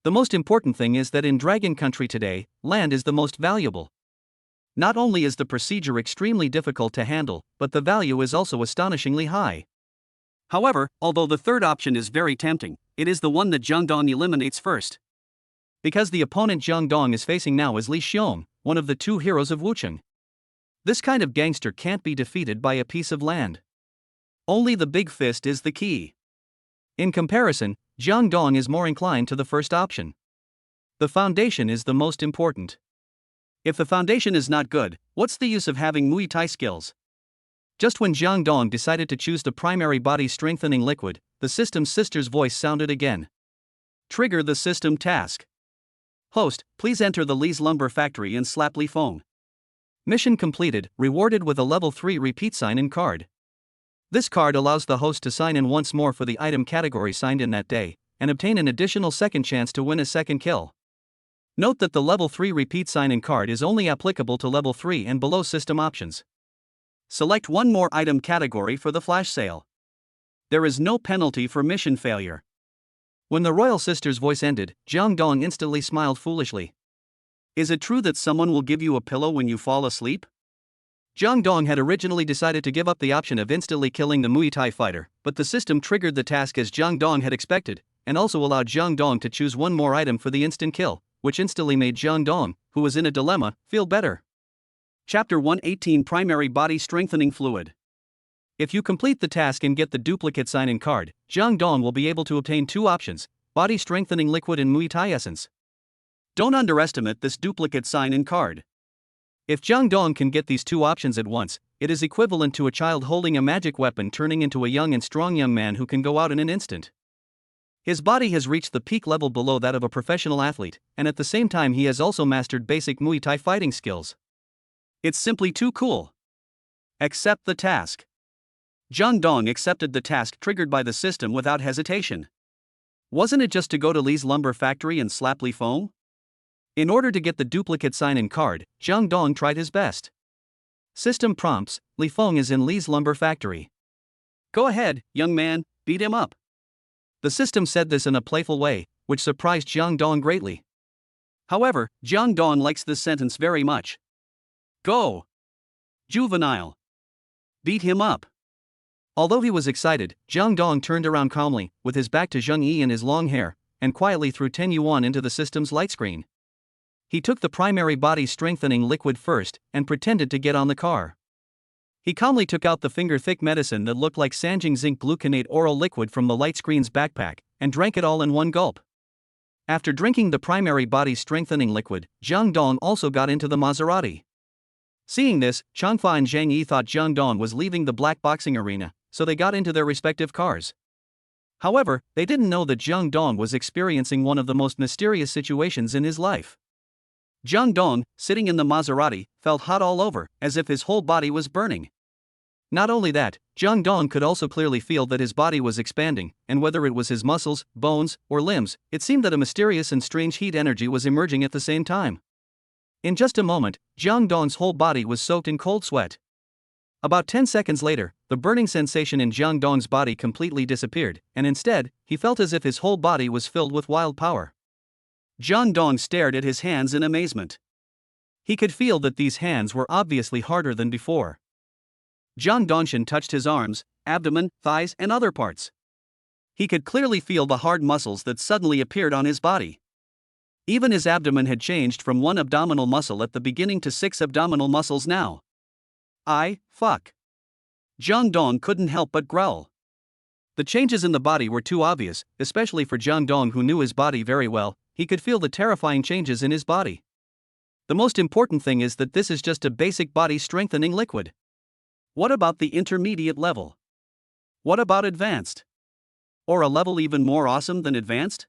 The most important thing is that in Dragon Country today, land is the most valuable. Not only is the procedure extremely difficult to handle, but the value is also astonishingly high. However, although the third option is very tempting, it is the one that Jang Dong eliminates first. Because the opponent Jang Dong is facing now is Li Xiong, one of the two heroes of Wuchang. This kind of gangster can't be defeated by a piece of land. Only the big fist is the key. In comparison, Jang Dong is more inclined to the first option. The foundation is the most important. If the foundation is not good, what's the use of having Muay Thai skills? Just when Jang Dong decided to choose the primary body strengthening liquid, the system's sister's voice sounded again. Trigger the system task. Host, please enter the Lee's Lumber Factory and slap Li Feng. Mission completed, rewarded with a level 3 repeat sign-in card. This card allows the host to sign in once more for the item category signed in that day, and obtain an additional second chance to win a second kill. Note that the level 3 repeat sign-in card is only applicable to level 3 and below system options. Select one more item category for the flash sale. There is no penalty for mission failure. When the royal sister's voice ended, Jang Dong instantly smiled foolishly. Is it true that someone will give you a pillow when you fall asleep? Jang Dong had originally decided to give up the option of instantly killing the Muay Thai fighter, but the system triggered the task as Jang Dong had expected, and also allowed Jang Dong to choose one more item for the instant kill, which instantly made Jang Dong, who was in a dilemma, feel better. Chapter 118 Primary Body Strengthening Fluid. If you complete the task and get the duplicate sign-in card, Jang Dong will be able to obtain two options, Body Strengthening Liquid and Muay Thai Essence. Don't underestimate this duplicate sign-in card. If Jang Dong can get these two options at once, it is equivalent to a child holding a magic weapon turning into a young and strong young man who can go out in an instant. His body has reached the peak level below that of a professional athlete, and at the same time he has also mastered basic Muay Thai fighting skills. It's simply too cool. Accept the task. Jang Dong accepted the task triggered by the system without hesitation. Wasn't it just to go to Lee's Lumber Factory and slap Li Feng? In order to get the duplicate sign-in card, Jang Dong tried his best. System prompts, Li Feng is in Lee's Lumber Factory. Go ahead, young man, beat him up. The system said this in a playful way, which surprised Jang Dong greatly. However, Jang Dong likes this sentence very much. Go! Juvenile! Beat him up! Although he was excited, Jang Dong turned around calmly, with his back to Zheng Yi and his long hair, and quietly threw 10 yuan into the system's light screen. He took the primary body strengthening liquid first, and pretended to get on the car. He calmly took out the finger-thick medicine that looked like Sanjing zinc gluconate oral liquid from the light screen's backpack, and drank it all in one gulp. After drinking the primary body-strengthening liquid, Jang Dong also got into the Maserati. Seeing this, Changfa and Zhang Yi thought Jang Dong was leaving the black boxing arena, so they got into their respective cars. However, they didn't know that Jang Dong was experiencing one of the most mysterious situations in his life. Jang Dong, sitting in the Maserati, felt hot all over, as if his whole body was burning. Not only that, Jang Dong could also clearly feel that his body was expanding, and whether it was his muscles, bones, or limbs, it seemed that a mysterious and strange heat energy was emerging at the same time. In just a moment, Jang Dong's whole body was soaked in cold sweat. About 10 seconds later, the burning sensation in Jang Dong's body completely disappeared, and instead, he felt as if his whole body was filled with wild power. Jang Dong stared at his hands in amazement. He could feel that these hands were obviously harder than before. Jang Dongshan touched his arms, abdomen, thighs, and other parts. He could clearly feel the hard muscles that suddenly appeared on his body. Even his abdomen had changed from 1 abdominal muscle at the beginning to 6 abdominal muscles now. Fuck. Jang Dong couldn't help but growl. The changes in the body were too obvious, especially for Jang Dong, who knew his body very well. He could feel the terrifying changes in his body. The most important thing is that this is just a basic body strengthening liquid. What about the intermediate level? What about advanced? Or a level even more awesome than advanced?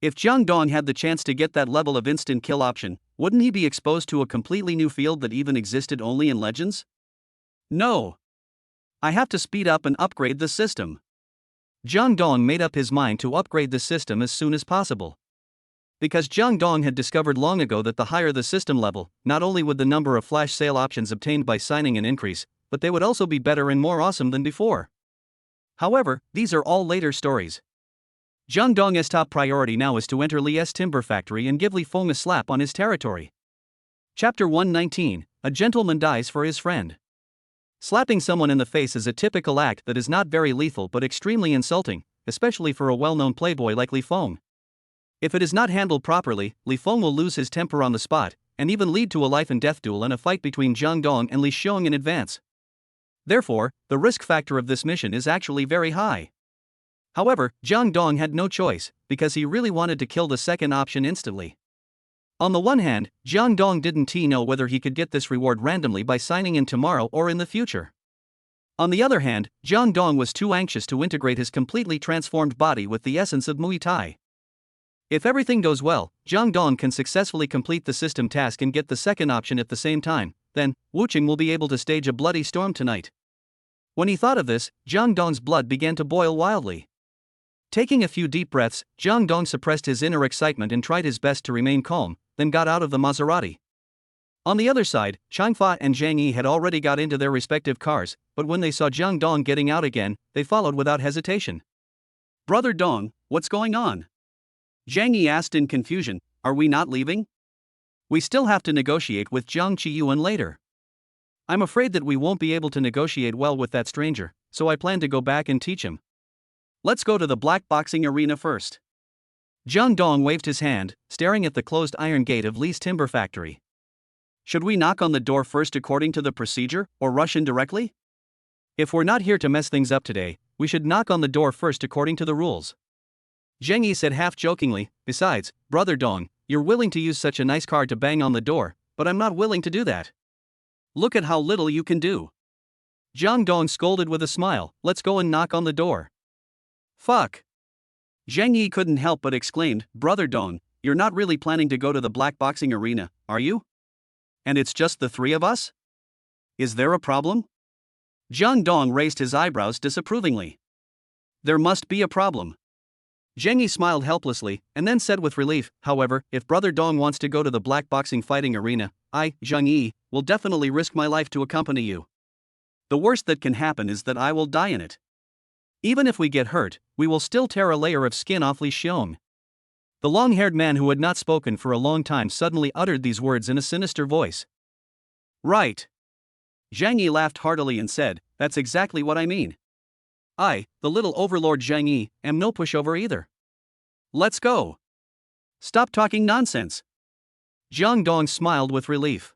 If Jang Dong had the chance to get that level of instant kill option, wouldn't he be exposed to a completely new field that even existed only in legends? No. I have to speed up and upgrade the system. Jang Dong made up his mind to upgrade the system as soon as possible. Because Jang Dong had discovered long ago that the higher the system level, not only would the number of flash sale options obtained by signing an increase, but they would also be better and more awesome than before. However, these are all later stories. Jang Dong's top priority now is to enter Li's timber factory and give Li Feng a slap on his territory. Chapter 119, A Gentleman Dies for His Friend. Slapping someone in the face is a typical act that is not very lethal but extremely insulting, especially for a well-known playboy like Li Feng. If it is not handled properly, Li Feng will lose his temper on the spot, and even lead to a life-and-death duel and a fight between Jang Dong and Li Xiong in advance. Therefore, the risk factor of this mission is actually very high. However, Jang Dong had no choice, because he really wanted to kill the second option instantly. On the one hand, Jang Dong didn't know whether he could get this reward randomly by signing in tomorrow or in the future. On the other hand, Jang Dong was too anxious to integrate his completely transformed body with the essence of Muay Thai. If everything goes well, Jang Dong can successfully complete the system task and get the second option at the same time, then, Wuqing will be able to stage a bloody storm tonight. When he thought of this, Jang Dong's blood began to boil wildly. Taking a few deep breaths, Jang Dong suppressed his inner excitement and tried his best to remain calm, then got out of the Maserati. On the other side, Changfa and Zhang Yi had already got into their respective cars, but when they saw Jang Dong getting out again, they followed without hesitation. "Brother Dong, what's going on?" Zhang Yi asked in confusion. "Are we not leaving? We still have to negotiate with Jiang Qiyuan later. I'm afraid that we won't be able to negotiate well with that stranger, so I plan to go back and teach him. Let's go to the black boxing arena first." Jang Dong waved his hand, staring at the closed iron gate of Li's timber factory. "Should we knock on the door first according to the procedure, or rush in directly? If we're not here to mess things up today, we should knock on the door first according to the rules." Zhang Yi said half-jokingly. "Besides, Brother Dong, you're willing to use such a nice card to bang on the door, but I'm not willing to do that. Look at how little you can do." Jang Dong scolded with a smile. "Let's go and knock on the door." "Fuck." Zhang Yi couldn't help but exclaimed, "Brother Dong, you're not really planning to go to the black boxing arena, are you? And it's just the three of us? Is there a problem?" Jang Dong raised his eyebrows disapprovingly. "There must be a problem." Zhang Yi smiled helplessly, and then said with relief, "However, if Brother Dong wants to go to the black boxing fighting arena, I, Zhang Yi, will definitely risk my life to accompany you. The worst that can happen is that I will die in it. Even if we get hurt, we will still tear a layer of skin off Li Xiong." The long-haired man who had not spoken for a long time suddenly uttered these words in a sinister voice. "Right." Zhang Yi laughed heartily and said, "That's exactly what I mean. I, the little overlord Zhang Yi, am no pushover either. Let's go. Stop talking nonsense." Jiang Dong smiled with relief.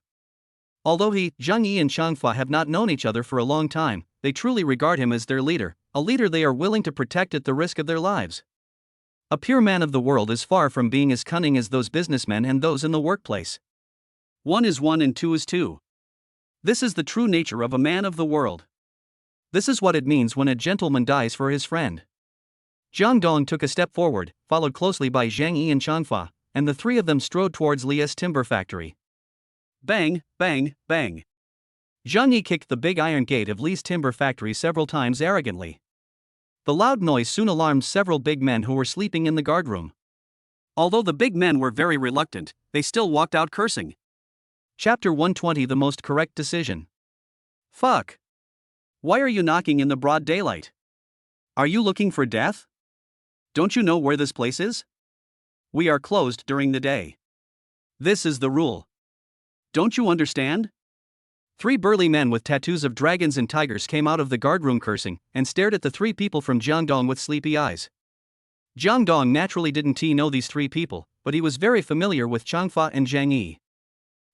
Although he, Zhang Yi and Changfa have not known each other for a long time, they truly regard him as their leader, a leader they are willing to protect at the risk of their lives. A pure man of the world is far from being as cunning as those businessmen and those in the workplace. 1 is 1 and 2 is 2. This is the true nature of a man of the world. This is what it means when a gentleman dies for his friend. Jang Dong took a step forward, followed closely by Zhang Yi and Changfa, and the three of them strode towards Li's timber factory. Bang, bang, bang. Zhang Yi kicked the big iron gate of Li's timber factory several times arrogantly. The loud noise soon alarmed several big men who were sleeping in the guardroom. Although the big men were very reluctant, they still walked out cursing. Chapter 120 The Most Correct Decision. Fuck. Why are you knocking in the broad daylight? Are you looking for death? Don't you know where this place is? We are closed during the day. This is the rule. Don't you understand? 3 burly men with tattoos of dragons and tigers came out of the guardroom cursing and stared at the 3 people from Jang Dong with sleepy eyes. Jang Dong naturally didn't know these 3 people, but he was very familiar with Changfa and Zhang Yi.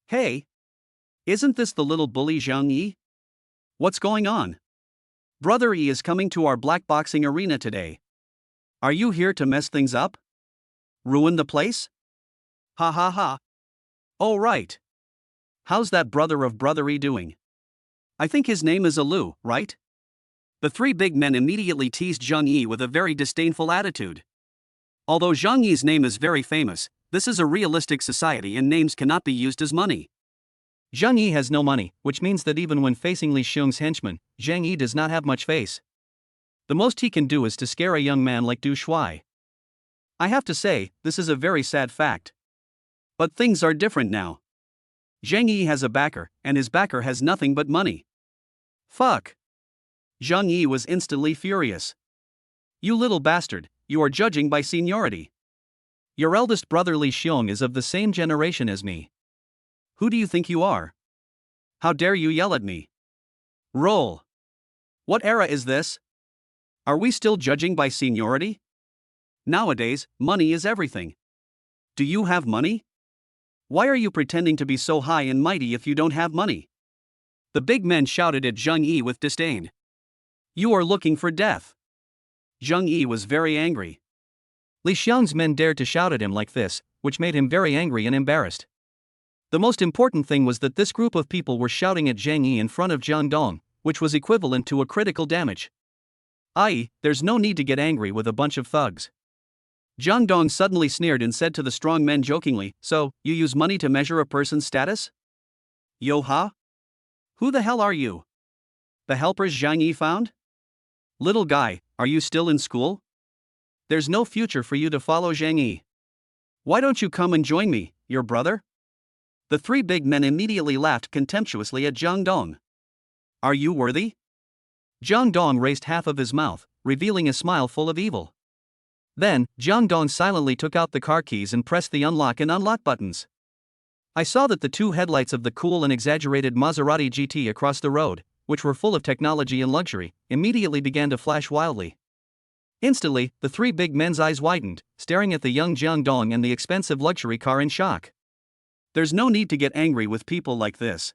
Hey! Isn't this the little bully Zhang Yi? What's going on? Brother E is coming to our black boxing arena today. Are you here to mess things up? Ruin the place? Ha ha ha. Oh right. How's that brother of Brother E doing? I think his name is Alu, right? The 3 big men immediately teased Zhang Yi with a very disdainful attitude. Although Zhang Yi's name is very famous, this is a realistic society and names cannot be used as money. Zhang Yi has no money, which means that even when facing Li Xiong's henchmen, Zhang Yi does not have much face. The most he can do is to scare a young man like Du Shuai. I have to say, this is a very sad fact. But things are different now. Zhang Yi has a backer, and his backer has nothing but money. Fuck. Zhang Yi was instantly furious. You little bastard, you are judging by seniority. Your eldest brother Li Xiong is of the same generation as me. Who do you think you are? How dare you yell at me? Roll. What era is this? Are we still judging by seniority? Nowadays, money is everything. Do you have money? Why are you pretending to be so high and mighty if you don't have money? The big men shouted at Zhang Yi with disdain. You are looking for death. Zhang Yi was very angry. Li Xiong's men dared to shout at him like this, which made him very angry and embarrassed. The most important thing was that this group of people were shouting at Zhang Yi in front of Jang Dong, which was equivalent to a critical damage. I.e., there's no need to get angry with a bunch of thugs. Jang Dong suddenly sneered and said to the strong men jokingly, so, you use money to measure a person's status? Yo ha? Who the hell are you? The helpers Zhang Yi found? Little guy, are you still in school? There's no future for you to follow Zhang Yi. Why don't you come and join me, your brother? The 3 big men immediately laughed contemptuously at Jang Dong. Are you worthy? Jang Dong raised half of his mouth, revealing a smile full of evil. Then, Jang Dong silently took out the car keys and pressed the unlock and unlock buttons. I saw that the 2 headlights of the cool and exaggerated Maserati GT across the road, which were full of technology and luxury, immediately began to flash wildly. Instantly, the 3 big men's eyes widened, staring at the young Jang Dong and the expensive luxury car in shock. There's no need to get angry with people like this.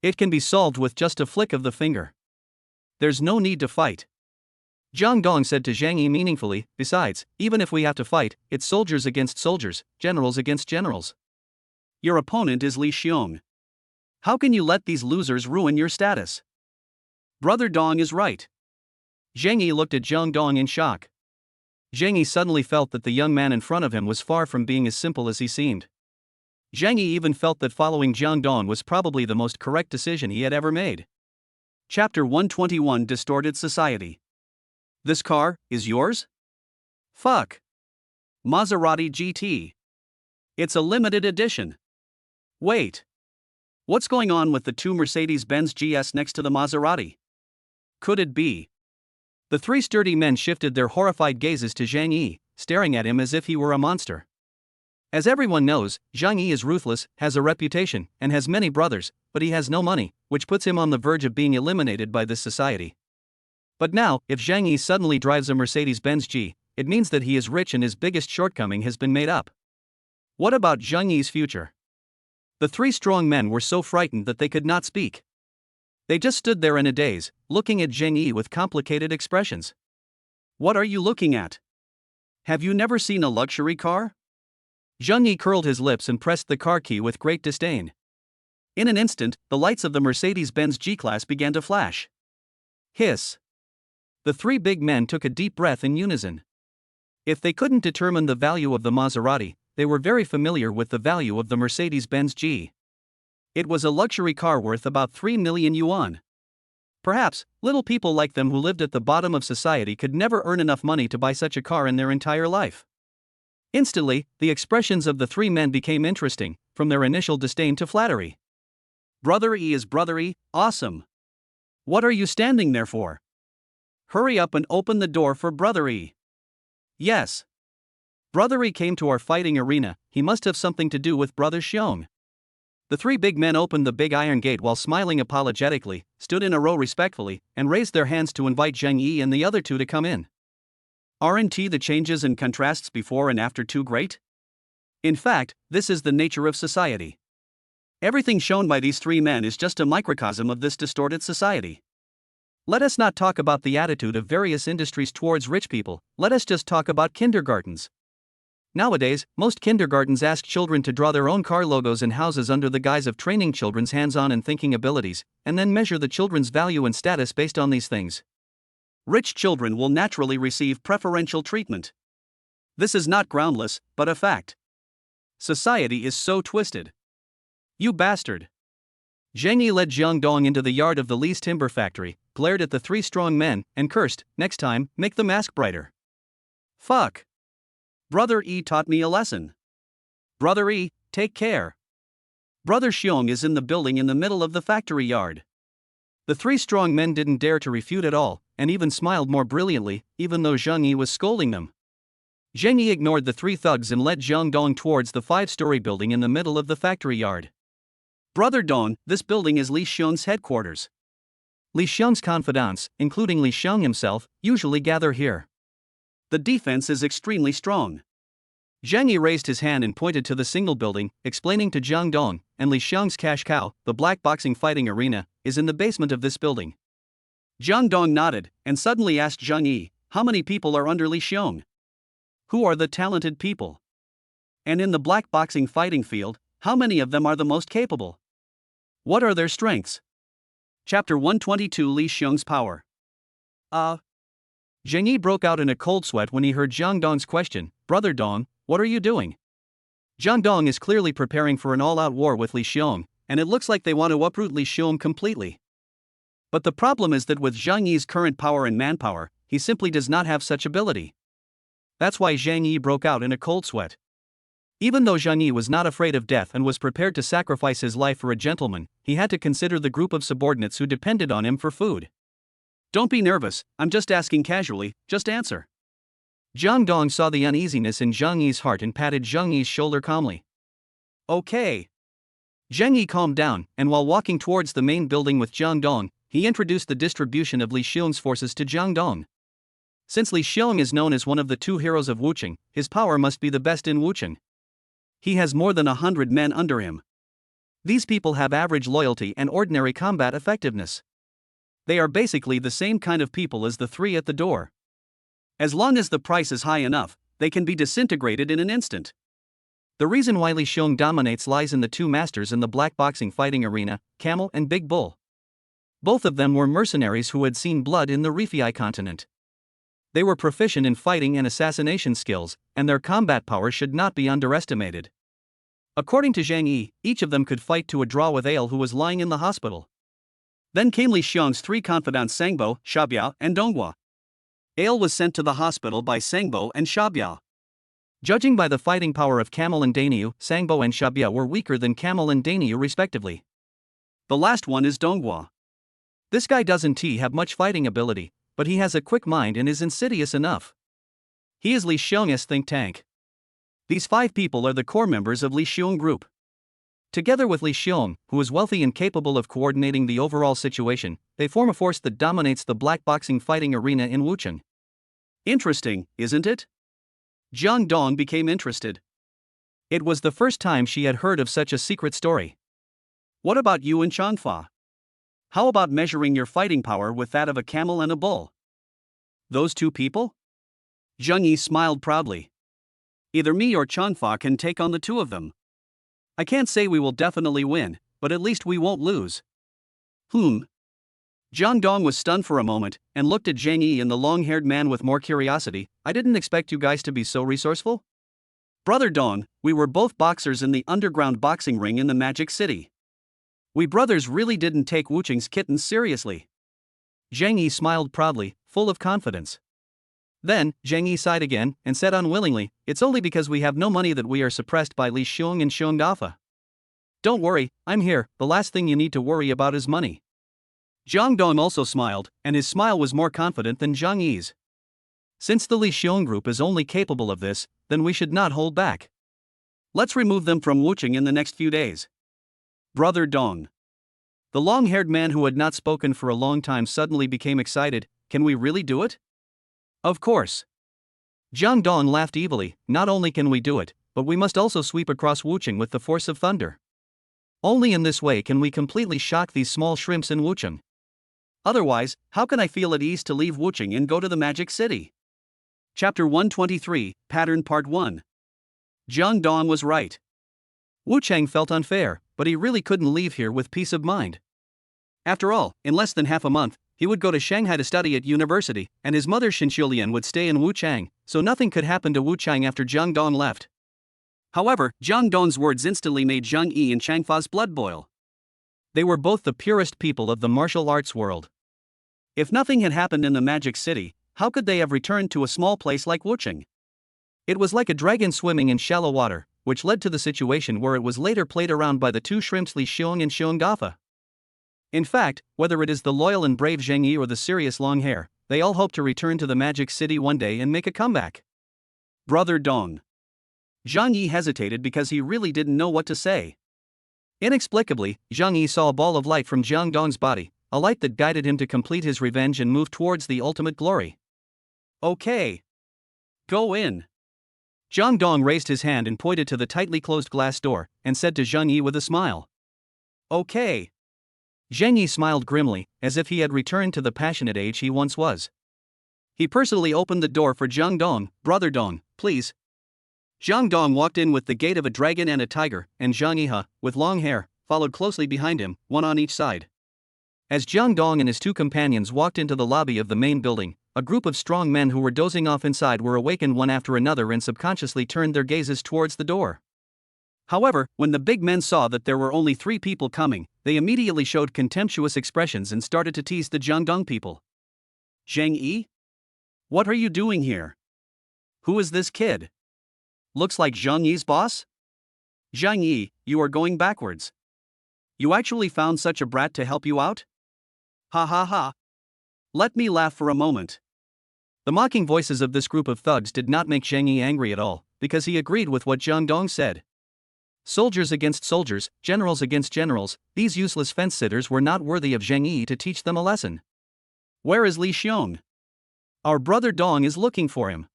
It can be solved with just a flick of the finger. There's no need to fight. Jang Dong said to Zhang Yi meaningfully, besides, even if we have to fight, it's soldiers against soldiers, generals against generals. Your opponent is Li Xiong. How can you let these losers ruin your status? Brother Dong is right. Zhang Yi looked at Jang Dong in shock. Zhang Yi suddenly felt that the young man in front of him was far from being as simple as he seemed. Zhang Yi even felt that following Jang Dong was probably the most correct decision he had ever made. Chapter 121 Distorted Society. This car is yours? Fuck. Maserati GT. It's a limited edition. Wait. What's going on with the 2 Mercedes-Benz GS next to the Maserati? Could it be? The 3 sturdy men shifted their horrified gazes to Zhang Yi, staring at him as if he were a monster. As everyone knows, Zhang Yi is ruthless, has a reputation, and has many brothers, but he has no money, which puts him on the verge of being eliminated by this society. But now, if Zhang Yi suddenly drives a Mercedes-Benz G, it means that he is rich and his biggest shortcoming has been made up. What about Zhang Yi's future? The three strong men were so frightened that they could not speak. They just stood there in a daze, looking at Zhang Yi with complicated expressions. What are you looking at? Have you never seen a luxury car? Zhang Yi curled his lips and pressed the car key with great disdain. In an instant, the lights of the Mercedes-Benz G-Class began to flash. Hiss. The three big men took a deep breath in unison. If they couldn't determine the value of the Maserati, they were very familiar with the value of the Mercedes-Benz G. It was a luxury car worth about 3 million yuan. Perhaps, little people like them who lived at the bottom of society could never earn enough money to buy such a car in their entire life. Instantly, the expressions of the three men became interesting, from their initial disdain to flattery. Brother E is Brother E, awesome. What are you standing there for? Hurry up and open the door for Brother E. Yes. Brother E came to our fighting arena, he must have something to do with Brother Xiong. The three big men opened the big iron gate while smiling apologetically, stood in a row respectfully, and raised their hands to invite Zhang Yi and the other two to come in. Aren't the changes and contrasts before and after too great? In fact, this is the nature of society. Everything shown by these three men is just a microcosm of this distorted society. Let us not talk about the attitude of various industries towards rich people, let us just talk about kindergartens. Nowadays, most kindergartens ask children to draw their own car logos and houses under the guise of training children's hands-on and thinking abilities, and then measure the children's value and status based on these things. Rich children will naturally receive preferential treatment. This is not groundless, but a fact. Society is so twisted. You bastard. Zhang Yi led Jang Dong into the yard of the Li's timber factory, glared at the three strong men, and cursed, next time, make the mask brighter. Fuck. Brother E taught me a lesson. Brother E, take care. Brother Xiong is in the building in the middle of the factory yard. The three strong men didn't dare to refute at all, and even smiled more brilliantly, even though Zhang Yi was scolding them. Zhang Yi ignored the three thugs and led Jang Dong towards the 5-story building in the middle of the factory yard. Brother Dong, this building is Li Xiong's headquarters. Li Xiong's confidants, including Li Xiong himself, usually gather here. The defense is extremely strong. Zhang Yi raised his hand and pointed to the single building, explaining to Jang Dong, and Li Xiong's cash cow, the black boxing fighting arena, is in the basement of this building. Jang Dong nodded, and suddenly asked Zhang Yi, how many people are under Li Xiong? Who are the talented people? And in the black boxing fighting field, how many of them are the most capable? What are their strengths? Chapter 122 Li Xiong's Power. Zhang Yi broke out in a cold sweat when he heard Jang Dong's question, Brother Dong, what are you doing? Jang Dong is clearly preparing for an all-out war with Li Xiong, and it looks like they want to uproot Li Xiong completely. But the problem is that with Zhang Yi's current power and manpower, he simply does not have such ability. That's why Zhang Yi broke out in a cold sweat. Even though Zhang Yi was not afraid of death and was prepared to sacrifice his life for a gentleman, he had to consider the group of subordinates who depended on him for food. Don't be nervous, I'm just asking casually, just answer. Jang Dong saw the uneasiness in Zhang Yi's heart and patted Zhang Yi's shoulder calmly. Okay. Zhang Yi calmed down, and while walking towards the main building with Jang Dong, he introduced the distribution of Li Xiong's forces to Jang Dong. Since Li Xiong is known as one of the two heroes of Wucheng, his power must be the best in Wucheng. He has more than 100 men under him. These people have average loyalty and ordinary combat effectiveness. They are basically the same kind of people as the three at the door. As long as the price is high enough, they can be disintegrated in an instant. The reason why Li Xiong dominates lies in the two masters in the black boxing fighting arena, Camel and Big Bull. Both of them were mercenaries who had seen blood in the Rifei continent. They were proficient in fighting and assassination skills, and their combat power should not be underestimated. According to Zhang Yi, each of them could fight to a draw with Ale, who was lying in the hospital. Then came Li Xiong's three confidants Sangbo, Shabiao, and Donghua. Ale was sent to the hospital by Sangbo and Shabiao. Judging by the fighting power of Camel and Dainyu, Sangbo and Shabiao were weaker than Camel and Dainyu respectively. The last one is Donghua. This guy doesn't have much fighting ability, but he has a quick mind and is insidious enough. He is Li Xiong's think tank. These 5 people are the core members of Li Xiong Group. Together with Li Xiong, who is wealthy and capable of coordinating the overall situation, they form a force that dominates the black boxing fighting arena in Wucheng. Interesting, isn't it? Jang Dong became interested. It was the first time she had heard of such a secret story. What about you and Changfa? How about measuring your fighting power with that of a camel and a bull? Those two people? Zheng Yi smiled proudly. Either me or Changfa can take on the two of them. I can't say we will definitely win, but at least we won't lose. Jang Dong was stunned for a moment, and looked at Zheng Yi and the long-haired man with more curiosity. I didn't expect you guys to be so resourceful. Brother Dong, we were both boxers in the underground boxing ring in the Magic City. We brothers really didn't take Wucheng's kittens seriously. Zheng Yi smiled proudly, full of confidence. Then, Zheng Yi sighed again, and said unwillingly, it's only because we have no money that we are suppressed by Li Xiong and Xiong Dafa. Don't worry, I'm here, the last thing you need to worry about is money. Jang Dong also smiled, and his smile was more confident than Zheng Yi's. Since the Li Xiong group is only capable of this, then we should not hold back. Let's remove them from Wucheng in the next few days. Brother Dong. The long-haired man who had not spoken for a long time suddenly became excited. Can we really do it? Of course. Jang Dong laughed evilly. Not only can we do it, but we must also sweep across Wucheng with the force of thunder. Only in this way can we completely shock these small shrimps in Wucheng. Otherwise, how can I feel at ease to leave Wucheng and go to the Magic City? Chapter 123, Pattern Part 1. Jang Dong was right. Wucheng felt unfair, but he really couldn't leave here with peace of mind. After all, in less than half a month, he would go to Shanghai to study at university, and his mother Lian would stay in Wuchang, so nothing could happen to Wuchang after Jang Dong left. However, Jang Dong's words instantly made Zheng Yi and Changfa's blood boil. They were both the purest people of the martial arts world. If nothing had happened in the Magic City, how could they have returned to a small place like Wucheng? It was like a dragon swimming in shallow water, which led to the situation where it was later played around by the two shrimps Li Xiong and Xiong Dafa. In fact, whether it is the loyal and brave Zheng Yi or the serious long hair, they all hope to return to the Magic City one day and make a comeback. Brother Dong. Zheng Yi hesitated because he really didn't know what to say. Inexplicably, Zheng Yi saw a ball of light from Jang Dong's body, a light that guided him to complete his revenge and move towards the ultimate glory. Okay. Go in. Jang Dong raised his hand and pointed to the tightly closed glass door, and said to Zheng Yi with a smile. Okay. Zheng Yi smiled grimly, as if he had returned to the passionate age he once was. He personally opened the door for Jang Dong. Brother Dong, please. Jang Dong walked in with the gait of a dragon and a tiger, and Zhang Yi, with long hair, followed closely behind him, one on each side. As Jang Dong and his two companions walked into the lobby of the main building, a group of strong men who were dozing off inside were awakened one after another and subconsciously turned their gazes towards the door. However, when the big men saw that there were only 3 people coming, they immediately showed contemptuous expressions and started to tease the Jang Dong people. Zheng Yi? What are you doing here? Who is this kid? Looks like Zheng Yi's boss? Zheng Yi, you are going backwards. You actually found such a brat to help you out? Ha ha ha. Let me laugh for a moment. The mocking voices of this group of thugs did not make Zheng Yi angry at all, because he agreed with what Jang Dong said. Soldiers against soldiers, generals against generals, these useless fence-sitters were not worthy of Zheng Yi to teach them a lesson. Where is Li Xiong? Our brother Dong is looking for him.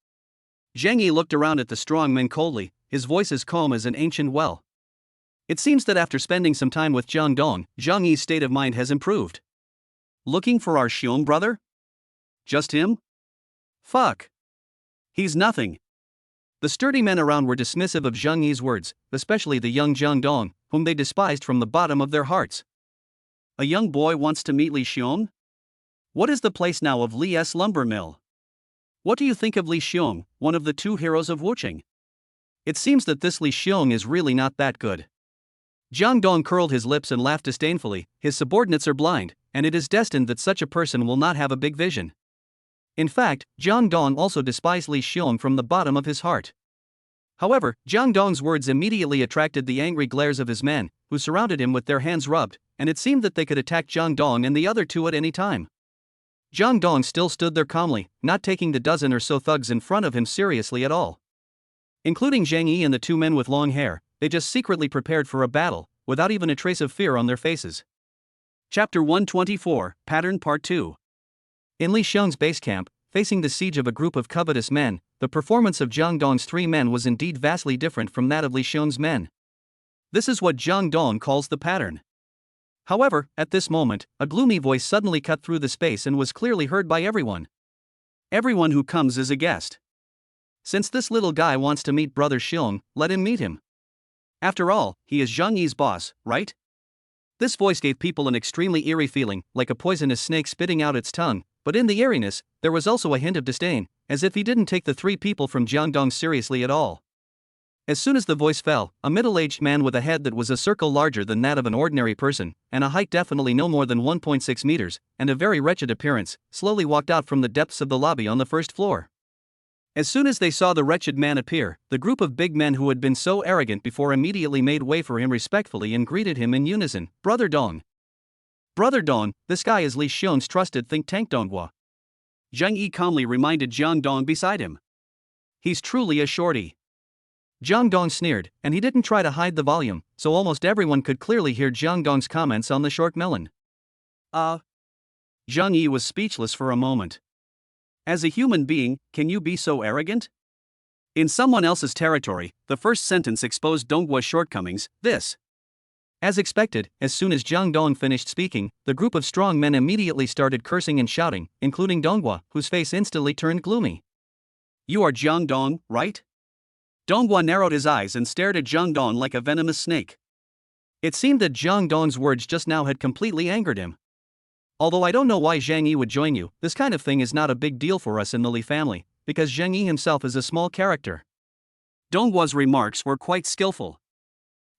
Zheng Yi looked around at the strong men coldly, his voice as calm as an ancient well. It seems that after spending some time with Jang Dong, Zheng Yi's state of mind has improved. Looking for our Xiong brother? Just him? Fuck. He's nothing. The sturdy men around were dismissive of Zheng Yi's words, especially the young Jang Dong, whom they despised from the bottom of their hearts. A young boy wants to meet Li Xiong? What is the place now of Li's lumber mill? What do you think of Li Xiong, one of the 2 heroes of Wucheng? It seems that this Li Xiong is really not that good. Jang Dong curled his lips and laughed disdainfully. His subordinates are blind, and it is destined that such a person will not have a big vision. In fact, Jang Dong also despised Li Xiong from the bottom of his heart. However, Jang Dong's words immediately attracted the angry glares of his men, who surrounded him with their hands rubbed, and it seemed that they could attack Jang Dong and the other 2 at any time. Jang Dong still stood there calmly, not taking the dozen or so thugs in front of him seriously at all. Including Zheng Yi and the 2 men with long hair, they just secretly prepared for a battle, without even a trace of fear on their faces. Chapter 124, Pattern Part 2. In Li Xiong's base camp, facing the siege of a group of covetous men, the performance of Jang Dong's three men was indeed vastly different from that of Li Xiong's men. This is what Jang Dong calls the pattern. However, at this moment, a gloomy voice suddenly cut through the space and was clearly heard by everyone. Everyone who comes is a guest. Since this little guy wants to meet Brother Xiong, let him meet him. After all, he is Zhang Yi's boss, right? This voice gave people an extremely eerie feeling, like a poisonous snake spitting out its tongue, but in the eeriness, there was also a hint of disdain, as if he didn't take the three people from Jang Dong seriously at all. As soon as the voice fell, a middle-aged man with a head that was a circle larger than that of an ordinary person, and a height definitely no more than 1.6 meters, and a very wretched appearance, slowly walked out from the depths of the lobby on the first floor. As soon as they saw the wretched man appear, the group of big men who had been so arrogant before immediately made way for him respectfully and greeted him in unison. Brother Dong. Brother Dong, this guy is Li Xiong's trusted think tank Donghua. Zhang Yi calmly reminded Jang Dong beside him. He's truly a shorty. Jang Dong sneered, and he didn't try to hide the volume, so almost everyone could clearly hear Jang Dong's comments on the short melon. Zhang Yi was speechless for a moment. As a human being, can you be so arrogant? In someone else's territory, the first sentence exposed Donghua's shortcomings, this. As expected, as soon as Jang Dong finished speaking, the group of strong men immediately started cursing and shouting, including Donghua, whose face instantly turned gloomy. You are Jang Dong, right? Donghua narrowed his eyes and stared at Jang Dong like a venomous snake. It seemed that Jang Dong's words just now had completely angered him. Although I don't know why Zhang Yi would join you, this kind of thing is not a big deal for us in the Li family, because Zhang Yi himself is a small character. Donghua's remarks were quite skillful.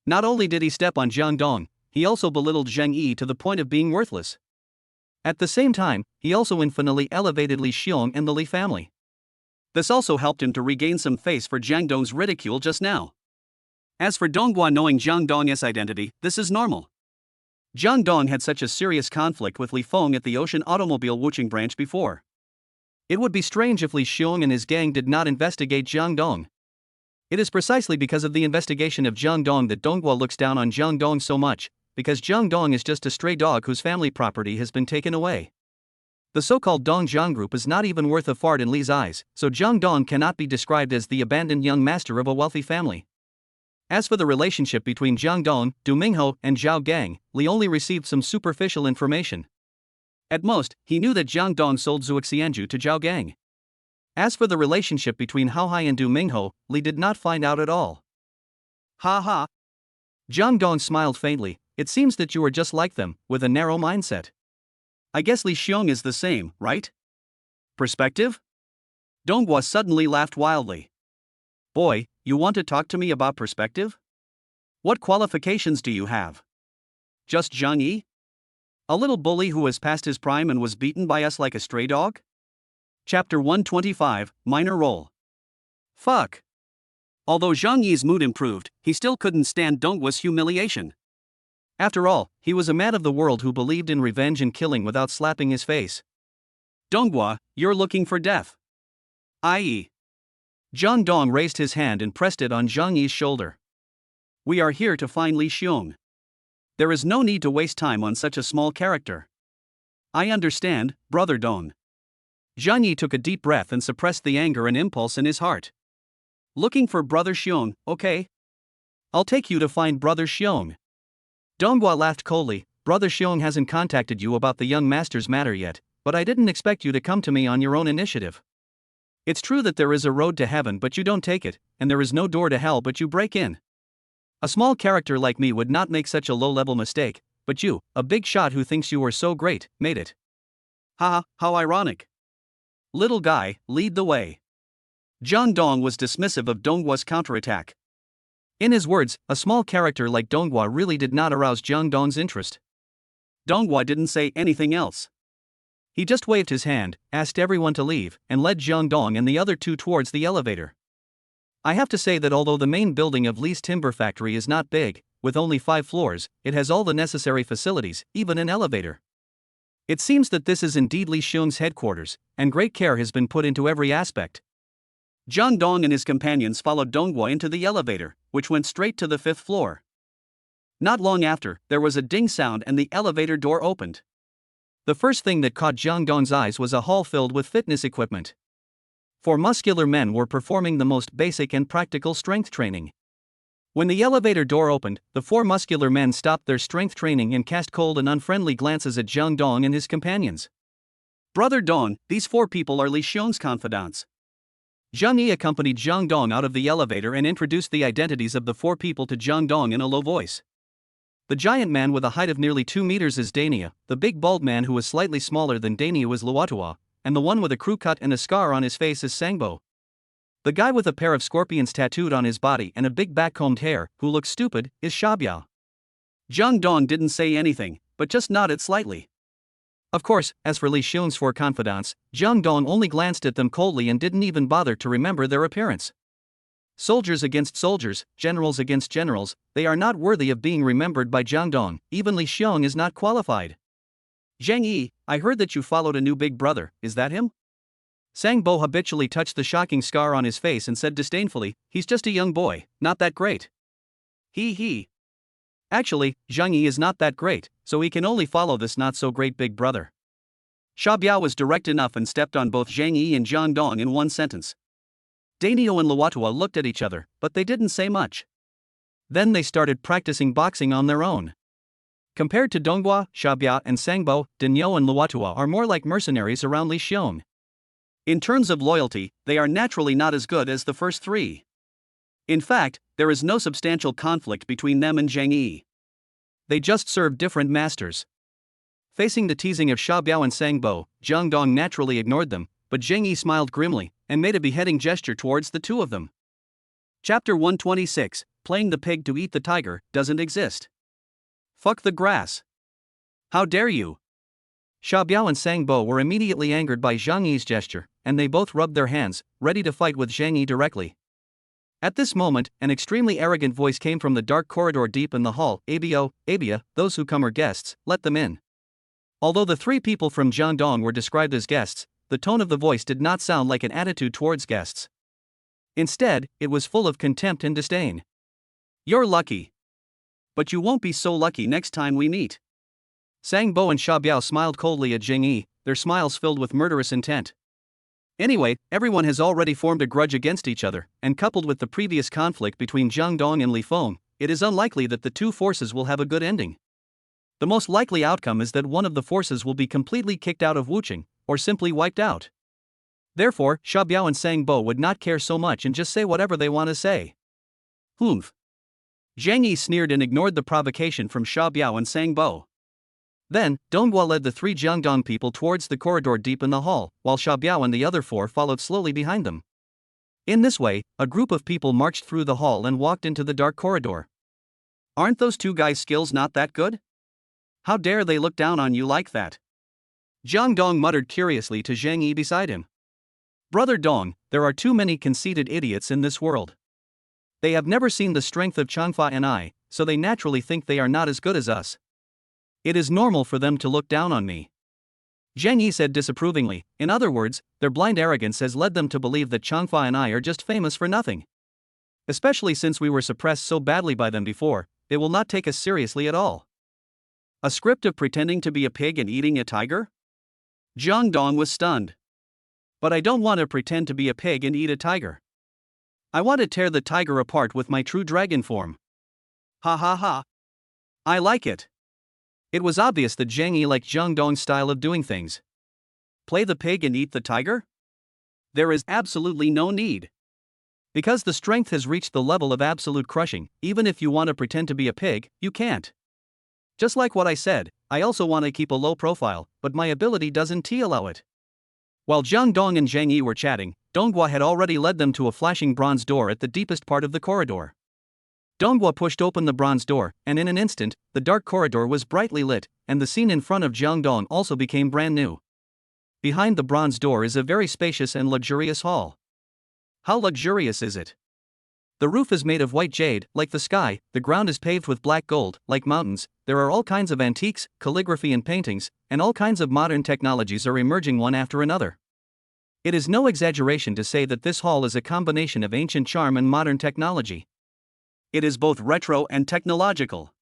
Not only did he step on Jang Dong, he also belittled Zhang Yi to the point of being worthless. At the same time, he also infinitely elevated Li Xiong and the Li family. This also helped him to regain some face for Jang Dong's ridicule just now. As for Donghua knowing Jang Dong's identity, this is normal. Jang Dong had such a serious conflict with Li Feng at the Ocean Automobile Wuching branch before. It would be strange if Li Xiong and his gang did not investigate Jang Dong. It is precisely because of the investigation of Jang Dong that Donghua looks down on Jang Dong so much, because Jang Dong is just a stray dog whose family property has been taken away. The so-called Dong Jiang group is not even worth a fart in Li's eyes, so Jang Dong cannot be described as the abandoned young master of a wealthy family. As for the relationship between Jang Dong, Du Mingho, and Zhao Gang, Li only received some superficial information. At most, he knew that Jang Dong sold Zuoxianju to Zhao Gang. As for the relationship between Hao Hai and Du Mingho, Li did not find out at all. Ha ha. Jang Dong smiled faintly. It seems that you are just like them, with a narrow mindset. I guess Li Xiong is the same, right? Perspective? Donghua suddenly laughed wildly. Boy, you want to talk to me about perspective? What qualifications do you have? Just Zhang Yi? A little bully who has passed his prime and was beaten by us like a stray dog? Chapter 125, Minor Role. Fuck. Although Zhang Yi's mood improved, he still couldn't stand Donghua's humiliation. After all, he was a man of the world who believed in revenge and killing without slapping his face. Donghua, you're looking for death. I.e. Jang Dong raised his hand and pressed it on Zhang Yi's shoulder. We are here to find Li Xiong. There is no need to waste time on such a small character. I understand, Brother Dong. Zhang Yi took a deep breath and suppressed the anger and impulse in his heart. Looking for Brother Xiong, okay? I'll take you to find Brother Xiong. Donghua laughed coldly. Brother Xiong hasn't contacted you about the young master's matter yet, but I didn't expect you to come to me on your own initiative. It's true that there is a road to heaven but you don't take it, and there is no door to hell but you break in. A small character like me would not make such a low-level mistake, but you, a big shot who thinks you are so great, made it. Haha, how ironic. Little guy, lead the way. Jang Dong was dismissive of Donghua's counterattack. In his words, a small character like Donghua really did not arouse Jang Dong's interest. Donghua didn't say anything else. He just waved his hand, asked everyone to leave, and led Jang Dong and the other two towards the elevator. I have to say that although the main building of Li's timber factory is not big, with only 5 floors, it has all the necessary facilities, even an elevator. It seems that this is indeed Li Xiong's headquarters, and great care has been put into every aspect. Jang Dong and his companions followed Donghua into the elevator, which went straight to the 5th floor. Not long after, there was a ding sound and the elevator door opened. The first thing that caught Jang Dong's eyes was a hall filled with fitness equipment. 4 muscular men were performing the most basic and practical strength training. When the elevator door opened, the 4 muscular men stopped their strength training and cast cold and unfriendly glances at Jang Dong and his companions. Brother Dong, these 4 people are Li Xiong's confidants. Zhang Yi accompanied Jang Dong out of the elevator and introduced the identities of the 4 people to Jang Dong in a low voice. The giant man with a height of nearly 2 meters is Dania, the big bald man who was slightly smaller than Dania was Luotua, and the one with a crew cut and a scar on his face is Sangbo. The guy with a pair of scorpions tattooed on his body and a big back-combed hair, who looks stupid, is Shabiao. Jang Dong didn't say anything, but just nodded slightly. Of course, as for Li Xiong's 4 confidants, Jang Dong only glanced at them coldly and didn't even bother to remember their appearance. Soldiers against soldiers, generals against generals, they are not worthy of being remembered by Jang Dong, even Li Xiong is not qualified. Zhang Yi, I heard that you followed a new big brother, is that him? Sangbo habitually touched the shocking scar on his face and said disdainfully, he's just a young boy, not that great. He. Actually, Zhang Yi is not that great, so he can only follow this not-so-great big brother. Shabiao was direct enough and stepped on both Zhang Yi and Jang Dong in one sentence. Danio and Luotua looked at each other, but they didn't say much. Then they started practicing boxing on their own. Compared to Donghua, Shabiao and Sangbo, Danio and Luotua are more like mercenaries around Li Xiong. In terms of loyalty, they are naturally not as good as the first 3. In fact, there is no substantial conflict between them and Zhang Yi. They just serve different masters. Facing the teasing of Shabiao and Sangbo, Jang Dong naturally ignored them, but Zhang Yi smiled grimly and made a beheading gesture towards the 2 of them. Chapter 126, Playing the pig to eat the tiger, doesn't exist. Fuck the grass. How dare you? Shabiao and Sangbo were immediately angered by Zhang Yi's gesture, and they both rubbed their hands, ready to fight with Zhang Yi directly. At this moment, an extremely arrogant voice came from the dark corridor deep in the hall. Abia, those who come are guests, let them in. Although the 3 people from Jang Dong were described as guests, the tone of the voice did not sound like an attitude towards guests. Instead, it was full of contempt and disdain. You're lucky. But you won't be so lucky next time we meet. Sangbo and Shabiao smiled coldly at Zhang Yi, their smiles filled with murderous intent. Anyway, everyone has already formed a grudge against each other, and coupled with the previous conflict between Jang Dong and Li Feng, it is unlikely that the 2 forces will have a good ending. The most likely outcome is that one of the forces will be completely kicked out of Wucheng, or simply wiped out. Therefore, Shabiao and Sangbo would not care so much and just say whatever they want to say. Humph. Zhang Yi sneered and ignored the provocation from Shabiao and Sangbo. Then, Donghua led the 3 Jiangdong people towards the corridor deep in the hall, while Shabiao and the other 4 followed slowly behind them. In this way, a group of people marched through the hall and walked into the dark corridor. Aren't those 2 guys' skills not that good? How dare they look down on you like that? Jang Dong muttered curiously to Zhang Yi beside him. Brother Dong, there are too many conceited idiots in this world. They have never seen the strength of Changfa and I, so they naturally think they are not as good as us. It is normal for them to look down on me. Zhang Yi said disapprovingly, in other words, their blind arrogance has led them to believe that Changfa and I are just famous for nothing. Especially since we were suppressed so badly by them before, they will not take us seriously at all. A script of pretending to be a pig and eating a tiger? Jang Dong was stunned. But I don't want to pretend to be a pig and eat a tiger. I want to tear the tiger apart with my true dragon form. Ha ha ha. I like it. It was obvious that Zhang Yi liked Jang Dong's style of doing things. Play the pig and eat the tiger? There is absolutely no need. Because the strength has reached the level of absolute crushing, even if you want to pretend to be a pig, you can't. Just like what I said, I also want to keep a low profile, but my ability doesn't allow it. While Jang Dong and Zhang Yi were chatting, Donghua had already led them to a flashing bronze door at the deepest part of the corridor. Donghua pushed open the bronze door, and in an instant, the dark corridor was brightly lit, and the scene in front of Jang Dong also became brand new. Behind the bronze door is a very spacious and luxurious hall. How luxurious is it? The roof is made of white jade, like the sky, the ground is paved with black gold, like mountains, there are all kinds of antiques, calligraphy and paintings, and all kinds of modern technologies are emerging one after another. It is no exaggeration to say that this hall is a combination of ancient charm and modern technology. It is both retro and technological.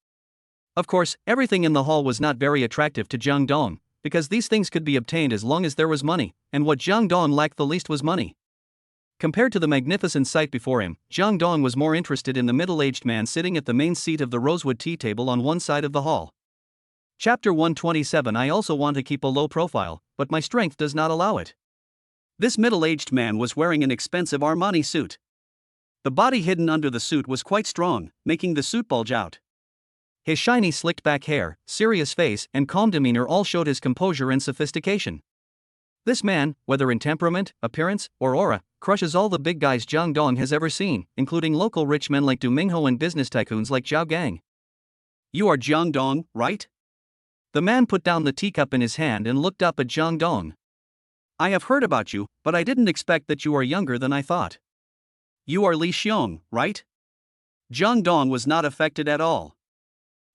Of course, everything in the hall was not very attractive to Jang Dong, because these things could be obtained as long as there was money, and what Jang Dong lacked the least was money. Compared to the magnificent sight before him, Jang Dong was more interested in the middle-aged man sitting at the main seat of the rosewood tea table on one side of the hall. Chapter 127. I also want to keep a low profile, but my strength does not allow it. This middle-aged man was wearing an expensive Armani suit. The body hidden under the suit was quite strong, making the suit bulge out. His shiny slicked-back hair, serious face, and calm demeanor all showed his composure and sophistication. This man, whether in temperament, appearance, or aura, crushes all the big guys Jang Dong has ever seen, including local rich men like Du Mingho and business tycoons like Zhao Gang. You are Jang Dong, right? The man put down the teacup in his hand and looked up at Jang Dong. I have heard about you, but I didn't expect that you are younger than I thought. You are Li Xiong, right? Jang Dong was not affected at all.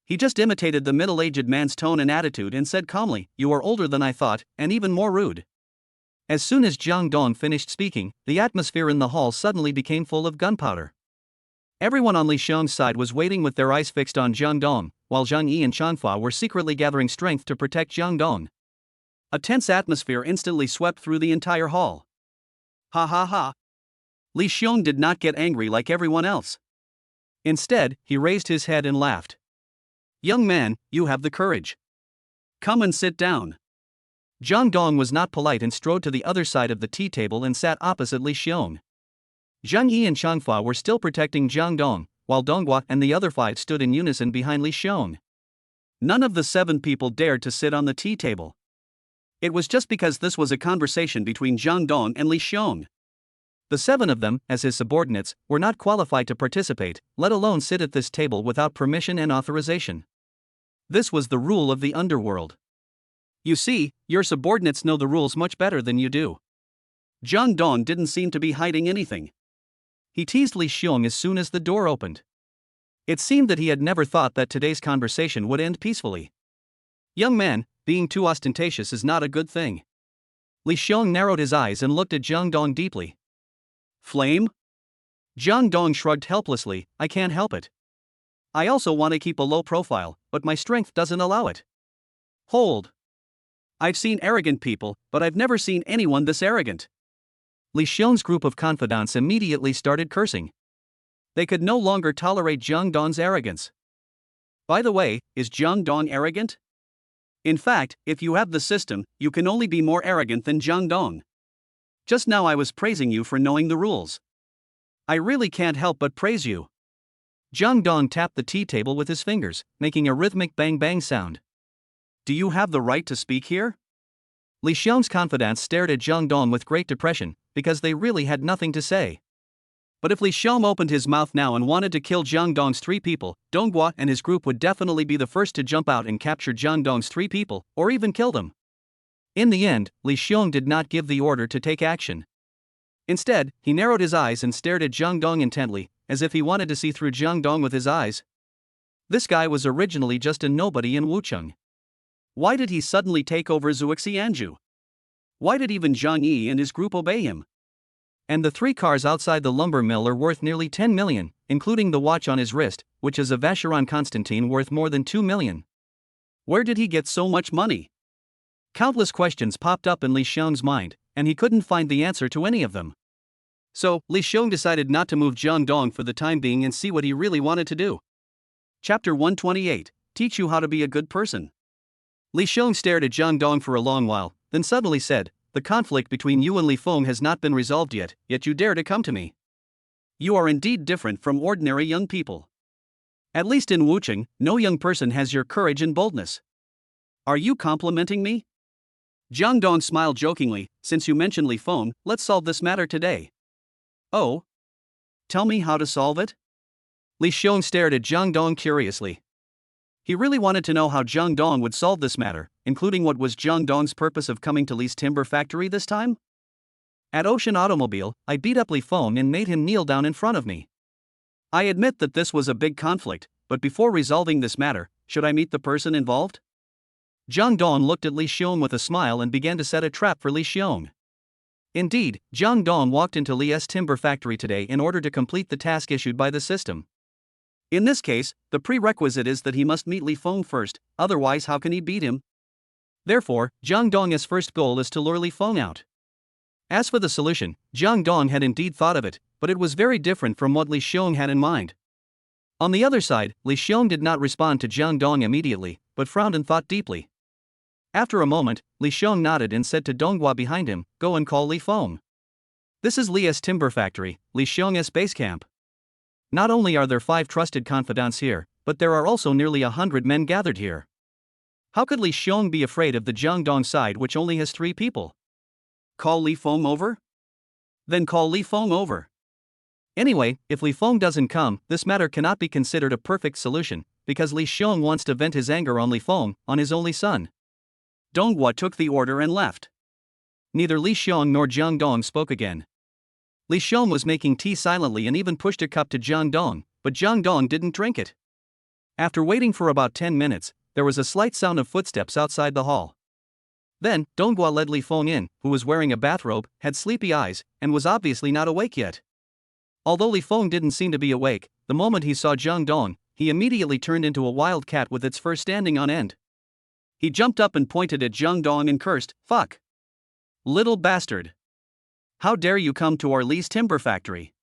He just imitated the middle-aged man's tone and attitude and said calmly, You are older than I thought, and even more rude. As soon as Jang Dong finished speaking, the atmosphere in the hall suddenly became full of gunpowder. Everyone on Li Xiong's side was waiting with their eyes fixed on Jang Dong, while Zhang Yi and Chanfa were secretly gathering strength to protect Jang Dong. A tense atmosphere instantly swept through the entire hall. Ha ha ha. Li Xiong did not get angry like everyone else. Instead, he raised his head and laughed. Young man, you have the courage. Come and sit down. Jang Dong was not polite and strode to the other side of the tea table and sat opposite Li Xiong. Zhang Yi and Changfa were still protecting Jang Dong, while Donghua and the other 5 stood in unison behind Li Xiong. None of the 7 people dared to sit on the tea table. It was just because this was a conversation between Jang Dong and Li Xiong. The 7 of them, as his subordinates, were not qualified to participate, let alone sit at this table without permission and authorization. This was the rule of the underworld. You see, your subordinates know the rules much better than you do. Jang Dong didn't seem to be hiding anything. He teased Li Xiong as soon as the door opened. It seemed that he had never thought that today's conversation would end peacefully. Young man, being too ostentatious is not a good thing. Li Xiong narrowed his eyes and looked at Jang Dong deeply. Flame? Jang Dong shrugged helplessly, I can't help it. I also want to keep a low profile, but my strength doesn't allow it. Hold. I've seen arrogant people, but I've never seen anyone this arrogant. Li Xiong's group of confidants immediately started cursing. They could no longer tolerate Jang Dong's arrogance. By the way, is Jang Dong arrogant? In fact, if you have the system, you can only be more arrogant than Jang Dong. Just now I was praising you for knowing the rules. I really can't help but praise you. Jang Dong tapped the tea table with his fingers, making a rhythmic bang-bang sound. Do you have the right to speak here? Li Xiong's confidants stared at Jang Dong with great depression, because they really had nothing to say. But if Li Xiong opened his mouth now and wanted to kill Jang Dong's 3 people, Donghua and his group would definitely be the first to jump out and capture Jang Dong's 3 people, or even kill them. In the end, Li Xiong did not give the order to take action. Instead, he narrowed his eyes and stared at Jang Dong intently, as if he wanted to see through Jang Dong with his eyes. This guy was originally just a nobody in Wucheng. Why did he suddenly take over Zhuxianju? Why did even Zhang Yi and his group obey him? And the 3 cars outside the lumber mill are worth nearly 10 million, including the watch on his wrist, which is a Vacheron Constantine worth more than 2 million. Where did he get so much money? Countless questions popped up in Li Xiong's mind, and he couldn't find the answer to any of them. So, Li Xiong decided not to move Jang Dong for the time being and see what he really wanted to do. Chapter 128, Teach you how to be a good person. Li Xiong stared at Jang Dong for a long while, then suddenly said, The conflict between you and Li Feng has not been resolved yet you dare to come to me. You are indeed different from ordinary young people. At least in Wucheng, no young person has your courage and boldness. Are you complimenting me? Jang Dong smiled jokingly, since you mentioned Li Feng, let's solve this matter today. Oh? Tell me how to solve it? Li Xiong stared at Jang Dong curiously. He really wanted to know how Jang Dong would solve this matter, including what was Jang Dong's purpose of coming to Li's timber factory this time? At Ocean Automobile, I beat up Li Feng and made him kneel down in front of me. I admit that this was a big conflict, but before resolving this matter, should I meet the person involved? Jang Dong looked at Li Xiong with a smile and began to set a trap for Li Xiong. Indeed, Jang Dong walked into Li's timber factory today in order to complete the task issued by the system. In this case, the prerequisite is that he must meet Li Feng first, otherwise how can he beat him? Therefore, Jang Dong's first goal is to lure Li Feng out. As for the solution, Jang Dong had indeed thought of it, but it was very different from what Li Xiong had in mind. On the other side, Li Xiong did not respond to Jang Dong immediately, but frowned and thought deeply. After a moment, Li Xiong nodded and said to Donghua behind him, "Go and call Li Feng. This is Li's timber factory, Li Xiong's base camp. Not only are there 5 trusted confidants here, but there are also nearly 100 men gathered here. How could Li Xiong be afraid of the Jang Dong side which only has 3 people? Call Li Feng over? Then call Li Feng over. Anyway, if Li Feng doesn't come, this matter cannot be considered a perfect solution, because Li Xiong wants to vent his anger on Li Feng, on his only son." Donghua took the order and left. Neither Li Xiong nor Jang Dong spoke again. Li Xiong was making tea silently and even pushed a cup to Jang Dong, but Jang Dong didn't drink it. After waiting for about 10 minutes, there was a slight sound of footsteps outside the hall. Then, Donghua led Li Feng in, who was wearing a bathrobe, had sleepy eyes, and was obviously not awake yet. Although Li Feng didn't seem to be awake, the moment he saw Jang Dong, he immediately turned into a wild cat with its fur standing on end. He jumped up and pointed at Jang Dong and cursed, "Fuck! Little bastard! How dare you come to our Li's timber factory?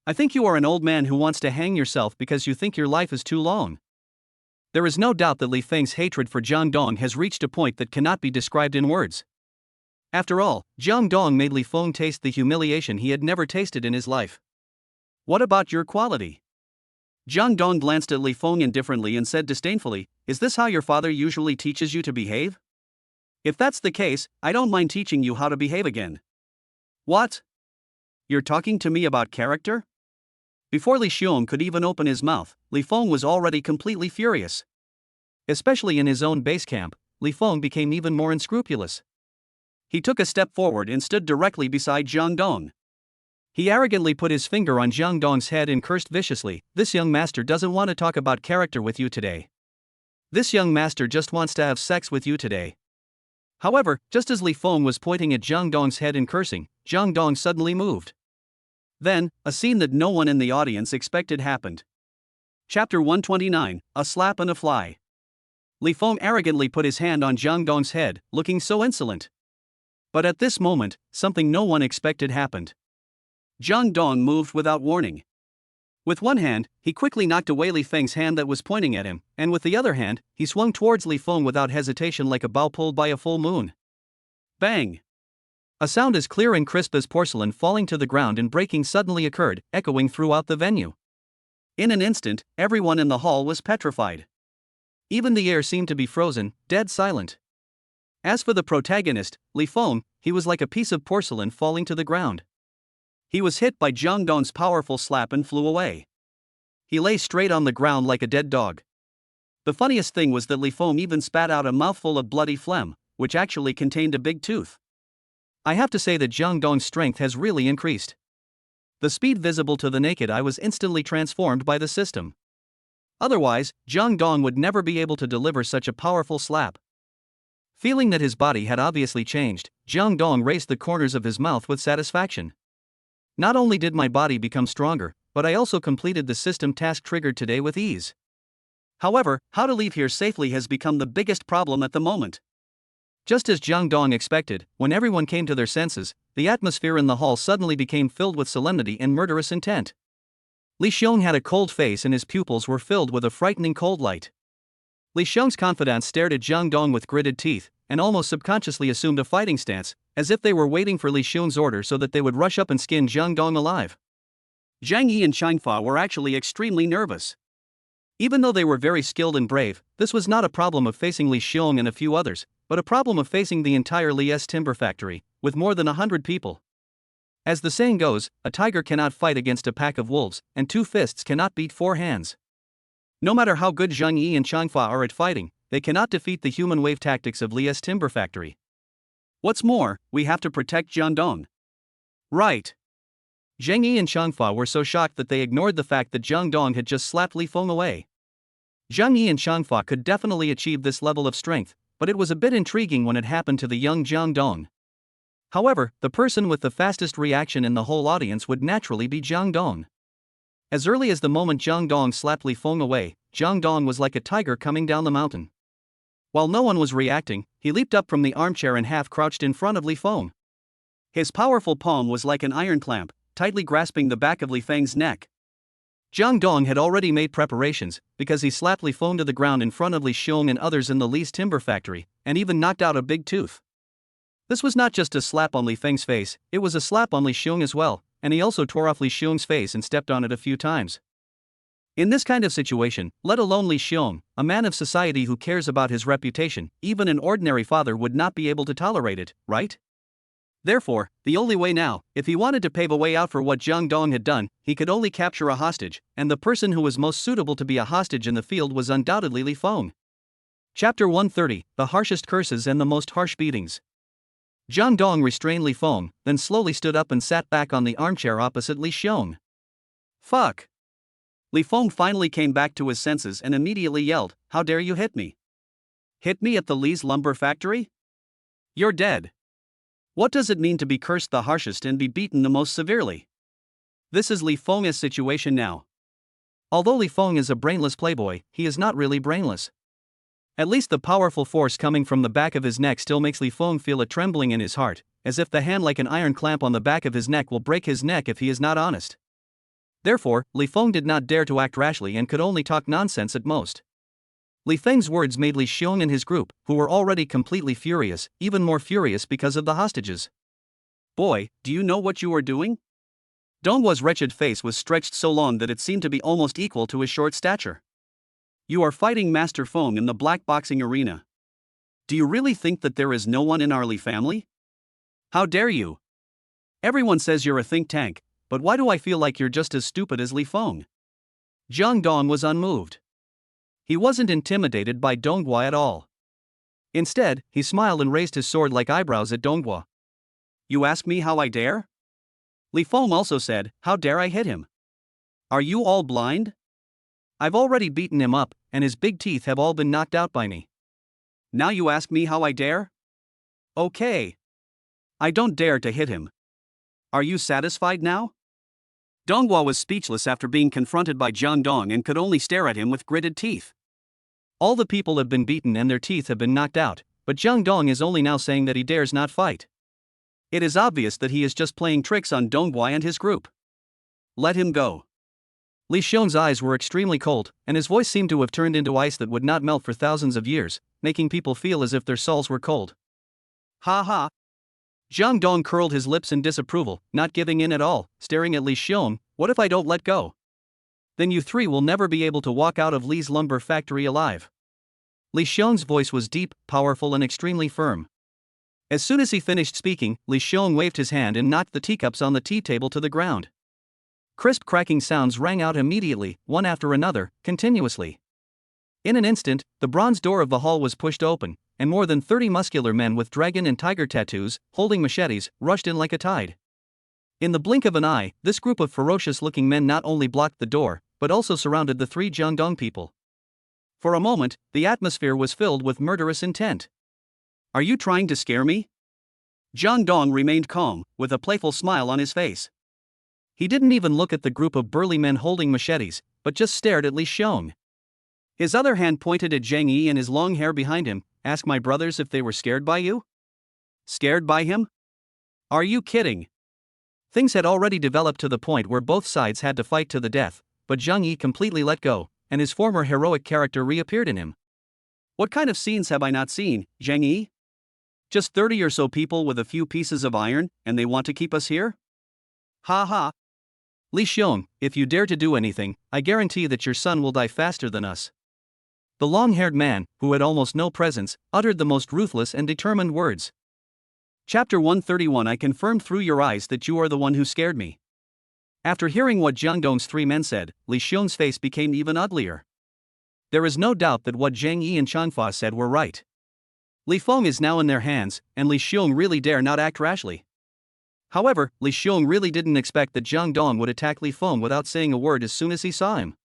I think you are an old man who wants to hang yourself because you think your life is too long." There is no doubt that Li Feng's hatred for Jang Dong has reached a point that cannot be described in words. After all, Jang Dong made Li Feng taste the humiliation he had never tasted in his life. "What about your quality?" Jang Dong glanced at Li Feng indifferently and said disdainfully, "Is this how your father usually teaches you to behave? If that's the case, I don't mind teaching you how to behave again." "What? You're talking to me about character?" Before Li Xiong could even open his mouth, Li Feng was already completely furious. Especially in his own base camp, Li Feng became even more unscrupulous. He took a step forward and stood directly beside Jang Dong. He arrogantly put his finger on Jang Dong's head and cursed viciously, "This young master doesn't want to talk about character with you today. This young master just wants to have sex with you today." However, just as Li Feng was pointing at Jang Dong's head and cursing, Jang Dong suddenly moved. Then, a scene that no one in the audience expected happened. Chapter 129, A Slap and a Fly. Li Feng arrogantly put his hand on Jang Dong's head, looking so insolent. But at this moment, something no one expected happened. Jang Dong moved without warning. With one hand, he quickly knocked away Li Feng's hand that was pointing at him, and with the other hand, he swung towards Li Feng without hesitation like a bow pulled by a full moon. Bang! A sound as clear and crisp as porcelain falling to the ground and breaking suddenly occurred, echoing throughout the venue. In an instant, everyone in the hall was petrified. Even the air seemed to be frozen, dead silent. As for the protagonist, Li Feng, he was like a piece of porcelain falling to the ground. He was hit by Jang Dong's powerful slap and flew away. He lay straight on the ground like a dead dog. The funniest thing was that Li Feng even spat out a mouthful of bloody phlegm, which actually contained a big tooth. I have to say that Jang Dong's strength has really increased. The speed visible to the naked eye was instantly transformed by the system. Otherwise, Jang Dong would never be able to deliver such a powerful slap. Feeling that his body had obviously changed, Jang Dong raised the corners of his mouth with satisfaction. Not only did my body become stronger, but I also completed the system task triggered today with ease. However, how to leave here safely has become the biggest problem at the moment. Just as Jang Dong expected, when everyone came to their senses, the atmosphere in the hall suddenly became filled with solemnity and murderous intent. Li Xiong had a cold face and his pupils were filled with a frightening cold light. Li Xiong's confidants stared at Jang Dong with gritted teeth, and almost subconsciously assumed a fighting stance, as if they were waiting for Li Xiong's order so that they would rush up and skin Jang Dong alive. Zhang Yi and Changfa were actually extremely nervous. Even though they were very skilled and brave, this was not a problem of facing Li Xiong and a few others, but a problem of facing the entire Li's timber factory, with more than 100 people. As the saying goes, a tiger cannot fight against a pack of wolves, and 2 fists cannot beat 4 hands. No matter how good Zhang Yi and Changfa are at fighting, they cannot defeat the human wave tactics of Li's timber factory. What's more, we have to protect Jang Dong. Right. Zhang Yi and Changfa were so shocked that they ignored the fact that Jang Dong had just slapped Li Feng away. Zhang Yi and Changfa could definitely achieve this level of strength, but it was a bit intriguing when it happened to the young Jang Dong. However, the person with the fastest reaction in the whole audience would naturally be Jang Dong. As early as the moment Jang Dong slapped Li Feng away, Jang Dong was like a tiger coming down the mountain. While no one was reacting, he leaped up from the armchair and half crouched in front of Li Feng. His powerful palm was like an iron clamp, tightly grasping the back of Li Feng's neck. Jang Dong had already made preparations, because he slapped Li Feng to the ground in front of Li Xiong and others in the Li's timber factory, and even knocked out a big tooth. This was not just a slap on Li Feng's face, it was a slap on Li Xiong as well, and he also tore off Li Xiong's face and stepped on it a few times. In this kind of situation, let alone Li Xiong, a man of society who cares about his reputation, even an ordinary father would not be able to tolerate it, right? Therefore, the only way now, if he wanted to pave a way out for what Jang Dong had done, he could only capture a hostage, and the person who was most suitable to be a hostage in the field was undoubtedly Li Feng. Chapter 130, The Harshest Curses and the Most Harsh Beatings. Jang Dong restrained Li Feng, then slowly stood up and sat back on the armchair opposite Li Xiong. Fuck! Li Feng finally came back to his senses and immediately yelled, "How dare you hit me? Hit me at the Li's lumber factory? You're dead. What does it mean to be cursed the harshest and be beaten the most severely?" This is Li Feng's situation now. Although Li Feng is a brainless playboy, he is not really brainless. At least the powerful force coming from the back of his neck still makes Li Feng feel a trembling in his heart, as if the hand like an iron clamp on the back of his neck will break his neck if he is not honest. Therefore, Li Feng did not dare to act rashly and could only talk nonsense at most. Li Feng's words made Li Xiong and his group, who were already completely furious, even more furious because of the hostages. "Boy, do you know what you are doing?" Donghua's wretched face was stretched so long that it seemed to be almost equal to his short stature. "You are fighting Master Feng in the black boxing arena. Do you really think that there is no one in our Li family? How dare you? Everyone says you're a think tank, but why do I feel like you're just as stupid as Li Feng?" Jang Dong was unmoved. He wasn't intimidated by Donghua at all. Instead, he smiled and raised his sword-like eyebrows at Donghua. "You ask me how I dare?" Li Feng also said, "How dare I hit him? Are you all blind? I've already beaten him up, and his big teeth have all been knocked out by me. Now you ask me how I dare? Okay. I don't dare to hit him. Are you satisfied now?" Donghua was speechless after being confronted by Jang Dong and could only stare at him with gritted teeth. All the people have been beaten and their teeth have been knocked out, but Jang Dong is only now saying that he dares not fight. It is obvious that he is just playing tricks on Donghua and his group. "Let him go." Li Xiong's eyes were extremely cold, and his voice seemed to have turned into ice that would not melt for thousands of years, making people feel as if their souls were cold. "Ha ha." Jang Dong curled his lips in disapproval, not giving in at all, staring at Li Xiong. "What if I don't let go? Then you three will never be able to walk out of Li's lumber factory alive." Li Xiong's voice was deep, powerful and extremely firm. As soon as he finished speaking, Li Xiong waved his hand and knocked the teacups on the tea table to the ground. Crisp cracking sounds rang out immediately, one after another, continuously. In an instant, the bronze door of the hall was pushed open, and more than 30 muscular men with dragon and tiger tattoos, holding machetes, rushed in like a tide. In the blink of an eye, this group of ferocious-looking men not only blocked the door, but also surrounded the three Jang Dong people. For a moment, the atmosphere was filled with murderous intent. "Are you trying to scare me?" Jang Dong remained calm, with a playful smile on his face. He didn't even look at the group of burly men holding machetes, but just stared at Li Xiong. His other hand pointed at Zhang Yi and his long hair behind him. "Ask my brothers if they were scared by you?" "Scared by him? Are you kidding?" Things had already developed to the point where both sides had to fight to the death, but Zhang Yi completely let go, and his former heroic character reappeared in him. "What kind of scenes have I not seen, Zhang Yi? Just 30 or so people with a few pieces of iron, and they want to keep us here? Ha ha. Li Xiong, if you dare to do anything, I guarantee that your son will die faster than us." The long-haired man, who had almost no presence, uttered the most ruthless and determined words. Chapter 131. I confirmed through your eyes that you are the one who scared me. After hearing what Jang Dong's three men said, Li Xiong's face became even uglier. There is no doubt that what Zhang Yi and Changfa said were right. Li Feng is now in their hands, and Li Xiong really dare not act rashly. However, Li Xiong really didn't expect that Jang Dong would attack Li Feng without saying a word as soon as he saw him.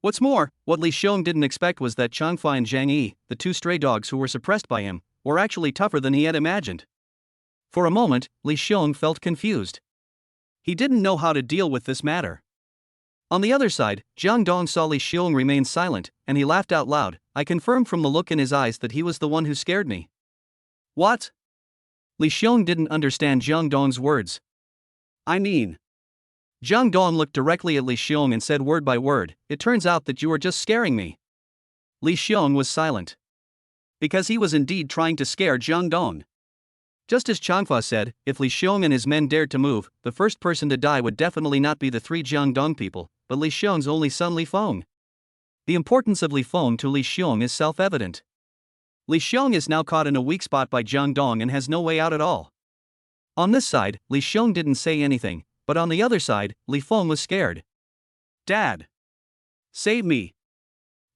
What's more, what Li Xiong didn't expect was that Changfa and Zhang Yi, the two stray dogs who were suppressed by him, were actually tougher than he had imagined. For a moment, Li Xiong felt confused. He didn't know how to deal with this matter. On the other side, Jang Dong saw Li Xiong remain silent, and he laughed out loud. "I confirmed from the look in his eyes that he was the one who scared me." "What? Li Xiong didn't understand Jang Dong's words. I mean. Jang Dong looked directly at Li Xiong and said word by word, "It turns out that you are just scaring me." Li Xiong was silent. Because he was indeed trying to scare Jang Dong. Just as Changfa said, if Li Xiong and his men dared to move, the first person to die would definitely not be the three Jang Dong people, but Li Xiong's only son Li Feng. The importance of Li Feng to Li Xiong is self-evident. Li Xiong is now caught in a weak spot by Jang Dong and has no way out at all. On this side, Li Xiong didn't say anything, but on the other side, Li Feng was scared. "Dad! Save me!"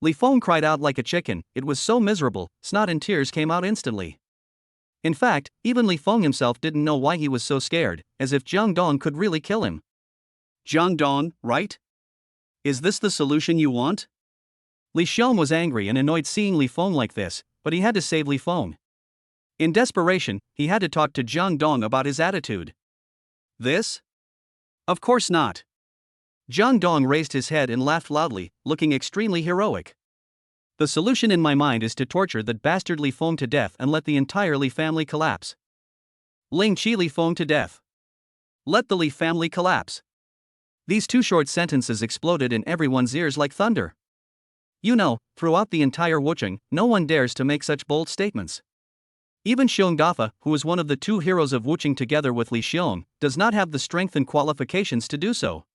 Li Feng cried out like a chicken. It was so miserable, snot and tears came out instantly. In fact, even Li Feng himself didn't know why he was so scared, as if Jang Dong could really kill him. "Jang Dong, right? Is this the solution you want?" Li Xiong was angry and annoyed seeing Li Feng like this, but he had to save Li Feng. In desperation, he had to talk to Jang Dong about his attitude. "This? Of course not." Jang Dong raised his head and laughed loudly, looking extremely heroic. "The solution in my mind is to torture that bastard Li Feng to death and let the entire Li family collapse. Ling Qi Li Feng to death. Let the Li family collapse." These two short sentences exploded in everyone's ears like thunder. You know, throughout the entire Wucheng, no one dares to make such bold statements. Even Xiong Dafa, who is one of the two heroes of Wucheng together with Li Xiong, does not have the strength and qualifications to do so.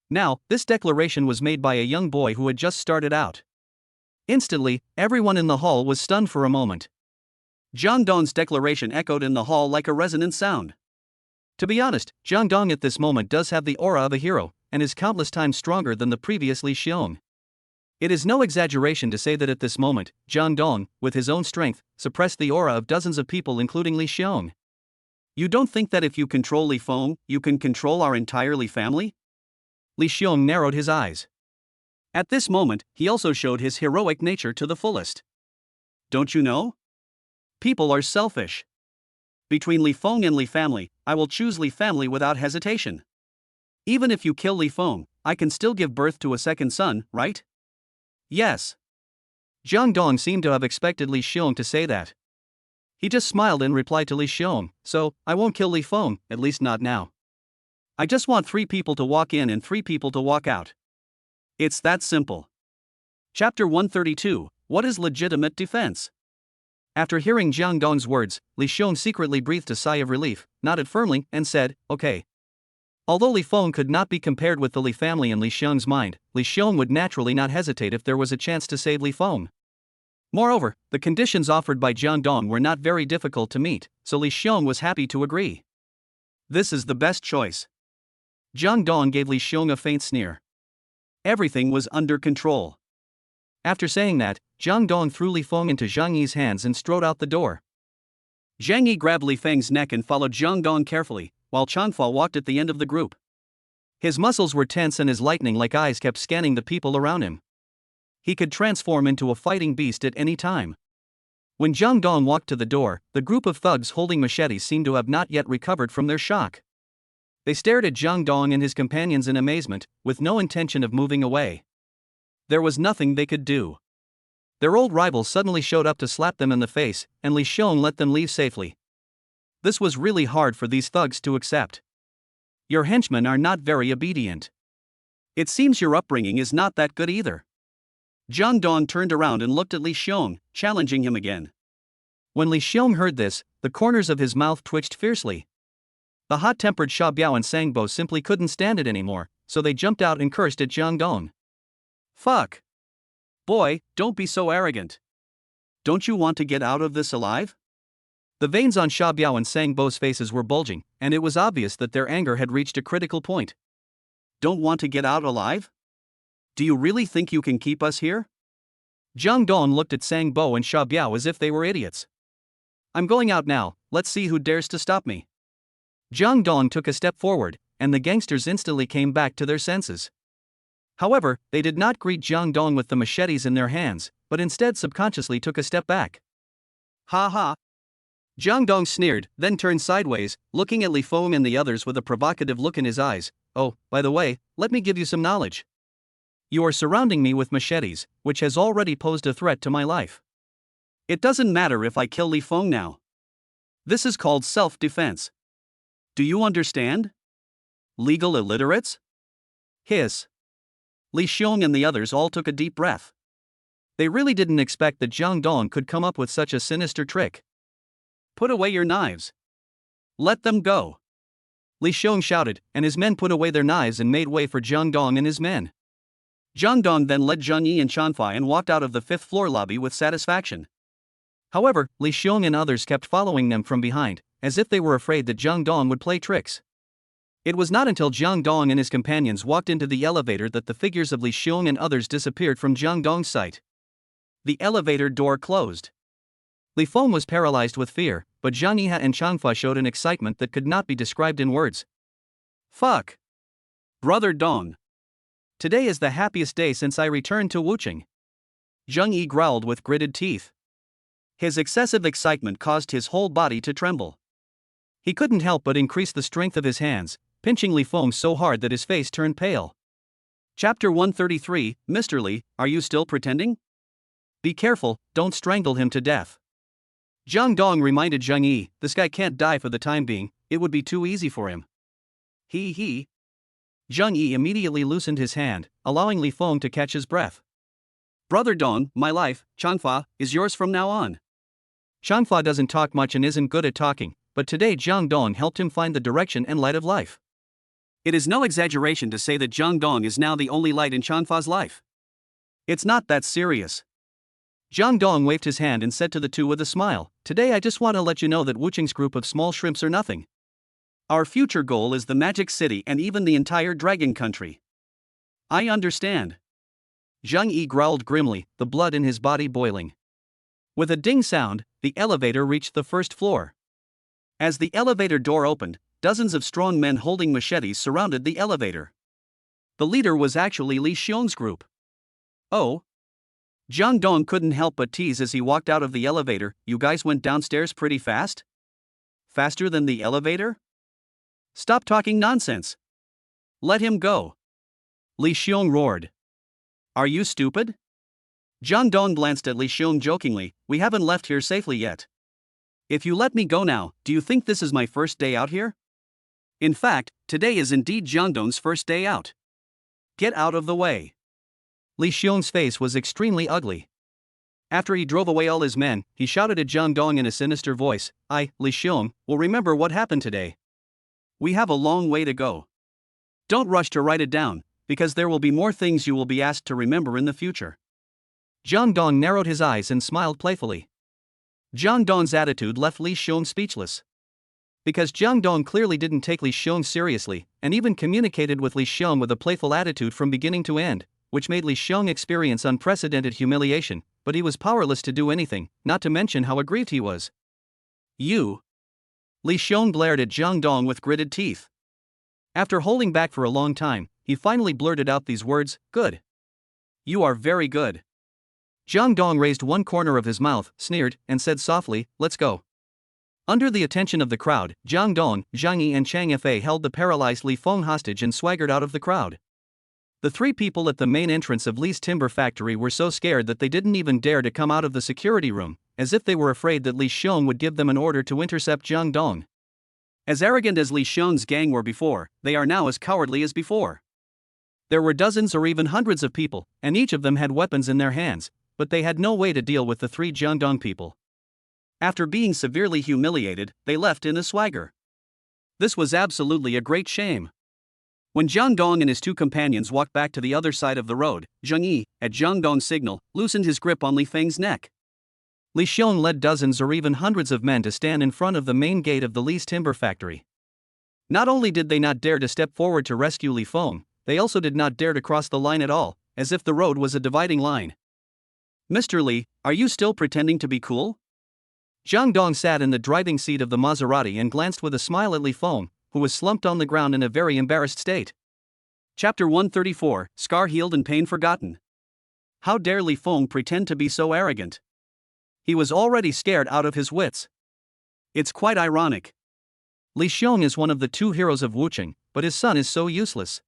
Now, this declaration was made by a young boy who had just started out. Instantly, everyone in the hall was stunned for a moment. Jang Dong's declaration echoed in the hall like a resonant sound. To be honest, Jang Dong at this moment does have the aura of a hero, and is countless times stronger than the previous Li Xiong. It is no exaggeration to say that at this moment, Jang Dong, with his own strength, suppressed the aura of dozens of people including Li Xiong. "You don't think that if you control Li Feng, you can control our entire Li family?" Li Xiong narrowed his eyes. At this moment, he also showed his heroic nature to the fullest. "Don't you know? People are selfish. Between Li Feng and Li family, I will choose Li family without hesitation. Even if you kill Li Feng, I can still give birth to a second son, right?" "Yes." Jang Dong seemed to have expected Li Xiong to say that. He just smiled in reply to Li Xiong, "So, I won't kill Li Feng, at least not now. I just want 3 people to walk in and 3 people to walk out. It's that simple." Chapter 132, What is Legitimate Defense? After hearing Jang Dong's words, Li Xiong secretly breathed a sigh of relief, nodded firmly, and said, "Okay." Although Li Feng could not be compared with the Li family in Li Xiong's mind, Li Xiong would naturally not hesitate if there was a chance to save Li Feng. Moreover, the conditions offered by Jang Dong were not very difficult to meet, so Li Xiong was happy to agree. "This is the best choice." Jang Dong gave Li Xiong a faint sneer. Everything was under control. After saying that, Jang Dong threw Li Feng into Zhang Yi's hands and strode out the door. Zhang Yi grabbed Li Feng's neck and followed Jang Dong carefully, while Changfa walked at the end of the group. His muscles were tense and his lightning-like eyes kept scanning the people around him. He could transform into a fighting beast at any time. When Jang Dong walked to the door, the group of thugs holding machetes seemed to have not yet recovered from their shock. They stared at Jang Dong and his companions in amazement, with no intention of moving away. There was nothing they could do. Their old rival suddenly showed up to slap them in the face, and Li Xiong let them leave safely. This was really hard for these thugs to accept. "Your henchmen are not very obedient. It seems your upbringing is not that good either." Jang Dong turned around and looked at Li Xiong, challenging him again. When Li Xiong heard this, the corners of his mouth twitched fiercely. The hot-tempered Sha Biao and Sang Bo simply couldn't stand it anymore, so they jumped out and cursed at Jang Dong. "Fuck! Boy, don't be so arrogant. Don't you want to get out of this alive?" The veins on Sha Biao and Sang Bo's faces were bulging, and it was obvious that their anger had reached a critical point. "Don't want to get out alive? Do you really think you can keep us here?" Jang Dong looked at Sang Bo and Sha Biao as if they were idiots. "I'm going out now, let's see who dares to stop me." Jang Dong took a step forward, and the gangsters instantly came back to their senses. However, they did not greet Jang Dong with the machetes in their hands, but instead subconsciously took a step back. "Ha ha!" Jang Dong sneered, then turned sideways, looking at Li Feng and the others with a provocative look in his eyes. "Oh, by the way, let me give you some knowledge. You are surrounding me with machetes, which has already posed a threat to my life. It doesn't matter if I kill Li Feng now. This is called self-defense. Do you understand? Legal illiterates? Hiss. Li Xiong and the others all took a deep breath. They really didn't expect that Jang Dong could come up with such a sinister trick. Put away your knives. Let them go. Li Xiong shouted, and his men put away their knives and made way for Jang Dong and his men. Jang Dong then led Zheng Yi and Chanfai and walked out of the fifth-floor lobby with satisfaction. However, Li Xiong and others kept following them from behind, as if they were afraid that Jang Dong would play tricks. It was not until Jang Dong and his companions walked into the elevator that the figures of Li Xiong and others disappeared from Jang Dong's sight. The elevator door closed. Li Feng was paralyzed with fear, but Zhang Yi and Chanfa showed an excitement that could not be described in words. Fuck! Brother Dong! Today is the happiest day since I returned to Wuching. Zheng Yi growled with gritted teeth. His excessive excitement caused his whole body to tremble. He couldn't help but increase the strength of his hands, pinching Li Feng so hard that his face turned pale. Chapter 133, Mr. Li, are you still pretending? Be careful, don't strangle him to death. Jang Dong reminded Zheng Yi, this guy can't die for the time being, it would be too easy for him. He. Zheng Yi immediately loosened his hand, allowing Li Feng to catch his breath. Brother Dong, my life, Chanfa, is yours from now on. Chanfa doesn't talk much and isn't good at talking, but today Jang Dong helped him find the direction and light of life. It is no exaggeration to say that Jang Dong is now the only light in Chanfa's life. It's not that serious. Jang Dong waved his hand and said to the two with a smile, today I just want to let you know that Wuching's group of small shrimps are nothing. Our future goal is the Magic City and even the entire Dragon Country. I understand. Zheng Yi growled grimly, the blood in his body boiling. With a ding sound, the elevator reached the first floor. As the elevator door opened, dozens of strong men holding machetes surrounded the elevator. The leader was actually Li Xiong's group. Oh. Jang Dong couldn't help but tease as he walked out of the elevator, you guys went downstairs pretty fast? Faster than the elevator? Stop talking nonsense. Let him go. Li Xiong roared. Are you stupid? Jang Dong glanced at Li Xiong jokingly, we haven't left here safely yet. If you let me go now, do you think this is my first day out here? In fact, today is indeed Jang Dong's first day out. Get out of the way. Li Xiong's face was extremely ugly. After he drove away all his men, he shouted at Jang Dong in a sinister voice, I, Li Xiong, will remember what happened today. We have a long way to go. Don't rush to write it down, because there will be more things you will be asked to remember in the future. Jang Dong narrowed his eyes and smiled playfully. Jang Dong's attitude left Li Xiong speechless. Because Jang Dong clearly didn't take Li Xiong seriously, and even communicated with Li Xiong with a playful attitude from beginning to end, which made Li Xiong experience unprecedented humiliation, but he was powerless to do anything, not to mention how aggrieved he was. You. Li Xiong glared at Jang Dong with gritted teeth. After holding back for a long time, he finally blurted out these words, good. You are very good. Jang Dong raised one corner of his mouth, sneered, and said softly, let's go. Under the attention of the crowd, Jang Dong, Zhang Yi and Chang Fei held the paralyzed Li Feng hostage and swaggered out of the crowd. The three people at the main entrance of Li's timber factory were so scared that they didn't even dare to come out of the security room, as if they were afraid that Li Xiong would give them an order to intercept Jang Dong. As arrogant as Li Xiong's gang were before, they are now as cowardly as before. There were dozens or even hundreds of people, and each of them had weapons in their hands, but they had no way to deal with the three Jang Dong people. After being severely humiliated, they left in a swagger. This was absolutely a great shame. When Jang Dong and his two companions walked back to the other side of the road, Zheng Yi, at Jang Dong's signal, loosened his grip on Li Feng's neck. Li Xiong led dozens or even hundreds of men to stand in front of the main gate of the Li's timber factory. Not only did they not dare to step forward to rescue Li Feng, they also did not dare to cross the line at all, as if the road was a dividing line. Mr. Li, are you still pretending to be cool? Jang Dong sat in the driving seat of the Maserati and glanced with a smile at Li Feng, who was slumped on the ground in a very embarrassed state. Chapter 134, Scar Healed and Pain Forgotten. How dare Li Feng pretend to be so arrogant? He was already scared out of his wits. It's quite ironic. Li Xiong is one of the two heroes of Wuching, but his son is so useless.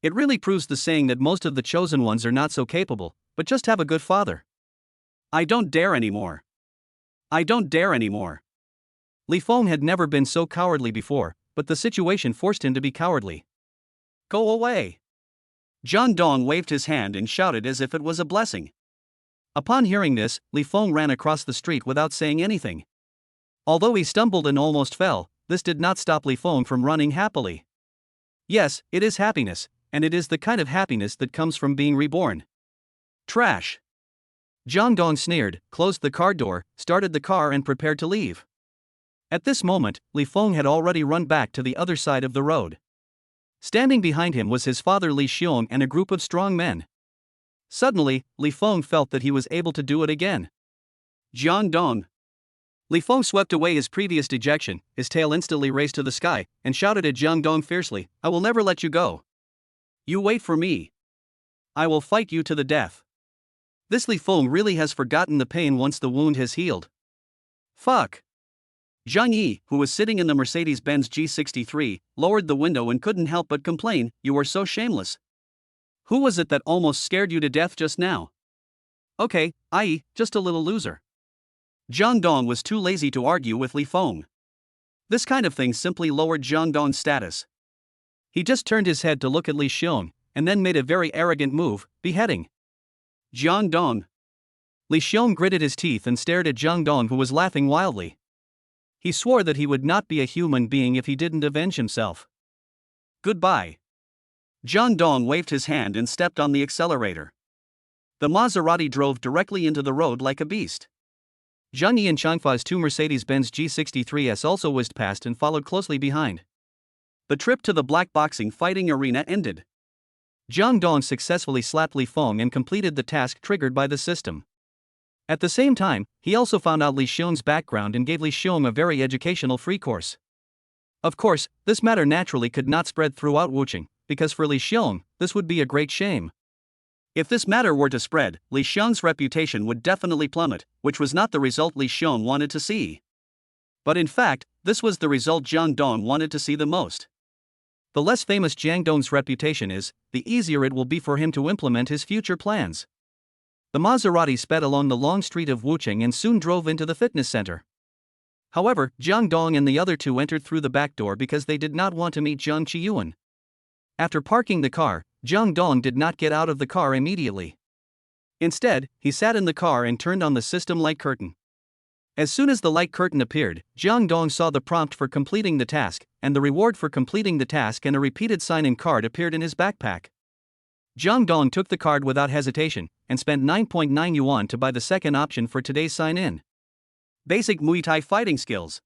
It really proves the saying that most of the chosen ones are not so capable, but just have a good father. I don't dare anymore. I don't dare anymore. Li Feng had never been so cowardly before, but the situation forced him to be cowardly. Go away! Jang Dong waved his hand and shouted as if it was a blessing. Upon hearing this, Li Feng ran across the street without saying anything. Although he stumbled and almost fell, this did not stop Li Feng from running happily. Yes, it is happiness, and it is the kind of happiness that comes from being reborn. Trash! Jang Dong sneered, closed the car door, started the car and prepared to leave. At this moment, Li Feng had already run back to the other side of the road. Standing behind him was his father Li Xiong and a group of strong men. Suddenly, Li Feng felt that he was able to do it again. Jang Dong! Li Feng swept away his previous dejection, his tail instantly raised to the sky, and shouted at Jang Dong fiercely, I will never let you go. You wait for me. I will fight you to the death. This Li Feng really has forgotten the pain once the wound has healed. Fuck! Zhang Yi, who was sitting in the Mercedes-Benz G63, lowered the window and couldn't help but complain, you are so shameless. Who was it that almost scared you to death just now? Okay, i.e., just a little loser. Jang Dong was too lazy to argue with Li Feng. This kind of thing simply lowered Jang Dong's status. He just turned his head to look at Li Xiong, and then made a very arrogant move, beheading. Jang Dong! Li Xiong gritted his teeth and stared at Jang Dong, who was laughing wildly. He swore that he would not be a human being if he didn't avenge himself. Goodbye. Jang Dong waved his hand and stepped on the accelerator. The Maserati drove directly into the road like a beast. Zhang Yi and Changfa's two Mercedes-Benz G63s also whizzed past and followed closely behind. The trip to the black boxing fighting arena ended. Jang Dong successfully slapped Li Feng and completed the task triggered by the system. At the same time, he also found out Li Xiong's background and gave Li Xiong a very educational free course. Of course, this matter naturally could not spread throughout Wucheng, because for Li Xiong, this would be a great shame. If this matter were to spread, Li Xiong's reputation would definitely plummet, which was not the result Li Xiong wanted to see. But in fact, this was the result Jang Dong wanted to see the most. The less famous Jang Dong's reputation is, the easier it will be for him to implement his future plans. The Maserati sped along the long street of Wucheng and soon drove into the fitness center. However, Jang Dong and the other two entered through the back door because they did not want to meet Zhang Qiyuan. After parking the car, Jang Dong did not get out of the car immediately. Instead, he sat in the car and turned on the system light curtain. As soon as the light curtain appeared, Jang Dong saw the prompt for completing the task, and the reward for completing the task and a repeated sign-in card appeared in his backpack. Jang Dong took the card without hesitation, and spent 9.9 yuan to buy the second option for today's sign-in. Basic Muay Thai fighting skills.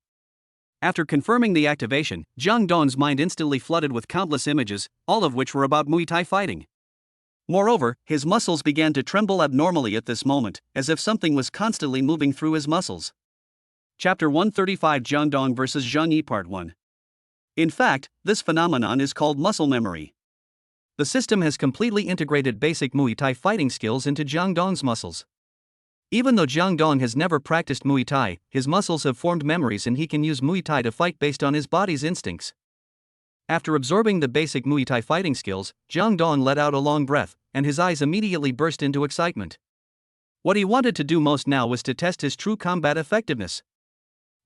After confirming the activation, Jang Dong's mind instantly flooded with countless images, all of which were about Muay Thai fighting. Moreover, his muscles began to tremble abnormally at this moment, as if something was constantly moving through his muscles. Chapter 135 Jang Dong vs. Zhang Yi Part 1. In fact, this phenomenon is called muscle memory. The system has completely integrated basic Muay Thai fighting skills into Jang Dong's muscles. Even though Jang Dong has never practiced Muay Thai, his muscles have formed memories and he can use Muay Thai to fight based on his body's instincts. After absorbing the basic Muay Thai fighting skills, Jang Dong let out a long breath, and his eyes immediately burst into excitement. What he wanted to do most now was to test his true combat effectiveness.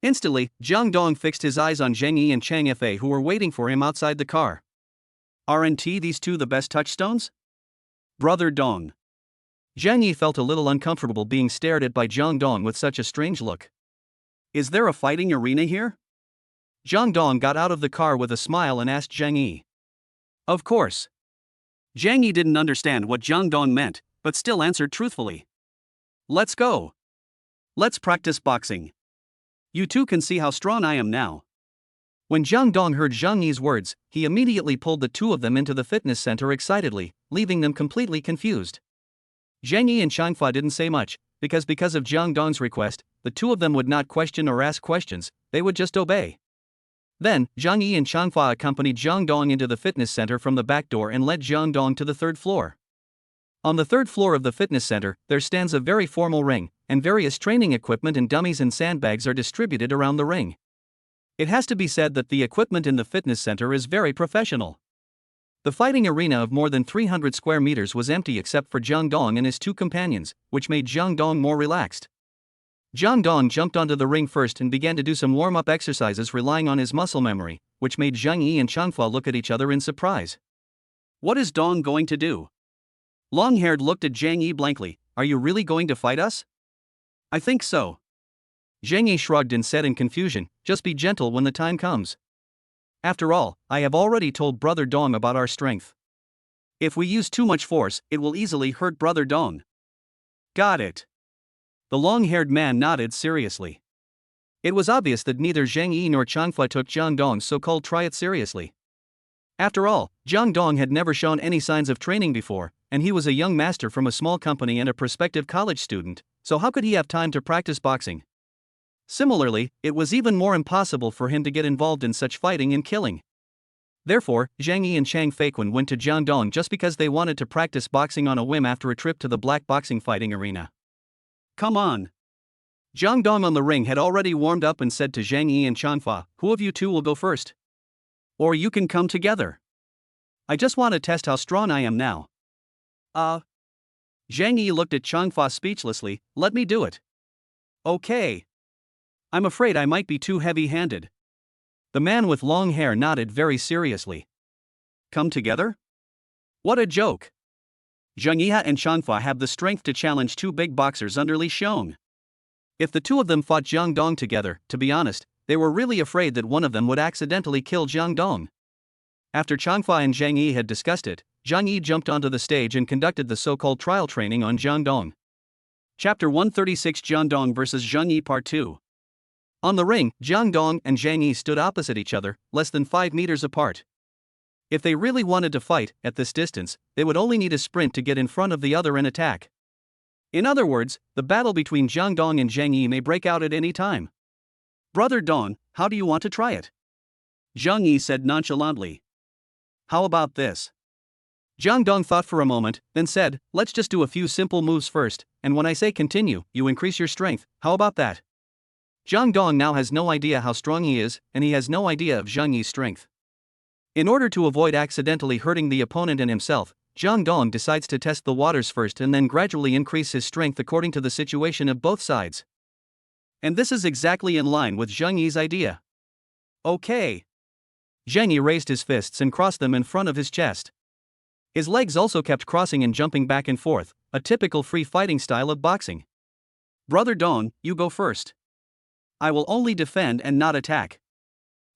Instantly, Jang Dong fixed his eyes on Zhang Yi and Chang Fa, who were waiting for him outside the car. Aren't these two the best touchstones? Brother Dong. Zhang Yi felt a little uncomfortable being stared at by Jang Dong with such a strange look. Is there a fighting arena here? Jang Dong got out of the car with a smile and asked Zhang Yi. Of course. Zhang Yi didn't understand what Jang Dong meant, but still answered truthfully. Let's go. Let's practice boxing. You two can see how strong I am now. When Jang Dong heard Zhang Yi's words, he immediately pulled the two of them into the fitness center excitedly, leaving them completely confused. Zhang Yi and Changfa didn't say much, because of Jang Dong's request, the two of them would not question or ask questions, they would just obey. Then, Zhang Yi and Changfa accompanied Jang Dong into the fitness center from the back door and led Jang Dong to the third floor. On the third floor of the fitness center, there stands a very formal ring, and various training equipment and dummies and sandbags are distributed around the ring. It has to be said that the equipment in the fitness center is very professional. The fighting arena of more than 300 square meters was empty except for Jang Dong and his two companions, which made Jang Dong more relaxed. Jang Dong jumped onto the ring first and began to do some warm-up exercises relying on his muscle memory, which made Zhang Yi and Changfa look at each other in surprise. What is Dong going to do? Long-haired looked at Zhang Yi blankly. Are you really going to fight us? I think so. Zhang Yi shrugged and said in confusion, just be gentle when the time comes. After all, I have already told Brother Dong about our strength. If we use too much force, it will easily hurt Brother Dong. Got it. The long-haired man nodded seriously. It was obvious that neither Zhang Yi nor Changfa took Jang Dong's so-called try it seriously. After all, Jang Dong had never shown any signs of training before, and he was a young master from a small company and a prospective college student, so how could he have time to practice boxing? Similarly, it was even more impossible for him to get involved in such fighting and killing. Therefore, Zhang Yi and Chang Feiquan went to Jang Dong just because they wanted to practice boxing on a whim after a trip to the black boxing fighting arena. Come on. Jang Dong on the ring had already warmed up and said to Zhang Yi and Changfa, who of you two will go first? Or you can come together. I just want to test how strong I am now. Zhang Yi looked at Changfa speechlessly. Let me do it. Okay. I'm afraid I might be too heavy-handed. The man with long hair nodded very seriously. Come together? What a joke. Zhang Yi and Changfa have the strength to challenge two big boxers under Lieon. If the two of them fought Jang Dong together, to be honest, they were really afraid that one of them would accidentally kill Jang Dong. After Changfa and Zhang Yi had discussed it, Zhang Yi jumped onto the stage and conducted the so-called trial training on Jang Dong. Chapter 136 Jang Dong vs Zhang Yi Part 2. On the ring, Jang Dong and Zhang Yi stood opposite each other, less than 5 meters apart. If they really wanted to fight, at this distance, they would only need a sprint to get in front of the other and attack. In other words, the battle between Jang Dong and Zhang Yi may break out at any time. Brother Dong, how do you want to try it? Zhang Yi said nonchalantly. How about this? Jang Dong thought for a moment, then said, let's just do a few simple moves first, and when I say continue, you increase your strength, how about that? Jang Dong now has no idea how strong he is, and he has no idea of Zhang Yi's strength. In order to avoid accidentally hurting the opponent and himself, Jang Dong decides to test the waters first and then gradually increase his strength according to the situation of both sides. And this is exactly in line with Zhang Yi's idea. Okay. Zhang Yi raised his fists and crossed them in front of his chest. His legs also kept crossing and jumping back and forth, a typical free fighting style of boxing. Brother Dong, you go first. I will only defend and not attack.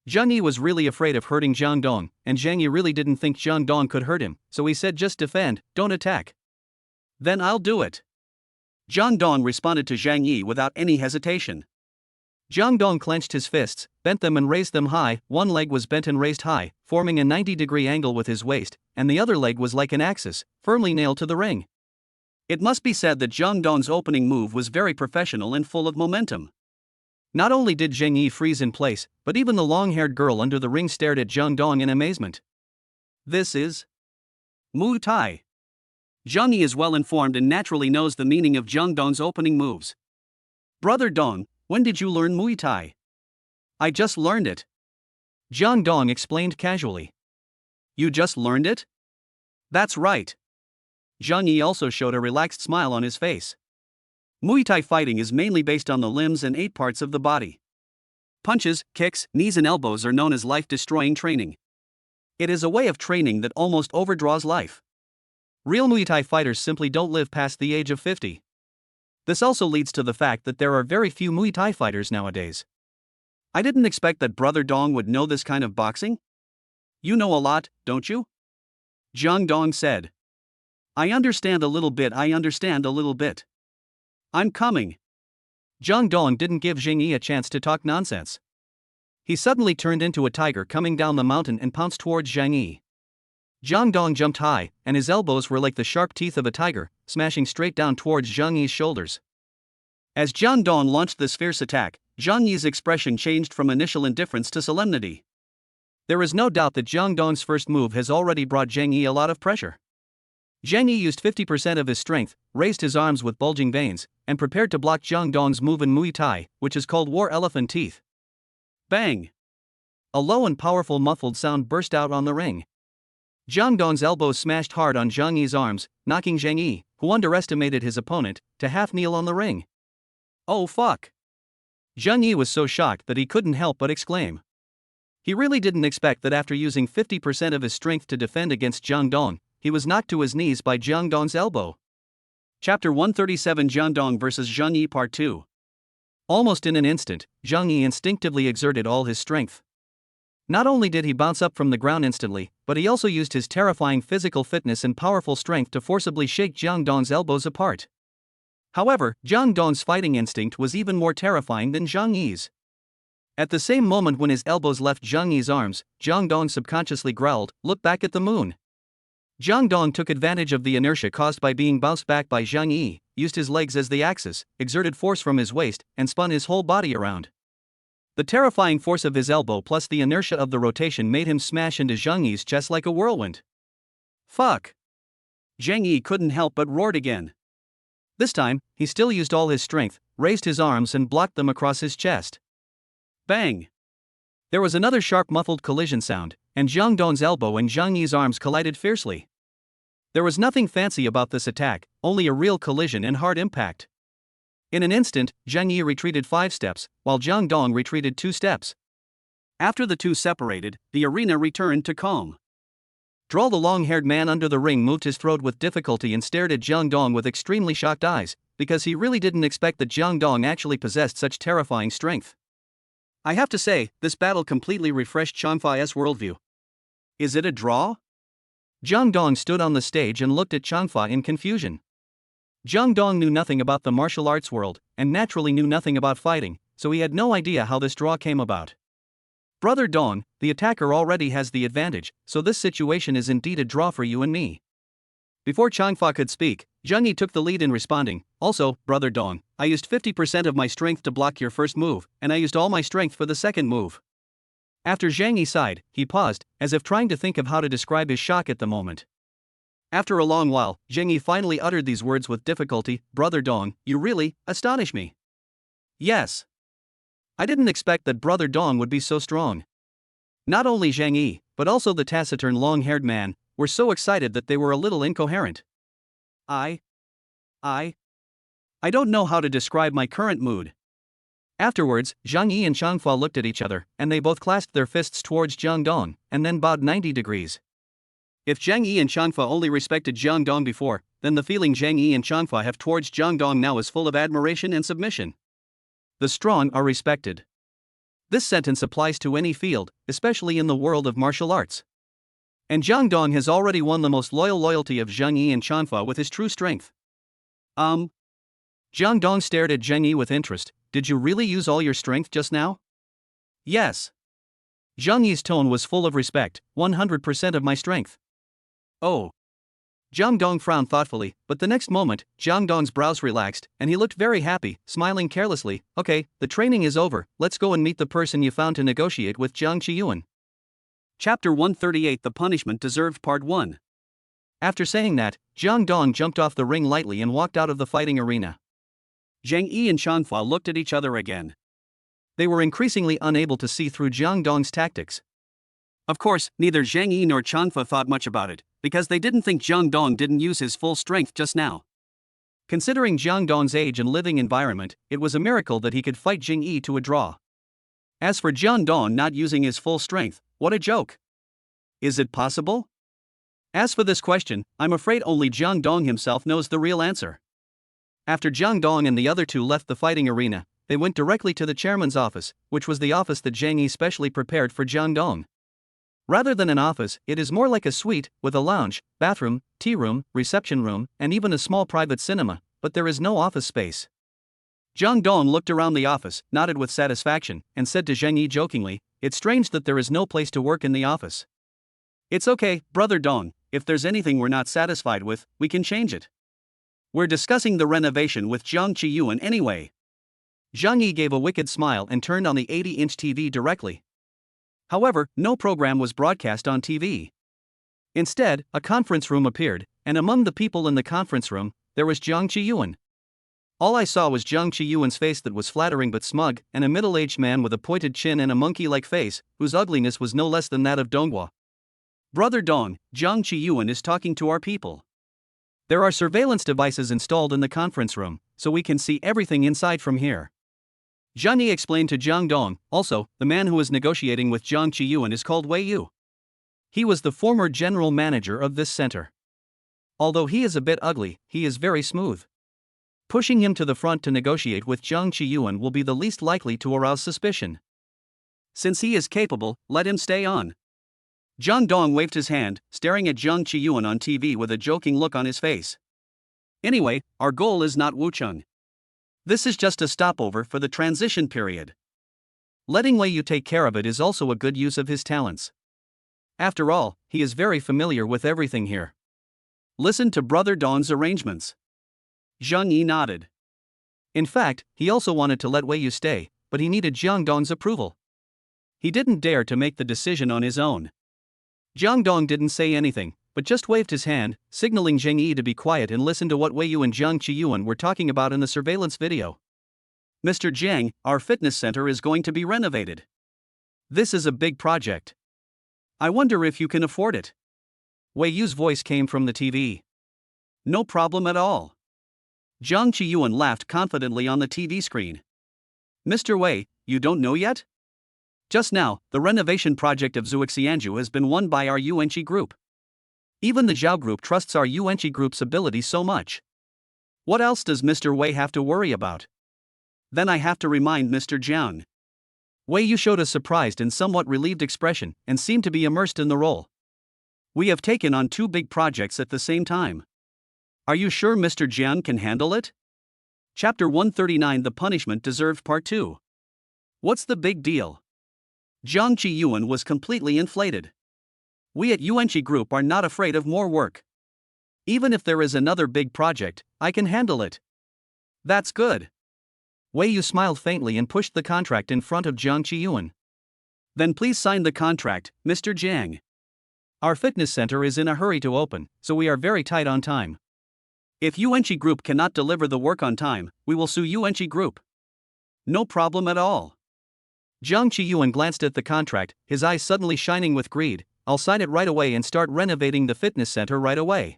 Zhang Yi was really afraid of hurting Jang Dong, and Zhang Yi really didn't think Jang Dong could hurt him, so he said just defend, don't attack. Then I'll do it. Jang Dong responded to Zhang Yi without any hesitation. Jang Dong clenched his fists, bent them and raised them high. One leg was bent and raised high, forming a 90-degree angle with his waist, and the other leg was like an axis, firmly nailed to the ring. It must be said that Jang Dong's opening move was very professional and full of momentum. Not only did Zhang Yi freeze in place, but even the long-haired girl under the ring stared at Jang Dong in amazement. This is Muay Thai. Zhang Yi is well informed and naturally knows the meaning of Jang Dong's opening moves. Brother Dong, when did you learn Muay Thai? I just learned it. Jang Dong explained casually. You just learned it? That's right. Zhang Yi also showed a relaxed smile on his face. Muay Thai fighting is mainly based on the limbs and 8 parts of the body. Punches, kicks, knees and elbows are known as life-destroying training. It is a way of training that almost overdraws life. Real Muay Thai fighters simply don't live past the age of 50. This also leads to the fact that there are very few Muay Thai fighters nowadays. I didn't expect that Brother Dong would know this kind of boxing. You know a lot, don't you? Jang Dong said. I understand a little bit. I'm coming. Jang Dong didn't give Zhang Yi a chance to talk nonsense. He suddenly turned into a tiger coming down the mountain and pounced towards Zhang Yi. Jang Dong jumped high, and his elbows were like the sharp teeth of a tiger, smashing straight down towards Zhang Yi's shoulders. As Jang Dong launched this fierce attack, Zhang Yi's expression changed from initial indifference to solemnity. There is no doubt that Jang Dong's first move has already brought Zhang Yi a lot of pressure. Zhang Yi used 50% of his strength, raised his arms with bulging veins, and prepared to block Jang Dong's move in Muay Thai, which is called War Elephant Teeth. Bang! A low and powerful muffled sound burst out on the ring. Jang Dong's elbows smashed hard on Zhang Yi's arms, knocking Zhang Yi, who underestimated his opponent, to half kneel on the ring. Oh fuck. Zhang Yi was so shocked that he couldn't help but exclaim. He really didn't expect that after using 50% of his strength to defend against Jang Dong, he was knocked to his knees by Jang Dong's elbow. Chapter 137 Jang Dong vs Zhang Yi Part 2. Almost in an instant, Zhang Yi instinctively exerted all his strength. Not only did he bounce up from the ground instantly, but he also used his terrifying physical fitness and powerful strength to forcibly shake Jang Dong's elbows apart. However, Jang Dong's fighting instinct was even more terrifying than Zhang Yi's. At the same moment when his elbows left Zhang Yi's arms, Jang Dong subconsciously growled, "Look back at the moon." Jang Dong took advantage of the inertia caused by being bounced back by Zhang Yi, used his legs as the axis, exerted force from his waist, and spun his whole body around. The terrifying force of his elbow plus the inertia of the rotation made him smash into Zhang Yi's chest like a whirlwind. Fuck! Zhang Yi couldn't help but roared again. This time, he still used all his strength, raised his arms and blocked them across his chest. Bang! There was another sharp muffled collision sound, and Jang Dong's elbow and Zhang Yi's arms collided fiercely. There was nothing fancy about this attack, only a real collision and hard impact. In an instant, Zhang Yi retreated 5 steps, while Jang Dong retreated 2 steps. After the two separated, the arena returned to calm. Droll, the long-haired man under the ring, moved his throat with difficulty and stared at Jang Dong with extremely shocked eyes, because he really didn't expect that Jang Dong actually possessed such terrifying strength. I have to say, this battle completely refreshed Changfa's worldview. Is it a draw? Jang Dong stood on the stage and looked at Changfa in confusion. Jang Dong knew nothing about the martial arts world, and naturally knew nothing about fighting, so he had no idea how this draw came about. Brother Dong, the attacker already has the advantage, so this situation is indeed a draw for you and me. Before Changfa could speak, Zhang Yi took the lead in responding. Also, Brother Dong, I used 50% of my strength to block your first move, and I used all my strength for the second move. After Zhang Yi sighed, he paused, as if trying to think of how to describe his shock at the moment. After a long while, Zhang Yi finally uttered these words with difficulty. Brother Dong, you really astonish me. Yes. I didn't expect that Brother Dong would be so strong. Not only Zhang Yi, but also the taciturn long-haired man, were so excited that they were a little incoherent. I don't know how to describe my current mood. Afterwards, Zhang Yi and Changfa looked at each other, and they both clasped their fists towards Jang Dong, and then bowed 90 degrees. If Zhang Yi and Changfa only respected Jang Dong before, then the feeling Zhang Yi and Changfa have towards Jang Dong now is full of admiration and submission. The strong are respected. This sentence applies to any field, especially in the world of martial arts. And Jang Dong has already won the most loyal loyalty of Zhang Yi and Changfa with his true strength. Jang Dong stared at Zhang Yi with interest. Did you really use all your strength just now? Yes. Zhang Yi's tone was full of respect. 100% of my strength. Oh. Jang Dong frowned thoughtfully, but the next moment, Jang Dong's brows relaxed, and he looked very happy, smiling carelessly. Okay, the training is over, let's go and meet the person you found to negotiate with, Jiang Qiyuan. Chapter 138 The Punishment Deserved Part 1. After saying that, Jang Dong jumped off the ring lightly and walked out of the fighting arena. Zhang Yi and Changfa looked at each other again. They were increasingly unable to see through Jang Dong's tactics. Of course, neither Zhang Yi nor Changfa thought much about it, because they didn't think Jang Dong didn't use his full strength just now. Considering Jang Dong's age and living environment, it was a miracle that he could fight Zhang Yi to a draw. As for Jang Dong not using his full strength, what a joke. Is it possible? As for this question, I'm afraid only Jang Dong himself knows the real answer. After Jang Dong and the other two left the fighting arena, they went directly to the chairman's office, which was the office that Zhang Yi specially prepared for Jang Dong. Rather than an office, it is more like a suite, with a lounge, bathroom, tea room, reception room, and even a small private cinema, but there is no office space. Jang Dong looked around the office, nodded with satisfaction, and said to Zhang Yi jokingly, "It's strange that there is no place to work in the office." "It's okay, Brother Dong, if there's anything we're not satisfied with, we can change it. We're discussing the renovation with Jiang Qiyuan anyway." Zhang Yi gave a wicked smile and turned on the 80-inch TV directly. However, no program was broadcast on TV. Instead, a conference room appeared, and among the people in the conference room, there was Jiang Qiyuan. All I saw was Jiang Qiyuan's face that was flattering but smug, and a middle-aged man with a pointed chin and a monkey-like face, whose ugliness was no less than that of Donghua. "Brother Dong, Jiang Qiyuan is talking to our people. There are surveillance devices installed in the conference room, so we can see everything inside from here. Zhang Yi explained to Jang Dong. Also, the man who is negotiating with Zhang Qiyuan is called Wei Yu. He was the former general manager of this center. Although he is a bit ugly, he is very smooth. Pushing him to the front to negotiate with Zhang Qiyuan will be the least likely to arouse suspicion. Since he is capable, let him stay on. Jang Dong waved his hand, staring at Zhang Qiyuan on TV with a joking look on his face. Anyway, our goal is not Wucheng. This is just a stopover for the transition period. Letting Wei Yu take care of it is also a good use of his talents. After all, he is very familiar with everything here. Listen to Brother Dong's arrangements. Zhang Yi nodded. In fact, he also wanted to let Wei Yu stay, but he needed Jiang Dong's approval. He didn't dare to make the decision on his own. Jiang Dong didn't say anything, but just waved his hand, signaling Zhang Yi to be quiet and listen to what Wei Yu and Zhang Qiyuan were talking about in the surveillance video. Mr. Jiang, our fitness center is going to be renovated. This is a big project. I wonder if you can afford it. Wei Yu's voice came from the TV. No problem at all. Zhang Qiyuan laughed confidently on the TV screen. Mr. Wei, you don't know yet? Just now, the renovation project of Zuoxianju has been won by our Yuanqi group. Even the Zhao group trusts our Yuanqi group's ability so much. What else does Mr. Wei have to worry about? Then I have to remind Mr. Jiang. Wei Yu showed a surprised and somewhat relieved expression and seemed to be immersed in the role. We have taken on 2 big projects at the same time. Are you sure Mr. Jiang can handle it? Chapter 139 The Punishment Deserved Part 2. What's the big deal? Zhang Qiyuan was completely inflated. We at Yuanqi Group are not afraid of more work. Even if there is another big project, I can handle it. That's good. Wei Yu smiled faintly and pushed the contract in front of Zhang Qiyuan. Then please sign the contract, Mr. Jiang. Our fitness center is in a hurry to open, so we are very tight on time. If Yuanqi Group cannot deliver the work on time, we will sue Yuanqi Group. No problem at all. Zhang Qiyuan glanced at the contract, his eyes suddenly shining with greed. I'll sign it right away and start renovating the fitness center right away.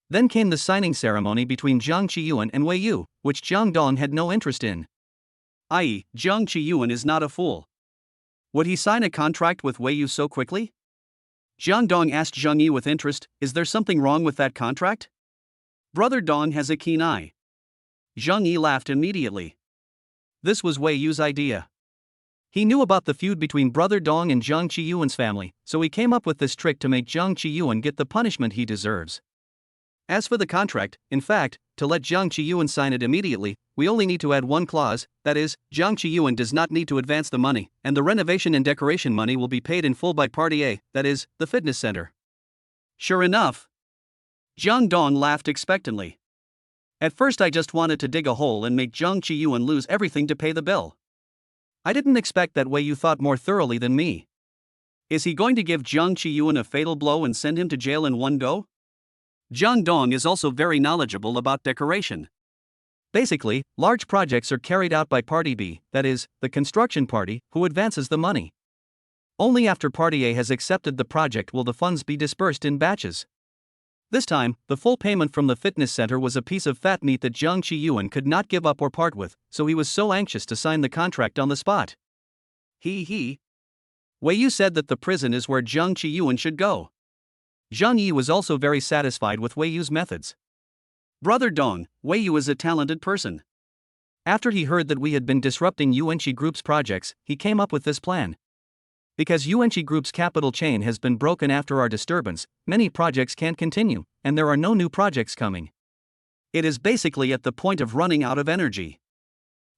Then came the signing ceremony between Zhang Qiyuan and Wei Yu, which Jiang Dong had no interest in. I.e., Zhang Qiyuan is not a fool. Would he sign a contract with Wei Yu so quickly? Jiang Dong asked Zhang Yi with interest, is there something wrong with that contract? Brother Dong has a keen eye. Zhang Yi laughed immediately. This was Wei Yu's idea. He knew about the feud between Brother Dong and Zhang Qiyuan's family, so he came up with this trick to make Zhang Qiyuan get the punishment he deserves. As for the contract, in fact, to let Zhang Qiyuan sign it immediately, we only need to add one clause, that is, Zhang Qiyuan does not need to advance the money, and the renovation and decoration money will be paid in full by Party A, that is, the fitness center. Sure enough. Jiang Dong laughed expectantly. At first I just wanted to dig a hole and make Zhang Qiyuan lose everything to pay the bill. I didn't expect that Wei Yu thought more thoroughly than me. Is he going to give Zhang Qiyuan a fatal blow and send him to jail in one go? Jang Dong is also very knowledgeable about decoration. Basically, large projects are carried out by Party B, that is, the construction party, who advances the money. Only after Party A has accepted the project will the funds be dispersed in batches. This time, the full payment from the fitness center was a piece of fat meat that Zhang Qiyuan could not give up or part with, so he was so anxious to sign the contract on the spot. Wei Yu said that the prison is where Zhang Qiyuan should go. Zhang Yi was also very satisfied with Wei Yu's methods. Brother Dong, Wei Yu is a talented person. After he heard that we had been disrupting Yuanqi Group's projects, he came up with this plan. Because Yuanqi Group's capital chain has been broken after our disturbance, many projects can't continue, and there are no new projects coming. It is basically at the point of running out of energy.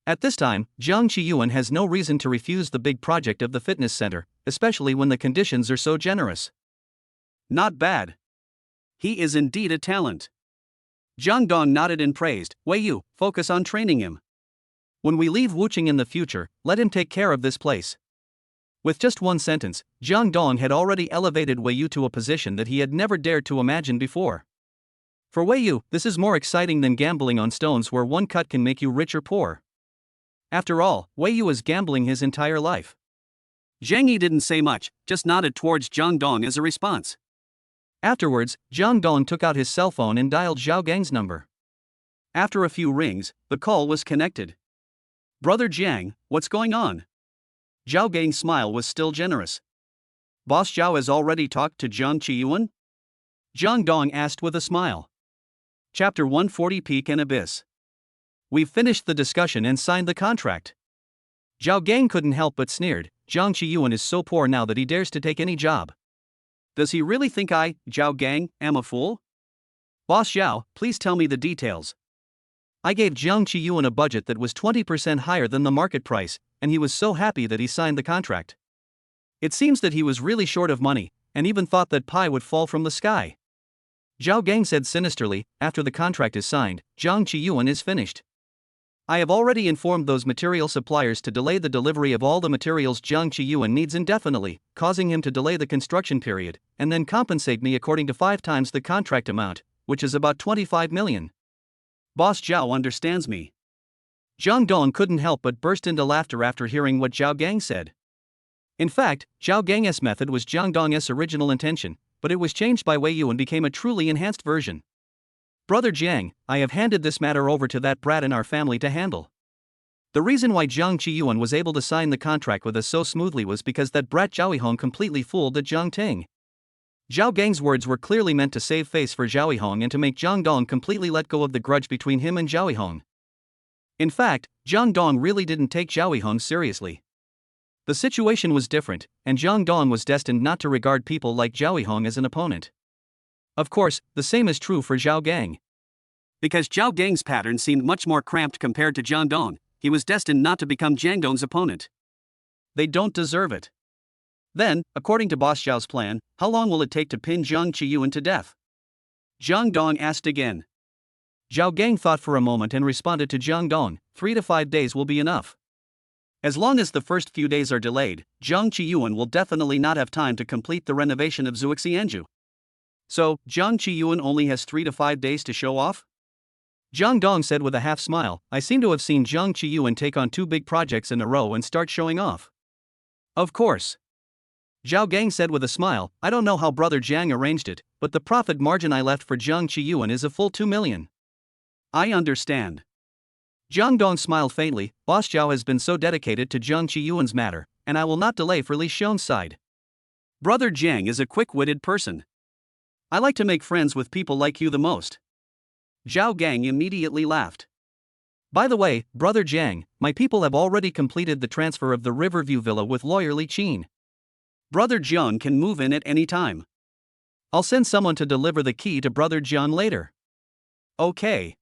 At this time, Zhang Qiyuan has no reason to refuse the big project of the fitness center, especially when the conditions are so generous. Not bad. He is indeed a talent. Jiang Dong nodded and praised. Wei Yu, focus on training him. When we leave Wucheng in the future, let him take care of this place. With just one sentence, Jiang Dong had already elevated Wei Yu to a position that he had never dared to imagine before. For Wei Yu, this is more exciting than gambling on stones where one cut can make you rich or poor. After all, Wei Yu is gambling his entire life. Zhang Yi didn't say much, just nodded towards Jiang Dong as a response. Afterwards, Jiang Dong took out his cell phone and dialed Zhao Gang's number. After a few rings, the call was connected. Brother Jiang, what's going on? Zhao Gang's smile was still generous. Boss Zhao has already talked to Zhang Qiyuan? Jang Dong asked with a smile. Chapter 140 Peak and Abyss. We've finished the discussion and signed the contract. Zhao Gang couldn't help but sneered. Zhang Qiyuan is so poor now that he dares to take any job. Does he really think I, Zhao Gang, am a fool? Boss Zhao, please tell me the details. I gave Zhang Qiyuan a budget that was 20% higher than the market price, and he was so happy that he signed the contract. It seems that he was really short of money, and even thought that pie would fall from the sky. Zhao Gang said sinisterly, after the contract is signed, Zhang Qiyuan is finished. I have already informed those material suppliers to delay the delivery of all the materials Zhang Qiyuan needs indefinitely, causing him to delay the construction period, and then compensate me according to 5 times the contract amount, which is about 25 million. Boss Zhao understands me. Jang Dong couldn't help but burst into laughter after hearing what Zhao Gang said. In fact, Zhao Gang's method was Jang Dong's original intention, but it was changed by Wei Yu and became a truly enhanced version. Brother Jiang, I have handed this matter over to that brat in our family to handle. The reason why Zhang Qiyuan was able to sign the contract with us so smoothly was because that brat Zhao Yihong completely fooled the Zhang Ting. Zhao Gang's words were clearly meant to save face for Zhao Yihong and to make Jang Dong completely let go of the grudge between him and Zhao Yihong. In fact, Jang Dong really didn't take Zhao Yihong seriously. The situation was different, and Jang Dong was destined not to regard people like Zhao Yihong as an opponent. Of course, the same is true for Zhao Gang. Because Zhao Gang's pattern seemed much more cramped compared to Jang Dong, he was destined not to become Jang Dong's opponent. They don't deserve it. Then, according to Boss Zhao's plan, how long will it take to pin Zhang Qiyuan to death? Jang Dong asked again. Zhao Gang thought for a moment and responded to Jang Dong, 3 to 5 days will be enough. As long as the first few days are delayed, Zhang Qiyuan will definitely not have time to complete the renovation of Zuoxianju. So, Zhang Qiyuan only has 3 to 5 days to show off? Jang Dong said with a half smile, I seem to have seen Zhang Qiyuan take on 2 big projects in a row and start showing off. Of course. Zhao Gang said with a smile, I don't know how Brother Jiang arranged it, but the profit margin I left for Zhang Qiyuan is a full 2 million. I understand. Jang Dong smiled faintly. Boss Zhao has been so dedicated to Zhang Qiyuan's matter, and I will not delay for Li Shion's side. Brother Jiang is a quick-witted person. I like to make friends with people like you the most. Zhao Gang immediately laughed. By the way, Brother Jiang, my people have already completed the transfer of the Riverview Villa with lawyer Li Qin. Brother Jiang can move in at any time. I'll send someone to deliver the key to Brother Jiang later. Okay.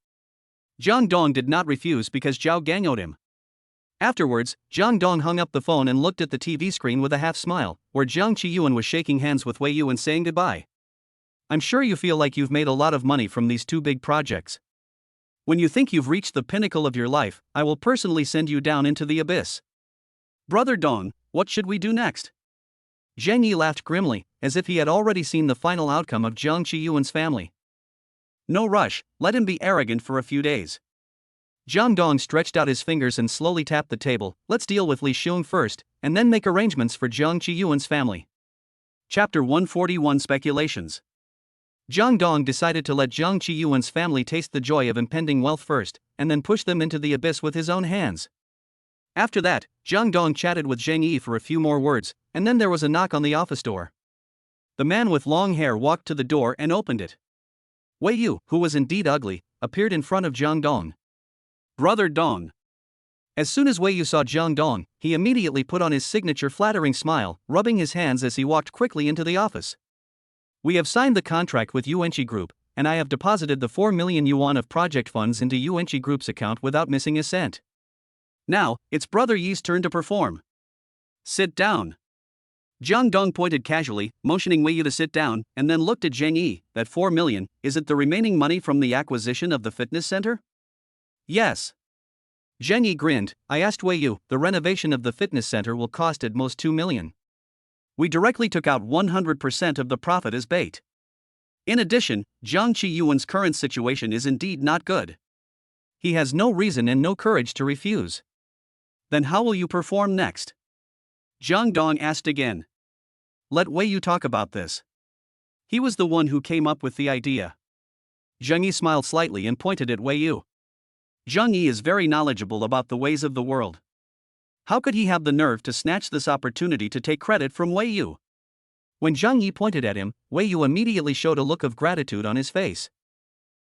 Jang Dong did not refuse because Zhao Gang owed him. Afterwards, Jang Dong hung up the phone and looked at the TV screen with a half smile, where Zhang Qiyuan was shaking hands with Wei Yu and saying goodbye. I'm sure you feel like you've made a lot of money from these 2 big projects. When you think you've reached the pinnacle of your life, I will personally send you down into the abyss. Brother Dong, what should we do next? Zheng Yi laughed grimly, as if he had already seen the final outcome of Zhang Qiyuan's family. No rush, let him be arrogant for a few days. Jang Dong stretched out his fingers and slowly tapped the table. Let's deal with Li Xiong first, and then make arrangements for Zhang Qiyuan's family. Chapter 141 Speculations. Jang Dong decided to let Zhang Qiyuan's family taste the joy of impending wealth first, and then push them into the abyss with his own hands. After that, Jang Dong chatted with Zheng Yi for a few more words, and then there was a knock on the office door. The man with long hair walked to the door and opened it. Wei Yu, who was indeed ugly, appeared in front of Jang Dong. Brother Dong. As soon as Wei Yu saw Jang Dong, he immediately put on his signature flattering smile, rubbing his hands as he walked quickly into the office. We have signed the contract with Yuanqi Group, and I have deposited the 4 million yuan of project funds into Yuanqi Group's account without missing a cent. Now, it's Brother Yi's turn to perform. Sit down. Jang Dong pointed casually, motioning Wei Yu to sit down, and then looked at Zheng Yi. That 4 million, is it the remaining money from the acquisition of the fitness center? Yes. Zheng Yi grinned. I asked Wei Yu, the renovation of the fitness center will cost at most 2 million. We directly took out 100% of the profit as bait. In addition, Zhang Qiyuan's current situation is indeed not good. He has no reason and no courage to refuse. Then how will you perform next? Jang Dong asked again. Let Wei Yu talk about this. He was the one who came up with the idea. Zheng Yi smiled slightly and pointed at Wei Yu. Zhang Yi is very knowledgeable about the ways of the world. How could he have the nerve to snatch this opportunity to take credit from Wei Yu? When Zhang Yi pointed at him, Wei Yu immediately showed a look of gratitude on his face.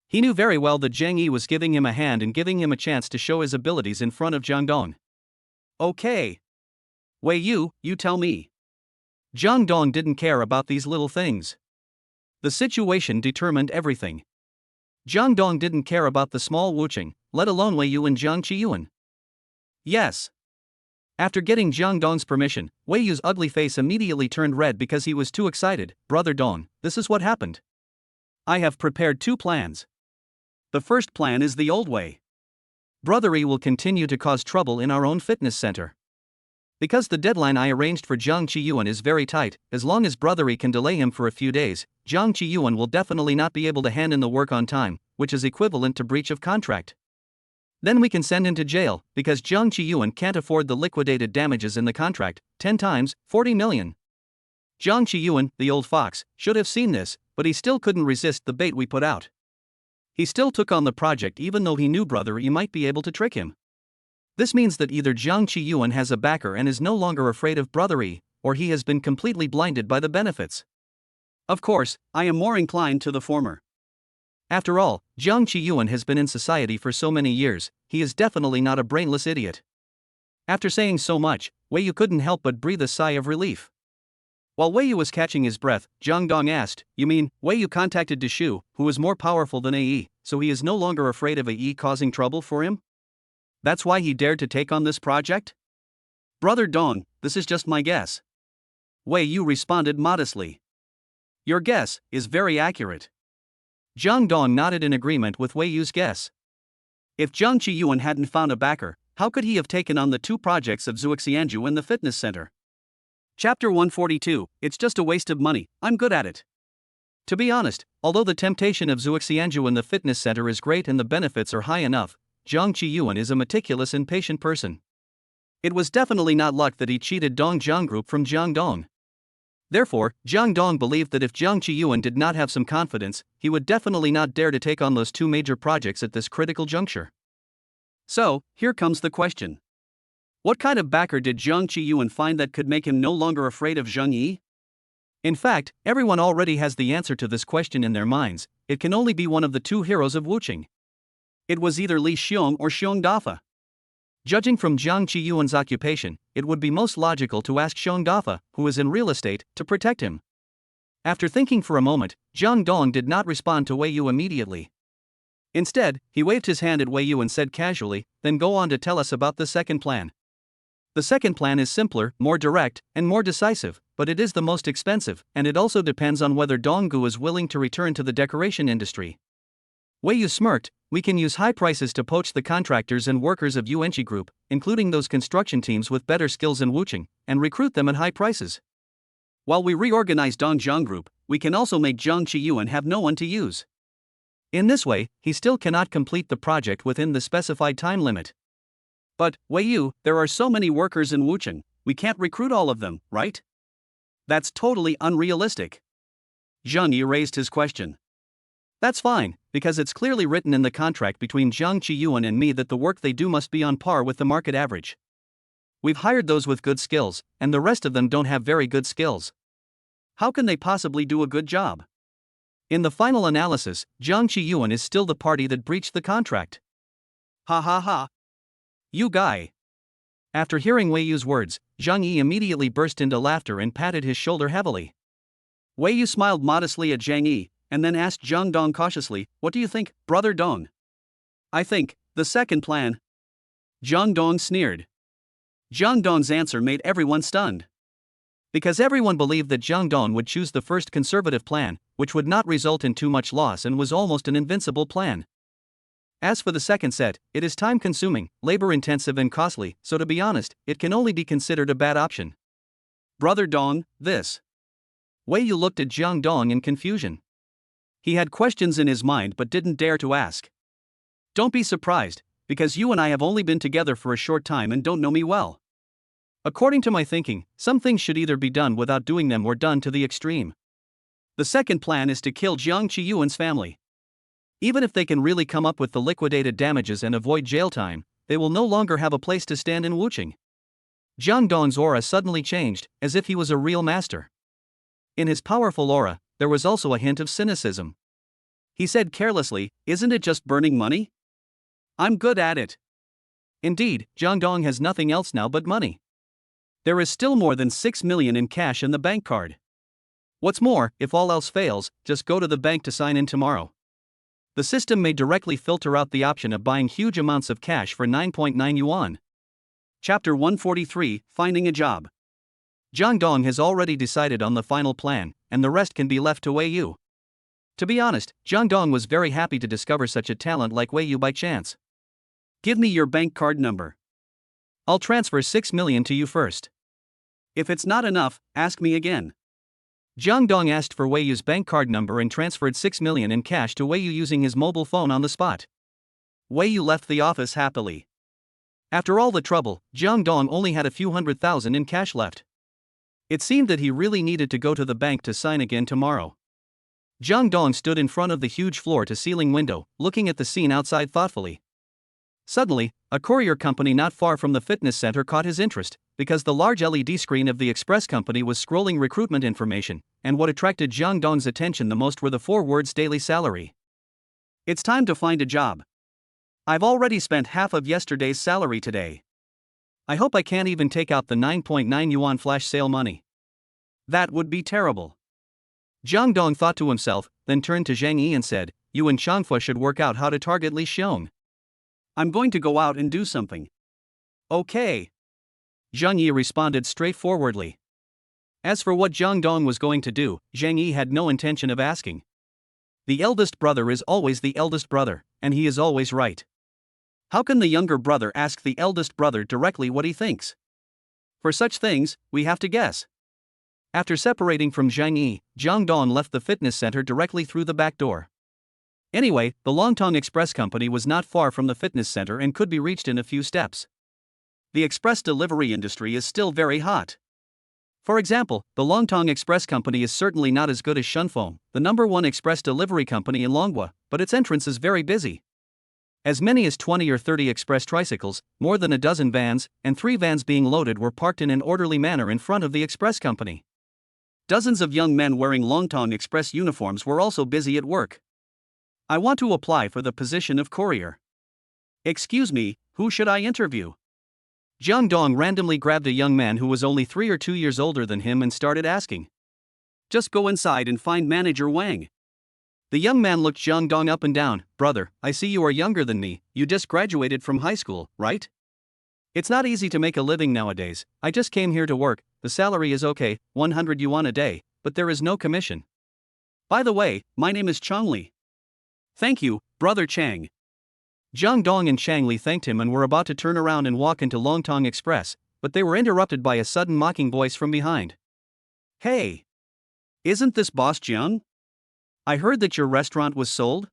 He knew very well that Zhang Yi was giving him a hand and giving him a chance to show his abilities in front of Jang Dong. Okay. Wei Yu, you tell me. Jang Dong didn't care about these little things. The situation determined everything. Jang Dong didn't care about the small Wuching, let alone Wei Yu and Jiang Qiyuan. Yes. After getting Jang Dong's permission, Wei Yu's ugly face immediately turned red because he was too excited. Brother Dong, this is what happened. I have prepared 2 plans. The first plan is the old way. Brother Yi will continue to cause trouble in our own fitness center. Because the deadline I arranged for Jiang Qiyuan is very tight, as long as Brother Yi can delay him for a few days, Jiang Qiyuan will definitely not be able to hand in the work on time, which is equivalent to breach of contract. Then we can send him to jail, because Jiang Qiyuan can't afford the liquidated damages in the contract, 10 times, 40 million. Jiang Qiyuan, the old fox, should have seen this, but he still couldn't resist the bait we put out. He still took on the project even though he knew Brother Yi might be able to trick him. This means that either Jiang Qiyuan has a backer and is no longer afraid of Brother Yi, or he has been completely blinded by the benefits. Of course, I am more inclined to the former. After all, Jiang Qiyuan has been in society for so many years, he is definitely not a brainless idiot. After saying so much, Wei Yu couldn't help but breathe a sigh of relief. While Wei Yu was catching his breath, Jang Dong asked, "You mean, Wei Yu contacted De Shu, who is more powerful than AE, so he is no longer afraid of AE causing trouble for him? That's why he dared to take on this project?" "Brother Dong, this is just my guess." Wei Yu responded modestly. "Your guess is very accurate." Jang Dong nodded in agreement with Wei Yu's guess. If Jiang Qiyuan hadn't found a backer, how could he have taken on the 2 projects of Zuoxianju and the fitness center? Chapter 142, It's just a waste of money, I'm good at it. To be honest, although the temptation of Zuoxianju and the fitness center is great and the benefits are high enough, Jiang Qiyuan is a meticulous and patient person. It was definitely not luck that he cheated Dong Jiang Group from Jiang Dong. Therefore, Jiang Dong believed that if Jiang Qiyuan did not have some confidence, he would definitely not dare to take on those 2 major projects at this critical juncture. So, here comes the question. What kind of backer did Jiang Qiyuan find that could make him no longer afraid of Zhang Yi? In fact, everyone already has the answer to this question in their minds. It can only be one of the 2 heroes of Wuching. It was either Li Xiong or Xiong Dafa. Judging from Jiang Qiyuan's occupation, it would be most logical to ask Xiong Dafa, who is in real estate, to protect him. After thinking for a moment, Jang Dong did not respond to Wei Yu immediately. Instead, he waved his hand at Wei Yu and said casually, "Then go on to tell us about the second plan." The second plan is simpler, more direct, and more decisive, but it is the most expensive, and it also depends on whether Donggu is willing to return to the decoration industry. Wei Yu smirked. "We can use high prices to poach the contractors and workers of Yuanqi Group, including those construction teams with better skills in Wuching, and recruit them at high prices. While we reorganize Dongjiang Group, we can also make Jiang Qiyuan have no one to use. In this way, he still cannot complete the project within the specified time limit." "But, Wei Yu, there are so many workers in Wucheng, we can't recruit all of them, right?" "That's totally unrealistic." Zhang Yi raised his question. "That's fine, because it's clearly written in the contract between Jiang Qiyuan and me that the work they do must be on par with the market average. We've hired those with good skills, and the rest of them don't have very good skills. How can they possibly do a good job? In the final analysis, Jiang Qiyuan is still the party that breached the contract." "Ha ha ha. You guy." After hearing Wei Yu's words, Zhang Yi immediately burst into laughter and patted his shoulder heavily. Wei Yu smiled modestly at Zhang Yi, and then asked Jang Dong cautiously, "What do you think, Brother Dong?" "I think, the second plan." Jang Dong sneered. Jang Dong's answer made everyone stunned. Because everyone believed that Jang Dong would choose the first conservative plan, which would not result in too much loss and was almost an invincible plan. As for the second set, it is time-consuming, labor-intensive and costly, so to be honest, it can only be considered a bad option. "Brother Dong, this." Wei Yu looked at Jiang Dong in confusion. He had questions in his mind but didn't dare to ask. "Don't be surprised, because you and I have only been together for a short time and don't know me well. According to my thinking, some things should either be done without doing them or done to the extreme. The second plan is to kill Jiang Qiyuan's family. Even if they can really come up with the liquidated damages and avoid jail time, they will no longer have a place to stand in Wuchang. Jang Dong's aura suddenly changed, as if he was a real master. In his powerful aura, there was also a hint of cynicism. He said carelessly, "Isn't it just burning money? I'm good at it." Indeed, Jang Dong has nothing else now but money. There is still more than 6 million in cash in the bank card. What's more, if all else fails, just go to the bank to sign in tomorrow. The system may directly filter out the option of buying huge amounts of cash for 9.9 yuan. Chapter 143, Finding a Job. Jang Dong has already decided on the final plan, and the rest can be left to Wei Yu. To be honest, Jang Dong was very happy to discover such a talent like Wei Yu by chance. "Give me your bank card number. I'll transfer 6 million to you first. If it's not enough, ask me again." Jang Dong asked for Wei Yu's bank card number and transferred 6 million in cash to Wei Yu using his mobile phone on the spot. Wei Yu left the office happily. After all the trouble, Jang Dong only had a few 100,000 in cash left. It seemed that he really needed to go to the bank to sign again tomorrow. Jang Dong stood in front of the huge floor-to-ceiling window, looking at the scene outside thoughtfully. Suddenly, a courier company not far from the fitness center caught his interest, because the large LED screen of the express company was scrolling recruitment information, and what attracted Jang Dong's attention the most were the 4 words daily salary. "It's time to find a job. I've already spent half of yesterday's salary today. I hope I can't even take out the 9.9 yuan flash sale money. That would be terrible." Jang Dong thought to himself, then turned to Zhang Yi and said, "You and Changfa should work out how to target Li Xiong. I'm going to go out and do something." "Okay." Zhang Yi responded straightforwardly. As for what Jang Dong was going to do, Zhang Yi had no intention of asking. The eldest brother is always the eldest brother, and he is always right. How can the younger brother ask the eldest brother directly what he thinks? For such things, we have to guess. After separating from Zhang Yi, Jang Dong left the fitness center directly through the back door. Anyway, the Longtong Express Company was not far from the fitness center and could be reached in a few steps. The express delivery industry is still very hot. For example, the Longtong Express Company is certainly not as good as Shunfeng, the #1 express delivery company in Longhua, but its entrance is very busy. As many as 20 or 30 express tricycles, more than a dozen vans, and 3 vans being loaded were parked in an orderly manner in front of the express company. Dozens of young men wearing Longtong Express uniforms were also busy at work. "I want to apply for the position of courier. Excuse me, who should I interview?" Jang Dong randomly grabbed a young man who was only 3 or 2 years older than him and started asking. "Just go inside and find Manager Wang." The young man looked Jang Dong up and down. "Brother, I see you are younger than me, you just graduated from high school, right? It's not easy to make a living nowadays. I just came here to work, the salary is okay, 100 yuan a day, but there is no commission. By the way, my name is Chang Li." "Thank you, Brother Chang." Jang Dong and Chang Li thanked him and were about to turn around and walk into Longtong Express, but they were interrupted by a sudden mocking voice from behind. "Hey! Isn't this Boss Jiang? I heard that your restaurant was sold?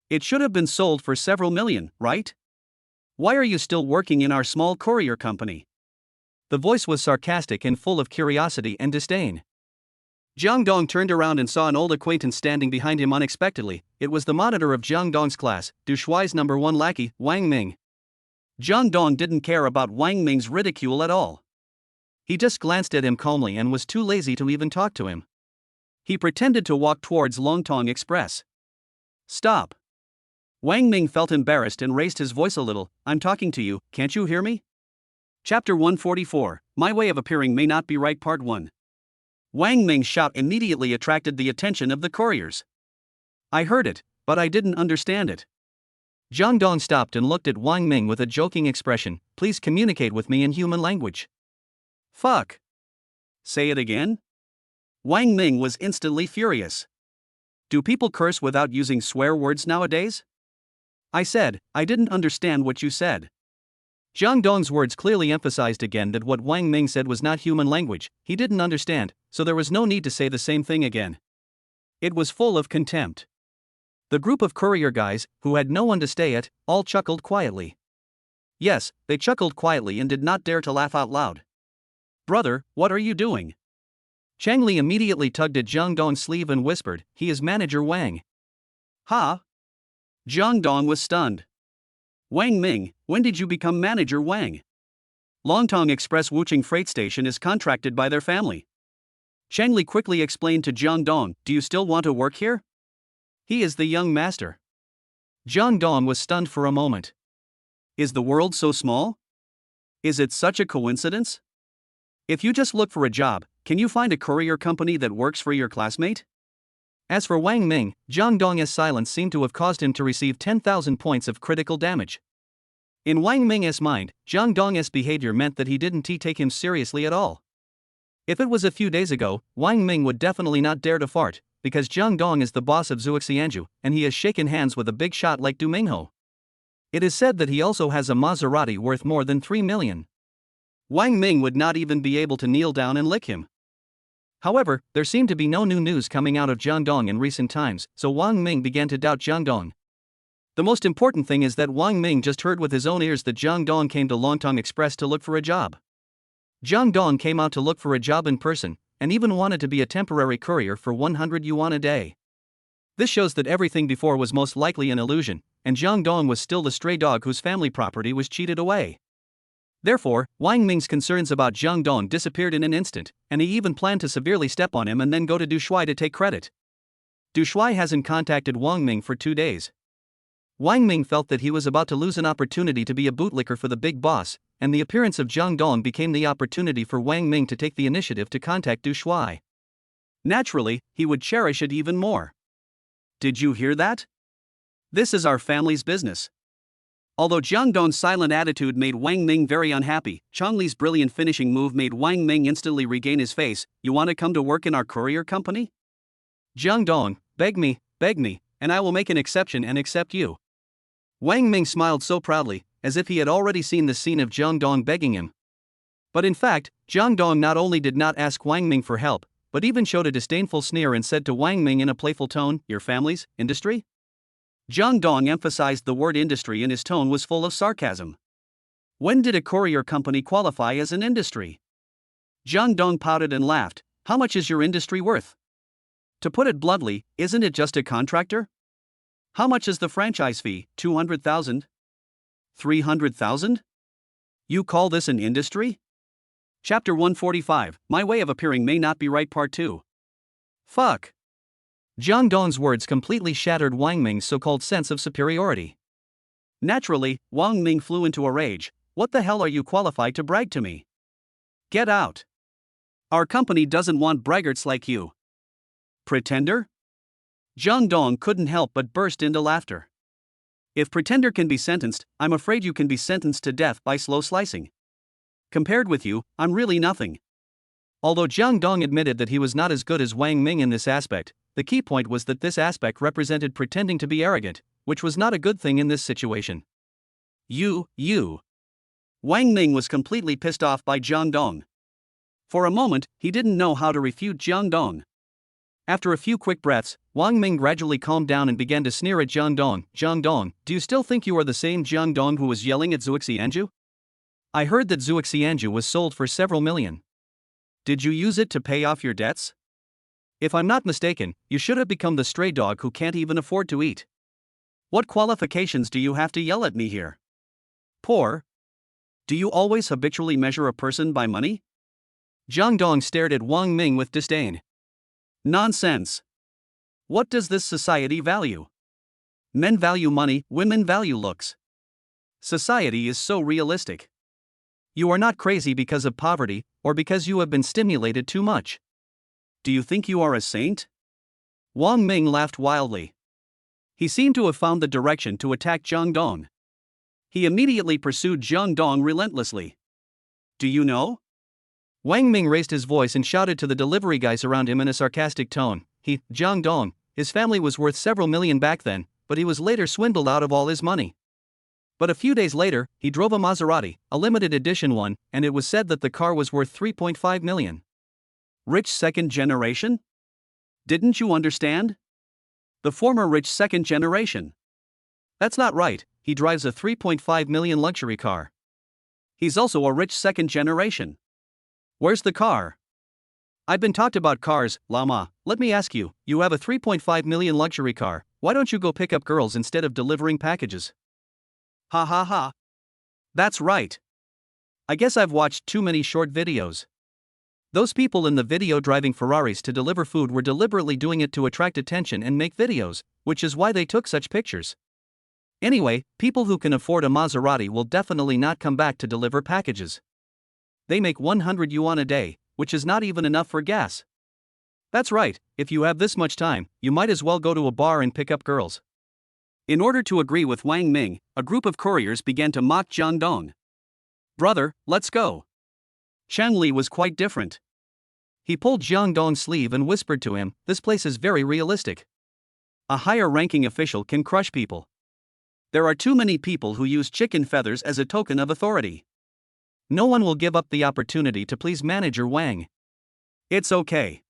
It should have been sold for several million, right? Why are you still working in our small courier company?" The voice was sarcastic and full of curiosity and disdain. Jang Dong turned around and saw an old acquaintance standing behind him unexpectedly. It was the monitor of Jang Dong's class, Du Shuai's #1 lackey, Wang Ming. Jang Dong didn't care about Wang Ming's ridicule at all. He just glanced at him calmly and was too lazy to even talk to him. He pretended to walk towards Longtong Express. "Stop." Wang Ming felt embarrassed and raised his voice a little. "I'm talking to you, can't you hear me?" Chapter 144, My Way of Appearing May Not Be Right Part 1. Wang Ming's shout immediately attracted the attention of the couriers. "I heard it, but I didn't understand it." Jang Dong stopped and looked at Wang Ming with a joking expression. "Please communicate with me in human language." "Fuck. Say it again?" Wang Ming was instantly furious. Do people curse without using swear words nowadays? "I said, I didn't understand what you said." Jang Dong's words clearly emphasized again that what Wang Ming said was not human language. He didn't understand, so there was no need to say the same thing again. It was full of contempt. The group of courier guys, who had no one to stay at, all chuckled quietly. Yes, they chuckled quietly and did not dare to laugh out loud. "Brother, what are you doing?" Chang Li immediately tugged at Jang Dong's sleeve and whispered, "He is Manager Wang." "Ha? Jang Dong was stunned. Wang Ming, when did you become manager Wang? Longtong Express Wuching Freight Station is contracted by their family. Chang Li quickly explained to Jang Dong, do you still want to work here? He is the young master. Jang Dong was stunned for a moment. Is the world so small? Is it such a coincidence? If you just look for a job, can you find a courier company that works for your classmate? As for Wang Ming, Jang Dong's silence seemed to have caused him to receive 10,000 points of critical damage. In Wang Ming's mind, Jang Dong's behavior meant that he didn't take him seriously at all. If it was a few days ago, Wang Ming would definitely not dare to fart, because Jang Dong is the boss of Zhuxianju, and he has shaken hands with a big shot like Du Mingho. It is said that he also has a Maserati worth more than 3 million. Wang Ming would not even be able to kneel down and lick him. However, there seemed to be no new news coming out of Jang Dong in recent times, so Wang Ming began to doubt Jang Dong. The most important thing is that Wang Ming just heard with his own ears that Jang Dong came to Longtong Express to look for a job. Jang Dong came out to look for a job in person, and even wanted to be a temporary courier for 100 yuan a day. This shows that everything before was most likely an illusion, and Jang Dong was still the stray dog whose family property was cheated away. Therefore, Wang Ming's concerns about Jang Dong disappeared in an instant, and he even planned to severely step on him and then go to Du Shuai to take credit. Du Shuai hasn't contacted Wang Ming for 2 days. Wang Ming felt that he was about to lose an opportunity to be a bootlicker for the big boss, and the appearance of Jang Dong became the opportunity for Wang Ming to take the initiative to contact Du Shuai. Naturally, he would cherish it even more. Did you hear that? This is our family's business. Although Jang Dong's silent attitude made Wang Ming very unhappy, Chang Li's brilliant finishing move made Wang Ming instantly regain his face. You want to come to work in our courier company? Jang Dong, beg me, and I will make an exception and accept you. Wang Ming smiled so proudly, as if he had already seen the scene of Jang Dong begging him. But in fact, Jang Dong not only did not ask Wang Ming for help, but even showed a disdainful sneer and said to Wang Ming in a playful tone, your family's industry? Jang Dong emphasized the word industry and his tone was full of sarcasm. When did a courier company qualify as an industry? Jang Dong pouted and laughed. How much is your industry worth? To put it bluntly, isn't it just a contractor? How much is the franchise fee? 200,000? 300,000? You call this an industry? Chapter 145, My Way of Appearing May Not Be Right Part 2. Fuck. Jang Dong's words completely shattered Wang Ming's so-called sense of superiority. Naturally, Wang Ming flew into a rage. What the hell are you qualified to brag to me? Get out. Our company doesn't want braggarts like you. Pretender? Jang Dong couldn't help but burst into laughter. If pretender can be sentenced, I'm afraid you can be sentenced to death by slow slicing. Compared with you, I'm really nothing. Although Jang Dong admitted that he was not as good as Wang Ming in this aspect, the key point was that this aspect represented pretending to be arrogant, which was not a good thing in this situation. You. Wang Ming was completely pissed off by Jang Dong. For a moment, he didn't know how to refute Jang Dong. After a few quick breaths, Wang Ming gradually calmed down and began to sneer at Jang Dong. Jang Dong, do you still think you are the same Jang Dong who was yelling at Zhuxianju? I heard that Zhuxianju was sold for several million. Did you use it to pay off your debts? If I'm not mistaken, you should have become the stray dog who can't even afford to eat. What qualifications do you have to yell at me here? Poor? Do you always habitually measure a person by money? Jang Dong stared at Wang Ming with disdain. Nonsense. What does this society value? Men value money, women value looks. Society is so realistic. You are not crazy because of poverty, or because you have been stimulated too much. Do you think you are a saint? Wang Ming laughed wildly. He seemed to have found the direction to attack Jang Dong. He immediately pursued Jang Dong relentlessly. Do you know? Wang Ming raised his voice and shouted to the delivery guys around him in a sarcastic tone. Jang Dong, his family was worth several million back then, but he was later swindled out of all his money. But a few days later, he drove a Maserati, a limited edition one, and it was said that the car was worth 3.5 million. Rich second generation? Didn't you understand? The former rich second generation. That's not right, he drives a 3.5 million luxury car. He's also a rich second generation. Where's the car? I've been talked about cars, Lama. Let me ask you, you have a 3.5 million luxury car, why don't you go pick up girls instead of delivering packages? Ha ha ha. That's right. I guess I've watched too many short videos. Those people in the video driving Ferraris to deliver food were deliberately doing it to attract attention and make videos, which is why they took such pictures. Anyway, people who can afford a Maserati will definitely not come back to deliver packages. They make 100 yuan a day, which is not even enough for gas. That's right, if you have this much time, you might as well go to a bar and pick up girls. In order to agree with Wang Ming, a group of couriers began to mock Jang Dong. Brother, let's go. Chang Li was quite different. He pulled Jang Dong's sleeve and whispered to him, this place is very realistic. A higher-ranking official can crush people. There are too many people who use chicken feathers as a token of authority. No one will give up the opportunity to please Manager Wang. It's okay.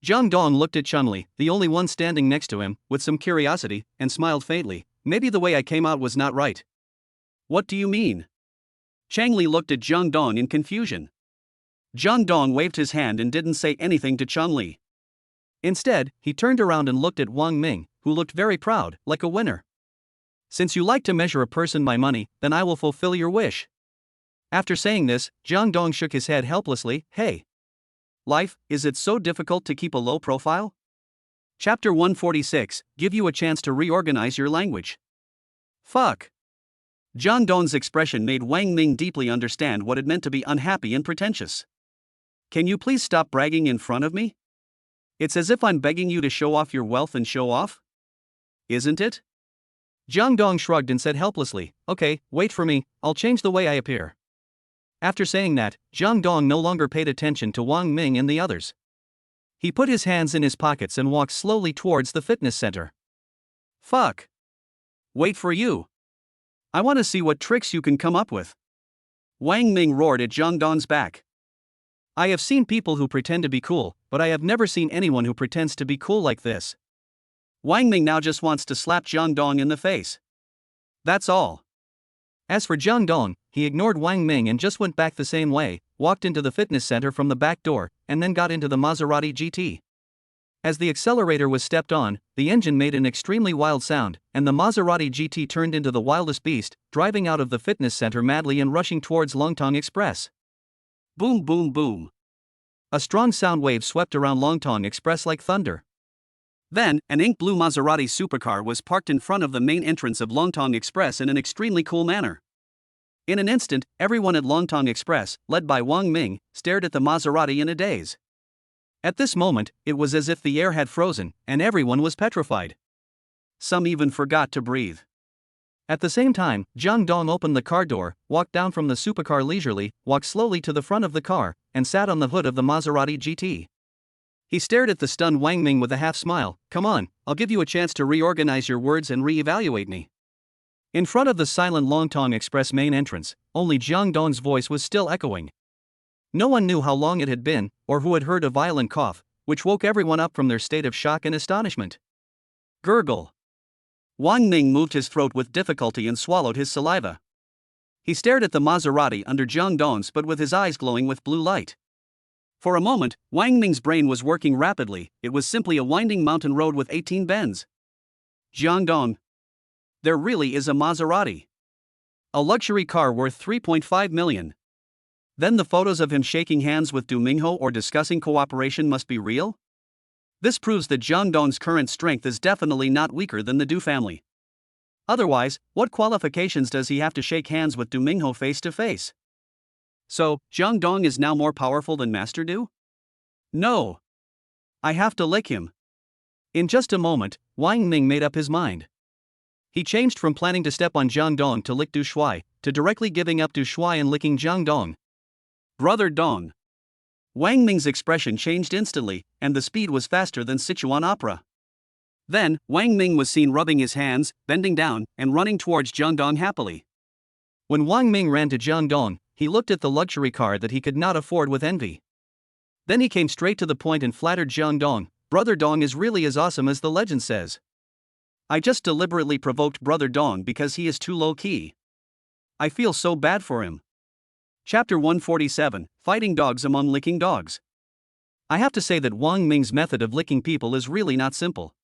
Jang Dong looked at Chun Li, the only one standing next to him, with some curiosity, and smiled faintly. Maybe the way I came out was not right. What do you mean? Chang Li looked at Jang Dong in confusion. Jang Dong waved his hand and didn't say anything to Chun Li. Instead, he turned around and looked at Wang Ming, who looked very proud, like a winner. Since you like to measure a person by money, then I will fulfill your wish. After saying this, Jang Dong shook his head helplessly. Hey. Life, is it so difficult to keep a low profile? Chapter 146, give you a chance to reorganize your language. Fuck. Jang Dong's expression made Wang Ming deeply understand what it meant to be unhappy and pretentious. Can you please stop bragging in front of me? It's as if I'm begging you to show off your wealth and show off? Isn't it? Jang Dong shrugged and said helplessly, okay, wait for me, I'll change the way I appear. After saying that, Jang Dong no longer paid attention to Wang Ming and the others. He put his hands in his pockets and walked slowly towards the fitness center. Fuck. Wait for you. I want to see what tricks you can come up with. Wang Ming roared at Jang Dong's back. I have seen people who pretend to be cool, but I have never seen anyone who pretends to be cool like this. Wang Ming now just wants to slap Jang Dong in the face. That's all. As for Jang Dong, he ignored Wang Ming and just went back the same way, walked into the fitness center from the back door, and then got into the Maserati GT. As the accelerator was stepped on, the engine made an extremely wild sound, and the Maserati GT turned into the wildest beast, driving out of the fitness center madly and rushing towards Longtong Express. Boom boom boom. A strong sound wave swept around Longtong Express like thunder. Then, an ink-blue Maserati supercar was parked in front of the main entrance of Longtong Express in an extremely cool manner. In an instant, everyone at Longtong Express, led by Wang Ming, stared at the Maserati in a daze. At this moment, it was as if the air had frozen, and everyone was petrified. Some even forgot to breathe. At the same time, Jang Dong opened the car door, walked down from the supercar leisurely, walked slowly to the front of the car, and sat on the hood of the Maserati GT. He stared at the stunned Wang Ming with a half-smile. Come on, I'll give you a chance to reorganize your words and re-evaluate me. In front of the silent Longtong Express main entrance, only Jang Dong's voice was still echoing. No one knew how long it had been, or who had heard a violent cough, which woke everyone up from their state of shock and astonishment. Gurgle. Wang Ming moved his throat with difficulty and swallowed his saliva. He stared at the Maserati under Jang Dong's but with his eyes glowing with blue light. For a moment, Wang Ming's brain was working rapidly. It was simply a winding mountain road with 18 bends. Jang Dong. There really is a Maserati. A luxury car worth 3.5 million. Then the photos of him shaking hands with Du Mingho or discussing cooperation must be real? This proves that Jang Dong's current strength is definitely not weaker than the Du family. Otherwise, what qualifications does he have to shake hands with Du Mingho face to face? So, Jang Dong is now more powerful than Master Du? No. I have to lick him. In just a moment, Wang Ming made up his mind. He changed from planning to step on Jang Dong to lick Du Shuai, to directly giving up Du Shuai and licking Jang Dong. Brother Dong. Wang Ming's expression changed instantly, and the speed was faster than Sichuan opera. Then, Wang Ming was seen rubbing his hands, bending down, and running towards Jang Dong happily. When Wang Ming ran to Jang Dong, he looked at the luxury car that he could not afford with envy. Then he came straight to the point and flattered Jang Dong. Brother Dong is really as awesome as the legend says. I just deliberately provoked Brother Dong because he is too low-key. I feel so bad for him. Chapter 147, Fighting Dogs Among Licking Dogs. I have to say that Wang Ming's method of licking people is really not simple.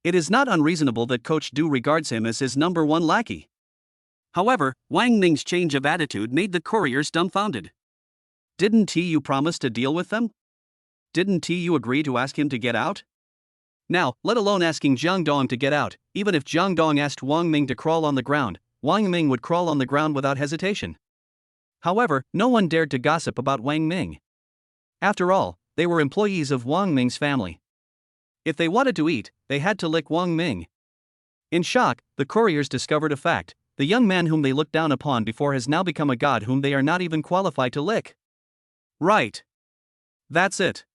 It is not unreasonable that Coach Du regards him as his number one lackey. However, Wang Ming's change of attitude made the couriers dumbfounded. Didn't you promise to deal with them? Didn't you agree to ask him to get out? Now, let alone asking Jang Dong to get out, even if Jang Dong asked Wang Ming to crawl on the ground, Wang Ming would crawl on the ground without hesitation. However, no one dared to gossip about Wang Ming. After all, they were employees of Wang Ming's family. If they wanted to eat, they had to lick Wang Ming. In shock, the couriers discovered a fact: the young man whom they looked down upon before has now become a god whom they are not even qualified to lick. Right. That's it.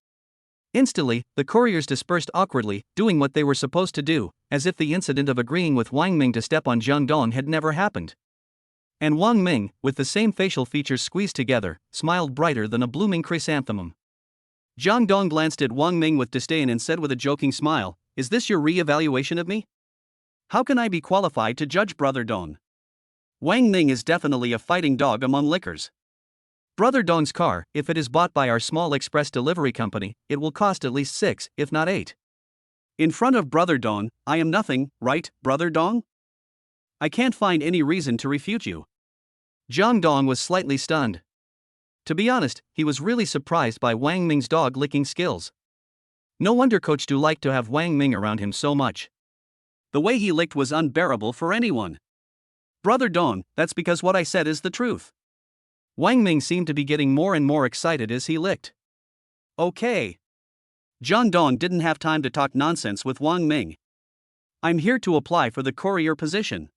Instantly, the couriers dispersed awkwardly, doing what they were supposed to do, as if the incident of agreeing with Wang Ming to step on Jang Dong had never happened. And Wang Ming, with the same facial features squeezed together, smiled brighter than a blooming chrysanthemum. Jang Dong glanced at Wang Ming with disdain and said with a joking smile, "Is this your re-evaluation of me? How can I be qualified to judge Brother Dong? Wang Ming is definitely a fighting dog among lickers. Brother Dong's car, if it is bought by our small express delivery company, it will cost at least 6, if not 8. In front of Brother Dong, I am nothing, right, Brother Dong? I can't find any reason to refute you." Jang Dong was slightly stunned. To be honest, he was really surprised by Wang Ming's dog licking skills. No wonder Coach Du liked to have Wang Ming around him so much. The way he licked was unbearable for anyone. Brother Dong, that's because what I said is the truth. Wang Ming seemed to be getting more and more excited as he licked. Okay. Jang Dong didn't have time to talk nonsense with Wang Ming. I'm here to apply for the courier position.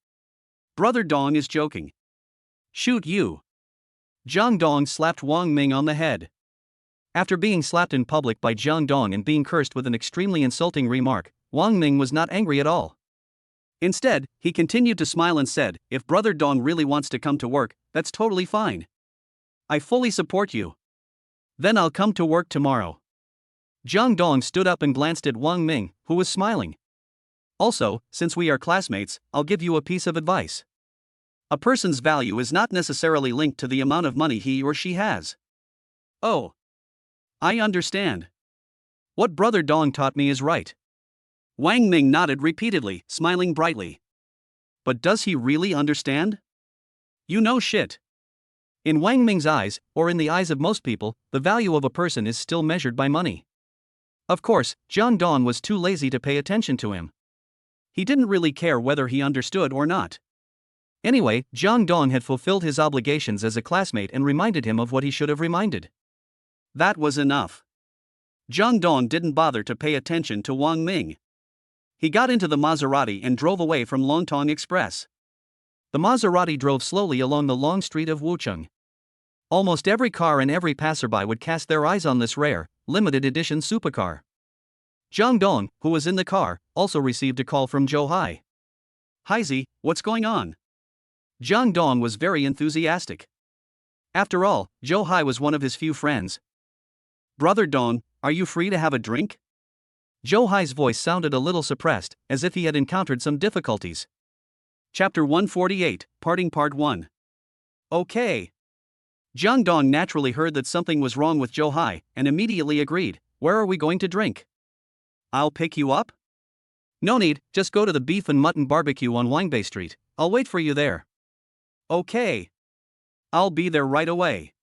Brother Dong is joking. Shoot you. Jang Dong slapped Wang Ming on the head. After being slapped in public by Jang Dong and being cursed with an extremely insulting remark, Wang Ming was not angry at all. Instead, he continued to smile and said, "If Brother Dong really wants to come to work, that's totally fine. I fully support you. Then I'll come to work tomorrow." Jang Dong stood up and glanced at Wang Ming, who was smiling. "Also, since we are classmates, I'll give you a piece of advice. A person's value is not necessarily linked to the amount of money he or she has." "Oh. I understand. What Brother Dong taught me is right." Wang Ming nodded repeatedly, smiling brightly. But does he really understand? You know shit. In Wang Ming's eyes, or in the eyes of most people, the value of a person is still measured by money. Of course, Jang Dong was too lazy to pay attention to him. He didn't really care whether he understood or not. Anyway, Jang Dong had fulfilled his obligations as a classmate and reminded him of what he should have reminded. That was enough. Jang Dong didn't bother to pay attention to Wang Ming. He got into the Maserati and drove away from Longtong Express. The Maserati drove slowly along the long street of Wucheng. Almost every car and every passerby would cast their eyes on this rare, limited edition supercar. Jang Dong, who was in the car, also received a call from Zhou Hai. "Hi Z, what's going on?" Jang Dong was very enthusiastic. After all, Zhou Hai was one of his few friends. "Brother Dong, are you free to have a drink?" Zhou Hai's voice sounded a little suppressed, as if he had encountered some difficulties. Chapter 148, Parting Part 1. Okay. Jang Dong naturally heard that something was wrong with Zhou Hai, and immediately agreed. "Where are we going to drink?" "I'll pick you up." "No need, just go to the beef and mutton barbecue on Wangbei Street. I'll wait for you there." "Okay. I'll be there right away."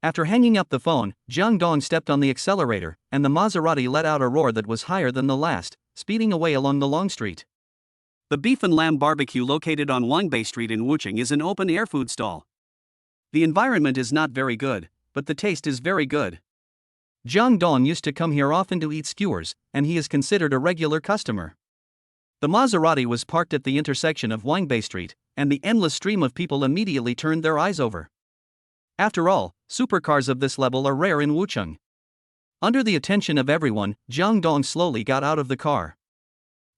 After hanging up the phone, Jang Dong stepped on the accelerator, and the Maserati let out a roar that was higher than the last, speeding away along the long street. The beef and lamb barbecue located on Wangbei Street in Wucheng is an open-air food stall. The environment is not very good, but the taste is very good. Jang Dong used to come here often to eat skewers, and he is considered a regular customer. The Maserati was parked at the intersection of Wangbei Street, and the endless stream of people immediately turned their eyes over. After all, supercars of this level are rare in Wucheng. Under the attention of everyone, Jang Dong slowly got out of the car.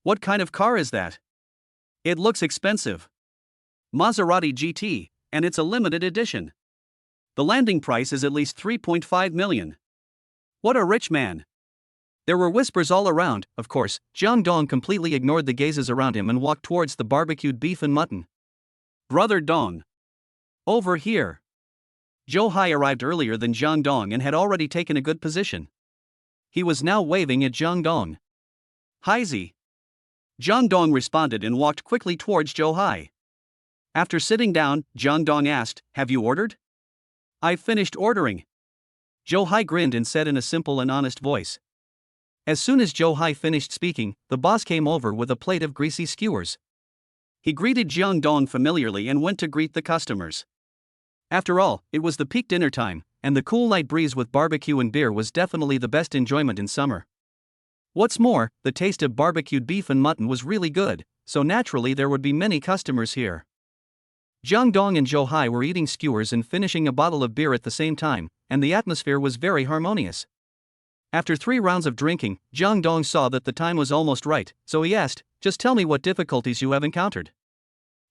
"What kind of car is that? It looks expensive." "Maserati GT, and it's a limited edition. The landing price is at least 3.5 million. What a rich man." There were whispers all around. Of course, Jang Dong completely ignored the gazes around him and walked towards the barbecued beef and mutton. "Brother Dong. Over here." Zhou Hai arrived earlier than Jang Dong and had already taken a good position. He was now waving at Jang Dong. "Hi-zi." Jang Dong responded and walked quickly towards Joe Hai. After sitting down, Jang Dong asked, "Have you ordered?" "I've finished ordering." Joe Hai grinned and said in a simple and honest voice. As soon as Joe Hai finished speaking, the boss came over with a plate of greasy skewers. He greeted Jang Dong familiarly and went to greet the customers. After all, it was the peak dinner time, and the cool night breeze with barbecue and beer was definitely the best enjoyment in summer. What's more, the taste of barbecued beef and mutton was really good, so naturally there would be many customers here. Jang Dong and Joe Hai were eating skewers and finishing a bottle of beer at the same time, and the atmosphere was very harmonious. After 3 rounds of drinking, Jang Dong saw that the time was almost right, so he asked, "Just tell me what difficulties you have encountered.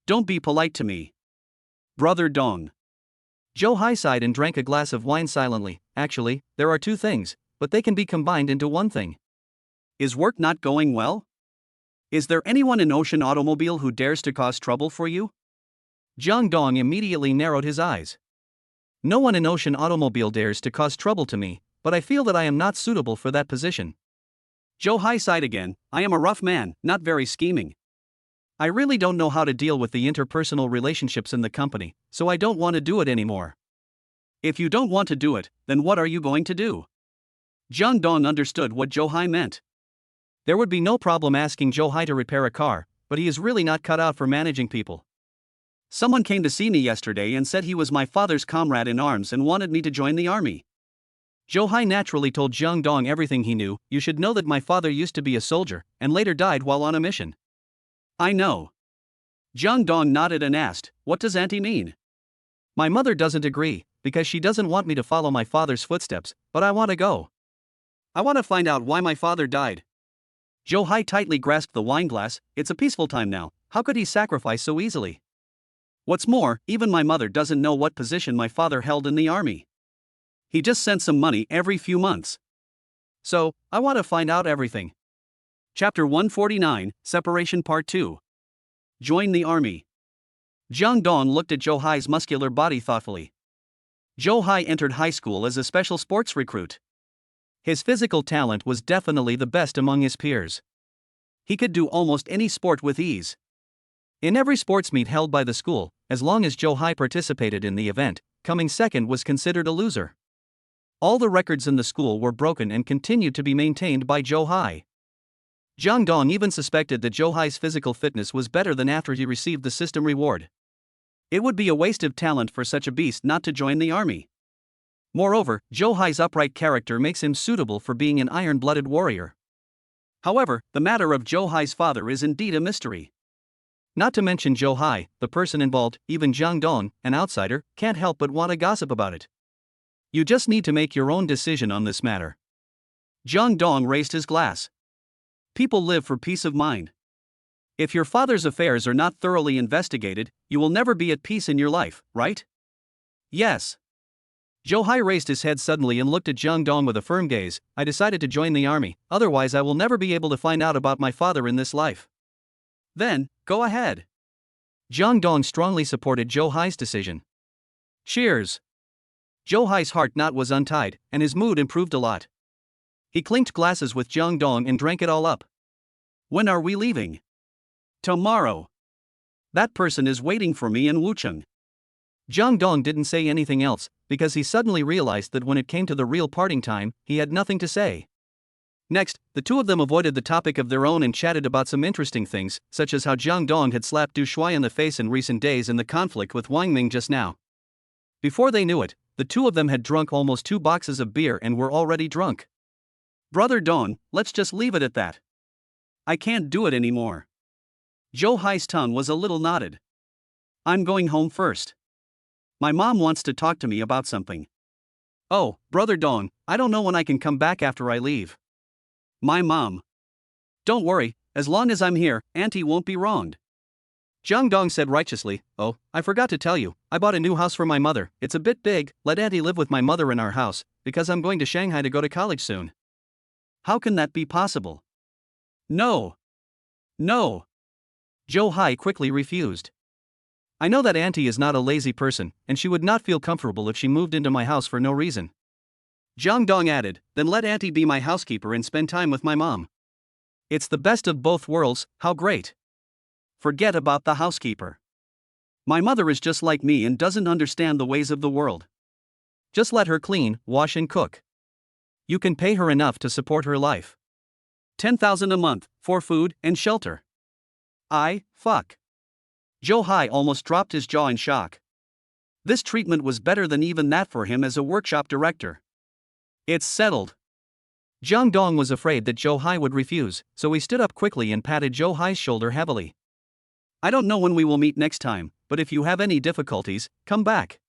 Don't be polite to me, Brother Dong." Joe Hai sighed and drank a glass of wine silently. "Actually, there are 2 things, but they can be combined into one thing. Is work not going well? Is there anyone in Ocean Automobile who dares to cause trouble for you?" Jang Dong immediately narrowed his eyes. "No one in Ocean Automobile dares to cause trouble to me, but I feel that I am not suitable for that position." Joe Hai sighed again. "I am a rough man, not very scheming. I really don't know how to deal with the interpersonal relationships in the company, so I don't want to do it anymore." "If you don't want to do it, then what are you going to do?" Jang Dong understood what Joe Hai meant. There would be no problem asking Joe Hai to repair a car, but he is really not cut out for managing people. "Someone came to see me yesterday and said he was my father's comrade in arms and wanted me to join the army." Joe Hai naturally told Jang Dong everything he knew. "You should know that my father used to be a soldier, and later died while on a mission." "I know." Jang Dong nodded and asked, "What does Auntie mean?" "My mother doesn't agree, because she doesn't want me to follow my father's footsteps, but I want to go. I want to find out why my father died." Joe Hai tightly grasped the wine glass. It's a peaceful time now, how could he sacrifice so easily? What's more, even my mother doesn't know what position my father held in the army. He just sent some money every few months. So, I want to find out everything. Chapter 149, Separation Part 2. Join the army. Jang Dong looked at Joe Hai's muscular body thoughtfully. Joe Hai entered high school as a special sports recruit. His physical talent was definitely the best among his peers. He could do almost any sport with ease. In every sports meet held by the school, as long as Joe Hai participated in the event, coming second was considered a loser. All the records in the school were broken and continued to be maintained by Joe Hai. Jang Dong even suspected that Joe Hai's physical fitness was better than after he received the system reward. It would be a waste of talent for such a beast not to join the army. Moreover, Joe Hai's upright character makes him suitable for being an iron-blooded warrior. However, the matter of Joe Hai's father is indeed a mystery. Not to mention Joe Hai, the person involved, even Jang Dong, an outsider, can't help but want to gossip about it. You just need to make your own decision on this matter. Jang Dong raised his glass. People live for peace of mind. If your father's affairs are not thoroughly investigated, you will never be at peace in your life, right? Yes. Joe Hai raised his head suddenly and looked at Jang Dong with a firm gaze. "I decided to join the army, otherwise I will never be able to find out about my father in this life." "Then, go ahead." Jang Dong strongly supported Joe Hai's decision. Cheers. Joe Hai's heart knot was untied, and his mood improved a lot. He clinked glasses with Jang Dong and drank it all up. "When are we leaving?" "Tomorrow. That person is waiting for me in Wucheng." Jang Dong didn't say anything else, because he suddenly realized that when it came to the real parting time, he had nothing to say. Next, the two of them avoided the topic of their own and chatted about some interesting things, such as how Jang Dong had slapped Du Shuai in the face in recent days and the conflict with Wang Ming just now. Before they knew it, the two of them had drunk almost 2 boxes of beer and were already drunk. "Brother Dong, let's just leave it at that. I can't do it anymore." Joe Hai's tongue was a little knotted. "I'm going home first. My mom wants to talk to me about something." "Oh, Brother Dong, I don't know when I can come back after I leave." "My mom." "Don't worry, as long as I'm here, Auntie won't be wronged." Jang Dong said righteously, "Oh, I forgot to tell you, I bought a new house for my mother. It's a bit big, let Auntie live with my mother in our house, because I'm going to Shanghai to go to college soon." "How can that be possible?" "No. No." Joe Hai quickly refused. "I know that Auntie is not a lazy person, and she would not feel comfortable if she moved into my house for no reason. Jang Dong added, then let auntie be my housekeeper and spend time with my mom. It's the best of both worlds, how great. Forget about the housekeeper. My mother is just like me and doesn't understand the ways of the world. Just let her clean, wash and cook. You can pay her enough to support her life. 10,000 a month, for food and shelter. Fuck. Joe Hai almost dropped his jaw in shock. This treatment was better than even that for him as a workshop director. It's settled. Jang Dong was afraid that Joe Hai would refuse, so he stood up quickly and patted Joe Hai's shoulder heavily. I don't know when we will meet next time, but if you have any difficulties, come back.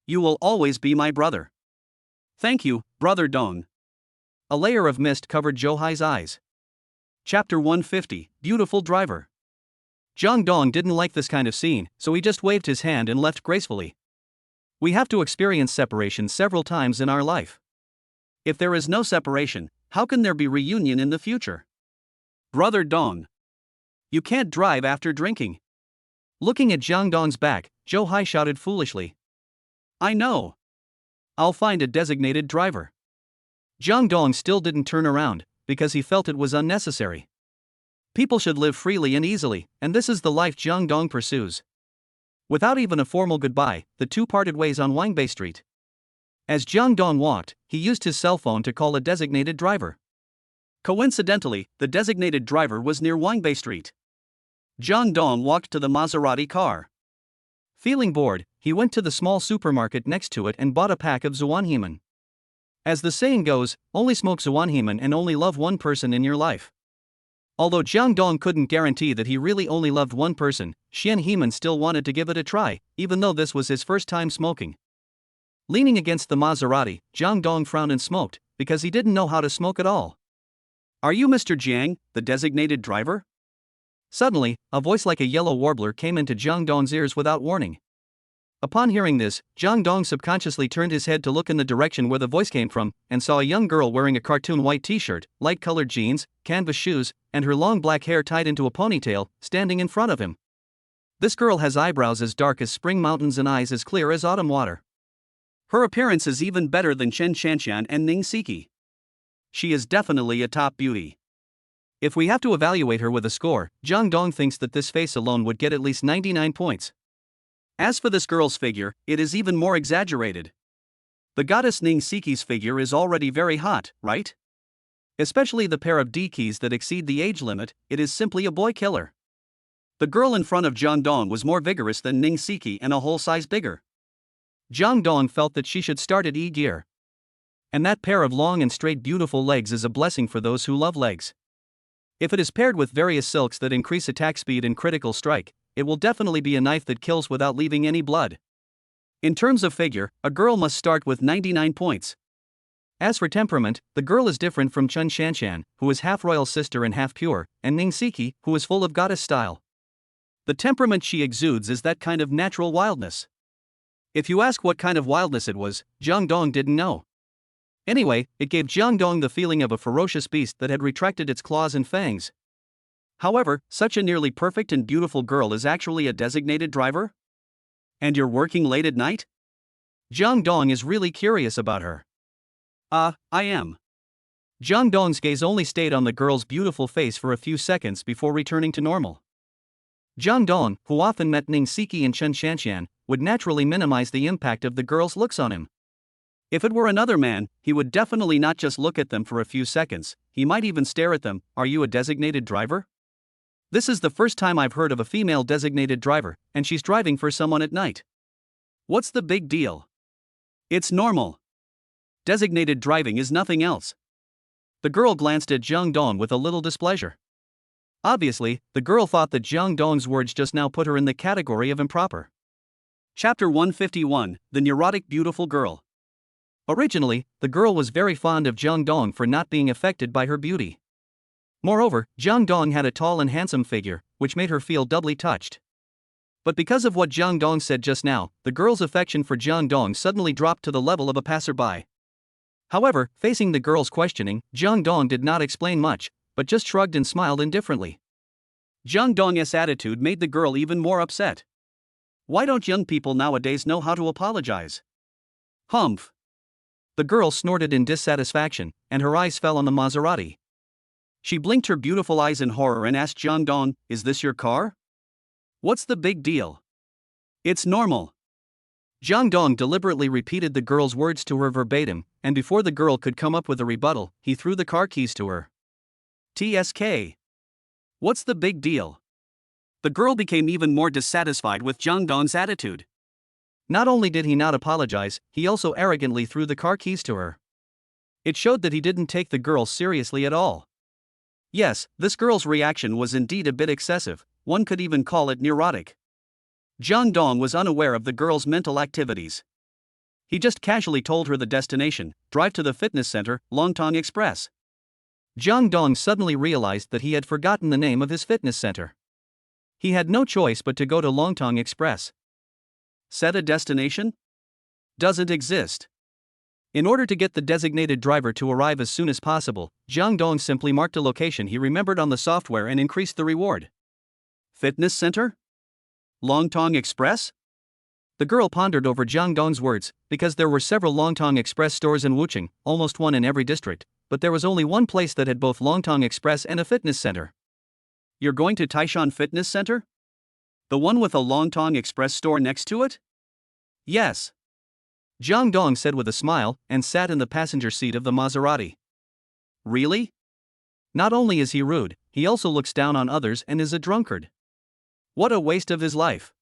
You will always be my brother. Thank you, Brother Dong. A layer of mist covered Joe Hai's eyes. Chapter 150, Beautiful Driver. Jang Dong didn't like this kind of scene, so he just waved his hand and left gracefully. We have to experience separation several times in our life. If there is no separation, how can there be reunion in the future? Brother Dong. You can't drive after drinking. Looking at Jang Dong's back, Joe Hai shouted foolishly. I know. I'll find a designated driver. Jang Dong still didn't turn around, because he felt it was unnecessary. People should live freely and easily, and this is the life Jang Dong pursues. Without even a formal goodbye, the two parted ways on Wangbei Street. As Jang Dong walked, he used his cell phone to call a designated driver. Coincidentally, the designated driver was near Wangbei Street. Jang Dong walked to the Maserati car. Feeling bored, he went to the small supermarket next to it and bought a pack of Zuanheman. As the saying goes, only smoke Zuanheman and only love one person in your life. Although Jang Dong couldn't guarantee that he really only loved one person, Xian Heman still wanted to give it a try, even though this was his first time smoking. Leaning against the Maserati, Jang Dong frowned and smoked, because he didn't know how to smoke at all. Are you Mr. Jiang, the designated driver? Suddenly, a voice like a yellow warbler came into Jang Dong's ears without warning. Upon hearing this, Jang Dong subconsciously turned his head to look in the direction where the voice came from, and saw a young girl wearing a cartoon white t-shirt, light-colored jeans, canvas shoes, and her long black hair tied into a ponytail, standing in front of him. This girl has eyebrows as dark as spring mountains and eyes as clear as autumn water. Her appearance is even better than Chen Shanshan and Ning Siki. She is definitely a top beauty. If we have to evaluate her with a score, Jang Dong thinks that this face alone would get at least 99 points. As for this girl's figure, it is even more exaggerated. The goddess Ning Siki's figure is already very hot, right? Especially the pair of D keys that exceed the age limit, it is simply a boy killer. The girl in front of Jang Dong was more vigorous than Ning Siki and a whole size bigger. Jang Dong felt that she should start at E gear. And that pair of long and straight beautiful legs is a blessing for those who love legs. If it is paired with various silks that increase attack speed and critical strike, it will definitely be a knife that kills without leaving any blood. In terms of figure, a girl must start with 99 points. As for temperament, the girl is different from Chen Shanshan, who is half royal sister and half pure, and Ning Siki, who is full of goddess style. The temperament she exudes is that kind of natural wildness. If you ask what kind of wildness it was, Jang Dong didn't know. Anyway, it gave Jang Dong the feeling of a ferocious beast that had retracted its claws and fangs. However, such a nearly perfect and beautiful girl is actually a designated driver? And you're working late at night? Jang Dong is really curious about her. I am. Jang Dong's gaze only stayed on the girl's beautiful face for a few seconds before returning to normal. Jang Dong, who often met Ning Siki and Chen Shanshan, would naturally minimize the impact of the girl's looks on him. If it were another man, he would definitely not just look at them for a few seconds, he might even stare at them. Are you a designated driver? This is the first time I've heard of a female designated driver, and she's driving for someone at night. What's the big deal? It's normal. Designated driving is nothing else. The girl glanced at Jang Dong with a little displeasure. Obviously, the girl thought that Jang Dong's words just now put her in the category of improper. Chapter 151, The Neurotic Beautiful Girl. Originally, the girl was very fond of Jang Dong for not being affected by her beauty. Moreover, Jang Dong had a tall and handsome figure, which made her feel doubly touched. But because of what Jang Dong said just now, the girl's affection for Jang Dong suddenly dropped to the level of a passerby. However, facing the girl's questioning, Jang Dong did not explain much, but just shrugged and smiled indifferently. Jang Dong's attitude made the girl even more upset. Why don't young people nowadays know how to apologize? Humph. The girl snorted in dissatisfaction, and her eyes fell on the Maserati. She blinked her beautiful eyes in horror and asked Jang Dong, "Is this your car? What's the big deal?" "It's normal." Jang Dong deliberately repeated the girl's words to her verbatim, and before the girl could come up with a rebuttal, he threw the car keys to her. "TSK. What's the big deal?" The girl became even more dissatisfied with Jang Dong's attitude. Not only did he not apologize, he also arrogantly threw the car keys to her. It showed that he didn't take the girl seriously at all. Yes, this girl's reaction was indeed a bit excessive, one could even call it neurotic. Jang Dong was unaware of the girl's mental activities. He just casually told her the destination: drive to the fitness center, Longtong Express. Jang Dong suddenly realized that he had forgotten the name of his fitness center. He had no choice but to go to Longtong Express. Set a destination? Doesn't exist. In order to get the designated driver to arrive as soon as possible, Jang Dong simply marked a location he remembered on the software and increased the reward. Fitness center? Longtong Express? The girl pondered over Jang Dong's words, because there were several Longtong Express stores in Wuchang, almost one in every district, but there was only one place that had both Longtong Express and a fitness center. "You're going to Taishan Fitness Center? The one with a Longtong Express store next to it?" "Yes," Jang Dong said with a smile, and sat in the passenger seat of the Maserati. "Really? Not only is he rude, he also looks down on others and is a drunkard. What a waste of his life."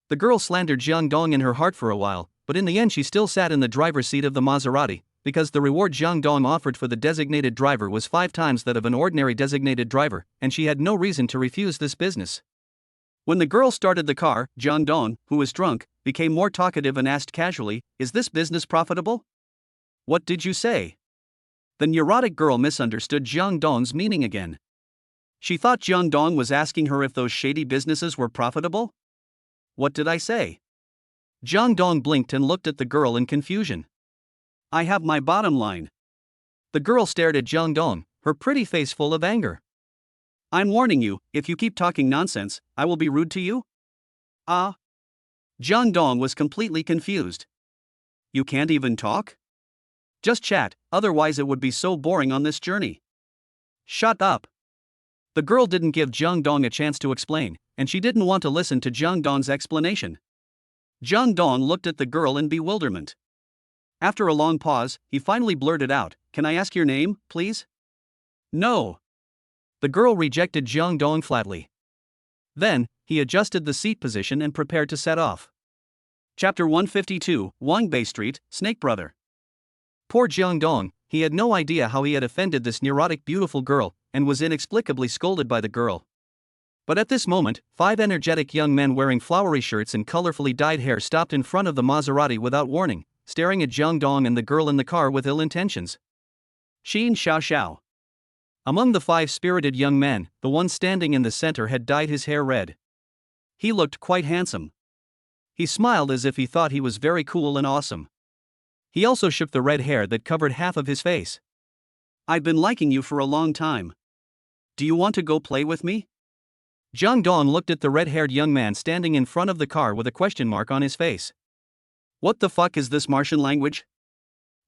The girl slandered Jang Dong in her heart for a while, but in the end she still sat in the driver's seat of the Maserati, because the reward Jang Dong offered for the designated driver was 5 times that of an ordinary designated driver, and she had no reason to refuse this business. When the girl started the car, Jang Dong, who was drunk, became more talkative and asked casually, "Is this business profitable?" "What did you say?" The neurotic girl misunderstood Jang Dong's meaning again. She thought Jang Dong was asking her if those shady businesses were profitable. "What did I say?" Jang Dong blinked and looked at the girl in confusion. "I have my bottom line." The girl stared at Jang Dong, her pretty face full of anger. "I'm warning you, if you keep talking nonsense, I will be rude to you." "Ah?" Jang Dong was completely confused. "You can't even talk?" "Just chat, otherwise it would be so boring on this journey." "Shut up." The girl didn't give Jang Dong a chance to explain, and she didn't want to listen to Jang Dong's explanation. Jang Dong looked at the girl in bewilderment. After a long pause, he finally blurted out, "Can I ask your name, please?" "No." The girl rejected Jang Dong flatly. Then, he adjusted the seat position and prepared to set off. Chapter 152, Wangbei Street, Snake Brother. Poor Jang Dong, he had no idea how he had offended this neurotic beautiful girl, and was inexplicably scolded by the girl. But at this moment, 5 energetic young men wearing flowery shirts and colorfully dyed hair stopped in front of the Maserati without warning, staring at Jang Dong and the girl in the car with ill intentions. Xin Xiao Xiao. Among the 5 spirited young men, the one standing in the center had dyed his hair red. He looked quite handsome. He smiled as if he thought he was very cool and awesome. He also shook the red hair that covered half of his face. "I've been liking you for a long time. Do you want to go play with me?" Jang Dong looked at the red-haired young man standing in front of the car with a question mark on his face. What the fuck is this Martian language?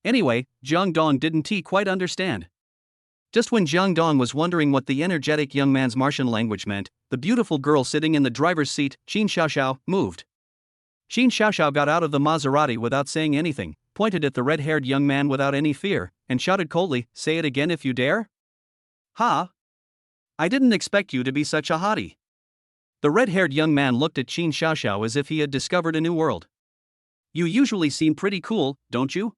Anyway, Jang Dong didn't quite understand. Just when Jang Dong was wondering what the energetic young man's Martian language meant, the beautiful girl sitting in the driver's seat, Xin Xiaoxiao, moved. Xin Xiaoxiao got out of the Maserati without saying anything, pointed at the red-haired young man without any fear, and shouted coldly, "Say it again if you dare?" "Ha! I didn't expect you to be such a hottie." The red-haired young man looked at Xin Xiaoxiao as if he had discovered a new world. "You usually seem pretty cool, don't you?"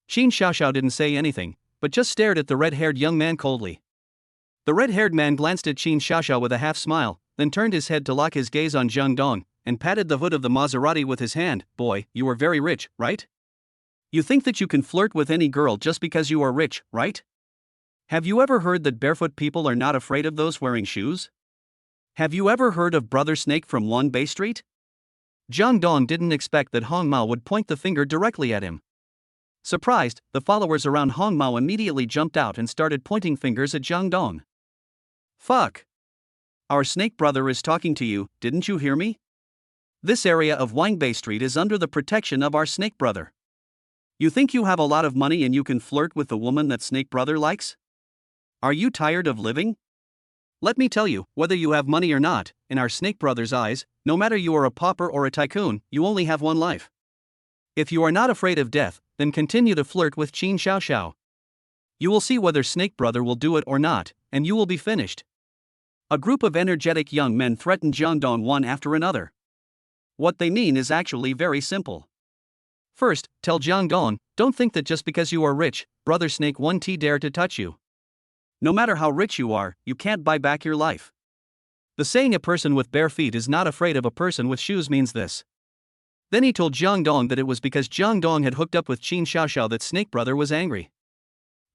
Xin Xiaoxiao didn't say anything, but just stared at the red-haired young man coldly. The red-haired man glanced at Xin Xiaoxiao with a half-smile, then turned his head to lock his gaze on Jang Dong, and patted the hood of the Maserati with his hand. "Boy, you are very rich, right? You think that you can flirt with any girl just because you are rich, right? Have you ever heard that barefoot people are not afraid of those wearing shoes? Have you ever heard of Brother Snake from Wangbei Street?" Jang Dong didn't expect that Hong Mao would point the finger directly at him. Surprised, the followers around Hong Mao immediately jumped out and started pointing fingers at Jang Dong. "Fuck! Our snake brother is talking to you, didn't you hear me? This area of Wangbei Street is under the protection of our snake brother. You think you have a lot of money and you can flirt with the woman that Snake Brother likes? Are you tired of living? Let me tell you, whether you have money or not, in our Snake Brother's eyes, no matter you are a pauper or a tycoon, you only have one life. If you are not afraid of death, then continue to flirt with Qin Xiao Xiao. You will see whether Snake Brother will do it or not, and you will be finished. A group of energetic young men threatened Jang Dong one after another. What they mean is actually very simple. First, tell Jang Dong, don't think that just because you are rich, Brother Snake won't dare to touch you. No matter how rich you are, you can't buy back your life. The saying a person with bare feet is not afraid of a person with shoes means this. Then he told Jang Dong that it was because Jang Dong had hooked up with Qin Xiao Xiao that Snake Brother was angry.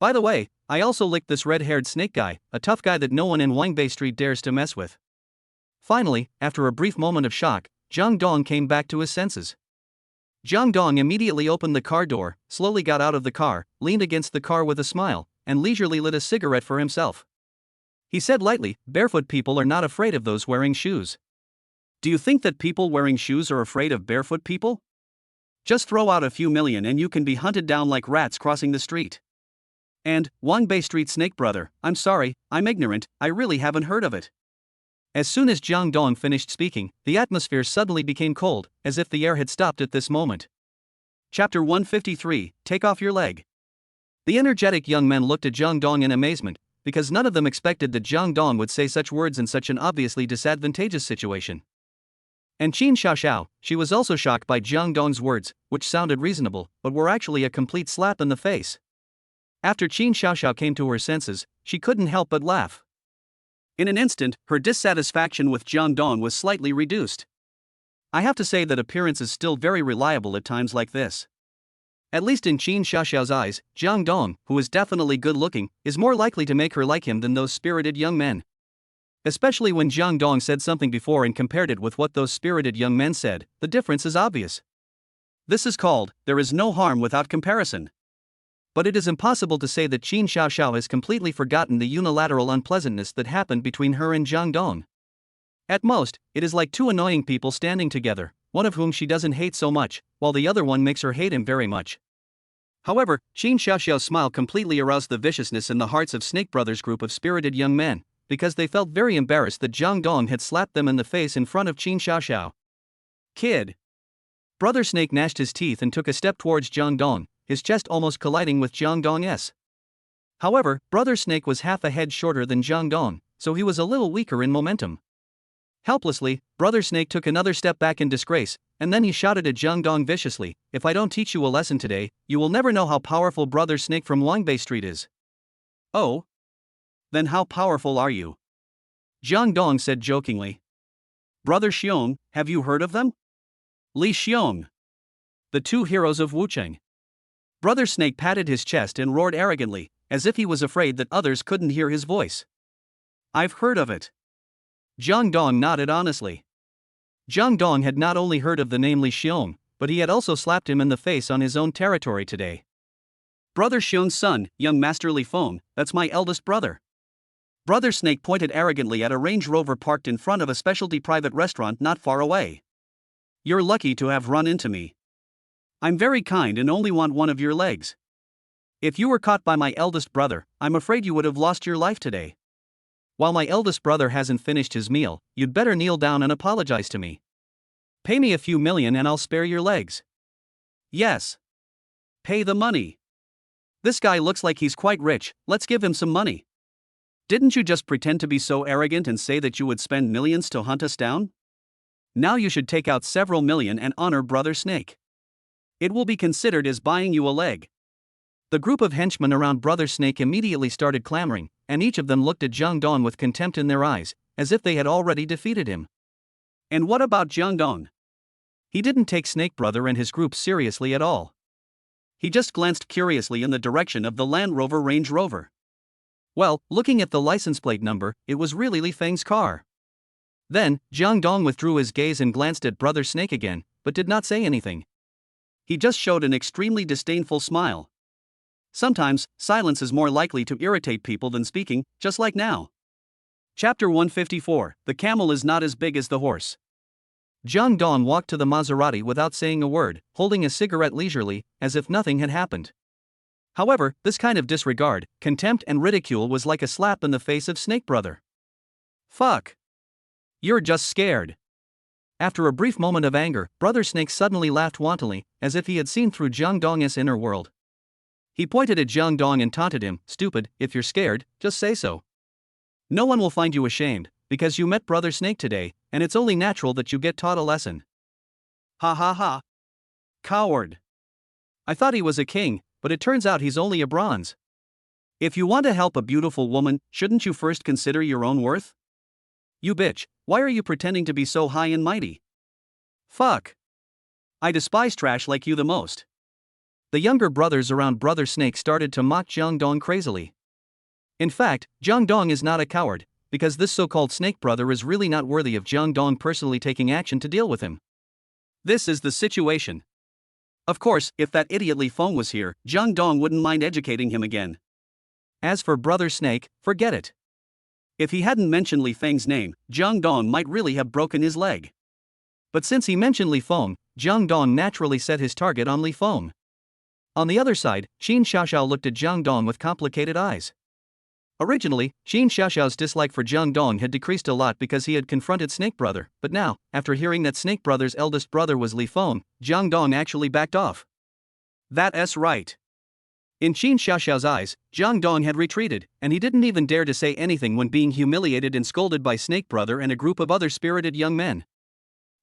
By the way, I also licked this red-haired snake guy, a tough guy that no one in Wangbei Street dares to mess with. Finally, after a brief moment of shock, Jang Dong came back to his senses. Jang Dong immediately opened the car door, slowly got out of the car, leaned against the car with a smile, and leisurely lit a cigarette for himself. He said lightly, barefoot people are not afraid of those wearing shoes. Do you think that people wearing shoes are afraid of barefoot people? Just throw out a few million and you can be hunted down like rats crossing the street. And, Wangbei Street Snake Brother, I'm sorry, I'm ignorant, I really haven't heard of it. As soon as Jang Dong finished speaking, the atmosphere suddenly became cold, as if the air had stopped at this moment. Chapter 153, Take Off Your Leg. The energetic young men looked at Jang Dong in amazement, because none of them expected that Jang Dong would say such words in such an obviously disadvantageous situation. And Qin Xiao Xiao, she was also shocked by Jang Dong's words, which sounded reasonable, but were actually a complete slap in the face. After Qin Xiao Xiao came to her senses, she couldn't help but laugh. In an instant, her dissatisfaction with Jang Dong was slightly reduced. I have to say that appearance is still very reliable at times like this. At least in Qin Xiao Xiao's eyes, Jang Dong, who is definitely good-looking, is more likely to make her like him than those spirited young men. Especially when Jang Dong said something before and compared it with what those spirited young men said, the difference is obvious. This is called, there is no harm without comparison. But it is impossible to say that Qin Xiao Xiao has completely forgotten the unilateral unpleasantness that happened between her and Jang Dong. At most, it is like two annoying people standing together, one of whom she doesn't hate so much, while the other one makes her hate him very much. However, Qin Xiao Xiao's smile completely aroused the viciousness in the hearts of Snake Brothers' group of spirited young men, because they felt very embarrassed that Jang Dong had slapped them in the face in front of Qin Xiao Xiao. Kid. Brother Snake gnashed his teeth and took a step towards Jang Dong, his chest almost colliding with Jang Dong's. However, Brother Snake was half a head shorter than Jang Dong, so he was a little weaker in momentum. Helplessly, Brother Snake took another step back in disgrace, and then he shouted at Jang Dong viciously, "If I don't teach you a lesson today, you will never know how powerful Brother Snake from Wangbei Street is." "Oh? Then how powerful are you?" Jang Dong said jokingly. "Brother Xiong, have you heard of them? Li Xiong. The two heroes of Wucheng." Brother Snake patted his chest and roared arrogantly, as if he was afraid that others couldn't hear his voice. "I've heard of it." Jang Dong nodded honestly. Jang Dong had not only heard of the name Li Xiong, but he had also slapped him in the face on his own territory today. "Brother Xiong's son, young Master Li Feng, that's my eldest brother." Brother Snake pointed arrogantly at a Range Rover parked in front of a specialty private restaurant not far away. "You're lucky to have run into me. I'm very kind and only want one of your legs. If you were caught by my eldest brother, I'm afraid you would have lost your life today. While my eldest brother hasn't finished his meal, you'd better kneel down and apologize to me. Pay me a few million and I'll spare your legs." "Yes. Pay the money. This guy looks like he's quite rich, let's give him some money. Didn't you just pretend to be so arrogant and say that you would spend millions to hunt us down? Now you should take out several million and honor Brother Snake. It will be considered as buying you a leg." The group of henchmen around Brother Snake immediately started clamoring, and each of them looked at Jang Dong with contempt in their eyes, as if they had already defeated him. And what about Jang Dong? He didn't take Snake Brother and his group seriously at all. He just glanced curiously in the direction of the Land Rover Range Rover. Well, looking at the license plate number, it was really Li Feng's car. Then, Jang Dong withdrew his gaze and glanced at Brother Snake again, but did not say anything. He just showed an extremely disdainful smile. Sometimes, silence is more likely to irritate people than speaking, just like now. Chapter 154, The Camel is not as big as the horse. Jang Dong walked to the Maserati without saying a word, holding a cigarette leisurely, as if nothing had happened. However, this kind of disregard, contempt and ridicule was like a slap in the face of Snake Brother. Fuck. You're just scared. After a brief moment of anger, Brother Snake suddenly laughed wantonly, as if he had seen through Jang Dong's inner world. He pointed at Jang Dong and taunted him, "Stupid, if you're scared, just say so. No one will find you ashamed, because you met Brother Snake today, and it's only natural that you get taught a lesson." Ha ha ha. Coward. I thought he was a king, but it turns out he's only a bronze. If you want to help a beautiful woman, shouldn't you first consider your own worth? You bitch, why are you pretending to be so high and mighty? Fuck. I despise trash like you the most. The younger brothers around Brother Snake started to mock Jang Dong crazily. In fact, Jang Dong is not a coward, because this so-called Snake Brother is really not worthy of Jang Dong personally taking action to deal with him. This is the situation. Of course, if that idiot Li Feng was here, Jang Dong wouldn't mind educating him again. As for Brother Snake, forget it. If he hadn't mentioned Li Feng's name, Jang Dong might really have broken his leg. But since he mentioned Li Feng, Jang Dong naturally set his target on Li Feng. On the other side, Xin Xiaoxiao looked at Jang Dong with complicated eyes. Originally, Xin Xiaoxiao's dislike for Jang Dong had decreased a lot because he had confronted Snake Brother, but now, after hearing that Snake Brother's eldest brother was Li Feng, Jang Dong actually backed off. That's right. In Xin Xiaoxiao's eyes, Jang Dong had retreated, and he didn't even dare to say anything when being humiliated and scolded by Snake Brother and a group of other spirited young men.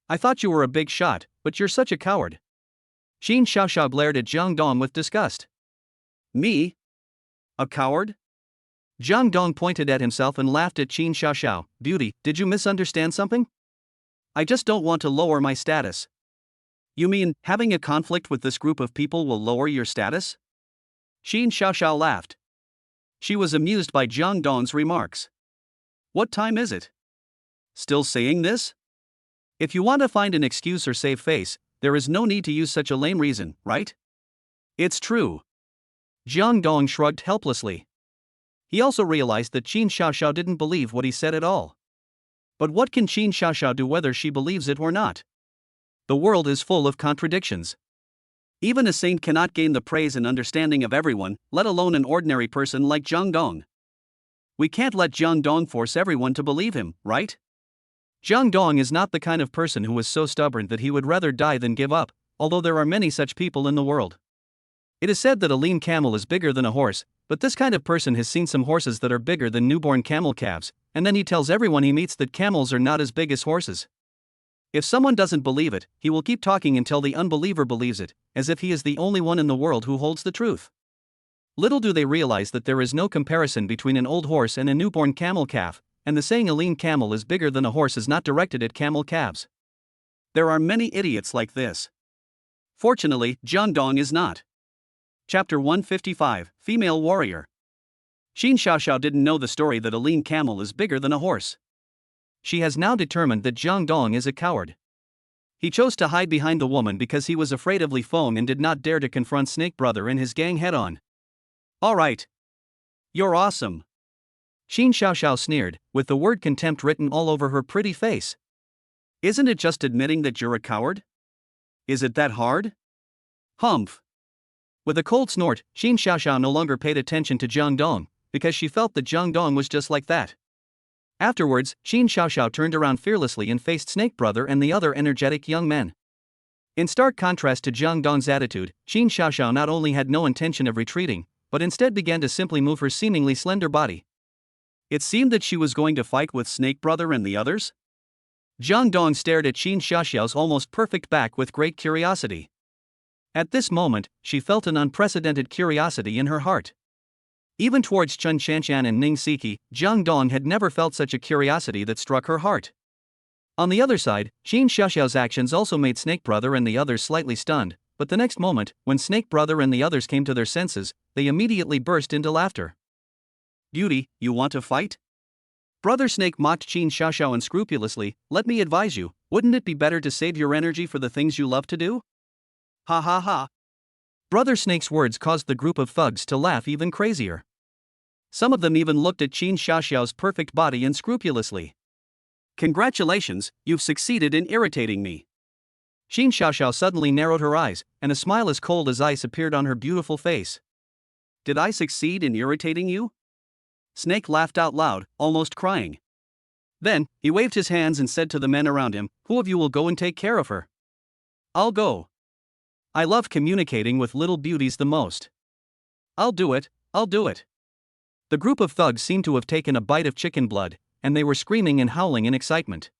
I thought you were a big shot, but you're such a coward. Xin Xiaoxiao glared at Jang Dong with disgust. Me? A coward? Jang Dong pointed at himself and laughed at Xin Xiaoxiao. Beauty, did you misunderstand something? I just don't want to lower my status. You mean, having a conflict with this group of people will lower your status? Xin Xiaoxiao laughed. She was amused by Jang Dong's remarks. What time is it? Still saying this? If you want to find an excuse or save face, there is no need to use such a lame reason, right? It's true. Jang Dong shrugged helplessly. He also realized that Xin Xiaoxiao didn't believe what he said at all. But what can Xin Xiaoxiao do whether she believes it or not? The world is full of contradictions. Even a saint cannot gain the praise and understanding of everyone, let alone an ordinary person like Jang Dong. We can't let Jang Dong force everyone to believe him, right? Jang Dong is not the kind of person who is so stubborn that he would rather die than give up, although there are many such people in the world. It is said that a lean camel is bigger than a horse, but this kind of person has seen some horses that are bigger than newborn camel calves, and then he tells everyone he meets that camels are not as big as horses. If someone doesn't believe it, he will keep talking until the unbeliever believes it, as if he is the only one in the world who holds the truth. Little do they realize that there is no comparison between an old horse and a newborn camel calf, and the saying a lean camel is bigger than a horse is not directed at camel calves. There are many idiots like this. Fortunately, Jang Dong is not. Chapter 155, Female Warrior. Xin Xiaoxiao didn't know the story that a lean camel is bigger than a horse. She has now determined that Jang Dong is a coward. He chose to hide behind the woman because he was afraid of Li Feng and did not dare to confront Snake Brother and his gang head-on. Alright. You're awesome. Xin Xiaoxiao sneered, with the word contempt written all over her pretty face. Isn't it just admitting that you're a coward? Is it that hard? Humph. With a cold snort, Xin Xiaoxiao no longer paid attention to Jang Dong, because she felt that Jang Dong was just like that. Afterwards, Xin Xiaoxiao turned around fearlessly and faced Snake Brother and the other energetic young men. In stark contrast to Jang Dong's attitude, Xin Xiaoxiao not only had no intention of retreating, but instead began to simply move her seemingly slender body. It seemed that she was going to fight with Snake Brother and the others? Jang Dong stared at Xin Xiaoxiao's almost perfect back with great curiosity. At this moment, she felt an unprecedented curiosity in her heart. Even towards Chen Shanshan and Ning Siki, Jang Dong had never felt such a curiosity that struck her heart. On the other side, Xin Xiaoxiao's actions also made Snake Brother and the others slightly stunned, but the next moment, when Snake Brother and the others came to their senses, they immediately burst into laughter. Beauty, you want to fight? Brother Snake mocked Xin Xiaoxiao unscrupulously. Let me advise you, wouldn't it be better to save your energy for the things you love to do? Ha ha ha. Brother Snake's words caused the group of thugs to laugh even crazier. Some of them even looked at Xin Xiaoxiao's perfect body unscrupulously. Congratulations, you've succeeded in irritating me. Qin Xiaoxiao suddenly narrowed her eyes, and a smile as cold as ice appeared on her beautiful face. Did I succeed in irritating you? Snake laughed out loud, almost crying. Then, he waved his hands and said to the men around him, "Who of you will go and take care of her?" "I'll go. I love communicating with little beauties the most." I'll do it. The group of thugs seemed to have taken a bite of chicken blood, and they were screaming and howling in excitement.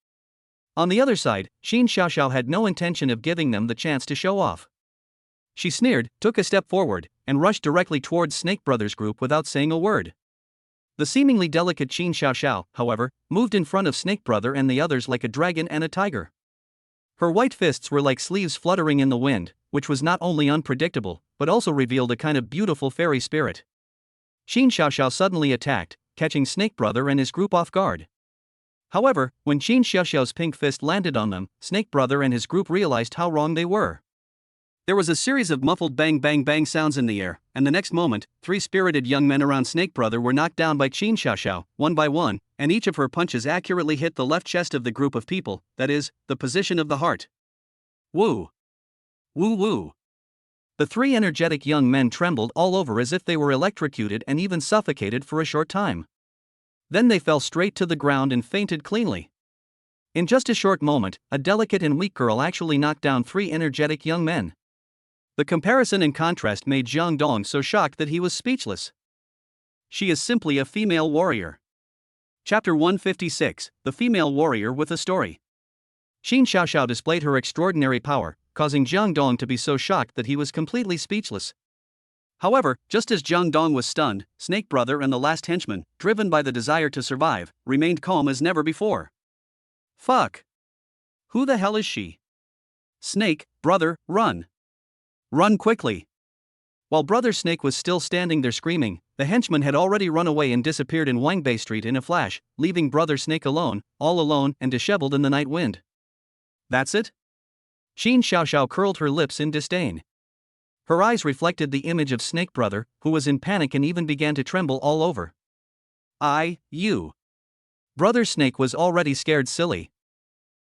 On the other side, Qin Xiaoxiao had no intention of giving them the chance to show off. She sneered, took a step forward, and rushed directly towards Snake Brothers' group without saying a word. The seemingly delicate Qin Xiaoxiao, however, moved in front of Snake Brother and the others like a dragon and a tiger. Her white fists were like sleeves fluttering in the wind, which was not only unpredictable, but also revealed a kind of beautiful fairy spirit. Qin Xiaoxiao suddenly attacked, catching Snake Brother and his group off guard. However, when Qin Xiaoxiao's pink fist landed on them, Snake Brother and his group realized how wrong they were. There was a series of muffled bang bang bang sounds in the air, and the next moment, 3 spirited young men around Snake Brother were knocked down by Qin Xiaoxiao, one by one, and each of her punches accurately hit the left chest of the group of people, that is, the position of the heart. Woo! Woo woo! The 3 energetic young men trembled all over as if they were electrocuted and even suffocated for a short time. Then they fell straight to the ground and fainted cleanly. In just a short moment, a delicate and weak girl actually knocked down 3 energetic young men. The comparison and contrast made Jang Dong so shocked that he was speechless. She is simply a female warrior. Chapter 156, The Female Warrior with a Story. Qin Xiaoxiao displayed her extraordinary power, causing Jang Dong to be so shocked that he was completely speechless. However, just as Jang Dong was stunned, Snake Brother and the last henchman, driven by the desire to survive, remained calm as never before. Fuck! Who the hell is she? Snake, brother, run! Run quickly! While Brother Snake was still standing there screaming, the henchman had already run away and disappeared in Wangbei Street in a flash, leaving Brother Snake alone, all alone and disheveled in the night wind. That's it? Qin Xiaoxiao curled her lips in disdain. Her eyes reflected the image of Snake Brother, who was in panic and even began to tremble all over. You. Brother Snake was already scared silly.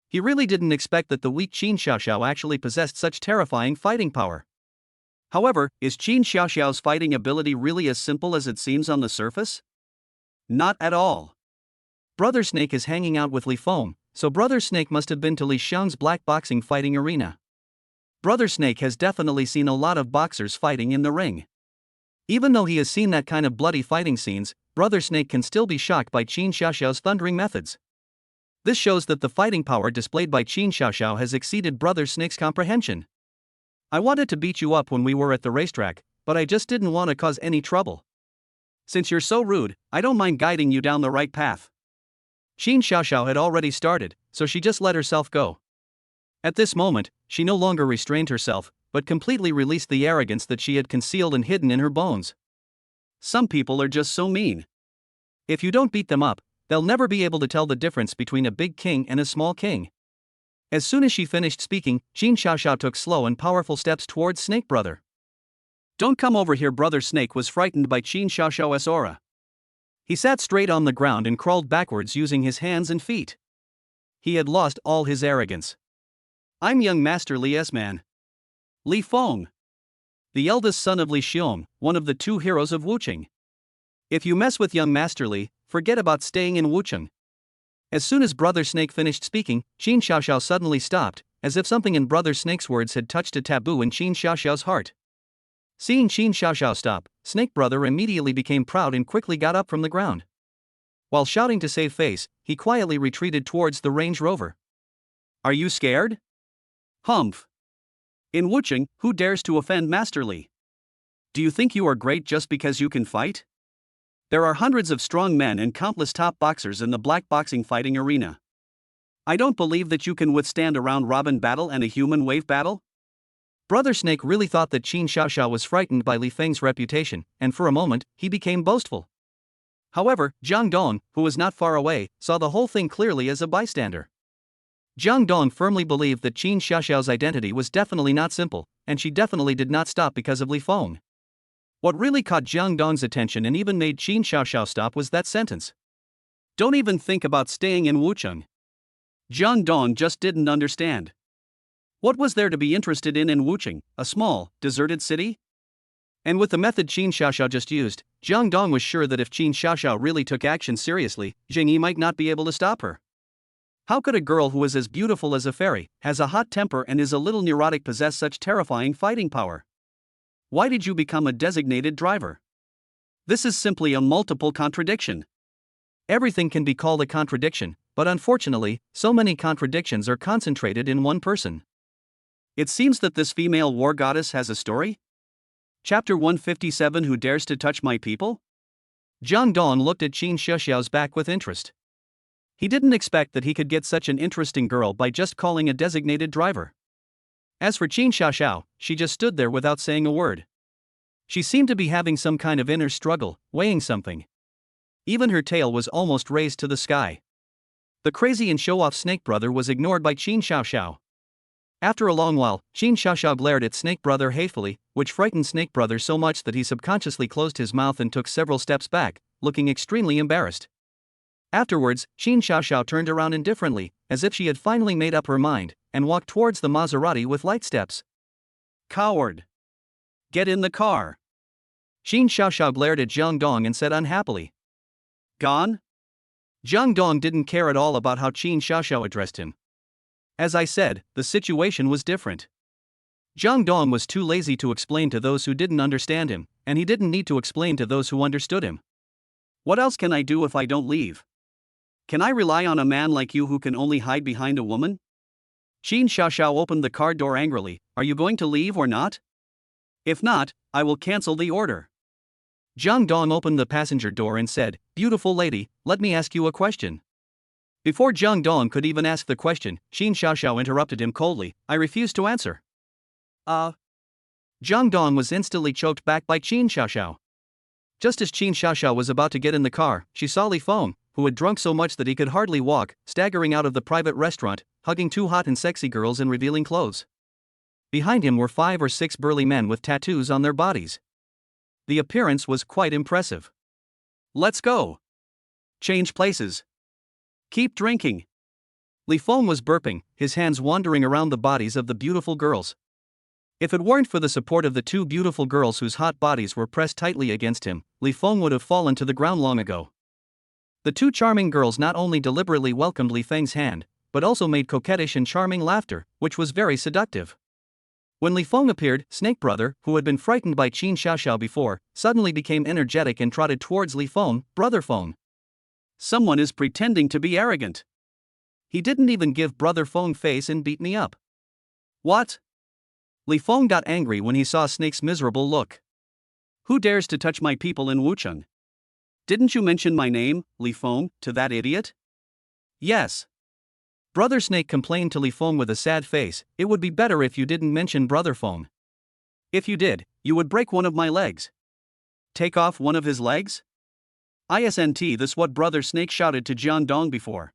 He really didn't expect that the weak Qin Xiaoxiao actually possessed such terrifying fighting power. However, is Qin Xiaoxiao's fighting ability really as simple as it seems on the surface? Not at all. Brother Snake is hanging out with Li Feng, so Brother Snake must have been to Li Xiang's black boxing fighting arena. Brother Snake has definitely seen a lot of boxers fighting in the ring. Even though he has seen that kind of bloody fighting scenes, Brother Snake can still be shocked by Qin Xiaoxiao's thundering methods. This shows that the fighting power displayed by Qin Xiaoxiao has exceeded Brother Snake's comprehension. I wanted to beat you up when we were at the racetrack, but I just didn't want to cause any trouble. Since you're so rude, I don't mind guiding you down the right path. Qin Xiaoxiao had already started, so she just let herself go. At this moment, she no longer restrained herself, but completely released the arrogance that she had concealed and hidden in her bones. Some people are just so mean. If you don't beat them up, they'll never be able to tell the difference between a big king and a small king. As soon as she finished speaking, Qin Xiaoxiao took slow and powerful steps towards Snake Brother. Don't come over here. Brother Snake was frightened by Qin Xiaoxiao's aura. He sat straight on the ground and crawled backwards using his hands and feet. He had lost all his arrogance. I'm young Master Li's man. Li Feng. The eldest son of Li Xiong, one of the 2 heroes of Wucheng. If you mess with young Master Li, forget about staying in Wucheng. As soon as Brother Snake finished speaking, Qin Xiaoxiao suddenly stopped, as if something in Brother Snake's words had touched a taboo in Qin Xiaoxiao's heart. Seeing Qin Xiaoxiao stop, Snake Brother immediately became proud and quickly got up from the ground. While shouting to save face, he quietly retreated towards the Range Rover. Are you scared? Humph. In Wucheng, who dares to offend Master Li? Do you think you are great just because you can fight? There are hundreds of strong men and countless top boxers in the black boxing fighting arena. I don't believe that you can withstand a round-robin battle and a human wave battle. Brother Snake really thought that Qin Xiaoxiao was frightened by Li Feng's reputation, and for a moment, he became boastful. However, Jang Dong, who was not far away, saw the whole thing clearly as a bystander. Jang Dong firmly believed that Qin Xiaoxiao's identity was definitely not simple, and she definitely did not stop because of Li Feng. What really caught Jang Dong's attention and even made Qin Xiaoxiao stop was that sentence. Don't even think about staying in Wucheng. Jang Dong just didn't understand. What was there to be interested in Wuchang, a small, deserted city? And with the method Qin Xiaoxiao just used, Jang Dong was sure that if Qin Xiaoxiao really took action seriously, Jing Yi might not be able to stop her. How could a girl who is as beautiful as a fairy, has a hot temper and is a little neurotic possess such terrifying fighting power? Why did you become a designated driver? This is simply a multiple contradiction. Everything can be called a contradiction, but unfortunately, so many contradictions are concentrated in one person. It seems that this female war goddess has a story? Chapter 157 Who Dares to Touch My People? Jang Dong looked at Qin Xiaoxiao's back with interest. He didn't expect that he could get such an interesting girl by just calling a designated driver. As for Qin Xiaoxiao, she just stood there without saying a word. She seemed to be having some kind of inner struggle, weighing something. Even her tail was almost raised to the sky. The crazy and show-off Snake Brother was ignored by Qin Xiaoxiao. After a long while, Qin Xiaoxiao glared at Snake Brother hatefully, which frightened Snake Brother so much that he subconsciously closed his mouth and took several steps back, looking extremely embarrassed. Afterwards, Qin Xiaoxiao turned around indifferently, as if she had finally made up her mind, and walked towards the Maserati with light steps. Coward! Get in the car! Qin Xiaoxiao glared at Jang Dong and said unhappily. Gone? Jang Dong didn't care at all about how Qin Xiaoxiao addressed him. As I said, the situation was different. Jang Dong was too lazy to explain to those who didn't understand him, and he didn't need to explain to those who understood him. What else can I do if I don't leave? Can I rely on a man like you who can only hide behind a woman? Qin Xiaoxiao opened the car door angrily. Are you going to leave or not? If not, I will cancel the order. Jang Dong opened the passenger door and said, Beautiful lady, let me ask you a question. Before Jang Dong could even ask the question, Qin Xiaoxiao interrupted him coldly. I refuse to answer. Jang Dong was instantly choked back by Qin Xiaoxiao. Just as Qin Xiaoxiao was about to get in the car, she saw Li Feng, who had drunk so much that he could hardly walk, staggering out of the private restaurant, hugging two hot and sexy girls in revealing clothes. Behind him were 5 or 6 burly men with tattoos on their bodies. The appearance was quite impressive. Let's go. Change places. Keep drinking. Li Feng was burping, his hands wandering around the bodies of the beautiful girls. If it weren't for the support of the 2 beautiful girls whose hot bodies were pressed tightly against him, Li Feng would have fallen to the ground long ago. The 2 charming girls not only deliberately welcomed Li Feng's hand, but also made coquettish and charming laughter, which was very seductive. When Li Feng appeared, Snake Brother, who had been frightened by Qin Xiaoxiao before, suddenly became energetic and trotted towards Li Feng. Brother Feng. Someone is pretending to be arrogant. He didn't even give Brother Feng face and beat me up. What? Li Feng got angry when he saw Snake's miserable look. Who dares to touch my people in Wuchang? Didn't you mention my name, Li Feng, to that idiot? Yes. Brother Snake complained to Li Feng with a sad face. It would be better if you didn't mention Brother Feng. If you did, you would break one of my legs. Take off one of his legs? Isn't this what Brother Snake shouted to Jang Dong before?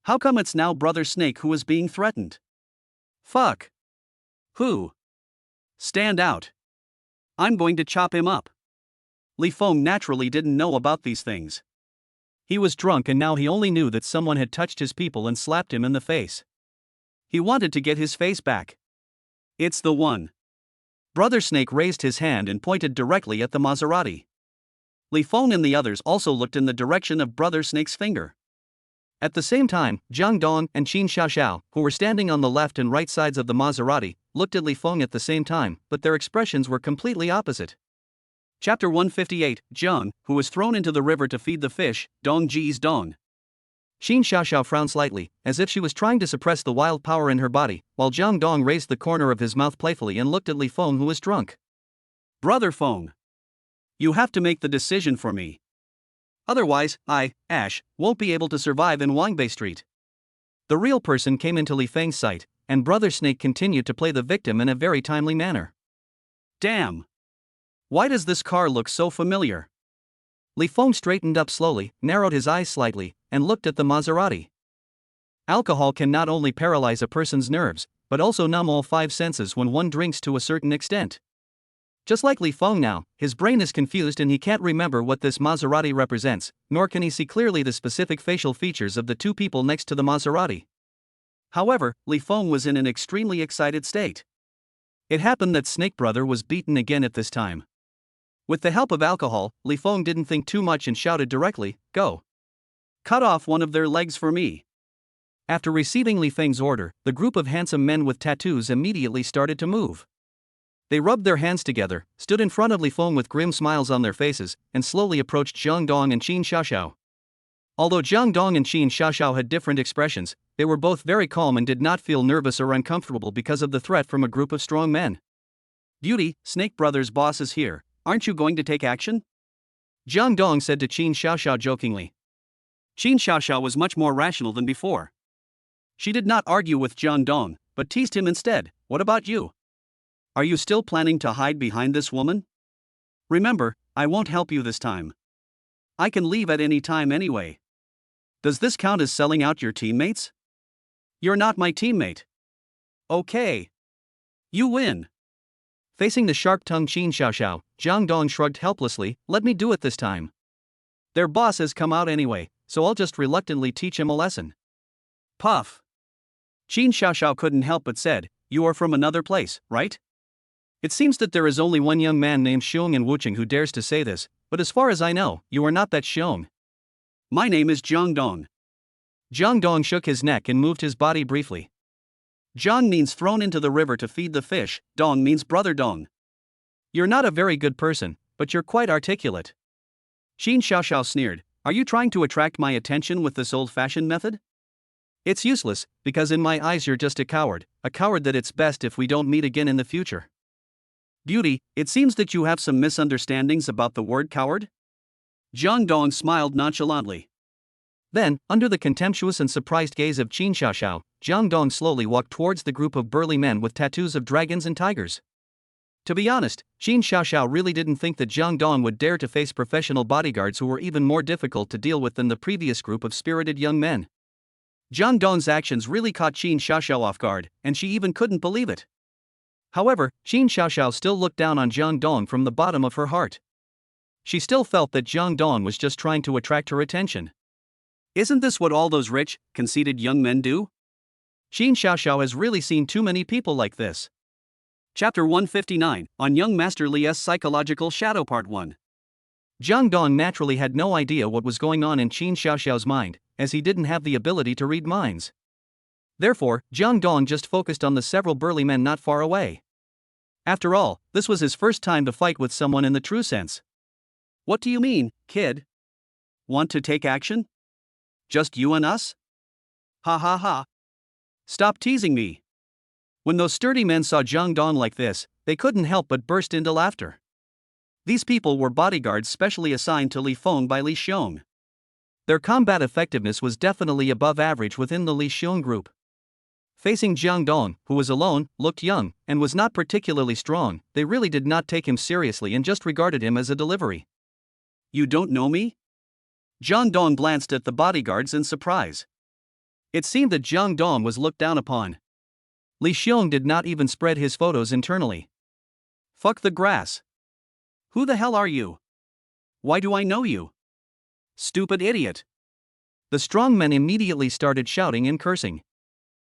How come it's now Brother Snake who is being threatened? Fuck. Who? Stand out. I'm going to chop him up. Li Feng naturally didn't know about these things. He was drunk and now he only knew that someone had touched his people and slapped him in the face. He wanted to get his face back. It's the one. Brother Snake raised his hand and pointed directly at the Maserati. Li Feng and the others also looked in the direction of Brother Snake's finger. At the same time, Jang Dong and Qin Xiaoxiao, who were standing on the left and right sides of the Maserati, looked at Li Feng at the same time, but their expressions were completely opposite. Chapter 158, Zheng, who was thrown into the river to feed the fish, Dong Ji's Dong. Qin Xiaoxiao frowned slightly, as if she was trying to suppress the wild power in her body, while Jang Dong raised the corner of his mouth playfully and looked at Li Feng, who was drunk. Brother Feng. You have to make the decision for me. Otherwise, I, Ash, won't be able to survive in Wangbei Street. The real person came into Li Feng's sight, and Brother Snake continued to play the victim in a very timely manner. Damn! Why does this car look so familiar? Li Feng straightened up slowly, narrowed his eyes slightly, and looked at the Maserati. Alcohol can not only paralyze a person's nerves, but also numb all 5 senses when one drinks to a certain extent. Just like Li Feng now, his brain is confused and he can't remember what this Maserati represents, nor can he see clearly the specific facial features of the 2 people next to the Maserati. However, Li Feng was in an extremely excited state. It happened that Snake Brother was beaten again at this time. With the help of alcohol, Li Feng didn't think too much and shouted directly, "Go! Cut off one of their legs for me." After receiving Li Feng's order, the group of handsome men with tattoos immediately started to move. They rubbed their hands together, stood in front of Li Feng with grim smiles on their faces, and slowly approached Jang Dong and Qin Xiaoxiao. Although Jang Dong and Qin Xiaoxiao had different expressions, they were both very calm and did not feel nervous or uncomfortable because of the threat from a group of strong men. "Beauty, Snake Brother's boss is here. Aren't you going to take action?" Jang Dong said to Qin Xiaoxiao jokingly. Qin Xiaoxiao was much more rational than before. She did not argue with Jang Dong, but teased him instead. "What about you? Are you still planning to hide behind this woman? Remember, I won't help you this time. I can leave at any time anyway. Does this count as selling out your teammates? You're not my teammate." "Okay. You win." Facing the sharp-tongued Qin Xiaoxiao, Jang Dong shrugged helplessly. "Let me do it this time. Their boss has come out anyway, so I'll just reluctantly teach him a lesson." Puff. Qin Xiaoxiao couldn't help but said, "You are from another place, right? It seems that there is only one young man named Xiong in Wucheng who dares to say this, but as far as I know, you are not that Xiong." "My name is Jang Dong." Jang Dong shook his neck and moved his body briefly. Jang means thrown into the river to feed the fish, Dong means brother Dong. "You're not a very good person, but you're quite articulate." Qin Xiaoxiao sneered, "Are you trying to attract my attention with this old-fashioned method? It's useless, because in my eyes you're just a coward that it's best if we don't meet again in the future." "Beauty, it seems that you have some misunderstandings about the word coward?" Jang Dong smiled nonchalantly. Then, under the contemptuous and surprised gaze of Qin Xiaoxiao, Jang Dong slowly walked towards the group of burly men with tattoos of dragons and tigers. To be honest, Qin Xiaoxiao really didn't think that Jang Dong would dare to face professional bodyguards who were even more difficult to deal with than the previous group of spirited young men. Jang Dong's actions really caught Qin Xiaoxiao off guard, and she even couldn't believe it. However, Qin Xiaoxiao still looked down on Jang Dong from the bottom of her heart. She still felt that Jang Dong was just trying to attract her attention. Isn't this what all those rich, conceited young men do? Qin Xiaoxiao has really seen too many people like this. Chapter 159, on Young Master Li's Psychological Shadow Part 1. Jang Dong naturally had no idea what was going on in Qin Xiaoxiao's mind, as he didn't have the ability to read minds. Therefore, Jang Dong just focused on the several burly men not far away. After all, this was his first time to fight with someone in the true sense. "What do you mean, kid? Want to take action? Just you and us? Ha ha ha. Stop teasing me." When those sturdy men saw Jang Dong like this, they couldn't help but burst into laughter. These people were bodyguards specially assigned to Li Feng by Li Xiong. Their combat effectiveness was definitely above average within the Li Xiong group. Facing Jang Dong, who was alone, looked young, and was not particularly strong, they really did not take him seriously and just regarded him as a delivery. "You don't know me?" Jang Dong glanced at the bodyguards in surprise. It seemed that Jang Dong was looked down upon. Li Xiong did not even spread his photos internally. "Fuck the grass. Who the hell are you? Why do I know you? Stupid idiot." The strong men immediately started shouting and cursing.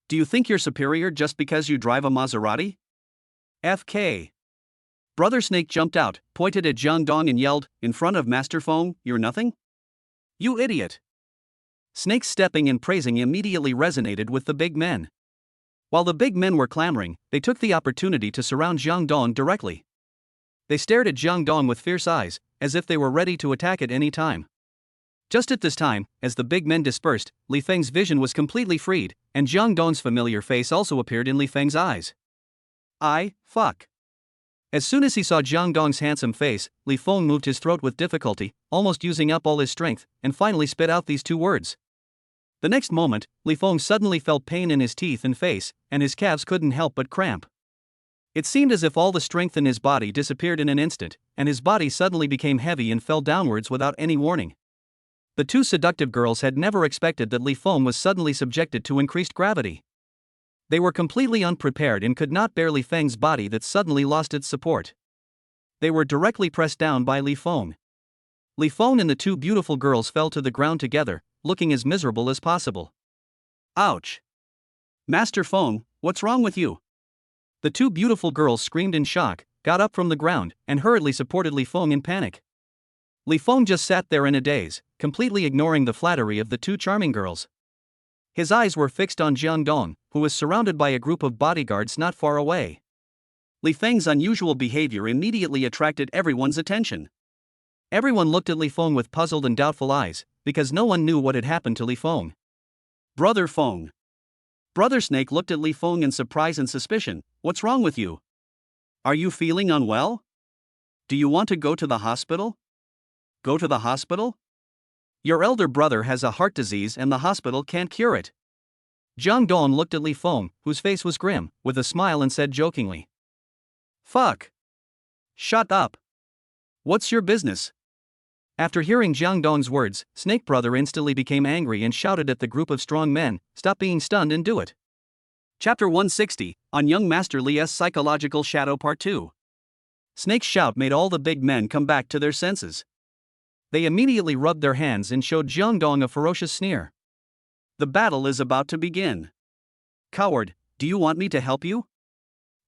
"Do you think you're superior just because you drive a Maserati? FK. Brother Snake jumped out, pointed at Jang Dong and yelled, "In front of Master Feng, you're nothing? You idiot." Snake's stepping and praising immediately resonated with the big men. While the big men were clamoring, they took the opportunity to surround Jang Dong directly. They stared at Jang Dong with fierce eyes, as if they were ready to attack at any time. Just at this time, as the big men dispersed, Li Feng's vision was completely freed, and Jang Dong's familiar face also appeared in Li Feng's eyes. Fuck. As soon as he saw Jang Dong's handsome face, Li Feng moved his throat with difficulty, almost using up all his strength, and finally spit out these two words. The next moment, Li Feng suddenly felt pain in his teeth and face, and his calves couldn't help but cramp. It seemed as if all the strength in his body disappeared in an instant, and his body suddenly became heavy and fell downwards without any warning. The two seductive girls had never expected that Li Feng was suddenly subjected to increased gravity. They were completely unprepared and could not bear Li Feng's body that suddenly lost its support. They were directly pressed down by Li Feng. Li Feng and the two beautiful girls fell to the ground together, looking as miserable as possible. Ouch! Master Feng, what's wrong with you? The two beautiful girls screamed in shock, got up from the ground, and hurriedly supported Li Feng in panic. Li Feng just sat there in a daze, completely ignoring the flattery of the two charming girls. His eyes were fixed on Jang Dong, who was surrounded by a group of bodyguards not far away. Li Feng's unusual behavior immediately attracted everyone's attention. Everyone looked at Li Feng with puzzled and doubtful eyes, because no one knew what had happened to Li Feng. Brother Feng. Brother Snake looked at Li Feng in surprise and suspicion. What's wrong with you? Are you feeling unwell? Do you want to go to the hospital? Go to the hospital? Your elder brother has a heart disease and the hospital can't cure it. Jang Dong looked at Li Feng, whose face was grim, with a smile and said jokingly. Fuck. Shut up. What's your business? After hearing Jang Dong's words, Snake Brother instantly became angry and shouted at the group of strong men, stop being stunned and do it. Chapter 160, on Young Master Li's Psychological Shadow Part 2. Snake's shout made all the big men come back to their senses. They immediately rubbed their hands and showed Jang Dong a ferocious sneer. The battle is about to begin. Coward, do you want me to help you?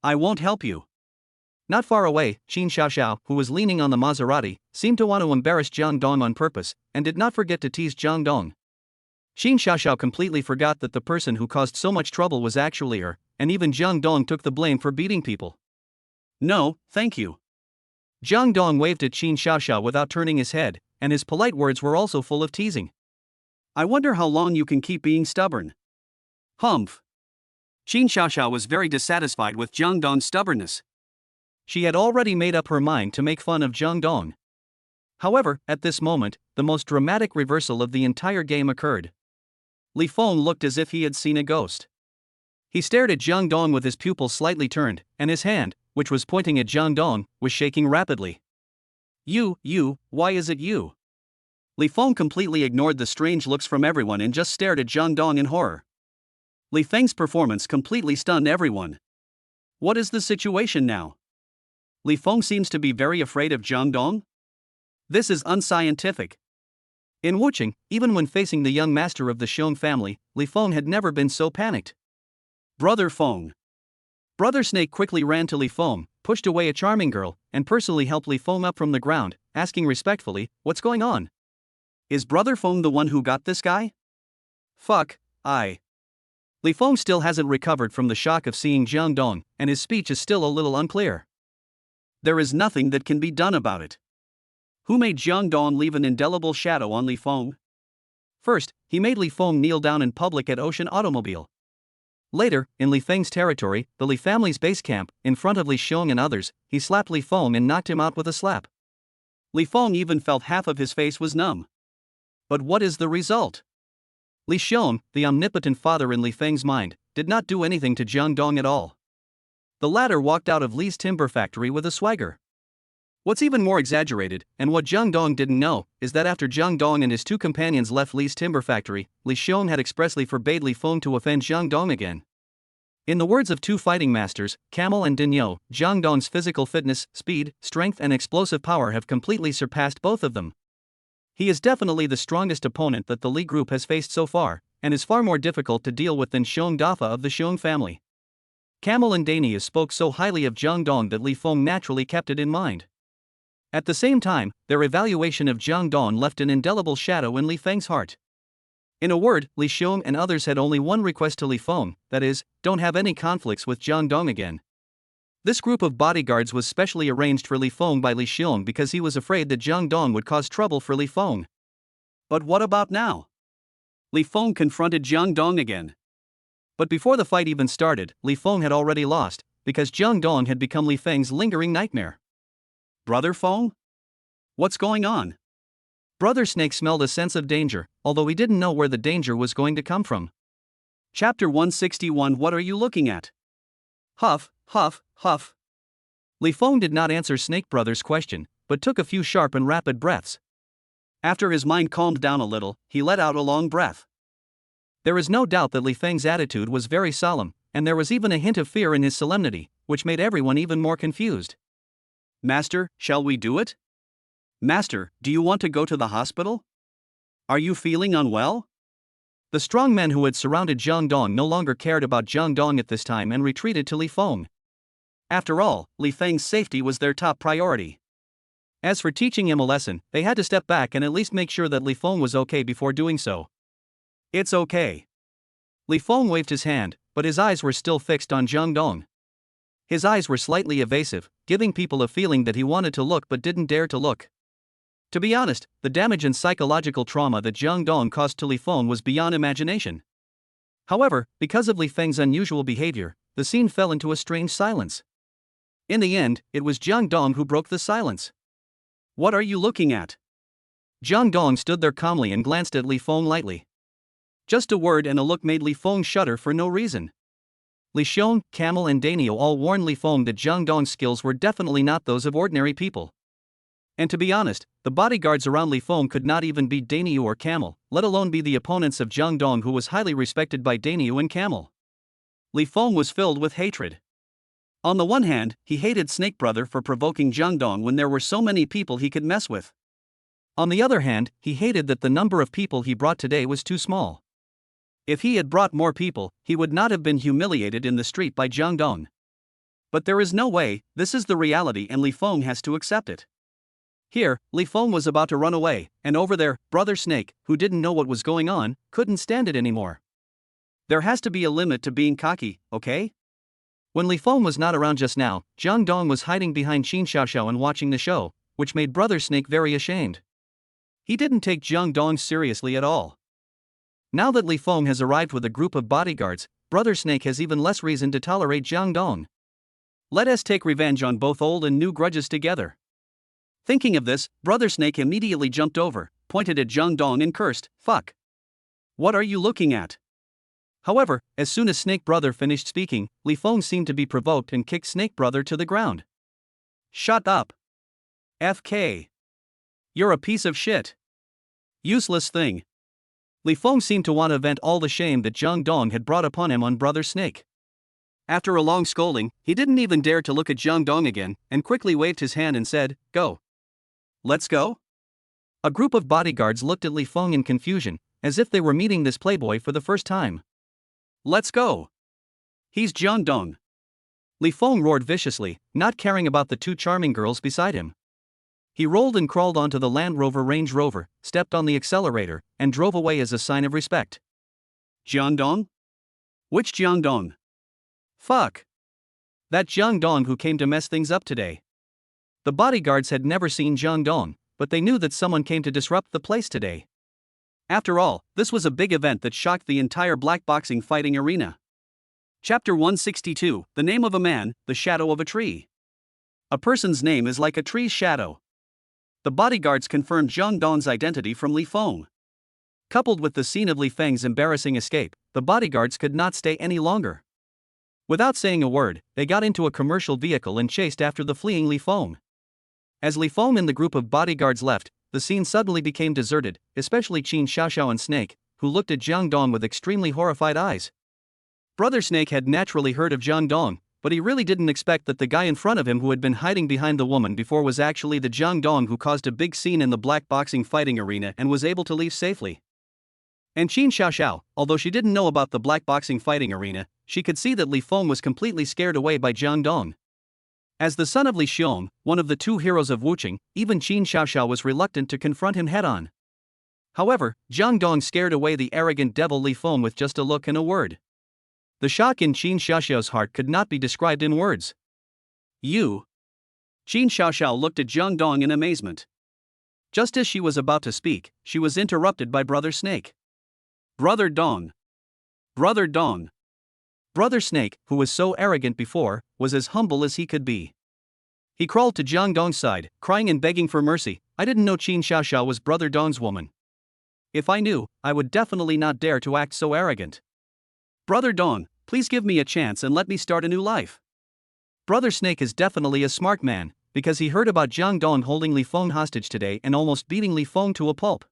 I won't help you. Not far away, Qin Xiaoxiao, who was leaning on the Maserati, seemed to want to embarrass Jang Dong on purpose, and did not forget to tease Jang Dong. Qin Xiaoxiao completely forgot that the person who caused so much trouble was actually her, and even Jang Dong took the blame for beating people. No, thank you. Jang Dong waved at Qin Xiaoxiao without turning his head, and his polite words were also full of teasing. I wonder how long you can keep being stubborn. Humph. Qin Xiaoxiao was very dissatisfied with Jang Dong's stubbornness. She had already made up her mind to make fun of Jang Dong. However, at this moment, the most dramatic reversal of the entire game occurred. Li Feng looked as if he had seen a ghost. He stared at Jang Dong with his pupils slightly turned, and his hand, which was pointing at Jang Dong, was shaking rapidly. You, why is it you? Li Feng completely ignored the strange looks from everyone and just stared at Jang Dong in horror. Li Feng's performance completely stunned everyone. What is the situation now? Li Feng seems to be very afraid of Jang Dong? This is unscientific. In Wuching, even when facing the young master of the Xiong family, Li Feng had never been so panicked. Brother Feng. Brother Snake quickly ran to Li Feng, pushed away a charming girl, and personally helped Li Feng up from the ground, asking respectfully, what's going on? Is Brother Feng the one who got this guy? Fuck, Li Feng still hasn't recovered from the shock of seeing Jang Dong, and his speech is still a little unclear. There is nothing that can be done about it. Who made Jang Dong leave an indelible shadow on Li Feng? First, he made Li Feng kneel down in public at Ocean Automobile. Later, in Li Feng's territory, the Li family's base camp, in front of Li Xiong and others, he slapped Li Feng and knocked him out with a slap. Li Feng even felt half of his face was numb. But what is the result? Li Xiong, the omnipotent father in Li Feng's mind, did not do anything to Jang Dong at all. The latter walked out of Li's timber factory with a swagger. What's even more exaggerated, and what Jang Dong didn't know, is that after Jang Dong and his two companions left Li's timber factory, Li Xiong had expressly forbade Li Feng to offend Jang Dong again. In the words of two fighting masters, Camel and Dinyo, Jang Dong's physical fitness, speed, strength and explosive power have completely surpassed both of them. He is definitely the strongest opponent that the Li group has faced so far, and is far more difficult to deal with than Xiong Dafa of the Xiong family. Camel and Dania spoke so highly of Jang Dong that Li Feng naturally kept it in mind. At the same time, their evaluation of Jang Dong left an indelible shadow in Li Feng's heart. In a word, Li Xiong and others had only one request to Li Feng, that is, don't have any conflicts with Jang Dong again. This group of bodyguards was specially arranged for Li Feng by Li Xiong because he was afraid that Jang Dong would cause trouble for Li Feng. But what about now? Li Feng confronted Jang Dong again. But before the fight even started, Li Feng had already lost, because Jang Dong had become Li Feng's lingering nightmare. Brother Feng? What's going on? Brother Snake smelled a sense of danger, although he didn't know where the danger was going to come from. Chapter 161. What are you looking at? Huff, huff, huff. Li Feng did not answer Snake Brother's question, but took a few sharp and rapid breaths. After his mind calmed down a little, he let out a long breath. There is no doubt that Li Feng's attitude was very solemn, and there was even a hint of fear in his solemnity, which made everyone even more confused. Master, shall we do it? Master, do you want to go to the hospital? Are you feeling unwell? The strong men who had surrounded Jang Dong no longer cared about Jang Dong at this time and retreated to Li Feng. After all, Li Feng's safety was their top priority. As for teaching him a lesson, they had to step back and at least make sure that Li Feng was okay before doing so. It's okay. Li Feng waved his hand, but his eyes were still fixed on Jang Dong. His eyes were slightly evasive, giving people a feeling that he wanted to look but didn't dare to look. To be honest, the damage and psychological trauma that Jang Dong caused to Li Feng was beyond imagination. However, because of Li Feng's unusual behavior, the scene fell into a strange silence. In the end, it was Jang Dong who broke the silence. What are you looking at? Jang Dong stood there calmly and glanced at Li Feng lightly. Just a word and a look made Li Feng shudder for no reason. Li Xiong, Camel and Dainio all warned Li Feng that Jang Dong's skills were definitely not those of ordinary people. And to be honest, the bodyguards around Li Feng could not even beat Dainio or Camel, let alone be the opponents of Jang Dong, who was highly respected by Dainio and Camel. Li Feng was filled with hatred. On the one hand, he hated Snake Brother for provoking Jang Dong when there were so many people he could mess with. On the other hand, he hated that the number of people he brought today was too small. If he had brought more people, he would not have been humiliated in the street by Jang Dong. But there is no way, this is the reality and Li Feng has to accept it. Here, Li Feng was about to run away, and over there, Brother Snake, who didn't know what was going on, couldn't stand it anymore. There has to be a limit to being cocky, okay? When Li Feng was not around just now, Jang Dong was hiding behind Qin Xiaoxiao and watching the show, which made Brother Snake very ashamed. He didn't take Jang Dong seriously at all. Now that Li Feng has arrived with a group of bodyguards, Brother Snake has even less reason to tolerate Jang Dong. Let us take revenge on both old and new grudges together. Thinking of this, Brother Snake immediately jumped over, pointed at Jang Dong and cursed, "Fuck. What are you looking at?" However, as soon as Snake Brother finished speaking, Li Feng seemed to be provoked and kicked Snake Brother to the ground. "Shut up. FK. You're a piece of shit. Useless thing." Li Feng seemed to want to vent all the shame that Jang Dong had brought upon him on Brother Snake. After a long scolding, he didn't even dare to look at Jang Dong again, and quickly waved his hand and said, "Go. Let's go?" A group of bodyguards looked at Li Feng in confusion, as if they were meeting this playboy for the first time. "Let's go. He's Jang Dong." Li Feng roared viciously, not caring about the two charming girls beside him. He rolled and crawled onto the Land Rover Range Rover, stepped on the accelerator, and drove away as a sign of respect. Jang Dong? Which Jang Dong? Fuck. That Jang Dong who came to mess things up today. The bodyguards had never seen Jang Dong, but they knew that someone came to disrupt the place today. After all, this was a big event that shocked the entire black boxing fighting arena. Chapter 162, The Name of a Man, The Shadow of a Tree. A person's name is like a tree's shadow. The bodyguards confirmed Jang Dong's identity from Li Feng. Coupled with the scene of Li Feng's embarrassing escape, the bodyguards could not stay any longer. Without saying a word, they got into a commercial vehicle and chased after the fleeing Li Feng. As Li Feng and the group of bodyguards left, the scene suddenly became deserted, especially Qin Xiaoxiao and Snake, who looked at Jang Dong with extremely horrified eyes. Brother Snake had naturally heard of Jang Dong, but he really didn't expect that the guy in front of him who had been hiding behind the woman before was actually the Jang Dong who caused a big scene in the black boxing fighting arena and was able to leave safely. And Qin Xiaoxiao, although she didn't know about the black boxing fighting arena, she could see that Li Feng was completely scared away by Jang Dong. As the son of Li Xiong, one of the two heroes of Wuqing, even Qin Xiaoxiao was reluctant to confront him head-on. However, Jang Dong scared away the arrogant devil Li Feng with just a look and a word. The shock in Qin Xiaoxiao's heart could not be described in words. "You?" Qin Xiaoxiao looked at Jang Dong in amazement. Just as she was about to speak, she was interrupted by Brother Snake. "Brother Dong. Brother Dong." Brother Snake, who was so arrogant before, was as humble as he could be. He crawled to Jang Dong's side, crying and begging for mercy. "I didn't know Qin Xiaoxiao was Brother Dong's woman. If I knew, I would definitely not dare to act so arrogant. Brother Dong, please give me a chance and let me start a new life." Brother Snake is definitely a smart man, because he heard about Jang Dong holding Li Feng hostage today and almost beating Li Feng to a pulp.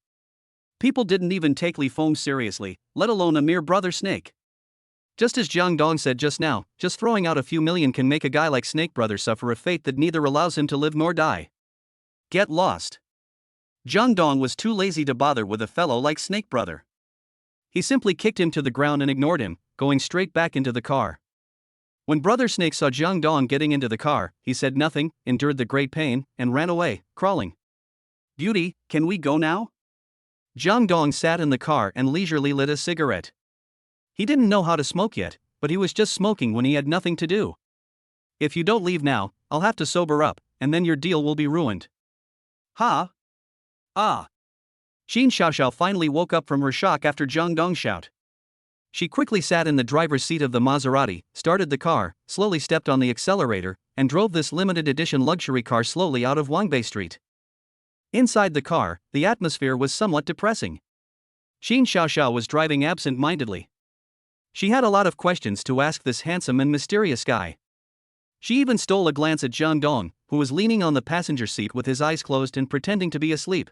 People didn't even take Li Feng seriously, let alone a mere Brother Snake. Just as Jang Dong said just now, just throwing out a few million can make a guy like Snake Brother suffer a fate that neither allows him to live nor die. Get lost. Jang Dong was too lazy to bother with a fellow like Snake Brother. He simply kicked him to the ground and ignored him, going straight back into the car. When Brother Snake saw Jang Dong getting into the car, he said nothing, endured the great pain, and ran away, crawling. "Beauty, can we go now?" Jang Dong sat in the car and leisurely lit a cigarette. He didn't know how to smoke yet, but he was just smoking when he had nothing to do. "If you don't leave now, I'll have to sober up, and then your deal will be ruined." "Ha! Ah!" Qin Xiaoxiao finally woke up from her shock after Jang Dong's shout. She quickly sat in the driver's seat of the Maserati, started the car, slowly stepped on the accelerator, and drove this limited edition luxury car slowly out of Wangbei Street. Inside the car, the atmosphere was somewhat depressing. Qin Xiaoxiao was driving absent-mindedly. She had a lot of questions to ask this handsome and mysterious guy. She even stole a glance at Jang Dong, who was leaning on the passenger seat with his eyes closed and pretending to be asleep.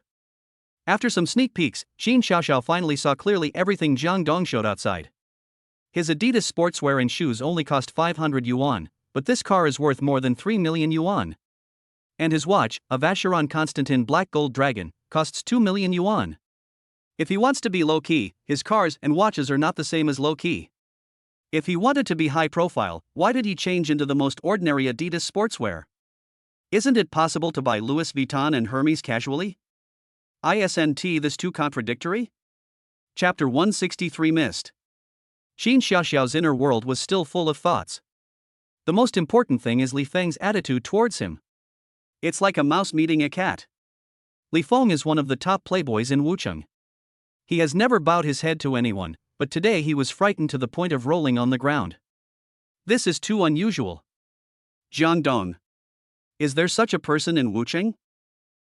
After some sneak peeks, Qin Xiaoxiao finally saw clearly everything Jang Dong showed outside. His Adidas sportswear and shoes only cost 500 yuan, but this car is worth more than 3 million yuan. And his watch, a Vacheron Constantin Black Gold Dragon, costs 2 million yuan. If he wants to be low-key, his cars and watches are not the same as low-key. If he wanted to be high-profile, why did he change into the most ordinary Adidas sportswear? Isn't it possible to buy Louis Vuitton and Hermes casually? Isn't this too contradictory? Chapter 163 Missed. Qin Xiaoxiao's inner world was still full of thoughts. The most important thing is Li Feng's attitude towards him. It's like a mouse meeting a cat. Li Feng is one of the top playboys in Wucheng. He has never bowed his head to anyone, but today he was frightened to the point of rolling on the ground. This is too unusual. Jang Dong. Is there such a person in Wucheng?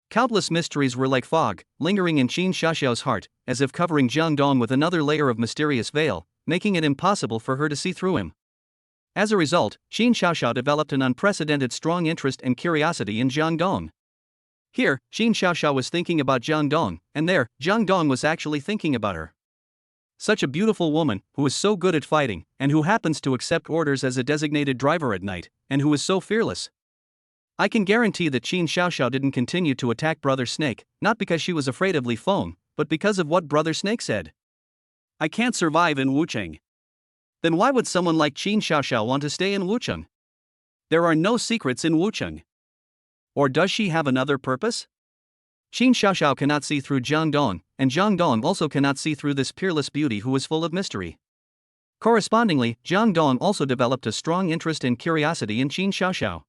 Countless mysteries were like fog, lingering in Qin Xiaoxiao's heart, as if covering Jang Dong with another layer of mysterious veil, making it impossible for her to see through him. As a result, Qin Xiaoxiao developed an unprecedented strong interest and curiosity in Jang Dong. Here, Qin Xiaoxiao was thinking about Jang Dong, and there, Jang Dong was actually thinking about her. Such a beautiful woman, who is so good at fighting, and who happens to accept orders as a designated driver at night, and who is so fearless. I can guarantee that Qin Xiaoxiao didn't continue to attack Brother Snake, not because she was afraid of Li Feng, but because of what Brother Snake said. "I can't survive in Wucheng." Then why would someone like Qin Xiaoxiao want to stay in Wucheng? There are no secrets in Wucheng. Or does she have another purpose? Qin Xiaoxiao cannot see through Jang Dong, and Jang Dong also cannot see through this peerless beauty who was full of mystery. Correspondingly, Jang Dong also developed a strong interest and curiosity in Qin Xiaoxiao.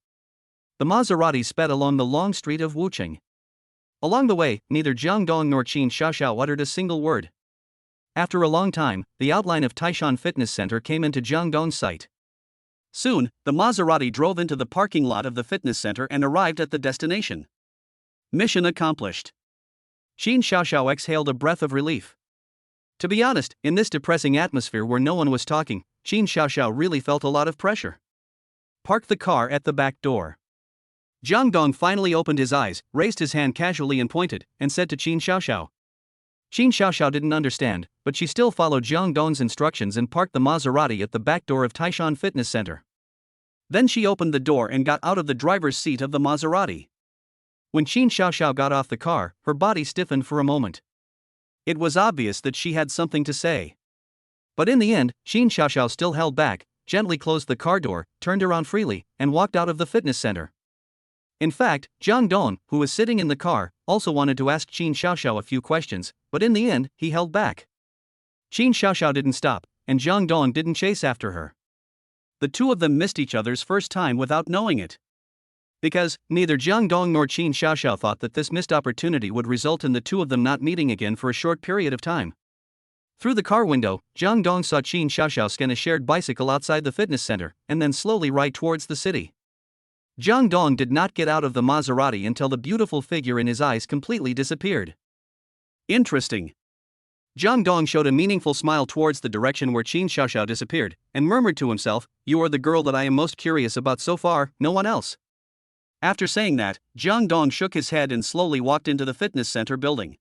The Maserati sped along the long street of Wucheng. Along the way, neither Jang Dong nor Qin Xiaoxiao uttered a single word. After a long time, the outline of Taishan Fitness Center came into Jang Dong's sight. Soon, the Maserati drove into the parking lot of the fitness center and arrived at the destination. Mission accomplished. Qin Xiaoxiao exhaled a breath of relief. To be honest, in this depressing atmosphere where no one was talking, Qin Xiaoxiao really felt a lot of pressure. Park the car at the back door. Jang Dong finally opened his eyes, raised his hand casually and pointed, and said to Qin Xiaoxiao. Qin Xiaoxiao didn't understand, but she still followed Jang Dong's instructions and parked the Maserati at the back door of Taishan Fitness Center. Then she opened the door and got out of the driver's seat of the Maserati. When Qin Xiaoxiao got off the car, her body stiffened for a moment. It was obvious that she had something to say. But in the end, Qin Xiaoxiao still held back, gently closed the car door, turned around freely, and walked out of the fitness center. In fact, Jang Dong, who was sitting in the car, also wanted to ask Qin Xiaoxiao a few questions, but in the end, he held back. Qin Xiaoxiao didn't stop, and Jang Dong didn't chase after her. The two of them missed each other's first time without knowing it. Because, neither Jang Dong nor Qin Xiaoxiao thought that this missed opportunity would result in the two of them not meeting again for a short period of time. Through the car window, Jang Dong saw Qin Xiaoxiao scan a shared bicycle outside the fitness center, and then slowly ride towards the city. Jang Dong did not get out of the Maserati until the beautiful figure in his eyes completely disappeared. Interesting. Jang Dong showed a meaningful smile towards the direction where Qin Xiaoxiao disappeared, and murmured to himself, "You are the girl that I am most curious about so far, no one else." After saying that, Jang Dong shook his head and slowly walked into the fitness center building.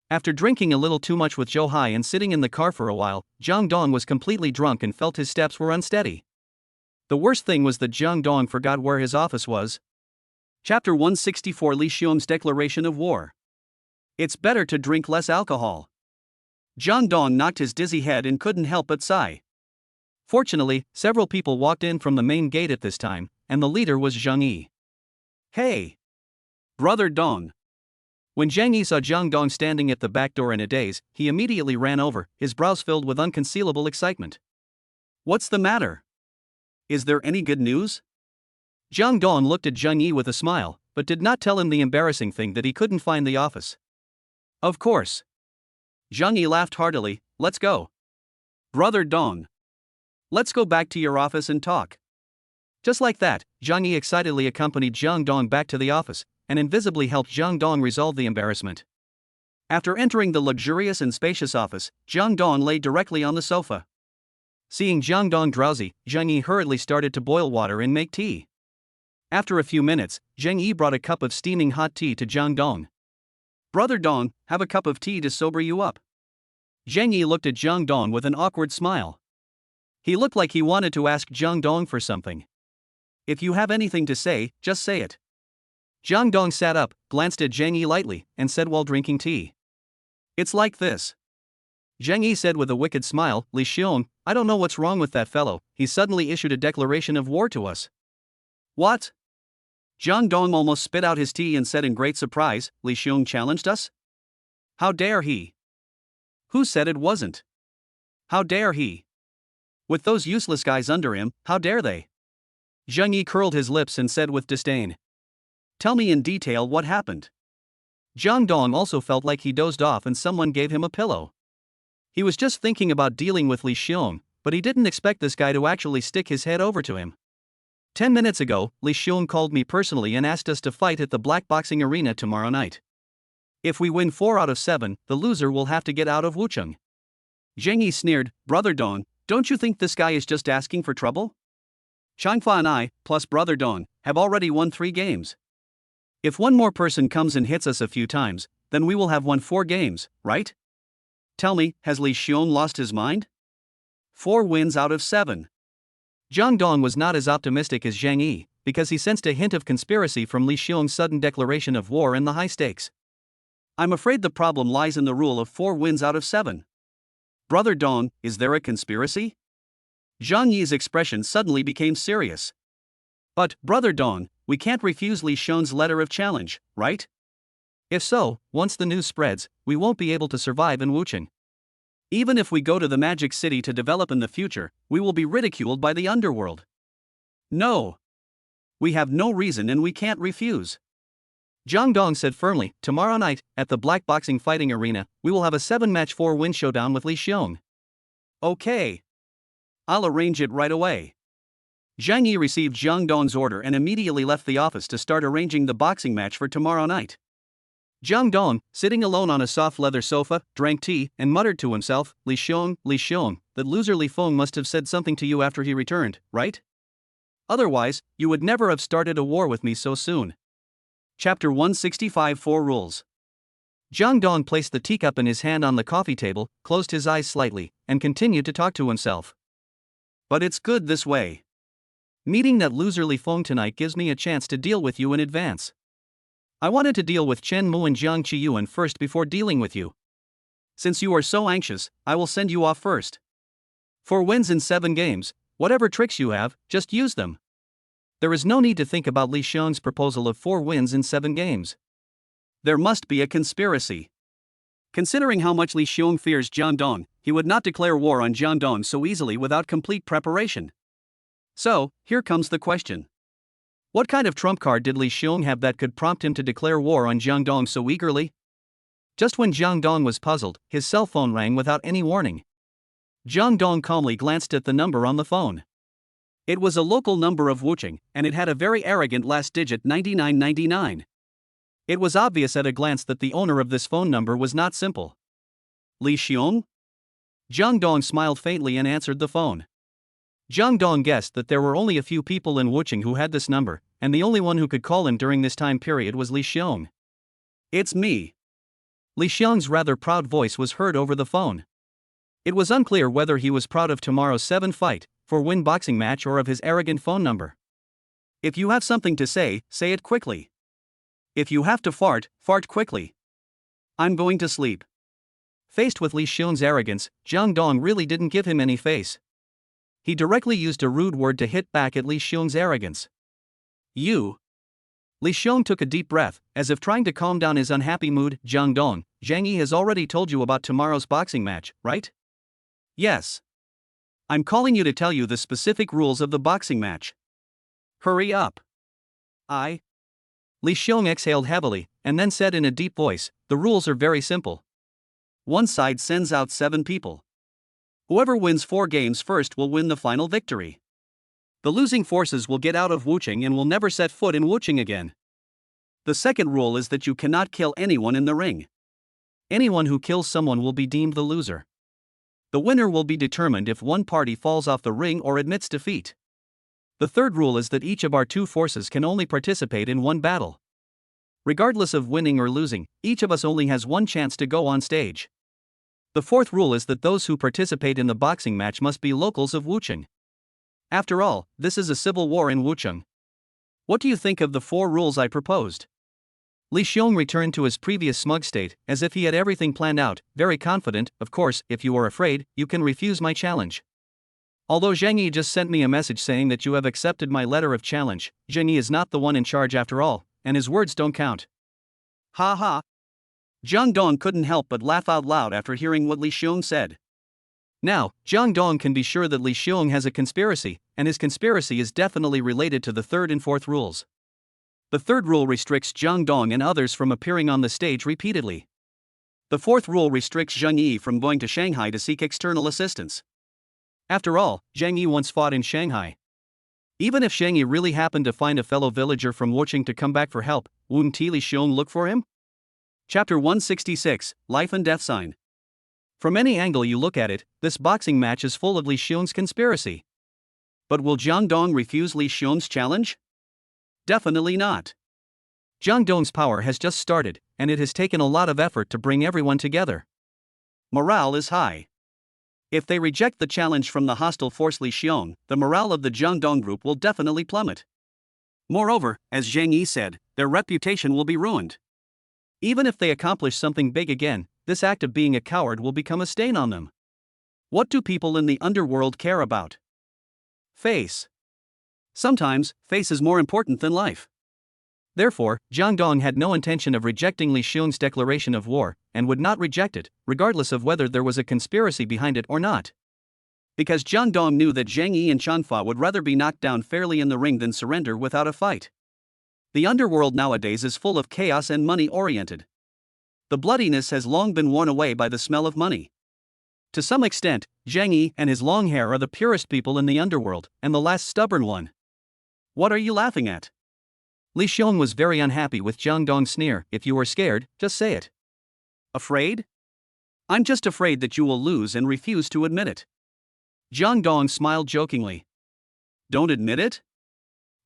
After drinking a little too much with Zhou Hai and sitting in the car for a while, Jang Dong was completely drunk and felt his steps were unsteady. The worst thing was that Jang Dong forgot where his office was. Chapter 164 Li Xiong's Declaration of War. It's better to drink less alcohol. Jang Dong knocked his dizzy head and couldn't help but sigh. Fortunately, several people walked in from the main gate at this time, and the leader was Zhang Yi. "Hey! Brother Dong." When Zhang Yi saw Jang Dong standing at the back door in a daze, he immediately ran over, his brows filled with unconcealable excitement. "What's the matter? Is there any good news?" Jang Dong looked at Zhang Yi with a smile, but did not tell him the embarrassing thing that he couldn't find the office. "Of course." Zhang Yi laughed heartily. "Let's go. Brother Dong. Let's go back to your office and talk." Just like that, Zhang Yi excitedly accompanied Jang Dong back to the office, and invisibly helped Jang Dong resolve the embarrassment. After entering the luxurious and spacious office, Jang Dong lay directly on the sofa. Seeing Jang Dong drowsy, Zhang Yi hurriedly started to boil water and make tea. After a few minutes, Zhang Yi brought a cup of steaming hot tea to Jang Dong. "Brother Dong, have a cup of tea to sober you up." Zhang Yi looked at Jang Dong with an awkward smile. He looked like he wanted to ask Jang Dong for something. "If you have anything to say, just say it." Jang Dong sat up, glanced at Zhang Yi lightly, and said while drinking tea. "It's like this." Zhang Yi said with a wicked smile, "Lieon, I don't know what's wrong with that fellow, he suddenly issued a declaration of war to us." "What?" Jang Dong almost spit out his tea and said in great surprise, "Lieon challenged us? How dare he? Who said it wasn't? How dare he? With those useless guys under him, how dare they?" Zhang Yi curled his lips and said with disdain, "Tell me in detail what happened." Jang Dong also felt like he dozed off and someone gave him a pillow. He was just thinking about dealing with Lieon, but he didn't expect this guy to actually stick his head over to him. 10 minutes ago, Lieon called me personally and asked us to fight at the black boxing arena tomorrow night. If we win 4 out of 7, the loser will have to get out of Wucheng. Zhang Yi sneered, "Brother Dong, don't you think this guy is just asking for trouble? Changfa and I, plus Brother Dong, have already won 3 games. If one more person comes and hits us a few times, then we will have won 4 games, right? Tell me, has Lieon lost his mind? 4 wins out of 7. Jang Dong was not as optimistic as Zhang Yi, because he sensed a hint of conspiracy from Lieon's sudden declaration of war and the high stakes. "I'm afraid the problem lies in the rule of 4 wins out of 7. Brother Dong, is there a conspiracy?" Zhang Yi's expression suddenly became serious. "But, Brother Dong, we can't refuse Lieon's letter of challenge, right? If so, once the news spreads, we won't be able to survive in Wucheng. Even if we go to the Magic City to develop in the future, we will be ridiculed by the underworld. No. We have no reason and we can't refuse." Jang Dong said firmly, "Tomorrow night, at the black boxing fighting arena, we will have a 7-match 4-win showdown with Lieon." "Okay. I'll arrange it right away." Zhang Yi received Jang Dong's order and immediately left the office to start arranging the boxing match for tomorrow night. Jang Dong, sitting alone on a soft leather sofa, drank tea and muttered to himself, Lieon, that loser Li Feng must have said something to you after he returned, right? Otherwise, you would never have started a war with me so soon. Chapter 165 4 Rules. Jang Dong placed the teacup in his hand on the coffee table, closed his eyes slightly, and continued to talk to himself. "But it's good this way. Meeting that loser Li Feng tonight gives me a chance to deal with you in advance. I wanted to deal with Chen Mu and Jiang Qiyuan first before dealing with you. Since you are so anxious, I will send you off first. 4 wins in 7 games, whatever tricks you have, just use them. There is no need to think about Lieon's proposal of 4 wins in 7 games. There must be a conspiracy. Considering how much Lieon fears Jang Dong, he would not declare war on Jang Dong so easily without complete preparation. So, here comes the question. What kind of trump card did Lieon have that could prompt him to declare war on Jang Dong so eagerly? Just when Jang Dong was puzzled, his cell phone rang without any warning. Jang Dong calmly glanced at the number on the phone. It was a local number of Wucheng, and it had a very arrogant last digit 9999. It was obvious at a glance that the owner of this phone number was not simple. Lieon? Jang Dong smiled faintly and answered the phone. Jang Dong guessed that there were only a few people in Wucheng who had this number, and the only one who could call him during this time period was Lieon. "It's me." Lieon's rather proud voice was heard over the phone. It was unclear whether he was proud of tomorrow's 7 fight, 4-win boxing match or of his arrogant phone number. "If you have something to say, say it quickly. If you have to fart, fart quickly. I'm going to sleep." Faced with Li Xiong's arrogance, Jang Dong really didn't give him any face. He directly used a rude word to hit back at Li Xiong's arrogance. You. Li Xiong took a deep breath, as if trying to calm down his unhappy mood. Jang Dong, Zhang Yi has already told you about tomorrow's boxing match, right? Yes. I'm calling you to tell you the specific rules of the boxing match. Hurry up. Li Xiong exhaled heavily, and then said in a deep voice, the rules are very simple. One side sends out 7 people. Whoever wins 4 games first will win the final victory. The losing forces will get out of Wuching and will never set foot in Wuching again. The second rule is that you cannot kill anyone in the ring. Anyone who kills someone will be deemed the loser. The winner will be determined if one party falls off the ring or admits defeat. The third rule is that each of our 2 forces can only participate in one battle. Regardless of winning or losing, each of us only has one chance to go on stage. The fourth rule is that those who participate in the boxing match must be locals of Wucheng. After all, this is a civil war in Wucheng. What do you think of the 4 rules I proposed? Li Xiong returned to his previous smug state, as if he had everything planned out, very confident. Of course, if you are afraid, you can refuse my challenge. Although Zhang Yi just sent me a message saying that you have accepted my letter of challenge, Zhang Yi is not the one in charge after all, and his words don't count. Ha ha. Jang Dong couldn't help but laugh out loud after hearing what Li Xiong said. Now, Jang Dong can be sure that Li Xiong has a conspiracy, and his conspiracy is definitely related to the third and fourth rules. The third rule restricts Jang Dong and others from appearing on the stage repeatedly. The fourth rule restricts Zhang Yi from going to Shanghai to seek external assistance. After all, Zhang Yi once fought in Shanghai. Even if Zhang Yi really happened to find a fellow villager from Wuching to come back for help, wouldn't Li Xiong look for him? Chapter 166, Life and Death Sign. From any angle you look at it, this boxing match is full of Li Xiong's conspiracy. But will Jang Dong refuse Li Xiong's challenge? Definitely not. Jang Dong's power has just started, and it has taken a lot of effort to bring everyone together. Morale is high. If they reject the challenge from the hostile force Li Xiong, the morale of the Jang Dong group will definitely plummet. Moreover, as Zhang Yi said, their reputation will be ruined. Even if they accomplish something big again, this act of being a coward will become a stain on them. What do people in the underworld care about? Face. Sometimes, face is more important than life. Therefore, Jang Dong had no intention of rejecting Li Xiong's declaration of war, and would not reject it, regardless of whether there was a conspiracy behind it or not. Because Jang Dong knew that Zhang Yi and Chanfa would rather be knocked down fairly in the ring than surrender without a fight. The underworld nowadays is full of chaos and money-oriented. The bloodiness has long been worn away by the smell of money. To some extent, Zhang Yi and his long hair are the purest people in the underworld, and the last stubborn one. What are you laughing at? Li Xiong was very unhappy with Jang Dong's sneer. If you are scared, just say it. Afraid? I'm just afraid that you will lose and refuse to admit it. Jang Dong smiled jokingly. Don't admit it?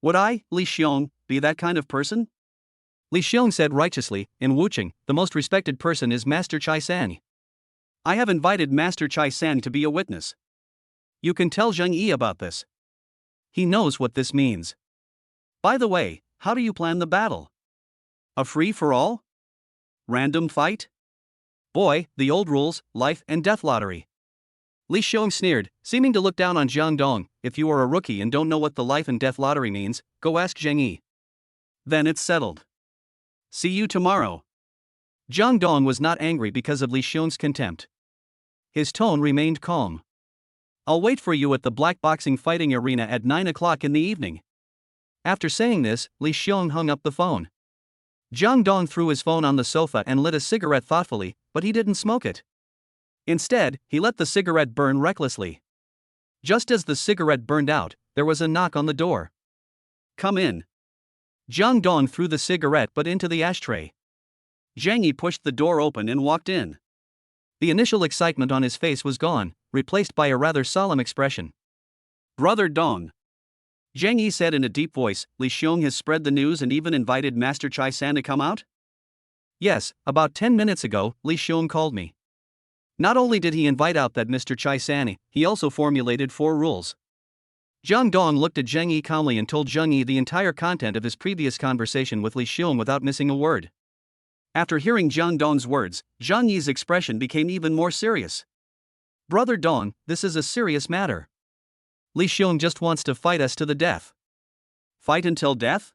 Would I, Li Xiong, be that kind of person? Li Xiong said righteously, in Wuching, the most respected person is Master Chai San. I have invited Master Chai San to be a witness. You can tell Zhang Yi about this. He knows what this means. By the way, how do you plan the battle? A free-for-all? Random fight? Boy, the old rules, life and death lottery. Li Xiong sneered, seeming to look down on Jang Dong. If you are a rookie and don't know what the life and death lottery means, go ask Zhang Yi. Then it's settled. See you tomorrow. Jang Dong was not angry because of Li Xiong's contempt. His tone remained calm. I'll wait for you at the black boxing fighting arena at 9 o'clock in the evening. After saying this, Li Xiong hung up the phone. Jang Dong threw his phone on the sofa and lit a cigarette thoughtfully, but he didn't smoke it. Instead, he let the cigarette burn recklessly. Just as the cigarette burned out, there was a knock on the door. Come in. Jang Dong threw the cigarette butt into the ashtray. Zhang Yi pushed the door open and walked in. The initial excitement on his face was gone, replaced by a rather solemn expression. Brother Dong. Zhang Yi said in a deep voice, Li Xiong has spread the news and even invited Master Chai San to come out? Yes, about 10 minutes ago, Li Xiong called me. Not only did he invite out that Mr. Chai San, he also formulated 4 rules. Jang Dong looked at Zhang Yi calmly and told Zhang Yi the entire content of his previous conversation with Li Xiong without missing a word. After hearing Jang Dong's words, Zhang Yi's expression became even more serious. Brother Dong, this is a serious matter. Li Xiong just wants to fight us to the death. Fight until death?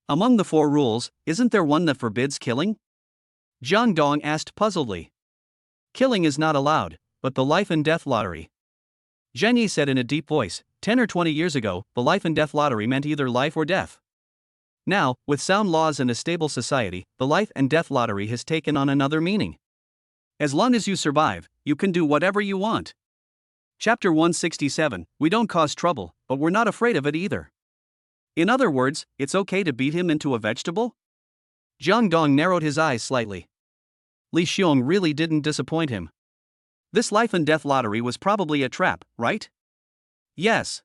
Among the 4 rules, isn't there one that forbids killing? Jang Dong asked puzzledly. Killing is not allowed, but the life and death lottery. Zhang Yi said in a deep voice, 10 or 20 years ago, the life and death lottery meant either life or death. Now, with sound laws and a stable society, the life and death lottery has taken on another meaning. As long as you survive, you can do whatever you want. Chapter 167, we don't cause trouble, but we're not afraid of it either. In other words, it's okay to beat him into a vegetable? Jang Dong narrowed his eyes slightly. Li Xiong really didn't disappoint him. This life and death lottery was probably a trap, right? Yes.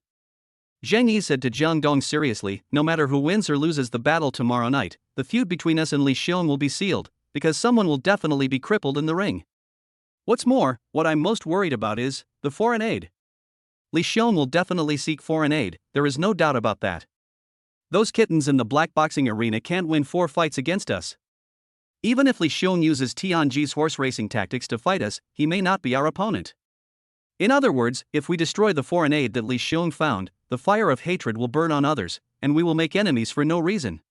Zhang Yi said to Jang Dong seriously, no matter who wins or loses the battle tomorrow night, the feud between us and Li Xiong will be sealed, because someone will definitely be crippled in the ring. What's more, what I'm most worried about is the foreign aid. Li Xiong will definitely seek foreign aid, there is no doubt about that. Those kittens in the black boxing arena can't win 4 fights against us. Even if Li Xiong uses Tianji's horse racing tactics to fight us, he may not be our opponent. In other words, if we destroy the foreign aid that Li Xiong found, the fire of hatred will burn on others, and we will make enemies for no reason.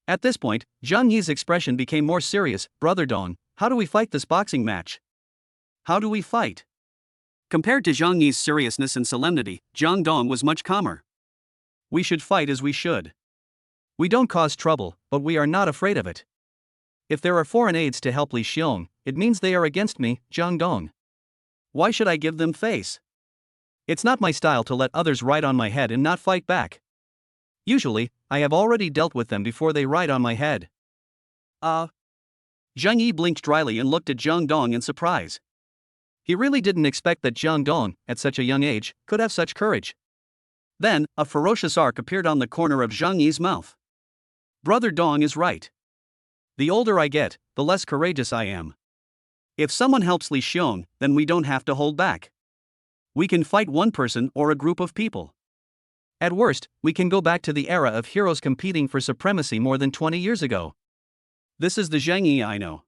At this point, Zhang Yi's expression became more serious. Brother Dong, how do we fight this boxing match? How do we fight? Compared to Zhang Yi's seriousness and solemnity, Jang Dong was much calmer. We should fight as we should. We don't cause trouble, but we are not afraid of it. If there are foreign aids to help Li Xiong, it means they are against me, Jang Dong. Why should I give them face? It's not my style to let others ride on my head and not fight back. Usually, I have already dealt with them before they ride on my head. Zhang Yi blinked dryly and looked at Jang Dong in surprise. He really didn't expect that Jang Dong, at such a young age, could have such courage. Then, a ferocious arc appeared on the corner of Zhang Yi's mouth. Brother Dong is right. The older I get, the less courageous I am. If someone helps Li Xiong, then we don't have to hold back. We can fight one person or a group of people. At worst, we can go back to the era of heroes competing for supremacy more than 20 years ago. This is the Zhang Yi I know.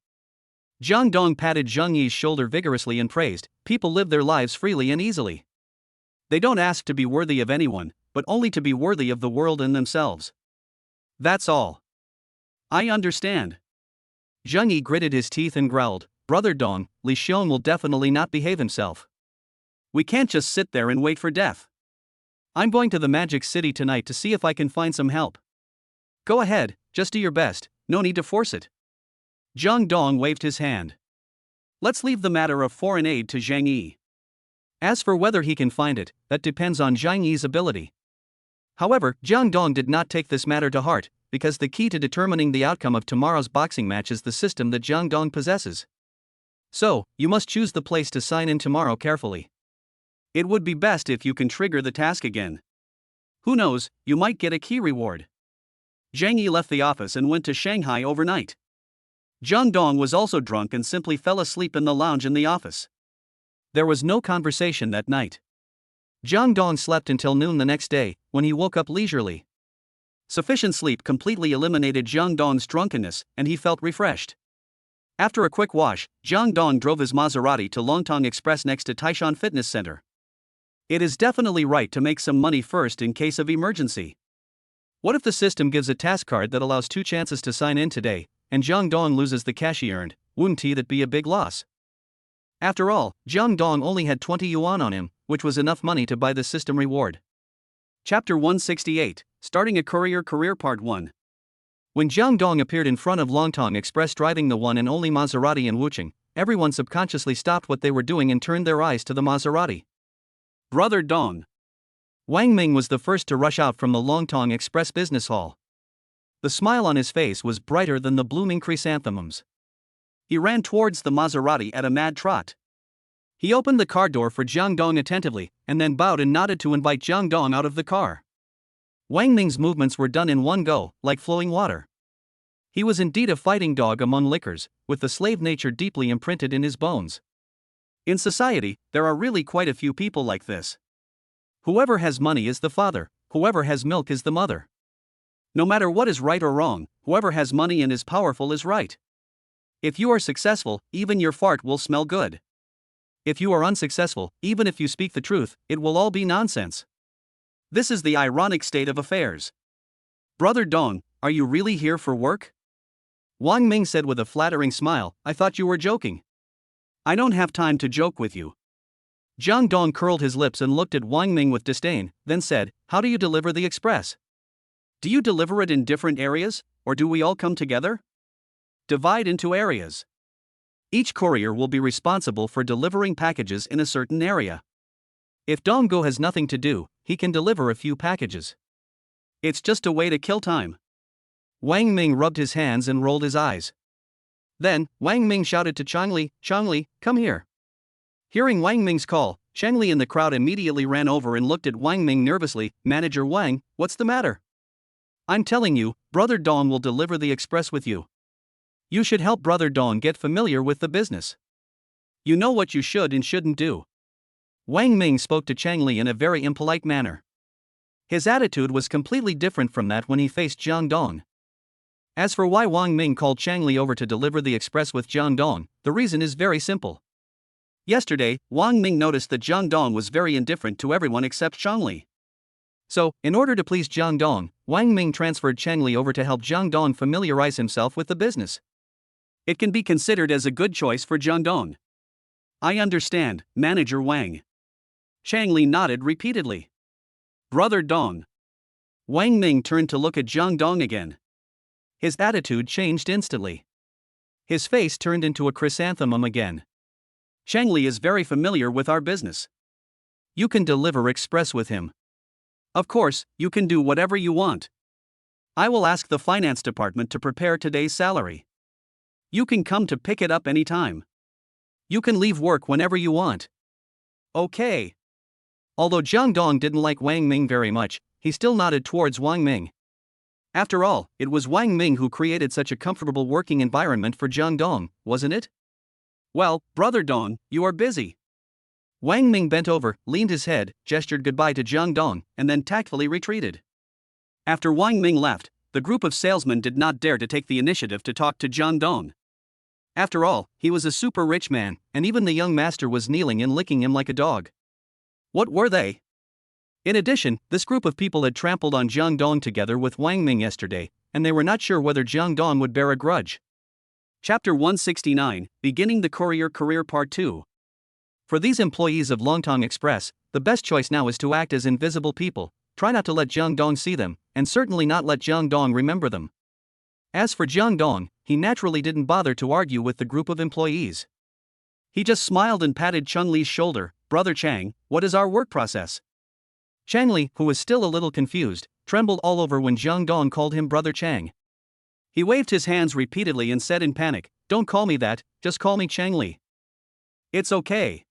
Jang Dong patted Zhang Yi's shoulder vigorously and praised, people live their lives freely and easily. They don't ask to be worthy of anyone, but only to be worthy of the world and themselves. That's all. I understand. Zhang Yi gritted his teeth and growled, Brother Dong, Li Xiong will definitely not behave himself. We can't just sit there and wait for death. I'm going to the Magic City tonight to see if I can find some help. Go ahead, just do your best, no need to force it. Jang Dong waved his hand. Let's leave the matter of foreign aid to Zhang Yi. As for whether he can find it, that depends on Zhang Yi's ability. However, Jang Dong did not take this matter to heart, because the key to determining the outcome of tomorrow's boxing match is the system that Jang Dong possesses. So, you must choose the place to sign in tomorrow carefully. It would be best if you can trigger the task again. Who knows, you might get a key reward. Zhang Yi left the office and went to Shanghai overnight. Jang Dong was also drunk and simply fell asleep in the lounge in the office. There was no conversation that night. Jang Dong slept until noon the next day, when he woke up leisurely. Sufficient sleep completely eliminated Jang Dong's drunkenness, and he felt refreshed. After a quick wash, Jang Dong drove his Maserati to Longtong Express next to Taishan Fitness Center. It is definitely right to make some money first in case of emergency. What if the system gives a task card that allows 2 chances to sign in today, and Jang Dong loses the cash he earned? Wouldn't that be a big loss? After all, Jang Dong only had 20 yuan on him, which was enough money to buy the system reward. Chapter 168, Starting a Courier Career Part 1. When Jang Dong appeared in front of Longtong Express driving the one and only Maserati in Wuchang, everyone subconsciously stopped what they were doing and turned their eyes to the Maserati. Brother Dong. Wang Ming was the first to rush out from the Longtong Express business hall. The smile on his face was brighter than the blooming chrysanthemums. He ran towards the Maserati at a mad trot. He opened the car door for Jang Dong attentively, and then bowed and nodded to invite Jang Dong out of the car. Wang Ming's movements were done in one go, like flowing water. He was indeed a fighting dog among lickers, with the slave nature deeply imprinted in his bones. In society, there are really quite a few people like this. Whoever has money is the father, whoever has milk is the mother. No matter what is right or wrong, whoever has money and is powerful is right. If you are successful, even your fart will smell good. If you are unsuccessful, even if you speak the truth, it will all be nonsense. This is the ironic state of affairs. Brother Dong, are you really here for work? Wang Ming said with a flattering smile, I thought you were joking. I don't have time to joke with you. Jang Dong curled his lips and looked at Wang Ming with disdain, then said, How do you deliver the express? Do you deliver it in different areas, or do we all come together? Divide into areas. Each courier will be responsible for delivering packages in a certain area. If Donggo has nothing to do, he can deliver a few packages. It's just a way to kill time. Wang Ming rubbed his hands and rolled his eyes. Then, Wang Ming shouted to Changli, come here. Hearing Wang Ming's call, Changli in the crowd immediately ran over and looked at Wang Ming nervously. Manager Wang, what's the matter? I'm telling you, Brother Dong will deliver the express with you. You should help Brother Dong get familiar with the business. You know what you should and shouldn't do. Wang Ming spoke to Changli in a very impolite manner. His attitude was completely different from that when he faced Jang Dong. As for why Wang Ming called Changli over to deliver the express with Jang Dong, the reason is very simple. Yesterday, Wang Ming noticed that Jang Dong was very indifferent to everyone except Changli. So, in order to please Jang Dong, Wang Ming transferred Changli over to help Jang Dong familiarize himself with the business. It can be considered as a good choice for Jang Dong. I understand, Manager Wang. Changli nodded repeatedly. Brother Dong. Wang Ming turned to look at Jang Dong again. His attitude changed instantly. His face turned into a chrysanthemum again. Changli is very familiar with our business. You can deliver express with him. Of course, you can do whatever you want. I will ask the finance department to prepare today's salary. You can come to pick it up anytime. You can leave work whenever you want. Okay. Although Jang Dong didn't like Wang Ming very much, he still nodded towards Wang Ming. After all, it was Wang Ming who created such a comfortable working environment for Jang Dong, wasn't it? Well, Brother Dong, you are busy. Wang Ming bent over, leaned his head, gestured goodbye to Jang Dong, and then tactfully retreated. After Wang Ming left, the group of salesmen did not dare to take the initiative to talk to Jang Dong. After all, he was a super rich man, and even the young master was kneeling and licking him like a dog. What were they? In addition, this group of people had trampled on Jang Dong together with Wang Ming yesterday, and they were not sure whether Jang Dong would bear a grudge. Chapter 169, Beginning the Courier Career Part 2. For these employees of Longtong Express, the best choice now is to act as invisible people, try not to let Jang Dong see them, and certainly not let Jang Dong remember them. As for Jang Dong, he naturally didn't bother to argue with the group of employees. He just smiled and patted Chang-Li's shoulder. Brother Chang, what is our work process? Chang-Li, who was still a little confused, trembled all over when Jang Dong called him Brother Chang. He waved his hands repeatedly and said in panic, Don't call me that, just call me Chang-Li. It's okay.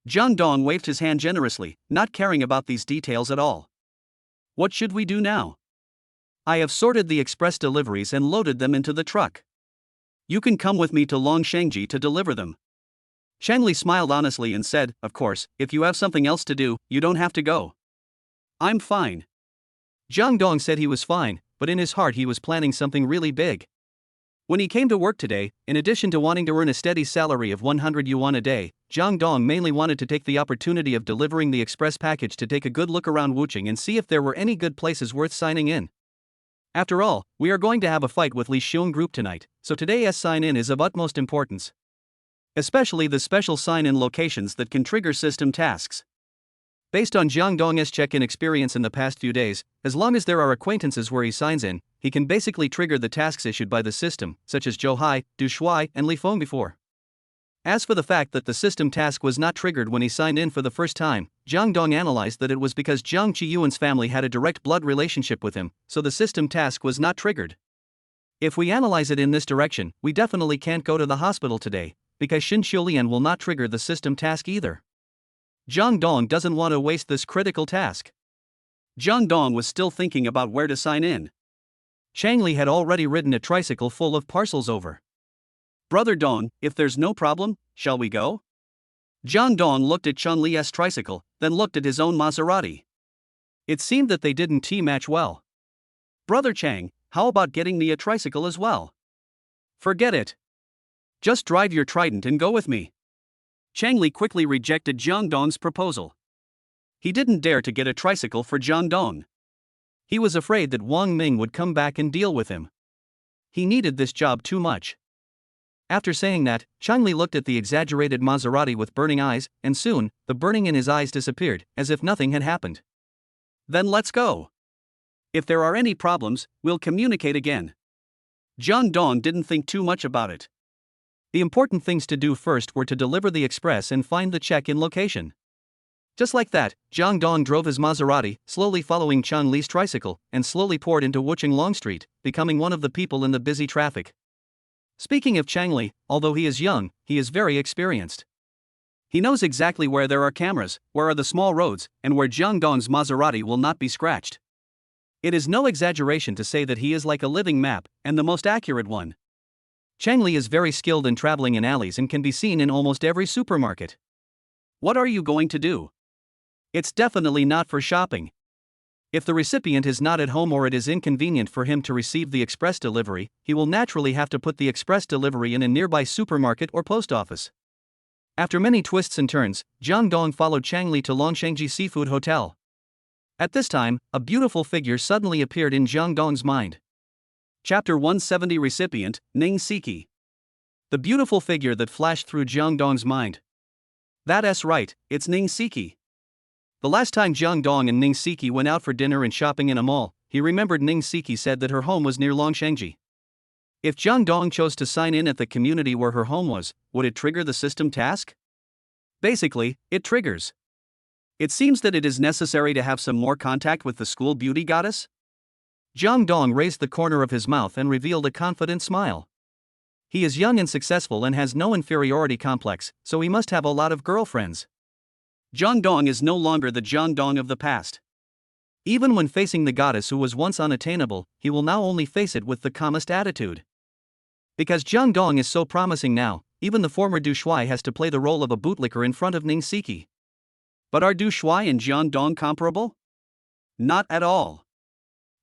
Jang Dong waved his hand generously, not caring about these details at all. What should we do now? I have sorted the express deliveries and loaded them into the truck. You can come with me to Longshengji to deliver them. Chang-Li smiled honestly and said, Of course, if you have something else to do, you don't have to go. I'm fine. Jang Dong said he was fine, but in his heart he was planning something really big. When he came to work today, in addition to wanting to earn a steady salary of 100 yuan a day, Jang Dong mainly wanted to take the opportunity of delivering the express package to take a good look around Wuching and see if there were any good places worth signing in. After all, we are going to have a fight with Li Xiong Group tonight, so today's sign-in is of utmost importance. Especially the special sign-in locations that can trigger system tasks. Based on Jiang Dong's check-in experience in the past few days, as long as there are acquaintances where he signs in, he can basically trigger the tasks issued by the system, such as Zhou Hai, Du Shuai, and Li Feng before. As for the fact that the system task was not triggered when he signed in for the first time, Jiang Dong analyzed that it was because Jiang Qiyuan's family had a direct blood relationship with him, so the system task was not triggered. If we analyze it in this direction, we definitely can't go to the hospital today, because Xin Qiulian will not trigger the system task either. Jang Dong doesn't want to waste this critical task. Jang Dong was still thinking about where to sign in. Chang-Li had already ridden a tricycle full of parcels over. Brother Dong, if there's no problem, shall we go? Jang Dong looked at Chun-Li's tricycle, then looked at his own Maserati. It seemed that they didn't match well. Brother Chang, how about getting me a tricycle as well? Forget it. Just drive your Trident and go with me. Chang Li quickly rejected Jang Dong's proposal. He didn't dare to get a tricycle for Jang Dong. He was afraid that Wang Ming would come back and deal with him. He needed this job too much. After saying that, Chang Li looked at the exaggerated Maserati with burning eyes, and soon, the burning in his eyes disappeared, as if nothing had happened. Then let's go. If there are any problems, we'll communicate again. Jang Dong didn't think too much about it. The important things to do first were to deliver the express and find the check-in location. Just like that, Jang Dong drove his Maserati, slowly following Chang Li's tricycle, and slowly poured into Wucheng Long Street, becoming one of the people in the busy traffic. Speaking of Chang Li, although he is young, he is very experienced. He knows exactly where there are cameras, where are the small roads, and where Jang Dong's Maserati will not be scratched. It is no exaggeration to say that he is like a living map, and the most accurate one. Chang Li is very skilled in traveling in alleys and can be seen in almost every supermarket. What are you going to do? It's definitely not for shopping. If the recipient is not at home or it is inconvenient for him to receive the express delivery, he will naturally have to put the express delivery in a nearby supermarket or post office. After many twists and turns, Jang Dong followed Chang Li to Longshengji Seafood Hotel. At this time, a beautiful figure suddenly appeared in Jang Dong's mind. Chapter 170 Recipient, Ning Siki. The beautiful figure that flashed through Jang Dong's mind. That's right, it's Ning Siki. The last time Jang Dong and Ning Siki went out for dinner and shopping in a mall, he remembered Ning Siki said that her home was near Longshengji. If Jang Dong chose to sign in at the community where her home was, would it trigger the system task? Basically, it triggers. It seems that it is necessary to have some more contact with the school beauty goddess? Jang Dong raised the corner of his mouth and revealed a confident smile. He is young and successful and has no inferiority complex, so he must have a lot of girlfriends. Jang Dong is no longer the Jang Dong of the past. Even when facing the goddess who was once unattainable, he will now only face it with the calmest attitude. Because Jang Dong is so promising now, even the former Du Shuai has to play the role of a bootlicker in front of Ning Siki. But are Du Shuai and Jang Dong comparable? Not at all.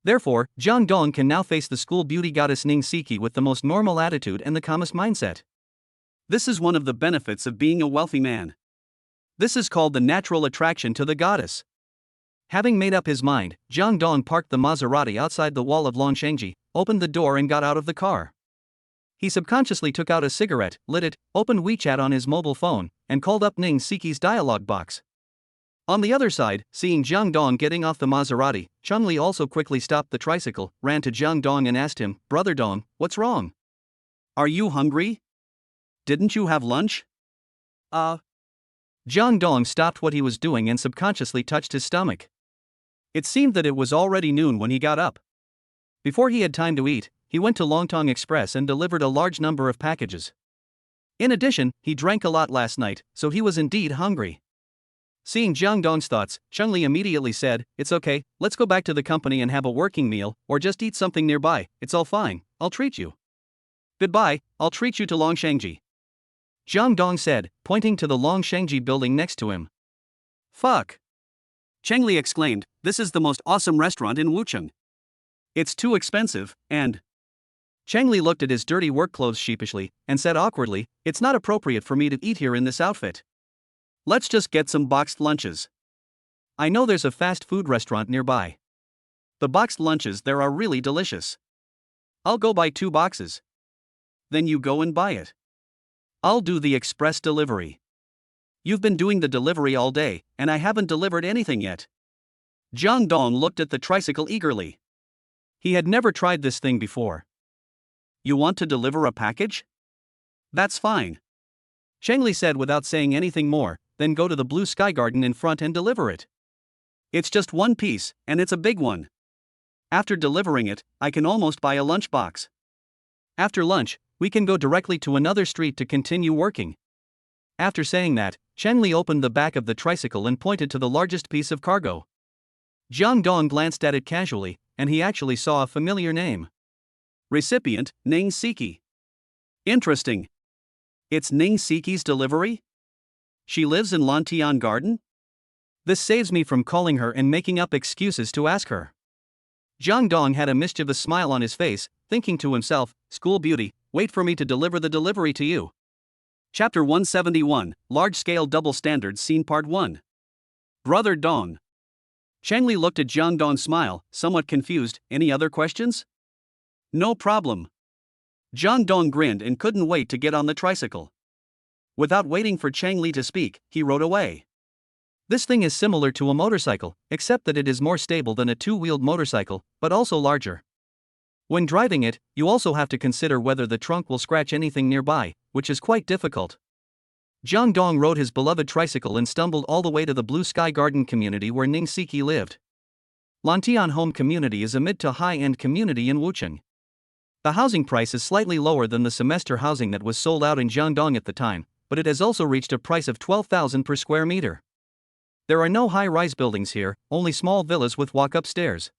Therefore, Jang Dong can now face the school beauty goddess Ning Siki with the most normal attitude and the calmest mindset. This is one of the benefits of being a wealthy man. This is called the natural attraction to the goddess. Having made up his mind, Jang Dong parked the Maserati outside the wall of Longshengji, opened the door and got out of the car. He subconsciously took out a cigarette, lit it, opened WeChat on his mobile phone, and called up Ning Siki's dialogue box. On the other side, seeing Jang Dong getting off the Maserati, Chang Li also quickly stopped the tricycle, ran to Jang Dong and asked him, "Brother Dong, what's wrong? Are you hungry? Didn't you have lunch?" Jang Dong stopped what he was doing and subconsciously touched his stomach. It seemed that it was already noon when he got up. Before he had time to eat, he went to Longtong Express and delivered a large number of packages. In addition, he drank a lot last night, so he was indeed hungry. Seeing Jang Dong's thoughts, Chang Li immediately said, "It's okay, let's go back to the company and have a working meal, or just eat something nearby, it's all fine, I'll treat you." "Goodbye, I'll treat you to Longshengji," Jang Dong said, pointing to the Longshengji building next to him. "Fuck!" Chang Li exclaimed, "This is the most awesome restaurant in Wucheng. It's too expensive, and..." Chang Li looked at his dirty work clothes sheepishly, and said awkwardly, "It's not appropriate for me to eat here in this outfit. Let's just get some boxed lunches. I know there's a fast food restaurant nearby. The boxed lunches there are really delicious. I'll go buy 2 boxes. Then you go and buy it. I'll do the express delivery. You've been doing the delivery all day, and I haven't delivered anything yet." Jang Dong looked at the tricycle eagerly. He had never tried this thing before. "You want to deliver a package? That's fine," Chang Li said without saying anything more, "then go to the blue sky garden in front and deliver it. It's just 1 piece, and it's a big one. After delivering it, I can almost buy a lunchbox. After lunch, we can go directly to another street to continue working." After saying that, Chang Li opened the back of the tricycle and pointed to the largest piece of cargo. Jang Dong glanced at it casually, and he actually saw a familiar name. Recipient, Ning Siki. Interesting. It's Ning Siki's delivery? She lives in Lantian Garden? This saves me from calling her and making up excuses to ask her. Jang Dong had a mischievous smile on his face, thinking to himself, "School beauty, Wait for me to deliver the delivery to you. Chapter 171, Large-Scale Double Standards Scene Part 1. Brother Dong. Chang Li looked at Jang Dong, smile, somewhat confused. Any other questions? No problem. Jang Dong grinned and couldn't wait to get on the tricycle. Without waiting for Chang Li to speak, he rode away. This thing is similar to a motorcycle, except that it is more stable than a two-wheeled motorcycle, but also larger. When driving it, you also have to consider whether the trunk will scratch anything nearby, which is quite difficult. Jang Dong rode his beloved tricycle and stumbled all the way to the Blue Sky Garden community where Ning Siki lived. Lantian Home Community is a mid to high-end community in Wucheng. The housing price is slightly lower than the semester housing that was sold out in Jiangdong at the time, but it has also reached a price of 12,000 per square meter. There are no high-rise buildings here, only small villas with walk-up stairs.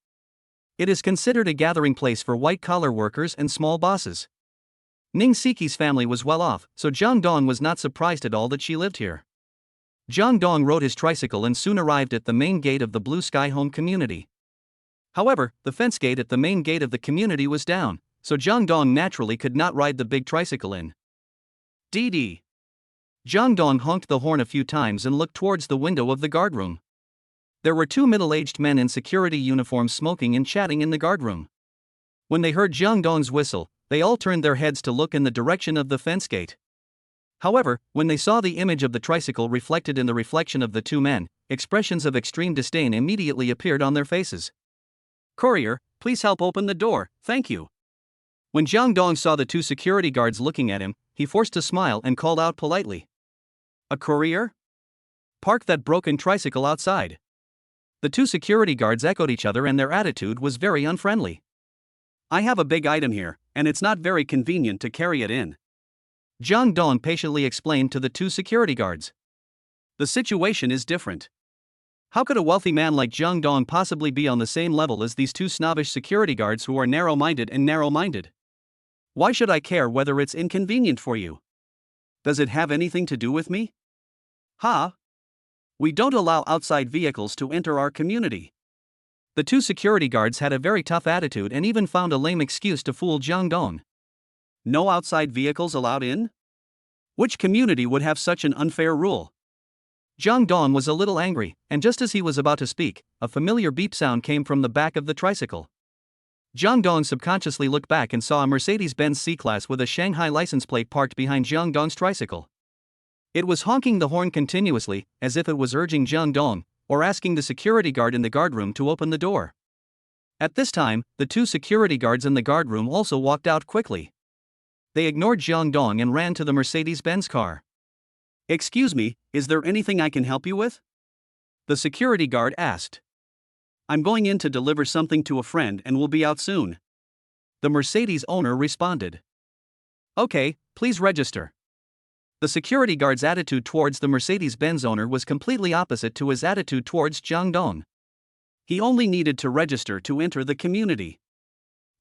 It is considered a gathering place for white-collar workers and small bosses. Ning Siki's family was well off, so Jang Dong was not surprised at all that she lived here. Jang Dong rode his tricycle and soon arrived at the main gate of the Blue Sky Home Community. However, the fence gate at the main gate of the community was down, so Jang Dong naturally could not ride the big tricycle in. DD. Jang Dong honked the horn a few times and looked towards the window of the guardroom. There were two middle-aged men in security uniforms smoking and chatting in the guardroom. When they heard Jang Dong's whistle, they all turned their heads to look in the direction of the fence gate. However, when they saw the image of the tricycle reflected in the reflection of the two men, expressions of extreme disdain immediately appeared on their faces. Courier, please help open the door, thank you. When Jang Dong saw the two security guards looking at him, he forced a smile and called out politely. A courier? Park that broken tricycle outside. The two security guards echoed each other and their attitude was very unfriendly. I have a big item here, and it's not very convenient to carry it in. Jang Dong patiently explained to the two security guards. The situation is different. How could a wealthy man like Jang Dong possibly be on the same level as these two snobbish security guards who are narrow-minded and narrow-minded? Why should I care whether it's inconvenient for you? Does it have anything to do with me? Ha! We don't allow outside vehicles to enter our community. The two security guards had a very tough attitude and even found a lame excuse to fool Jang Dong. No outside vehicles allowed in? Which community would have such an unfair rule? Jang Dong was a little angry, and just as he was about to speak, a familiar beep sound came from the back of the tricycle. Jang Dong subconsciously looked back and saw a Mercedes-Benz C-Class with a Shanghai license plate parked behind Jang Dong's tricycle. It was honking the horn continuously, as if it was urging Jang Dong, or asking the security guard in the guardroom to open the door. At this time, the two security guards in the guardroom also walked out quickly. They ignored Jang Dong and ran to the Mercedes-Benz car. Excuse me, is there anything I can help you with? The security guard asked. I'm going in to deliver something to a friend and will be out soon. The Mercedes owner responded. Okay, please register. The security guard's attitude towards the Mercedes-Benz owner was completely opposite to his attitude towards Jang Dong. He only needed to register to enter the community.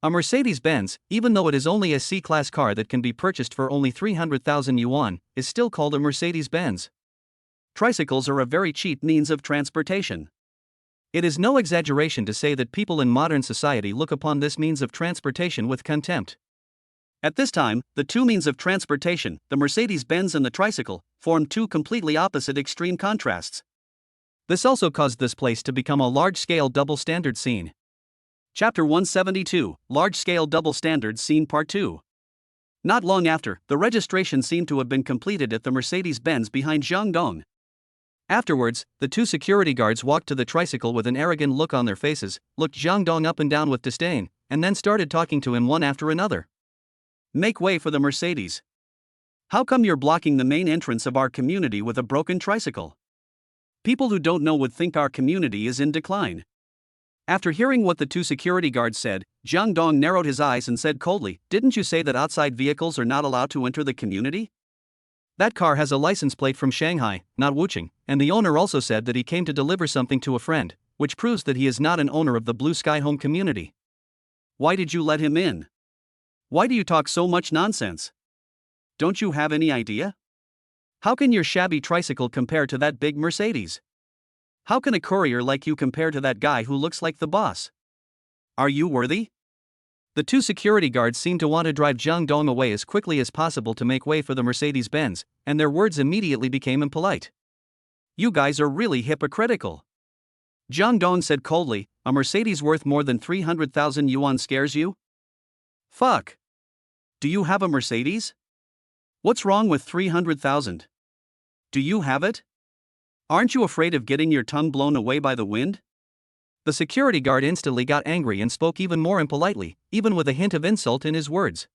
A Mercedes-Benz, even though it is only a C-Class car that can be purchased for only 300,000 yuan, is still called a Mercedes-Benz. Tricycles are a very cheap means of transportation. It is no exaggeration to say that people in modern society look upon this means of transportation with contempt. At this time, the two means of transportation, the Mercedes-Benz and the tricycle, formed two completely opposite extreme contrasts. This also caused this place to become a large-scale double standard scene. Chapter 172, Large-Scale Double Standards Scene Part 2. Not long after, the registration seemed to have been completed at the Mercedes-Benz behind Jang Dong. Afterwards, the two security guards walked to the tricycle with an arrogant look on their faces, looked Jang Dong up and down with disdain, and then started talking to him one after another. Make way for the Mercedes. How come you're blocking the main entrance of our community with a broken tricycle? People who don't know would think our community is in decline. After hearing what the two security guards said, Jang Dong narrowed his eyes and said coldly, Didn't you say that outside vehicles are not allowed to enter the community? That car has a license plate from Shanghai, not Wucheng, and the owner also said that he came to deliver something to a friend, which proves that he is not an owner of the Blue Sky Home Community. Why did you let him in? Why do you talk so much nonsense? Don't you have any idea? How can your shabby tricycle compare to that big Mercedes? How can a courier like you compare to that guy who looks like the boss? Are you worthy? The two security guards seemed to want to drive Jang Dong away as quickly as possible to make way for the Mercedes-Benz, and their words immediately became impolite. "You guys are really hypocritical," Jang Dong said coldly. "A Mercedes worth more than 300,000 yuan scares you? Fuck. Do you have a Mercedes? What's wrong with 300,000? Do you have it? Aren't you afraid of getting your tongue blown away by the wind?" The security guard instantly got angry and spoke even more impolitely, even with a hint of insult in his words.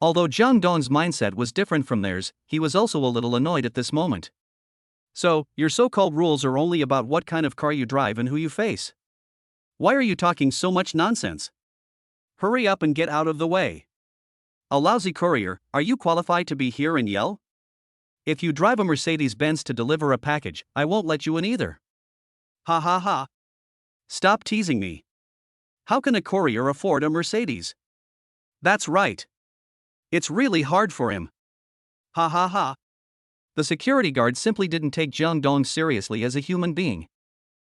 Although Jang Dong's mindset was different from theirs, he was also a little annoyed at this moment. "So, your so-called rules are only about what kind of car you drive and who you face? Why are you talking so much nonsense? Hurry up and get out of the way. A lousy courier, are you qualified to be here and yell? If you drive a Mercedes-Benz to deliver a package, I won't let you in either. Ha ha ha. Stop teasing me. How can a courier afford a Mercedes? That's right. It's really hard for him. Ha ha ha." The security guard simply didn't take Jang Dong seriously as a human being.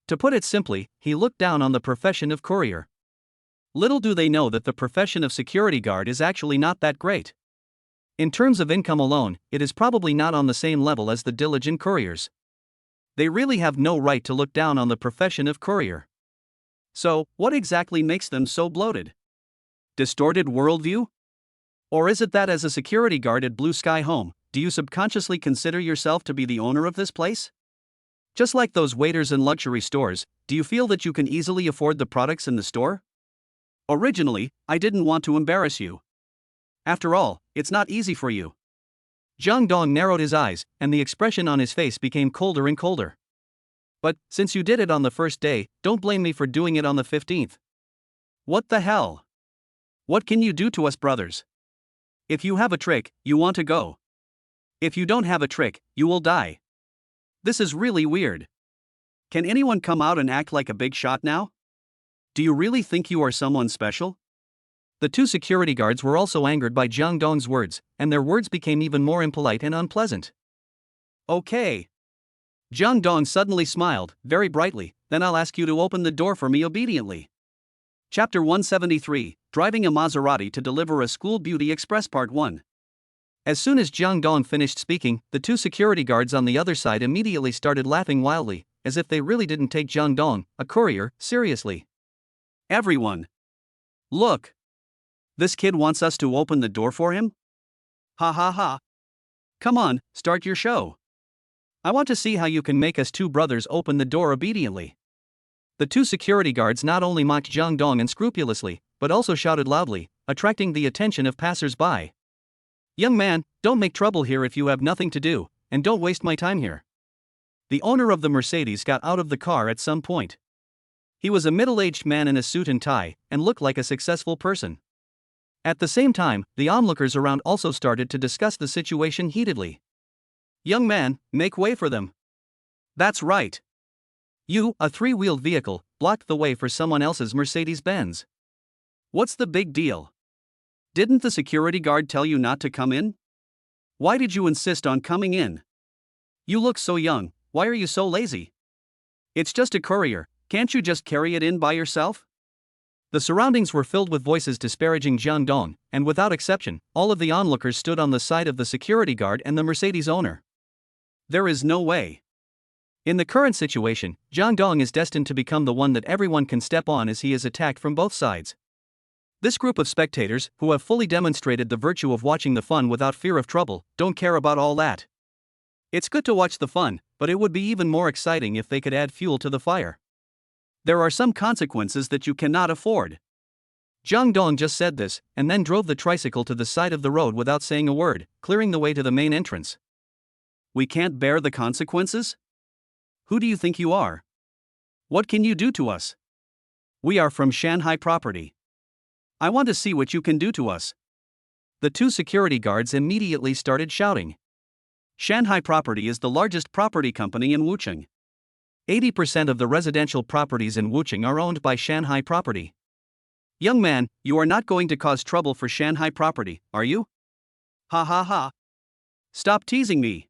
To put it simply, he looked down on the profession of courier. Little do they know that the profession of security guard is actually not that great. In terms of income alone, it is probably not on the same level as the diligent couriers. They really have no right to look down on the profession of courier. So, what exactly makes them so bloated? Distorted worldview? Or is it that as a security guard at Blue Sky Home, do you subconsciously consider yourself to be the owner of this place? Just like those waiters in luxury stores, do you feel that you can easily afford the products in the store? Originally, I didn't want to embarrass you. After all, it's not easy for you. Jang Dong narrowed his eyes, and the expression on his face became colder and colder. But, since you did it on the first day, don't blame me for doing it on the 15th. What the hell? What can you do to us brothers? If you have a trick, you want to go. If you don't have a trick, you will die. This is really weird. Can anyone come out and act like a big shot now? Do you really think you are someone special? The two security guards were also angered by Jang Dong's words, and their words became even more impolite and unpleasant. "Okay." Jang Dong suddenly smiled, very brightly, "Then I'll ask you to open the door for me obediently." Chapter 173, Driving a Maserati to Deliver a School Beauty Express Part 1. As soon as Jang Dong finished speaking, the two security guards on the other side immediately started laughing wildly, as if they really didn't take Jang Dong, a courier, seriously. "Everyone. Look. This kid wants us to open the door for him? Ha ha ha. Come on, start your show. I want to see how you can make us two brothers open the door obediently." The two security guards not only mocked Jang Dong unscrupulously, but also shouted loudly, attracting the attention of passers-by. "Young man, don't make trouble here if you have nothing to do, and don't waste my time here." The owner of the Mercedes got out of the car at some point. He was a middle-aged man in a suit and tie, and looked like a successful person. At the same time, the onlookers around also started to discuss the situation heatedly. "Young man, make way for them. That's right. You, a three-wheeled vehicle, blocked the way for someone else's Mercedes-Benz. What's the big deal? Didn't the security guard tell you not to come in? Why did you insist on coming in? You look so young, why are you so lazy? It's just a courier, can't you just carry it in by yourself?" The surroundings were filled with voices disparaging Jang Dong, and without exception, all of the onlookers stood on the side of the security guard and the Mercedes owner. There is no way. In the current situation, Jang Dong is destined to become the one that everyone can step on as he is attacked from both sides. This group of spectators, who have fully demonstrated the virtue of watching the fun without fear of trouble, don't care about all that. It's good to watch the fun, but it would be even more exciting if they could add fuel to the fire. There are some consequences that you cannot afford. Jang Dong just said this, and then drove the tricycle to the side of the road without saying a word, clearing the way to the main entrance. "We can't bear the consequences? Who do you think you are? What can you do to us? We are from Shanghai Property. I want to see what you can do to us." The two security guards immediately started shouting. Shanghai Property is the largest property company in Wuchang. 80% of the residential properties in Wuchang are owned by Shanghai Property. "Young man, you are not going to cause trouble for Shanghai Property, are you? Ha ha ha. Stop teasing me.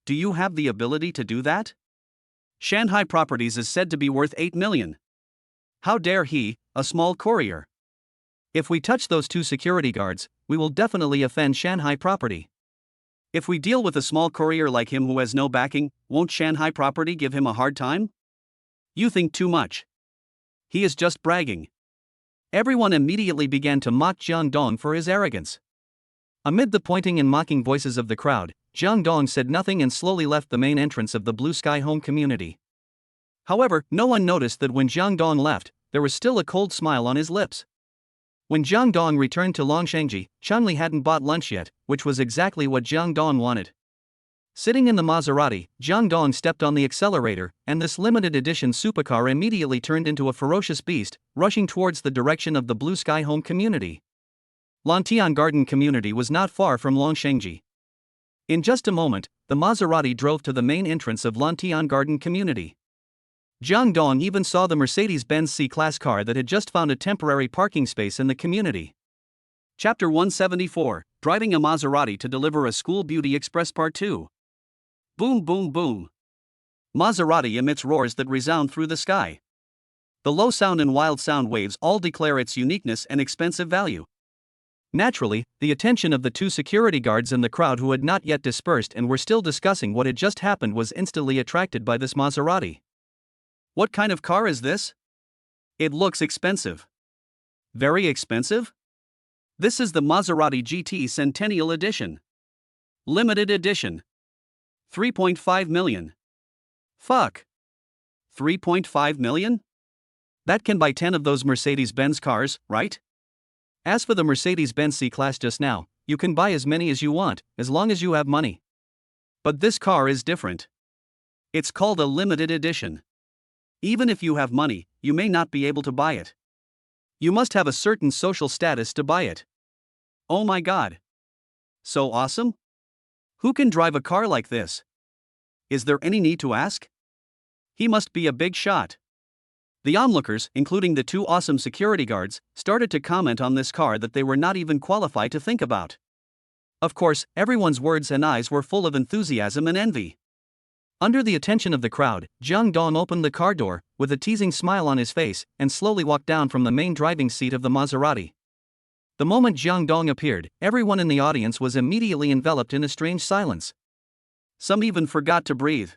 Do you have the ability to do that? Shanghai Properties is said to be worth 8 million. How dare he, a small courier? If we touch those two security guards, we will definitely offend Shanghai property. If we deal with a small courier like him who has no backing, won't Shanghai property give him a hard time? You think too much. He is just bragging. Everyone immediately began to mock Jang Dong for his arrogance. Amid the pointing and mocking voices of the crowd, Jang Dong said nothing and slowly left the main entrance of the Blue Sky Home community. However, no one noticed that when Jang Dong left, there was still a cold smile on his lips. When Jang Dong returned to Longshengji, Changli hadn't bought lunch yet, which was exactly what Jang Dong wanted. Sitting in the Maserati, Jang Dong stepped on the accelerator, and this limited edition supercar immediately turned into a ferocious beast, rushing towards the direction of the Blue Sky Home community. Lantian Garden community was not far from Longshengji. In just a moment, the Maserati drove to the main entrance of Lantian Garden community. Jang Dong even saw the Mercedes-Benz C-Class car that had just found a temporary parking space in the community. Chapter 174, Driving a Maserati to Deliver a School Beauty Express Part 2. Boom boom boom. Maserati emits roars that resound through the sky. The low sound and wild sound waves all declare its uniqueness and expensive value. Naturally, the attention of the two security guards in the crowd who had not yet dispersed and were still discussing what had just happened was instantly attracted by this Maserati. What kind of car is this? It looks expensive. Very expensive? This is the Maserati GT Centennial Edition. Limited Edition. 3.5 million. Fuck. 3.5 million? That can buy 10 of those Mercedes-Benz cars, right? As for the Mercedes-Benz C-Class just now, you can buy as many as you want, as long as you have money. But this car is different. It's called a limited edition. Even if you have money, you may not be able to buy it. You must have a certain social status to buy it. Oh my god. So awesome? Who can drive a car like this? Is there any need to ask? He must be a big shot. The onlookers, including the two awesome security guards, started to comment on this car that they were not even qualified to think about. Of course, everyone's words and eyes were full of enthusiasm and envy. Under the attention of the crowd, Jang Dong opened the car door, with a teasing smile on his face, and slowly walked down from the main driving seat of the Maserati. The moment Jang Dong appeared, everyone in the audience was immediately enveloped in a strange silence. Some even forgot to breathe.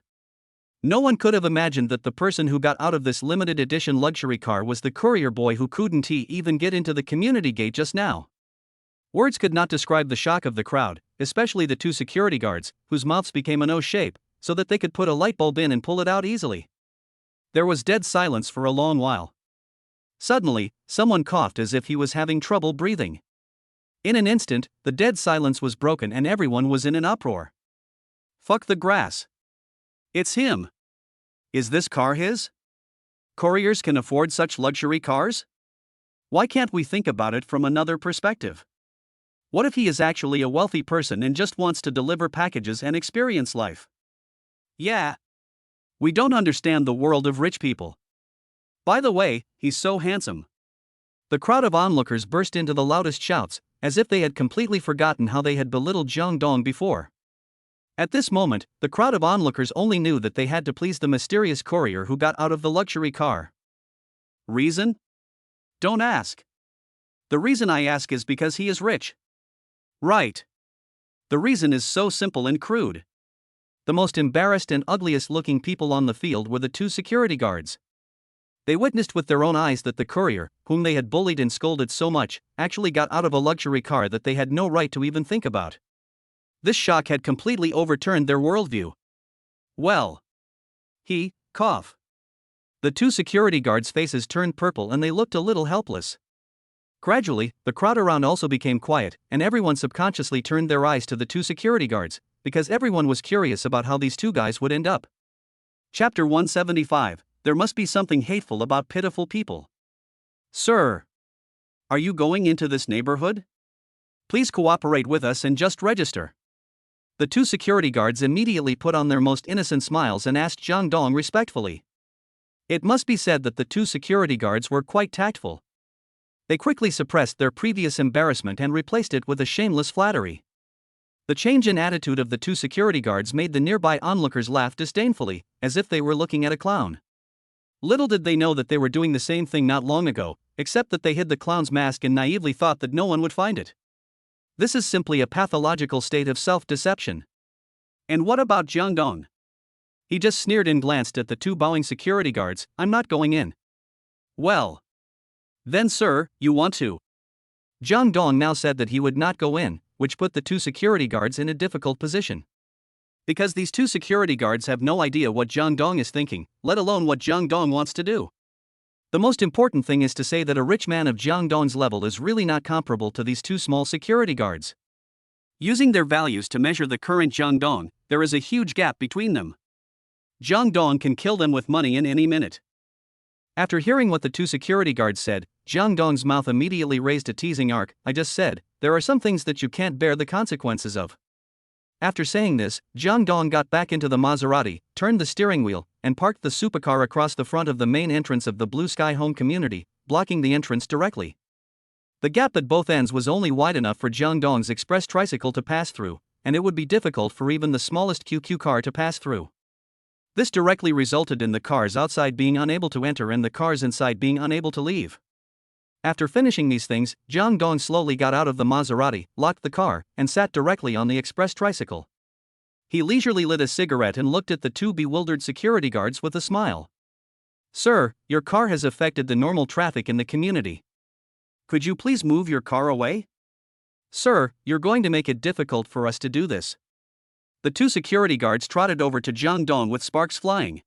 No one could have imagined that the person who got out of this limited edition luxury car was the courier boy who couldn't even get into the community gate just now. Words could not describe the shock of the crowd, especially the two security guards, whose mouths became an O shape, so that they could put a light bulb in and pull it out easily. There was dead silence for a long while. Suddenly, someone coughed as if he was having trouble breathing. In an instant, the dead silence was broken and everyone was in an uproar. Fuck the grass. It's him. Is this car his? Couriers can afford such luxury cars? Why can't we think about it from another perspective? What if he is actually a wealthy person and just wants to deliver packages and experience life? Yeah. We don't understand the world of rich people. By the way, he's so handsome. The crowd of onlookers burst into the loudest shouts, as if they had completely forgotten how they had belittled Jang Dong before. At this moment, the crowd of onlookers only knew that they had to please the mysterious courier who got out of the luxury car. Reason? Don't ask. The reason I ask is because he is rich. Right. The reason is so simple and crude. The most embarrassed and ugliest looking people on the field were the two security guards. They witnessed with their own eyes that the courier, whom they had bullied and scolded so much, actually got out of a luxury car that they had no right to even think about. This shock had completely overturned their worldview. Well. Cough. The two security guards' faces turned purple and they looked a little helpless. Gradually, the crowd around also became quiet, and everyone subconsciously turned their eyes to the two security guards, because everyone was curious about how these two guys would end up. Chapter 175, There must be something hateful about pitiful people. Sir. Are you going into this neighborhood? Please cooperate with us and just register. The two security guards immediately put on their most innocent smiles and asked Jang Dong respectfully. It must be said that the two security guards were quite tactful. They quickly suppressed their previous embarrassment and replaced it with a shameless flattery. The change in attitude of the two security guards made the nearby onlookers laugh disdainfully, as if they were looking at a clown. Little did they know that they were doing the same thing not long ago, except that they hid the clown's mask and naively thought that no one would find it. This is simply a pathological state of self-deception. And what about Jang Dong? He just sneered and glanced at the two bowing security guards. I'm not going in. Well. Then sir, you want to. Jang Dong now said that he would not go in, which put the two security guards in a difficult position. Because these two security guards have no idea what Jang Dong is thinking, let alone what Jang Dong wants to do. The most important thing is to say that a rich man of Jang Dong's level is really not comparable to these two small security guards. Using their values to measure the current Jang Dong, there is a huge gap between them. Jang Dong can kill them with money in any minute. After hearing what the two security guards said, Jang Dong's mouth immediately raised a teasing arc. I just said, there are some things that you can't bear the consequences of. After saying this, Jang Dong got back into the Maserati, turned the steering wheel, and parked the supercar across the front of the main entrance of the Blue Sky Home community, blocking the entrance directly. The gap at both ends was only wide enough for Jang Dong's express tricycle to pass through, and it would be difficult for even the smallest QQ car to pass through. This directly resulted in the cars outside being unable to enter and the cars inside being unable to leave. After finishing these things, Jang Dong slowly got out of the Maserati, locked the car, and sat directly on the express tricycle. He leisurely lit a cigarette and looked at the two bewildered security guards with a smile. Sir, your car has affected the normal traffic in the community. Could you please move your car away? Sir, you're going to make it difficult for us to do this. The two security guards trotted over to Jang Dong with sparks flying.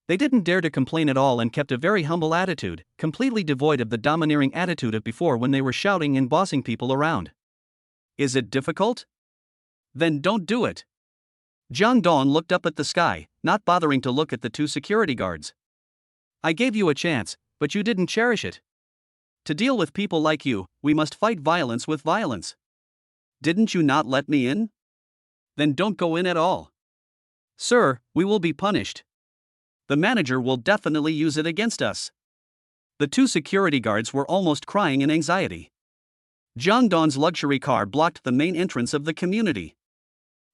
They didn't dare to complain at all and kept a very humble attitude, completely devoid of the domineering attitude of before when they were shouting and bossing people around. Is it difficult? Then don't do it. Jang Dong looked up at the sky, not bothering to look at the two security guards. I gave you a chance, but you didn't cherish it. To deal with people like you, we must fight violence with violence. Didn't you not let me in? Then don't go in at all. Sir, we will be punished. The manager will definitely use it against us. The two security guards were almost crying in anxiety. Jang Dong's luxury car blocked the main entrance of the community.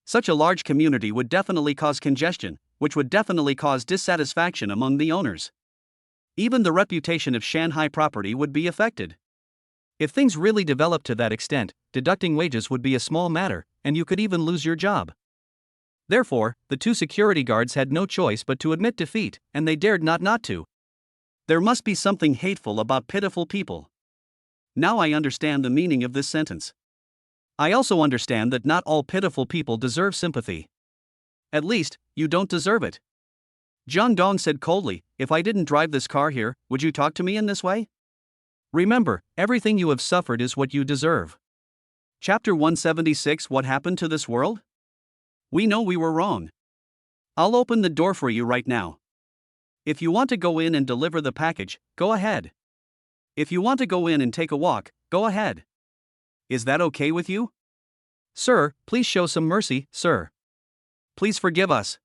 Such a large community would definitely cause congestion, which would definitely cause dissatisfaction among the owners. Even the reputation of Shanghai property would be affected. If things really developed to that extent, deducting wages would be a small matter, and you could even lose your job. Therefore, the two security guards had no choice but to admit defeat, and they dared not to. There must be something hateful about pitiful people. Now I understand the meaning of this sentence. I also understand that not all pitiful people deserve sympathy. At least, you don't deserve it. Jang Dong said coldly, if I didn't drive this car here, would you talk to me in this way? Remember, everything you have suffered is what you deserve. Chapter 176 What happened to this world? We know we were wrong. I'll open the door for you right now. If you want to go in and deliver the package, go ahead. If you want to go in and take a walk, go ahead. Is that okay with you? Sir, please show some mercy, sir. Please forgive us.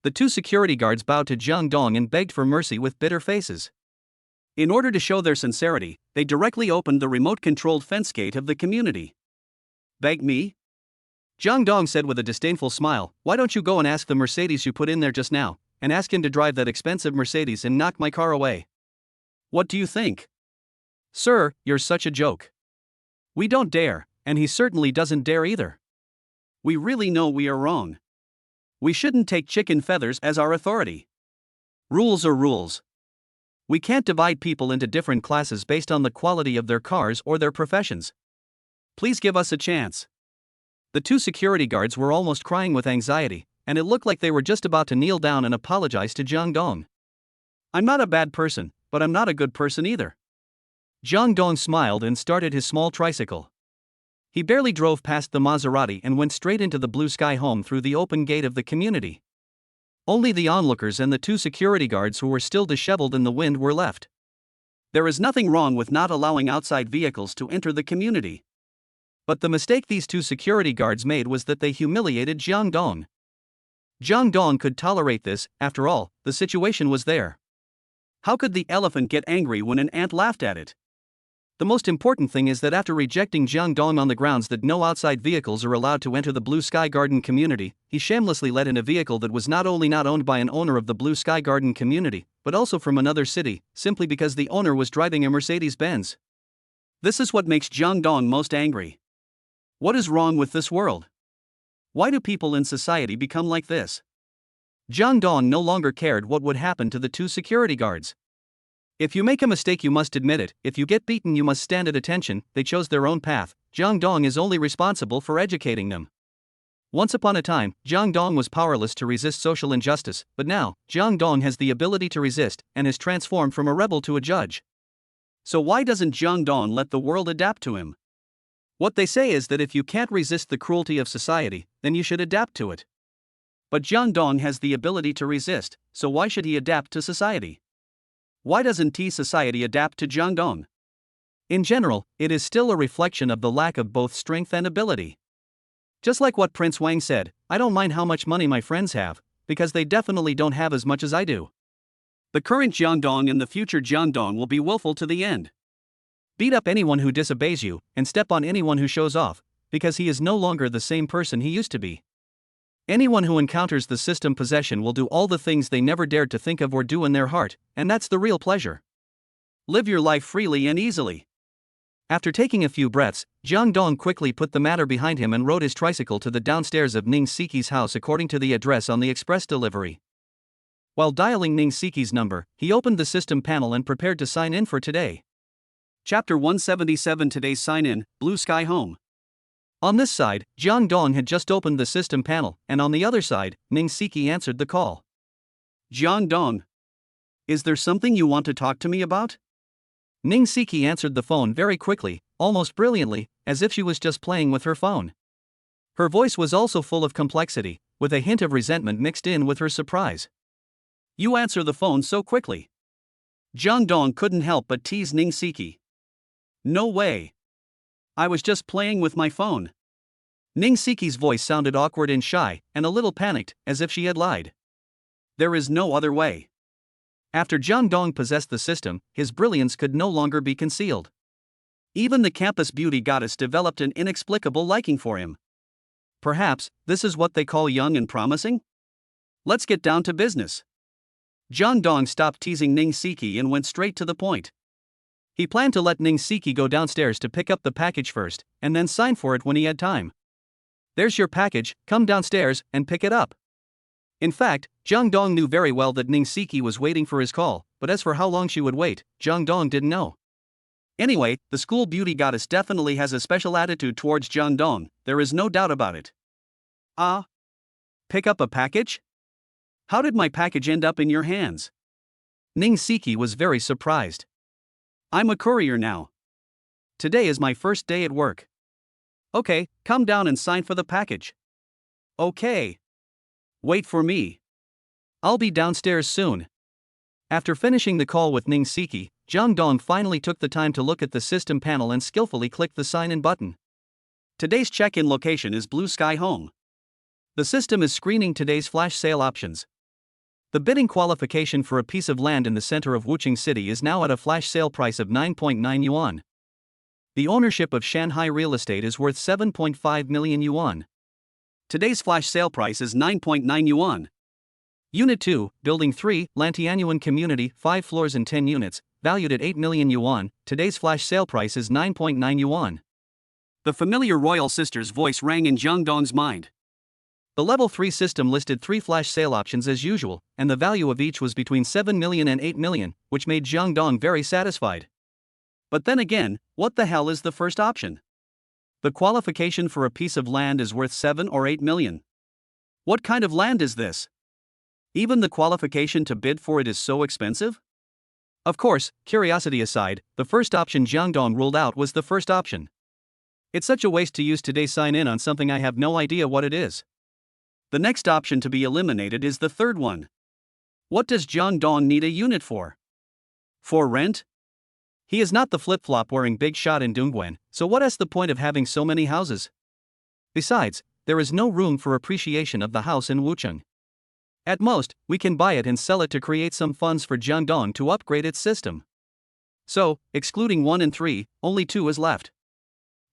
The two security guards bowed to Jang Dong and begged for mercy with bitter faces. In order to show their sincerity, they directly opened the remote-controlled fence gate of the community. Beg me? Jang Dong said with a disdainful smile, why don't you go and ask the Mercedes you put in there just now, and ask him to drive that expensive Mercedes and knock my car away. What do you think? Sir, you're such a joke. We don't dare, and he certainly doesn't dare either. We really know we are wrong. We shouldn't take chicken feathers as our authority. Rules are rules. We can't divide people into different classes based on the quality of their cars or their professions. Please give us a chance. The two security guards were almost crying with anxiety, and it looked like they were just about to kneel down and apologize to Jang Dong. I'm not a bad person, but I'm not a good person either. Jang Dong smiled and started his small tricycle. He barely drove past the Maserati and went straight into the Blue Sky Home through the open gate of the community. Only the onlookers and the two security guards who were still disheveled in the wind were left. There is nothing wrong with not allowing outside vehicles to enter the community. But the mistake these two security guards made was that they humiliated Jang Dong. Jang Dong could tolerate this, after all, the situation was there. How could the elephant get angry when an ant laughed at it? The most important thing is that after rejecting Jang Dong on the grounds that no outside vehicles are allowed to enter the Blue Sky Garden community, he shamelessly let in a vehicle that was not only not owned by an owner of the Blue Sky Garden community, but also from another city, simply because the owner was driving a Mercedes-Benz. This is what makes Jang Dong most angry. What is wrong with this world? Why do people in society become like this? Jang Dong no longer cared what would happen to the two security guards. If you make a mistake, you must admit it. If you get beaten, you must stand at attention. They chose their own path. Jang Dong is only responsible for educating them. Once upon a time, Jang Dong was powerless to resist social injustice, but now, Jang Dong has the ability to resist and has transformed from a rebel to a judge. So why doesn't Jang Dong let the world adapt to him? What they say is that if you can't resist the cruelty of society, then you should adapt to it. But Jang Dong has the ability to resist, so why should he adapt to society? Why doesn't society adapt to Jang Dong? In general, it is still a reflection of the lack of both strength and ability. Just like what Prince Wang said, I don't mind how much money my friends have, because they definitely don't have as much as I do. The current Jang Dong and the future Jang Dong will be willful to the end. Beat up anyone who disobeys you, and step on anyone who shows off, because he is no longer the same person he used to be. Anyone who encounters the system possession will do all the things they never dared to think of or do in their heart, and that's the real pleasure. Live your life freely and easily. After taking a few breaths, Jang Dong quickly put the matter behind him and rode his tricycle to the downstairs of Ning Siki's house according to the address on the express delivery. While dialing Ning Siki's number, he opened the system panel and prepared to sign in for today. Chapter 177 Today's Sign-In, Blue Sky Home. On this side, Jang Dong had just opened the system panel, and on the other side, Ning Siki answered the call. Jang Dong. Is there something you want to talk to me about? Ning Siki answered the phone very quickly, almost brilliantly, as if she was just playing with her phone. Her voice was also full of complexity, with a hint of resentment mixed in with her surprise. You answer the phone so quickly. Jang Dong couldn't help but tease Ning Siki. No way. I was just playing with my phone. Ning Siki's voice sounded awkward and shy, and a little panicked, as if she had lied. There is no other way. After Jang Dong possessed the system, his brilliance could no longer be concealed. Even the campus beauty goddess developed an inexplicable liking for him. Perhaps, this is what they call young and promising? Let's get down to business. Jang Dong stopped teasing Ning Siki and went straight to the point. He planned to let Ning Siki go downstairs to pick up the package first, and then sign for it when he had time. There's your package, come downstairs and pick it up. In fact, Jang Dong knew very well that Ning Siki was waiting for his call, but as for how long she would wait, Jang Dong didn't know. Anyway, the school beauty goddess definitely has a special attitude towards Jang Dong, there is no doubt about it. Pick up a package? How did my package end up in your hands? Ning Siki was very surprised. I'm a courier now. Today is my first day at work. Okay, come down and sign for the package. Okay. Wait for me. I'll be downstairs soon. After finishing the call with Ning Siki, Jang Dong finally took the time to look at the system panel and skillfully clicked the sign-in button. Today's check-in location is Blue Sky Home. The system is screening today's flash sale options. The bidding qualification for a piece of land in the center of Wuchang City is now at a flash sale price of 9.9 yuan. The ownership of Shanghai real estate is worth 7.5 million yuan. Today's flash sale price is 9.9 yuan. Unit 2, Building 3, Lantianyuan Community, 5 floors and 10 units, valued at 8 million yuan. Today's flash sale price is 9.9 yuan. The familiar royal sister's voice rang in Jang Dong's mind. The Level 3 system listed 3 flash sale options as usual, and the value of each was between 7 million and 8 million, which made Jang Dong very satisfied. But then again, what the hell is the first option? The qualification for a piece of land is worth 7 or 8 million. What kind of land is this? Even the qualification to bid for it is so expensive? Of course, curiosity aside, the first option Jang Dong ruled out was the first option. It's such a waste to use today's sign-in on something I have no idea what it is. The next option to be eliminated is the third one. What does Jang Dong need a unit for? For rent? He is not the flip-flop wearing big shot in Dongguan, so what is the point of having so many houses? Besides, there is no room for appreciation of the house in Wuchang. At most, we can buy it and sell it to create some funds for Jang Dong to upgrade its system. So, excluding 1 and 3, only 2 is left.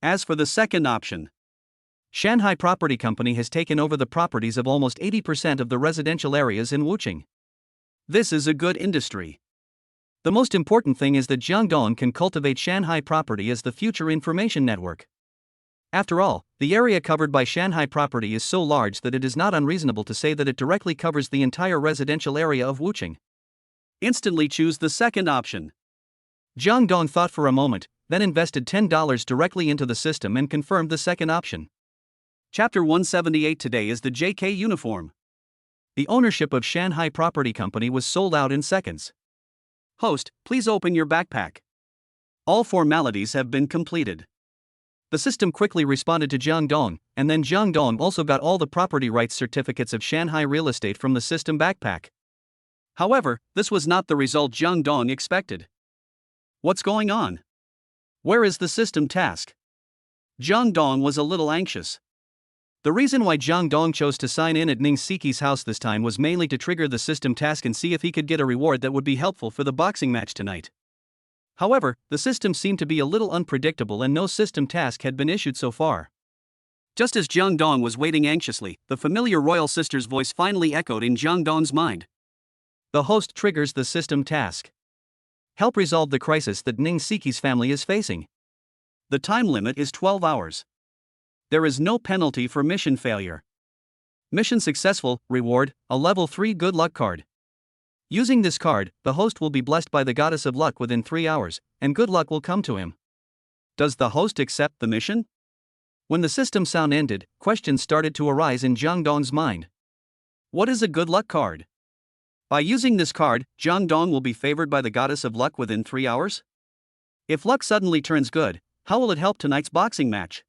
As for the second option, Shanghai Property Company has taken over the properties of almost 80% of the residential areas in Wuchang. This is a good industry. The most important thing is that Jang Dong can cultivate Shanghai property as the future information network. After all, the area covered by Shanghai property is so large that it is not unreasonable to say that it directly covers the entire residential area of Wuchang. Instantly choose the second option. Jang Dong thought for a moment, then invested $10 directly into the system and confirmed the second option. Chapter 178 today is the JK uniform. The ownership of Shanghai Property Company was sold out in seconds. Host, please open your backpack. All formalities have been completed. The system quickly responded to Jang Dong, and then Jang Dong also got all the property rights certificates of Shanghai real estate from the system backpack. However, this was not the result Jang Dong expected. What's going on? Where is the system task? Jang Dong was a little anxious. The reason why Jang Dong chose to sign in at Ning Siki's house this time was mainly to trigger the system task and see if he could get a reward that would be helpful for the boxing match tonight. However, the system seemed to be a little unpredictable and no system task had been issued so far. Just as Jang Dong was waiting anxiously, the familiar royal sister's voice finally echoed in Jang Dong's mind. The host triggers the system task. Help resolve the crisis that Ning Siki's family is facing. The time limit is 12 hours. There is no penalty for mission failure. Mission successful, reward, a level 3 good luck card. Using this card, the host will be blessed by the goddess of luck within 3 hours, and good luck will come to him. Does the host accept the mission? When the system sound ended, questions started to arise in Jang Dong's mind. What is a good luck card? By using this card, Jang Dong will be favored by the goddess of luck within 3 hours? If luck suddenly turns good, how will it help tonight's boxing match?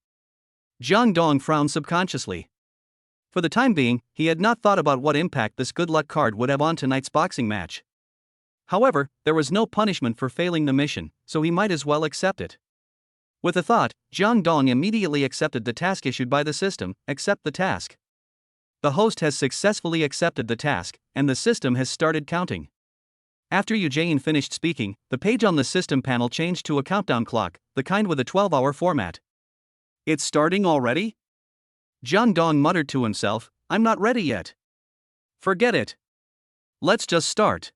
Jang Dong frowned subconsciously. For the time being, he had not thought about what impact this good luck card would have on tonight's boxing match. However, there was no punishment for failing the mission, so he might as well accept it. With the thought, Jang Dong immediately accepted the task issued by the system, accept the task. The host has successfully accepted the task, and the system has started counting. After Eugene finished speaking, the page on the system panel changed to a countdown clock, the kind with a 12-hour format. It's starting already? Jang Dong muttered to himself, I'm not ready yet. Forget it. Let's just start.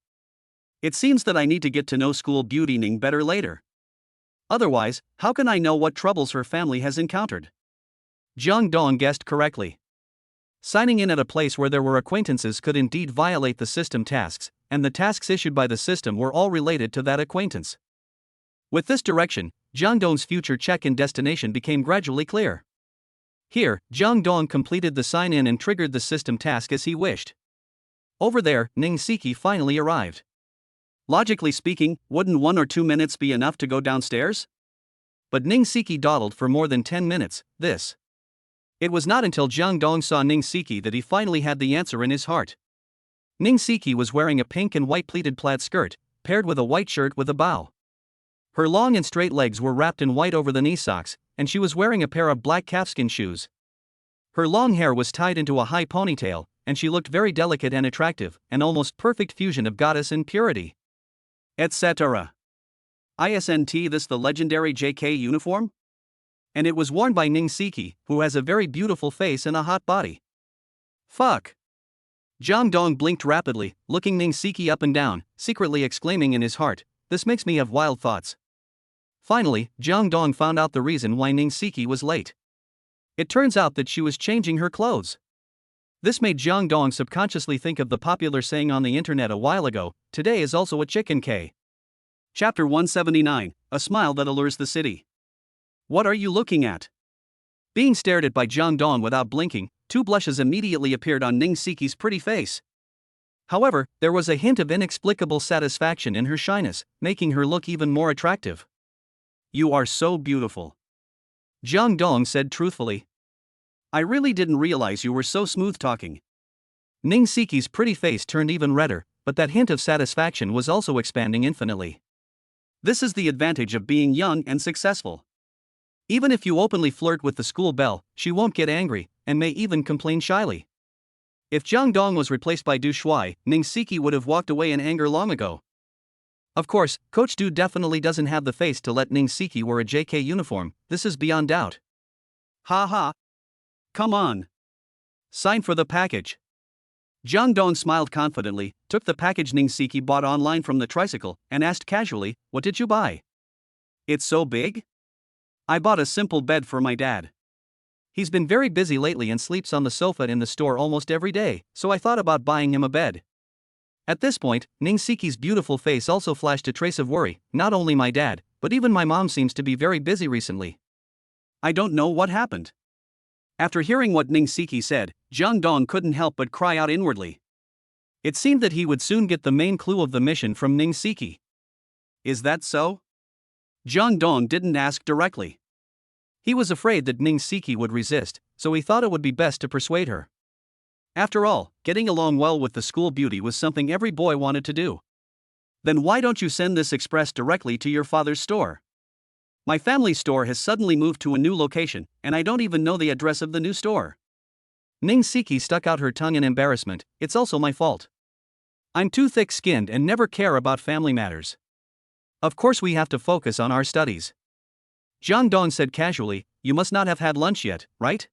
It seems that I need to get to know school beauty Ning better later. Otherwise, how can I know what troubles her family has encountered? Jang Dong guessed correctly. Signing in at a place where there were acquaintances could indeed violate the system tasks, and the tasks issued by the system were all related to that acquaintance. With this direction, Jang Dong's future check-in destination became gradually clear. Here, Jang Dong completed the sign-in and triggered the system task as he wished. Over there, Ning Siki finally arrived. Logically speaking, wouldn't 1 or 2 minutes be enough to go downstairs? But Ning Siki dawdled for more than 10 minutes, It was not until Jang Dong saw Ning Siki that he finally had the answer in his heart. Ning Siki was wearing a pink and white pleated plaid skirt, paired with a white shirt with a bow. Her long and straight legs were wrapped in white over the knee socks, and she was wearing a pair of black calfskin shoes. Her long hair was tied into a high ponytail, and she looked very delicate and attractive, an almost perfect fusion of goddess and purity. Etc. Isn't this the legendary JK uniform? And it was worn by Ning Siki, who has a very beautiful face and a hot body. Fuck. Jang Dong blinked rapidly, looking Ning Siki up and down, secretly exclaiming in his heart, this makes me have wild thoughts. Finally, Jang Dong found out the reason why Ning Siki was late. It turns out that she was changing her clothes. This made Jang Dong subconsciously think of the popular saying on the internet a while ago, today is also a chicken K. Chapter 179, A Smile That Allures the City. What are you looking at? Being stared at by Jang Dong without blinking, 2 blushes immediately appeared on Ning Siki's pretty face. However, there was a hint of inexplicable satisfaction in her shyness, making her look even more attractive. You are so beautiful. Jang Dong said truthfully. I really didn't realize you were so smooth-talking. Ning Siki's pretty face turned even redder, but that hint of satisfaction was also expanding infinitely. This is the advantage of being young and successful. Even if you openly flirt with the school belle, she won't get angry, and may even complain shyly. If Jang Dong was replaced by Du Shuai, Ning Siki would have walked away in anger long ago. Of course, Coach Du definitely doesn't have the face to let Ning Siki wear a JK uniform, this is beyond doubt. Ha ha. Come on. Sign for the package. Jang Dong smiled confidently, took the package Ning Siki bought online from the tricycle, and asked casually, "What did you buy?" "It's so big?" "I bought a simple bed for my dad. He's been very busy lately and sleeps on the sofa in the store almost every day, so I thought about buying him a bed." At this point, Ning Siki's beautiful face also flashed a trace of worry. "Not only my dad, but even my mom seems to be very busy recently. I don't know what happened." After hearing what Ning Siki said, Jang Dong couldn't help but cry out inwardly. It seemed that he would soon get the main clue of the mission from Ning Siki. Is that so? Jang Dong didn't ask directly. He was afraid that Ning Siki would resist, so he thought it would be best to persuade her. After all, getting along well with the school beauty was something every boy wanted to do. "Then why don't you send this express directly to your father's store? My family's store has suddenly moved to a new location, and I don't even know the address of the new store." Ning Siki stuck out her tongue in embarrassment. "It's also my fault. I'm too thick-skinned and never care about family matters. Of course we have to focus on our studies." Jang Dong said casually, "You must not have had lunch yet, right?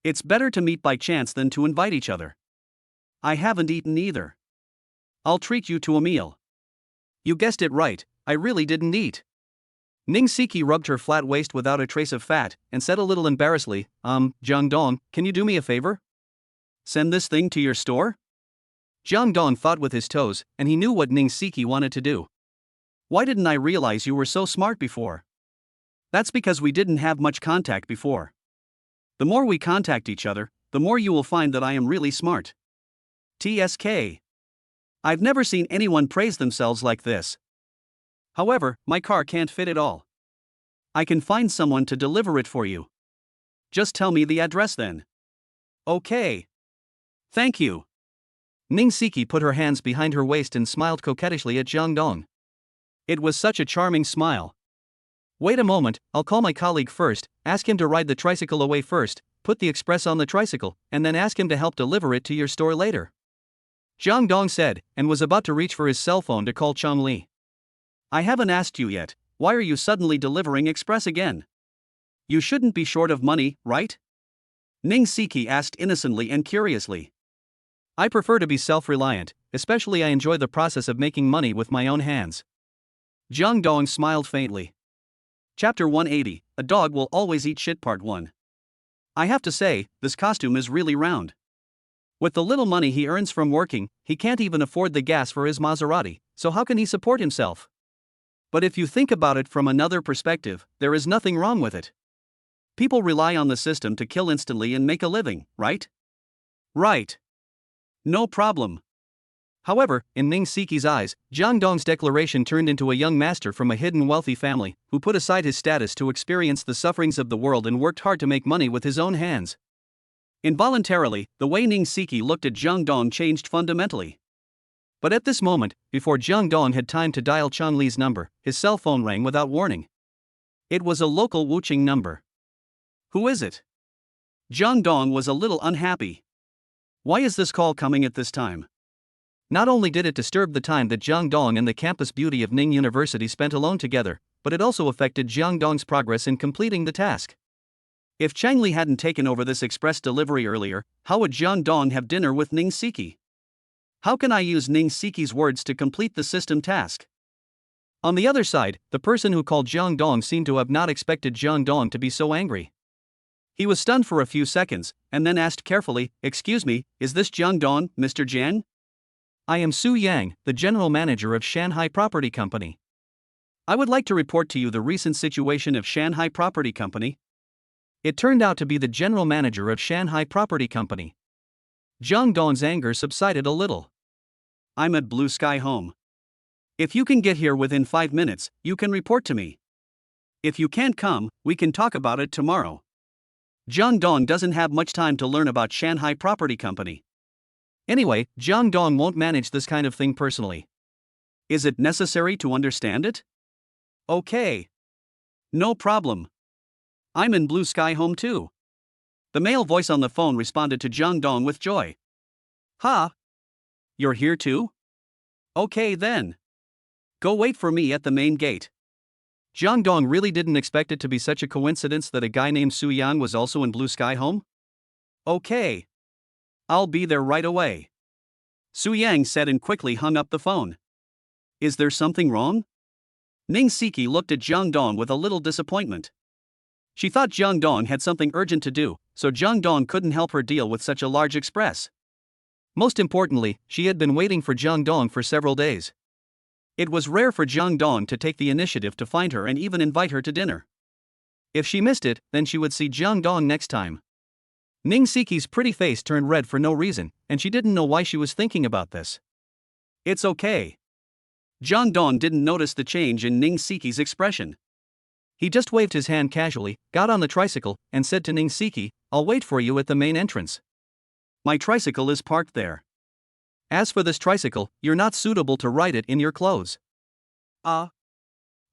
It's better to meet by chance than to invite each other." "I haven't eaten either. I'll treat you to a meal." "You guessed it right, I really didn't eat." Ning Siki rubbed her flat waist without a trace of fat, and said a little embarrassedly, Jang Dong, can you do me a favor? Send this thing to your store?" Jang Dong thought with his toes, and he knew what Ning Siki wanted to do. "Why didn't I realize you were so smart before?" "That's because we didn't have much contact before. The more we contact each other, the more you will find that I am really smart. TSK. I've never seen anyone praise themselves like this. However, my car can't fit it all. I can find someone to deliver it for you. Just tell me the address then." "Okay. Thank you." Ning Siki put her hands behind her waist and smiled coquettishly at Jang Dong. It was such a charming smile. "Wait a moment, I'll call my colleague first, ask him to ride the tricycle away first, put the express on the tricycle, and then ask him to help deliver it to your store later," Jang Dong said, and was about to reach for his cell phone to call Chong Li. "I haven't asked you yet, why are you suddenly delivering express again? You shouldn't be short of money, right?" Ning Siki asked innocently and curiously. "I prefer to be self-reliant, especially I enjoy the process of making money with my own hands." Jang Dong smiled faintly. Chapter 180, A Dog Will Always Eat Shit Part 1. "I have to say, this costume is really round. With the little money he earns from working, he can't even afford the gas for his Maserati, so how can he support himself? But if you think about it from another perspective, there is nothing wrong with it. People rely on the system to kill instantly and make a living, right? Right. No problem." However, in Ning Siki's eyes, Jang Dong's declaration turned into a young master from a hidden wealthy family, who put aside his status to experience the sufferings of the world and worked hard to make money with his own hands. Involuntarily, the way Ning Siki looked at Jang Dong changed fundamentally. But at this moment, before Jang Dong had time to dial Chong Li's number, his cell phone rang without warning. It was a local Wuching number. "Who is it?" Jang Dong was a little unhappy. Why is this call coming at this time? Not only did it disturb the time that Jang Dong and the campus beauty of Ning University spent alone together, but it also affected Jang Dong's progress in completing the task. If Chang Li hadn't taken over this express delivery earlier, how would Jang Dong have dinner with Ning Siki? How can I use Ning Siki's words to complete the system task? On the other side, the person who called Jang Dong seemed to have not expected Jang Dong to be so angry. He was stunned for a few seconds, and then asked carefully, "Excuse me, is this Jang Dong, Mr. Jiang?" "I am Su Yang, the general manager of Shanghai Property Company. I would like to report to you the recent situation of Shanghai Property Company." It turned out to be the general manager of Shanghai Property Company. Jang Dong's anger subsided a little. "I'm at Blue Sky Home. If you can get here within 5 minutes, you can report to me. If you can't come, we can talk about it tomorrow." Jang Dong doesn't have much time to learn about Shanghai Property Company. Anyway, Jang Dong won't manage this kind of thing personally. Is it necessary to understand it? Okay. No problem. I'm in Blue Sky Home too. The male voice on the phone responded to Jang Dong with joy. "Ha! You're here too? Okay then. Go wait for me at the main gate." Jang Dong really didn't expect it to be such a coincidence that a guy named Su Yang was also in Blue Sky Home. "Okay. I'll be there right away." Su Yang said and quickly hung up the phone. Is there something wrong? Ning Siki looked at Jang Dong with a little disappointment. She thought Jang Dong had something urgent to do, so Jang Dong couldn't help her deal with such a large express. Most importantly, she had been waiting for Jang Dong for several days. It was rare for Jang Dong to take the initiative to find her and even invite her to dinner. If she missed it, then she would see Jang Dong next time. Ning Siki's pretty face turned red for no reason, and she didn't know why she was thinking about this. It's okay. Jang Dong didn't notice the change in Ning Siki's expression. He just waved his hand casually, got on the tricycle, and said to Ning Siki, I'll wait for you at the main entrance. My tricycle is parked there. As for this tricycle, you're not suitable to ride it in your clothes.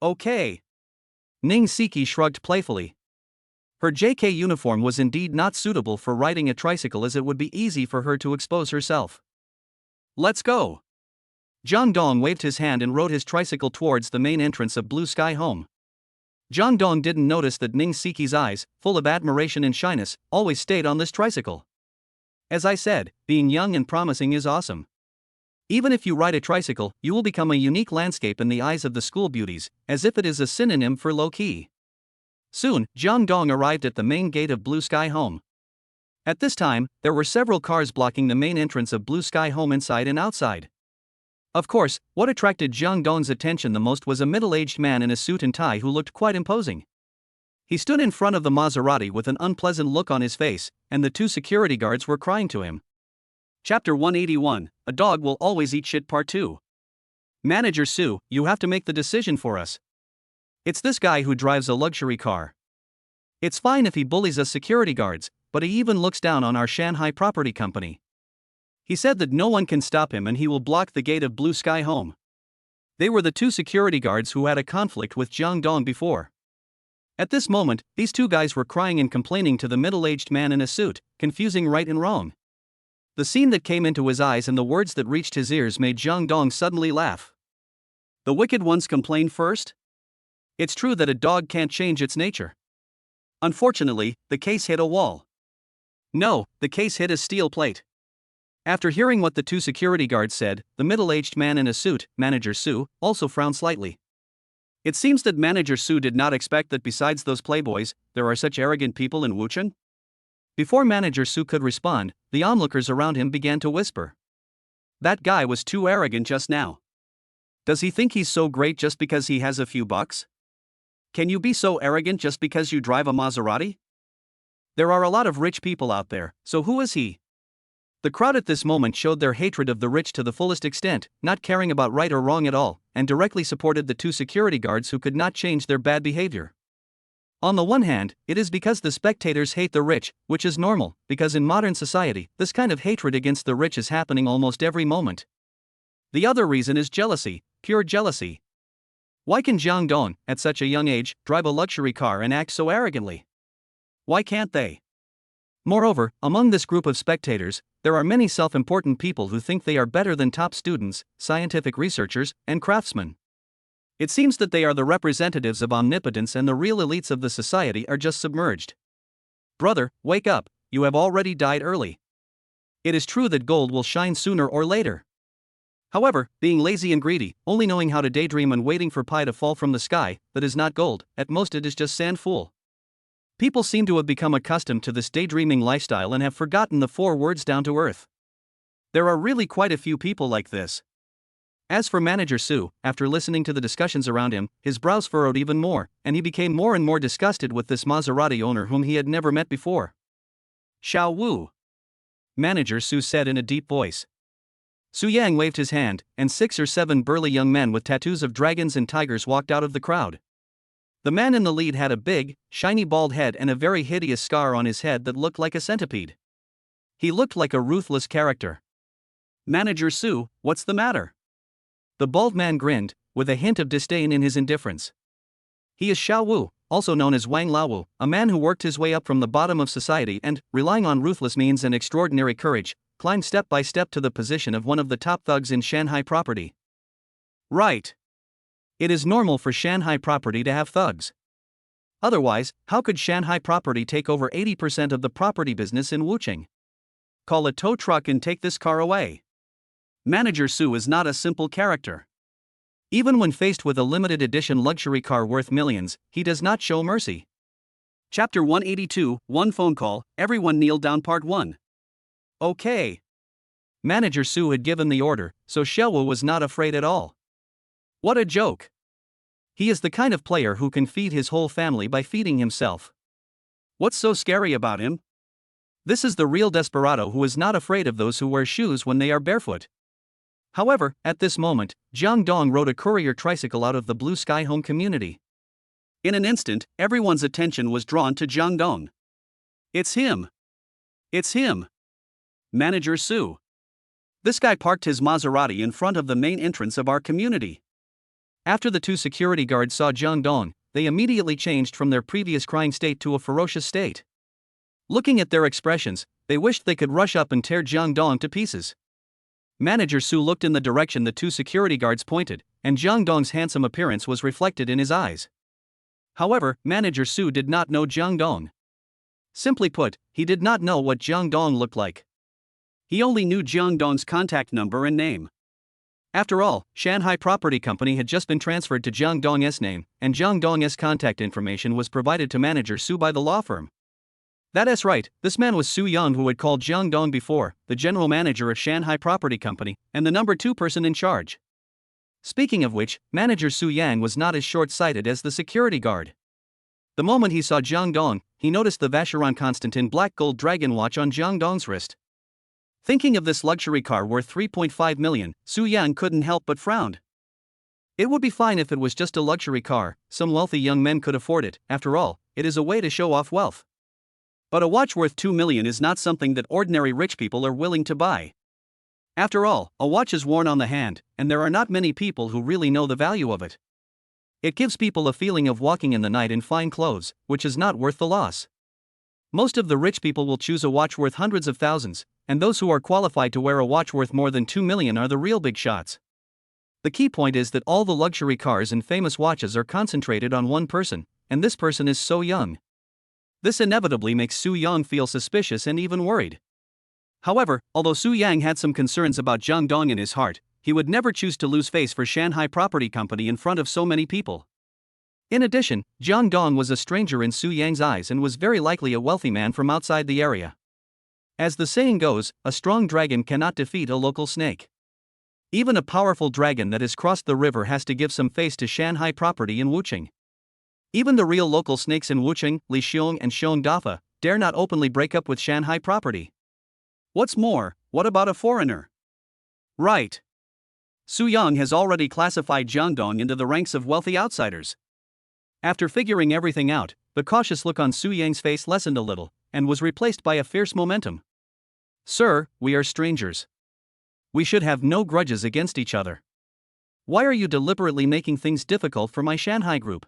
Okay. Ning Siki shrugged playfully. Her JK uniform was indeed not suitable for riding a tricycle, as it would be easy for her to expose herself. Let's go. Jang Dong waved his hand and rode his tricycle towards the main entrance of Blue Sky Home. Jang Dong didn't notice that Ning Siki's eyes, full of admiration and shyness, always stayed on this tricycle. As I said, being young and promising is awesome. Even if you ride a tricycle, you will become a unique landscape in the eyes of the school beauties, as if it is a synonym for low-key. Soon, Jang Dong arrived at the main gate of Blue Sky Home. At this time, there were several cars blocking the main entrance of Blue Sky Home inside and outside. Of course, what attracted Jang Dong's attention the most was a middle-aged man in a suit and tie who looked quite imposing. He stood in front of the Maserati with an unpleasant look on his face, and the two security guards were crying to him. Chapter 181, A Dog Will Always Eat Shit Part 2. Manager Su, you have to make the decision for us. It's this guy who drives a luxury car. It's fine if he bullies us security guards, but he even looks down on our Shanghai property company. He said that no one can stop him and he will block the gate of Blue Sky Home. They were the two security guards who had a conflict with Jang Dong before. At this moment, these two guys were crying and complaining to the middle-aged man in a suit, confusing right and wrong. The scene that came into his eyes and the words that reached his ears made Jang Dong suddenly laugh. The wicked ones complain first? It's true that a dog can't change its nature. Unfortunately, the case hit a wall. No, the case hit a steel plate. After hearing what the two security guards said, the middle-aged man in a suit, Manager Su, also frowned slightly. It seems that Manager Su did not expect that besides those playboys, there are such arrogant people in Wucheng. Before Manager Su could respond, the onlookers around him began to whisper. That guy was too arrogant just now. Does he think he's so great just because he has a few bucks? Can you be so arrogant just because you drive a Maserati? There are a lot of rich people out there, so who is he? The crowd at this moment showed their hatred of the rich to the fullest extent, not caring about right or wrong at all, and directly supported the two security guards who could not change their bad behavior. On the one hand, it is because the spectators hate the rich, which is normal, because in modern society, this kind of hatred against the rich is happening almost every moment. The other reason is jealousy, pure jealousy. Why can Jang Dong, at such a young age, drive a luxury car and act so arrogantly? Why can't they? Moreover, among this group of spectators, there are many self-important people who think they are better than top students, scientific researchers, and craftsmen. It seems that they are the representatives of omnipotence and the real elites of the society are just submerged. Brother, wake up, you have already died early. It is true that gold will shine sooner or later. However, being lazy and greedy, only knowing how to daydream and waiting for pie to fall from the sky, that is not gold, at most it is just sand, fool. People seem to have become accustomed to this daydreaming lifestyle and have forgotten the 4 words down to earth. There are really quite a few people like this. As for Manager Su, after listening to the discussions around him, his brows furrowed even more, and he became more and more disgusted with this Maserati owner whom he had never met before. Xiao Wu. Manager Su said in a deep voice. Su Yang waved his hand, and 6 or 7 burly young men with tattoos of dragons and tigers walked out of the crowd. The man in the lead had a big, shiny bald head and a very hideous scar on his head that looked like a centipede. He looked like a ruthless character. Manager Su, what's the matter? The bald man grinned, with a hint of disdain in his indifference. He is Xiao Wu, also known as Wang Laowu, a man who worked his way up from the bottom of society and, relying on ruthless means and extraordinary courage, climbed step by step to the position of one of the top thugs in Shanghai property. Right. It is normal for Shanghai property to have thugs. Otherwise, how could Shanghai property take over 80% of the property business in Wucheng? Call a tow truck and take this car away. Manager Su is not a simple character. Even when faced with a limited edition luxury car worth millions, he does not show mercy. Chapter 182, One Phone Call, Everyone Kneel Down Part 1. Okay. Manager Su had given the order, so Xiaowu was not afraid at all. What a joke. He is the kind of player who can feed his whole family by feeding himself. What's so scary about him? This is the real desperado who is not afraid of those who wear shoes when they are barefoot. However, at this moment, Jang Dong rode a courier tricycle out of the Blue Sky Home community. In an instant, everyone's attention was drawn to Jang Dong. It's him. It's him. Manager Su. This guy parked his Maserati in front of the main entrance of our community. After the two security guards saw Jang Dong, they immediately changed from their previous crying state to a ferocious state. Looking at their expressions, they wished they could rush up and tear Jang Dong to pieces. Manager Su looked in the direction the two security guards pointed, and Jang Dong's handsome appearance was reflected in his eyes. However, Manager Su did not know Jang Dong. Simply put, he did not know what Jang Dong looked like. He only knew Jang Dong's contact number and name. After all, Shanghai Property Company had just been transferred to Jang Dong's name, and Jang Dong's contact information was provided to Manager Su by the law firm. That's right, this man was Su Yang, who had called Jang Dong before, the general manager of Shanghai Property Company, and the number 2 person in charge. Speaking of which, Manager Su Yang was not as short-sighted as the security guard. The moment he saw Jang Dong, he noticed the Vacheron Constantin black gold dragon watch on Jang Dong's wrist. Thinking of this luxury car worth 3.5 million, Su Yang couldn't help but frown. It would be fine if it was just a luxury car, some wealthy young men could afford it, after all, it is a way to show off wealth. But a watch worth 2 million is not something that ordinary rich people are willing to buy. After all, a watch is worn on the hand, and there are not many people who really know the value of it. It gives people a feeling of walking in the night in fine clothes, which is not worth the loss. Most of the rich people will choose a watch worth hundreds of thousands, and those who are qualified to wear a watch worth more than 2 million are the real big shots. The key point is that all the luxury cars and famous watches are concentrated on one person, and this person is so young. This inevitably makes Su Yang feel suspicious and even worried. However, although Su Yang had some concerns about Jang Dong in his heart, he would never choose to lose face for Shanghai Property Company in front of so many people. In addition, Jang Dong was a stranger in Su Yang's eyes and was very likely a wealthy man from outside the area. As the saying goes, a strong dragon cannot defeat a local snake. Even a powerful dragon that has crossed the river has to give some face to Shanghai Property in Wuchang. Even the real local snakes in Wuchang, Lixiong and Shongdafa, dare not openly break up with Shanghai Property. What's more, what about a foreigner? Right. Su Yang has already classified Jang Dong into the ranks of wealthy outsiders. After figuring everything out, the cautious look on Su Yang's face lessened a little, and was replaced by a fierce momentum. Sir, we are strangers. We should have no grudges against each other. Why are you deliberately making things difficult for my Shanghai group?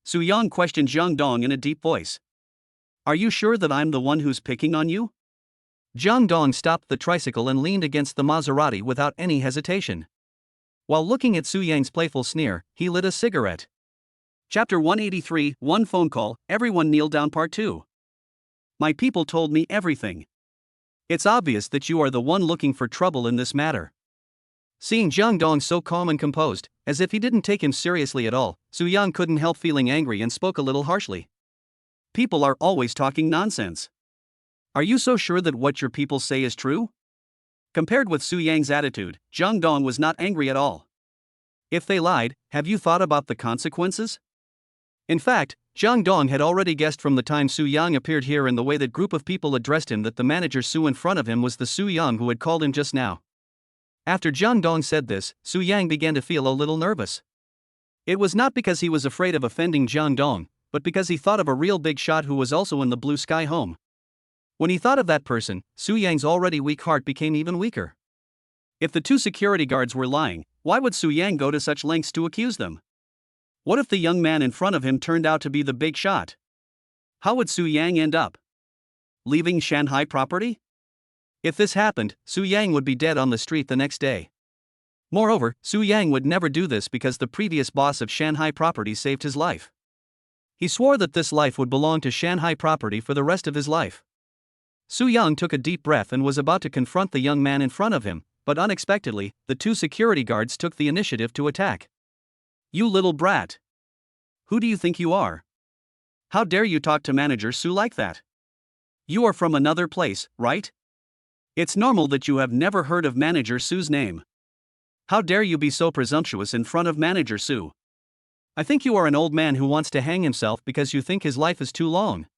Su Yang questioned Jang Dong in a deep voice. Are you sure that I'm the one who's picking on you? Jang Dong stopped the tricycle and leaned against the Maserati without any hesitation. While looking at Su Yang's playful sneer, he lit a cigarette. Chapter 183, One Phone Call, Everyone Kneel Down Part 2. My people told me everything. It's obvious that you are the one looking for trouble in this matter. Seeing Jang Dong so calm and composed, as if he didn't take him seriously at all, Su Yang couldn't help feeling angry and spoke a little harshly. People are always talking nonsense. Are you so sure that what your people say is true? Compared with Su Yang's attitude, Jang Dong was not angry at all. If they lied, have you thought about the consequences? In fact, Jang Dong had already guessed from the time Su Yang appeared here and the way that group of people addressed him that the manager Su in front of him was the Su Yang who had called him just now. After Jang Dong said this, Su Yang began to feel a little nervous. It was not because he was afraid of offending Jang Dong, but because he thought of a real big shot who was also in the Blue Sky Home. When he thought of that person, Su Yang's already weak heart became even weaker. If the two security guards were lying, why would Su Yang go to such lengths to accuse them? What if the young man in front of him turned out to be the big shot? How would Su Yang end up? Leaving Shanghai Property? If this happened, Su Yang would be dead on the street the next day. Moreover, Su Yang would never do this because the previous boss of Shanghai Property saved his life. He swore that this life would belong to Shanghai Property for the rest of his life. Su Yang took a deep breath and was about to confront the young man in front of him, but unexpectedly, the two security guards took the initiative to attack. "You little brat! Who do you think you are? How dare you talk to Manager Su like that? You are from another place, right? It's normal that you have never heard of Manager Su's name. How dare you be so presumptuous in front of Manager Su? I think you are an old man who wants to hang himself because you think his life is too long."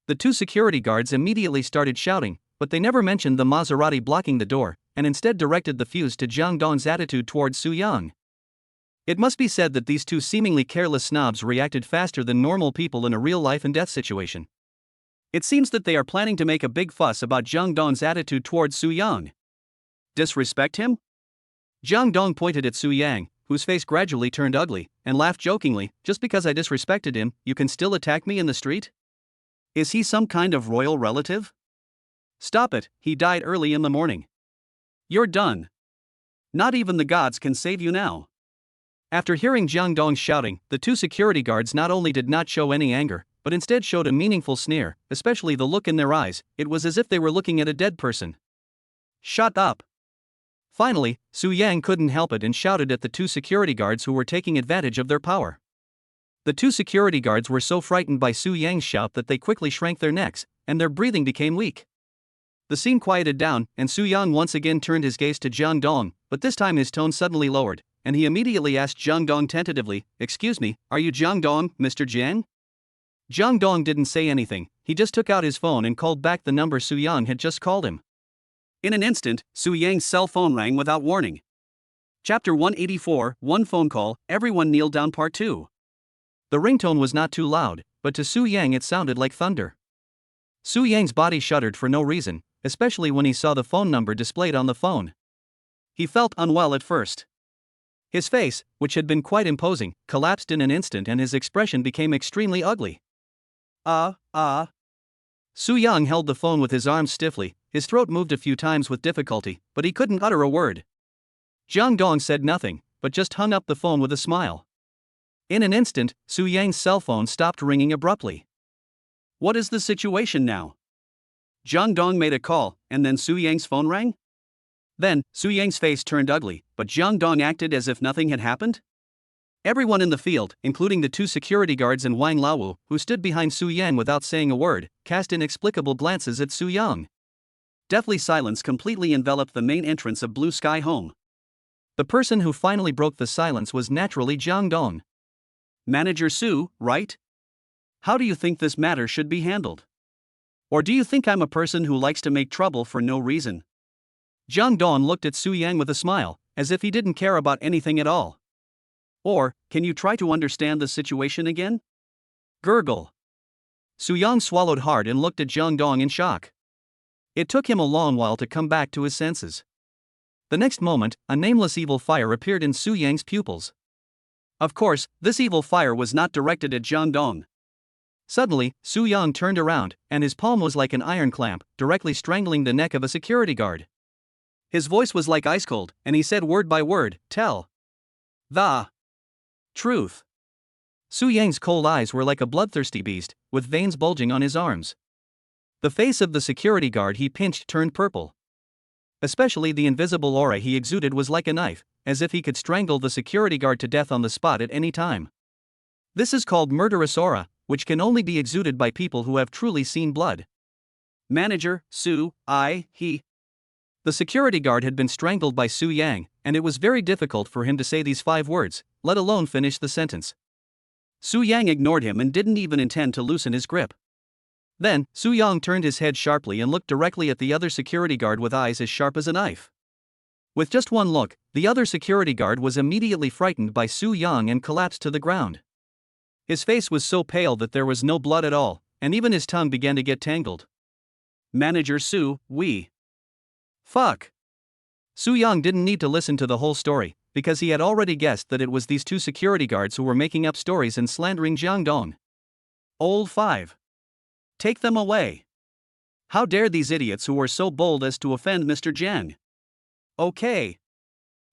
The two security guards immediately started shouting, but they never mentioned the Maserati blocking the door, and instead directed the fuse to Jang Dong's attitude towards Su Yang. It must be said that these two seemingly careless snobs reacted faster than normal people in a real life and death situation. It seems that they are planning to make a big fuss about Jang Dong's attitude towards Su Yang. Disrespect him? Jang Dong pointed at Su Yang, whose face gradually turned ugly, and laughed jokingly. "Just because I disrespected him, you can still attack me in the street? Is he some kind of royal relative? Stop it, he died early in the morning. You're done. Not even the gods can save you now." After hearing Jang Dong's shouting, the two security guards not only did not show any anger, but instead showed a meaningful sneer, especially the look in their eyes. It was as if they were looking at a dead person. "Shut up!" Finally, Su Yang couldn't help it and shouted at the two security guards who were taking advantage of their power. The two security guards were so frightened by Su Yang's shout that they quickly shrank their necks, and their breathing became weak. The scene quieted down, and Su Yang once again turned his gaze to Jang Dong, but this time his tone suddenly lowered, and he immediately asked Jang Dong tentatively, "Excuse me, are you Jang Dong, Mr. Jang?" Jang Dong didn't say anything. He just took out his phone and called back the number Su Yang had just called him. In an instant, Su Yang's cell phone rang without warning. Chapter 184, One Phone Call, Everyone Kneel Down Part 2. The ringtone was not too loud, but to Su Yang it sounded like thunder. Su Yang's body shuddered for no reason, especially when he saw the phone number displayed on the phone. He felt unwell at first. His face, which had been quite imposing, collapsed in an instant and his expression became extremely ugly. Su Yang held the phone with his arms stiffly. His throat moved a few times with difficulty, but he couldn't utter a word. Jang Dong said nothing, but just hung up the phone with a smile. In an instant, Su Yang's cell phone stopped ringing abruptly. What is the situation now? Jang Dong made a call, and then Su Yang's phone rang? Then, Su Yang's face turned ugly, but Jang Dong acted as if nothing had happened? Everyone in the field, including the two security guards and Wang Laowu, who stood behind Su Yang without saying a word, cast inexplicable glances at Su Yang. Deathly silence completely enveloped the main entrance of Blue Sky Home. The person who finally broke the silence was naturally Jang Dong. "Manager Su, right? How do you think this matter should be handled? Or do you think I'm a person who likes to make trouble for no reason?" Jang Dong looked at Su Yang with a smile, as if he didn't care about anything at all. "Or, can you try to understand the situation again?" Gurgle. Su Yang swallowed hard and looked at Jang Dong in shock. It took him a long while to come back to his senses. The next moment, a nameless evil fire appeared in Su Yang's pupils. Of course, this evil fire was not directed at Jang Dong. Suddenly, Su Yang turned around, and his palm was like an iron clamp, directly strangling the neck of a security guard. His voice was like ice cold, and he said word by word, "Tell the truth." Su Yang's cold eyes were like a bloodthirsty beast, with veins bulging on his arms. The face of the security guard he pinched turned purple. Especially the invisible aura he exuded was like a knife, as if he could strangle the security guard to death on the spot at any time. This is called murderous aura, which can only be exuded by people who have truly seen blood. "Manager, Su, he." The security guard had been strangled by Su Yang, and it was very difficult for him to say these 5 words, let alone finish the sentence. Su Yang ignored him and didn't even intend to loosen his grip. Then, Su Yang turned his head sharply and looked directly at the other security guard with eyes as sharp as a knife. With just one look, the other security guard was immediately frightened by Su Yang and collapsed to the ground. His face was so pale that there was no blood at all, and even his tongue began to get tangled. "Manager Su, Fuck." Su Yang didn't need to listen to the whole story, because he had already guessed that it was these two security guards who were making up stories and slandering Jang Dong. Old 5. Take them away. How dare these idiots who were so bold as to offend Mr. Jang? Okay.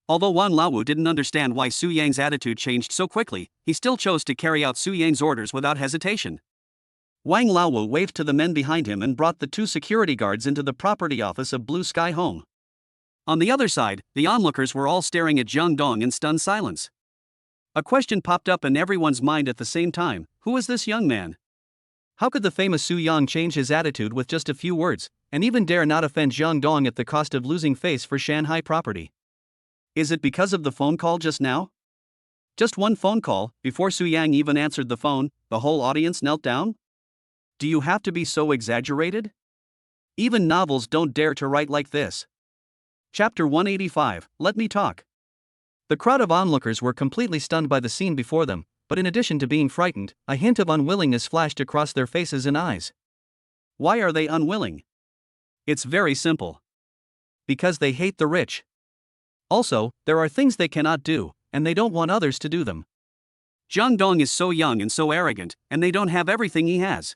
Although Wang Laowu didn't understand why Su Yang's attitude changed so quickly, he still chose to carry out Su Yang's orders without hesitation. Wang Laowu waved to the men behind him and brought the two security guards into the property office of Blue Sky Home. On the other side, the onlookers were all staring at Jang Dong in stunned silence. A question popped up in everyone's mind at the same time: who is this young man? How could the famous Su Yang change his attitude with just a few words, and even dare not offend Jang Dong at the cost of losing face for Shanghai property? Is it because of the phone call just now? Just one phone call, before Su Yang even answered the phone, the whole audience knelt down? Do you have to be so exaggerated? Even novels don't dare to write like this. Chapter 185, Let Me Talk. The crowd of onlookers were completely stunned by the scene before them, but in addition to being frightened, a hint of unwillingness flashed across their faces and eyes. Why are they unwilling? It's very simple. Because they hate the rich. Also, there are things they cannot do, and they don't want others to do them. Jang Dong is so young and so arrogant, and they don't have everything he has.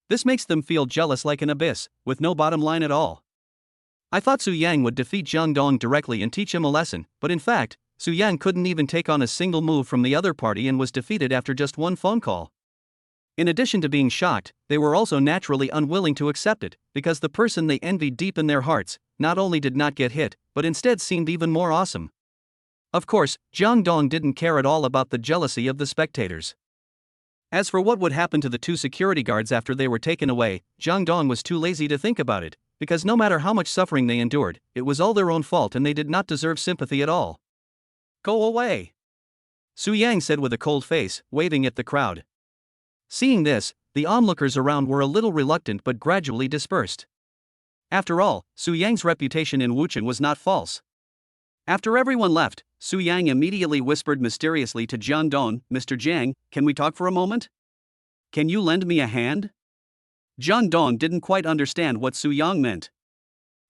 This makes them feel jealous like an abyss, with no bottom line at all. I thought Su Yang would defeat Jang Dong directly and teach him a lesson, but in fact, Su Yang couldn't even take on a single move from the other party and was defeated after just one phone call. In addition to being shocked, they were also naturally unwilling to accept it, because the person they envied deep in their hearts not only did not get hit, but instead seemed even more awesome. Of course, Jang Dong didn't care at all about the jealousy of the spectators. As for what would happen to the two security guards after they were taken away, Jang Dong was too lazy to think about it, because no matter how much suffering they endured, it was all their own fault and they did not deserve sympathy at all. Go away, Su Yang said with a cold face, waving at the crowd. Seeing this, the onlookers around were a little reluctant but gradually dispersed. After all, Su Yang's reputation in Wuchen was not false. After everyone left, Su Yang immediately whispered mysteriously to Jang Dong, "Mr. Jang, can we talk for a moment? Can you lend me a hand?" Jang Dong didn't quite understand what Su Yang meant.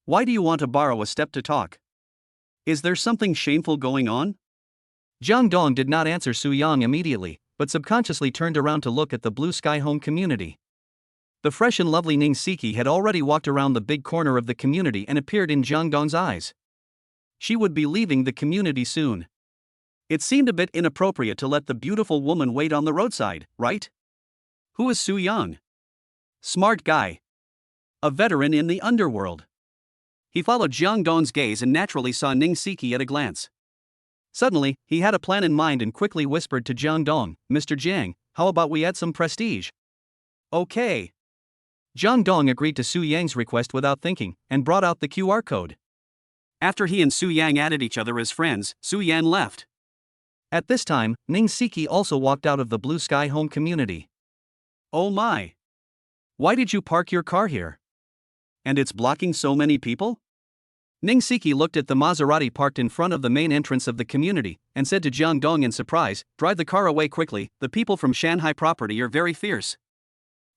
Why do you want to borrow a step to talk? Is there something shameful going on? Jang Dong did not answer Su Yang immediately, but subconsciously turned around to look at the Blue Sky Home community. The fresh and lovely Ning Siki had already walked around the big corner of the community and appeared in Jang Dong's eyes. She would be leaving the community soon. It seemed a bit inappropriate to let the beautiful woman wait on the roadside, right? Who is Su Yang? Smart guy. A veteran in the underworld. He followed Jang Dong's gaze and naturally saw Ning Siki at a glance. Suddenly, he had a plan in mind and quickly whispered to Jang Dong, "Mr. Jang, how about we add some prestige?" Okay. Jang Dong agreed to Su Yang's request without thinking, and brought out the QR code. After he and Su Yang added each other as friends, Su Yan left. At this time, Ning Siki also walked out of the Blue Sky Home community. Oh my! Why did you park your car here? And it's blocking so many people? Ning Siki looked at the Maserati parked in front of the main entrance of the community, and said to Jang Dong in surprise, "Drive the car away quickly, the people from Shanghai property are very fierce."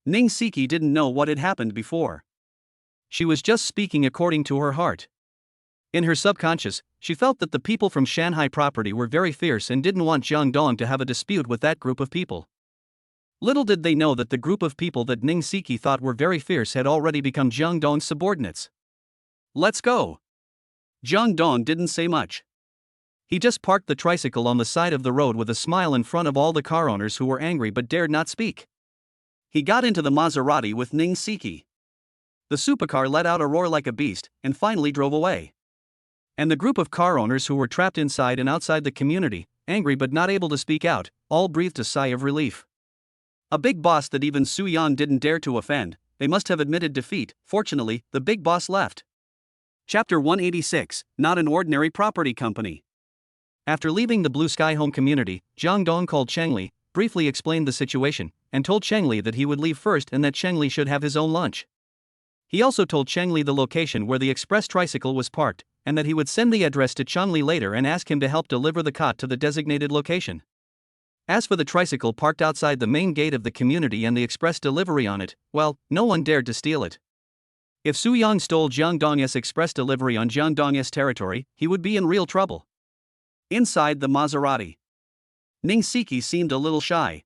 Ning Siki didn't know what had happened before. She was just speaking according to her heart. In her subconscious, she felt that the people from Shanghai property were very fierce and didn't want Jang Dong to have a dispute with that group of people. Little did they know that the group of people that Ning Siki thought were very fierce had already become Jang Dong's subordinates. Let's go. Jang Dong didn't say much. He just parked the tricycle on the side of the road with a smile in front of all the car owners who were angry but dared not speak. He got into the Maserati with Ning Siki. The supercar let out a roar like a beast, and finally drove away. And the group of car owners who were trapped inside and outside the community, angry but not able to speak out, all breathed a sigh of relief. A big boss that even Su Yan didn't dare to offend, they must have admitted defeat. Fortunately, the big boss left. Chapter 186, Not an Ordinary Property Company. After leaving the Blue Sky Home community, Jang Dong called Cheng Li, briefly explained the situation, and told Cheng Li that he would leave first and that Cheng Li should have his own lunch. He also told Cheng Li the location where the express tricycle was parked, and that he would send the address to Cheng Li later and ask him to help deliver the cot to the designated location. As for the tricycle parked outside the main gate of the community and the express delivery on it, well, no one dared to steal it. If Su Yang stole Jang Dong's express delivery on Jang Dong's territory, he would be in real trouble. Inside the Maserati, Ning Siki seemed a little shy.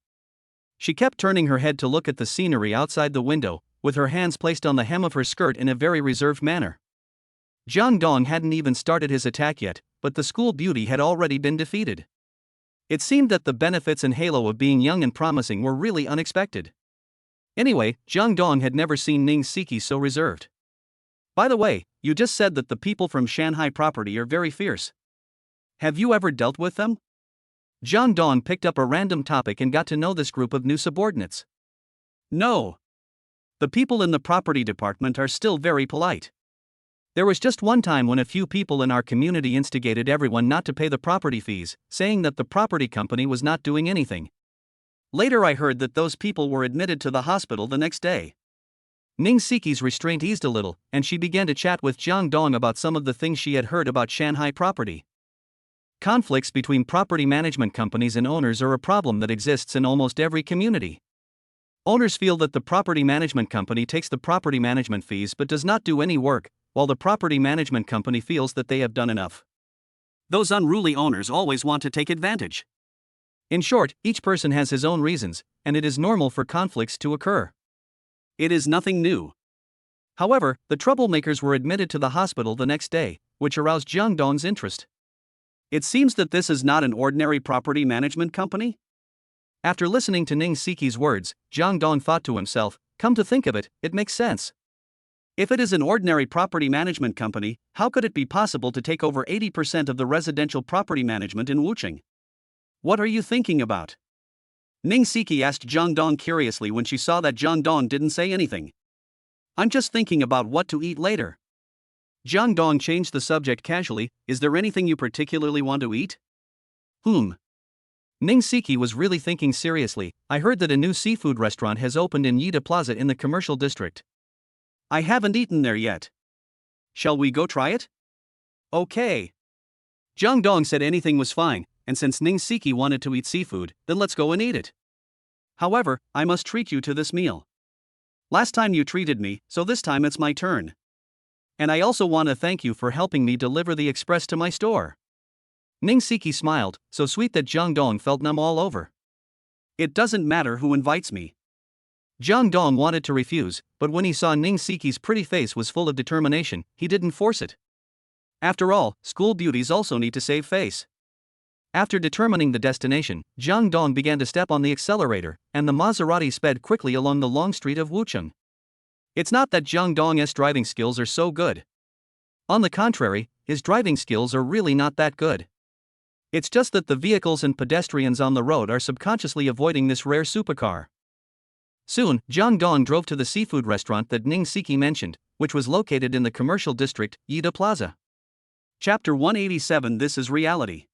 She kept turning her head to look at the scenery outside the window, with her hands placed on the hem of her skirt in a very reserved manner. Jang Dong hadn't even started his attack yet, but the school beauty had already been defeated. It seemed that the benefits and halo of being young and promising were really unexpected. Anyway, Jang Dong had never seen Ning Siki so reserved. By the way, you just said that the people from Shanghai property are very fierce. Have you ever dealt with them? Jang Dong picked up a random topic and got to know this group of new subordinates. No. The people in the property department are still very polite. There was just one time when a few people in our community instigated everyone not to pay the property fees, saying that the property company was not doing anything. Later I heard that those people were admitted to the hospital the next day. Ning Siki's restraint eased a little, and she began to chat with Jang Dong about some of the things she had heard about Shanghai property. Conflicts between property management companies and owners are a problem that exists in almost every community. Owners feel that the property management company takes the property management fees but does not do any work, while the property management company feels that they have done enough. Those unruly owners always want to take advantage. In short, each person has his own reasons, and it is normal for conflicts to occur. It is nothing new. However, the troublemakers were admitted to the hospital the next day, which aroused Jang Dong's interest. It seems that this is not an ordinary property management company? After listening to Ning Siki's words, Jang Dong thought to himself, come to think of it, it makes sense. If it is an ordinary property management company, how could it be possible to take over 80% of the residential property management in Wuchang? What are you thinking about? Ning Siki asked Jang Dong curiously when she saw that Jang Dong didn't say anything. I'm just thinking about what to eat later. Jang Dong changed the subject casually, is there anything you particularly want to eat? Ning Siki was really thinking seriously, I heard that a new seafood restaurant has opened in Yida Plaza in the commercial district. I haven't eaten there yet. Shall we go try it? Okay. Jang Dong said anything was fine, and since Ning Siki wanted to eat seafood, then let's go and eat it. However, I must treat you to this meal. Last time you treated me, so this time it's my turn. And I also want to thank you for helping me deliver the express to my store. Ning Siki smiled, so sweet that Jang Dong felt numb all over. It doesn't matter who invites me. Jang Dong wanted to refuse, but when he saw Ning Siki's pretty face was full of determination, he didn't force it. After all, school beauties also need to save face. After determining the destination, Jang Dong began to step on the accelerator, and the Maserati sped quickly along the long street of Wuchang. It's not that Jang Dong's driving skills are so good. On the contrary, his driving skills are really not that good. It's just that the vehicles and pedestrians on the road are subconsciously avoiding this rare supercar. Soon, Jang Dong drove to the seafood restaurant that Ning Siki mentioned, which was located in the commercial district, Yida Plaza. Chapter 187 This is reality.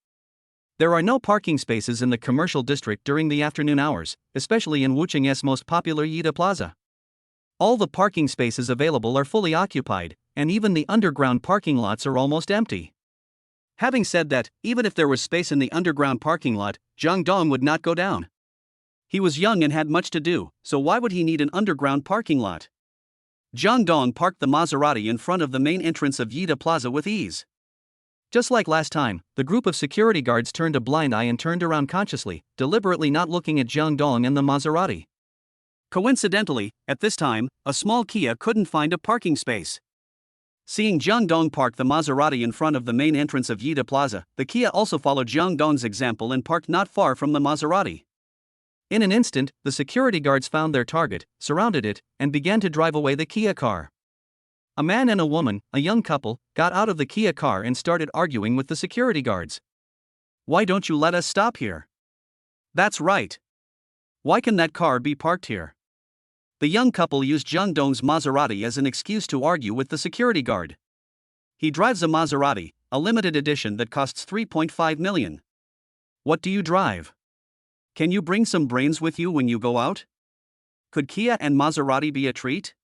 There are no parking spaces in the commercial district during the afternoon hours, especially in Wuchang's most popular Yida Plaza. All the parking spaces available are fully occupied, and even the underground parking lots are almost empty. Having said that, even if there was space in the underground parking lot, Jang Dong would not go down. He was young and had much to do, so why would he need an underground parking lot? Jang Dong parked the Maserati in front of the main entrance of Yida Plaza with ease. Just like last time, the group of security guards turned a blind eye and turned around consciously, deliberately not looking at Jang Dong and the Maserati. Coincidentally, at this time, a small Kia couldn't find a parking space. Seeing Jang Dong park the Maserati in front of the main entrance of Yida Plaza, the Kia also followed Jang Dong's example and parked not far from the Maserati. In an instant, the security guards found their target, surrounded it, and began to drive away the Kia car. A man and a woman, a young couple, got out of the Kia car and started arguing with the security guards. Why don't you let us stop here? That's right. Why can that car be parked here? The young couple used Jang Dong's Maserati as an excuse to argue with the security guard. He drives a Maserati, a limited edition that costs 3.5 million. What do you drive? Can you bring some brains with you when you go out? Could Kia and Maserati be a treat?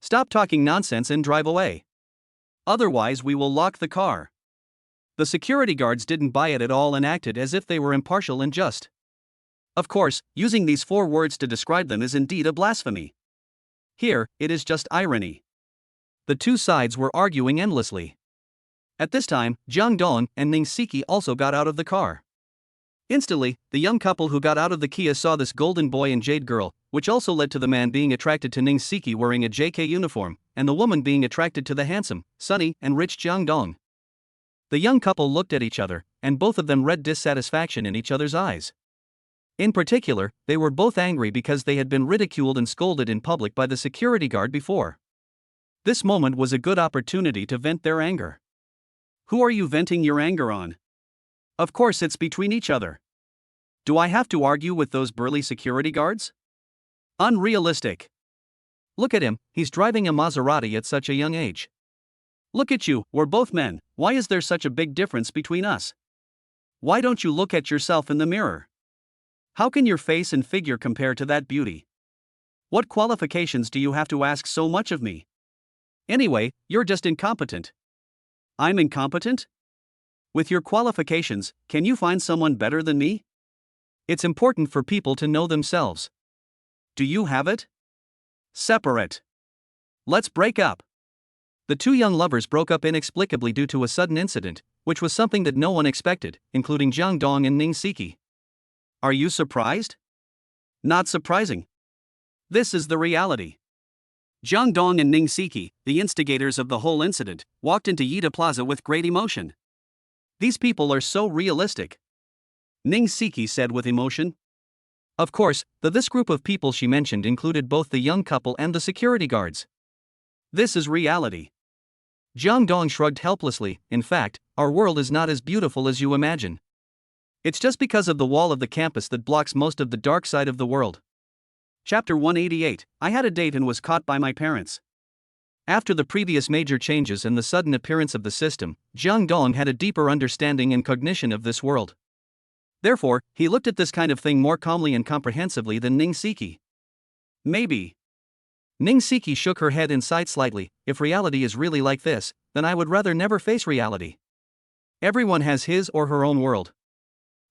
Stop talking nonsense and drive away. Otherwise we will lock the car. The security guards didn't buy it at all and acted as if they were impartial and just. Of course, using these 4 words to describe them is indeed a blasphemy. Here, it is just irony. The two sides were arguing endlessly. At this time, Jang Dong and Ning Siki also got out of the car. Instantly, the young couple who got out of the Kia saw this golden boy and jade girl, which also led to the man being attracted to Ning Siki wearing a JK uniform, and the woman being attracted to the handsome, sunny, and rich Jang Dong. The young couple looked at each other, and both of them read dissatisfaction in each other's eyes. In particular, they were both angry because they had been ridiculed and scolded in public by the security guard before. This moment was a good opportunity to vent their anger. Who are you venting your anger on? Of course it's between each other. Do I have to argue with those burly security guards? Unrealistic. Look at him, he's driving a Maserati at such a young age. Look at you, we're both men, why is there such a big difference between us? Why don't you look at yourself in the mirror? How can your face and figure compare to that beauty? What qualifications do you have to ask so much of me? Anyway, you're just incompetent. I'm incompetent? With your qualifications, can you find someone better than me? It's important for people to know themselves. Do you have it? Separate. Let's break up. The two young lovers broke up inexplicably due to a sudden incident, which was something that no one expected, including Jang Dong and Ning Siki. Are you surprised? Not surprising. This is the reality. Jang Dong and Ning Siki, the instigators of the whole incident, walked into Yida Plaza with great emotion. These people are so realistic. Ning Siki said with emotion. Of course, this group of people she mentioned included both the young couple and the security guards. This is reality. Jang Dong shrugged helplessly. In fact, our world is not as beautiful as you imagine. It's just because of the wall of the campus that blocks most of the dark side of the world. Chapter 188. I had a date and was caught by my parents. After the previous major changes and the sudden appearance of the system, Jang Dong had a deeper understanding and cognition of this world. Therefore, he looked at this kind of thing more calmly and comprehensively than Ning Siki. Maybe. Ning Siki shook her head and sighed slightly. If reality is really like this, then I would rather never face reality. Everyone has his or her own world.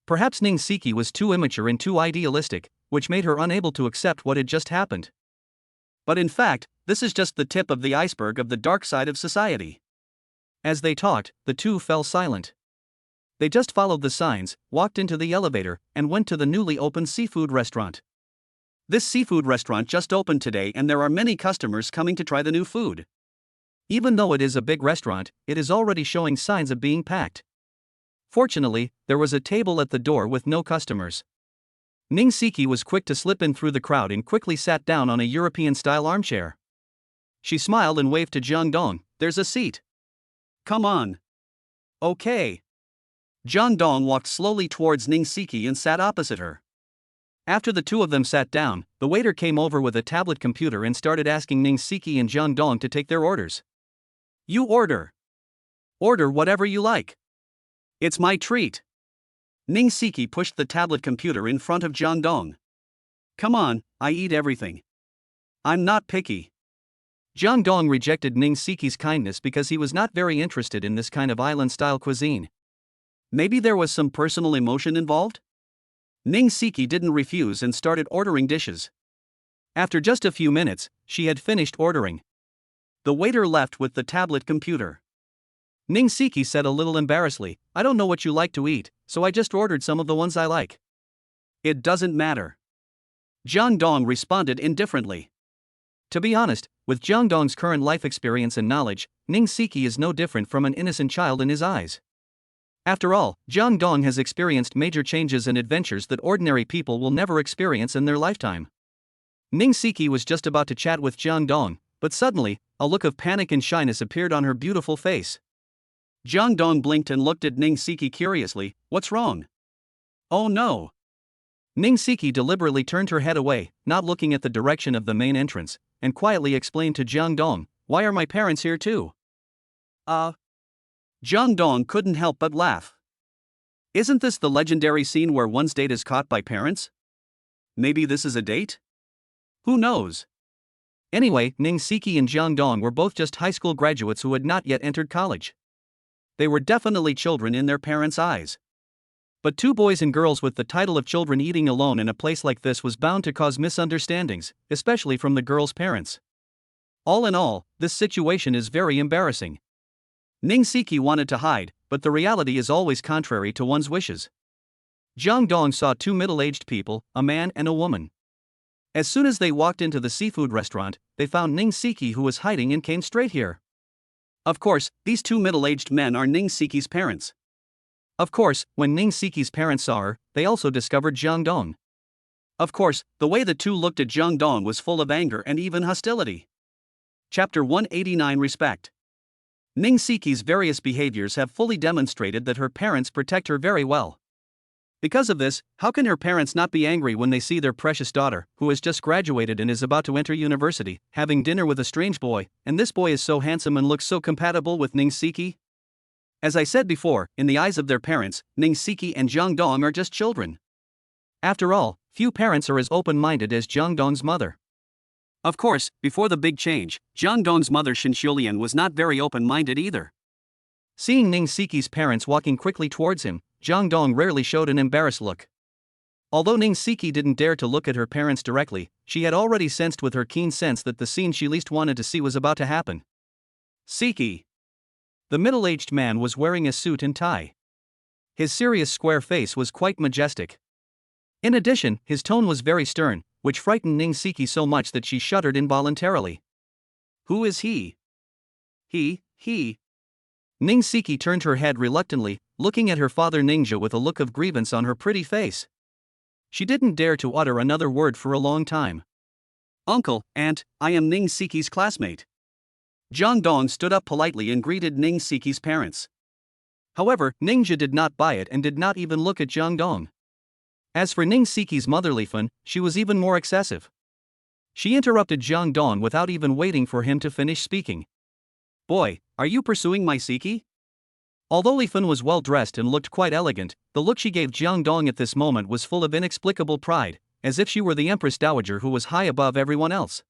Perhaps Ning Siki was too immature and too idealistic, which made her unable to accept what had just happened. But in fact, this is just the tip of the iceberg of the dark side of society. As they talked, the two fell silent. They just followed the signs, walked into the elevator, and went to the newly opened seafood restaurant. This seafood restaurant just opened today and there are many customers coming to try the new food. Even though it is a big restaurant, it is already showing signs of being packed. Fortunately, there was a table at the door with no customers. Ning Siki was quick to slip in through the crowd and quickly sat down on a European-style armchair. She smiled and waved to Jang Dong. There's a seat. Come on. Okay. Jang Dong walked slowly towards Ning Siki and sat opposite her. After the two of them sat down, the waiter came over with a tablet computer and started asking Ning Siki and Jang Dong to take their orders. You order. Order whatever you like. It's my treat. Ning Siki pushed the tablet computer in front of Jang Dong. Come on, I eat everything. I'm not picky. Jang Dong rejected Ning Siki's kindness because he was not very interested in this kind of island-style cuisine. Maybe there was some personal emotion involved? Ning Siki didn't refuse and started ordering dishes. After just a few minutes, she had finished ordering. The waiter left with the tablet computer. Ning Siki said a little embarrassedly, I don't know what you like to eat, so I just ordered some of the ones I like. It doesn't matter. Jang Dong responded indifferently. To be honest, with Jang Dong's current life experience and knowledge, Ning Siki is no different from an innocent child in his eyes. After all, Jang Dong has experienced major changes and adventures that ordinary people will never experience in their lifetime. Ning Siki was just about to chat with Jang Dong, but suddenly, a look of panic and shyness appeared on her beautiful face. Jang Dong blinked and looked at Ning Siki curiously. What's wrong? Oh no. Ning Siki deliberately turned her head away, not looking at the direction of the main entrance, and quietly explained to Jang Dong, why are my parents here too? Jang Dong couldn't help but laugh. Isn't this the legendary scene where one's date is caught by parents? Maybe this is a date? Who knows? Anyway, Ning Siki and Jang Dong were both just high school graduates who had not yet entered college. They were definitely children in their parents' eyes. But two boys and girls with the title of children eating alone in a place like this was bound to cause misunderstandings, especially from the girls' parents. All in all, this situation is very embarrassing. Ning Siki wanted to hide, but the reality is always contrary to one's wishes. Jang Dong saw two middle-aged people, a man and a woman. As soon as they walked into the seafood restaurant, they found Ning Siki who was hiding and came straight here. Of course, these two middle-aged men are Ning Siki's parents. Of course, when Ning Siki's parents saw her, they also discovered Jang Dong. Of course, the way the two looked at Jang Dong was full of anger and even hostility. Chapter 189 Respect. Ning Siki's various behaviors have fully demonstrated that her parents protect her very well. Because of this, how can her parents not be angry when they see their precious daughter, who has just graduated and is about to enter university, having dinner with a strange boy, and this boy is so handsome and looks so compatible with Ning Siki? As I said before, in the eyes of their parents, Ning Siki and Jang Dong are just children. After all, few parents are as open-minded as Jang Dong's mother. Of course, before the big change, Jang Dong's mother Shin Xuelian was not very open-minded either. Seeing Ning Siki's parents walking quickly towards him, Jang Dong rarely showed an embarrassed look. Although Ning Siki didn't dare to look at her parents directly, she had already sensed with her keen sense that the scene she least wanted to see was about to happen. Siki. The middle-aged man was wearing a suit and tie. His serious square face was quite majestic. In addition, his tone was very stern, which frightened Ning Siki so much that she shuddered involuntarily. Who is he? He. Ning Siki turned her head reluctantly, looking at her father Ningja with a look of grievance on her pretty face. She didn't dare to utter another word for a long time. Uncle, aunt, I am Ning Siki's classmate. Jang Dong stood up politely and greeted Ning Siki's parents. However, Ningja did not buy it and did not even look at Jang Dong. As for Ning Siki's mother Lifun, she was even more excessive. She interrupted Jang Dong without even waiting for him to finish speaking. Boy, are you pursuing my Siki? Although Lifun was well dressed and looked quite elegant, the look she gave Jang Dong at this moment was full of inexplicable pride, as if she were the Empress Dowager who was high above everyone else.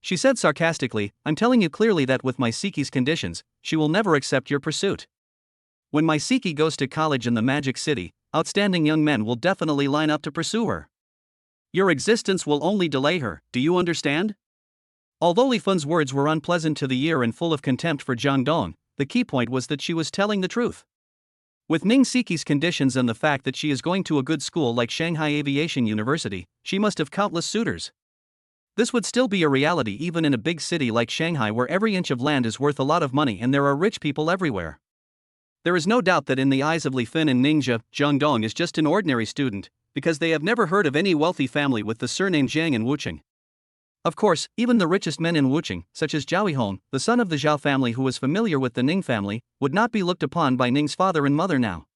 She said sarcastically, I'm telling you clearly that with my Siki's conditions, she will never accept your pursuit. When my Siki goes to college in the Magic City, outstanding young men will definitely line up to pursue her. Your existence will only delay her, do you understand? Although Lifun's words were unpleasant to the ear and full of contempt for Jang Dong, the key point was that she was telling the truth. With Ning Siki's conditions and the fact that she is going to a good school like Shanghai Aviation University, she must have countless suitors. This would still be a reality even in a big city like Shanghai where every inch of land is worth a lot of money and there are rich people everywhere. There is no doubt that in the eyes of Lifun and Ningja, Jang Dong is just an ordinary student, because they have never heard of any wealthy family with the surname Zhang in Wucheng. Of course, even the richest men in Wucheng, such as Zhao Yihong, the son of the Zhao family who was familiar with the Ning family, would not be looked upon by Ning's father and mother now.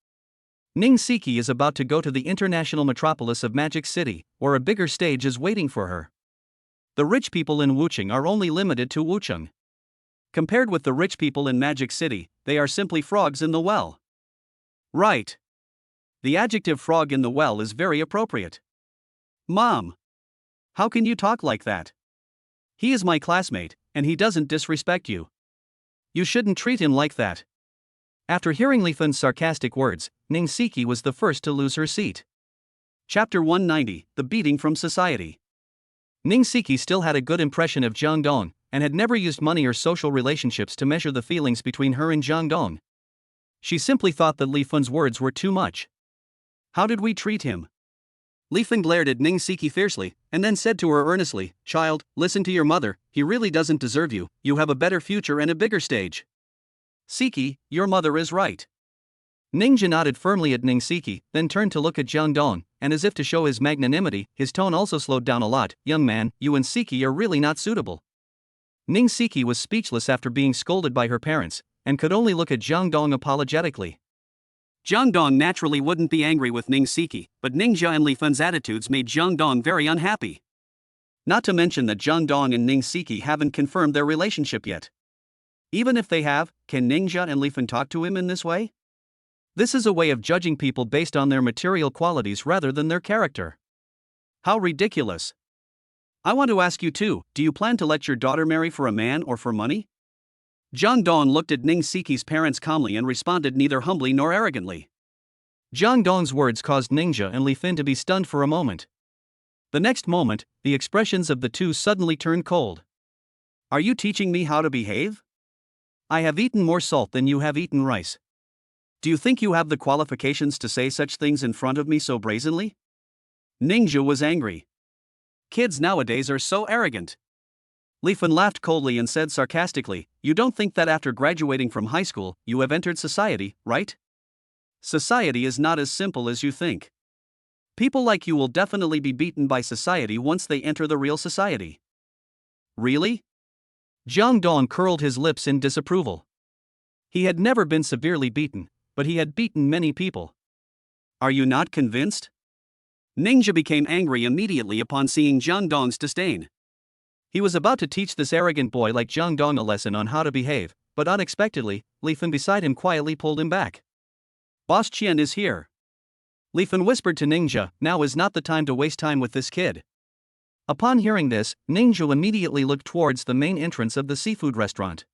Ning Siki is about to go to the international metropolis of Magic City, where a bigger stage is waiting for her. The rich people in Wucheng are only limited to Wucheng. Compared with the rich people in Magic City, they are simply frogs in the well. Right. The adjective frog in the well is very appropriate. Mom. How can you talk like that? He is my classmate, and he doesn't disrespect you. You shouldn't treat him like that. After hearing Lifun's sarcastic words, Ning Siki was the first to lose her seat. Chapter 190, The Beating from Society. Ning Siki still had a good impression of Jang Dong, and had never used money or social relationships to measure the feelings between her and Jang Dong. She simply thought that Lifun's words were too much. How did we treat him? Lifun glared at Ning Siki fiercely, and then said to her earnestly, Child, listen to your mother, he really doesn't deserve you, you have a better future and a bigger stage. Siki, your mother is right. Ningja nodded firmly at Ning Siki, then turned to look at Jang Dong, and as if to show his magnanimity, his tone also slowed down a lot, Young man, you and Siki are really not suitable. Ning Siki was speechless after being scolded by her parents, and could only look at Jang Dong apologetically. Jang Dong naturally wouldn't be angry with Ning Siki, but Ningja and Lifun's attitudes made Jang Dong very unhappy. Not to mention that Jang Dong and Ning Siki haven't confirmed their relationship yet. Even if they have, can Ningja and Lifun talk to him in this way? This is a way of judging people based on their material qualities rather than their character. How ridiculous. I want to ask you too, do you plan to let your daughter marry for a man or for money? Jang Dong looked at Ning Siki's parents calmly and responded neither humbly nor arrogantly. Jang Dong's words caused Ningja and Lifun to be stunned for a moment. The next moment, the expressions of the two suddenly turned cold. Are you teaching me how to behave? I have eaten more salt than you have eaten rice. Do you think you have the qualifications to say such things in front of me so brazenly? Ningja was angry. Kids nowadays are so arrogant. Lifun laughed coldly and said sarcastically, You don't think that after graduating from high school, you have entered society, right? Society is not as simple as you think. People like you will definitely be beaten by society once they enter the real society. Really? Jang Dong curled his lips in disapproval. He had never been severely beaten, but he had beaten many people. Are you not convinced? Ninja became angry immediately upon seeing Jang Dong's disdain. He was about to teach this arrogant boy like Jang Dong a lesson on how to behave, but unexpectedly, Li Fen beside him quietly pulled him back. Boss Qian is here. Li Fen whispered to Ninja, now is not the time to waste time with this kid. Upon hearing this, Ninja immediately looked towards the main entrance of the seafood restaurant.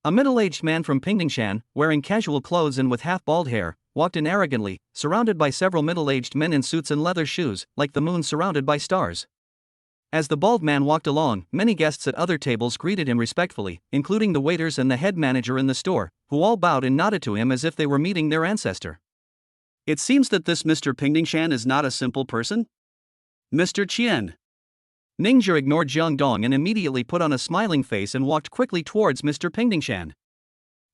A middle-aged man from Pingdingshan, wearing casual clothes and with half-bald hair, walked in arrogantly, surrounded by several middle-aged men in suits and leather shoes, like the moon surrounded by stars. As the bald man walked along, many guests at other tables greeted him respectfully, including the waiters and the head manager in the store, who all bowed and nodded to him as if they were meeting their ancestor. It seems that this Mr. Pingdingshan is not a simple person? Mr. Qian. Ninja ignored Jang Dong and immediately put on a smiling face and walked quickly towards Mr. Pingdingshan.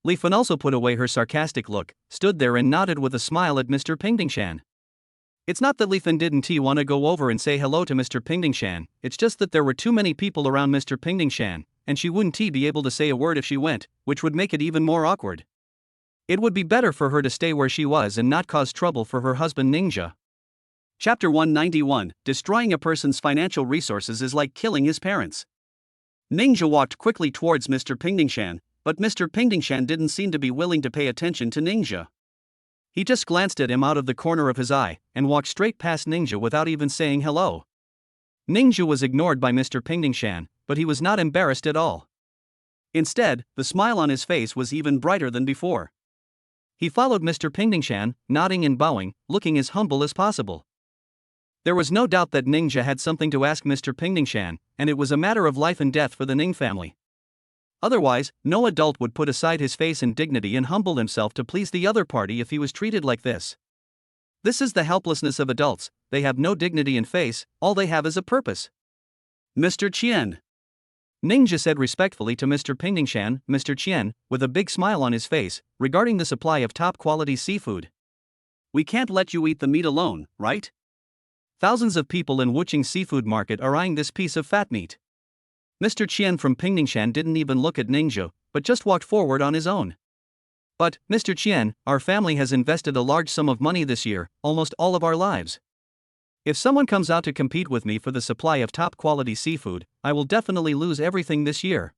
Li Fen also put away her sarcastic look, stood there and nodded with a smile at Mr. Pingdingshan. It's not that Li Fen didn't want to go over and say hello to Mr. Pingdingshan, it's just that there were too many people around Mr. Pingdingshan, and she wouldn't be able to say a word if she went, which would make it even more awkward. It would be better for her to stay where she was and not cause trouble for her husband Ninja. Chapter 191, Destroying a person's financial resources is like killing his parents. Ninja walked quickly towards Mr. Pingdingshan, but Mr. Pingdingshan didn't seem to be willing to pay attention to Ninja. He just glanced at him out of the corner of his eye, and walked straight past Ninja without even saying hello. Ninja was ignored by Mr. Pingdingshan, but he was not embarrassed at all. Instead, the smile on his face was even brighter than before. He followed Mr. Pingdingshan, nodding and bowing, looking as humble as possible. There was no doubt that Ninja had something to ask Mr. Pingdingshan, and it was a matter of life and death for the Ning family. Otherwise, no adult would put aside his face and dignity and humble himself to please the other party if he was treated like this. This is the helplessness of adults, they have no dignity in face, all they have is a purpose. Mr. Qian. Ninja said respectfully to Mr. Pingdingshan, Mr. Qian, with a big smile on his face, regarding the supply of top-quality seafood. We can't let you eat the meat alone, right? Thousands of people in Wuching seafood market are eyeing this piece of fat meat. Mr. Qian from Pingdingshan didn't even look at Ninja, but just walked forward on his own. But, Mr. Qian, our family has invested a large sum of money this year, almost all of our lives. If someone comes out to compete with me for the supply of top-quality seafood, I will definitely lose everything this year.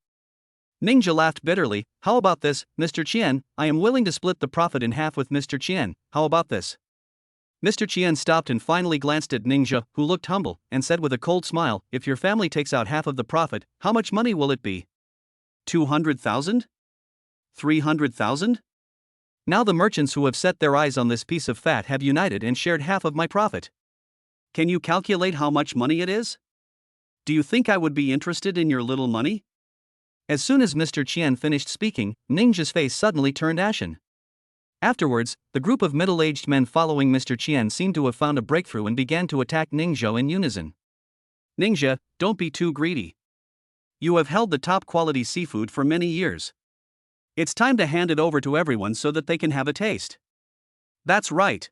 Ninja laughed bitterly, how about this, Mr. Qian, I am willing to split the profit in half with Mr. Qian, how about this? Mr. Qian stopped and finally glanced at Ninja, who looked humble, and said with a cold smile, if your family takes out half of the profit, how much money will it be? 200,000? 300,000? Now the merchants who have set their eyes on this piece of fat have united and shared half of my profit. Can you calculate how much money it is? Do you think I would be interested in your little money? As soon as Mr. Qian finished speaking, Ninja's face suddenly turned ashen. Afterwards, the group of middle-aged men following Mr. Qian seemed to have found a breakthrough and began to attack Ninja in unison. Ninja, don't be too greedy. You have held the top-quality seafood for many years. It's time to hand it over to everyone so that they can have a taste. That's right.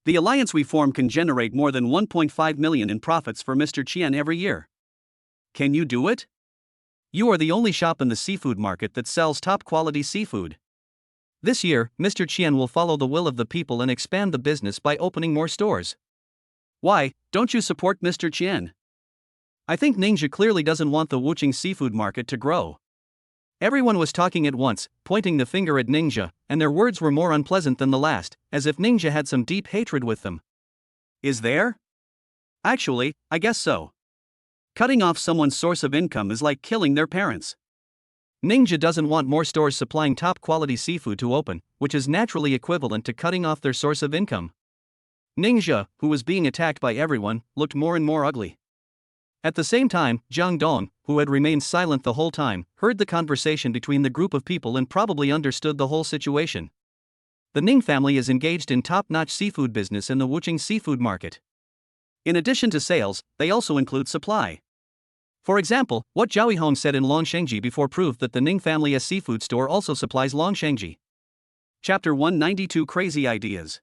The alliance we form can generate more than 1.5 million in profits for Mr. Qian every year. Can you do it? You are the only shop in the seafood market that sells top-quality seafood. This year, Mr. Qian will follow the will of the people and expand the business by opening more stores. Why, don't you support Mr. Qian? I think Ninja clearly doesn't want the Wuching seafood market to grow. Everyone was talking at once, pointing the finger at Ninja, and their words were more unpleasant than the last, as if Ninja had some deep hatred with them. Is there? Actually, I guess so. Cutting off someone's source of income is like killing their parents. Ninja doesn't want more stores supplying top-quality seafood to open, which is naturally equivalent to cutting off their source of income. Ninja, who was being attacked by everyone, looked more and more ugly. At the same time, Jang Dong, who had remained silent the whole time, heard the conversation between the group of people and probably understood the whole situation. The Ning family is engaged in top-notch seafood business in the Wuching seafood market. In addition to sales, they also include supply. For example, what Zhao Yihong said in Longshengji before proved that the Ning family's seafood store also supplies Longshengji. Chapter 192 Crazy Ideas.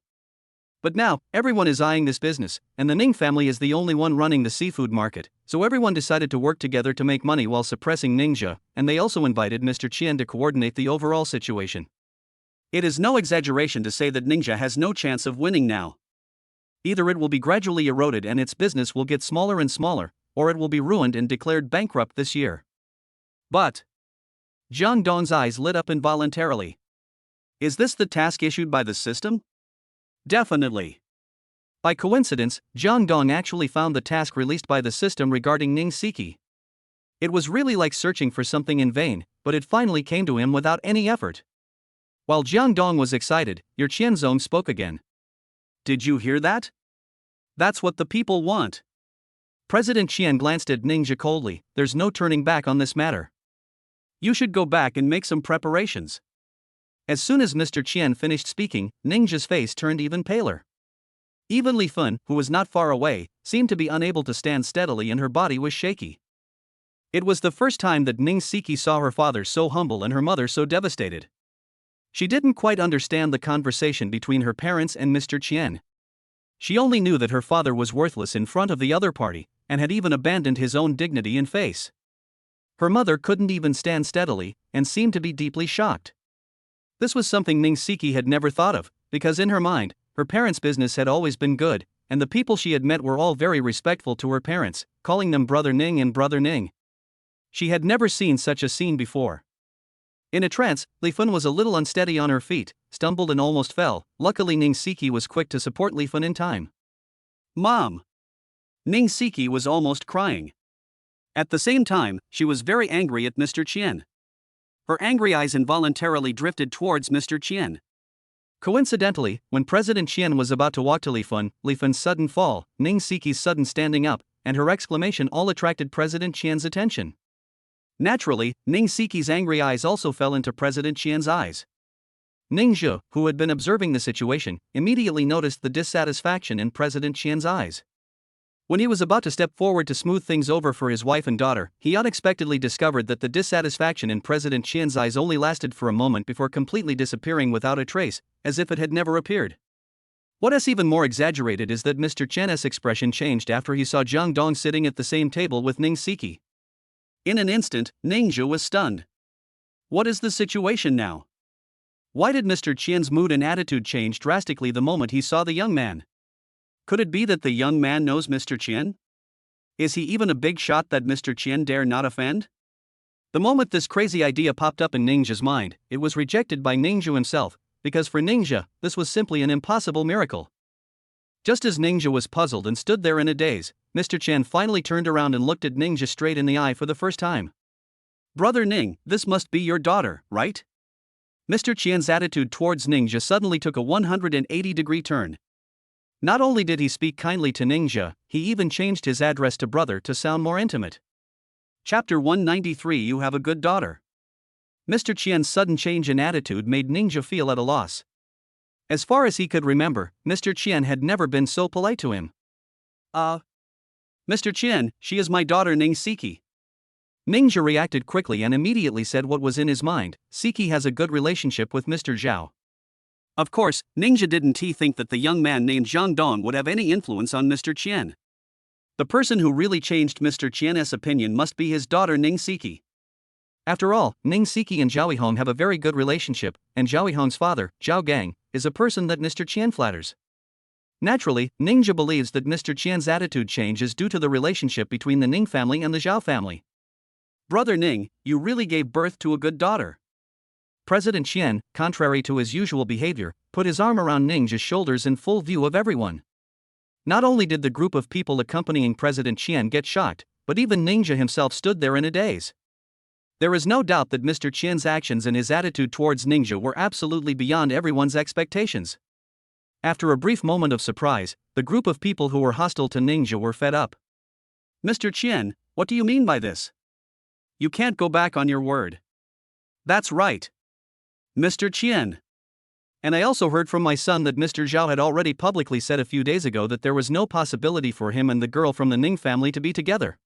But now, everyone is eyeing this business, and the Ning family is the only one running the seafood market, so everyone decided to work together to make money while suppressing Ningxia, and they also invited Mr. Qian to coordinate the overall situation. It is no exaggeration to say that Ningxia has no chance of winning now. Either it will be gradually eroded and its business will get smaller and smaller, or it will be ruined and declared bankrupt this year. But Jang Dong's eyes lit up involuntarily. Is this the task issued by the system? Definitely. By coincidence, Jang Dong actually found the task released by the system regarding Ning Siki. It was really like searching for something in vain, but it finally came to him without any effort. While Jang Dong was excited, Yer Qianzong spoke again. Did you hear that? That's what the people want. President Qian glanced at Ningxia coldly. There's no turning back on this matter. You should go back and make some preparations. As soon as Mr. Qian finished speaking, Ningxia's face turned even paler. Even Li Fun, who was not far away, seemed to be unable to stand steadily and her body was shaky. It was the first time that Ning Siki saw her father so humble and her mother so devastated. She didn't quite understand the conversation between her parents and Mr. Qian. She only knew that her father was worthless in front of the other party, and had even abandoned his own dignity and face. Her mother couldn't even stand steadily, and seemed to be deeply shocked. This was something Ning Siki had never thought of, because in her mind, her parents' business had always been good, and the people she had met were all very respectful to her parents, calling them Brother Ning and Brother Ning. She had never seen such a scene before. In a trance, Li Fun was a little unsteady on her feet, stumbled and almost fell. Luckily Ning Siki was quick to support Li Fun in time. Mom! Ning Siki was almost crying. At the same time, she was very angry at Mr. Qian. Her angry eyes involuntarily drifted towards Mr. Qian. Coincidentally, when President Qian was about to walk to Li Fun's sudden fall, Ning Siki's sudden standing up, and her exclamation all attracted President Qian's attention. Naturally, Ning Siki's angry eyes also fell into President Qian's eyes. Ningxia, who had been observing the situation, immediately noticed the dissatisfaction in President Qian's eyes. When he was about to step forward to smooth things over for his wife and daughter, he unexpectedly discovered that the dissatisfaction in President Qian's eyes only lasted for a moment before completely disappearing without a trace, as if it had never appeared. What is even more exaggerated is that Mr. Qian's expression changed after he saw Jang Dong sitting at the same table with Ning Siki. In an instant, Ningxia was stunned. What is the situation now? Why did Mr. Qian's mood and attitude change drastically the moment he saw the young man? Could it be that the young man knows Mr. Qian? Is he even a big shot that Mr. Qian dare not offend? The moment this crazy idea popped up in Ningxia's mind, it was rejected by Ningxia himself, because for Ningxia, this was simply an impossible miracle. Just as Ningxia was puzzled and stood there in a daze, Mr. Qian finally turned around and looked at Ningxia straight in the eye for the first time. Brother Ning, this must be your daughter, right? Mr. Qian's attitude towards Ningxia suddenly took a 180-degree turn. Not only did he speak kindly to Ningxia, he even changed his address to brother to sound more intimate. Chapter 193 You have a good daughter. Mr. Qian's sudden change in attitude made Ningxia feel at a loss. As far as he could remember, Mr. Qian had never been so polite to him. Mr. Qian, she is my daughter Ning Siki. Ningxia reacted quickly and immediately said what was in his mind. Siki has a good relationship with Mr. Zhao. Of course, Ningxia didn't think that the young man named Jang Dong would have any influence on Mr. Qian. The person who really changed Mr. Qian's opinion must be his daughter Ning Siki. After all, Ning Siki and Zhao Yihong have a very good relationship, and Zhao Yihong's father, Zhao Gang, is a person that Mr. Qian flatters. Naturally, Ningxia believes that Mr. Qian's attitude change is due to the relationship between the Ning family and the Zhao family. Brother Ning, you really gave birth to a good daughter. President Qian, contrary to his usual behavior, put his arm around Ningxia's shoulders in full view of everyone. Not only did the group of people accompanying President Qian get shocked, but even Ningxia himself stood there in a daze. There is no doubt that Mr. Qian's actions and his attitude towards Ningxia were absolutely beyond everyone's expectations. After a brief moment of surprise, the group of people who were hostile to Ningxia were fed up. Mr. Qian, what do you mean by this? You can't go back on your word. That's right. Mr. Qian. And I also heard from my son that Mr. Zhao had already publicly said a few days ago that there was no possibility for him and the girl from the Ning family to be together.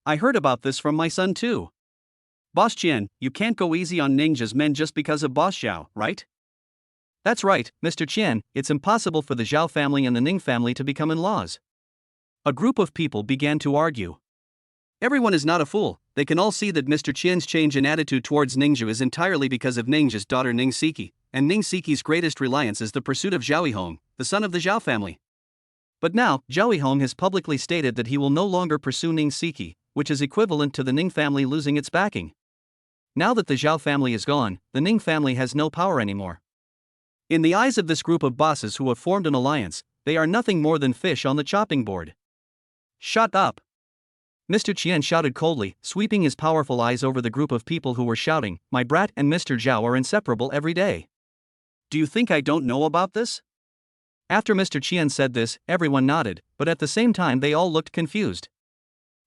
I heard about this from my son too. Boss Qian, you can't go easy on Ningxia's men just because of Boss Zhao, right? That's right, Mr. Qian, it's impossible for the Zhao family and the Ning family to become in-laws. A group of people began to argue. Everyone is not a fool, they can all see that Mr. Qian's change in attitude towards Ningzhu is entirely because of Ningzhu's daughter Ning Siki, and Ning Siki's greatest reliance is the pursuit of Zhao Yihong, the son of the Zhao family. But now, Zhao Yihong has publicly stated that he will no longer pursue Ning Siki, which is equivalent to the Ning family losing its backing. Now that the Zhao family is gone, the Ning family has no power anymore. In the eyes of this group of bosses who have formed an alliance, they are nothing more than fish on the chopping board. Shut up! Mr. Qian shouted coldly, sweeping his powerful eyes over the group of people who were shouting, "My brat and Mr. Zhao are inseparable every day. Do you think I don't know about this?" After Mr. Qian said this, everyone nodded, but at the same time they all looked confused.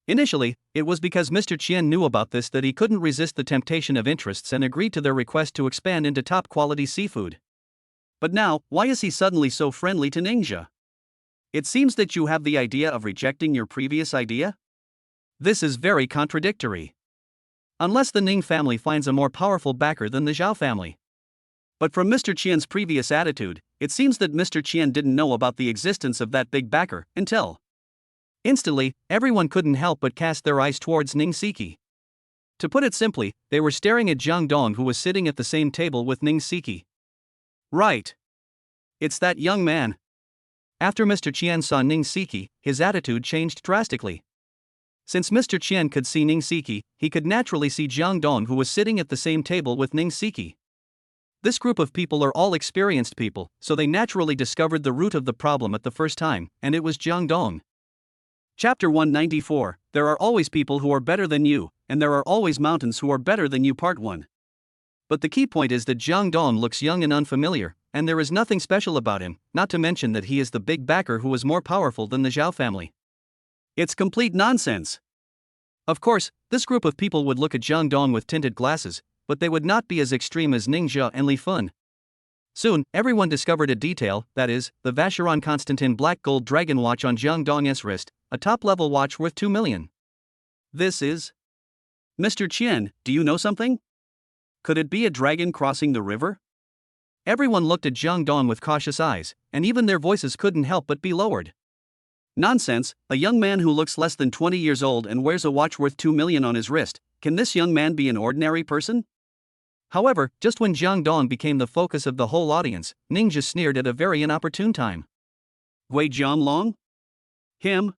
Initially, it was because Mr. Qian knew about this that he couldn't resist the temptation of interests and agreed to their request to expand into top-quality seafood. But now, why is he suddenly so friendly to Ningzhu? It seems that you have the idea of rejecting your previous idea? This is very contradictory. Unless the Ning family finds a more powerful backer than the Zhao family. But from Mr. Qian's previous attitude, it seems that Mr. Qian didn't know about the existence of that big backer until. Instantly, everyone couldn't help but cast their eyes towards Ning Siki. To put it simply, they were staring at Jang Dong, who was sitting at the same table with Ning Siki. Right. It's that young man. After Mr. Qian saw Ning Siki, his attitude changed drastically. Since Mr. Qian could see Ning Siki, he could naturally see Jang Dong, who was sitting at the same table with Ning Siki. This group of people are all experienced people, so they naturally discovered the root of the problem at the first time, and it was Jang Dong. Chapter 194, There are always people who are better than you, and there are always mountains who are better than you. Part 1. But the key point is that Jang Dong looks young and unfamiliar, and there is nothing special about him, not to mention that he is the big backer who is more powerful than the Zhao family. It's complete nonsense. Of course, this group of people would look at Jang Dong with tinted glasses, but they would not be as extreme as Ningzhu and Li Fun. Soon, everyone discovered a detail, that is, the Vacheron Constantin black gold dragon watch on Jang Dong's wrist, a top-level watch worth 2 million. This is... Mr. Qian, do you know something? Could it be a dragon crossing the river? Everyone looked at Jang Dong with cautious eyes, and even their voices couldn't help but be lowered. Nonsense, a young man who looks less than 20 years old and wears a watch worth 2 million on his wrist, can this young man be an ordinary person? However, just when Jang Dong became the focus of the whole audience, Ningzhu sneered at a very inopportune time. Wei Jianlong? Him?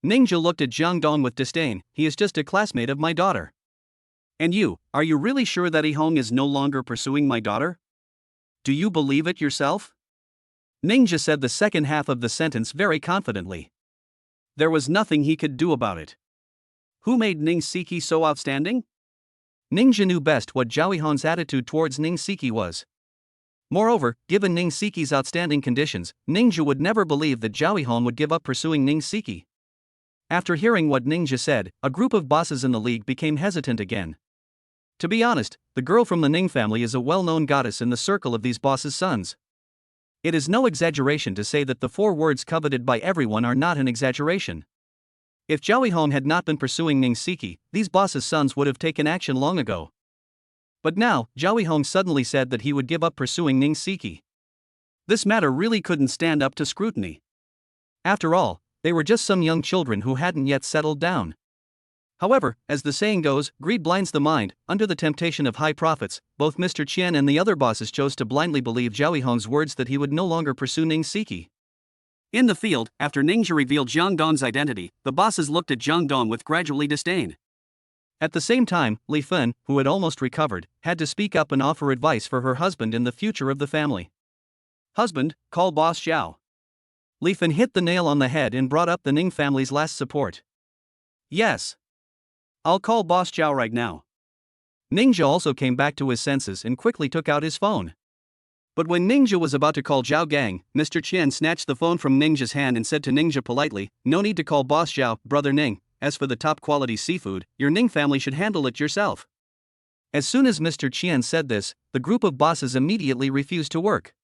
Ningzhu looked at Jang Dong with disdain. He is just a classmate of my daughter. And you, are you really sure that Yihong is no longer pursuing my daughter? Do you believe it yourself? Ningzhu said the second half of the sentence very confidently. There was nothing he could do about it. Who made Ning Siki so outstanding? Ningzhu knew best what Zhao Yihong's attitude towards Ning Siki was. Moreover, given Ning Siki's outstanding conditions, Ningzhu would never believe that Zhao Yihong would give up pursuing Ning Siki. After hearing what Ningzhu said, a group of bosses in the league became hesitant again. To be honest, the girl from the Ning family is a well-known goddess in the circle of these bosses' sons. It is no exaggeration to say that the 4 words coveted by everyone are not an exaggeration. If Zhao Yihong had not been pursuing Ning Siki, these bosses' sons would have taken action long ago. But now, Zhao Yihong suddenly said that he would give up pursuing Ning Siki. This matter really couldn't stand up to scrutiny. After all, they were just some young children who hadn't yet settled down. However, as the saying goes, greed blinds the mind. Under the temptation of high profits, both Mr. Qian and the other bosses chose to blindly believe Zhao Yihong's words that he would no longer pursue Ning Siki. In the field, after Ningzhu revealed Jang Dong's identity, the bosses looked at Jang Dong with gradually disdain. At the same time, Li Fun, who had almost recovered, had to speak up and offer advice for her husband in the future of the family. Husband, call Boss Zhao. Li Fun hit the nail on the head and brought up the Ning family's last support. Yes. I'll call Boss Zhao right now. Ningzhu also came back to his senses and quickly took out his phone. But when Ningzhu was about to call Zhao Gang, Mr. Qian snatched the phone from Ningzhu's hand and said to Ningzhu politely, "No need to call Boss Zhao, Brother Ning. As for the top-quality seafood, your Ning family should handle it yourself." As soon as Mr. Qian said this, the group of bosses immediately refused to work.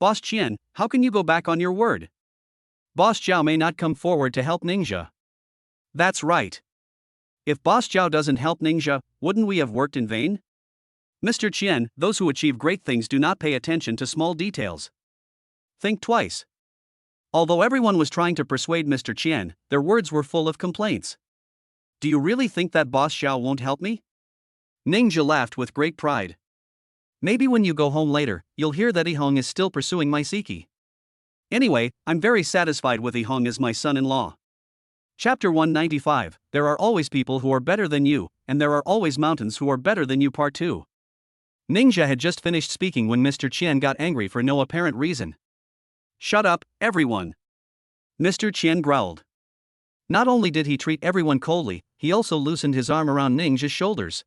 Boss Qian, how can you go back on your word? Boss Zhao may not come forward to help Ningzhu. That's right. If Boss Zhao doesn't help Ningzhu, wouldn't we have worked in vain? Mr. Qian, those who achieve great things do not pay attention to small details. Think twice. Although everyone was trying to persuade Mr. Qian, their words were full of complaints. Do you really think that Boss Xiao won't help me? Ninja laughed with great pride. Maybe when you go home later, you'll hear that Yihong is still pursuing my Siki. Anyway, I'm very satisfied with Yihong as my son-in-law. Chapter 195, There are always people who are better than you, and there are always mountains who are better than you. Part 2. Ninja had just finished speaking when Mr. Qian got angry for no apparent reason. Shut up, everyone! Mr. Qian growled. Not only did he treat everyone coldly, he also loosened his arm around Ninja's shoulders.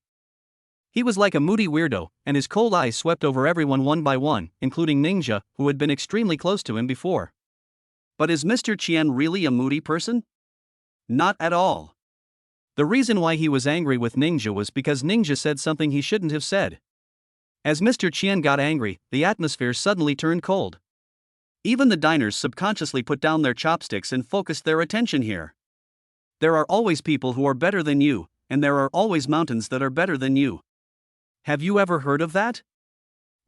He was like a moody weirdo, and his cold eyes swept over everyone one by one, including Ninja, who had been extremely close to him before. But is Mr. Qian really a moody person? Not at all. The reason why he was angry with Ninja was because Ninja said something he shouldn't have said. As Mr. Qian got angry, the atmosphere suddenly turned cold. Even the diners subconsciously put down their chopsticks and focused their attention here. There are always people who are better than you, and there are always mountains that are better than you. Have you ever heard of that?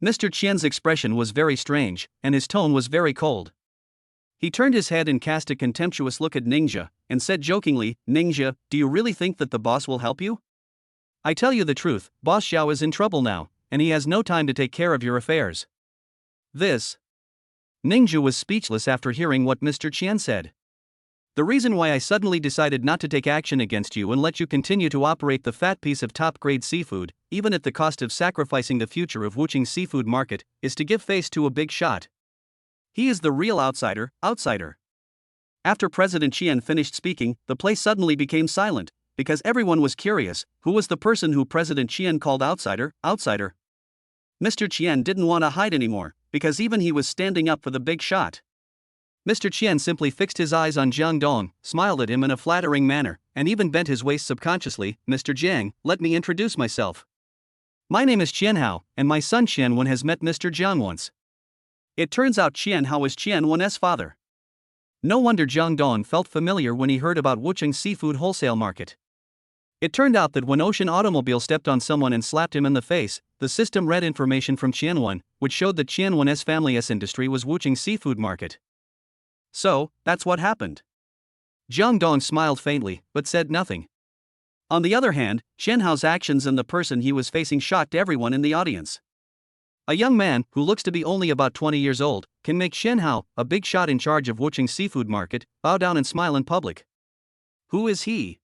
Mr. Qian's expression was very strange, and his tone was very cold. He turned his head and cast a contemptuous look at Ninja, and said jokingly, Ninja, do you really think that the boss will help you? I tell you the truth, Boss Xiao is in trouble now, and he has no time to take care of your affairs. Ninja was speechless after hearing what Mr. Qian said. The reason why I suddenly decided not to take action against you and let you continue to operate the fat piece of top-grade seafood, even at the cost of sacrificing the future of Wuching's seafood market, is to give face to a big shot. He is the real outsider. After President Qian finished speaking, the place suddenly became silent, because everyone was curious, who was the person who President Qian called outsider? Mr. Qian didn't want to hide anymore, because even he was standing up for the big shot. Mr. Qian simply fixed his eyes on Jang Dong, smiled at him in a flattering manner, and even bent his waist subconsciously. Mr. Jiang, let me introduce myself. My name is Qianhao, and my son Qianwen has met Mr. Jiang once. It turns out Qianhao is Qianwen's father. No wonder Jang Dong felt familiar when he heard about Wuching's seafood wholesale market. It turned out that when Ocean Automobile stepped on someone and slapped him in the face, the system read information from Qianwen, which showed that Qianwen's family's industry was Wuching's seafood market. So, that's what happened. Jang Dong smiled faintly, but said nothing. On the other hand, Qianhao's actions and the person he was facing shocked everyone in the audience. A young man, who looks to be only about 20 years old, can make Qianhao, a big shot in charge of Wuching's seafood market, bow down and smile in public. Who is he?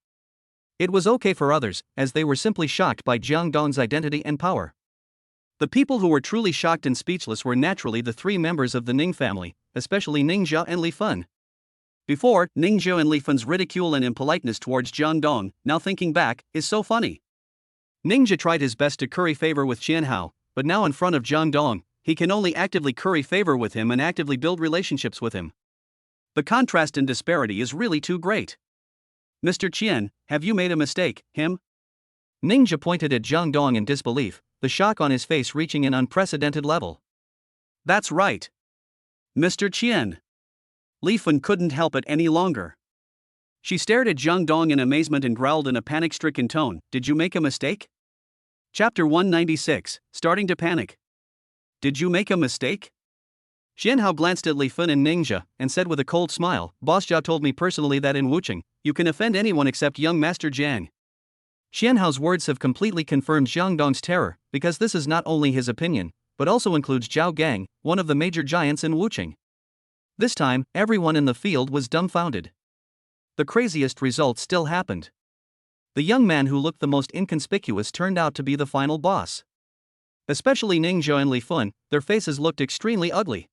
It was okay for others, as they were simply shocked by Jang Dong's identity and power. The people who were truly shocked and speechless were naturally the three members of the Ning family, especially Ninja and Li Fun. Before, Ninja and Li Fun's ridicule and impoliteness towards Jang Dong, now thinking back, is so funny. Ninja tried his best to curry favor with Qianhao, but now in front of Jang Dong, he can only actively curry favor with him and actively build relationships with him. The contrast and disparity is really too great. Mr. Qian, have you made a mistake, him? Ninja pointed at Jang Dong in disbelief, the shock on his face reaching an unprecedented level. That's right. Mr. Qian. Li Fun couldn't help it any longer. She stared at Jang Dong in amazement and growled in a panic-stricken tone, Did you make a mistake? Chapter 196, Starting to Panic. Did you make a mistake? Qianhao glanced at Li Fun and Ninja, and said with a cold smile, Boss Zhao told me personally that in Wuching, you can offend anyone except young Master Jiang. Qianhao's words have completely confirmed Jang Dong's terror, because this is not only his opinion, but also includes Zhao Gang, one of the major giants in Wuching. This time, everyone in the field was dumbfounded. The craziest result still happened. The young man who looked the most inconspicuous turned out to be the final boss. Especially Ninja and Li Fun, their faces looked extremely ugly.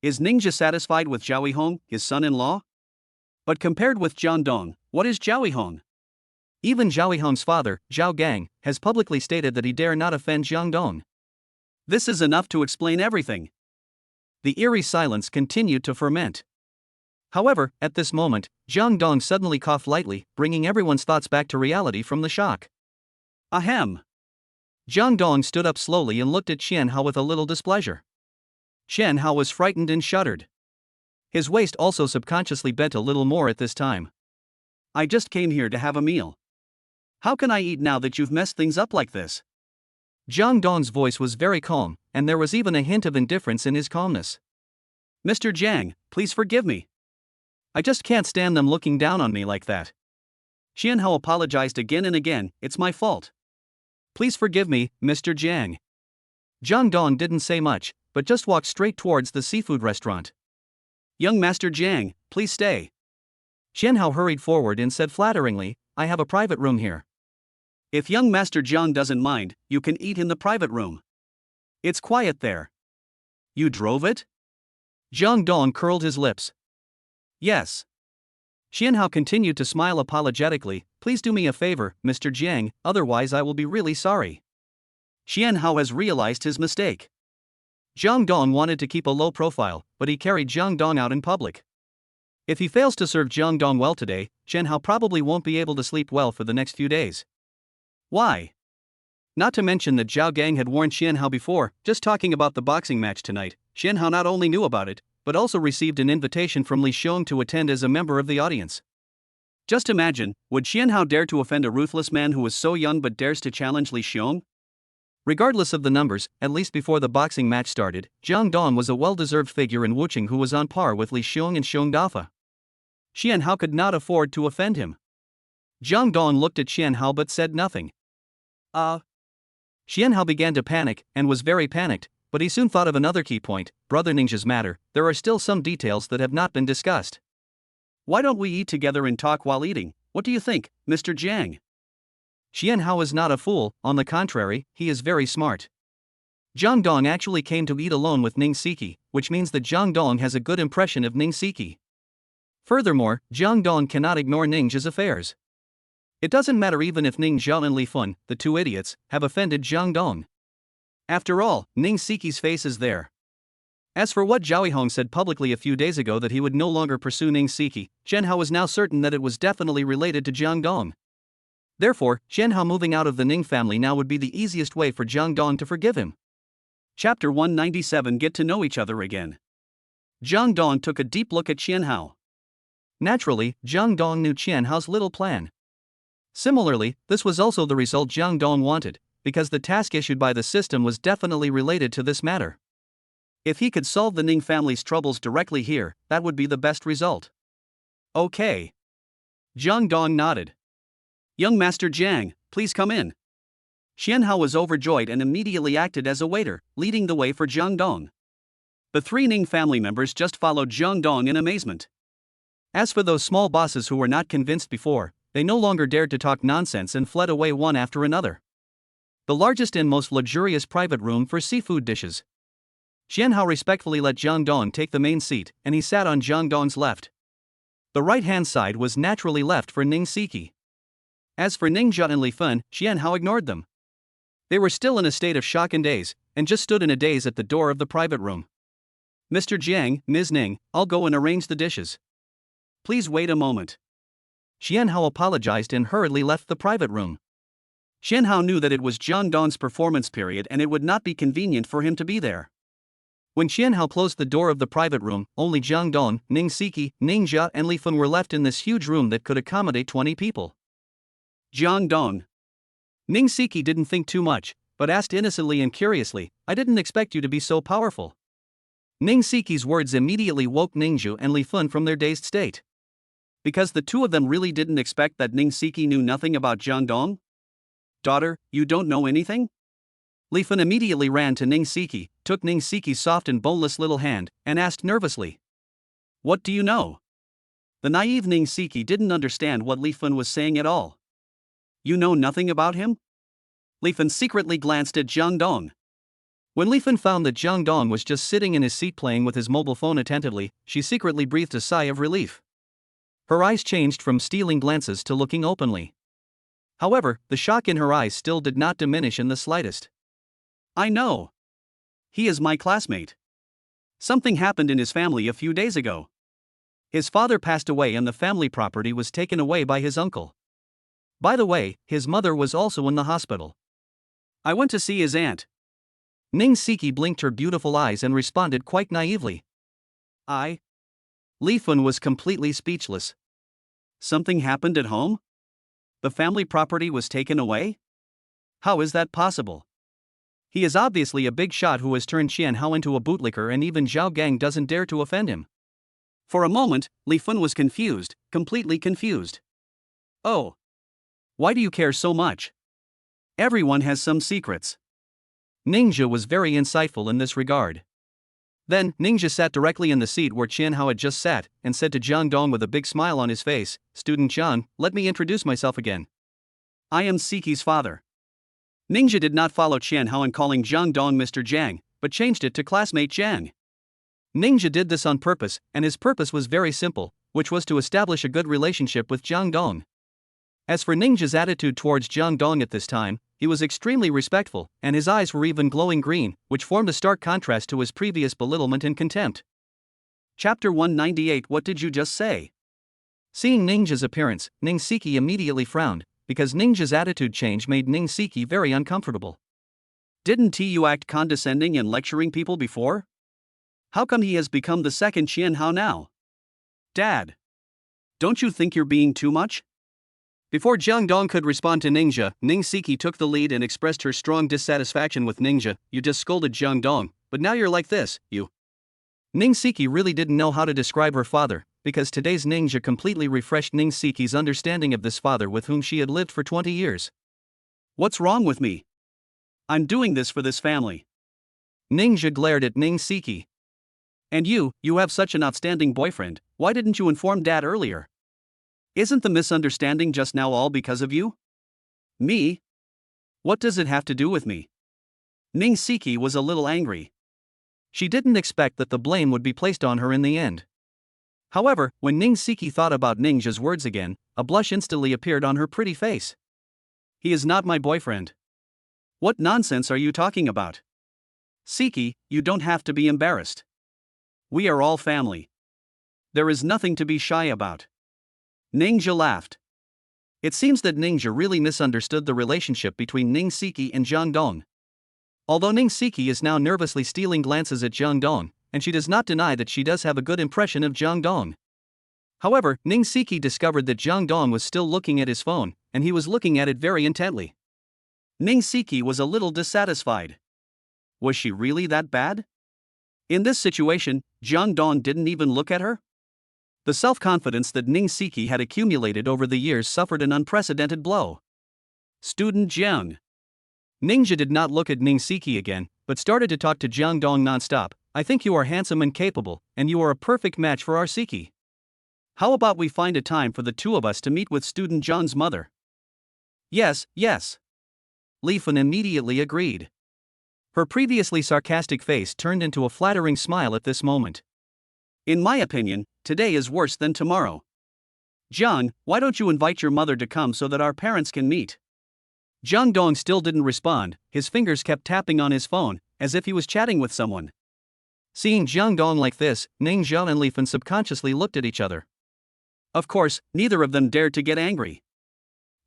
Is Ninja satisfied with Zhao Yihong, his son-in-law? But compared with Jang Dong, what is Zhao Yihong? Even Zhao Yihong's father, Zhao Gang, has publicly stated that he dare not offend Jang Dong. This is enough to explain everything. The eerie silence continued to ferment. However, at this moment, Jang Dong suddenly coughed lightly, bringing everyone's thoughts back to reality from the shock. Ahem. Jang Dong stood up slowly and looked at Qianhao with a little displeasure. Qianhao was frightened and shuddered. His waist also subconsciously bent a little more at this time. I just came here to have a meal. How can I eat now that you've messed things up like this? Jang Dong's voice was very calm, and there was even a hint of indifference in his calmness. Mr. Jang, please forgive me. I just can't stand them looking down on me like that. Xianhao apologized again and again. It's my fault. Please forgive me, Mr. Jang. Jang Dong didn't say much, but just walked straight towards the seafood restaurant. Young Master Jang, please stay. Xianhao hurried forward and said flatteringly, I have a private room here. If young Master Jiang doesn't mind, you can eat in the private room. It's quiet there. You drove it? Jang Dong curled his lips. Yes. Xianhao continued to smile apologetically. Please do me a favor, Mr. Jiang, otherwise I will be really sorry. Xianhao has realized his mistake. Jang Dong wanted to keep a low profile, but he carried Jang Dong out in public. If he fails to serve Jang Dong well today, Xianhao probably won't be able to sleep well for the next few days. Why? Not to mention that Zhao Gang had warned Xianhao before. Just talking about the boxing match tonight, Xianhao not only knew about it, but also received an invitation from Li Xiong to attend as a member of the audience. Just imagine, would Xianhao dare to offend a ruthless man who was so young but dares to challenge Li Xiong? Regardless of the numbers, at least before the boxing match started, Jang Dong was a well-deserved figure in Wucheng who was on par with Li Xiong and Xiong Dafa. Xianhao could not afford to offend him. Jang Dong looked at Xianhao but said nothing. Xianhao began to panic, and was very panicked, but he soon thought of another key point. Brother ninjas matter, there are still some details that have not been discussed. Why don't we eat together and talk while eating? What do you think, Mr. Jiang? Xianhao is not a fool, on the contrary, he is very smart. Jang Dong actually came to eat alone with Ning Siki, which means that Jang Dong has a good impression of Ning Siki. Furthermore, Jang Dong cannot ignore Ning's affairs. It doesn't matter even if Ning Zhao and Li Fun, the two idiots, have offended Jang Dong. After all, Ning Siki's face is there. As for what Zhao Yihong said publicly a few days ago that he would no longer pursue Ning Siki, Xianhao was now certain that it was definitely related to Jang Dong. Therefore, Xianhao moving out of the Ning family now would be the easiest way for Jang Dong to forgive him. Chapter 197 Get to know each other again. Jang Dong took a deep look at Xianhao. Naturally, Jang Dong knew Xianhao's little plan. Similarly, this was also the result Jang Dong wanted, because the task issued by the system was definitely related to this matter. If he could solve the Ning family's troubles directly here, that would be the best result. Okay. Jang Dong nodded. Young Master Jiang, please come in. Xianhao was overjoyed and immediately acted as a waiter, leading the way for Jang Dong. The three Ning family members just followed Jang Dong in amazement. As for those small bosses who were not convinced before, they no longer dared to talk nonsense and fled away one after another. The largest and most luxurious private room for seafood dishes. Xianhao respectfully let Jang Dong take the main seat, and he sat on Jang Dong's left. The right-hand side was naturally left for Ning Siki. As for Ning Zhao and Li Fun, Xianhao ignored them. They were still in a state of shock and daze, and just stood in a daze at the door of the private room. Mr. Jiang, Ms. Ning, I'll go and arrange the dishes. Please wait a moment. Xianhao apologized and hurriedly left the private room. Xianhao knew that it was Jang Dong's performance period and it would not be convenient for him to be there. When Xianhao closed the door of the private room, only Jang Dong, Ning Siki, Ning Zhao and Li Fun were left in this huge room that could accommodate 20 people. Jang Dong. Ning Siki didn't think too much, but asked innocently and curiously, I didn't expect you to be so powerful. Ning Siki's words immediately woke Ning Zhao and Li Fun from their dazed state. Because the two of them really didn't expect that Ning Siki knew nothing about Jang Dong? Daughter, you don't know anything? Li Fun immediately ran to Ning Siki, took Ning Siki's soft and boneless little hand, and asked nervously. What do you know? The naive Ning Siki didn't understand what Li Fun was saying at all. You know nothing about him? Li Fun secretly glanced at Jang Dong. When Li Fun found that Jang Dong was just sitting in his seat playing with his mobile phone attentively, she secretly breathed a sigh of relief. Her eyes changed from stealing glances to looking openly. However, the shock in her eyes still did not diminish in the slightest. I know. He is my classmate. Something happened in his family a few days ago. His father passed away and the family property was taken away by his uncle. By the way, his mother was also in the hospital. I went to see his aunt. Ning Siki blinked her beautiful eyes and responded quite naively. Li Fun was completely speechless. Something happened at home? The family property was taken away? How is that possible? He is obviously a big shot who has turned Qian Hao into a bootlicker, and even Zhao Gang doesn't dare to offend him. For a moment, Li Fun was confused, completely confused. Oh. Why do you care so much? Everyone has some secrets. Ninja was very insightful in this regard. Then, Ninja sat directly in the seat where Qian Hao had just sat, and said to Jang Dong with a big smile on his face, "Student Zhang, let me introduce myself again. I am Siki's father." Ninja did not follow Qian Hao in calling Jang Dong Mr. Jang, but changed it to classmate Jang. Ninja did this on purpose, and his purpose was very simple, which was to establish a good relationship with Jang Dong. As for Ninja's attitude towards Jang Dong at this time, he was extremely respectful, and his eyes were even glowing green, which formed a stark contrast to his previous belittlement and contempt. Chapter 198. What did you just say? Seeing Ninja's appearance, Ning Siki immediately frowned, because Ninja's attitude change made Ning Siki very uncomfortable. Didn't you act condescending and lecturing people before? How come he has become the second Qian Hao now? Dad. Don't you think you're being too much? Before Jang Dong could respond to Ninja, Ning Siki took the lead and expressed her strong dissatisfaction with Ninja. You just scolded Jang Dong, but now you're like this, you. Ning Siki really didn't know how to describe her father, because today's Ninja completely refreshed Ning Siki's understanding of this father with whom she had lived for 20 years. What's wrong with me? I'm doing this for this family. Ninja glared at Ning Siki. And you have such an outstanding boyfriend, why didn't you inform Dad earlier? Isn't the misunderstanding just now all because of you? Me? What does it have to do with me? Ning Siki was a little angry. She didn't expect that the blame would be placed on her in the end. However, when Ning Siki thought about Ninja's words again, a blush instantly appeared on her pretty face. He is not my boyfriend. What nonsense are you talking about? Siki, you don't have to be embarrassed. We are all family. There is nothing to be shy about. Ninja laughed. It seems that Ninja really misunderstood the relationship between Ning Siki and Jang Dong. Although Ning Siki is now nervously stealing glances at Jang Dong, and she does not deny that she does have a good impression of Jang Dong. However, Ning Siki discovered that Jang Dong was still looking at his phone, and he was looking at it very intently. Ning Siki was a little dissatisfied. Was she really that bad? In this situation, Jang Dong didn't even look at her? The self-confidence that Ning Siki had accumulated over the years suffered an unprecedented blow. Student Jiang. Ninja did not look at Ning Siki again, but started to talk to Jang Dong non-stop. I think you are handsome and capable, and you are a perfect match for our Siki. How about we find a time for the two of us to meet with student John's mother? Yes. Li Fun immediately agreed. Her previously sarcastic face turned into a flattering smile at this moment. In my opinion, today is worse than tomorrow. Jiang, why don't you invite your mother to come so that our parents can meet? Jang Dong still didn't respond, his fingers kept tapping on his phone, as if he was chatting with someone. Seeing Jang Dong like this, Ning Zhao and Li Fun subconsciously looked at each other. Of course, neither of them dared to get angry.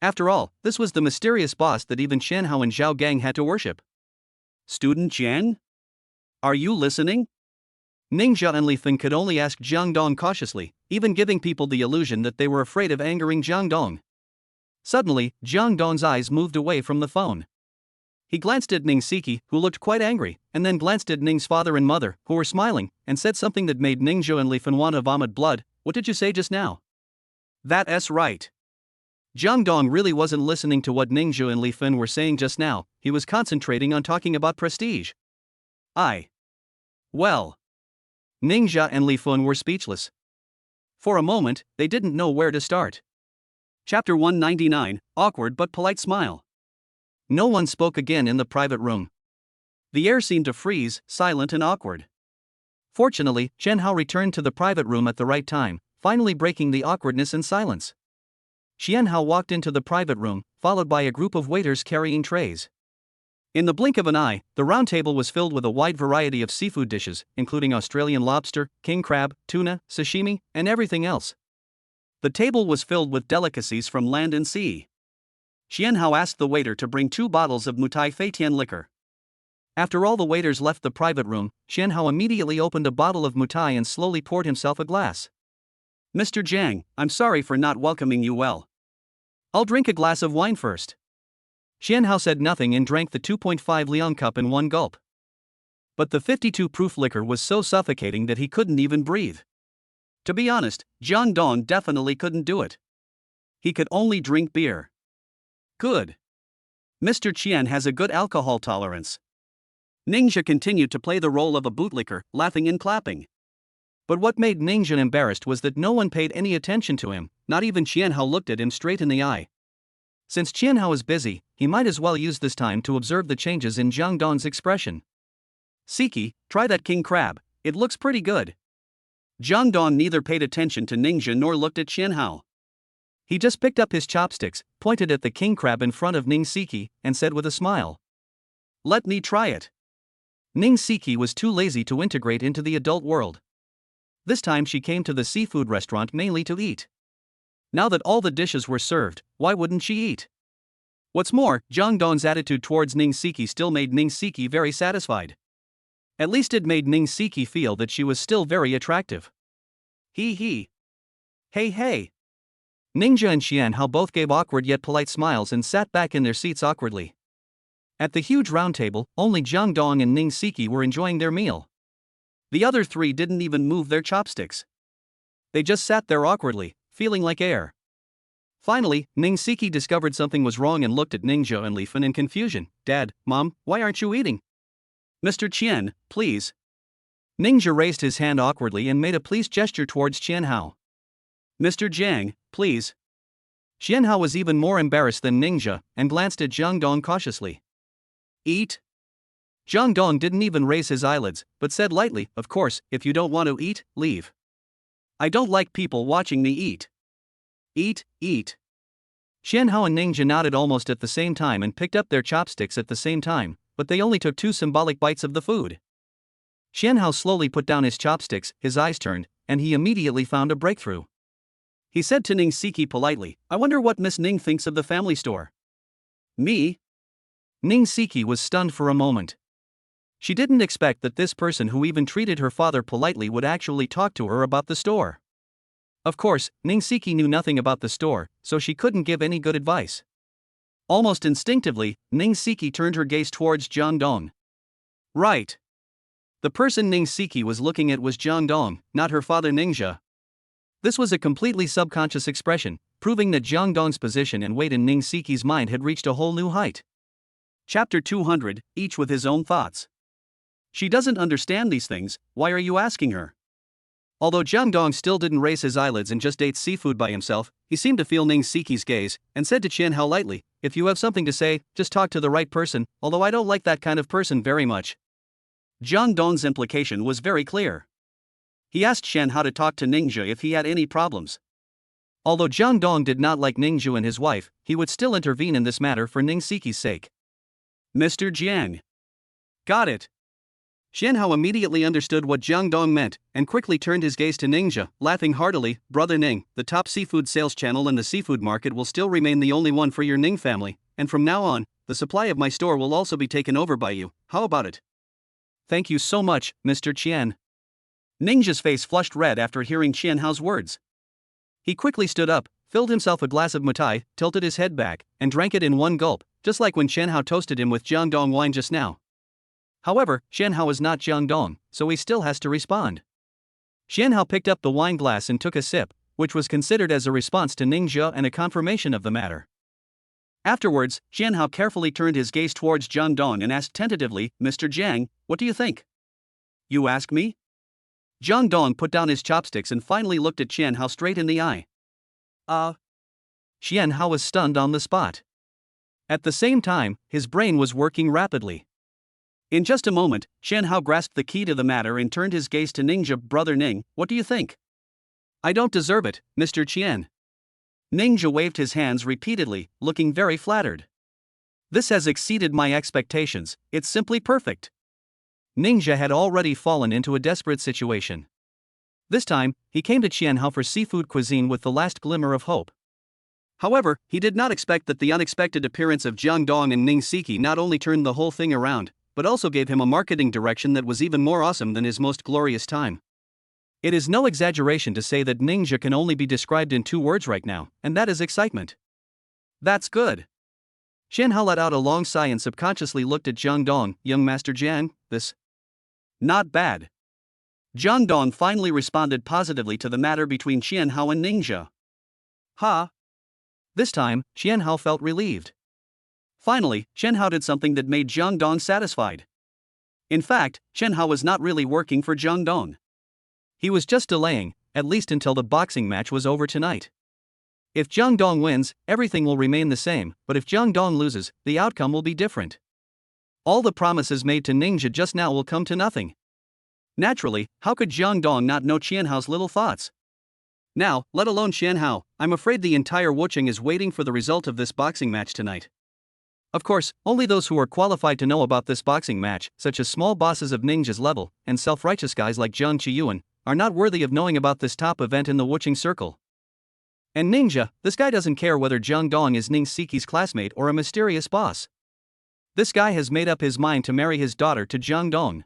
After all, this was the mysterious boss that even Qian Hao and Zhao Gang had to worship. Student Jiang? Are you listening? Ning Zhao and Li Fun could only ask Jang Dong cautiously, even giving people the illusion that they were afraid of angering Jang Dong. Suddenly, Jang Dong's eyes moved away from the phone. He glanced at Ning Siki, who looked quite angry, and then glanced at Ning's father and mother, who were smiling, and said something that made Ning Zhao and Li Fun want to vomit blood. What did you say just now? That's right. Jang Dong really wasn't listening to what Ning Zhao and Li Fun were saying just now, he was concentrating on talking about prestige. Well. Ning Zhao and Li Fun were speechless. For a moment, they didn't know where to start. Chapter 199, Awkward but Polite Smile. No one spoke again in the private room. The air seemed to freeze, silent and awkward. Fortunately, Qian Hao returned to the private room at the right time, finally breaking the awkwardness and silence. Qian Hao walked into the private room, followed by a group of waiters carrying trays. In the blink of an eye, the round table was filled with a wide variety of seafood dishes, including Australian lobster, king crab, tuna, sashimi, and everything else. The table was filled with delicacies from land and sea. Qian Hao asked the waiter to bring 2 bottles of Mutai Feitian liquor. After all the waiters left the private room, Qian Hao immediately opened a bottle of Mutai and slowly poured himself a glass. Mr. Jiang, I'm sorry for not welcoming you well. I'll drink a glass of wine first. Xianhao said nothing and drank the 2.5 Lieon cup in one gulp. But the 52 proof liquor was so suffocating that he couldn't even breathe. To be honest, Jang Dong definitely couldn't do it. He could only drink beer. Good. Mr. Qian has a good alcohol tolerance. Ningxia continued to play the role of a bootlicker, laughing and clapping. But what made Ningxia embarrassed was that no one paid any attention to him, not even Qianhao looked at him straight in the eye. Since Qianhao is busy, he might as well use this time to observe the changes in Jang Dong's expression. Siki, try that king crab, it looks pretty good. Jang Dong neither paid attention to Ningxia nor looked at Qianhao. He just picked up his chopsticks, pointed at the king crab in front of Ning Siki, and said with a smile, "Let me try it." Ning Siki was too lazy to integrate into the adult world. This time she came to the seafood restaurant mainly to eat. Now that all the dishes were served, why wouldn't she eat? What's more, Jang Dong's attitude towards Ning Siki still made Ning Siki very satisfied. At least it made Ning Siki feel that she was still very attractive. Hee. Hey. Ningxia and Xianhao both gave awkward yet polite smiles and sat back in their seats awkwardly. At the huge round table, only Jang Dong and Ning Siki were enjoying their meal. The other three didn't even move their chopsticks. They just sat there awkwardly, feeling like air. Finally, Ning Siki discovered something was wrong and looked at Ningxia and Liefen in confusion. "Dad, Mom, why aren't you eating?" "Mr. Qian, please." Ningxia raised his hand awkwardly and made a please gesture towards Qianhao. "Mr. Jang, please." Qianhao was even more embarrassed than Ningxia and glanced at Jang Dong cautiously. "Eat?" Jang Dong didn't even raise his eyelids, but said lightly, "Of course, if you don't want to eat, leave. I don't like people watching me eat." Eat. Qianhao and Ningxia nodded almost at the same time and picked up their chopsticks at the same time, but they only took 2 symbolic bites of the food. Qianhao slowly put down his chopsticks, his eyes turned, and he immediately found a breakthrough. He said to Ning Siki politely, "I wonder what Miss Ning thinks of the family store." "Me?" Ning Siki was stunned for a moment. She didn't expect that this person who even treated her father politely would actually talk to her about the store. Of course, Ning Siki knew nothing about the store, so she couldn't give any good advice. Almost instinctively, Ning Siki turned her gaze towards Jang Dong. Right. The person Ning Siki was looking at was Jang Dong, not her father Ningxia. This was a completely subconscious expression, proving that Jang Dong's position and weight in Ning Siki's mind had reached a whole new height. Chapter 200, each with his own thoughts. She doesn't understand these things, why are you asking her? Although Jang Dong still didn't raise his eyelids and just ate seafood by himself, he seemed to feel Ning Siki's gaze, and said to Qianhao lightly, "If you have something to say, just talk to the right person, although I don't like that kind of person very much." Jang Dong's implication was very clear. He asked Qianhao to talk to Ningxia if he had any problems. Although Jang Dong did not like Ningxia and his wife, he would still intervene in this matter for Ning Siki's sake. "Mr. Jiang." "Got it." Qianhao immediately understood what Jang Dong meant, and quickly turned his gaze to Ningxia, laughing heartily. "Brother Ning, the top seafood sales channel in the seafood market will still remain the only one for your Ning family, and from now on, the supply of my store will also be taken over by you. How about it?" "Thank you so much, Mr. Qian." Ningxia's face flushed red after hearing Qianhao's words. He quickly stood up, filled himself a glass of mitai, tilted his head back, and drank it in one gulp, just like when Qianhao toasted him with Jang Dong wine just now. However, Qianhao is not Jang Dong, so he still has to respond. Qianhao picked up the wine glass and took a sip, which was considered as a response to Ningxia and a confirmation of the matter. Afterwards, Qianhao carefully turned his gaze towards Jang Dong and asked tentatively, "Mr. Jiang, what do you think?" "You ask me?" Jang Dong put down his chopsticks and finally looked at Qianhao straight in the eye. Qianhao was stunned on the spot. At the same time, his brain was working rapidly. In just a moment, Qianhao grasped the key to the matter and turned his gaze to Ningxia. "Brother Ning, what do you think?" "I don't deserve it, Mr. Qian." Ningxia waved his hands repeatedly, looking very flattered. "This has exceeded my expectations, it's simply perfect." Ningxia had already fallen into a desperate situation. This time, he came to Qianhao for seafood cuisine with the last glimmer of hope. However, he did not expect that the unexpected appearance of Jang Dong and Ning Siki not only turned the whole thing around, but also gave him a marketing direction that was even more awesome than his most glorious time. It is no exaggeration to say that Ningxia can only be described in 2 words right now, and that is excitement. That's good. Xian Hao let out a long sigh and subconsciously looked at Jang Dong. Young Master Jang, this. Not bad. Jang Dong finally responded positively to the matter between Xian Hao and Ninja. Ha! This time, Xian Hao felt relieved. Finally, Xian Hao did something that made Jang Dong satisfied. In fact, Xian Hao was not really working for Jang Dong. He was just delaying, at least until the boxing match was over tonight. If Jang Dong wins, everything will remain the same, but if Jang Dong loses, the outcome will be different. All the promises made to Ninja just now will come to nothing. Naturally, how could Jang Dong not know Xian Hao's little thoughts? Now, let alone Xian Hao, I'm afraid the entire Wucheng is waiting for the result of this boxing match tonight. Of course, only those who are qualified to know about this boxing match, such as small bosses of Ninja's level, and self-righteous guys like Zhang Qiyuan, are not worthy of knowing about this top event in the Wucheng circle. And Ninja, this guy doesn't care whether Jang Dong is Ning Siki's classmate or a mysterious boss. This guy has made up his mind to marry his daughter to Jang Dong.